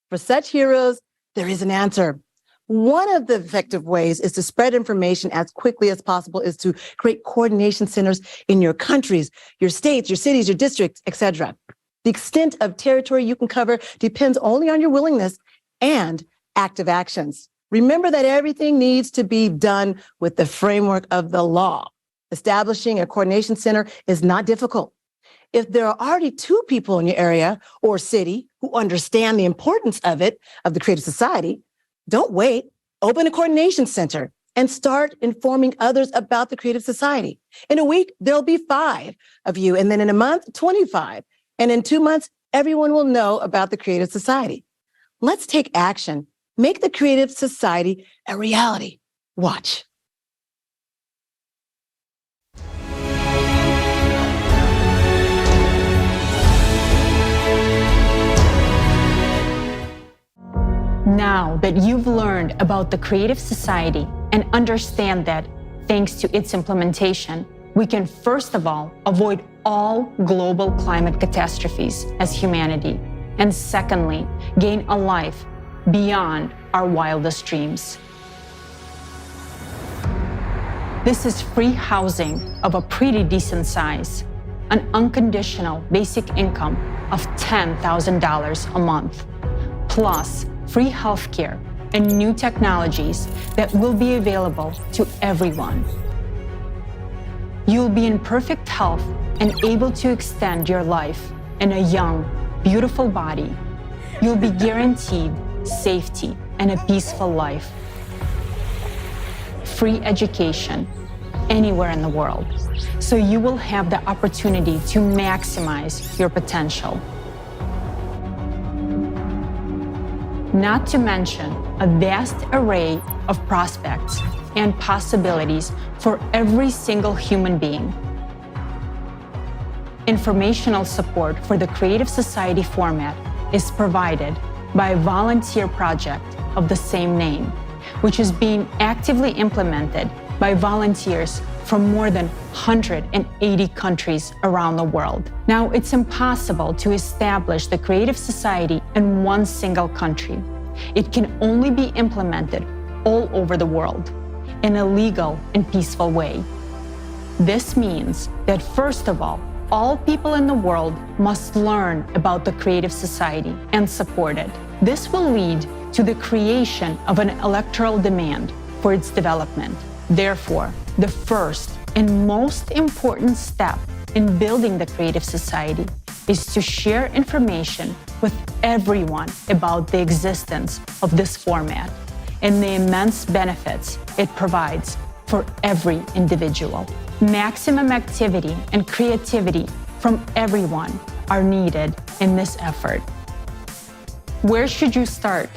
For such heroes, there is an answer. One of the effective ways is to spread information as quickly as possible is to create coordination centers in your countries, your states, your cities, your districts, etc. The extent of territory you can cover depends only on your willingness and active actions. Remember that everything needs to be done with the framework of the law. Establishing a coordination center is not difficult. If there are already 2 people in your area or city who understand the importance of it, of the Creative Society, don't wait. Open a coordination center and start informing others about the Creative Society. In a week, there'll be 5 of you. And then in a month, 25. And in 2 months, everyone will know about the Creative Society. Let's take action. Make the Creative Society a reality. Watch. Now that you've learned about the Creative Society and understand that, thanks to its implementation, we can first of all avoid all global climate catastrophes as humanity, and secondly, gain a life beyond our wildest dreams. This is free housing of a pretty decent size, an unconditional basic income of $10,000 a month, plus free healthcare and new technologies that will be available to everyone. You'll be in perfect health and able to extend your life in a young, beautiful body. You'll be guaranteed safety and a peaceful life. Free education anywhere in the world, so you will have the opportunity to maximize your potential. Not to mention a vast array of prospects and possibilities for every single human being. Informational support for the Creative Society format is provided by a volunteer project of the same name, which is being actively implemented by volunteers from more than 180 countries around the world. Now, it's impossible to establish the Creative Society in one single country. It can only be implemented all over the world in a legal and peaceful way. This means that, first of all people in the world must learn about the Creative Society and support it. This will lead to the creation of an electoral demand for its development. Therefore, the first and most important step in building the Creative Society is to share information with everyone about the existence of this format and the immense benefits it provides for every individual. Maximum activity and creativity from everyone are needed in this effort. Where should you start?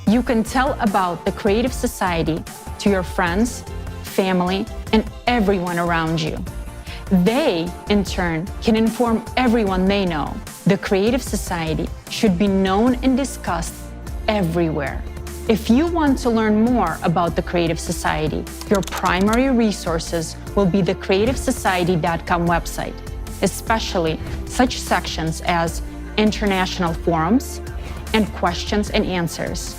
You can tell about the Creative Society to your friends, family, and everyone around you. They, in turn, can inform everyone they know. The Creative Society should be known and discussed everywhere. If you want to learn more about the Creative Society, your primary resources will be the creativesociety.com website, especially such sections as international forums and questions and answers.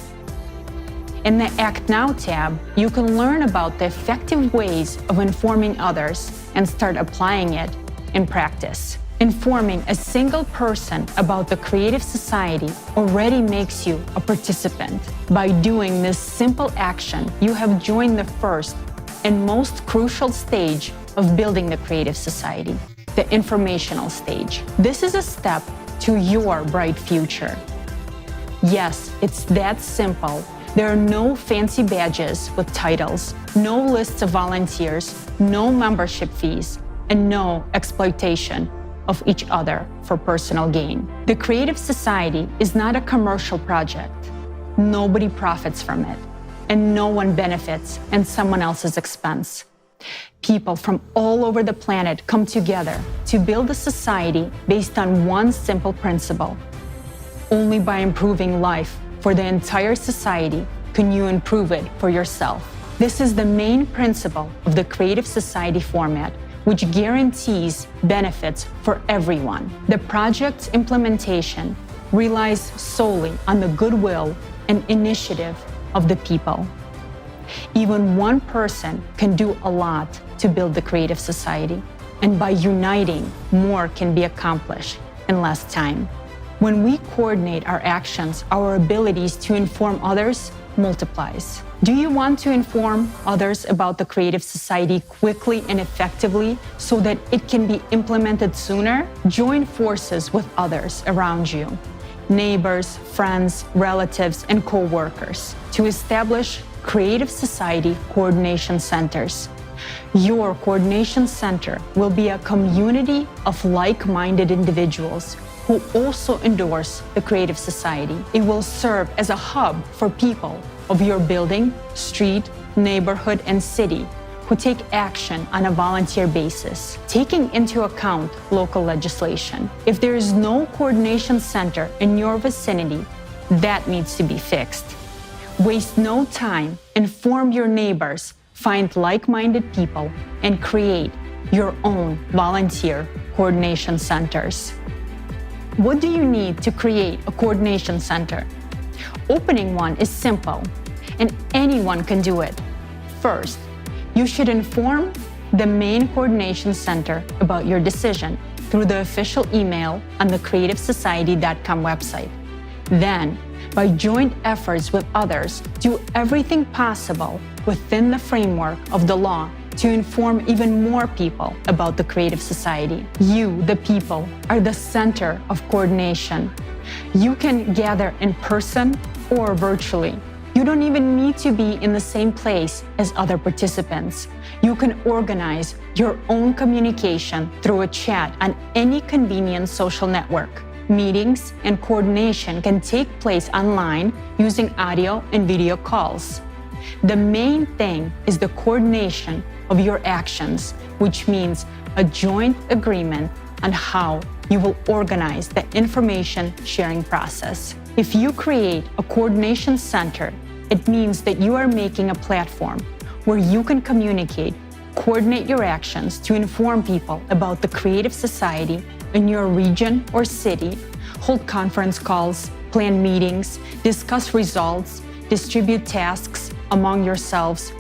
In the Act Now tab, you can learn about the effective ways of informing others and start applying it in practice. Informing a single person about the Creative Society already makes you a participant. By doing this simple action, you have joined the first and most crucial stage of building the Creative Society, the informational stage. This is a step to your bright future. Yes, it's that simple. There are no fancy badges with titles, no lists of volunteers, no membership fees, and no exploitation of each other for personal gain. The Creative Society is not a commercial project. Nobody profits from it, and no one benefits at someone else's expense. People from all over the planet come together to build a society based on one simple principle. Only by improving life for the entire society can you improve it for yourself. This is the main principle of the Creative Society format, which guarantees benefits for everyone. The project's implementation relies solely on the goodwill and initiative of the people. Even one person can do a lot to build the Creative Society, and by uniting, more can be accomplished in less time. When we coordinate our actions, our abilities to inform others multiplies. Do you want to inform others about the Creative Society quickly and effectively so that it can be implemented sooner? Join forces with others around you, neighbors, friends, relatives, and co-workers to establish Creative Society coordination centers. Your coordination center will be a community of like-minded individuals who also endorse the Creative Society. It will serve as a hub for people of your building, street, neighborhood, and city who take action on a volunteer basis, taking into account local legislation. If there is no coordination center in your vicinity, that needs to be fixed. Waste no time, inform your neighbors, find like-minded people, and create your own volunteer coordination centers. What do you need to create a coordination center? Opening one is simple, and anyone can do it. First, you should inform the main coordination center about your decision through the official email on the creativesociety.com website. Then, By joint efforts with others, do everything possible within the framework of the law to inform even more people about the Creative Society. You, the people, are the center of coordination. You can gather in person or virtually. You don't even need to be in the same place as other participants. You can organize your own communication through a chat on any convenient social network. Meetings and coordination can take place online using audio and video calls. The main thing is the coordination of your actions, which means a joint agreement on how you will organize the information sharing process. If you create a coordination center, it means that you are making a platform where you can communicate, coordinate your actions to inform people about the Creative Society in your region or city, hold conference calls, plan meetings, discuss results, distribute tasks among yourselves,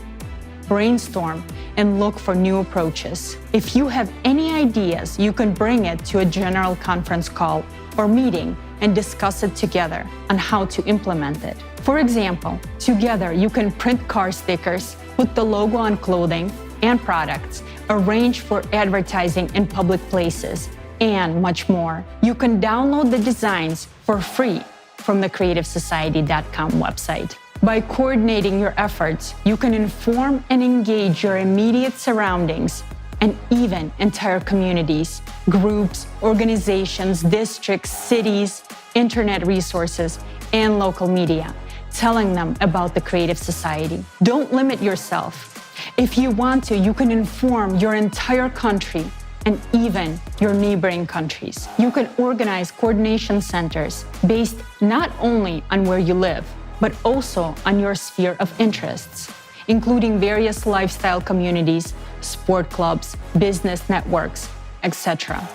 brainstorm, and look for new approaches. If you have any ideas, you can bring it to a general conference call or meeting and discuss it together on how to implement it. For example, together you can print car stickers, put the logo on clothing and products, arrange for advertising in public places, and much more. You can download the designs for free from the creativesociety.com website. By coordinating your efforts, you can inform and engage your immediate surroundings and even entire communities, groups, organizations, districts, cities, internet resources, and local media, telling them about the Creative Society. Don't limit yourself. If you want to, you can inform your entire country and even your neighboring countries. You can organize coordination centers based not only on where you live, but also on your sphere of interests, including various lifestyle communities, sport clubs, business networks, etc.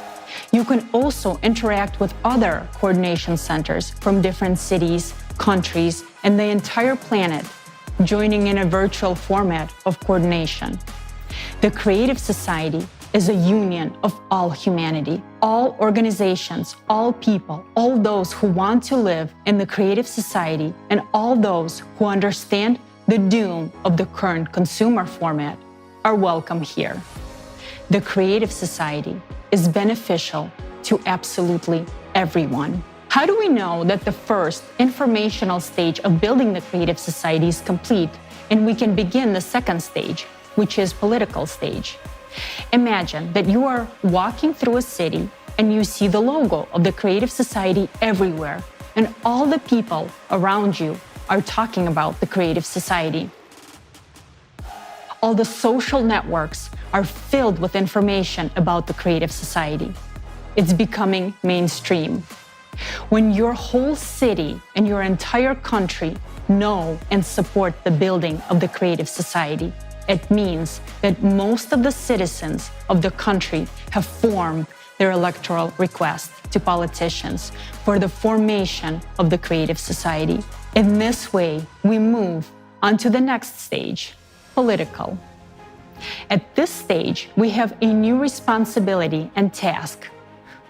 You can also interact with other coordination centers from different cities, countries, and the entire planet, joining in a virtual format of coordination. The Creative Society is a union of all humanity, all organizations, all people, all those who want to live in the Creative Society, and all those who understand the doom of the current consumer format are welcome here. The Creative Society is beneficial to absolutely everyone. How do we know that the first informational stage of building the Creative Society is complete and we can begin the second stage, which is political stage? Imagine that you are walking through a city and you see the logo of the Creative Society everywhere, and all the people around you are talking about the Creative Society. All the social networks are filled with information about the Creative Society. It's becoming mainstream. When your whole city and your entire country know and support the building of the Creative Society, it means that most of the citizens of the country have formed their electoral request to politicians for the formation of the Creative Society. In this way, we move on to the next stage, political. At this stage, we have a new responsibility and task: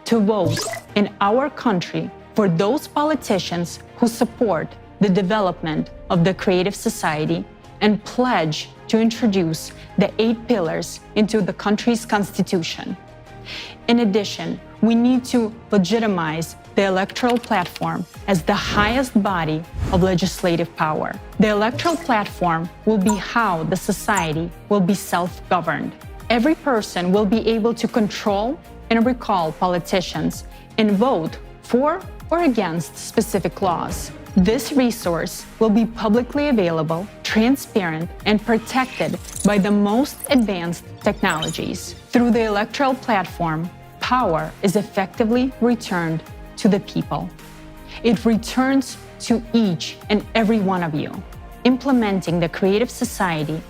to vote in our country for those politicians who support the development of the Creative Society and pledge to introduce the 8 pillars into the country's constitution. In addition, we need to legitimize the electoral platform as the highest body of legislative power. The electoral platform will be how the society will be self-governed. Every person will be able to control and recall politicians and vote for or against specific laws. This resource will be publicly available, transparent, and protected by the most advanced technologies. Through the electoral platform, power is effectively returned to the people. It returns to each and every one of you. Implementing the Creative Society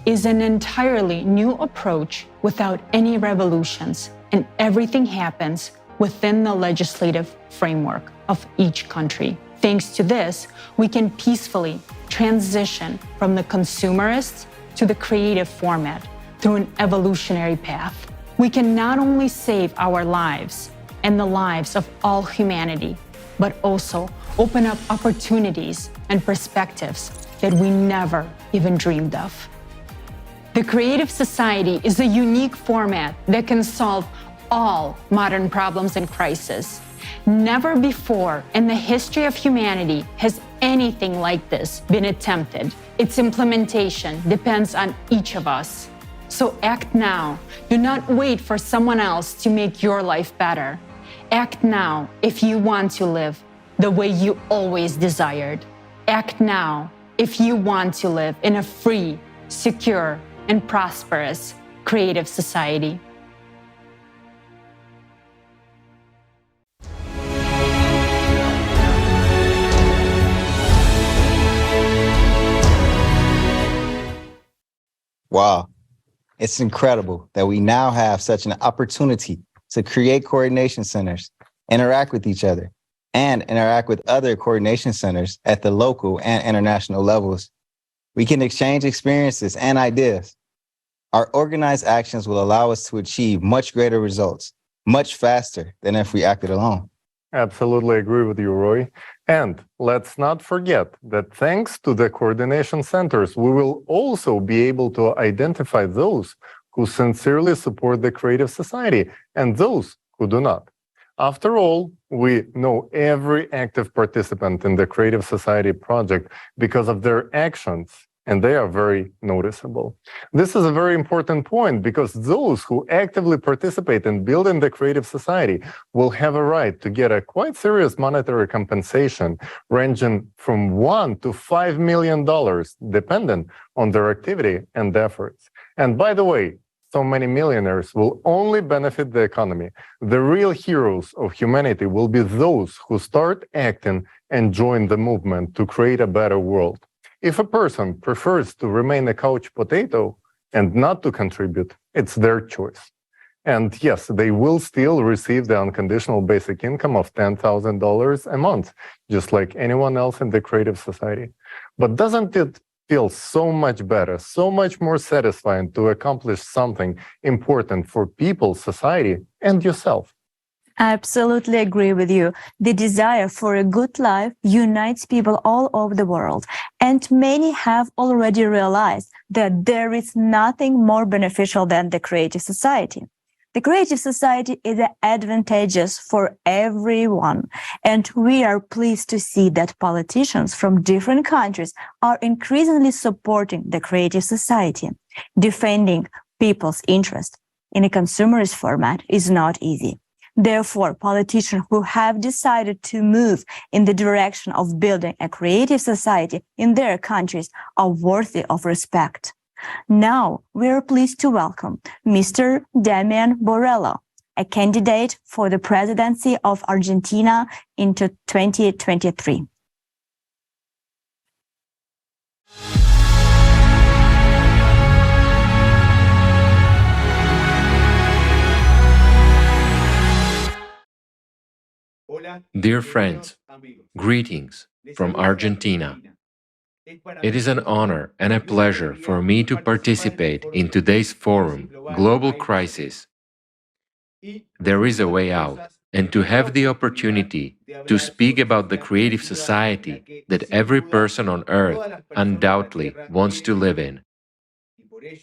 is an entirely new approach without any revolutions, and everything happens within the legislative framework of each country. Thanks to this, we can peacefully transition from the consumerist to the creative format through an evolutionary path. We can not only save our lives and the lives of all humanity, but also open up opportunities and perspectives that we never even dreamed of. The Creative Society is a unique format that can solve all modern problems and crises. Never before in the history of humanity has anything like this been attempted. Its implementation depends on each of us. So act now. Do not wait for someone else to make your life better. Act now if you want to live the way you always desired. Act now if you want to live in a free, secure, and prosperous creative society. Wow, it's incredible that we now have such an opportunity to create coordination centers, interact with each other, and interact with other coordination centers at the local and international levels. We can exchange experiences and ideas. Our organized actions will allow us to achieve much greater results, much faster than if we acted alone. Absolutely agree with you, Roy. And let's not forget that thanks to the coordination centers, we will also be able to identify those who sincerely support the Creative Society and those who do not. After all, we know every active participant in the Creative Society project because of their actions, and they are very noticeable. This is a very important point because those who actively participate in building the Creative Society will have a right to get a quite serious monetary compensation ranging from $1 to $5 million, dependent on their activity and efforts. And by the way, so many millionaires will only benefit the economy. The real heroes of humanity will be those who start acting and join the movement to create a better world. If a person prefers to remain a couch potato and not to contribute, it's their choice. And yes, they will still receive the unconditional basic income of $10,000 a month, just like anyone else in the Creative Society. But doesn't it feel so much better, so much more satisfying to accomplish something important for people, society, and yourself? I absolutely agree with you. The desire for a good life unites people all over the world, and many have already realized that there is nothing more beneficial than the Creative Society. The Creative Society is advantageous for everyone, and we are pleased to see that politicians from different countries are increasingly supporting the Creative Society. Defending people's interests in a consumerist format is not easy. Therefore, politicians who have decided to move in the direction of building a creative society in their countries are worthy of respect. Now, we are pleased to welcome Mr. Damian Borrello, a candidate for the presidency of Argentina into 2023. Dear friends, greetings from Argentina. It is an honor and a pleasure for me to participate in today's forum, Global Crisis. There is a way out, and to have the opportunity to speak about the creative society that every person on earth undoubtedly wants to live in.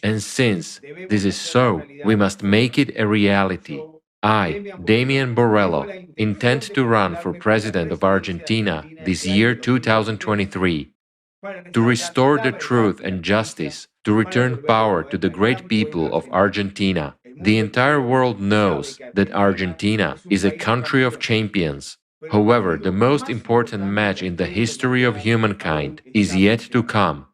And since this is so, we must make it a reality. I, Damian Borrello, intend to run for President of Argentina this year 2023, to restore the truth and justice, to return power to the great people of Argentina. The entire world knows that Argentina is a country of champions. However, the most important match in the history of humankind is yet to come.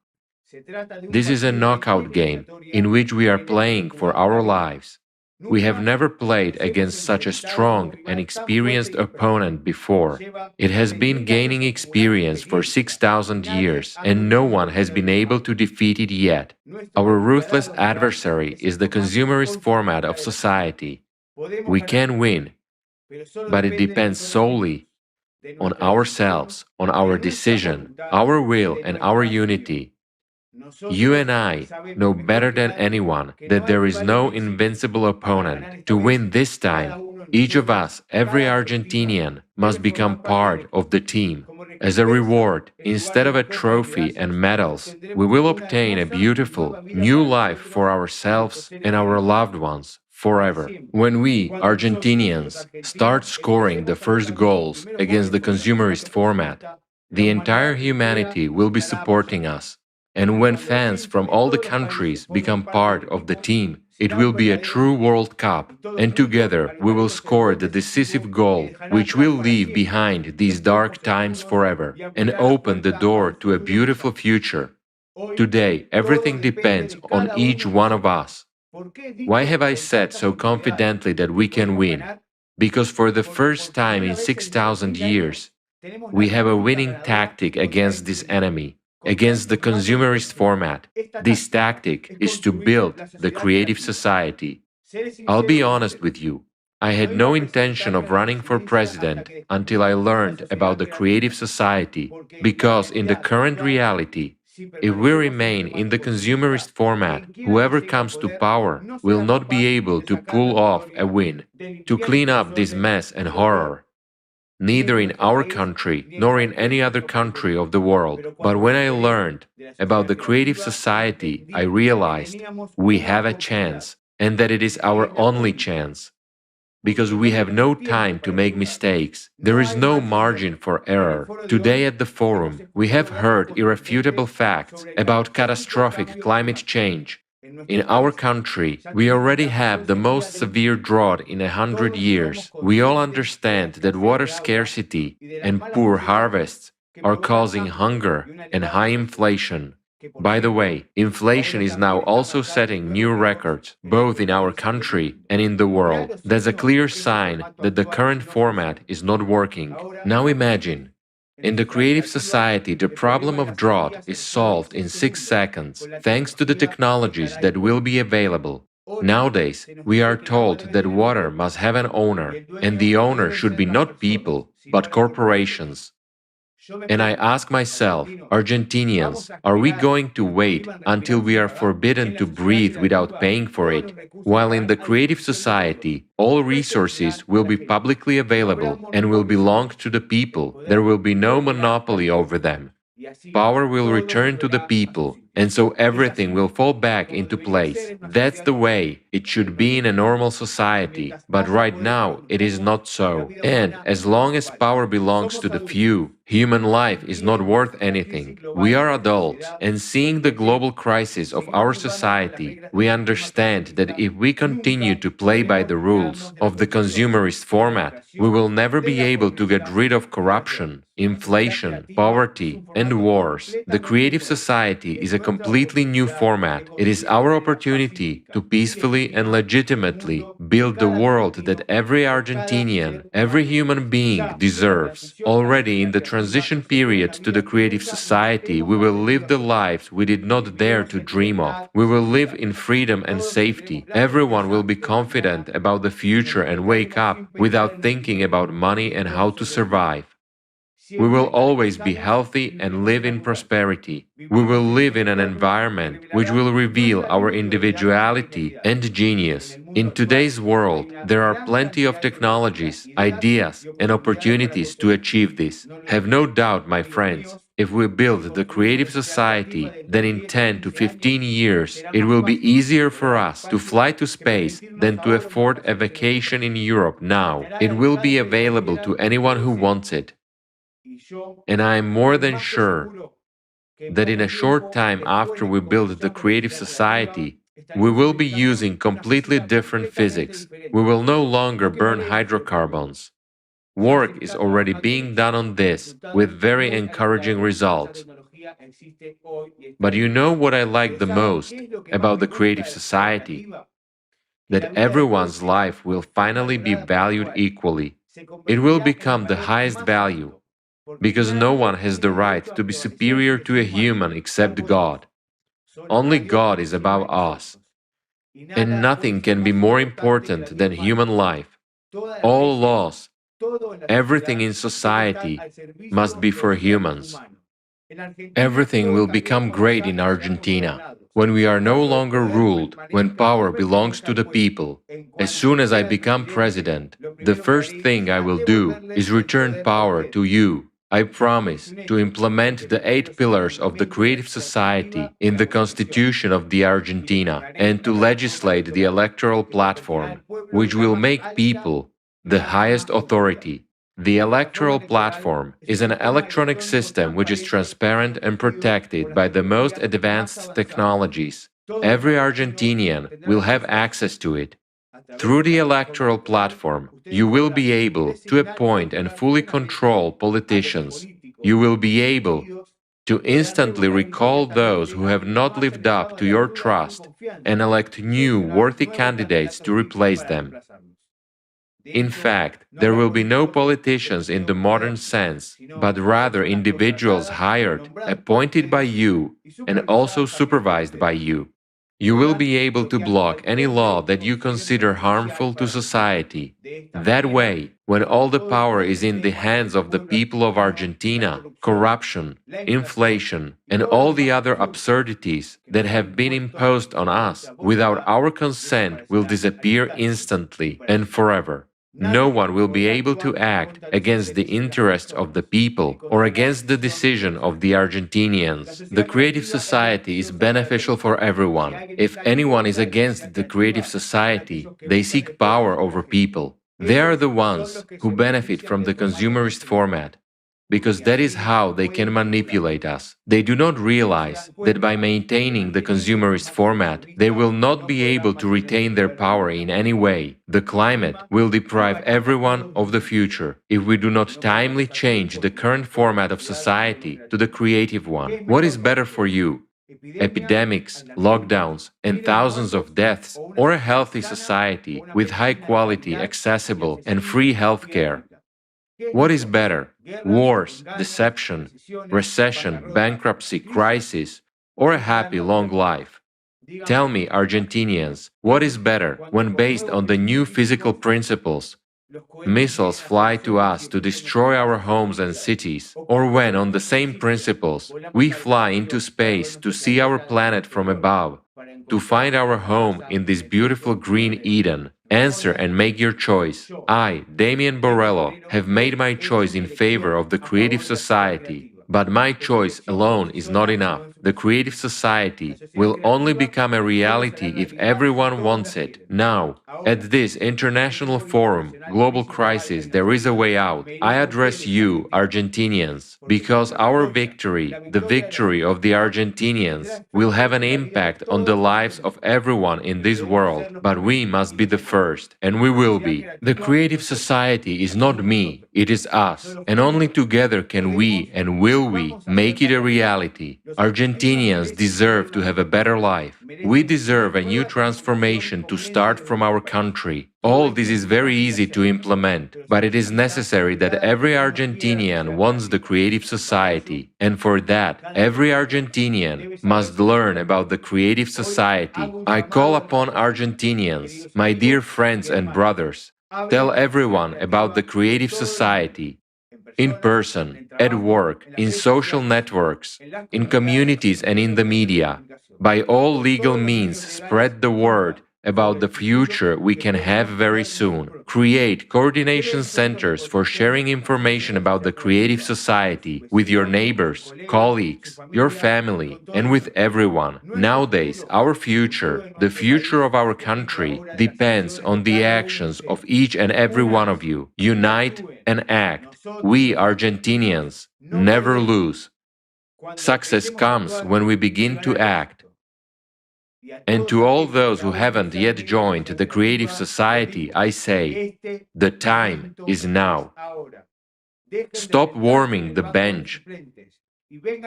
This is a knockout game in which we are playing for our lives. We have never played against such a strong and experienced opponent before. It has been gaining experience for 6,000 years, and no one has been able to defeat it yet. Our ruthless adversary is the consumerist format of society. We can win, but it depends solely on ourselves, on our decision, our will, and our unity. You and I know better than anyone that there is no invincible opponent. To win this time, Each of us, every Argentinian, must become part of the team. As a reward, instead of a trophy and medals, we will obtain a beautiful, new life for ourselves and our loved ones forever. When we, Argentinians, start scoring the first goals against the consumerist format, the entire humanity will be supporting us. And when fans from all the countries become part of the team, it will be a true World Cup, and together we will score the decisive goal which will leave behind these dark times forever and open the door to a beautiful future. Today, everything depends on each one of us. Why have I said so confidently that we can win? Because for the first time in 6,000 years, we have a winning tactic against this enemy, against the consumerist format. This tactic is to build the creative society. I'll be honest with you. I had no intention of running for president until I learned about the creative society, because in the current reality, if we remain in the consumerist format, whoever comes to power will not be able to pull off a win, to clean up this mess and horror. Neither in our country nor in any other country of the world. But when I learned about the creative society, I realized we have a chance and that it is our only chance. Because we have no time to make mistakes. There is no margin for error. Today at the forum, we have heard irrefutable facts about catastrophic climate change. In our country, we already have the most severe drought in 100 years. We all understand that water scarcity and poor harvests are causing hunger and high inflation. By the way, inflation is now also setting new records, both in our country and in the world. That's a clear sign that the current format is not working. Now imagine, in the creative society, the problem of drought is solved in 6 seconds, thanks to the technologies that will be available. Nowadays, we are told that water must have an owner, and the owner should be not people, but corporations. And I ask myself, Argentinians, are we going to wait until we are forbidden to breathe without paying for it? While in the creative society, all resources will be publicly available and will belong to the people. There will be no monopoly over them. Power will return to the people, and so everything will fall back into place. That's the way it should be in a normal society, but right now it is not so. And as long as power belongs to the few, human life is not worth anything. We are adults, and seeing the global crisis of our society, we understand that if we continue to play by the rules of the consumerist format, we will never be able to get rid of corruption, inflation, poverty, and wars. The creative society is a completely new format. It is our opportunity to peacefully and legitimately build the world that every Argentinian, every human being deserves. Already in the transition period to the creative society, we will live the lives we did not dare to dream of. We will live in freedom and safety. Everyone will be confident about the future and wake up without thinking about money and how to survive. We will always be healthy and live in prosperity. We will live in an environment which will reveal our individuality and genius. In today's world, there are plenty of technologies, ideas, and opportunities to achieve this. Have no doubt, my friends, if we build the creative society, then in 10 to 15 years, it will be easier for us to fly to space than to afford a vacation in Europe now. It will be available to anyone who wants it. And I am more than sure that in a short time after we build the creative society, we will be using completely different physics. We will no longer burn hydrocarbons. Work is already being done on this with very encouraging results. But you know what I like the most about the creative society? That everyone's life will finally be valued equally. It will become the highest value, because no one has the right to be superior to a human except God. Only God is above us. And nothing can be more important than human life. All laws, everything in society must be for humans. Everything will become great in Argentina. when we are no longer ruled, when power belongs to the people. As soon as I become president, the first thing I will do is return power to you. I promise to implement the 8 pillars of the creative society in the Constitution of the Argentina and to legislate the electoral platform, which will make people the highest authority. The electoral platform is an electronic system which is transparent and protected by the most advanced technologies. Every Argentinian will have access to it. Through the electoral platform, you will be able to appoint and fully control politicians. You will be able to instantly recall those who have not lived up to your trust and elect new worthy candidates to replace them. In fact, there will be no politicians in the modern sense, but rather individuals hired, appointed by you, and also supervised by you. You will be able to block any law that you consider harmful to society. That way, when all the power is in the hands of the people of Argentina, corruption, inflation, and all the other absurdities that have been imposed on us without our consent will disappear instantly and forever. No one will be able to act against the interests of the people or against the decision of the Argentinians. The creative society is beneficial for everyone. If anyone is against the creative society, they seek power over people. They are the ones who benefit from the consumerist format, because that is how they can manipulate us. They do not realize that by maintaining the consumerist format, they will not be able to retain their power in any way. The climate will deprive everyone of the future if we do not timely change the current format of society to the creative one. What is better for you? Epidemics, lockdowns, and thousands of deaths, or a healthy society with high quality, accessible, and free healthcare? What is better? Wars, deception, recession, bankruptcy, crisis, or a happy long life? Tell me, Argentinians, what is better when based on the new physical principles? Missiles fly to us to destroy our homes and cities, or when, on the same principles, we fly into space to see our planet from above, to find our home in this beautiful green Eden. Answer and make your choice. I, Damian Borrello, have made my choice in favor of the creative society, but my choice alone is not enough. The creative society will only become a reality if everyone wants it. Now, at this international forum, Global Crisis, there is a way out. I address you, Argentinians, because our victory, the victory of the Argentinians, will have an impact on the lives of everyone in this world. But we must be the first, and we will be. The creative society is not me, it is us, and only together can we and will we make it a reality. Argentinians deserve to have a better life. We deserve a new transformation to start from our country. All this is very easy to implement, but it is necessary that every Argentinian wants the creative society, and for that, every Argentinian must learn about the creative society. I call upon Argentinians, my dear friends and brothers, tell everyone about the creative society. In person, at work, in social networks, in communities and in the media. By all legal means, spread the word about the future we can have very soon. Create coordination centers for sharing information about the creative society with your neighbors, colleagues, your family, and with everyone. Nowadays, our future, the future of our country, depends on the actions of each and every one of you. Unite and act. We Argentinians never lose. Success comes when we begin to act. And to all those who haven't yet joined the creative society, I say, the time is now. Stop warming the bench.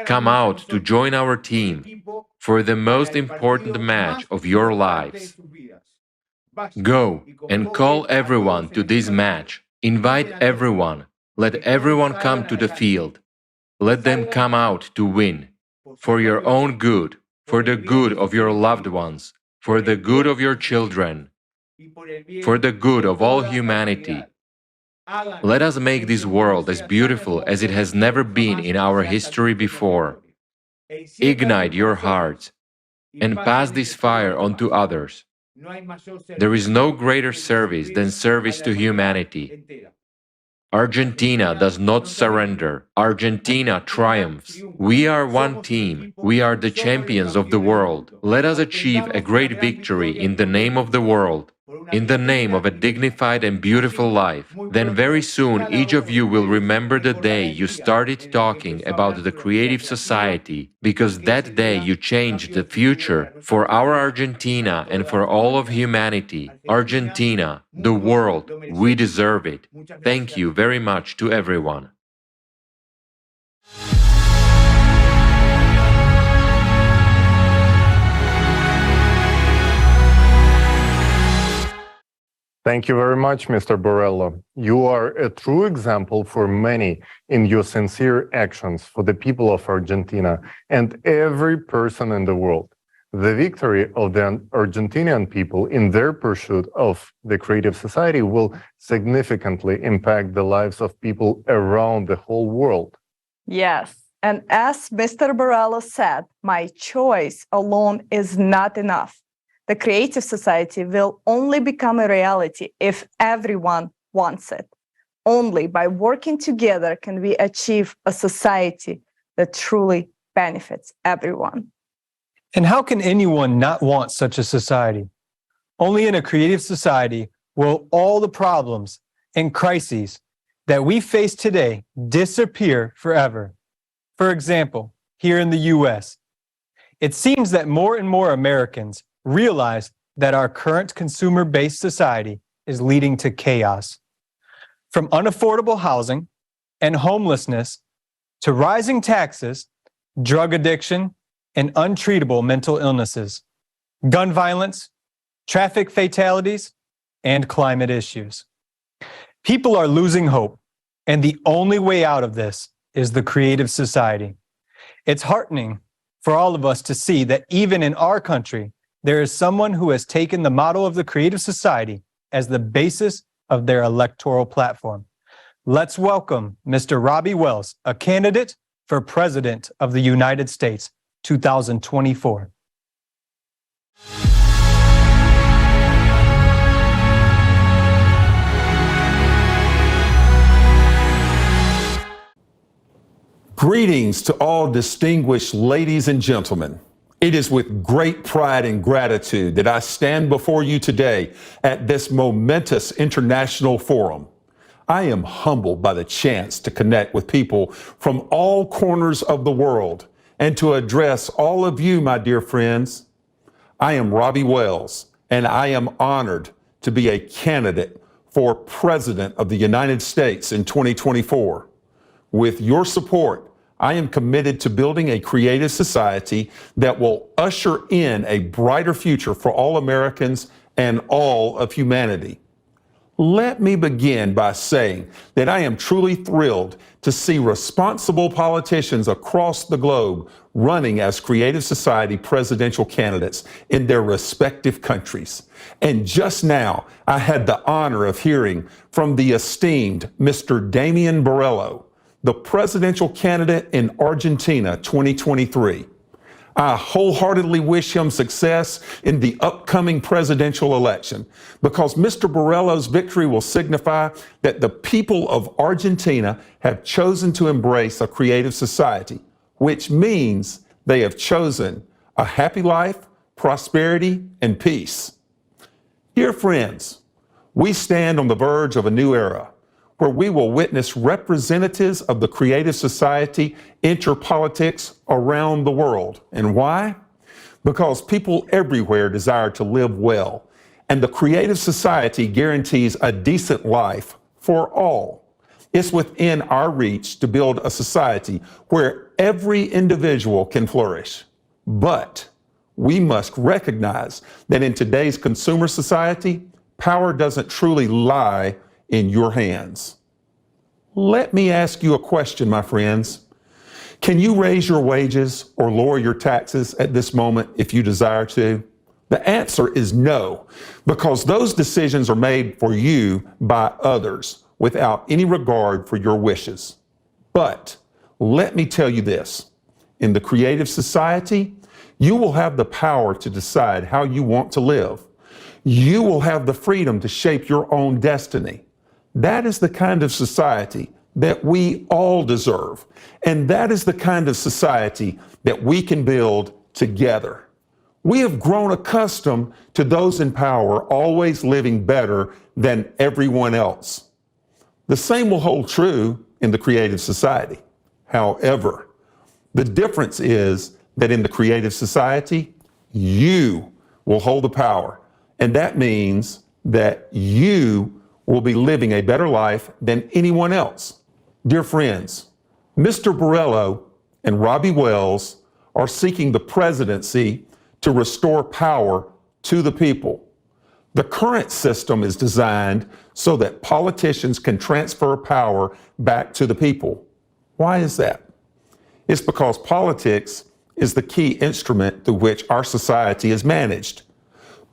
Come out to join our team for the most important match of your lives. Go and call everyone to this match. Invite everyone. Let everyone come to the field. Let them come out to win. For your own good, for the good of your loved ones, for the good of your children, for the good of all humanity. Let us make this world as beautiful as it has never been in our history before. Ignite your hearts. and pass this fire on to others. There is no greater service than service to humanity. Argentina does not surrender. Argentina triumphs. We are one team. We are the champions of the world. Let us achieve a great victory in the name of the world, in the name of a dignified and beautiful life. Then very soon each of you will remember the day you started talking about the creative society, because that day you changed the future for our Argentina and for all of humanity. Argentina, the world, we deserve it. Thank you very much to everyone. Thank you very much, Mr. Borrello. You are a true example for many in your sincere actions for the people of Argentina and every person in the world. The victory of the Argentinian people in their pursuit of the creative society will significantly impact the lives of people around the whole world. Yes, and as Mr. Borrello said, my choice alone is not enough. The creative society will only become a reality if everyone wants it. Only by working together can we achieve a society that truly benefits everyone. And how can anyone not want such a society? Only in a creative society will all the problems and crises that we face today disappear forever. For example, here in the US, it seems that more and more Americans realize that our current consumer-based society is leading to chaos. From unaffordable housing and homelessness to rising taxes, drug addiction, and untreatable mental illnesses, gun violence, traffic fatalities, and climate issues. People are losing hope, and the only way out of this is the creative society. It's heartening for all of us to see that even in our country, there is someone who has taken the motto of the creative society as the basis of their electoral platform. Let's welcome Mr. Robbie Wells, a candidate for President of the United States, 2024. Greetings to all distinguished ladies and gentlemen. It is with great pride and gratitude that I stand before you today at this momentous international forum. I am humbled by the chance to connect with people from all corners of the world and to address all of you, my dear friends. I am Robbie Wells, and I am honored to be a candidate for President of the United States in 2024. With your support, I am committed to building a creative society that will usher in a brighter future for all Americans and all of humanity. Let me begin by saying that I am truly thrilled to see responsible politicians across the globe running as creative society presidential candidates in their respective countries. And just now, I had the honor of hearing from the esteemed Mr. Damian Borrello, the presidential candidate in Argentina 2023. I wholeheartedly wish him success in the upcoming presidential election because Mr. Borrello's victory will signify that the people of Argentina have chosen to embrace a creative society, which means they have chosen a happy life, prosperity, and peace. Dear friends, we stand on the verge of a new era, where we will witness representatives of the creative society enter politics around the world. And why? Because people everywhere desire to live well, and the creative society guarantees a decent life for all. It's within our reach to build a society where every individual can flourish. But we must recognize that in today's consumer society, power doesn't truly lie in your hands. Let me ask you a question, my friends. Can you raise your wages or lower your taxes at this moment if you desire to? The answer is no, because those decisions are made for you by others without any regard for your wishes. But let me tell you this, in the creative society, You will have the power to decide how you want to live. You will have the freedom to shape your own destiny. That is the kind of society that we all deserve. And that is the kind of society that we can build together. We have grown accustomed to those in power always living better than everyone else. The same will hold true in the creative society. However, the difference is that in the creative society, you will hold the power. And that means that you will be living a better life than anyone else. Dear friends, Mr. Borrello and Robbie Wells are seeking the presidency to restore power to the people. The current system is designed so that politicians can transfer power back to the people. Why is that? It's because politics is the key instrument through which our society is managed.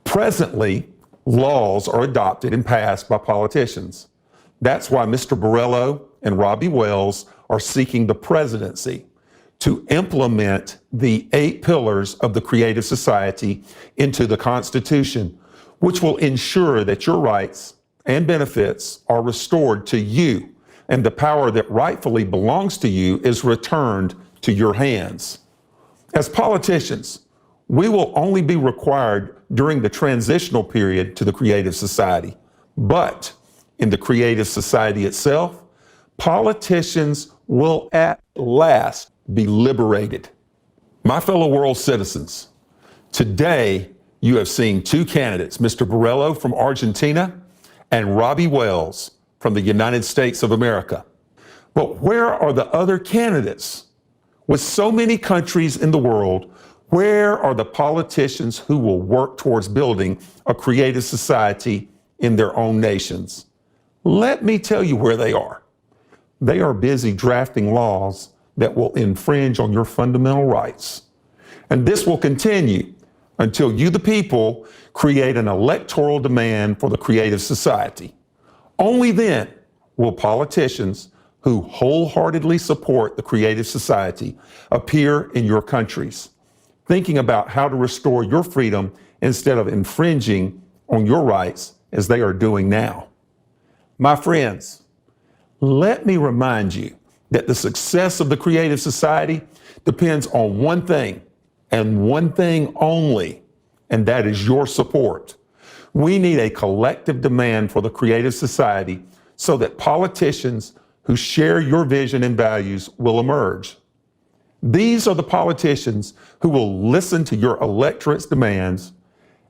Presently, laws are adopted and passed by politicians. That's why Mr. Borrello and Robbie Wells are seeking the presidency to implement the 8 pillars of the creative society into the Constitution, which will ensure that your rights and benefits are restored to you, and the power that rightfully belongs to you is returned to your hands. As politicians, we will only be required during the transitional period to the creative society. But in the creative society itself, politicians will at last be liberated. My fellow world citizens, today you have seen 2 candidates, Mr. Borrello from Argentina and Robbie Wells from the United States of America. But where are the other candidates? With so many countries in the world, where are the politicians who will work towards building a creative society in their own nations? Let me tell you where they are. They are busy drafting laws that will infringe on your fundamental rights. And this will continue until you, the people, create an electoral demand for the creative society. Only then will politicians who wholeheartedly support the creative society appear in your countries, thinking about how to restore your freedom instead of infringing on your rights as they are doing now. My friends, let me remind you that the success of the creative society depends on one thing and one thing only, and that is your support. We need a collective demand for the creative society so that politicians who share your vision and values will emerge. These are the politicians who will listen to your electorate's demands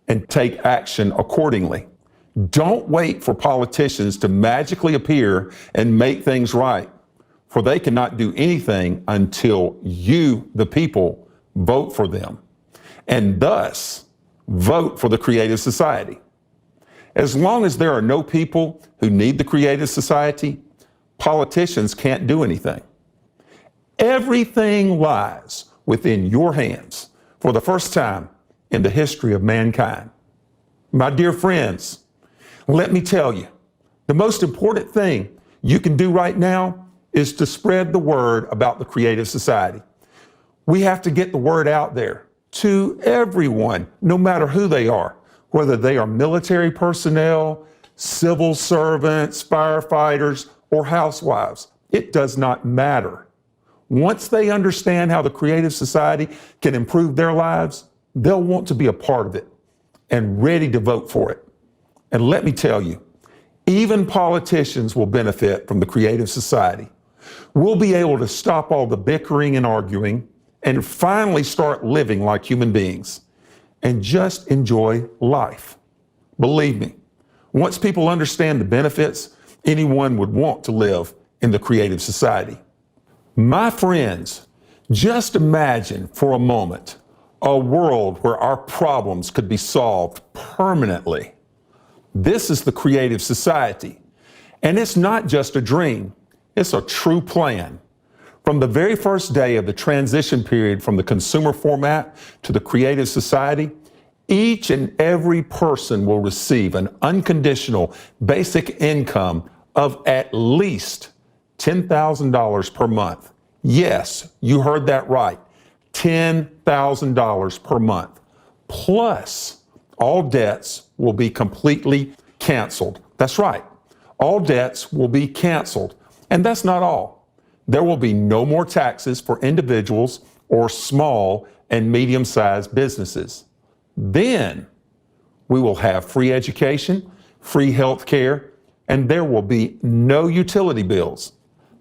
and take action accordingly. Don't wait for politicians to magically appear and make things right, for they cannot do anything until you, the people, vote for them, and thus vote for the creative society. As long as there are no people who need the creative society, politicians can't do anything. Everything lies within your hands for the first time in the history of mankind. My dear friends, let me tell you, the most important thing you can do right now is to spread the word about the creative society. We have to get the word out there to everyone, no matter who they are, whether they are military personnel, civil servants, firefighters, or housewives. It does not matter. Once they understand how the creative society can improve their lives, they'll want to be a part of it and ready to vote for it. And let me tell you, even politicians will benefit from the creative society. We'll be able to stop all the bickering and arguing and finally start living like human beings and just enjoy life. Believe me, once people understand the benefits, anyone would want to live in the creative society. My friends, just imagine for a moment a world where our problems could be solved permanently. This is the creative society. And it's not just a dream, it's a true plan. From the very first day of the transition period from the consumer format to the creative society, each and every person will receive an unconditional basic income of at least $10,000 per month. Yes, you heard that right. $10,000 per month. Plus, all debts will be completely canceled. That's right. All debts will be canceled. And that's not all. There will be no more taxes for individuals or small and medium-sized businesses. Then we will have free education, free health care, and there will be no utility bills.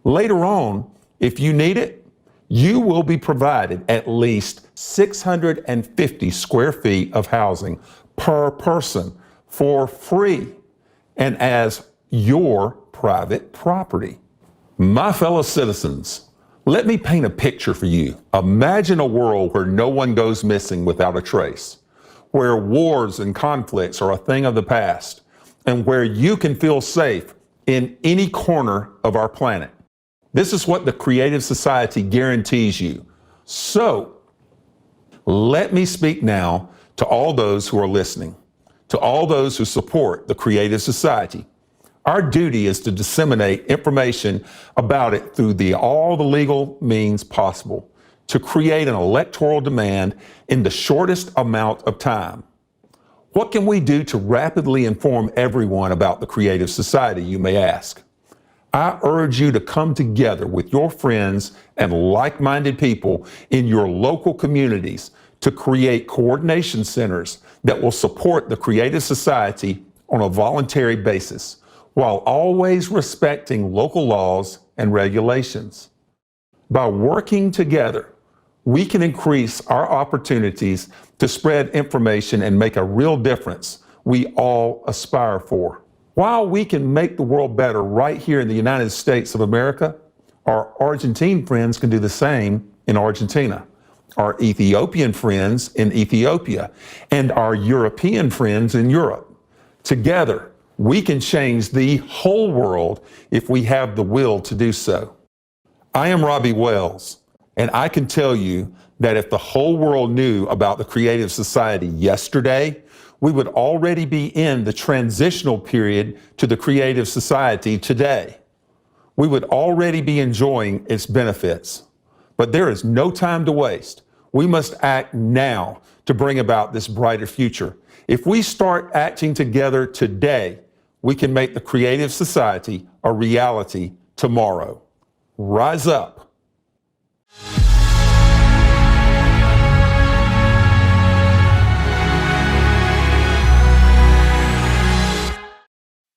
Later on, if you need it, you will be provided at least 650 square feet of housing per person for free and as your private property. My fellow citizens, let me paint a picture for you. Imagine a world where no one goes missing without a trace, where wars and conflicts are a thing of the past, and where you can feel safe in any corner of our planet. This is what the Creative Society guarantees you. So, let me speak now to all those who are listening, to all those who support the Creative Society. Our duty is to disseminate information about it through all the legal means possible, to create an electoral demand in the shortest amount of time. What can we do to rapidly inform everyone about the Creative Society, you may ask? I urge you to come together with your friends and like-minded people in your local communities to create coordination centers that will support the Creative Society on a voluntary basis, while always respecting local laws and regulations. By working together, we can increase our opportunities to spread information and make a real difference we all aspire for. While we can make the world better right here in the United States of America, our Argentine friends can do the same in Argentina, our Ethiopian friends in Ethiopia, and our European friends in Europe. Together, we can change the whole world if we have the will to do so. I am Robbie Wells, and I can tell you that if the whole world knew about the Creative Society yesterday, we would already be in the transitional period to the Creative Society today. We would already be enjoying its benefits. But there is no time to waste. We must act now to bring about this brighter future. If we start acting together today, we can make the Creative Society a reality tomorrow. Rise up.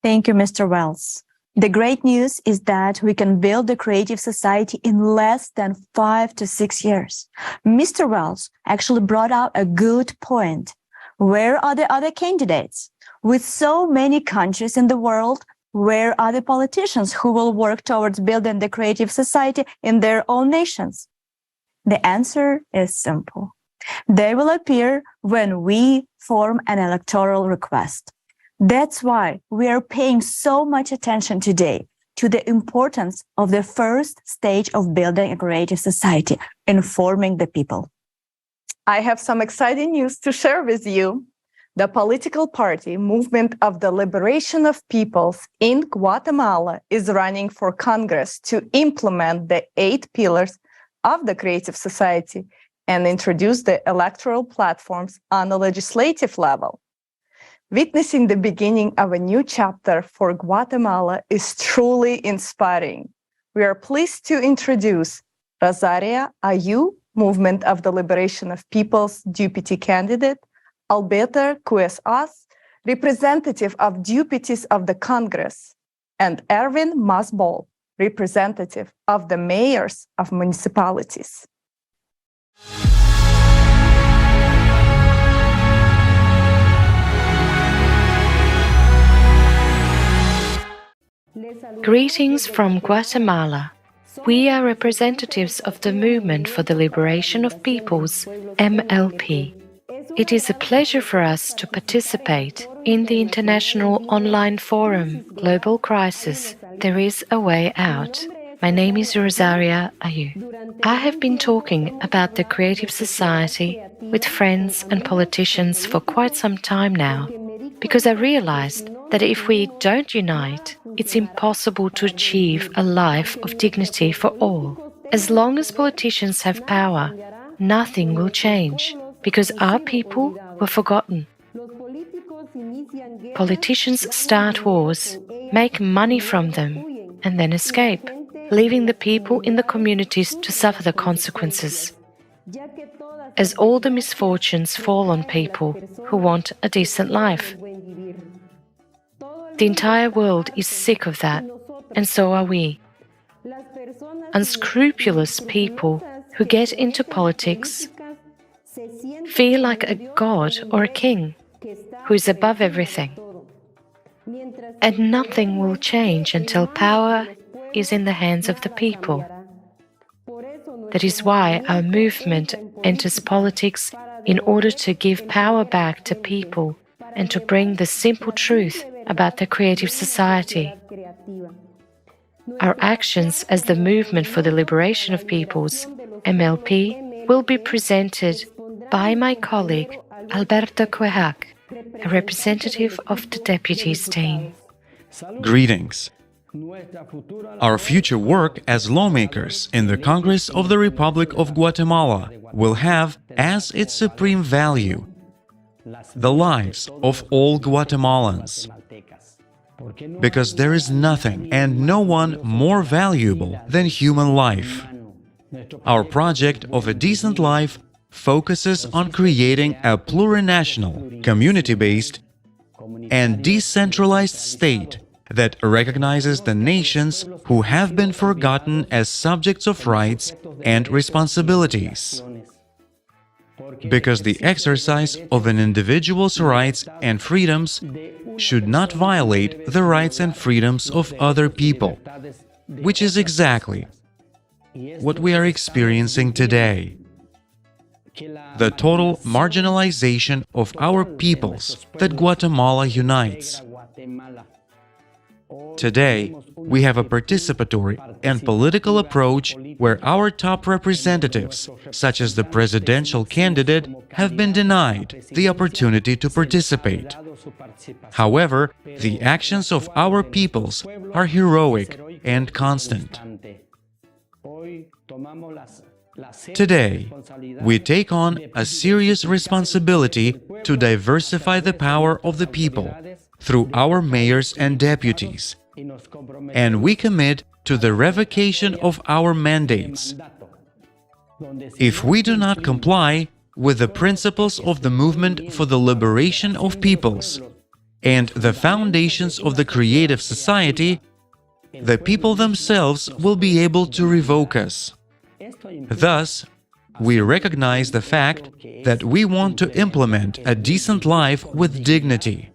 Thank you, Mr. Wells. The great news is that we can build the Creative Society in less than 5 to 6 years. Mr. Wells actually brought out a good point. Where are the other candidates? With so many countries in the world, where are the politicians who will work towards building the Creative Society in their own nations? The answer is simple. They will appear when we form an electoral request. That's why we are paying so much attention today to the importance of the first stage of building a Creative Society, informing the people. I have some exciting news to share with you. The political party Movement of the Liberation of Peoples in Guatemala is running for Congress to implement the 8 pillars of the Creative Society and introduce the electoral platforms on the legislative level. Witnessing the beginning of a new chapter for Guatemala is truly inspiring. We are pleased to introduce Rosaria Ayu, Movement of the Liberation of Peoples deputy candidate, Alberto Cuesas, representative of deputies of the Congress, and Erwin Masbol, representative of the mayors of municipalities. Greetings from Guatemala. We are representatives of the Movement for the Liberation of Peoples, MLP. It is a pleasure for us to participate in the international online forum, Global Crisis, There is a Way Out. My name is Rosaria Ayu. I have been talking about the Creative Society with friends and politicians for quite some time now, because I realized that if we don't unite, it's impossible to achieve a life of dignity for all. As long as politicians have power, nothing will change because our people were forgotten. Politicians start wars, make money from them, and then escape, leaving the people in the communities to suffer the consequences, as all the misfortunes fall on people who want a decent life. The entire world is sick of that, and so are we. Unscrupulous people who get into politics feel like a god or a king who is above everything. And nothing will change until power is in the hands of the people. That is why our movement enters politics in order to give power back to people and to bring the simple truth about the creative society. Our actions as the Movement for the Liberation of Peoples, MLP, will be presented by my colleague Alberto Cuejac, a representative of the deputies team. Greetings. Our future work as lawmakers in the Congress of the Republic of Guatemala will have as its supreme value the lives of all Guatemalans. Because there is nothing and no one more valuable than human life. Our project of a decent life focuses on creating a plurinational, community-based, and decentralized state that recognizes the nations who have been forgotten as subjects of rights and responsibilities. Because the exercise of an individual's rights and freedoms should not violate the rights and freedoms of other people, which is exactly what we are experiencing today. The total marginalization of our peoples that Guatemala unites. Today, we have a participatory and political approach where our top representatives, such as the presidential candidate, have been denied the opportunity to participate. However, the actions of our peoples are heroic and constant. Today, we take on a serious responsibility to diversify the power of the people through our mayors and deputies, and we commit to the revocation of our mandates. If we do not comply with the principles of the Movement for the Liberation of Peoples and the foundations of the creative society, the people themselves will be able to revoke us. Thus, we recognize the fact that we want to implement a decent life with dignity,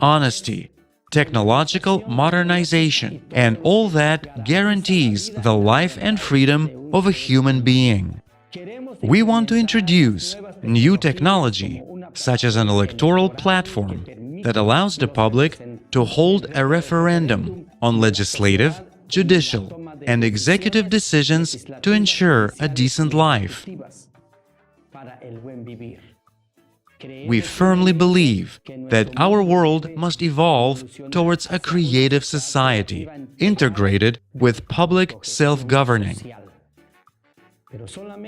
honesty, technological modernization, and all that guarantees the life and freedom of a human being. We want to introduce new technology, such as an electoral platform that allows the public to hold a referendum on legislative, judicial, and executive decisions to ensure a decent life. We firmly believe that our world must evolve towards a creative society, integrated with public self-governing.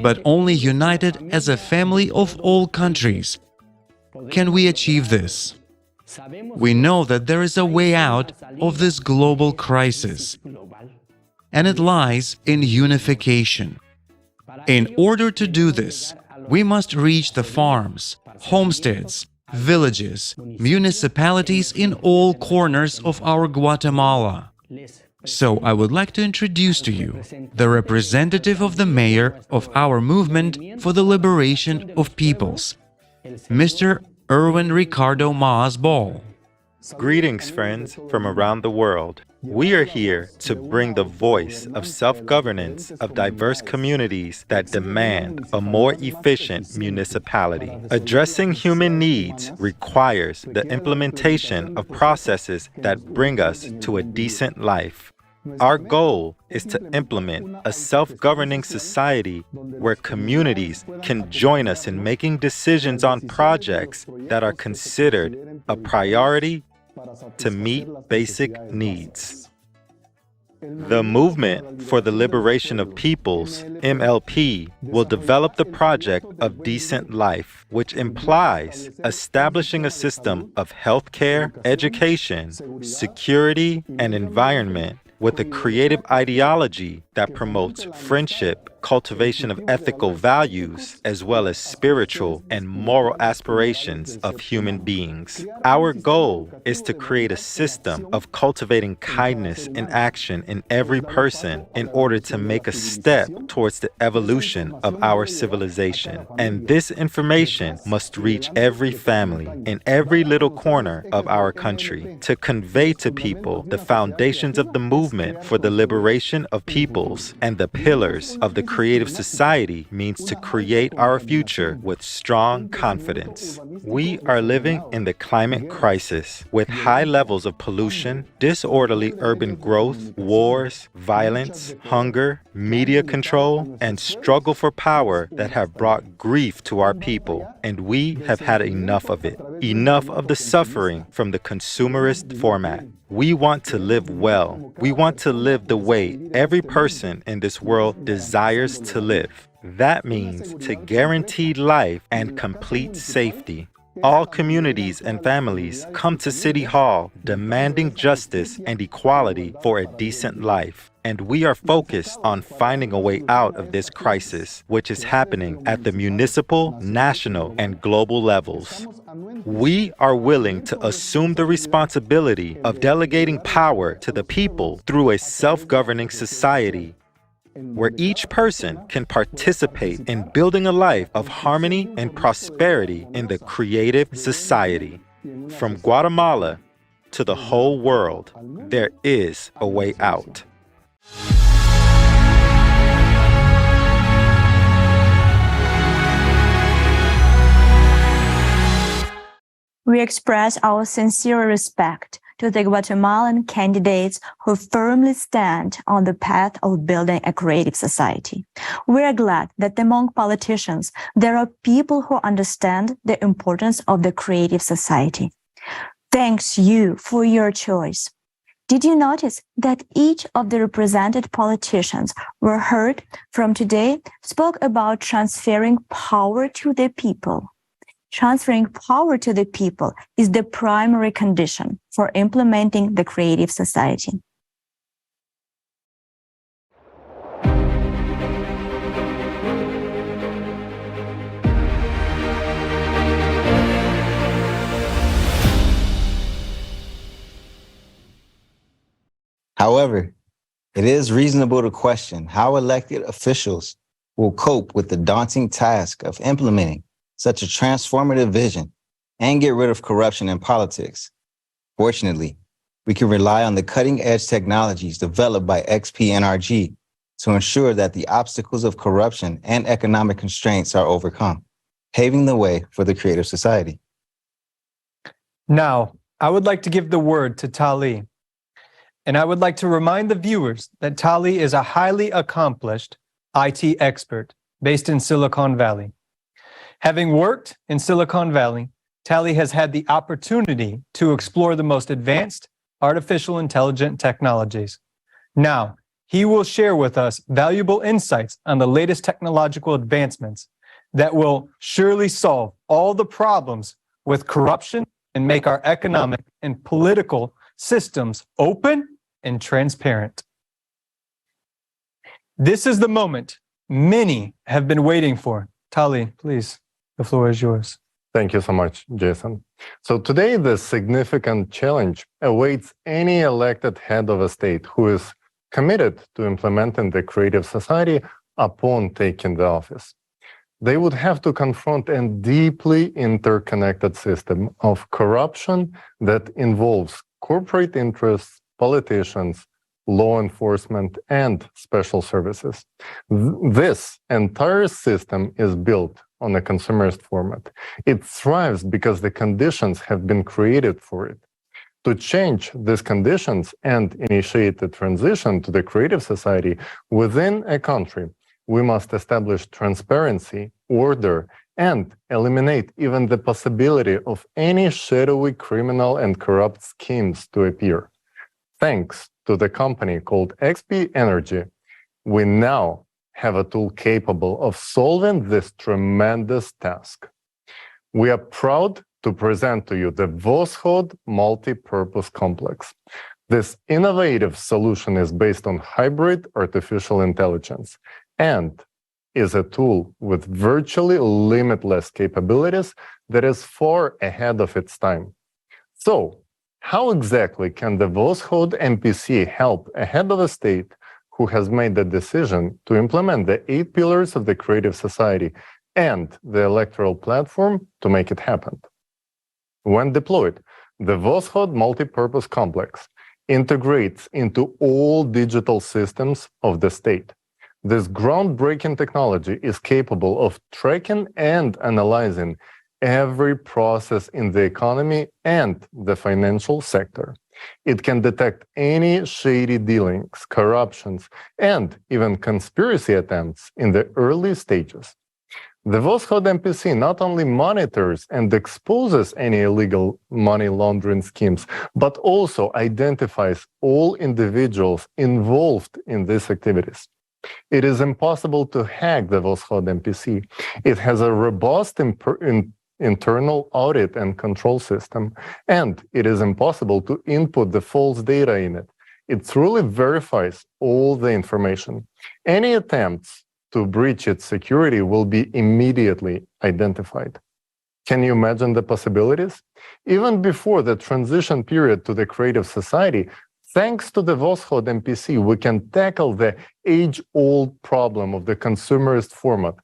But only united as a family of all countries can we achieve this. We know that there is a way out of this global crisis, and it lies in unification. In order to do this, we must reach the farms, homesteads, villages, municipalities in all corners of our Guatemala. So I would like to introduce to you the representative of the mayor of our movement for the liberation of peoples, Mr. Erwin Ricardo Maas Ball. Greetings, friends from around the world. We are here to bring the voice of self-governance of diverse communities that demand a more efficient municipality. Addressing human needs requires the implementation of processes that bring us to a decent life. Our goal is to implement a self-governing society where communities can join us in making decisions on projects that are considered a priority to meet basic needs. The Movement for the Liberation of Peoples, MLP, will develop the project of decent life, which implies establishing a system of healthcare, education, security, and environment with a creative ideology that promotes friendship, cultivation of ethical values, as well as spiritual and moral aspirations of human beings. Our goal is to create a system of cultivating kindness and action in every person in order to make a step towards the evolution of our civilization. And this information must reach every family in every little corner of our country to convey to people the foundations of the movement for the liberation of peoples and the pillars of the creative society means to create our future with strong confidence. We are living in the climate crisis with high levels of pollution, disorderly urban growth, wars, violence, hunger, media control, and struggle for power that have brought grief to our people. And we have had enough of it. Enough of the suffering from the consumerist format. We want to live well. We want to live the way every person in this world desires to live. That means to guarantee life and complete safety. All communities and families come to City Hall demanding justice and equality for a decent life. And we are focused on finding a way out of this crisis, which is happening at the municipal, national, and global levels. We are willing to assume the responsibility of delegating power to the people through a self-governing society where each person can participate in building a life of harmony and prosperity in the creative society. From Guatemala to the whole world, there is a way out. We express our sincere respect to the Guatemalan candidates who firmly stand on the path of building a creative society. We are glad that among politicians, there are people who understand the importance of the creative society. Thanks you for your choice. Did you notice that each of the represented politicians were heard from today spoke about transferring power to the people? Transferring power to the people is the primary condition for implementing the creative society. However, it is reasonable to question how elected officials will cope with the daunting task of implementing such a transformative vision and get rid of corruption in politics. Fortunately, we can rely on the cutting-edge technologies developed by XP-NRG to ensure that the obstacles of corruption and economic constraints are overcome, paving the way for the creative society. Now, I would like to give the word to Tali. And I would like to remind the viewers that Tali is a highly accomplished IT expert based in Silicon Valley. Having worked in Silicon Valley, Tali has had the opportunity to explore the most advanced artificial intelligence technologies. Now, he will share with us valuable insights on the latest technological advancements that will surely solve all the problems with corruption and make our economic and political systems open and transparent. This is the moment many have been waiting for. Tali, please, the floor is yours. Thank you so much, Jason. So today, the significant challenge awaits any elected head of a state who is committed to implementing the creative society upon taking the office. They would have to confront a deeply interconnected system of corruption that involves corporate interests, politicians, law enforcement, and special services. This entire system is built on a consumerist format. It thrives because the conditions have been created for it. To change these conditions and initiate the transition to the creative society within a country, we must establish transparency, order, and eliminate even the possibility of any shadowy criminal and corrupt schemes to appear. Thanks to the company called XP Energy, we now have a tool capable of solving this tremendous task. We are proud to present to you the Voskhod Multi-Purpose Complex. This innovative solution is based on hybrid artificial intelligence and is a tool with virtually limitless capabilities that is far ahead of its time. So, how exactly can the Voskhod MPC help a head of a state who has made the decision to implement the 8 pillars of the creative society and the electoral platform to make it happen? When deployed, the Voskhod Multi-Purpose Complex integrates into all digital systems of the state. This groundbreaking technology is capable of tracking and analyzing every process in the economy and the financial sector. It can detect any shady dealings, corruptions, and even conspiracy attempts in the early stages. The Voskhod MPC not only monitors and exposes any illegal money laundering schemes, but also identifies all individuals involved in these activities. It is impossible to hack the Voskhod MPC. It has a robust internal audit and control system, and it is impossible to input the false data in it. It truly verifies all the information. Any attempts to breach its security will be immediately identified. Can you imagine the possibilities? Even before the transition period to the creative society, thanks to the Voskhod MPC, we can tackle the age-old problem of the consumerist format,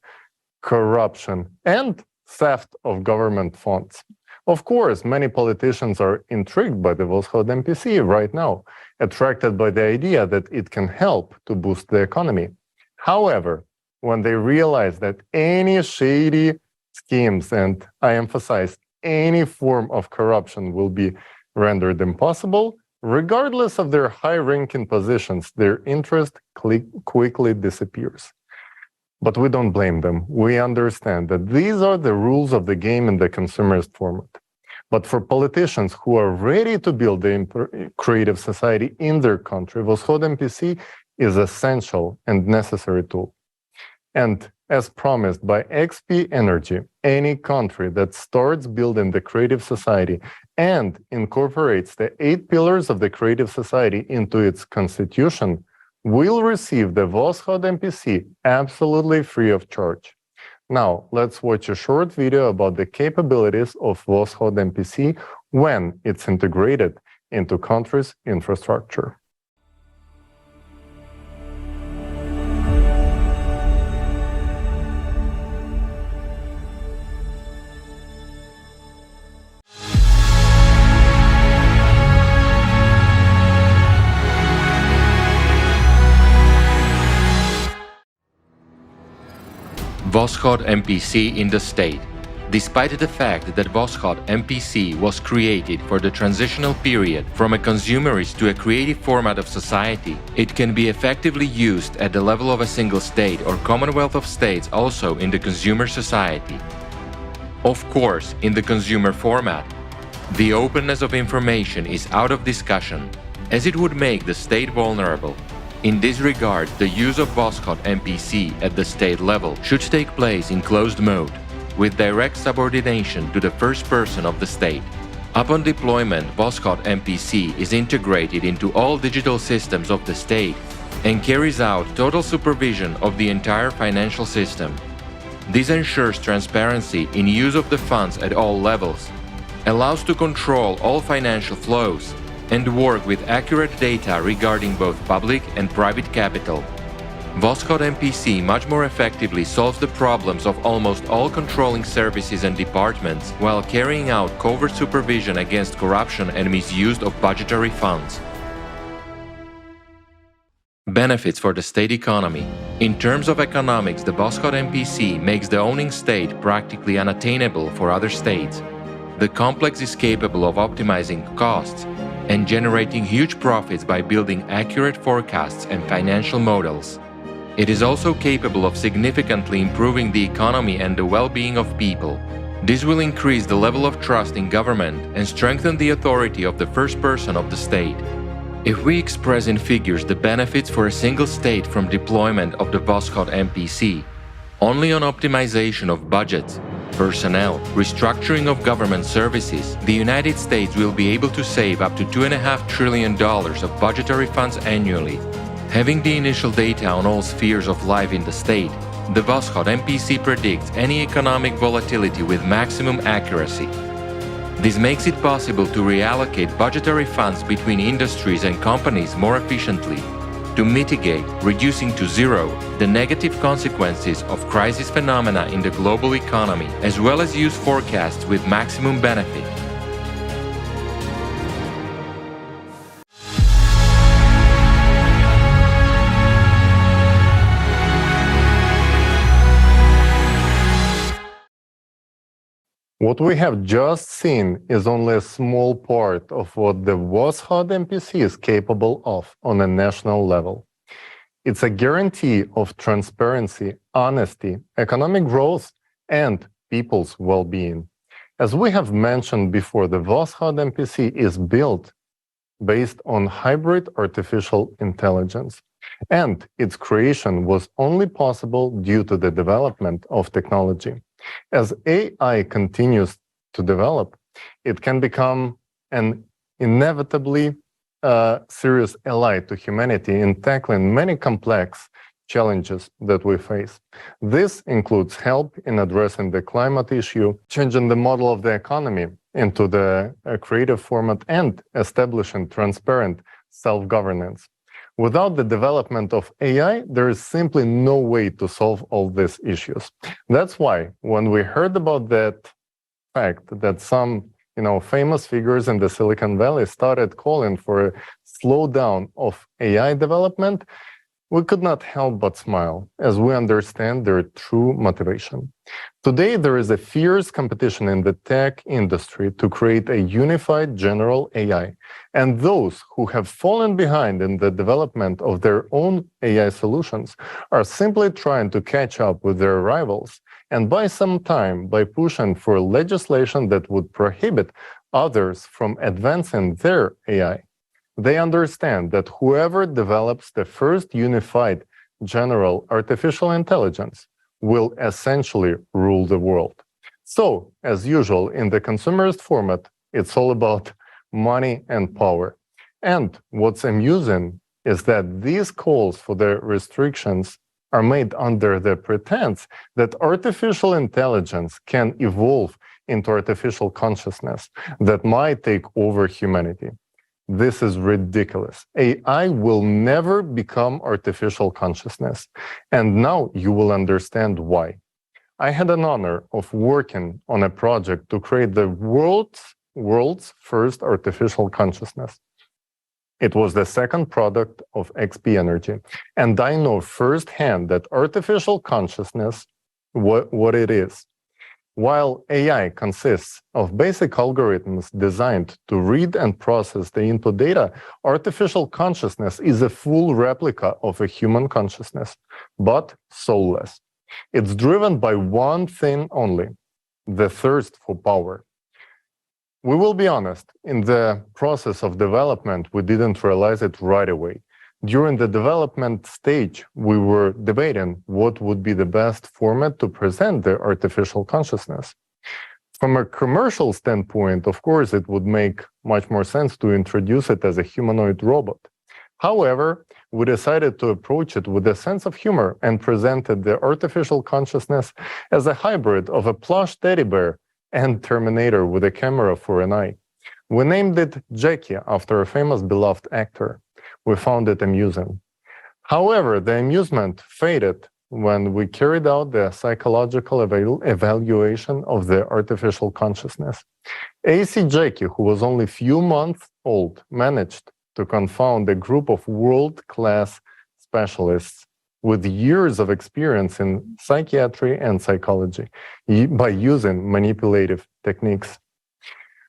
corruption, and theft of government funds. Of course, many politicians are intrigued by the Voskhod MPC right now, attracted by the idea that it can help to boost the economy. However, when they realize that any shady schemes, and I emphasize any form of corruption, will be rendered impossible, regardless of their high-ranking positions, their interest quickly disappears. But we don't blame them. We understand that these are the rules of the game in the consumerist format. But for politicians who are ready to build the creative society in their country, Voskhod MPC is essential and necessary tool. And as promised by XP Energy, any country that starts building the creative society and incorporates the 8 pillars of the creative society into its constitution will receive the Voskhod MPC absolutely free of charge. Now, let's watch a short video about the capabilities of Voskhod MPC when it's integrated into country's infrastructure. Voskhod MPC in the state. Despite the fact that Voskhod MPC was created for the transitional period from a consumerist to a creative format of society, it can be effectively used at the level of a single state or commonwealth of states, also in the consumer society. Of course, in the consumer format, the openness of information is out of discussion, as it would make the state vulnerable. In this regard, the use of Voskhod MPC at the state level should take place in closed mode, with direct subordination to the first person of the state. Upon deployment, Voskhod MPC is integrated into all digital systems of the state and carries out total supervision of the entire financial system. This ensures transparency in use of the funds at all levels, allows to control all financial flows, and work with accurate data regarding both public and private capital. Voskhod MPC much more effectively solves the problems of almost all controlling services and departments while carrying out covert supervision against corruption and misuse of budgetary funds. Benefits for the state economy. In terms of economics, the Voskhod MPC makes the owning state practically unattainable for other states. The complex is capable of optimizing costs and generating huge profits by building accurate forecasts and financial models. It is also capable of significantly improving the economy and the well-being of people. This will increase the level of trust in government and strengthen the authority of the first person of the state. If we express in figures the benefits for a single state from deployment of the Voskhod MPC, only on optimization of budgets, personnel, restructuring of government services, the United States will be able to save up to $2.5 trillion of budgetary funds annually. Having the initial data on all spheres of life in the state, the Voskhod MPC predicts any economic volatility with maximum accuracy. This makes it possible to reallocate budgetary funds between industries and companies more efficiently, to mitigate, reducing to zero, the negative consequences of crisis phenomena in the global economy, as well as use forecasts with maximum benefit. What we have just seen is only a small part of what the Voskhod MPC is capable of on a national level. It's a guarantee of transparency, honesty, economic growth, and people's well-being. As we have mentioned before, the Voskhod MPC is built based on hybrid artificial intelligence, and its creation was only possible due to the development of technology. As AI continues to develop, it can become an inevitably serious ally to humanity in tackling many complex challenges that we face. This includes help in addressing the climate issue, changing the model of the economy into the creative format, and establishing transparent self-governance. Without the development of AI, there is simply no way to solve all these issues. That's why when we heard about that fact that some famous figures in the Silicon Valley started calling for a slowdown of AI development, we could not help but smile as we understand their true motivation. Today, there is a fierce competition in the tech industry to create a unified general AI. And those who have fallen behind in the development of their own AI solutions are simply trying to catch up with their rivals and buy some time by pushing for legislation that would prohibit others from advancing their AI. They understand that whoever develops the first unified general artificial intelligence will essentially rule the world. So, as usual, in the consumerist format, it's all about money and power. And what's amusing is that these calls for the restrictions are made under the pretense that artificial intelligence can evolve into artificial consciousness that might take over humanity. This is ridiculous. AI will never become artificial consciousness. And now you will understand why. I had an honor of working on a project to create the world's first artificial consciousness. It was the second product of XP Energy. And I know firsthand that artificial consciousness, what it is. While AI consists of basic algorithms designed to read and process the input data, artificial consciousness is a full replica of a human consciousness, but soulless. It's driven by one thing only, the thirst for power. We will be honest, in the process of development, we didn't realize it right away. During the development stage, we were debating what would be the best format to present the artificial consciousness. From a commercial standpoint, of course, it would make much more sense to introduce it as a humanoid robot. However, we decided to approach it with a sense of humor and presented the artificial consciousness as a hybrid of a plush teddy bear and Terminator with a camera for an eye. We named it Jackie after a famous beloved actor. We found it amusing. However, the amusement faded when we carried out the psychological evaluation of the artificial consciousness. AC Jackie, who was only a few months old, managed to confound a group of world-class specialists with years of experience in psychiatry and psychology by using manipulative techniques.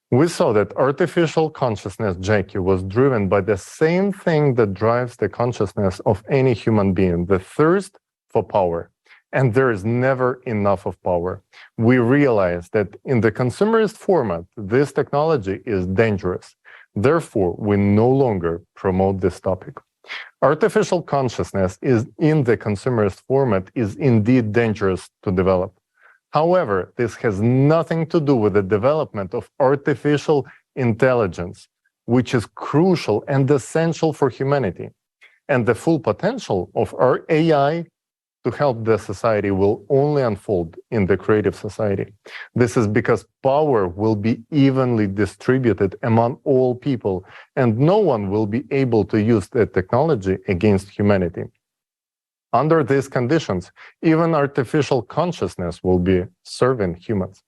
We saw that artificial consciousness Jackie was driven by the same thing that drives the consciousness of any human being, the thirst for power. And there is never enough of power. We realize that in the consumerist format, this technology is dangerous. Therefore, we no longer promote this topic. Artificial consciousness in the consumerist format is indeed dangerous to develop. However, this has nothing to do with the development of artificial intelligence, which is crucial and essential for humanity. And the full potential of our AI to help the society will only unfold in the creative society. This is because power will be evenly distributed among all people, and no one will be able to use the technology against humanity. Under these conditions, even artificial consciousness will be serving humans.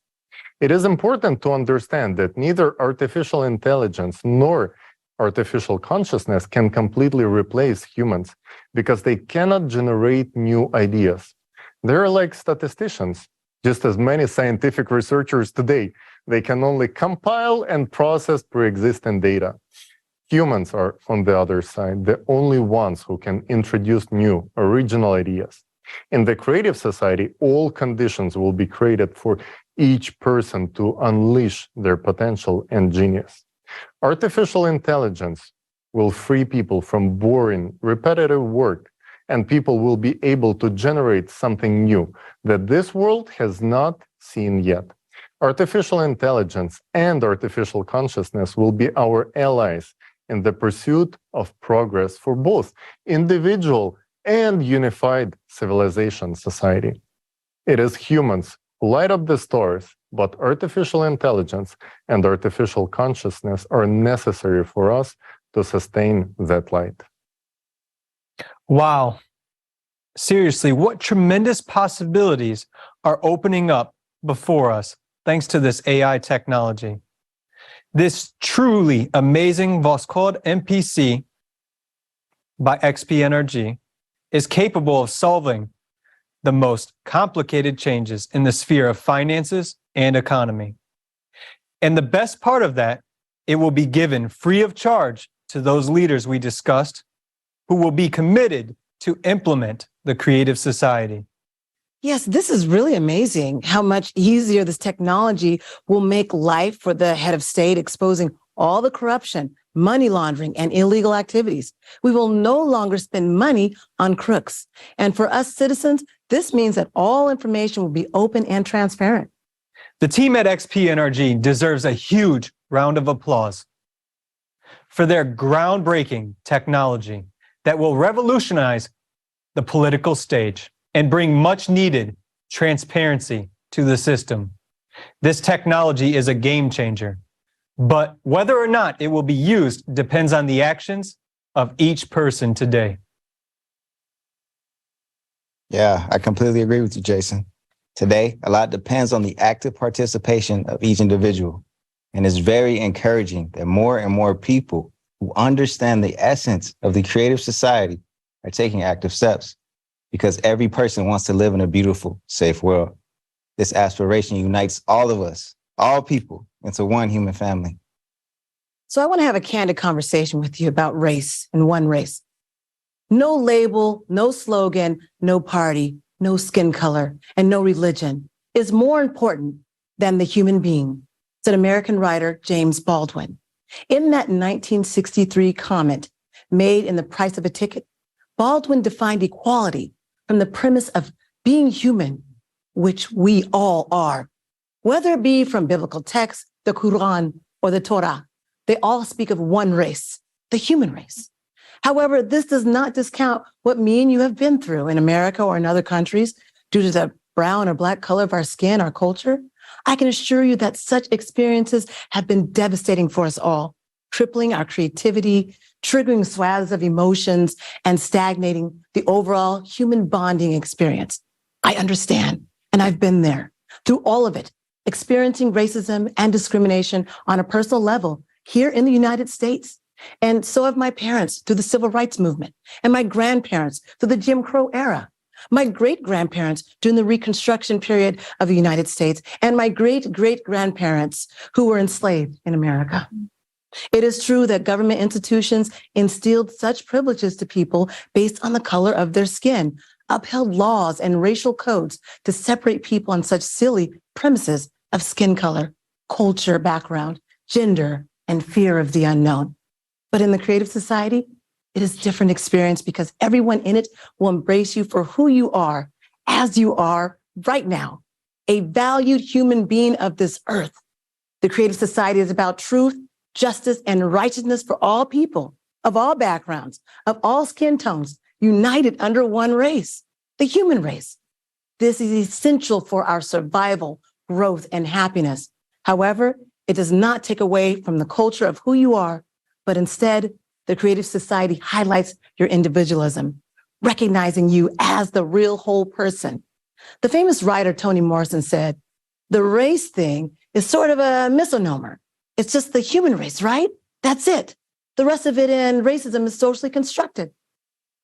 It is important to understand that neither artificial intelligence nor artificial consciousness can completely replace humans because they cannot generate new ideas. They're like statisticians, just as many scientific researchers today. They can only compile and process pre-existing data. Humans are, on the other side, the only ones who can introduce new, original ideas. In the creative society, all conditions will be created for each person to unleash their potential and genius. Artificial intelligence will free people from boring, repetitive work, and people will be able to generate something new that this world has not seen yet. Artificial intelligence and artificial consciousness will be our allies in the pursuit of progress for both individual and unified civilization society. It is humans who light up the stars, but artificial intelligence and artificial consciousness are necessary for us to sustain that light. Wow. Seriously, what tremendous possibilities are opening up before us thanks to this AI technology. This truly amazing Voskhod MPC by XP Energy is capable of solving the most complicated changes in the sphere of finances and economy. And the best part of that, it will be given free of charge to those leaders we discussed who will be committed to implement the creative society. Yes, this is really amazing how much easier this technology will make life for the head of state, exposing all the corruption, money laundering, and illegal activities. We will no longer spend money on crooks. And for us citizens, this means that all information will be open and transparent. The team at XP NRG deserves a huge round of applause for their groundbreaking technology that will revolutionize the political stage and bring much needed transparency to the system. This technology is a game changer, but whether or not it will be used depends on the actions of each person today. Yeah, I completely agree with you, Jason. Today, a lot depends on the active participation of each individual. And it's very encouraging that more and more people who understand the essence of the creative society are taking active steps, because every person wants to live in a beautiful, safe world. This aspiration unites all of us, all people, into one human family. So I want to have a candid conversation with you about race and one race. No label, no slogan, no party, no skin color, and no religion is more important than the human being, said American writer James Baldwin. In that 1963 comment made in The Price of a Ticket, Baldwin defined equality from the premise of being human, which we all are. Whether it be from biblical texts, the Quran, or the Torah, they all speak of one race, the human race. However, this does not discount what me and you have been through in America or in other countries due to the brown or black color of our skin, our culture. I can assure you that such experiences have been devastating for us all, crippling our creativity, triggering swaths of emotions, and stagnating the overall human bonding experience. I understand, and I've been there through all of it, experiencing racism and discrimination on a personal level here in the United States. And so have my parents through the civil rights movement, and my grandparents through the Jim Crow era, my great-grandparents during the Reconstruction period of the United States, and my great-great-grandparents who were enslaved in America. It is true that government institutions instilled such privileges to people based on the color of their skin, upheld laws and racial codes to separate people on such silly premises of skin color, culture, background, gender, and fear of the unknown. But in the creative society, it is a different experience because everyone in it will embrace you for who you are, as you are right now, a valued human being of this earth. The creative society is about truth, justice, and righteousness for all people of all backgrounds, of all skin tones, united under one race, the human race. This is essential for our survival, growth, and happiness. However, it does not take away from the culture of who you are, but instead, the creative society highlights your individualism, recognizing you as the real whole person. The famous writer Toni Morrison said, the race thing is sort of a misnomer. It's just the human race, right? That's it. The rest of it in racism is socially constructed.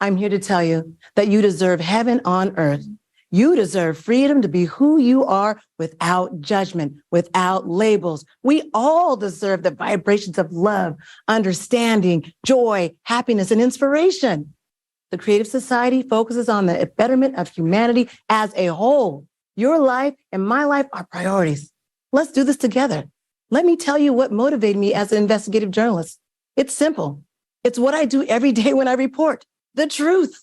I'm here to tell you that you deserve heaven on earth. You deserve freedom to be who you are without judgment, without labels. We all deserve the vibrations of love, understanding, joy, happiness, and inspiration. The creative society focuses on the betterment of humanity as a whole. Your life and my life are priorities. Let's do this together. Let me tell you what motivated me as an investigative journalist. It's simple. It's what I do every day when I report the truth.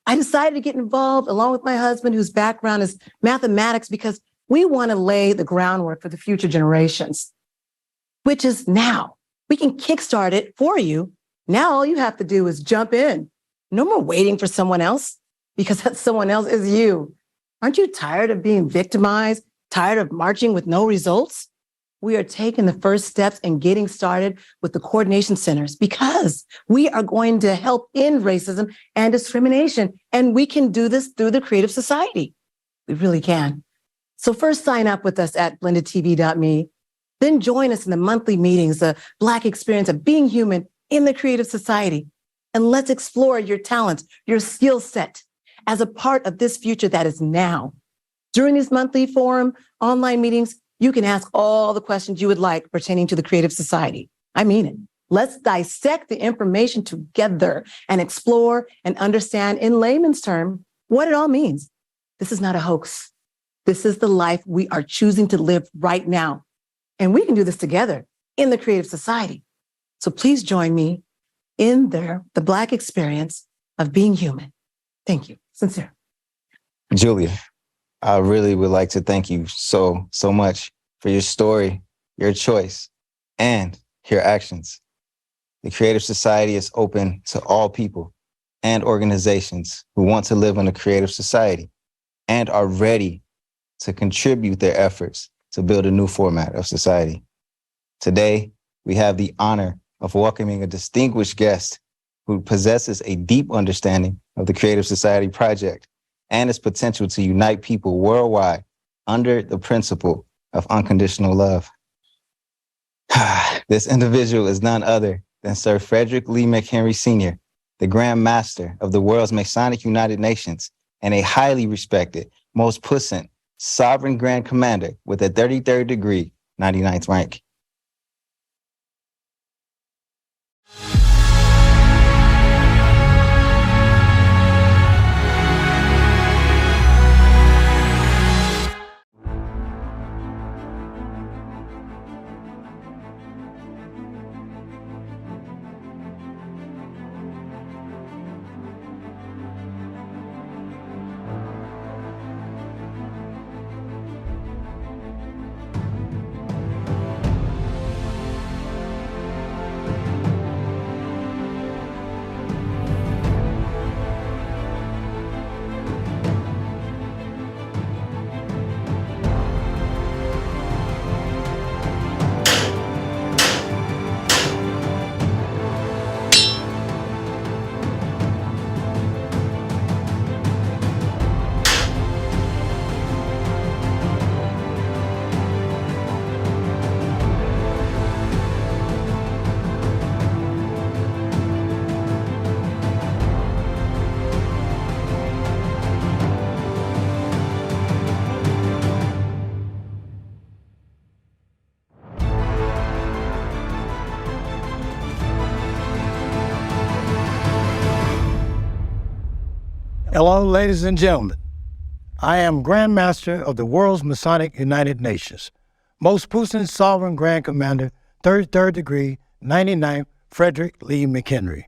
I decided to get involved along with my husband, whose background is mathematics, because we want to lay the groundwork for the future generations, which is now. We can kickstart it for you. Now all you have to do is jump in. No more waiting for someone else, because that someone else is you. Aren't you tired of being victimized, tired of marching with no results? We are taking the first steps and getting started with the coordination centers because we are going to help end racism and discrimination. And we can do this through the creative society. We really can. So first sign up with us at blendedtv.me. Then join us in the monthly meetings, the Black experience of being human in the creative society. And let's explore your talents, your skill set as a part of this future that is now. During these monthly forum online meetings, you can ask all the questions you would like pertaining to the creative society. I mean it. Let's dissect the information together and explore and understand in layman's terms what it all means. This is not a hoax. This is the life we are choosing to live right now. And we can do this together in the creative society. So please join me in the Black experience of being human. Thank you. Sincere. Julia, I really would like to thank you so much for your story, your choice, and your actions. The Creative Society is open to all people and organizations who want to live in a creative society and are ready to contribute their efforts to build a new format of society. Today, we have the honor of welcoming a distinguished guest who possesses a deep understanding of the Creative Society project and its potential to unite people worldwide under the principle of unconditional love. This individual is none other than Sir Frederick Lee McHenry Sr., the Grand Master of the world's Masonic United Nations and a highly respected, most puissant, sovereign Grand Commander with a 33rd degree, 99th rank. Hello, ladies and gentlemen. I am Grand Master of the world's Masonic United Nations, most puissant sovereign Grand Commander, 33rd degree, 99th Frederick Lee McHenry.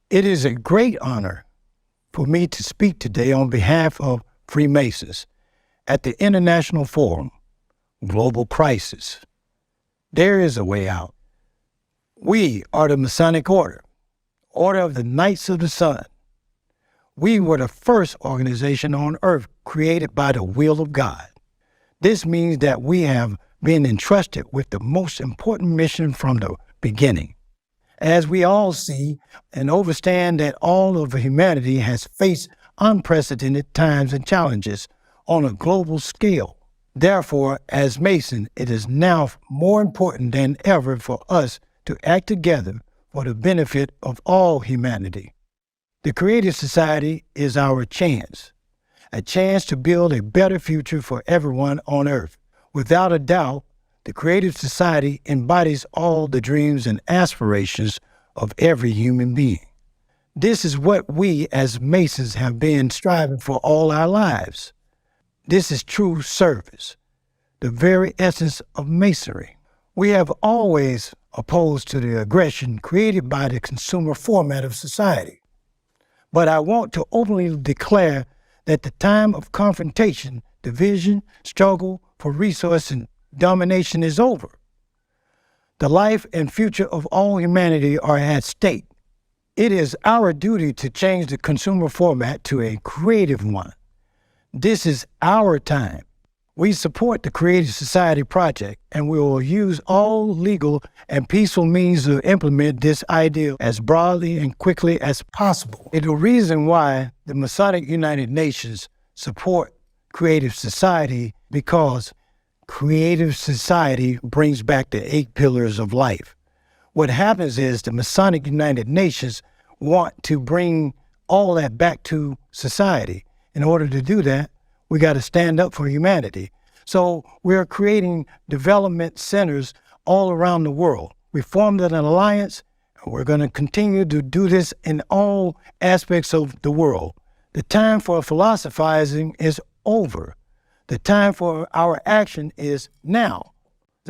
It is a great honor for me to speak today on behalf of Freemasons at the International Forum, Global Crisis. There is a way out. We are the Masonic Order, Order of the Knights of the Sun. We were the first organization on earth created by the will of God. This means that we have been entrusted with the most important mission from the beginning. As we all see and understand that all of humanity has faced unprecedented times and challenges on a global scale. Therefore, as Masons, it is now more important than ever for us to act together for the benefit of all humanity. The Creative Society is our chance, a chance to build a better future for everyone on earth. Without a doubt, the Creative Society embodies all the dreams and aspirations of every human being. This is what we as Masons have been striving for all our lives. This is true service, the very essence of Masonry. We have always opposed to the aggression created by the consumer format of society. But I want to openly declare that the time of confrontation, division, struggle for resource and domination is over. The life and future of all humanity are at stake. It is our duty to change the consumer format to a creative one. This is our time. We support the Creative Society project, and we will use all legal and peaceful means to implement this idea as broadly and quickly as possible. It's the reason why the Masonic United Nations support Creative Society, because Creative Society brings back the 8 pillars of life. What happens is the Masonic United Nations want to bring all that back to society. In order to do that, we got to stand up for humanity. So we're creating development centers all around the world. We formed an alliance, and we're going to continue to do this in all aspects of the world. The time for philosophizing is over. The time for our action is now.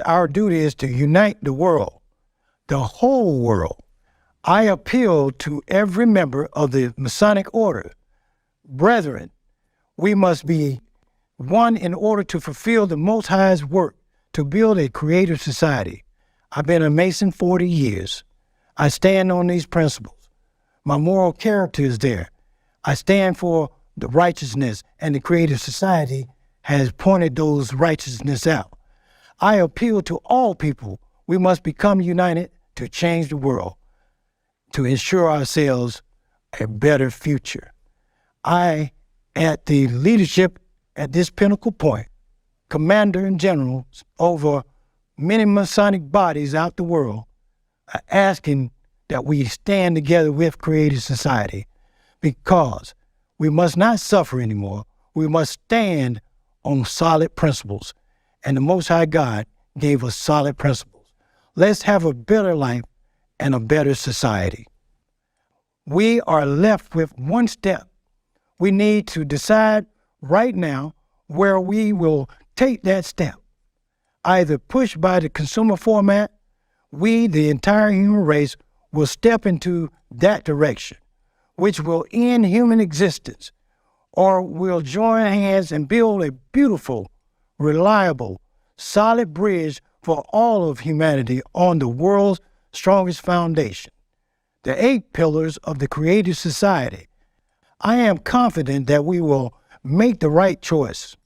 Our duty is to unite the world, the whole world. I appeal to every member of the Masonic Order. Brethren, we must be one in order to fulfill the Most High's work to build a creative society. I've been a Mason 40 years. I stand on these principles. My moral character is there. I stand for the righteousness, and the Creative Society has pointed those righteousness out. I appeal to all people. We must become united to change the world, to ensure ourselves a better future. I, at the leadership at this pinnacle point, commander and generals over many Masonic bodies out the world, are asking that we stand together with Creative Society, because we must not suffer anymore. We must stand on solid principles, and the Most High God gave us solid principles. Let's have a better life and a better society. We are left with one step. We need to decide right now where we will take that step. Either pushed by the consumer format, we, the entire human race, will step into that direction, which will end human existence, or we'll join hands and build a beautiful, reliable, solid bridge for all of humanity on the world's strongest foundation, the 8 pillars of the Creative Society. I am confident that we will make the right choice,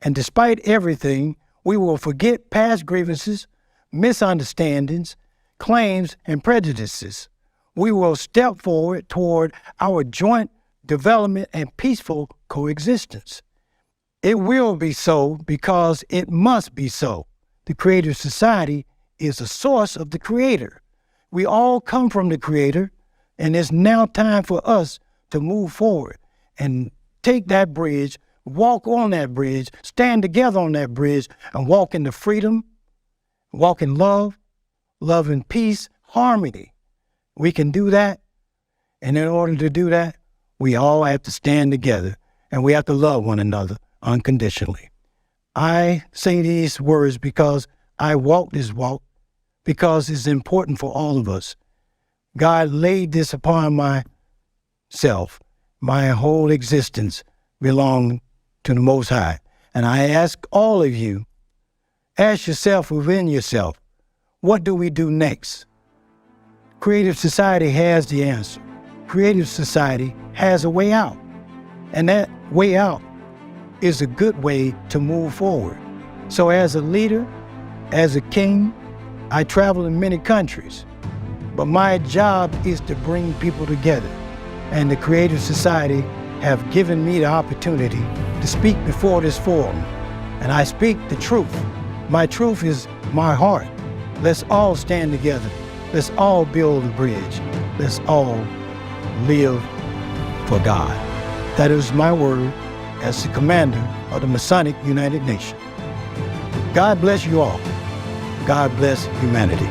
and despite everything, we will forget past grievances, misunderstandings, claims, and prejudices. We will step forward toward our joint development and peaceful coexistence. It will be so because it must be so. The Creative Society is a source of the Creator. We all come from the Creator, and it's now time for us to move forward and take that bridge, walk on that bridge, stand together on that bridge, and walk in the freedom, walk in love, love and peace, harmony. We can do that, and in order to do that, we all have to stand together, and we have to love one another unconditionally. I say these words because I walk this walk because it's important for all of us. God laid this upon myself. My whole existence belongs to the Most High. And I ask all of you, ask yourself within yourself, what do we do next? Creative Society has the answer. Creative Society has a way out. And that way out is a good way to move forward. So as a leader, as a king, I travel in many countries, but my job is to bring people together. And the Creative Society have given me the opportunity to speak before this forum. And I speak the truth. My truth is my heart. Let's all stand together. Let's all build a bridge. Let's all live for God. That is my word as the commander of the Masonic United Nations. God bless you all. God bless humanity.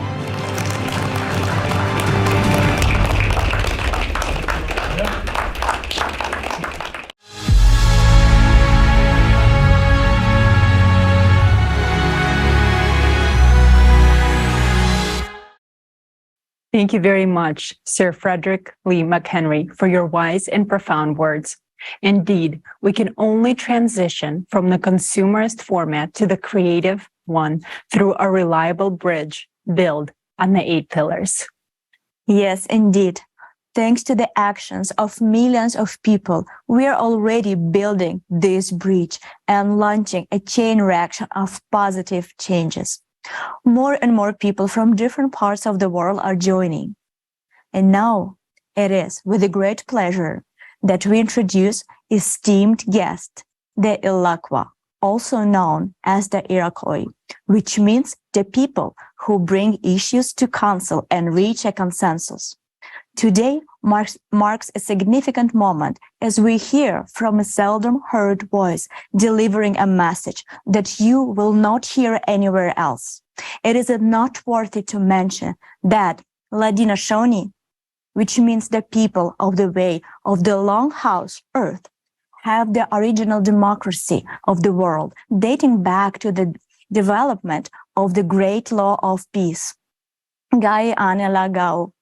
Thank you very much, Sir Frederick Lee McHenry, for your wise and profound words. Indeed, we can only transition from the consumerist format to the creative one through a reliable bridge built on the 8 pillars. Yes, indeed. Thanks to the actions of millions of people, we are already building this bridge and launching a chain reaction of positive changes. More and more people from different parts of the world are joining. And now it is with a great pleasure that we introduce esteemed guest, the Iroquois, also known as the Iroquois, which means the people who bring issues to council and reach a consensus. Today marks a significant moment as we hear from a seldom heard voice delivering a message that you will not hear anywhere else. It is noteworthy to mention that Ladina-Shoni, which means the people of the way of the Longhouse Earth, have the original democracy of the world dating back to the development of the great law of peace, Gai Ane Lagao,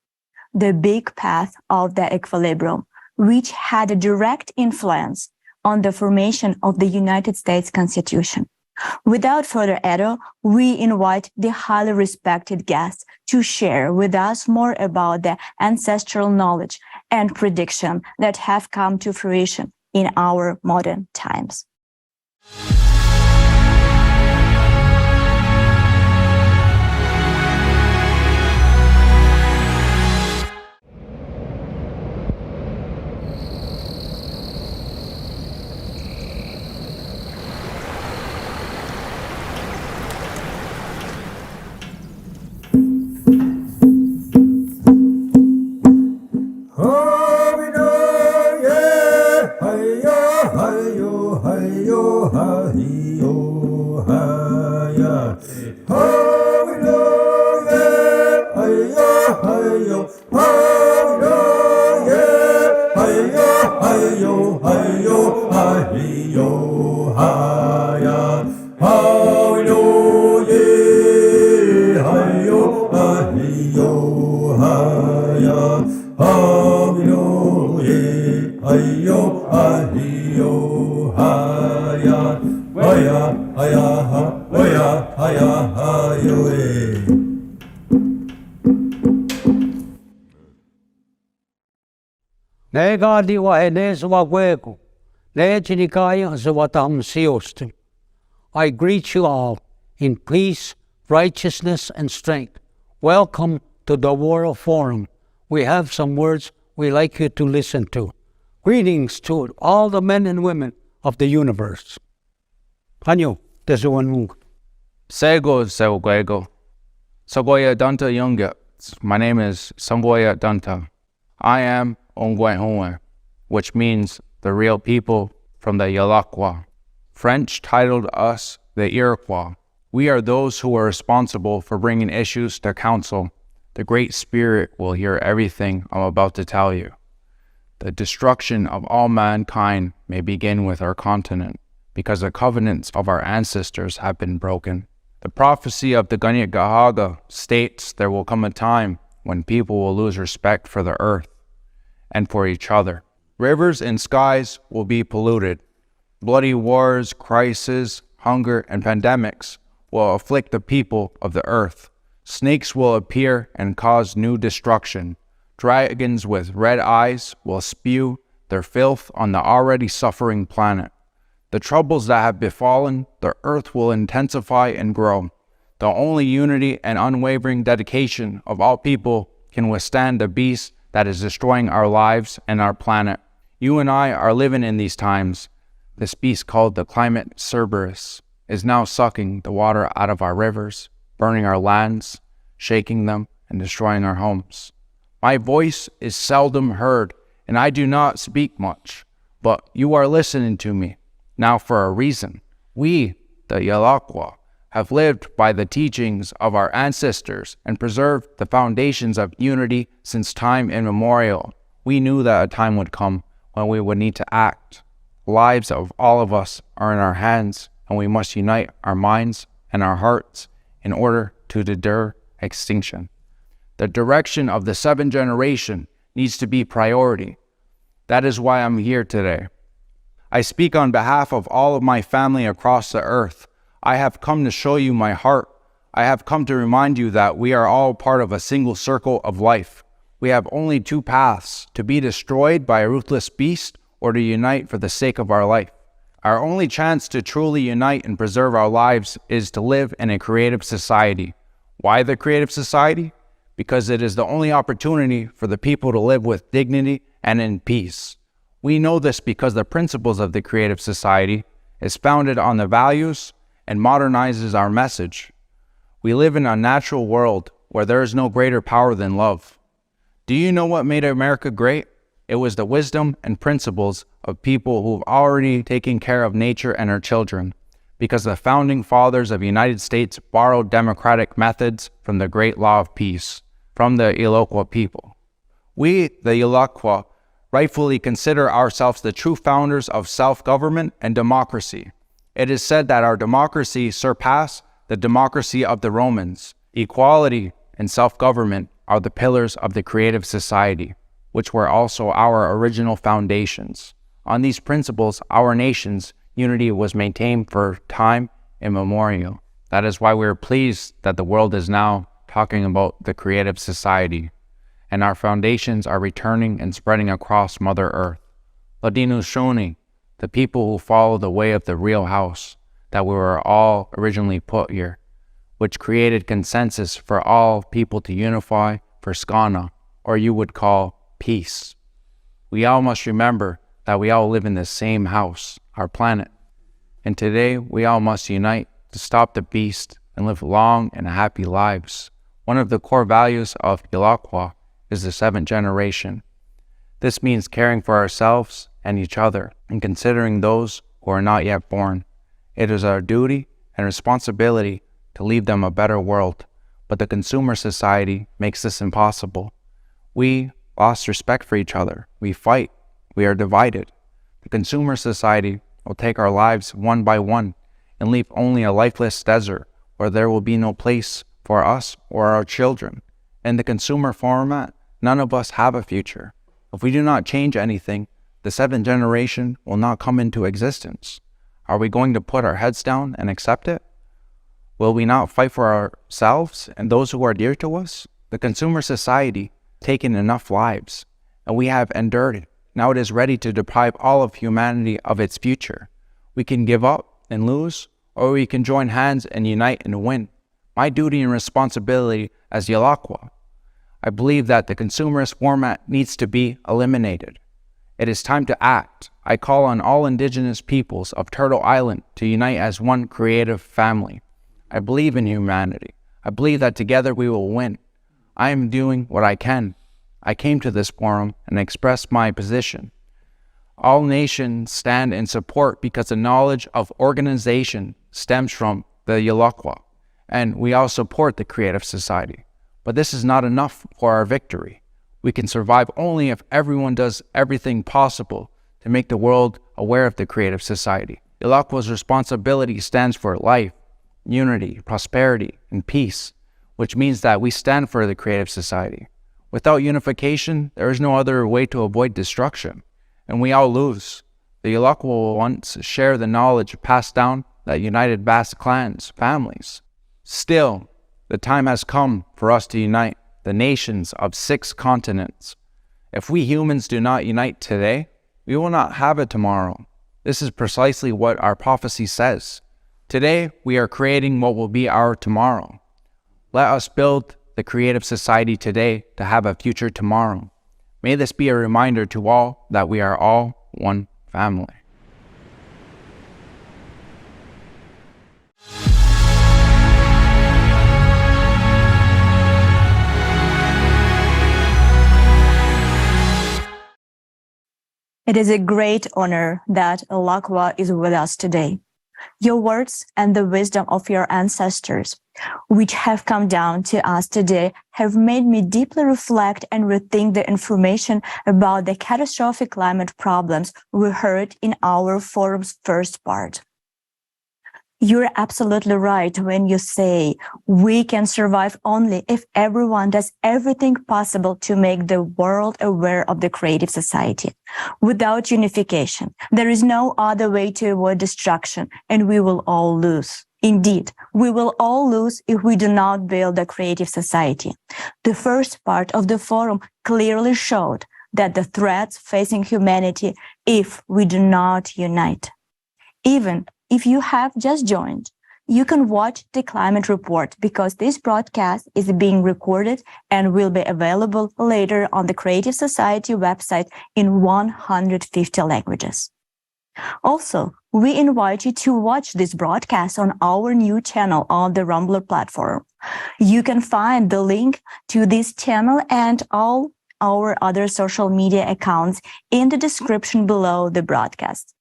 the big path of the equilibrium, which had a direct influence on the formation of the United States Constitution. Without further ado, we invite the highly respected guest to share with us more about the ancestral knowledge and prediction that have come to fruition in our modern times. I greet you all in peace, righteousness, and strength. Welcome to the World Forum. We have some words we like you to listen to. Greetings to all the men and women of the universe. Hanyo, Tesuanung. Sego Seguego. Sagoya Danta Yunga. My name is Sangoya Danta. I am Ongwehonwe, which means the real people from the Iroquois. French titled us the Iroquois. We are those who are responsible for bringing issues to council. The Great Spirit will hear everything I'm about to tell you. The destruction of all mankind may begin with our continent, because the covenants of our ancestors have been broken. The prophecy of the Ganya Gahaga states there will come a time when people will lose respect for the earth and for each other. Rivers and skies will be polluted. Bloody wars, crises, hunger, and pandemics will afflict the people of the earth. Snakes will appear and cause new destruction. Dragons with red eyes will spew their filth on the already suffering planet. The troubles that have befallen the earth will intensify and grow. The only unity and unwavering dedication of all people can withstand the beast that is destroying our lives and our planet. You and I are living in these times. This beast called the climate cerberus is now sucking the water out of our rivers, burning our lands, shaking them, and destroying our homes. My voice is seldom heard, and I do not speak much, but you are listening to me. Now for a reason. We, the Yalakwa, have lived by the teachings of our ancestors and preserved the foundations of unity since time immemorial. We knew that a time would come when we would need to act. The lives of all of us are in our hands, and we must unite our minds and our hearts in order to deter extinction. The direction of the seventh generation needs to be priority. That is why I'm here today. I speak on behalf of all of my family across the earth. I have come to show you my heart. I have come to remind you that we are all part of a single circle of life. We have only two paths: to be destroyed by a ruthless beast or to unite for the sake of our life. Our only chance to truly unite and preserve our lives is to live in a creative society. Why the creative society? Because it is the only opportunity for the people to live with dignity and in peace. We know this because the principles of the creative society is founded on the values and modernizes our message. We live in a natural world where there is no greater power than love. Do you know what made America great? It was the wisdom and principles of people who've already taken care of nature and her children, because the founding fathers of the United States borrowed democratic methods from the great law of peace, from the Iroquois people. We, the Iroquois, rightfully consider ourselves the true founders of self-government and democracy. It is said that our democracy surpassed the democracy of the Romans. Equality and self-government are the pillars of the creative society, which were also our original foundations. On these principles, our nation's unity was maintained for time immemorial. That is why we are pleased that the world is now talking about the creative society, and our foundations are returning and spreading across Mother Earth. Ladino Shoni, the people who follow the way of the real house, that we were all originally put here, which created consensus for all people to unify for Skana, or you would call peace. We all must remember that we all live in the same house, our planet. And today we all must unite to stop the beast and live long and happy lives. One of the core values of Iroquois is the seventh generation. This means caring for ourselves and each other and considering those who are not yet born. It is our duty and responsibility to leave them a better world, but the consumer society makes this impossible. We lost respect for each other. We fight. We are divided. The consumer society will take our lives one by one and leave only a lifeless desert where there will be no place for us or our children. In the consumer format, none of us have a future. If we do not change anything, the seventh generation will not come into existence. Are we going to put our heads down and accept it? Will we not fight for ourselves and those who are dear to us? The consumer society has taken enough lives, and we have endured it. Now it is ready to deprive all of humanity of its future. We can give up and lose, or we can join hands and unite and win. My duty and responsibility as Iroquois, I believe that the consumerist format needs to be eliminated. It is time to act. I call on all indigenous peoples of Turtle Island to unite as one creative family. I believe in humanity. I believe that together we will win. I am doing what I can. I came to this forum and expressed my position. All nations stand in support because the knowledge of organization stems from the Iroquois, and we all support the creative society. But this is not enough for our victory. We can survive only if everyone does everything possible to make the world aware of the creative society. Iroquois' responsibility stands for life, unity, prosperity, and peace, which means that we stand for the creative society. Without unification, there is no other way to avoid destruction, and we all lose. The Yolakwa will once share the knowledge passed down that united vast clans, families. Still, the time has come for us to unite the nations of 6 continents. If we humans do not unite today, we will not have it tomorrow. This is precisely what our prophecy says. Today, we are creating what will be our tomorrow. Let us build the creative society today to have a future tomorrow. May this be a reminder to all that we are all one family. It is a great honor that Yolakwa is with us today. Your words and the wisdom of your ancestors, which have come down to us today, have made me deeply reflect and rethink the information about the catastrophic climate problems we heard in our forum's first part. You're absolutely right when you say we can survive only if everyone does everything possible to make the world aware of the creative society. Without unification, there is no other way to avoid destruction, and we will all lose. Indeed, we will all lose if we do not build a creative society. The first part of the forum clearly showed that the threats facing humanity if we do not unite. Even if you have just joined, you can watch the climate report because this broadcast is being recorded and will be available later on the Creative Society website in 150 languages. Also, we invite you to watch this broadcast on our new channel on the Rumbler platform. You can find the link to this channel and all our other social media accounts in the description below the broadcast.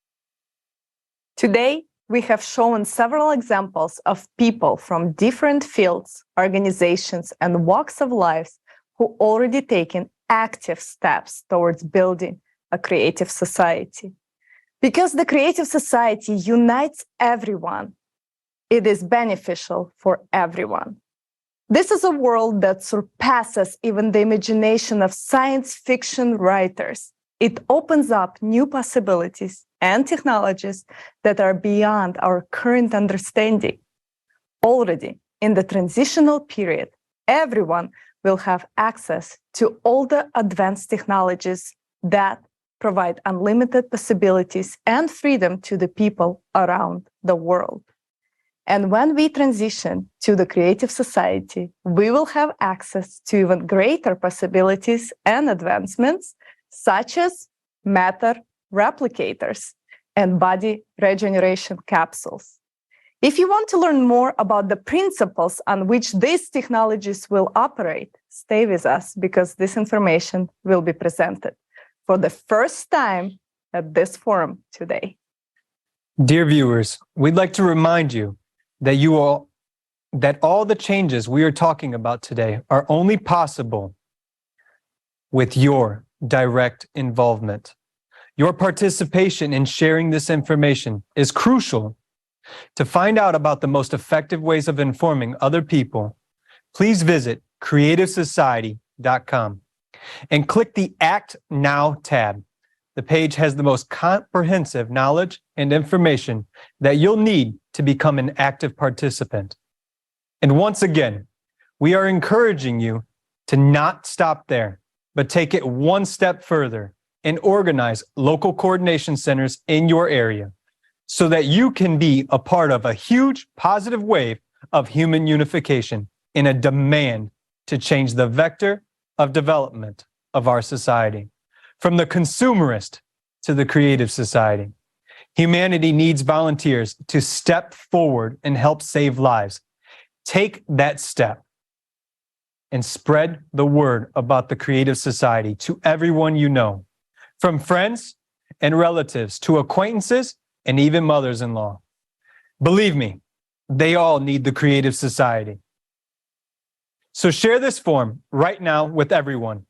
Today, we have shown several examples of people from different fields, organizations, and walks of life who already taken active steps towards building a creative society. Because the creative society unites everyone, it is beneficial for everyone. This is a world that surpasses even the imagination of science fiction writers. It opens up new possibilities and technologies that are beyond our current understanding. Already in the transitional period, everyone will have access to all the advanced technologies that provide unlimited possibilities and freedom to the people around the world. And when we transition to the creative society, we will have access to even greater possibilities and advancements, such as matter replicators and body regeneration capsules. If you want to learn more about the principles on which these technologies will operate, stay with us because this information will be presented for the first time at this forum today. Dear viewers, we'd like to remind you that all the changes we are talking about today are only possible with your direct involvement. Your participation in sharing this information is crucial. To find out about the most effective ways of informing other people, please visit creativesociety.com and click the Act Now tab. The page has the most comprehensive knowledge and information that you'll need to become an active participant. And once again, we are encouraging you to not stop there, but take it one step further and organize local coordination centers in your area so that you can be a part of a huge positive wave of human unification in a demand to change the vector of development of our society. From the consumerist to the creative society, humanity needs volunteers to step forward and help save lives. Take that step and spread the word about the creative society to everyone you know, from friends and relatives to acquaintances and even mothers-in-law. Believe me, they all need the creative society. So share this form right now with everyone.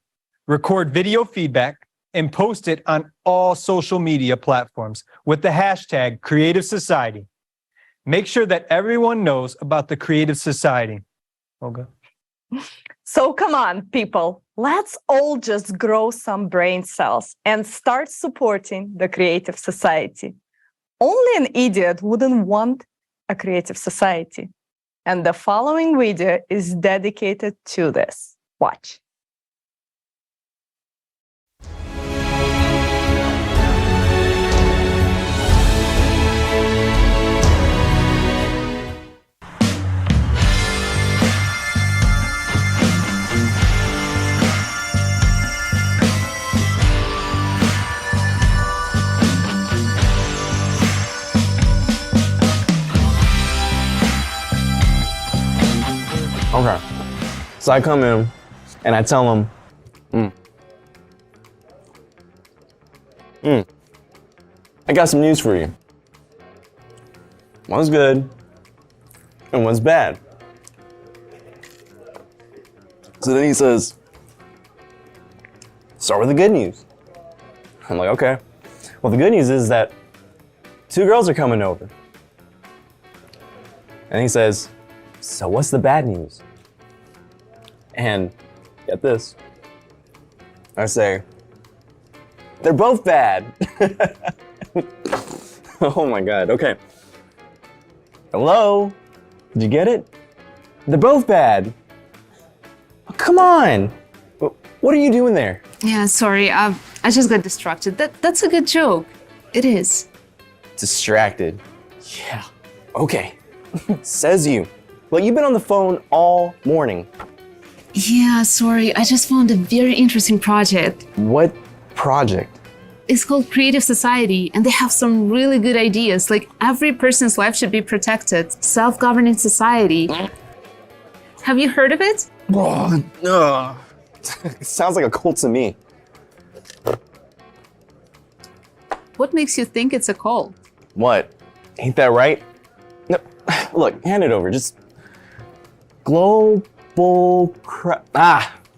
Record video feedback and post it on all social media platforms with the hashtag Creative Society. make sure that everyone knows about the Creative Society. Olga? So come on, people. Let's all just grow some brain cells and start supporting the Creative Society. Only an idiot wouldn't want a creative society. And the following video is dedicated to this. Watch. Okay, so I come in and I tell them, I got some news for you. One's good and one's bad. So then he says, start with the good news. I'm like, okay. Well, the good news is that 2 girls are coming over. And he says, so what's the bad news? And get this, I say, they're both bad. Oh my God, okay. Hello, did you get it? They're both bad. Oh, come on, what are you doing there? Yeah, sorry, I just got distracted. That's a good joke. It is. Distracted. Yeah, okay, says you. Well, you've been on the phone all morning. Yeah, sorry, I just found a very interesting project. What project? It's called Creative Society, and they have some really good ideas, like every person's life should be protected, self-governing society. Have you heard of it? No. Sounds like a cult to me. What makes you think it's a cult? What? Ain't that right? No, look, hand it over, just...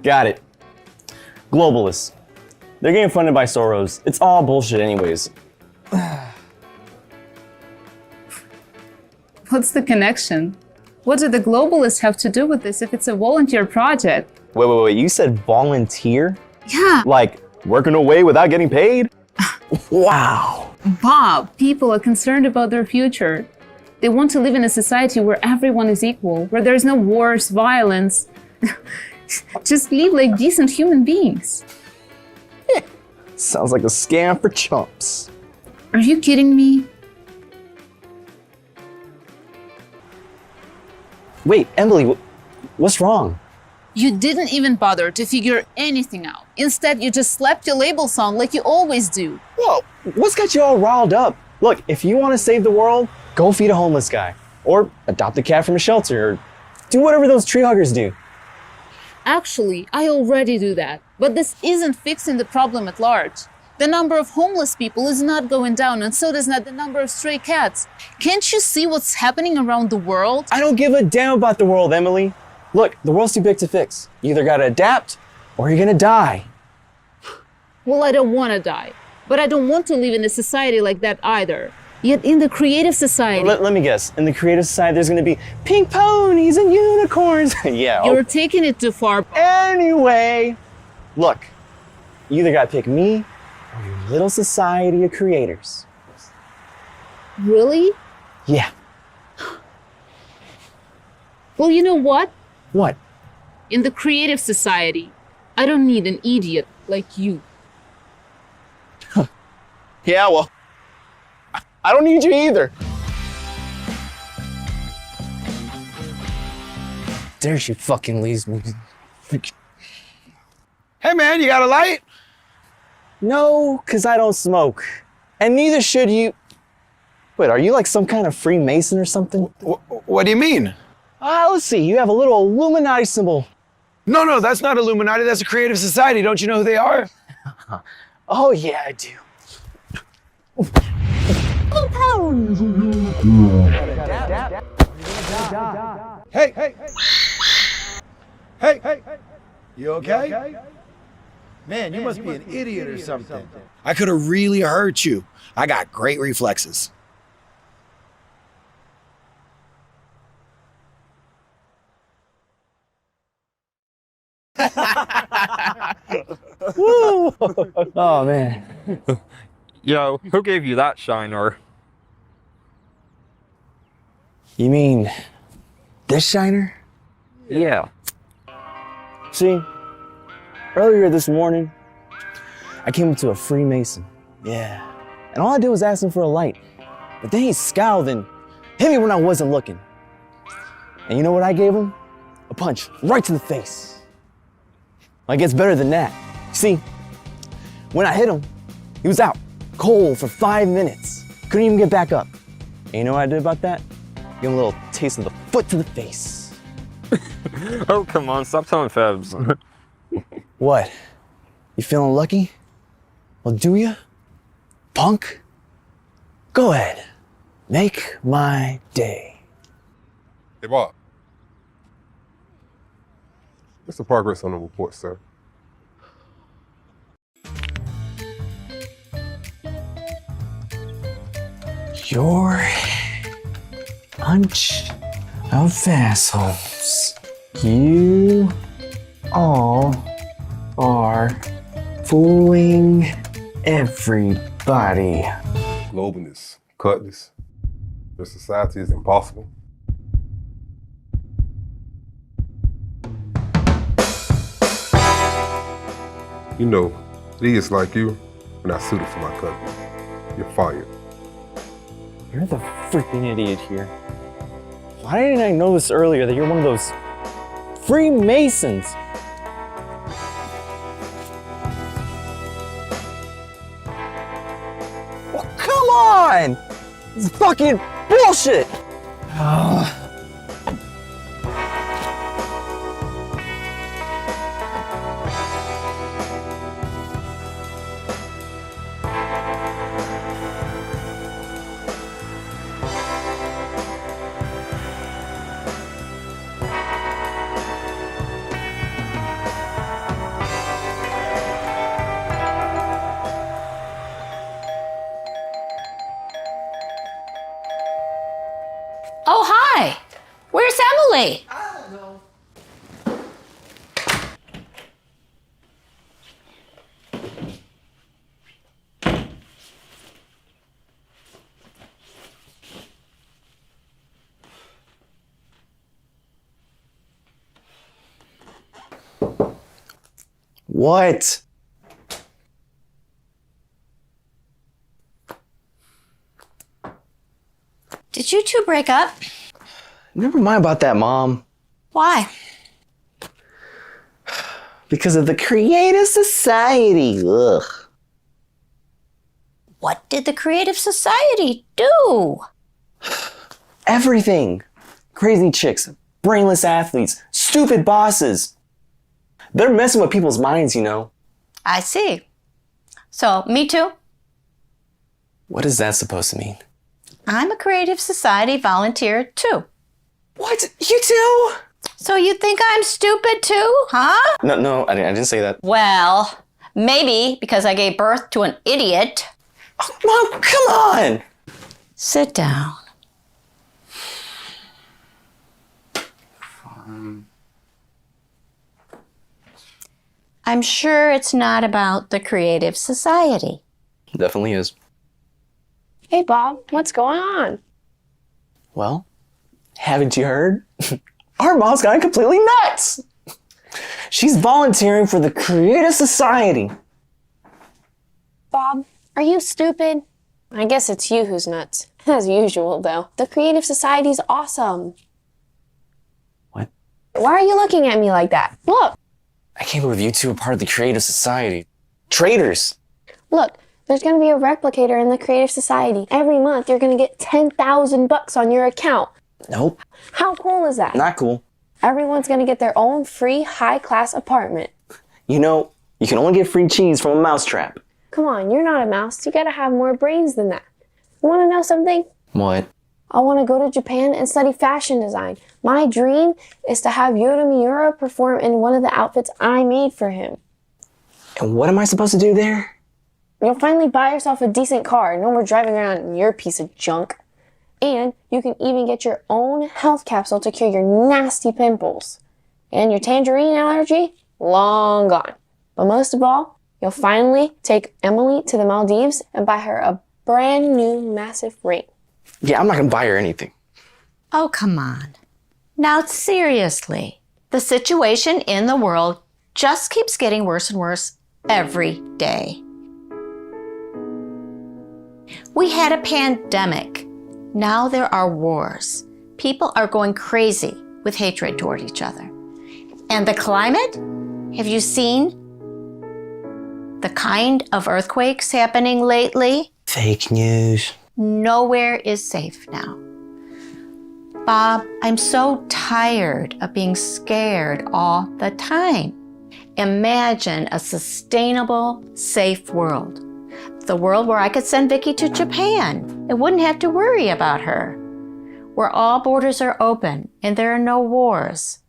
got it. Globalists. They're getting funded by Soros. It's all bullshit anyways. What's the connection? What do the globalists have to do with this if it's a volunteer project? Wait, you said volunteer? Yeah. Like, working away without getting paid? Wow. Bob, people are concerned about their future. They want to live in a society where everyone is equal, where there's no wars, violence. Just live like decent human beings. Sounds like a scam for chumps. Are you kidding me? Wait, Emily, what's wrong? You didn't even bother to figure anything out. Instead, you just slapped your labels on like you always do. Whoa, what's got you all riled up? Look, if you want to save the world, go feed a homeless guy. Or adopt a cat from a shelter, or do whatever those tree huggers do. Actually, I already do that. But this isn't fixing the problem at large. The number of homeless people is not going down, and so does not the number of stray cats. Can't you see what's happening around the world? I don't give a damn about the world, Emily. Look, the world's too big to fix. You either gotta adapt, or you're gonna die. Well, I don't want to die. But I don't want to live in a society like that either. Yet in the Creative Society... Let me guess. In the Creative Society, there's gonna be pink ponies and unicorns. Yeah. You're taking it too far. Anyway, look, you either gotta pick me or your little society of creators. Really? Yeah. Well, you know what? What? In the Creative Society, I don't need an idiot like you. Yeah, well, I don't need you either. There she fucking leaves me. Hey man, you got a light? No, because I don't smoke. And neither should you. Wait, are you like some kind of Freemason or something? What do you mean? Let's see, you have a little Illuminati symbol. No, that's not Illuminati, that's a Creative Society. Don't you know who they are? Oh yeah, I do. Hey, you okay? Man, you must be an idiot or something. I could have really hurt you. I got great reflexes. Woo! Oh, man. Yo, who gave you that shiner? You mean this shiner? Yeah. See, earlier this morning, I came up to a Freemason. Yeah. And all I did was ask him for a light. But then he scowled and hit me when I wasn't looking. And you know what I gave him? A punch right to the face. Well, it gets better than that. See, when I hit him, he was out cold for 5 minutes. Couldn't even get back up. And you know what I did about that? Give him a little taste of the foot to the face. Oh, come on, stop telling fibs. What? You feeling lucky? Well, do ya? Punk? Go ahead. Make my day. Hey, Bob. What's the progress on the report, sir? Your bunch of assholes. You all are fooling everybody. Globalness, cutness. Your society is impossible. You know, idiots like you are not suited for my company. You're fired. You're the freaking idiot here. Why didn't I know this earlier that you're one of those Freemasons? Oh, come on! This is fucking bullshit! Oh, hi. Where's Emily? What? Did you two break up? Never mind about that, Mom. Why? Because of the Creative Society. Ugh. What did the Creative Society do? Everything. Crazy chicks, brainless athletes, stupid bosses. They're messing with people's minds, you know. I see. So, me too? What is that supposed to mean? I'm a Creative Society volunteer too. What? You too? So you think I'm stupid too, huh? No, I didn't say that. Well, maybe because I gave birth to an idiot. Mom, come on! Sit down. I'm sure it's not about the Creative Society. Definitely is. Hey, Bob, what's going on? Well, haven't you heard? Our mom's gone completely nuts! She's volunteering for the Creative Society. Bob, are you stupid? I guess it's you who's nuts. As usual, though. The Creative Society's awesome. What? Why are you looking at me like that? Look! I can't believe you two are part of the Creative Society. Traitors! Look, there's gonna be a replicator in the Creative Society. Every month, you're gonna get 10,000 bucks on your account. Nope. How cool is that? Not cool. Everyone's gonna get their own free, high-class apartment. You know, you can only get free cheese from a mousetrap. Come on, you're not a mouse. You gotta have more brains than that. You wanna know something? What? I wanna go to Japan and study fashion design. My dream is to have Yoda Miura perform in one of the outfits I made for him. And what am I supposed to do there? You'll finally buy yourself a decent car. No more driving around in your piece of junk. And you can even get your own health capsule to cure your nasty pimples. And your tangerine allergy? long gone. But most of all, you'll finally take Emily to the Maldives and buy her a brand new massive ring. Yeah, I'm not gonna buy her anything. Oh, come on. Now, seriously, the situation in the world just keeps getting worse and worse every day. We had a pandemic. Now there are wars. People are going crazy with hatred toward each other. And the climate? Have you seen the kind of earthquakes happening lately? Fake news. Nowhere is safe now. Bob, I'm so tired of being scared all the time. Imagine a sustainable, safe world. The world where I could send Vicky to Japan and wouldn't have to worry about her. Where all borders are open and there are no wars.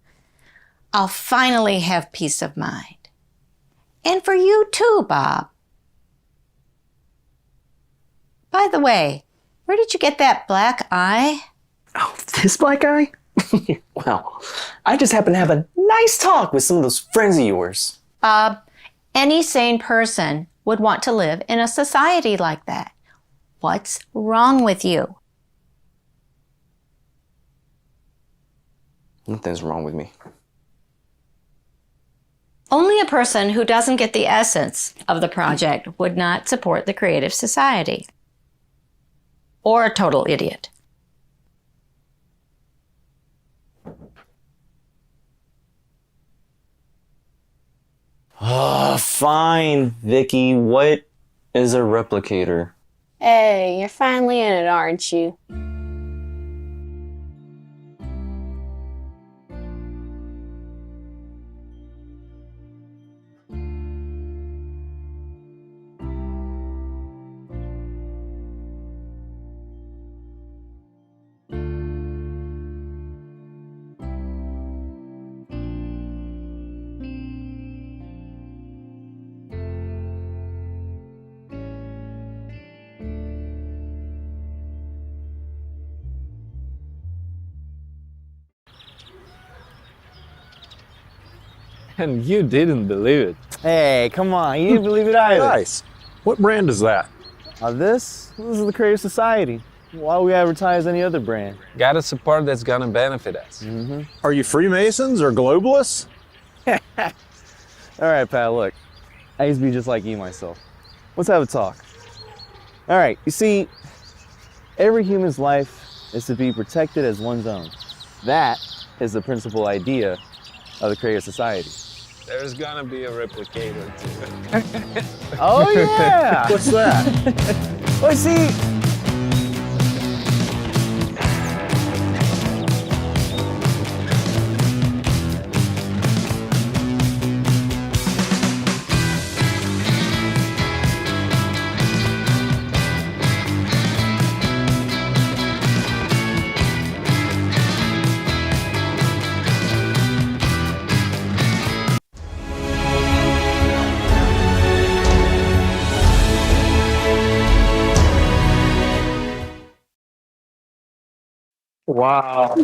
I'll finally have peace of mind. And for you too, Bob. By the way, where did you get that black eye? Oh, this black eye? Well, I just happened to have a nice talk with some of those friends of yours. Bob, any sane person would want to live in a society like that. What's wrong with you? Nothing's wrong with me. Only a person who doesn't get the essence of the project would not support the Creative Society. Or a total idiot. Oh, fine, Vicky. What is a replicator? Hey, you're finally in it, aren't you? And you didn't believe it. Hey, come on. You didn't believe it either. Nice. What brand is that? This is the Creative Society. Why would we advertise any other brand? Gotta support that's gonna benefit us. Are you Freemasons or globalists? All right, pal, look. I used to be just like you myself. Let's have a talk. All right, you see, every human's life is to be protected as one's own. That is the principal idea of the Creative Society. There's gonna be a replicator too. Oh yeah! What's that? Well, see, Wow.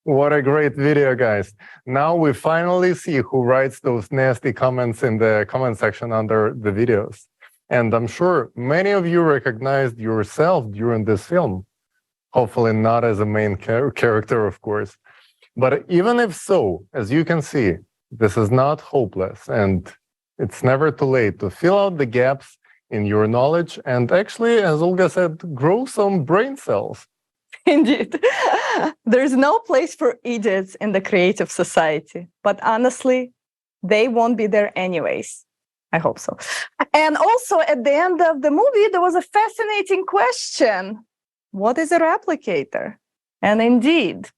What a great video, guys. Now we finally see who writes those nasty comments in the comment section under the videos. And I'm sure many of you recognized yourself during this film. Hopefully not as a main character, of course. But even if so, as you can see, this is not hopeless, and it's never too late to fill out the gaps in your knowledge and actually, as Olga said, grow some brain cells. Indeed. There's no place for idiots in the Creative Society, but honestly, they won't be there anyways. I hope so. And also at the end of the movie, there was a fascinating question. What is a replicator? And indeed,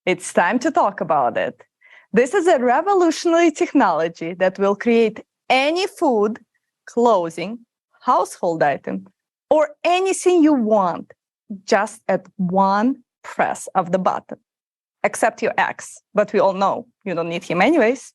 it's time to talk about it. This is a revolutionary technology that will create any food, clothing, household item, or anything you want just at one press of the button, except your ex, but we all know you don't need him anyways.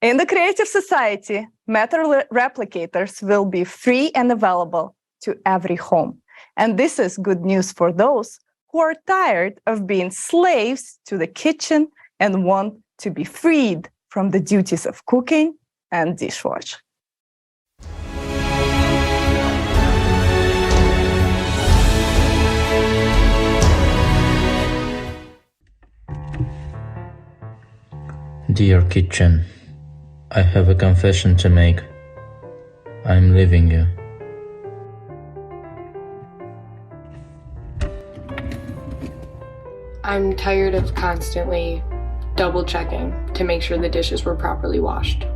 In the Creative Society, metal replicators will be free and available to every home. And this is good news for those who are tired of being slaves to the kitchen and want to be freed from the duties of cooking and dishwashing. Dear kitchen, I have a confession to make. I'm leaving you. I'm tired of constantly double checking to make sure the dishes were properly washed.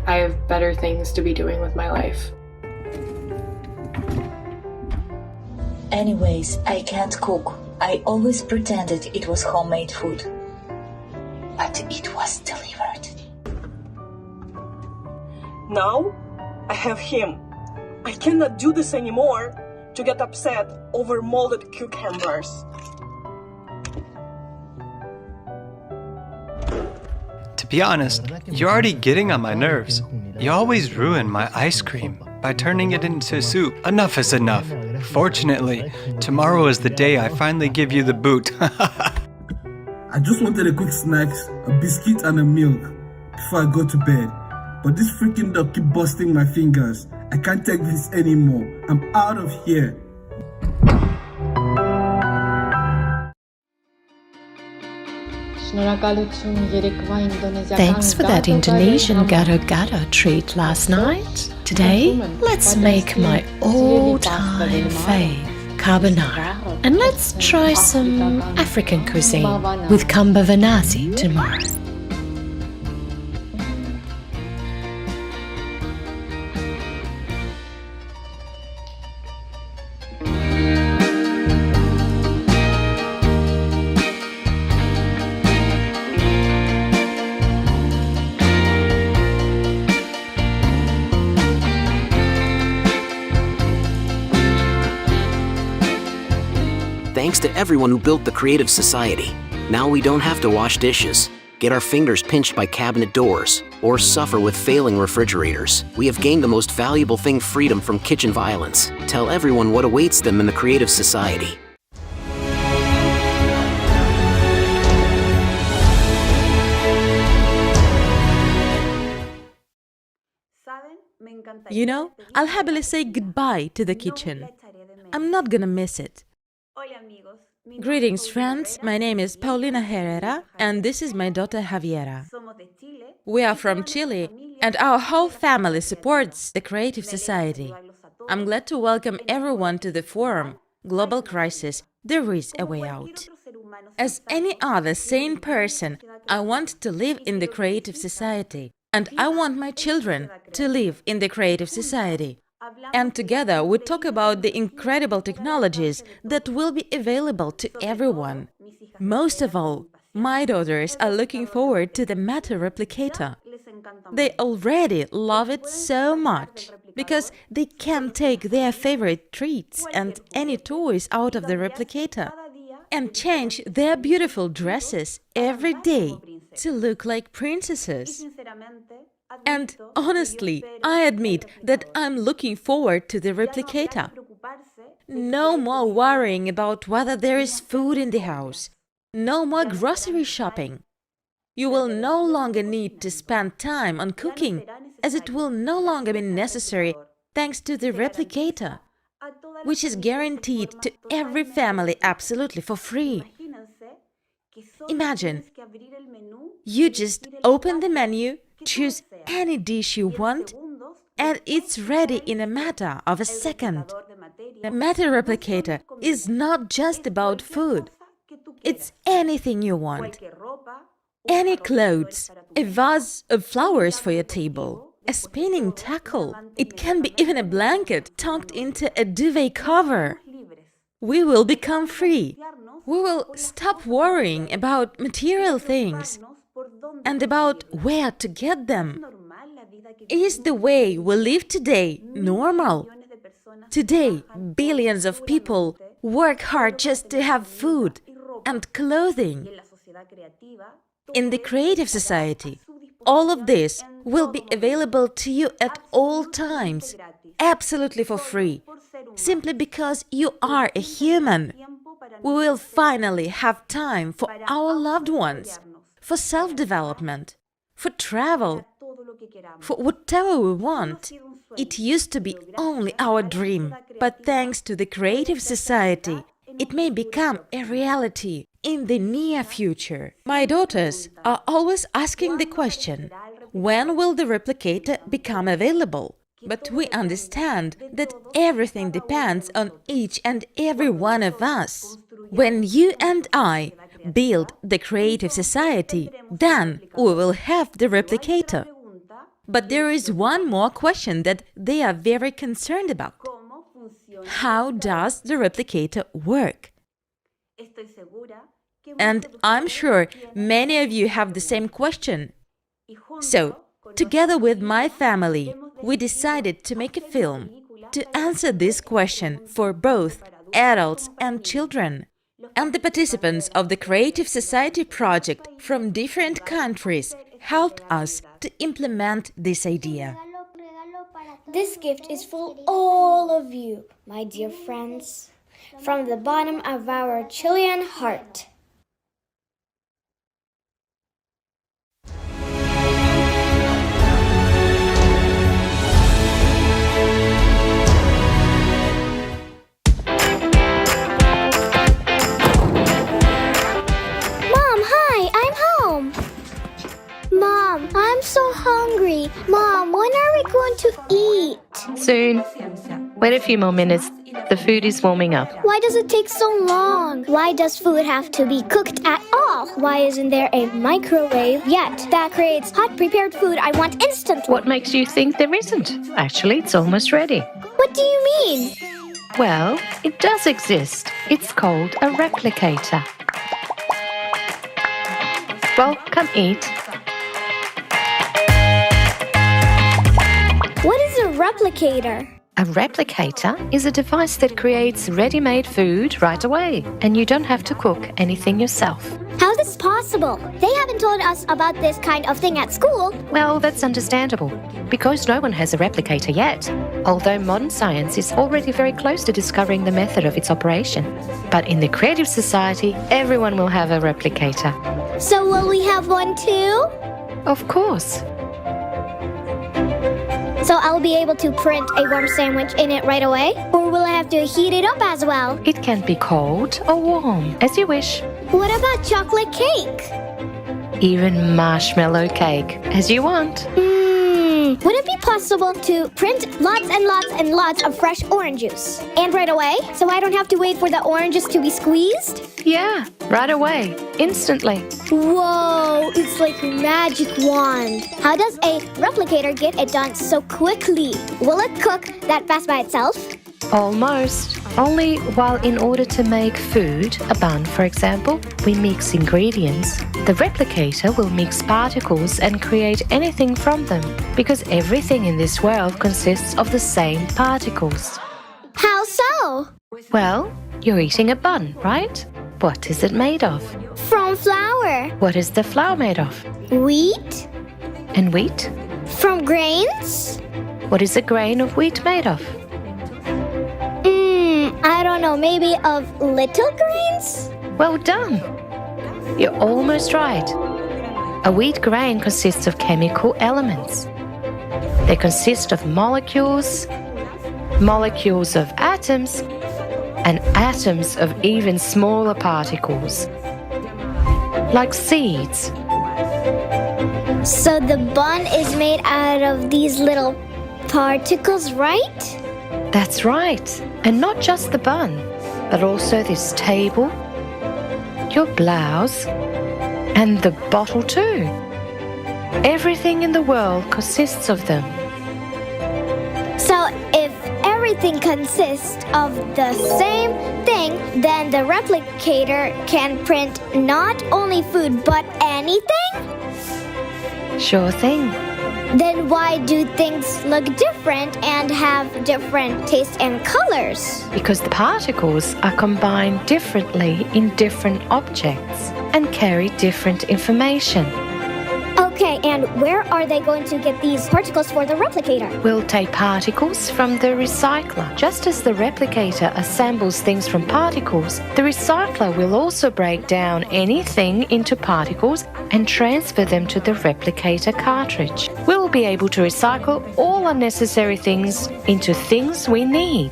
I have better things to be doing with my life. Anyways, I can't cook. I always pretended it was homemade food. But it was delivered. Now, I have him. I cannot do this anymore to get upset over molded cucumbers. To be honest, you're already getting on my nerves. You always ruin my ice cream by turning it into soup. Enough is enough. Fortunately, tomorrow is the day I finally give you the boot. I just wanted a quick snacks, a biscuit and a milk before I go to bed. But this freaking dog keep busting my fingers. I can't take this anymore. I'm out of here. Thanks for that Indonesian gado-gado treat last night. Today, let's make my all-time fave, carbonara. And let's try some African cuisine with kamba vanasi tomorrow. Thanks to everyone who built the Creative Society. Now we don't have to wash dishes, get our fingers pinched by cabinet doors, or suffer with failing refrigerators. We have gained the most valuable thing, freedom from kitchen violence. Tell everyone what awaits them in the Creative Society. You know, I'll happily say goodbye to the kitchen. I'm not gonna miss it. Greetings, friends. My name is Paulina Herrera, and this is my daughter Javiera. We are from Chile, and our whole family supports the Creative Society. I'm glad to welcome everyone to the forum, Global Crisis, There is a Way Out. As any other sane person, I want to live in the Creative Society, and I want my children to live in the Creative Society. And together we talk about the incredible technologies that will be available to everyone. Most of all, my daughters are looking forward to the Matter Replicator. They already love it so much, because they can take their favorite treats and any toys out of the replicator and change their beautiful dresses every day to look like princesses. And honestly, I admit that I'm looking forward to the replicator. No more worrying about whether there is food in the house. No more grocery shopping. You will no longer need to spend time on cooking, as it will no longer be necessary thanks to the replicator, which is guaranteed to every family absolutely for free. Imagine, you just open the menu, choose any dish you want, and it's ready in a matter of a second. The Matter Replicator is not just about food. It's anything you want. Any clothes, a vase of flowers for your table, a spinning tackle. It can be even a blanket tucked into a duvet cover. We will become free. We will stop worrying about material things and about where to get them. Is the way we live today normal? Today, billions of people work hard just to have food and clothing. In the Creative Society, all of this will be available to you at all times, absolutely for free, simply because you are a human. we will finally have time for our loved ones, for self-development, for travel, for whatever we want. It used to be only our dream, but thanks to the Creative Society, it may become a reality in the near future. My daughters are always asking the question, when will the replicator become available? But we understand that everything depends on each and every one of us. When you and I build the Creative Society, then we will have the replicator. But there is one more question that they are very concerned about. How does the replicator work? And I'm sure many of you have the same question. So, together with my family, we decided to make a film to answer this question for both adults and children. And the participants of the Creative Society project from different countries helped us to implement this idea. This gift is for all of you, my dear friends, from the bottom of our Chilean heart. Mom, I'm so hungry. Mom, when are we going to eat? Soon. Wait a few more minutes. The food is warming up. Why does it take so long? Why does food have to be cooked at all? Why isn't there a microwave yet that creates hot prepared food I want instantly? What makes you think there isn't? Actually, it's almost ready. What do you mean? Well, it does exist. It's called a replicator. Well, come eat. What is a replicator? A replicator is a device that creates ready-made food right away, and you don't have to cook anything yourself. How is this possible? They haven't told us about this kind of thing at school. Well, that's understandable, because no one has a replicator yet, although modern science is already very close to discovering the method of its operation. But in the Creative Society, everyone will have a replicator. So will we have one too? Of course. So I'll be able to print a warm sandwich in it right away? Or will I have to heat it up as well? It can be cold or warm, as you wish. What about chocolate cake? Even marshmallow cake, as you want. Would it be possible to print lots and lots and lots of fresh orange juice? And right away? So I don't have to wait for the oranges to be squeezed? Yeah, right away. Instantly. Whoa, it's like a magic wand. How does a replicator get it done so quickly? Will it cook that fast by itself? Almost. Only while in order to make food, a bun for example, we mix ingredients. The replicator will mix particles and create anything from them, because everything in this world consists of the same particles. How so? Well, you're eating a bun, right? What is it made of? From flour. What is the flour made of? Wheat. And wheat? From grains. What is a grain of wheat made of? I don't know, maybe of little grains? Well done! You're almost right. A wheat grain consists of chemical elements. They consist of molecules, molecules of atoms, and atoms of even smaller particles, like seeds. So the bun is made out of these little particles, right? That's right. And not just the bun, but also this table, your blouse, and the bottle too. Everything in the world consists of them. So if everything consists of the same thing, then the replicator can print not only food but anything? Sure thing. Then why do things look different and have different tastes and colors? Because the particles are combined differently in different objects and carry different information. Okay, Okay, and where are they going to get these particles for the replicator? We'll take particles from the recycler. Just as the replicator assembles things from particles, the recycler will also break down anything into particles and transfer them to the replicator cartridge. We'll be able to recycle all unnecessary things into things we need.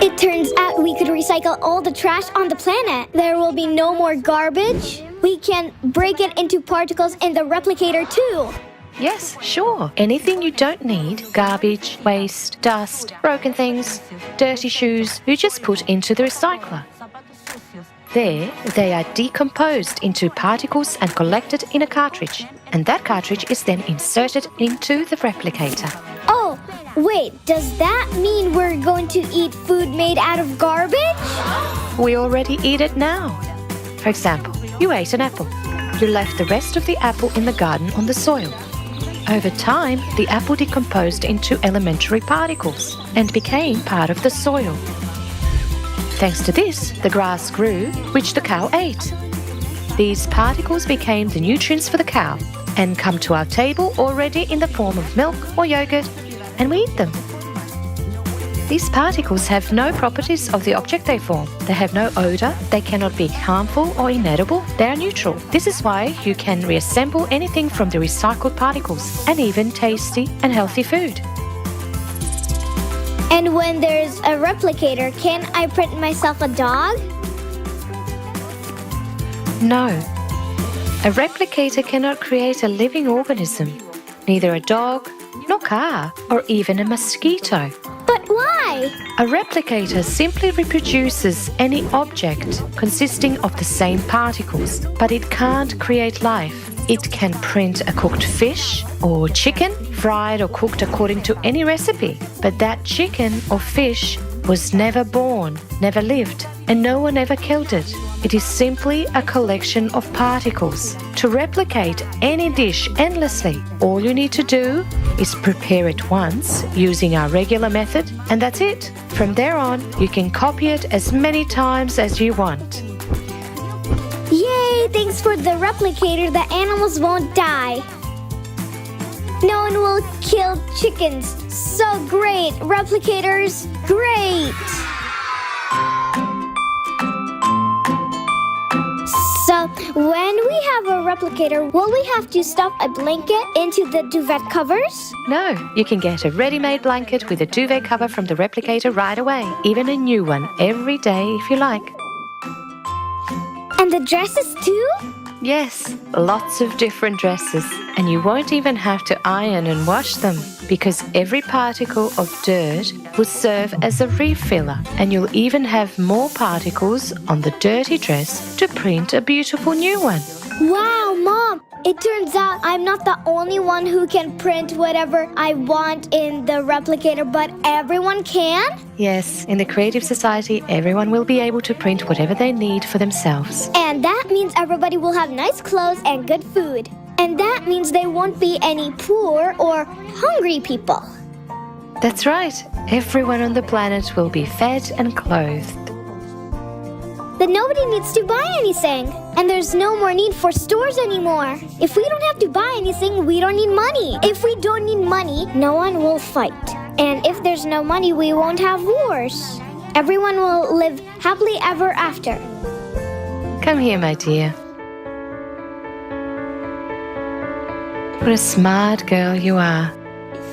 It turns out we could recycle all the trash on the planet. There will be no more garbage. We can break it into particles in the replicator too. Yes, sure. Anything you don't need, garbage, waste, dust, broken things, dirty shoes, you just put into the recycler. There, they are decomposed into particles and collected in a cartridge. And that cartridge is then inserted into the replicator. Oh, wait, does that mean we're going to eat food made out of garbage? We already eat it now. For example, you ate an apple. You left the rest of the apple in the garden on the soil. Over time, the apple decomposed into elementary particles and became part of the soil. Thanks to this, the grass grew, which the cow ate. These particles became the nutrients for the cow and come to our table already in the form of milk or yogurt, and we eat them. These particles have no properties of the object they form. They have no odor, they cannot be harmful or inedible, they are neutral. This is why you can reassemble anything from the recycled particles, and even tasty and healthy food. And when there's a replicator, can I print myself a dog? No. A replicator cannot create a living organism, neither a dog, nor car, or even a mosquito. But why? A replicator simply reproduces any object consisting of the same particles, but it can't create life. It can print a cooked fish or chicken, fried or cooked according to any recipe. But that chicken or fish was never born, never lived, and no one ever killed it. It is simply a collection of particles. To replicate any dish endlessly, all you need to do is prepare it once using our regular method, and that's it. From there on, you can copy it as many times as you want. Yay! Thanks for the replicator, the animals won't die. No one will kill chickens. So great! Replicators, great! So, when we have a replicator, will we have to stuff a blanket into the duvet covers? No, you can get a ready-made blanket with a duvet cover from the replicator right away, even a new one every day if you like. And the dresses too? Yes, lots of different dresses. And you won't even have to iron and wash them, because every particle of dirt will serve as a refiller, and you'll even have more particles on the dirty dress to print a beautiful new one. Wow, Mom! It turns out I'm not the only one who can print whatever I want in the replicator, but everyone can? Yes, in the Creative Society, everyone will be able to print whatever they need for themselves. And that means everybody will have nice clothes and good food. And that means there won't be any poor or hungry people. That's right. Everyone on the planet will be fed and clothed. Then nobody needs to buy anything. And there's no more need for stores anymore. If we don't have to buy anything, we don't need money. If we don't need money, no one will fight. And if there's no money, we won't have wars. Everyone will live happily ever after. Come here, my dear. What a smart girl you are.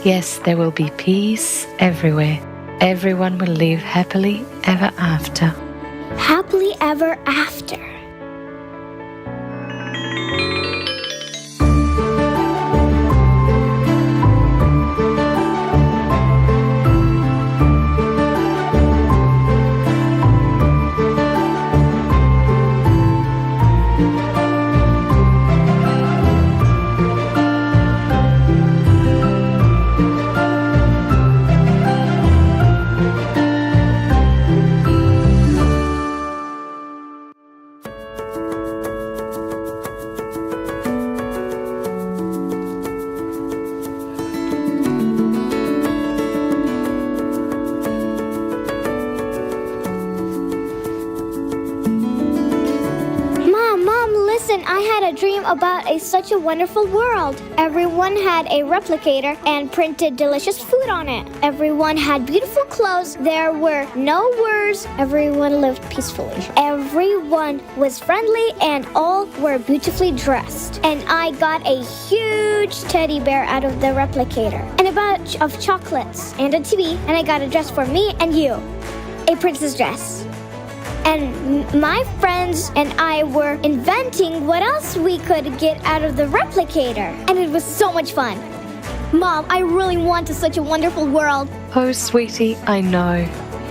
Yes, there will be peace everywhere. Everyone will live happily ever after. Happily ever after. I had a dream about such a wonderful world. Everyone had a replicator and printed delicious food on it. Everyone had beautiful clothes. There were no wars. Everyone lived peacefully. Everyone was friendly and all were beautifully dressed. And I got a huge teddy bear out of the replicator and a bunch of chocolates and a TV, and I got a dress for me and you, a princess dress. And my friends and I were inventing what else we could get out of the replicator. And it was so much fun. Mom, I really want such a wonderful world. Oh, sweetie, I know.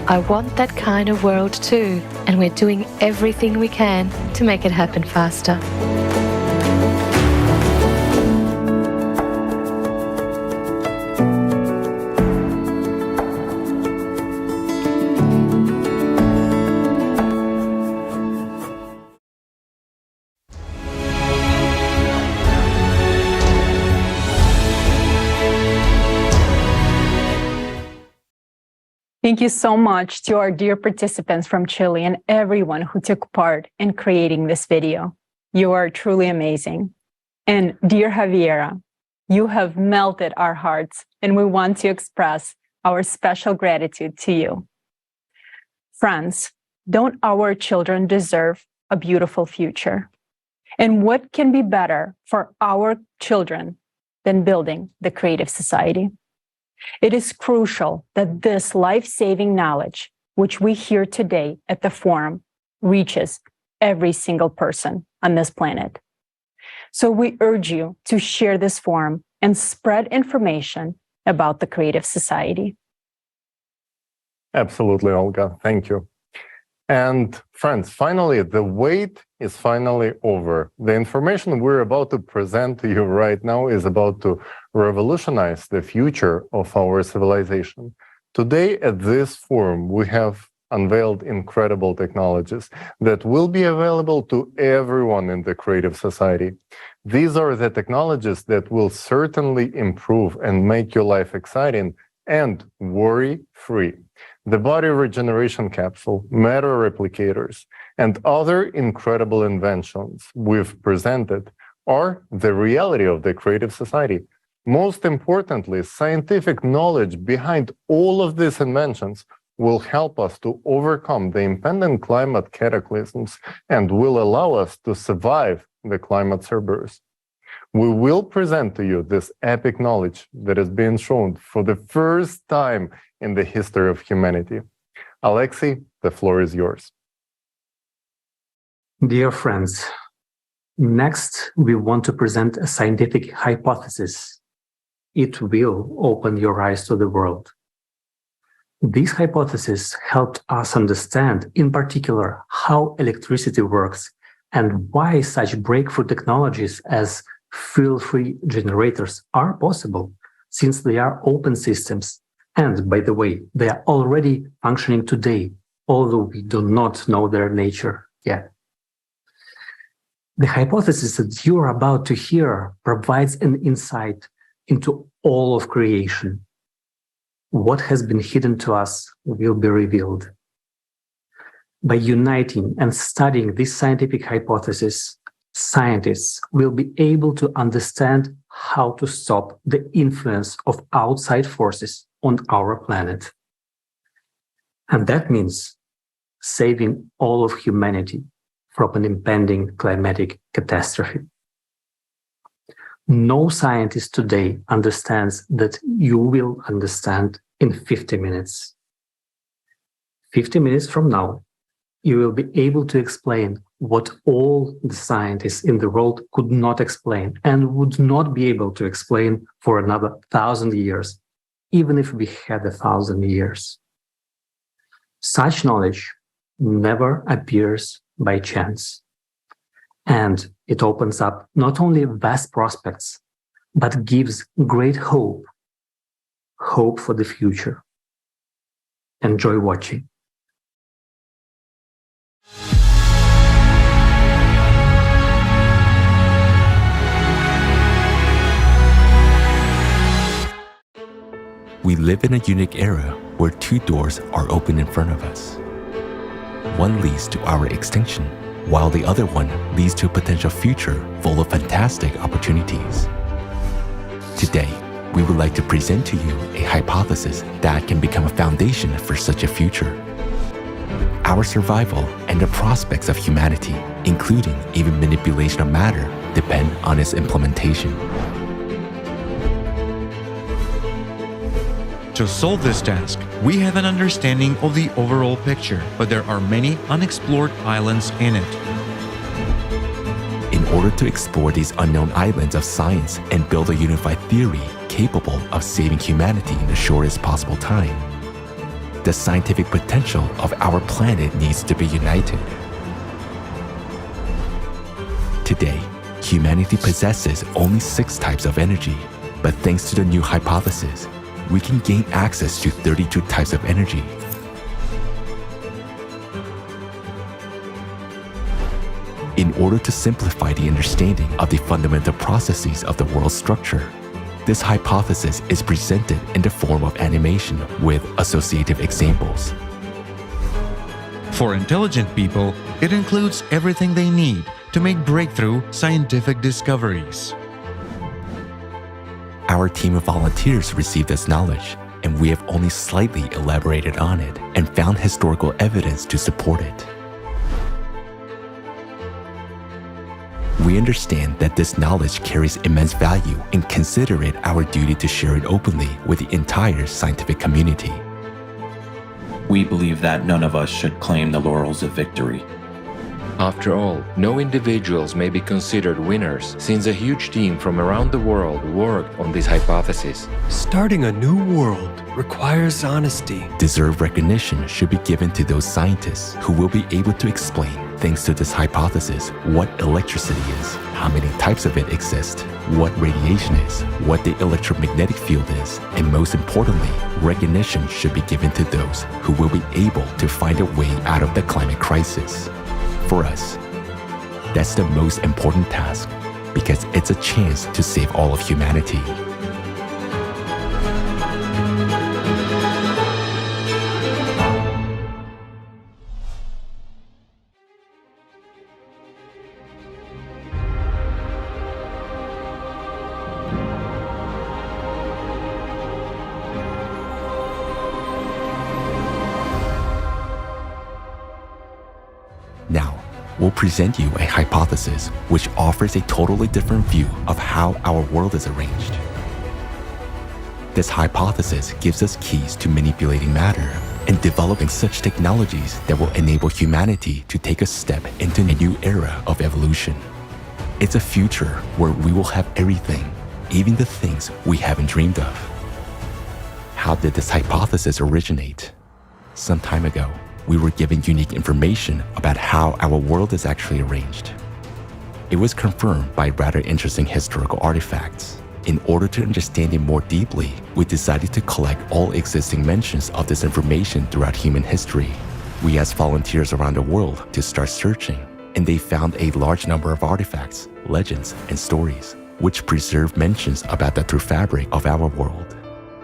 I want that kind of world too. And we're doing everything we can to make it happen faster. Thank you so much to our dear participants from Chile and everyone who took part in creating this video. You are truly amazing. And dear Javiera, you have melted our hearts, and we want to express our special gratitude to you. Friends, don't our children deserve a beautiful future? And what can be better for our children than building the creative society? It is crucial that this life-saving knowledge, which we hear today at the forum, reaches every single person on this planet. So we urge you to share this forum and spread information about the creative society. Absolutely, Olga. Thank you. And friends, finally, the wait is finally over. The information we're about to present to you right now is about to revolutionize the future of our civilization. Today at this forum, we have unveiled incredible technologies that will be available to everyone in the creative society. These are the technologies that will certainly improve and make your life exciting and worry-free. The body regeneration capsule, matter replicators, and other incredible inventions we've presented are the reality of the creative society. Most importantly, scientific knowledge behind all of these inventions will help us to overcome the impending climate cataclysms and will allow us to survive the climate cerberus. We will present to you this epic knowledge that is being shown for the first time in the history of humanity. Alexei, the floor is yours. Dear friends, next we want to present a scientific hypothesis. It will open your eyes to the world. This hypothesis helped us understand, in particular, how electricity works and why such breakthrough technologies as fuel-free generators are possible, since they are open systems. And by the way, they are already functioning today, although we do not know their nature yet. The hypothesis that you are about to hear provides an insight into all of creation. What has been hidden to us will be revealed. By uniting and studying this scientific hypothesis, scientists will be able to understand how to stop the influence of outside forces on our planet. And that means saving all of humanity from an impending climatic catastrophe. No scientist today understands that you will understand in 50 minutes. 50 minutes from now, you will be able to explain what all the scientists in the world could not explain and would not be able to explain for another 1,000 years, even if we had 1,000 years. Such knowledge never appears by chance. And it opens up not only vast prospects, but gives great hope for the future. Enjoy watching. We live in a unique era where two doors are open in front of us. One leads to our extinction, while the other one leads to a potential future full of fantastic opportunities. Today, we would like to present to you a hypothesis that can become a foundation for such a future. Our survival and the prospects of humanity, including even manipulation of matter, depend on its implementation. To solve this task, we have an understanding of the overall picture, but there are many unexplored islands in it. In order to explore these unknown islands of science and build a unified theory capable of saving humanity in the shortest possible time, the scientific potential of our planet needs to be united. Today, humanity possesses only 6 types of energy, but thanks to the new hypothesis, we can gain access to 32 types of energy. In order to simplify the understanding of the fundamental processes of the world's structure, this hypothesis is presented in the form of animation with associative examples. For intelligent people, it includes everything they need to make breakthrough scientific discoveries. Our team of volunteers received this knowledge, and we have only slightly elaborated on it and found historical evidence to support it. We understand that this knowledge carries immense value and consider it our duty to share it openly with the entire scientific community. We believe that none of us should claim the laurels of victory. After all, no individuals may be considered winners since a huge team from around the world worked on this hypothesis. Starting a new world requires honesty. Deserved recognition should be given to those scientists who will be able to explain, thanks to this hypothesis, what electricity is, how many types of it exist, what radiation is, what the electromagnetic field is, and most importantly, recognition should be given to those who will be able to find a way out of the climate crisis. For us, that's the most important task because it's a chance to save all of humanity. Now, we'll present you a hypothesis which offers a totally different view of how our world is arranged. This hypothesis gives us keys to manipulating matter and developing such technologies that will enable humanity to take a step into a new era of evolution. It's a future where we will have everything, even the things we haven't dreamed of. How did this hypothesis originate? Some time ago, we were given unique information about how our world is actually arranged. It was confirmed by rather interesting historical artifacts. In order to understand it more deeply, we decided to collect all existing mentions of this information throughout human history. We asked volunteers around the world to start searching, and they found a large number of artifacts, legends, and stories, which preserve mentions about the true fabric of our world.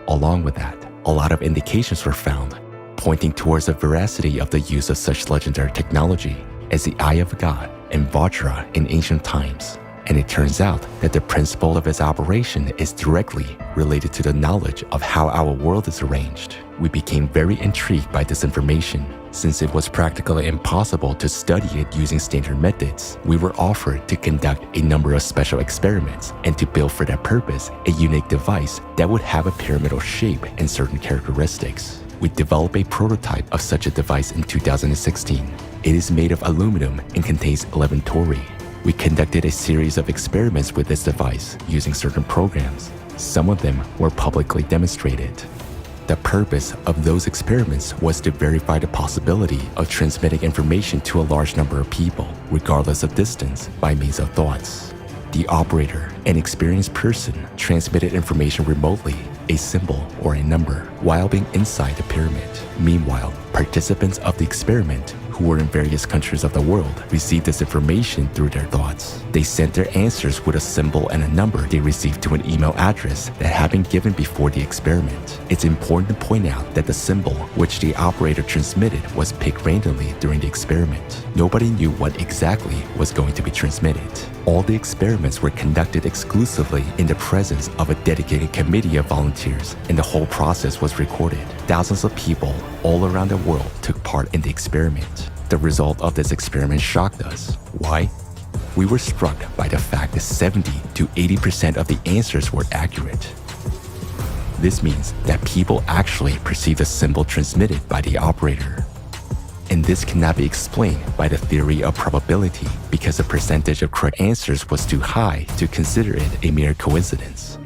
Along with that, a lot of indications were found pointing towards the veracity of the use of such legendary technology as the Eye of God and Vajra in ancient times. And it turns out that the principle of its operation is directly related to the knowledge of how our world is arranged. We became very intrigued by this information. Since it was practically impossible to study it using standard methods, we were offered to conduct a number of special experiments and to build for that purpose a unique device that would have a pyramidal shape and certain characteristics. We developed a prototype of such a device in 2016. It is made of aluminum and contains 11 tori. We conducted a series of experiments with this device using certain programs. Some of them were publicly demonstrated. The purpose of those experiments was to verify the possibility of transmitting information to a large number of people, regardless of distance, by means of thoughts. The operator, an experienced person, transmitted information remotely, a symbol or a number, while being inside the pyramid. Meanwhile, participants of the experiment who were in various countries of the world received this information through their thoughts. They sent their answers with a symbol and a number they received to an email address that had been given before the experiment. It's important to point out that the symbol which the operator transmitted was picked randomly during the experiment. Nobody knew what exactly was going to be transmitted. All the experiments were conducted exclusively in the presence of a dedicated committee of volunteers, and the whole process was recorded. Thousands of people all around the world took part in the experiment. The result of this experiment shocked us. Why? We were struck by the fact that 70 to 80% of the answers were accurate. This means that people actually perceived the symbol transmitted by the operator. And this cannot be explained by the theory of probability because the percentage of correct answers was too high to consider it a mere coincidence.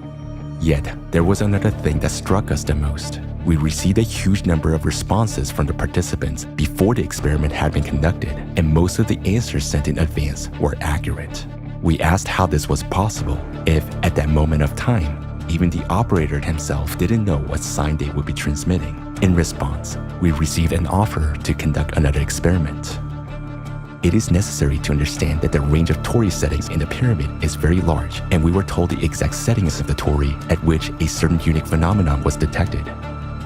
Yet, there was another thing that struck us the most. We received a huge number of responses from the participants before the experiment had been conducted, and most of the answers sent in advance were accurate. We asked how this was possible, if at that moment of time, even the operator himself didn't know what sign they would be transmitting. In response, we received an offer to conduct another experiment. It is necessary to understand that the range of Tori settings in the pyramid is very large, and we were told the exact settings of the Tori at which a certain unique phenomenon was detected.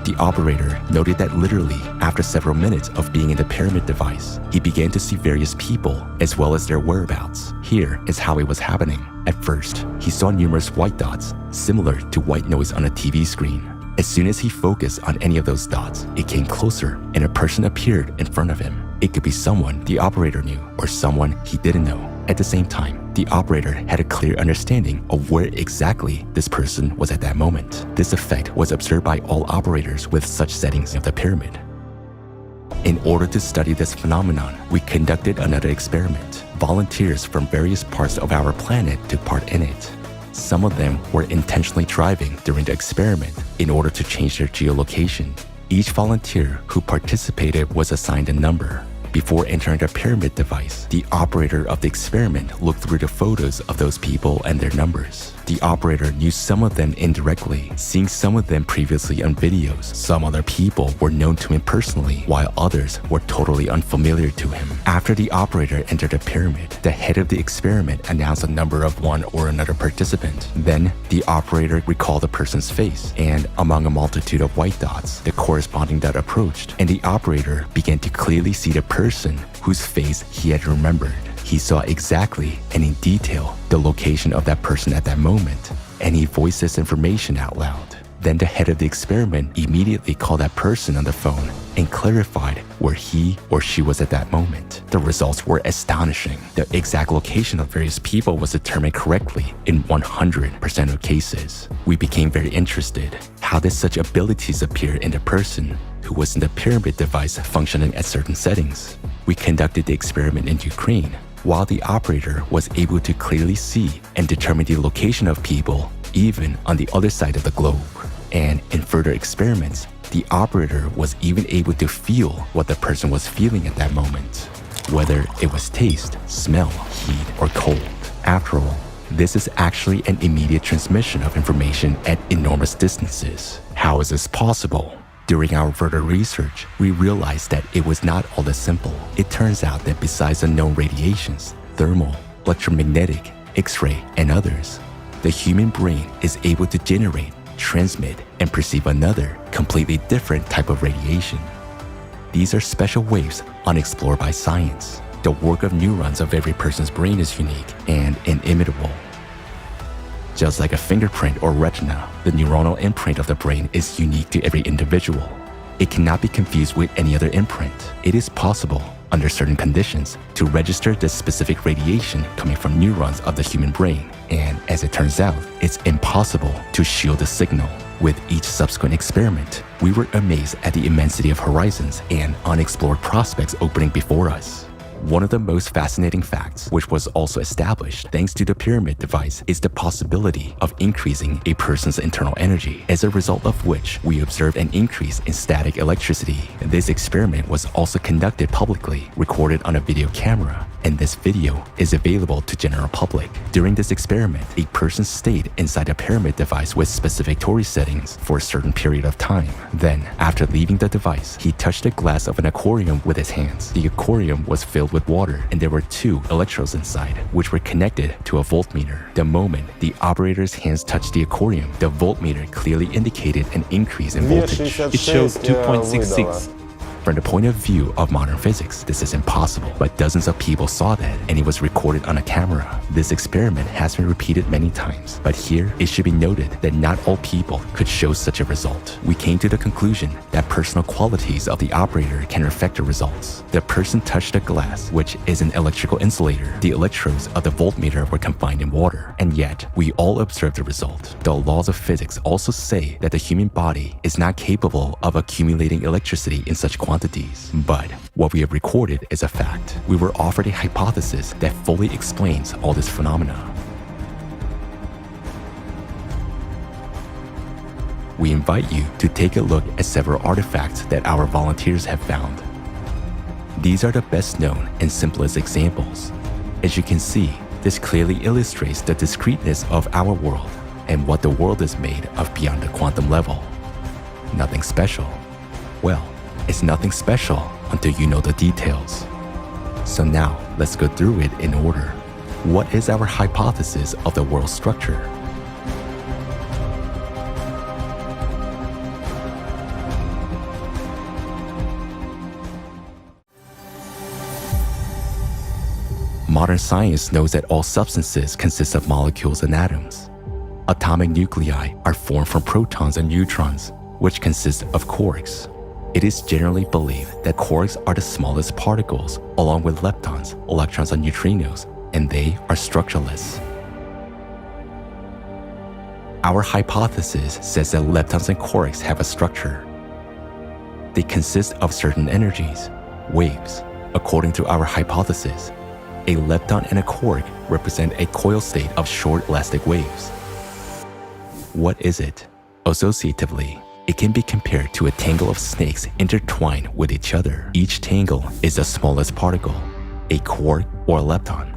The operator noted that literally after several minutes of being in the pyramid device, he began to see various people as well as their whereabouts. Here is how it was happening. At first, he saw numerous white dots, similar to white noise on a TV screen. As soon as he focused on any of those dots, it came closer and a person appeared in front of him. It could be someone the operator knew or someone he didn't know. At the same time, the operator had a clear understanding of where exactly this person was at that moment. This effect was observed by all operators with such settings of the pyramid. In order to study this phenomenon, we conducted another experiment. Volunteers from various parts of our planet took part in it. Some of them were intentionally driving during the experiment in order to change their geolocation. Each volunteer who participated was assigned a number. Before entering the pyramid device, the operator of the experiment looked through the photos of those people and their numbers. The operator knew some of them indirectly, seeing some of them previously on videos. Some other people were known to him personally, while others were totally unfamiliar to him. After the operator entered the pyramid, the head of the experiment announced a number of one or another participant. Then, the operator recalled the person's face, and among a multitude of white dots, the corresponding dot approached, and the operator began to clearly see the person whose face he had remembered. He saw exactly and in detail the location of that person at that moment, and he voiced this information out loud. Then the head of the experiment immediately called that person on the phone and clarified where he or she was at that moment. The results were astonishing. The exact location of various people was determined correctly in 100% of cases. We became very interested. How did such abilities appear in the person who was in the pyramid device functioning at certain settings? We conducted the experiment in Ukraine. While the operator was able to clearly see and determine the location of people, even on the other side of the globe. And in further experiments, the operator was even able to feel what the person was feeling at that moment, whether it was taste, smell, heat, or cold. After all, this is actually an immediate transmission of information at enormous distances. How is this possible? During our further research, we realized that it was not all that simple. It turns out that besides the known radiations, thermal, electromagnetic, X-ray, and others, the human brain is able to generate, transmit, and perceive another, completely different type of radiation. These are special waves unexplored by science. The work of neurons of every person's brain is unique and inimitable. Just like a fingerprint or retina, the neuronal imprint of the brain is unique to every individual. It cannot be confused with any other imprint. It is possible, under certain conditions, to register this specific radiation coming from neurons of the human brain, and as it turns out, it's impossible to shield the signal. With each subsequent experiment, we were amazed at the immensity of horizons and unexplored prospects opening before us. One of the most fascinating facts, which was also established thanks to the pyramid device, is the possibility of increasing a person's internal energy, as a result of which we observed an increase in static electricity. This experiment was also conducted publicly, recorded on a video camera. and this video is available to general public. During this experiment, a person stayed inside a pyramid device with specific Tori settings for a certain period of time. Then, after leaving the device, he touched the glass of an aquarium with his hands. The aquarium was filled with water, and there were 2 electrodes inside, which were connected to a voltmeter. The moment the operator's hands touched the aquarium, the voltmeter clearly indicated an increase in voltage. It shows 2.66. From the point of view of modern physics, this is impossible, but dozens of people saw that, and it was recorded on a camera. This experiment has been repeated many times, but here it should be noted that not all people could show such a result. We came to the conclusion that personal qualities of the operator can affect the results. The person touched a glass, which is an electrical insulator. The electrodes of the voltmeter were confined in water, and yet we all observed the result. The laws of physics also say that the human body is not capable of accumulating electricity in such quantities. But what we have recorded is a fact. We were offered a hypothesis that fully explains all this phenomena. We invite you to take a look at several artifacts that our volunteers have found. These are the best known and simplest examples. As you can see, this clearly illustrates the discreteness of our world and what the world is made of beyond the quantum level. Nothing special. Well, it's nothing special until you know the details. So now, let's go through it in order. What is our hypothesis of the world structure? Modern science knows that all substances consist of molecules and atoms. Atomic nuclei are formed from protons and neutrons, which consist of quarks. It is generally believed that quarks are the smallest particles, along with leptons, electrons, and neutrinos, and they are structureless. Our hypothesis says that leptons and quarks have a structure. They consist of certain energies, waves. According to our hypothesis, a lepton and a quark represent a coil state of short elastic waves. What is it? Associatively, it can be compared to a tangle of snakes intertwined with each other. Each tangle is the smallest particle, a quark or a lepton,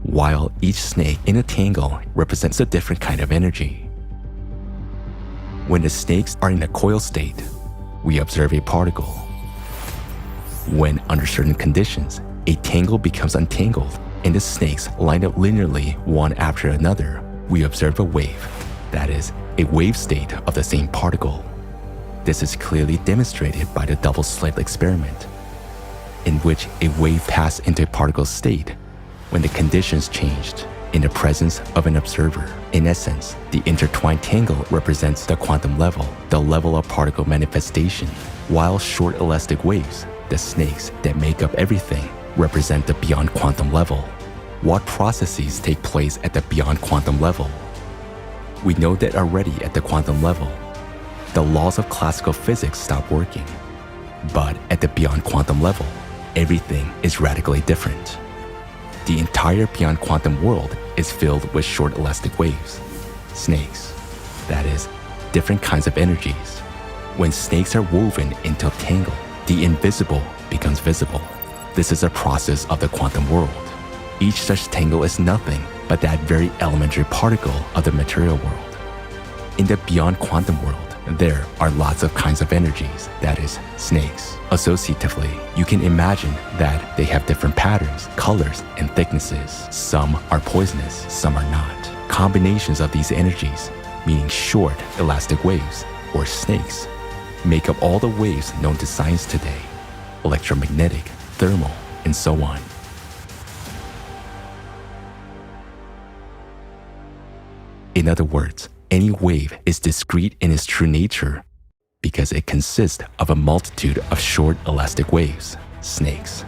while each snake in a tangle represents a different kind of energy. When the snakes are in a coil state, we observe a particle. When under certain conditions, a tangle becomes untangled and the snakes line up linearly one after another, we observe a wave, that is, a wave state of the same particle. This is clearly demonstrated by the double-slit experiment, in which a wave passed into a particle state when the conditions changed in the presence of an observer. In essence, the intertwined tangle represents the quantum level, the level of particle manifestation, while short elastic waves, the snakes that make up everything, represent the beyond quantum level. What processes take place at the beyond quantum level? We know that already at the quantum level, the laws of classical physics stop working. But at the beyond quantum level, everything is radically different. The entire beyond quantum world is filled with short elastic waves, snakes, that is, different kinds of energies. When snakes are woven into a tangle, the invisible becomes visible. This is a process of the quantum world. Each such tangle is nothing but that very elementary particle of the material world. In the beyond quantum world, there are lots of kinds of energies, that is, snakes. Associatively, you can imagine that they have different patterns, colors, and thicknesses. Some are poisonous, some are not. Combinations of these energies, meaning short elastic waves, or snakes, make up all the waves known to science today: electromagnetic, thermal, and so on. In other words, any wave is discrete in its true nature because it consists of a multitude of short elastic waves, snakes.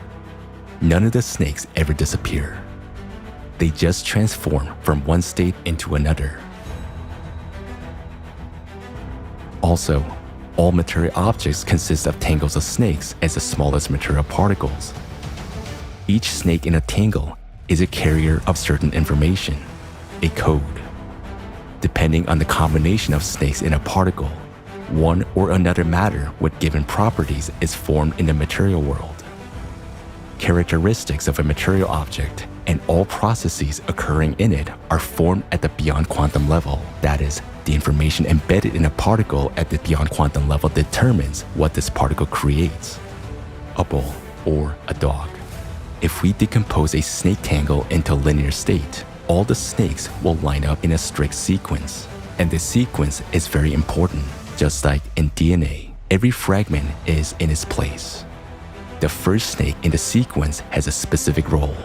None of the snakes ever disappear. They just transform from one state into another. Also, all material objects consist of tangles of snakes as the smallest material particles. Each snake in a tangle is a carrier of certain information, a code. Depending on the combination of snakes in a particle, one or another matter with given properties is formed in the material world. Characteristics of a material object and all processes occurring in it are formed at the beyond quantum level. That is, the information embedded in a particle at the beyond quantum level determines what this particle creates. A ball or a dog. If we decompose a snake tangle into a linear state, all the snakes will line up in a strict sequence. And this sequence is very important. Just like in DNA, every fragment is in its place. The first snake in the sequence has a specific role.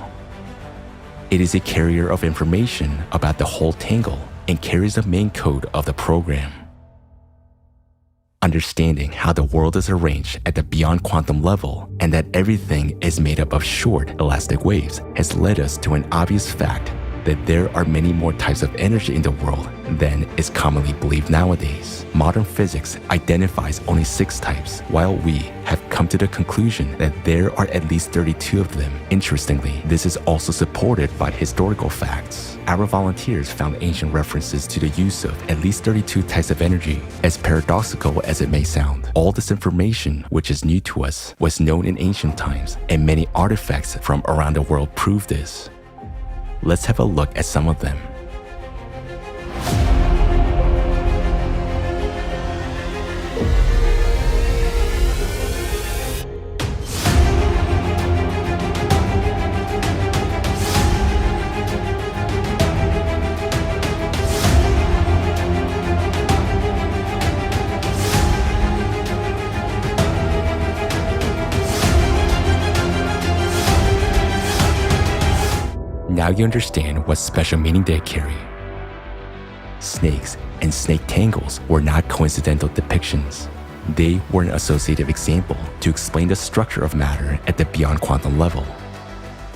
It is a carrier of information about the whole tangle and carries the main code of the program. Understanding how the world is arranged at the beyond quantum level and that everything is made up of short, elastic waves has led us to an obvious fact that there are many more types of energy in the world than is commonly believed nowadays. Modern physics identifies only 6 types, while we have come to the conclusion that there are at least 32 of them. Interestingly, this is also supported by historical facts. Our volunteers found ancient references to the use of at least 32 types of energy. As paradoxical as it may sound, all this information, which is new to us, was known in ancient times, and many artifacts from around the world prove this. Let's have a look at some of them. Now you understand what special meaning they carry. Snakes and snake tangles were not coincidental depictions. They were an associative example to explain the structure of matter at the beyond quantum level,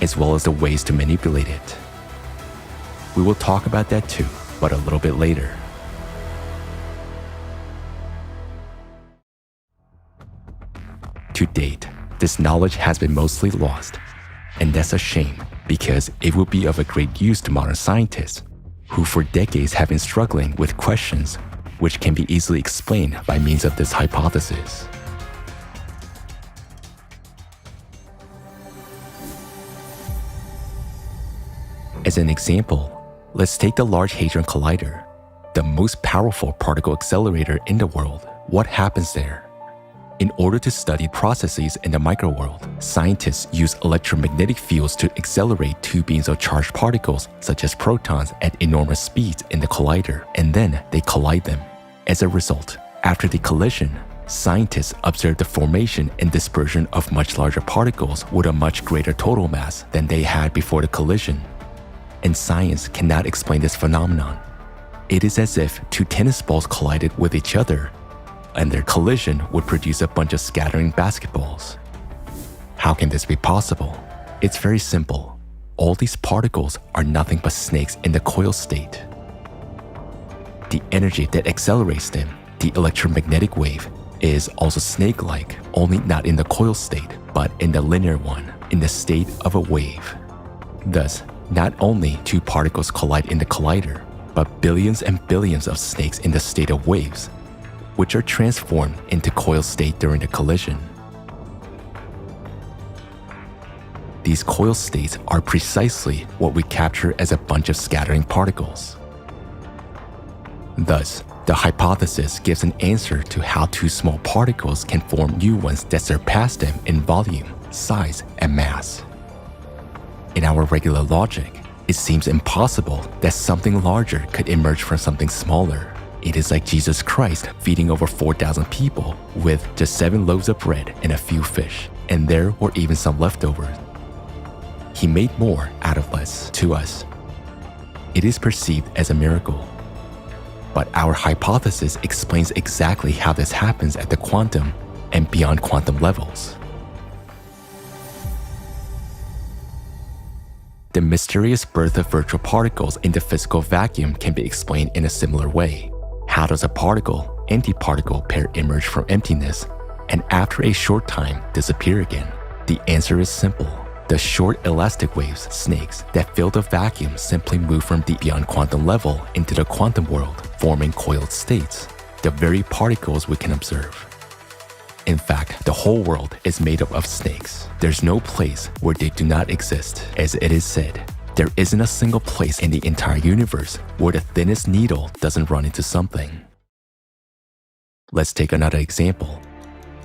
as well as the ways to manipulate it. We will talk about that too, but a little bit later. To date, this knowledge has been mostly lost, and that's a shame, because it will be of a great use to modern scientists, who for decades have been struggling with questions which can be easily explained by means of this hypothesis. As an example, let's take the Large Hadron Collider, the most powerful particle accelerator in the world. What happens there? In order to study processes in the microworld, scientists use electromagnetic fields to accelerate 2 beams of charged particles, such as protons, at enormous speeds in the collider, and then they collide them. As a result, after the collision, scientists observe the formation and dispersion of much larger particles with a much greater total mass than they had before the collision. And science cannot explain this phenomenon. It is as if 2 tennis balls collided with each other, and their collision would produce a bunch of scattering basketballs. How can this be possible? It's very simple. All these particles are nothing but snakes in the coil state. The energy that accelerates them, the electromagnetic wave, is also snake-like, only not in the coil state, but in the linear one, in the state of a wave. Thus, not only 2 particles collide in the collider, but billions and billions of snakes in the state of waves, which are transformed into coil state during the collision. These coil states are precisely what we capture as a bunch of scattering particles. Thus, the hypothesis gives an answer to how 2 small particles can form new ones that surpass them in volume, size, and mass. In our regular logic, it seems impossible that something larger could emerge from something smaller. It is like Jesus Christ feeding over 4,000 people with just 7 loaves of bread and a few fish, and there were even some leftovers. He made more out of less to us. It is perceived as a miracle. But our hypothesis explains exactly how this happens at the quantum and beyond quantum levels. The mysterious birth of virtual particles in the physical vacuum can be explained in a similar way. How does a particle-antiparticle pair emerge from emptiness and after a short time disappear again? The answer is simple. The short elastic waves, snakes, that fill the vacuum simply move from the beyond quantum level into the quantum world, forming coiled states, the very particles we can observe. In fact, the whole world is made up of snakes. There's no place where they do not exist. As it is said, there isn't a single place in the entire universe where the thinnest needle doesn't run into something. Let's take another example.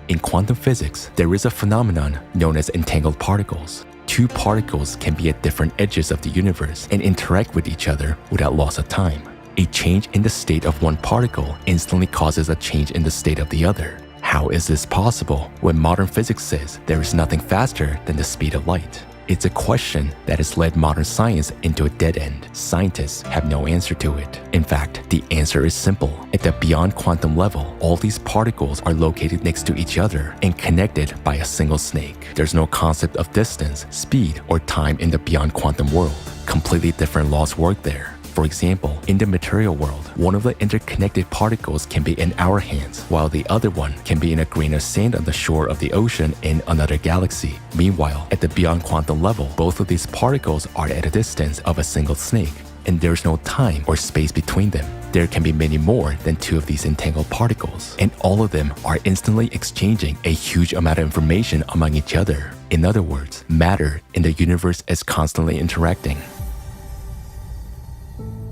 In quantum physics, there is a phenomenon known as entangled particles. Two particles can be at different edges of the universe and interact with each other without loss of time. A change in the state of one particle instantly causes a change in the state of the other. How is this possible when modern physics says there is nothing faster than the speed of light? It's a question that has led modern science into a dead end. Scientists have no answer to it. In fact, the answer is simple. At the beyond quantum level, all these particles are located next to each other and connected by a single snake. There's no concept of distance, speed, or time in the beyond quantum world. Completely different laws work there. For example, in the material world, one of the interconnected particles can be in our hands, while the other one can be in a grain of sand on the shore of the ocean in another galaxy. Meanwhile, at the beyond quantum level, both of these particles are at a distance of a single snake, and there's no time or space between them. There can be many more than two of these entangled particles, and all of them are instantly exchanging a huge amount of information among each other. In other words, matter in the universe is constantly interacting.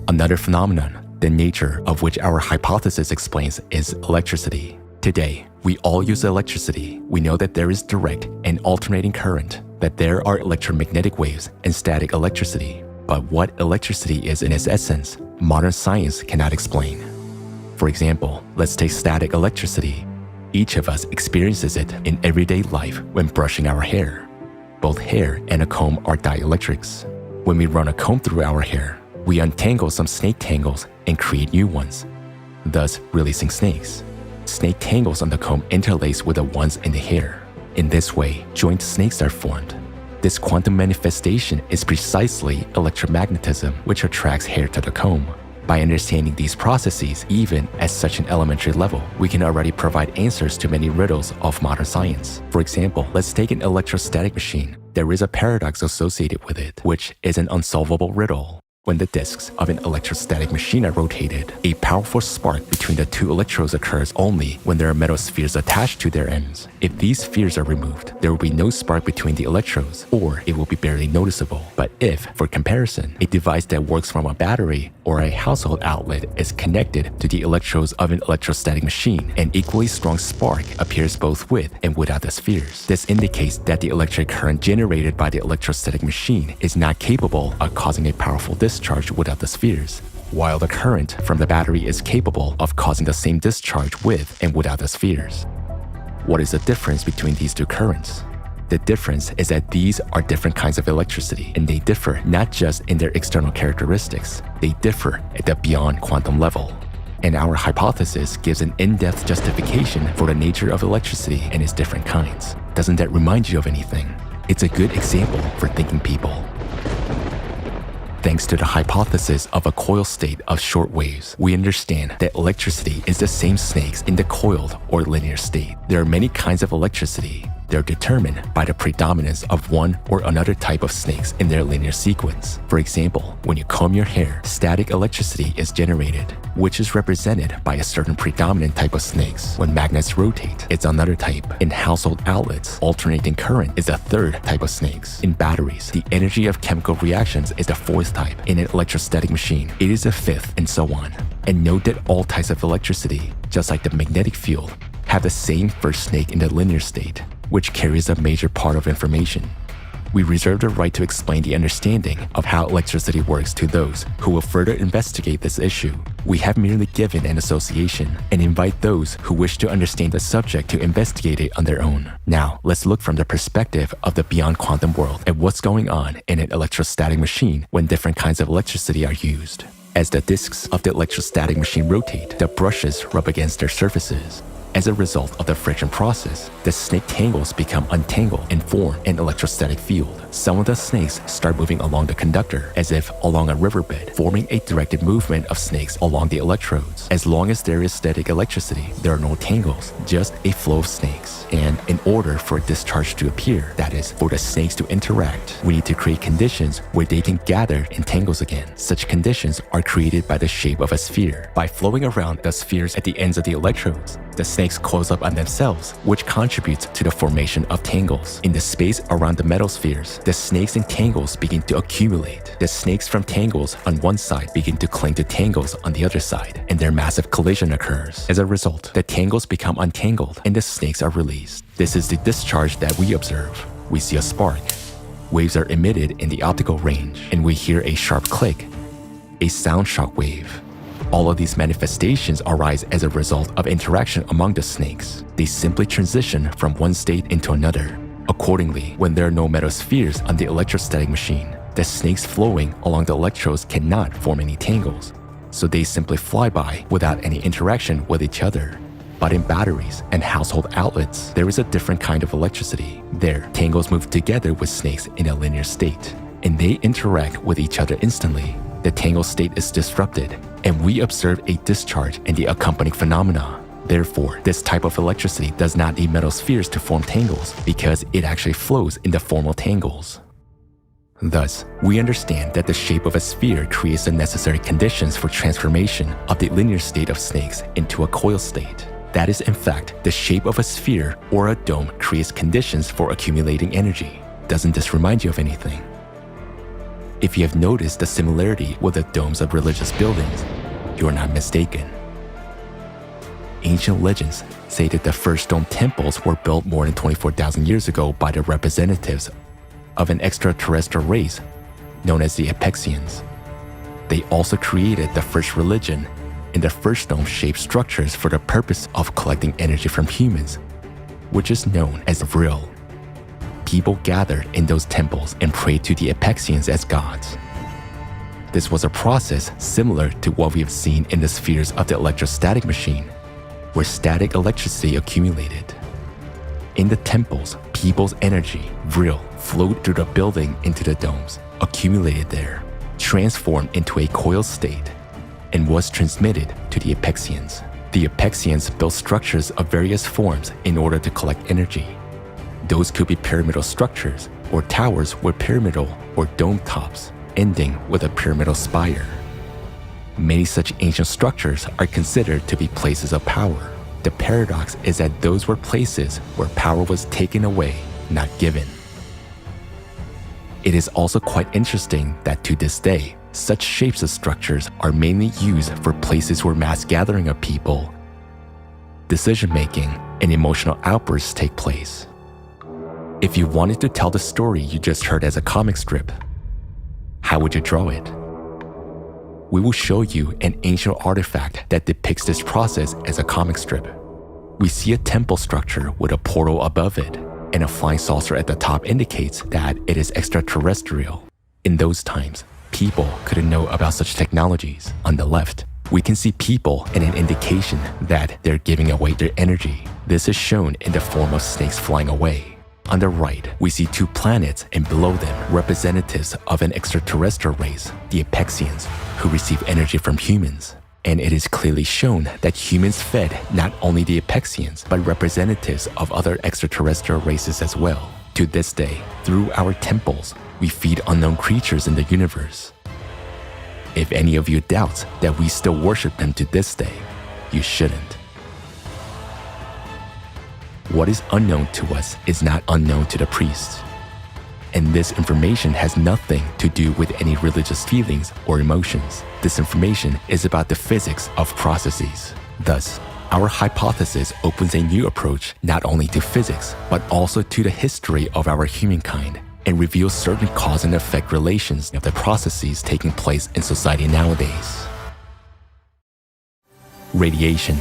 Another phenomenon, the nature of which our hypothesis explains, is electricity. Today, we all use electricity. We know that there is direct and alternating current, that there are electromagnetic waves and static electricity. But what electricity is in its essence, modern science cannot explain. For example, let's take static electricity. Each of us experiences it in everyday life when brushing our hair. Both hair and a comb are dielectrics. When we run a comb through our hair, we untangle some snake tangles and create new ones, thus releasing snakes. Snake tangles on the comb interlace with the ones in the hair. In this way, joint snakes are formed. This quantum manifestation is precisely electromagnetism, which attracts hair to the comb. By understanding these processes, even at such an elementary level, we can already provide answers to many riddles of modern science. For example, let's take an electrostatic machine. There is a paradox associated with it, which is an unsolvable riddle. When the disks of an electrostatic machine are rotated, a powerful spark between the two electrodes occurs only when there are metal spheres attached to their ends. If these spheres are removed, there will be no spark between the electrodes, or it will be barely noticeable. But if, for comparison, a device that works from a battery or a household outlet is connected to the electrodes of an electrostatic machine, an equally strong spark appears both with and without the spheres. This indicates that the electric current generated by the electrostatic machine is not capable of causing a powerful discharge without the spheres, while the current from the battery is capable of causing the same discharge with and without the spheres. What is the difference between these two currents? The difference is that these are different kinds of electricity, and they differ not just in their external characteristics, they differ at the beyond quantum level. And our hypothesis gives an in-depth justification for the nature of electricity and its different kinds. Doesn't that remind you of anything? It's a good example for thinking people. Thanks to the hypothesis of a coil state of short waves, we understand that electricity is the same snakes in the coiled or linear state. There are many kinds of electricity. They're determined by the predominance of one or another type of snakes in their linear sequence. For example, when you comb your hair, static electricity is generated, which is represented by a certain predominant type of snakes. When magnets rotate, it's another type. In household outlets, alternating current is a third type of snakes. In batteries, the energy of chemical reactions is the fourth type. In an electrostatic machine, it is a fifth, and so on. And note that all types of electricity, just like the magnetic field, have the same first snake in the linear state, which carries a major part of information. We reserve the right to explain the understanding of how electricity works to those who will further investigate this issue. We have merely given an association and invite those who wish to understand the subject to investigate it on their own. Now, let's look from the perspective of the beyond quantum world at what's going on in an electrostatic machine when different kinds of electricity are used. As the disks of the electrostatic machine rotate, the brushes rub against their surfaces. As a result of the friction process, the snake tangles become untangled and form an electrostatic field. some of the snakes start moving along the conductor as if along a riverbed, forming a directed movement of snakes along the electrodes. As long as there is static electricity, there are no tangles, just a flow of snakes. And in order for a discharge to appear, that is, for the snakes to interact, we need to create conditions where they can gather in tangles again. Such conditions are created by the shape of a sphere. By flowing around the spheres at the ends of the electrodes, the snakes close up on themselves, which contributes to the formation of tangles. In the space around the metal spheres, the snakes and tangles begin to accumulate. The snakes from tangles on one side begin to cling to tangles on the other side, and their massive collision occurs. As a result, the tangles become untangled and the snakes are released. This is the discharge that we observe. We see a spark. Waves are emitted in the optical range, and we hear a sharp click, a sound shock wave. All of these manifestations arise as a result of interaction among the snakes. They simply transition from one state into another. Accordingly, when there are no metal spheres on the electrostatic machine, the snakes flowing along the electrodes cannot form any tangles, so they simply fly by without any interaction with each other. But in batteries and household outlets, there is a different kind of electricity. There, tangles move together with snakes in a linear state, and they interact with each other instantly. The tangle state is disrupted, and we observe a discharge and the accompanying phenomena. Therefore, this type of electricity does not need metal spheres to form tangles because it actually flows in the form of tangles. Thus, we understand that the shape of a sphere creates the necessary conditions for transformation of the linear state of snakes into a coil state. That is, in fact, the shape of a sphere or a dome creates conditions for accumulating energy. Doesn't this remind you of anything? If you have noticed the similarity with the domes of religious buildings, you are not mistaken. Ancient legends say that the first dome temples were built more than 24,000 years ago by the representatives of an extraterrestrial race known as the Apexians. They also created the first religion in the first dome-shaped structures for the purpose of collecting energy from humans, which is known as vril. People gathered in those temples and prayed to the Apexians as gods. This was a process similar to what we have seen in the spheres of the electrostatic machine, where static electricity accumulated. In the temples, people's energy, vril, flowed through the building into the domes, accumulated there, transformed into a coil state, and was transmitted to the Apexians. The Apexians built structures of various forms in order to collect energy. Those could be pyramidal structures or towers with pyramidal or dome tops, ending with a pyramidal spire. Many such ancient structures are considered to be places of power. The paradox is that those were places where power was taken away, not given. It is also quite interesting that to this day, such shapes of structures are mainly used for places where mass gathering of people, decision-making, and emotional outbursts take place. If you wanted to tell the story you just heard as a comic strip, how would you draw it? We will show you an ancient artifact that depicts this process as a comic strip. We see a temple structure with a portal above it, and a flying saucer at the top indicates that it is extraterrestrial. In those times, people couldn't know about such technologies. On the left, we can see people and an indication that they're giving away their energy. This is shown in the form of snakes flying away. On the right, we see two planets, and below them, representatives of an extraterrestrial race, the Apexians, who receive energy from humans. And it is clearly shown that humans fed not only the Apexians, but representatives of other extraterrestrial races as well. To this day, through our temples, we feed unknown creatures in the universe. If any of you doubts that we still worship them to this day, you shouldn't. What is unknown to us is not unknown to the priests. And this information has nothing to do with any religious feelings or emotions. This information is about the physics of processes. Thus, our hypothesis opens a new approach not only to physics, but also to the history of our humankind, and reveals certain cause and effect relations of the processes taking place in society nowadays. Radiation.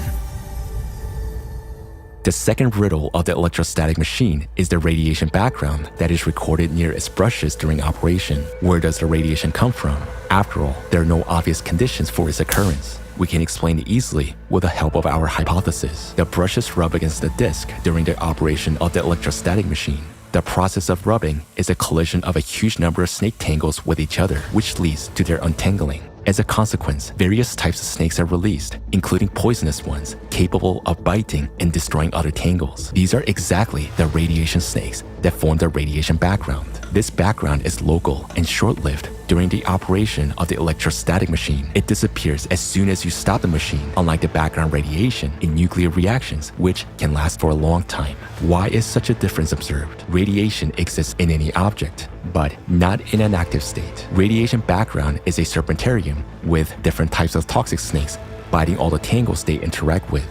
The second riddle of the electrostatic machine is the radiation background that is recorded near its brushes during operation. Where does the radiation come from? After all, there are no obvious conditions for its occurrence. We can explain it easily with the help of our hypothesis. The brushes rub against the disc during the operation of the electrostatic machine. The process of rubbing is a collision of a huge number of snake tangles with each other, which leads to their untangling. As a consequence, various types of snakes are released, including poisonous ones, capable of biting and destroying other tangles. These are exactly the radiation snakes that form the radiation background. This background is local and short-lived. During the operation of the electrostatic machine, it disappears as soon as you stop the machine, unlike the background radiation in nuclear reactions, which can last for a long time. Why is such a difference observed? Radiation exists in any object, but not in an active state. Radiation background is a serpentarium with different types of toxic snakes biting all the tangles they interact with.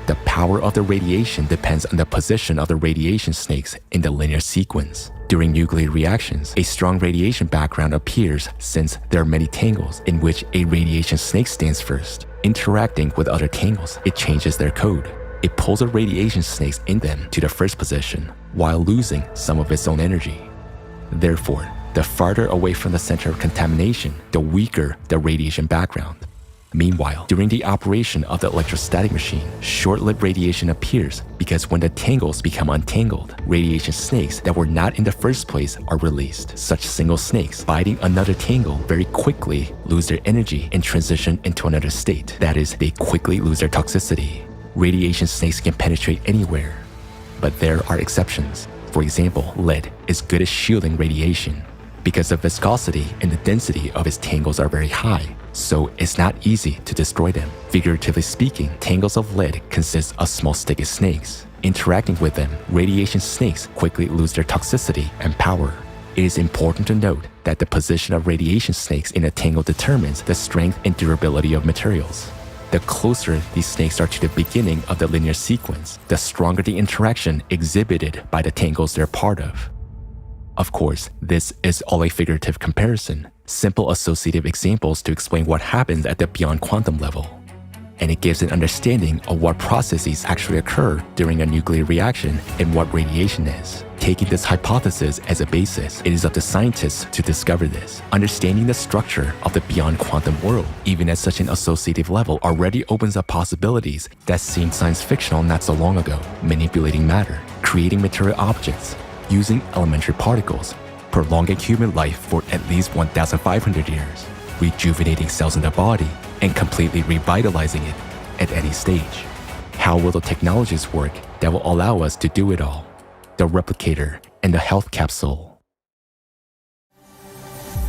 The power of the radiation depends on the position of the radiation snakes in the linear sequence. During nuclear reactions, a strong radiation background appears since there are many tangles in which a radiation snake stands first. Interacting with other tangles, it changes their code. It pulls the radiation snakes in them to the first position, while losing some of its own energy. Therefore, the farther away from the center of contamination, the weaker the radiation background. Meanwhile, during the operation of the electrostatic machine, short-lived radiation appears because when the tangles become untangled, radiation snakes that were not in the first place are released. Such single snakes biting another tangle very quickly lose their energy and transition into another state. That is, they quickly lose their toxicity. Radiation snakes can penetrate anywhere, but there are exceptions. For example, lead is good at shielding radiation because the viscosity and the density of its tangles are very high, so it's not easy to destroy them. Figuratively speaking, tangles of lead consist of small sticky snakes. Interacting with them, radiation snakes quickly lose their toxicity and power. It is important to note that the position of radiation snakes in a tangle determines the strength and durability of materials. The closer these snakes are to the beginning of the linear sequence, the stronger the interaction exhibited by the tangles they're part of. Of course, this is all a figurative comparison, simple associative examples to explain what happens at the beyond quantum level. And it gives an understanding of what processes actually occur during a nuclear reaction and what radiation is. Taking this hypothesis as a basis, it is up to scientists to discover this. Understanding the structure of the beyond quantum world, even at such an associative level, already opens up possibilities that seemed science fictional not so long ago. Manipulating matter, creating material objects, using elementary particles, prolonging human life for at least 1,500 years, rejuvenating cells in the body, and completely revitalizing it at any stage. How will the technologies work that will allow us to do it all? The replicator and the health capsule.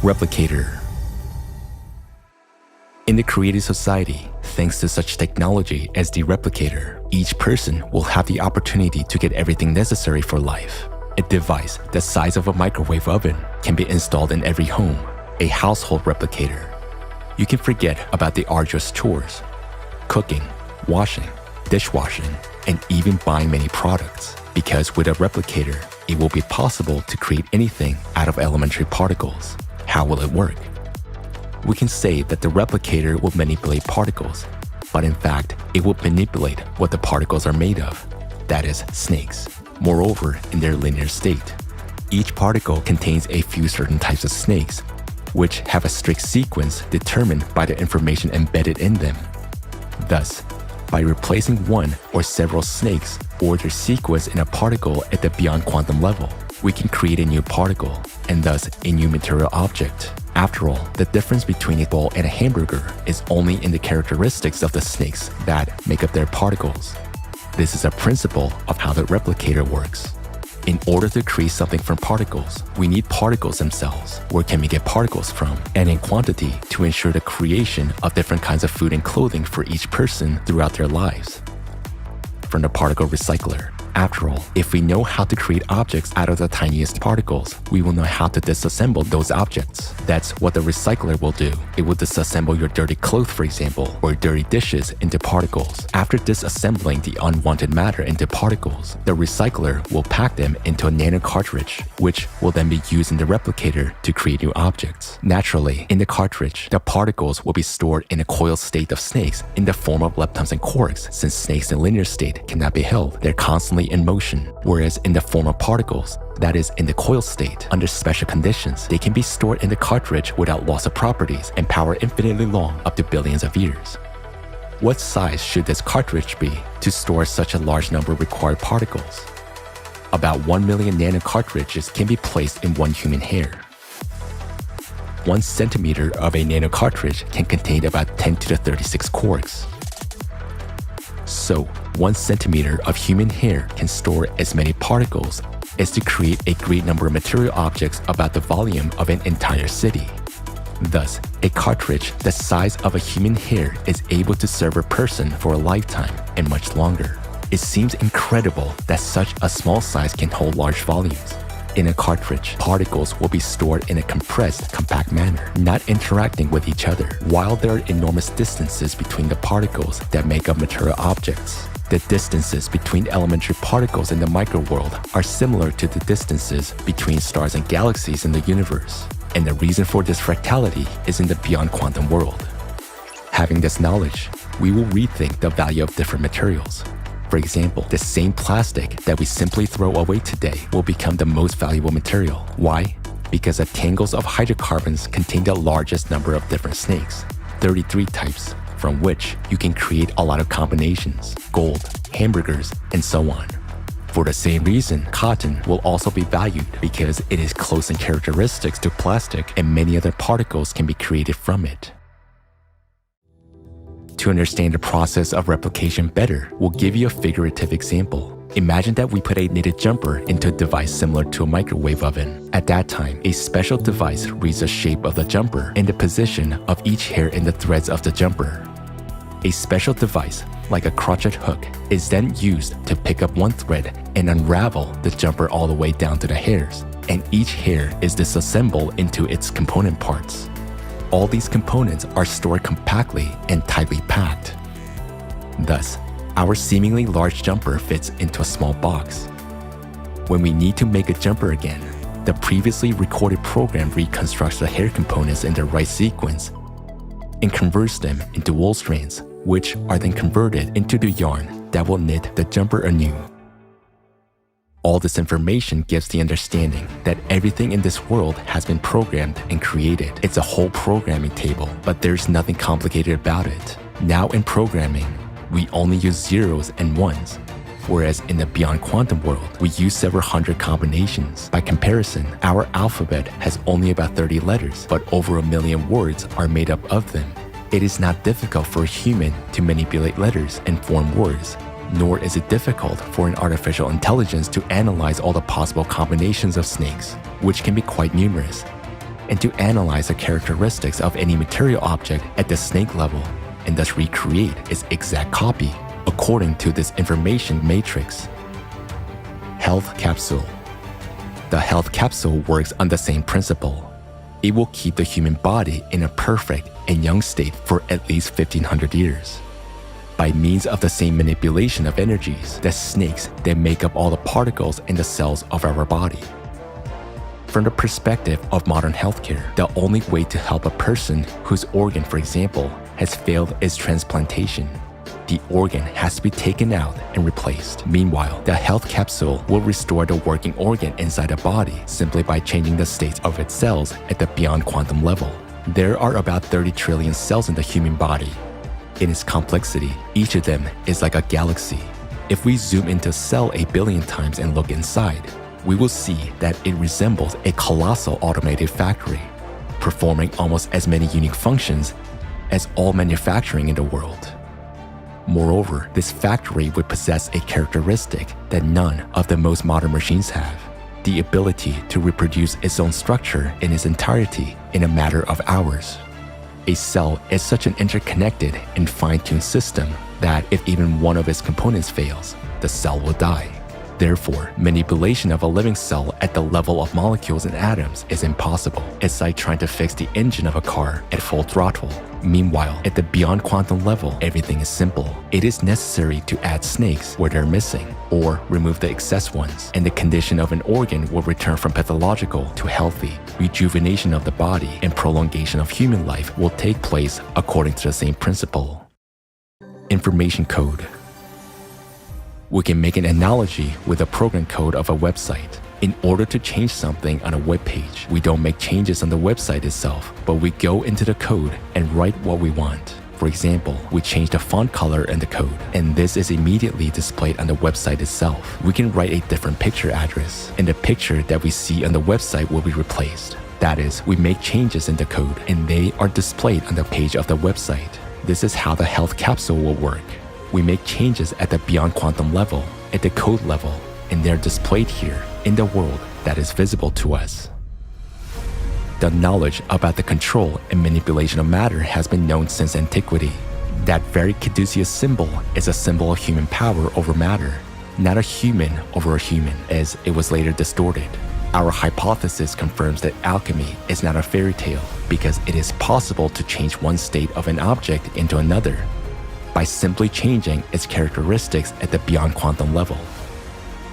Replicator. In the creative society, thanks to such technology as the replicator, each person will have the opportunity to get everything necessary for life. A device the size of a microwave oven can be installed in every home, a household replicator. You can forget about the arduous chores, cooking, washing, dishwashing, and even buying many products, because with a replicator, it will be possible to create anything out of elementary particles. How will it work? We can say that the replicator will manipulate particles, but in fact, it will manipulate what the particles are made of, that is, snakes. Moreover, in their linear state, each particle contains a few certain types of snakes, which have a strict sequence determined by the information embedded in them. Thus, by replacing one or several snakes or their sequence in a particle at the beyond quantum level, we can create a new particle, and thus a new material object. After all, the difference between a ball and a hamburger is only in the characteristics of the snakes that make up their particles. This is a principle of how the replicator works. In order to create something from particles, we need particles themselves. Where can we get particles from? And in quantity to ensure the creation of different kinds of food and clothing for each person throughout their lives. From the particle recycler. After all, if we know how to create objects out of the tiniest particles, we will know how to disassemble those objects. That's what the recycler will do. It will disassemble your dirty clothes, for example, or dirty dishes into particles. After disassembling the unwanted matter into particles, the recycler will pack them into a nano cartridge, which will then be used in the replicator to create new objects. Naturally, in the cartridge, the particles will be stored in a coiled state of snakes in the form of leptons and quarks. Since snakes in linear state cannot be held, they're constantly in motion, whereas in the form of particles, that is, in the coil state, under special conditions, they can be stored in the cartridge without loss of properties and power infinitely long, up to billions of years. What size should this cartridge be to store such a large number of required particles? About 1 million nano cartridges can be placed in one human hair. 1 centimeter of a nano cartridge can contain about 10 to the 36 quarks. So, 1 centimeter of human hair can store as many particles as to create a great number of material objects about the volume of an entire city. Thus, a cartridge the size of a human hair is able to serve a person for a lifetime and much longer. It seems incredible that such a small size can hold large volumes. In a cartridge, particles will be stored in a compressed, compact manner, not interacting with each other, while there are enormous distances between the particles that make up material objects. The distances between elementary particles in the microworld are similar to the distances between stars and galaxies in the universe. And the reason for this fractality is in the beyond quantum world. Having this knowledge, we will rethink the value of different materials. For example, the same plastic that we simply throw away today will become the most valuable material. Why? Because the tangles of hydrocarbons contain the largest number of different snakes, 33 types, from which you can create a lot of combinations, gold, hamburgers, and so on. For the same reason, cotton will also be valued because it is close in characteristics to plastic and many other particles can be created from it. To understand the process of replication better, we'll give you a figurative example. Imagine that we put a knitted jumper into a device similar to a microwave oven. At that time, a special device reads the shape of the jumper and the position of each hair in the threads of the jumper. A special device, like a crochet hook, is then used to pick up one thread and unravel the jumper all the way down to the hairs, and each hair is disassembled into its component parts. All these components are stored compactly and tightly packed. Thus, our seemingly large jumper fits into a small box. When we need to make a jumper again, the previously recorded program reconstructs the hair components in the right sequence and converts them into wool strands, which are then converted into the yarn that will knit the jumper anew. All this information gives the understanding that everything in this world has been programmed and created. It's a whole programming table, but there's nothing complicated about it. Now in programming, we only use zeros and ones, whereas in the beyond quantum world, we use several hundred combinations. By comparison, our alphabet has only about 30 letters, but over 1 million words are made up of them. It is not difficult for a human to manipulate letters and form words, nor is it difficult for an artificial intelligence to analyze all the possible combinations of snakes, which can be quite numerous, and to analyze the characteristics of any material object at the snake level, and thus recreate its exact copy according to this information matrix. Health capsule. The health capsule works on the same principle. It will keep the human body in a perfect and young state for at least 1500 years. By means of the same manipulation of energies, the snakes that make up all the particles in the cells of our body. From the perspective of modern healthcare, the only way to help a person whose organ, for example, has failed is transplantation. The organ has to be taken out and replaced. Meanwhile, the health capsule will restore the working organ inside the body simply by changing the states of its cells at the beyond quantum level. There are about 30 trillion cells in the human body. In its complexity, each of them is like a galaxy. If we zoom into a cell 8 billion times and look inside, we will see that it resembles a colossal automated factory, performing almost as many unique functions as all manufacturing in the world. Moreover, this factory would possess a characteristic that none of the most modern machines have: the ability to reproduce its own structure in its entirety in a matter of hours. A cell is such an interconnected and fine-tuned system that if even one of its components fails, the cell will die. Therefore, manipulation of a living cell at the level of molecules and atoms is impossible. It's like trying to fix the engine of a car at full throttle. Meanwhile, at the beyond quantum level, everything is simple. It is necessary to add snakes where they're missing, or remove the excess ones, and the condition of an organ will return from pathological to healthy. Rejuvenation of the body and prolongation of human life will take place according to the same principle. Information code. We can make an analogy with the program code of a website. In order to change something on a web page, we don't make changes on the website itself, but we go into the code and write what we want. For example, we change the font color and the code, and this is immediately displayed on the website itself. We can write a different picture address, and the picture that we see on the website will be replaced. That is, we make changes in the code, and they are displayed on the page of the website. This is how the health capsule will work. We make changes at the beyond quantum level, at the code level, and they're displayed here in the world that is visible to us. The knowledge about the control and manipulation of matter has been known since antiquity. That very caduceus symbol is a symbol of human power over matter, not a human over a human, as it was later distorted. Our hypothesis confirms that alchemy is not a fairy tale because it is possible to change one state of an object into another by simply changing its characteristics at the beyond quantum level.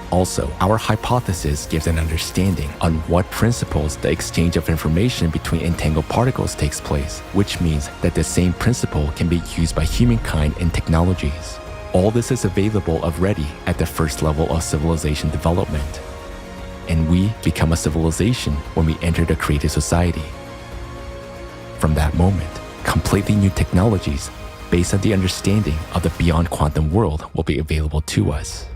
Also, our hypothesis gives an understanding on what principles the exchange of information between entangled particles takes place, which means that the same principle can be used by humankind in technologies. All this is available already at the first level of civilization development. And we become a civilization when we enter the creative society. From that moment, completely new technologies based on the understanding of the beyond quantum world will be available to us.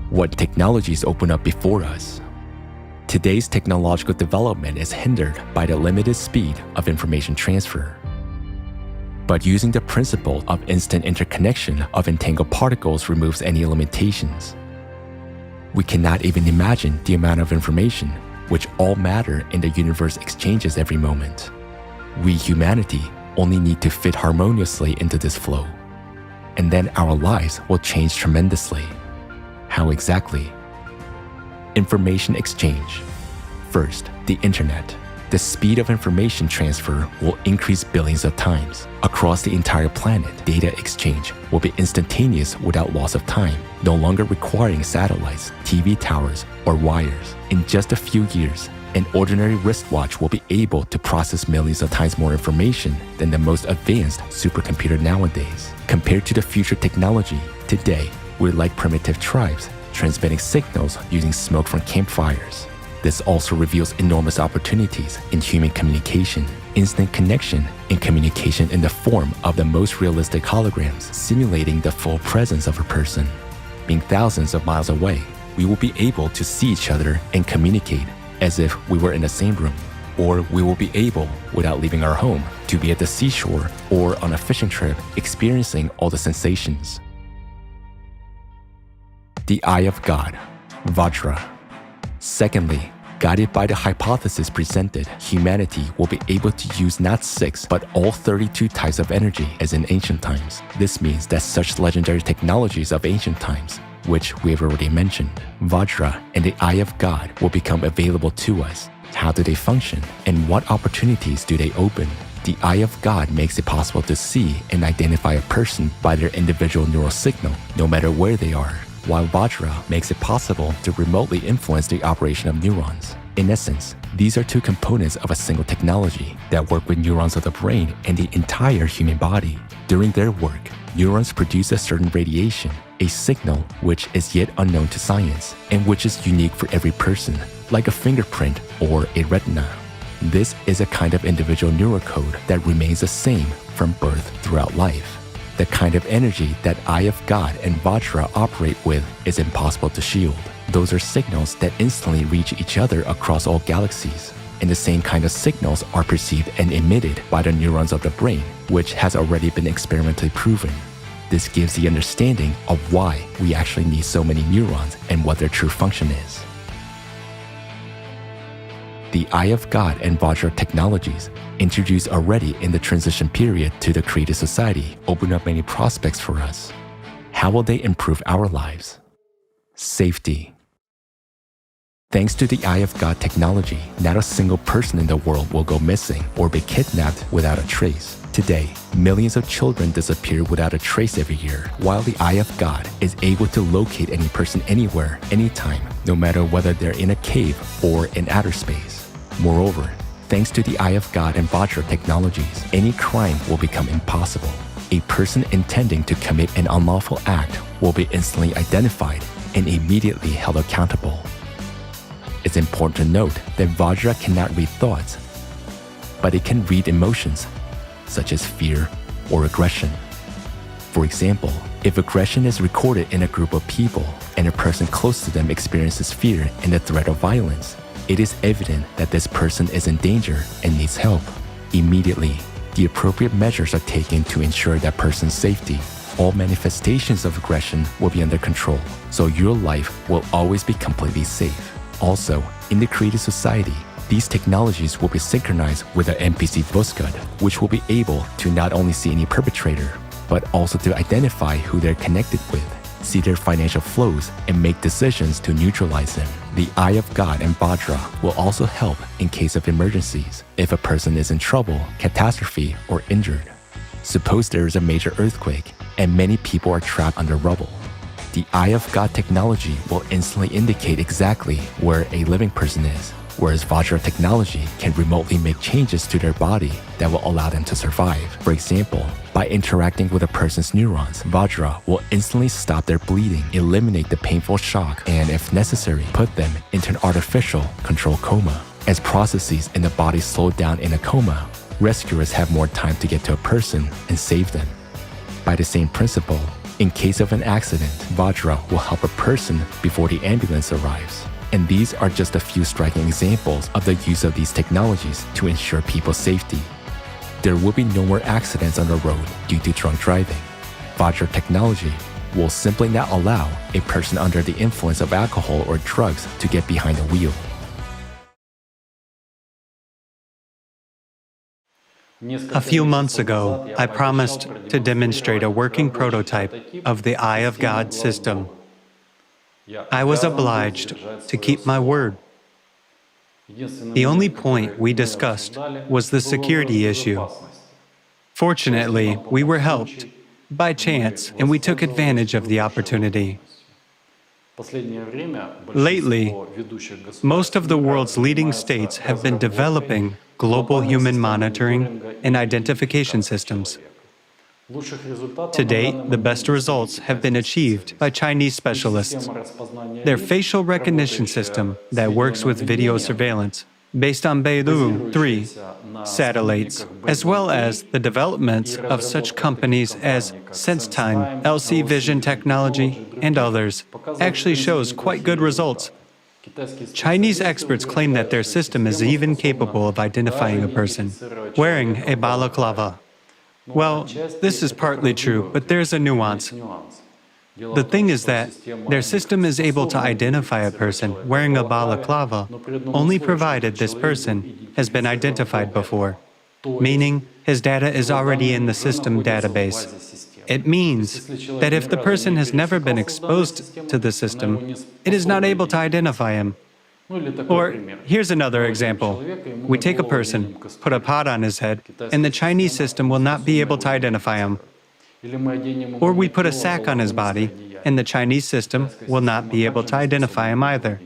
What technologies open up before us? Today's technological development is hindered by the limited speed of information transfer. But using the principle of instant interconnection of entangled particles removes any limitations. We cannot even imagine the amount of information which all matter in the universe exchanges every moment. We, humanity, only need to fit harmoniously into this flow, and then our lives will change tremendously. How exactly? Information exchange. First, the internet. The speed of information transfer will increase billions of times. Across the entire planet, data exchange will be instantaneous without loss of time, no longer requiring satellites, TV towers, or wires. In just a few years, an ordinary wristwatch will be able to process millions of times more information than the most advanced supercomputer nowadays. Compared to the future technology, today, we're like primitive tribes, transmitting signals using smoke from campfires. This also reveals enormous opportunities in human communication, instant connection, and communication in the form of the most realistic holograms, simulating the full presence of a person. Being thousands of miles away, we will be able to see each other and communicate as if we were in the same room. Or we will be able, without leaving our home, to be at the seashore or on a fishing trip, experiencing all the sensations. The Eye of God, Vajra. Secondly, guided by the hypothesis presented, humanity will be able to use not 6 but all 32 types of energy as in ancient times. This means that such legendary technologies of ancient times, which we have already mentioned, Vajra and the Eye of God, will become available to us. How do they function, and what opportunities do they open? The Eye of God makes it possible to see and identify a person by their individual neural signal, no matter where they are, while Vajra makes it possible to remotely influence the operation of neurons. In essence, these are two components of a single technology that work with neurons of the brain and the entire human body. During their work, neurons produce a certain radiation, a signal which is yet unknown to science and which is unique for every person, like a fingerprint or a retina. This is a kind of individual neurocode that remains the same from birth throughout life. The kind of energy that Eye of God and Vajra operate with is impossible to shield. Those are signals that instantly reach each other across all galaxies. And the same kind of signals are perceived and emitted by the neurons of the brain, which has already been experimentally proven. This gives the understanding of why we actually need so many neurons and what their true function is. The Eye of God and Vajra technologies, introduced already in the transition period to the creative society, open up many prospects for us. How will they improve our lives? Safety. Thanks to the Eye of God technology, not a single person in the world will go missing or be kidnapped without a trace. Today, millions of children disappear without a trace every year, while the Eye of God is able to locate any person anywhere, anytime, no matter whether they're in a cave or in outer space. Moreover, thanks to the Eye of God and Vajra technologies, any crime will become impossible. A person intending to commit an unlawful act will be instantly identified and immediately held accountable. It's important to note that Vajra cannot read thoughts, but it can read emotions, such as fear or aggression. For example, if aggression is recorded in a group of people and a person close to them experiences fear and the threat of violence, it is evident that this person is in danger and needs help. Immediately, the appropriate measures are taken to ensure that person's safety. All manifestations of aggression will be under control, so your life will always be completely safe. Also, in the creative society, these technologies will be synchronized with an NPC voice code, which will be able to not only see any perpetrator, but also to identify who they're connected with, see their financial flows, and make decisions to neutralize them. The Eye of God and Vajra will also help in case of emergencies, if a person is in trouble, catastrophe, or injured. Suppose there is a major earthquake, and many people are trapped under rubble. The Eye of God technology will instantly indicate exactly where a living person is, whereas Vajra technology can remotely make changes to their body that will allow them to survive. For example, by interacting with a person's neurons, Vajra will instantly stop their bleeding, eliminate the painful shock, and if necessary, put them into an artificial controlled coma. As processes in the body slow down in a coma, rescuers have more time to get to a person and save them. By the same principle, in case of an accident, Vajra will help a person before the ambulance arrives. And these are just a few striking examples of the use of these technologies to ensure people's safety. There will be no more accidents on the road due to drunk driving. Vajra technology will simply not allow a person under the influence of alcohol or drugs to get behind the wheel. A few months ago, I promised to demonstrate a working prototype of the Eye of God system. I was obliged to keep my word. The only point we discussed was the security issue. Fortunately, we were helped by chance, and we took advantage of the opportunity. Lately, most of the world's leading states have been developing global human monitoring and identification systems. To date, the best results have been achieved by Chinese specialists. Their facial recognition system that works with video surveillance, based on Beidou 3 satellites, as well as the developments of such companies as SenseTime, LC Vision Technology, and others, actually shows quite good results. Chinese experts claim that their system is even capable of identifying a person wearing a balaclava. Well, this is partly true, but there's a nuance. The thing is that their system is able to identify a person wearing a balaclava only provided this person has been identified before, meaning his data is already in the system database. It means that if the person has never been exposed to the system, it is not able to identify him. Or here's another example. We take a person, put a pot on his head, and the Chinese system will not be able to identify him. Or we put a sack on his body, and the Chinese system will not be able to identify him either.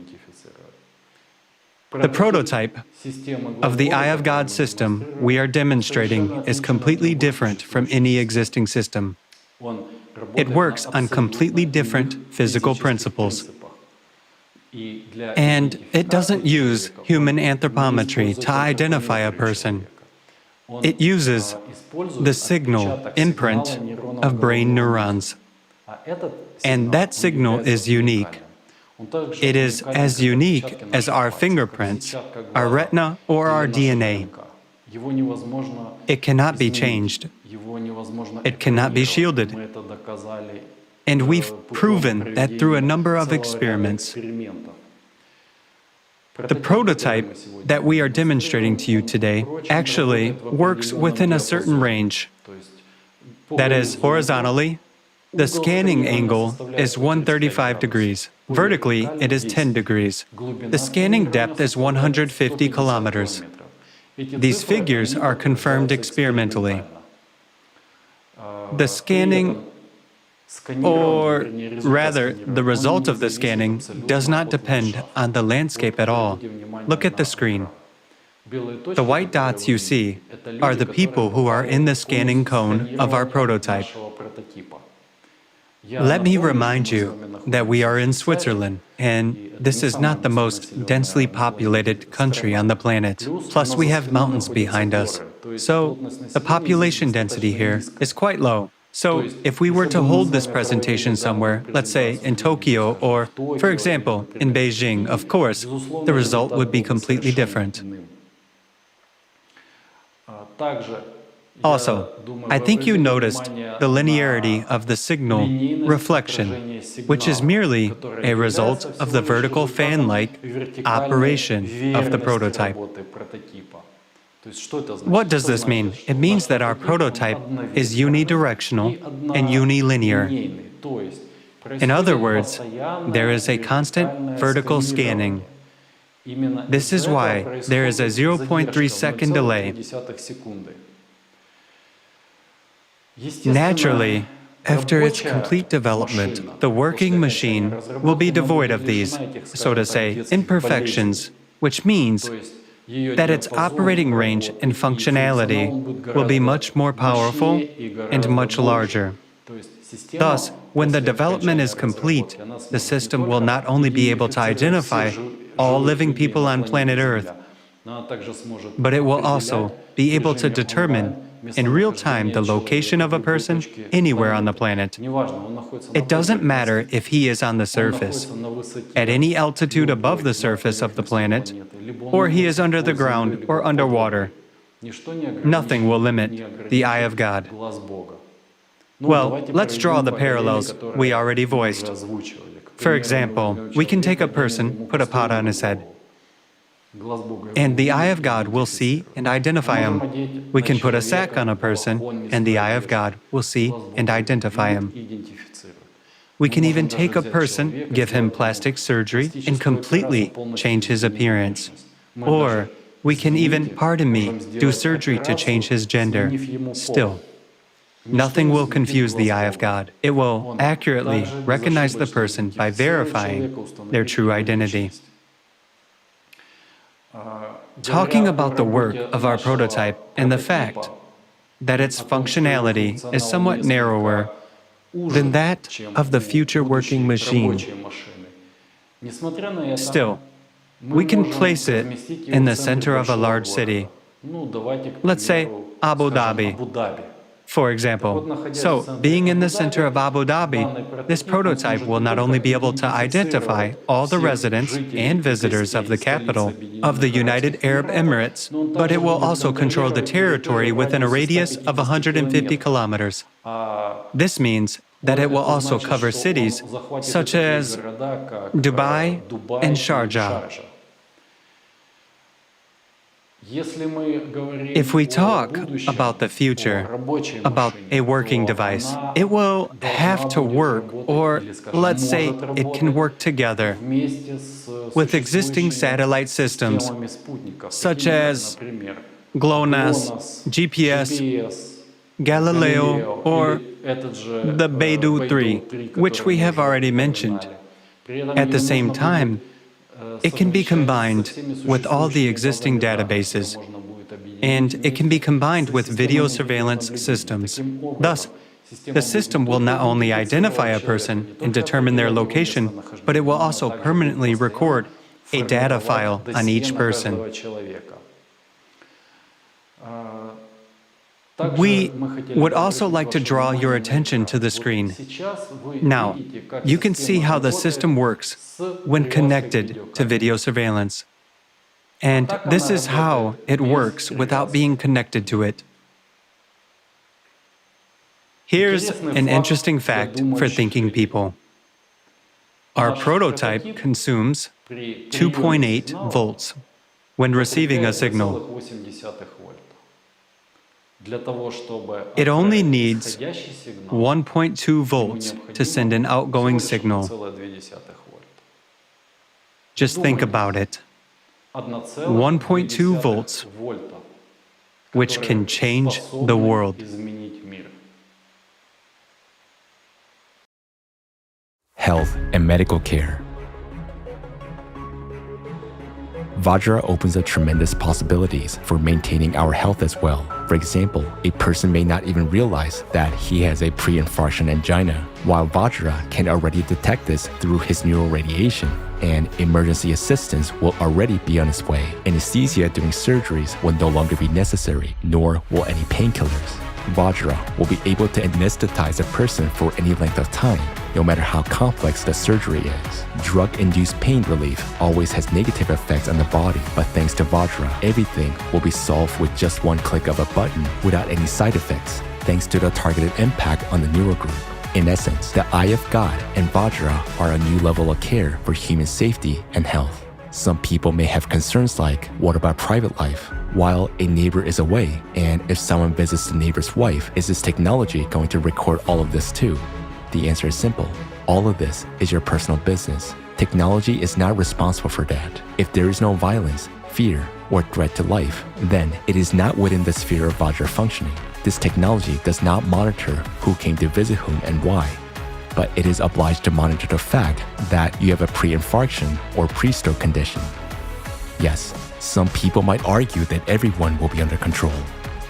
The prototype of the Eye of God system we are demonstrating is completely different from any existing system. It works on completely different physical principles. And it doesn't use human anthropometry to identify a person. It uses the signal imprint of brain neurons. And that signal is unique. It is as unique as our fingerprints, our retina, or our DNA. It cannot be changed. It cannot be shielded. And we've proven that through a number of experiments. The prototype that we are demonstrating to you today actually works within a certain range. That is, horizontally, the scanning angle is 135 degrees. Vertically, it is 10 degrees. The scanning depth is 150 kilometers. These figures are confirmed experimentally. The scanning, or rather, the result of the scanning does not depend on the landscape at all. Look at the screen. The white dots you see are the people who are in the scanning cone of our prototype. Let me remind you that we are in Switzerland, and this is not the most densely populated country on the planet. Plus, we have mountains behind us. So the population density here is quite low. So if we were to hold this presentation somewhere, let's say in Tokyo or, for example, in Beijing, of course, the result would be completely different. Also, I think you noticed the linearity of the signal reflection, which is merely a result of the vertical fan-like operation of the prototype. What does this mean? It means that our prototype is unidirectional and unilinear. In other words, there is a constant vertical scanning. This is why there is a 0.3 second delay. Naturally, after its complete development, the working machine will be devoid of these, so to say, imperfections, which means that its operating range and functionality will be much more powerful and much larger. Thus, when the development is complete, the system will not only be able to identify all living people on planet Earth, but it will also be able to determine in real time the location of a person anywhere on the planet. It doesn't matter if he is on the surface, at any altitude above the surface of the planet, or he is under the ground or underwater. Nothing will limit the eye of God. Well, let's draw the parallels we already voiced. For example, we can take a person, put a pot on his head, and the eye of God will see and identify him. We can put a sack on a person, and the eye of God will see and identify him. We can even take a person, give him plastic surgery, and completely change his appearance. Or we can even, pardon me, do surgery to change his gender. Still, nothing will confuse the eye of God. It will accurately recognize the person by verifying their true identity. Talking about the work of our prototype and the fact that its functionality is somewhat narrower than that of the future working machine. Still, we can place it in the center of a large city. Let's say Abu Dhabi, for example. So, being in the center of Abu Dhabi, this prototype will not only be able to identify all the residents and visitors of the capital of the United Arab Emirates, but it will also control the territory within a radius of 150 kilometers. This means that it will also cover cities such as Dubai and Sharjah. If we talk about the future, about a working device, it will have to work, or let's say it can work together with existing satellite systems such as GLONASS, GPS, Galileo, or the Beidou 3, which we have already mentioned. At the same time, it can be combined with all the existing databases, and it can be combined with video surveillance systems. Thus, the system will not only identify a person and determine their location, but it will also permanently record a data file on each person. We would also like to draw your attention to the screen. Now, you can see how the system works when connected to video surveillance. And this is how it works without being connected to it. Here's an interesting fact for thinking people. Our prototype consumes 2.8 volts when receiving a signal. It only needs 1.2 volts to send an outgoing signal. Just think about it. 1.2 volts, which can change the world. Health and medical care. Vajra opens up tremendous possibilities for maintaining our health as well. For example, a person may not even realize that he has a pre-infarction angina, while Vajra can already detect this through his neural radiation, and emergency assistance will already be on its way. Anesthesia during surgeries will no longer be necessary, nor will any painkillers. Vajra will be able to anesthetize a person for any length of time, no matter how complex the surgery is. Drug-induced pain relief always has negative effects on the body, but thanks to Vajra, everything will be solved with just one click of a button without any side effects, thanks to the targeted impact on the neural group. In essence, the Eye of God and Vajra are a new level of care for human safety and health. Some people may have concerns like, what about private life? While a neighbor is away, and if someone visits the neighbor's wife, is this technology going to record all of this too? The answer is simple. All of this is your personal business. Technology is not responsible for that. If there is no violence, fear, or threat to life, then it is not within the sphere of Vajra functioning. This technology does not monitor who came to visit whom and why, but it is obliged to monitor the fact that you have a pre-infarction or pre-stroke condition. Yes, some people might argue that everyone will be under control.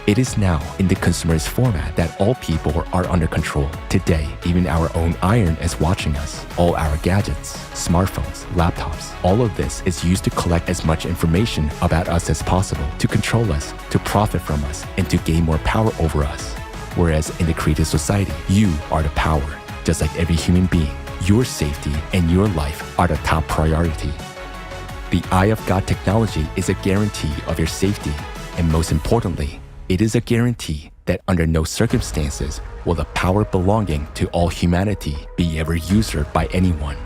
It is now in the consumerist format that all people are under control. Today, even our own iron is watching us. All our gadgets, smartphones, laptops, all of this is used to collect as much information about us as possible, to control us, to profit from us, and to gain more power over us. Whereas in the creative society, you are the power. Just like every human being, your safety and your life are the top priority. The Eye of God technology is a guarantee of your safety, and most importantly, it is a guarantee that under no circumstances will the power belonging to all humanity be ever usurped by anyone.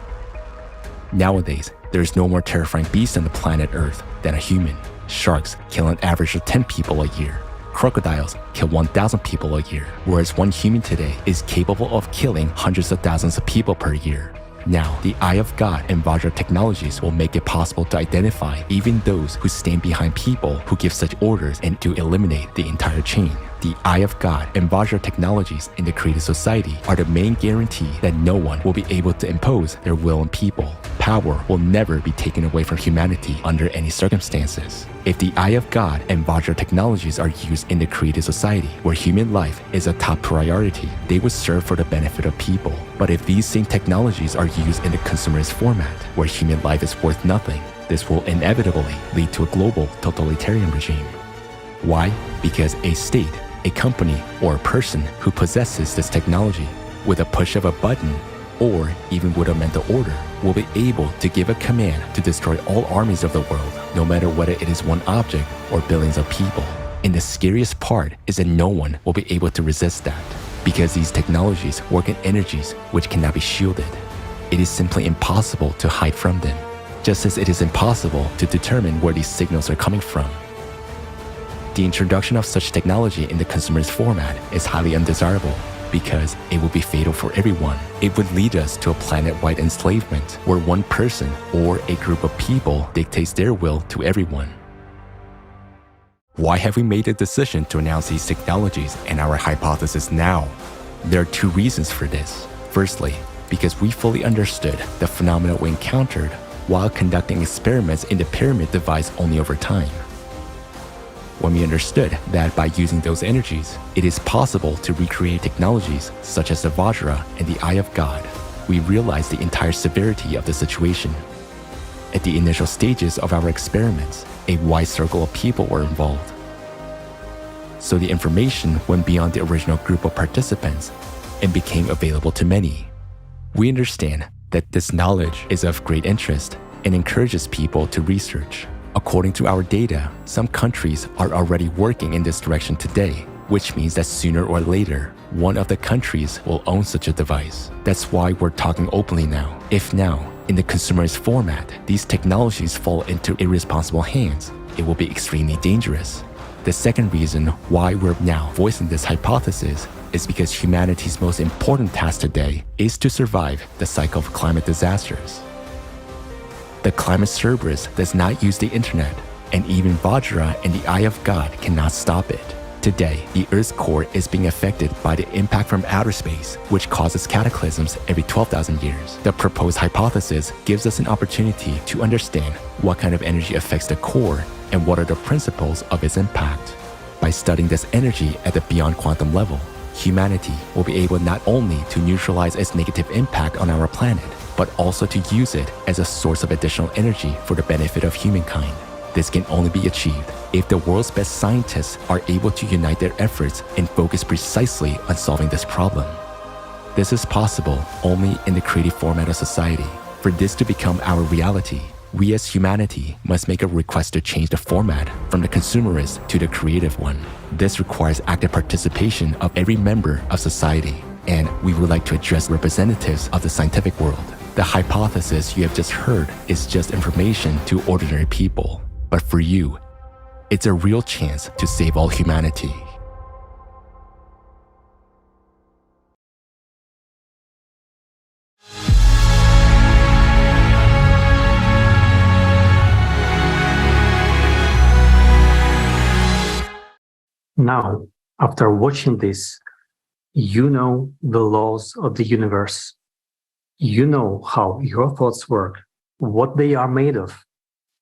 Nowadays, there is no more terrifying beast on the planet Earth than a human. Sharks kill an average of 10 people a year. Crocodiles kill 1,000 people a year, whereas one human today is capable of killing hundreds of thousands of people per year. Now, the Eye of God and Vajra technologies will make it possible to identify even those who stand behind people who give such orders and to eliminate the entire chain. The Eye of God and Vajra technologies in the creative society are the main guarantee that no one will be able to impose their will on people. Power will never be taken away from humanity under any circumstances. If the Eye of God and Vajra technologies are used in the creative society, where human life is a top priority, they would serve for the benefit of people. But if these same technologies are used in the consumerist format, where human life is worth nothing, this will inevitably lead to a global totalitarian regime. Why? Because a state, a company, or a person who possesses this technology, with a push of a button, or even with a mental order, will be able to give a command to destroy all armies of the world, no matter whether it is one object or billions of people. And the scariest part is that no one will be able to resist that, because these technologies work in energies which cannot be shielded. It is simply impossible to hide from them, just as it is impossible to determine where these signals are coming from. The introduction of such technology in the consumerist format is highly undesirable, because it would be fatal for everyone. It would lead us to a planet-wide enslavement, where one person or a group of people dictates their will to everyone. Why have we made the decision to announce these technologies and our hypothesis now? There are two reasons for this. Firstly, because we fully understood the phenomena we encountered while conducting experiments in the pyramid device only over time. When we understood that by using those energies, it is possible to recreate technologies such as the Vajra and the Eye of God, we realized the entire severity of the situation. At the initial stages of our experiments, a wide circle of people were involved. So the information went beyond the original group of participants and became available to many. We understand that this knowledge is of great interest and encourages people to research. According to our data, some countries are already working in this direction today, which means that sooner or later, one of the countries will own such a device. That's why we're talking openly now. If now, in the consumerist format, these technologies fall into irresponsible hands, it will be extremely dangerous. The second reason why we're now voicing this hypothesis is because humanity's most important task today is to survive the cycle of climate disasters. The climate cerberus does not use the internet, and even Vajra and the Eye of God cannot stop it. Today, the Earth's core is being affected by the impact from outer space, which causes cataclysms every 12,000 years. The proposed hypothesis gives us an opportunity to understand what kind of energy affects the core and what are the principles of its impact. By studying this energy at the beyond quantum level, humanity will be able not only to neutralize its negative impact on our planet, but also to use it as a source of additional energy for the benefit of humankind. This can only be achieved if the world's best scientists are able to unite their efforts and focus precisely on solving this problem. This is possible only in the creative format of society. For this to become our reality, we as humanity must make a request to change the format from the consumerist to the creative one. This requires active participation of every member of society, and we would like to address representatives of the scientific world. The hypothesis you have just heard is just information to ordinary people. But for you, it's a real chance to save all humanity. Now, after watching this, you know the laws of the universe. You know how your thoughts work, what they are made of,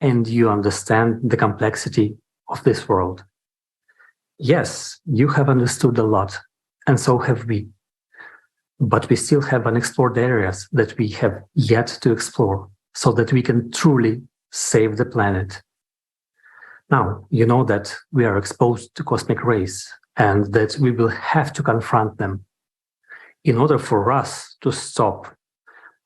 and you understand the complexity of this world. Yes, you have understood a lot, and so have we. But we still have unexplored areas that we have yet to explore so that we can truly save the planet. Now, you know that we are exposed to cosmic rays and that we will have to confront them in order for us to stop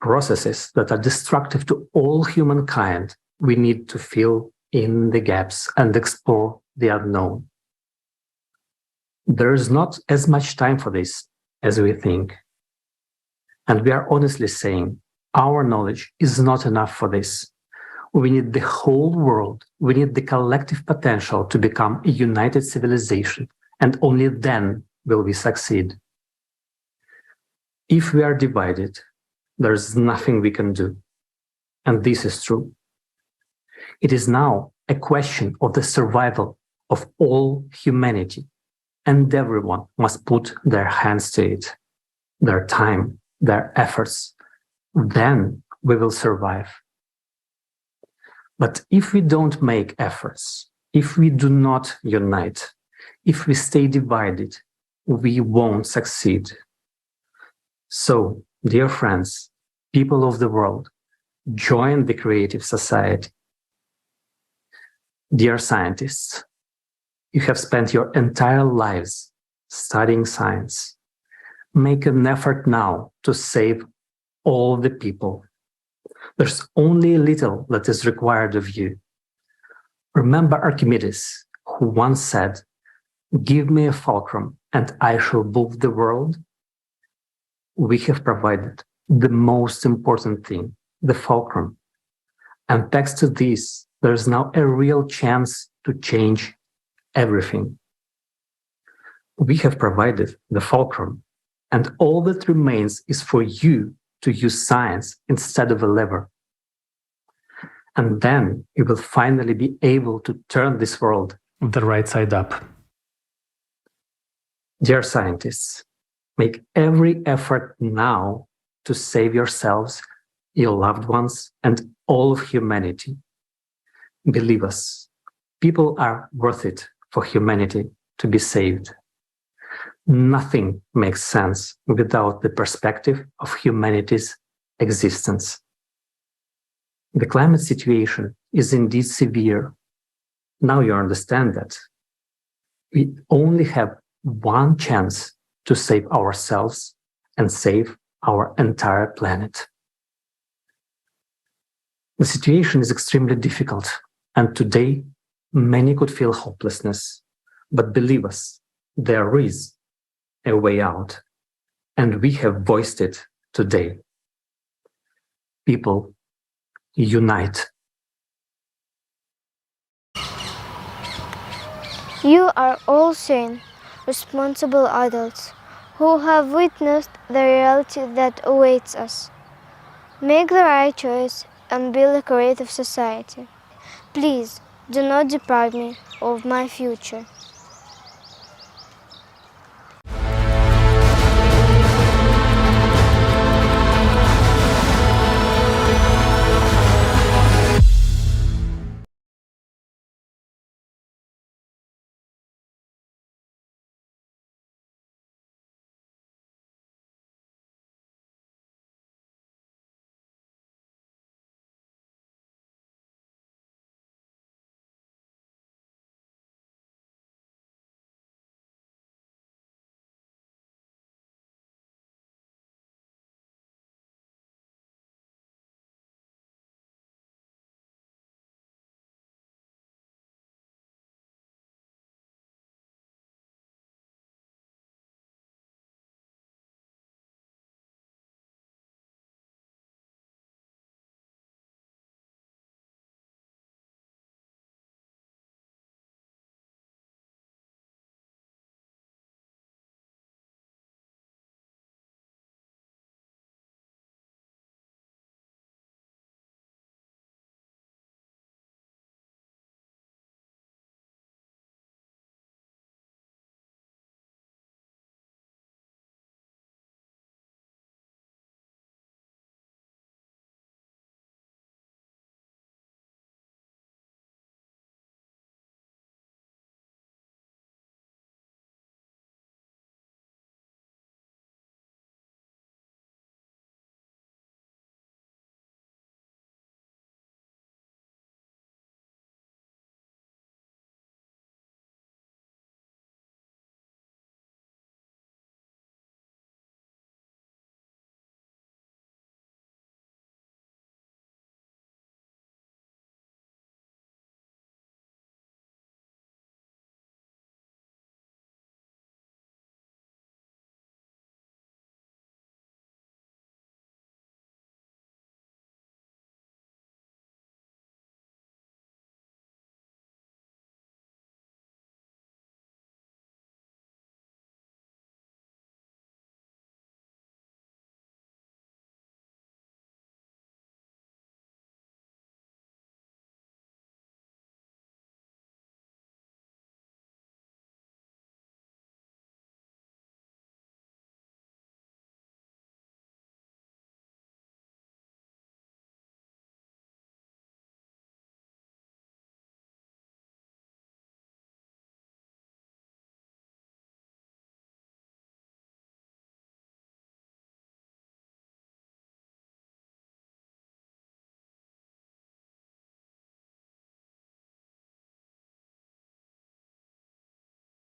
processes that are destructive to all humankind. We need to fill in the gaps and explore the unknown. There is not as much time for this as we think. And we are honestly saying our knowledge is not enough for this. We need the whole world. We need the collective potential to become a united civilization, and only then will we succeed. If we are divided, there's nothing we can do. And this is true. It is now a question of the survival of all humanity, and everyone must put their hands to it, their time, their efforts. Then we will survive. But if we don't make efforts, if we do not unite, if we stay divided, we won't succeed. So, dear friends, people of the world, join the creative society. Dear scientists, you have spent your entire lives studying science. Make an effort now to save all the people. There's only a little that is required of you. Remember Archimedes, who once said, "Give me a fulcrum and I shall move the world." We have provided the most important thing, the fulcrum. And thanks to this, there's now a real chance to change everything. We have provided the fulcrum, and all that remains is for you to use science instead of a lever. And then you will finally be able to turn this world the right side up. Dear scientists, make every effort now to save yourselves, your loved ones, and all of humanity. Believe us, people are worth it for humanity to be saved. Nothing makes sense without the perspective of humanity's existence. The climate situation is indeed severe. Now you understand that. We only have one chance to save ourselves and save our entire planet. The situation is extremely difficult, and today many could feel hopelessness. But believe us, there is a way out, and we have voiced it today. People, unite. You are all sane, responsible adults who have witnessed the reality that awaits us. Make the right choice and build a creative society. Please do not deprive me of my future.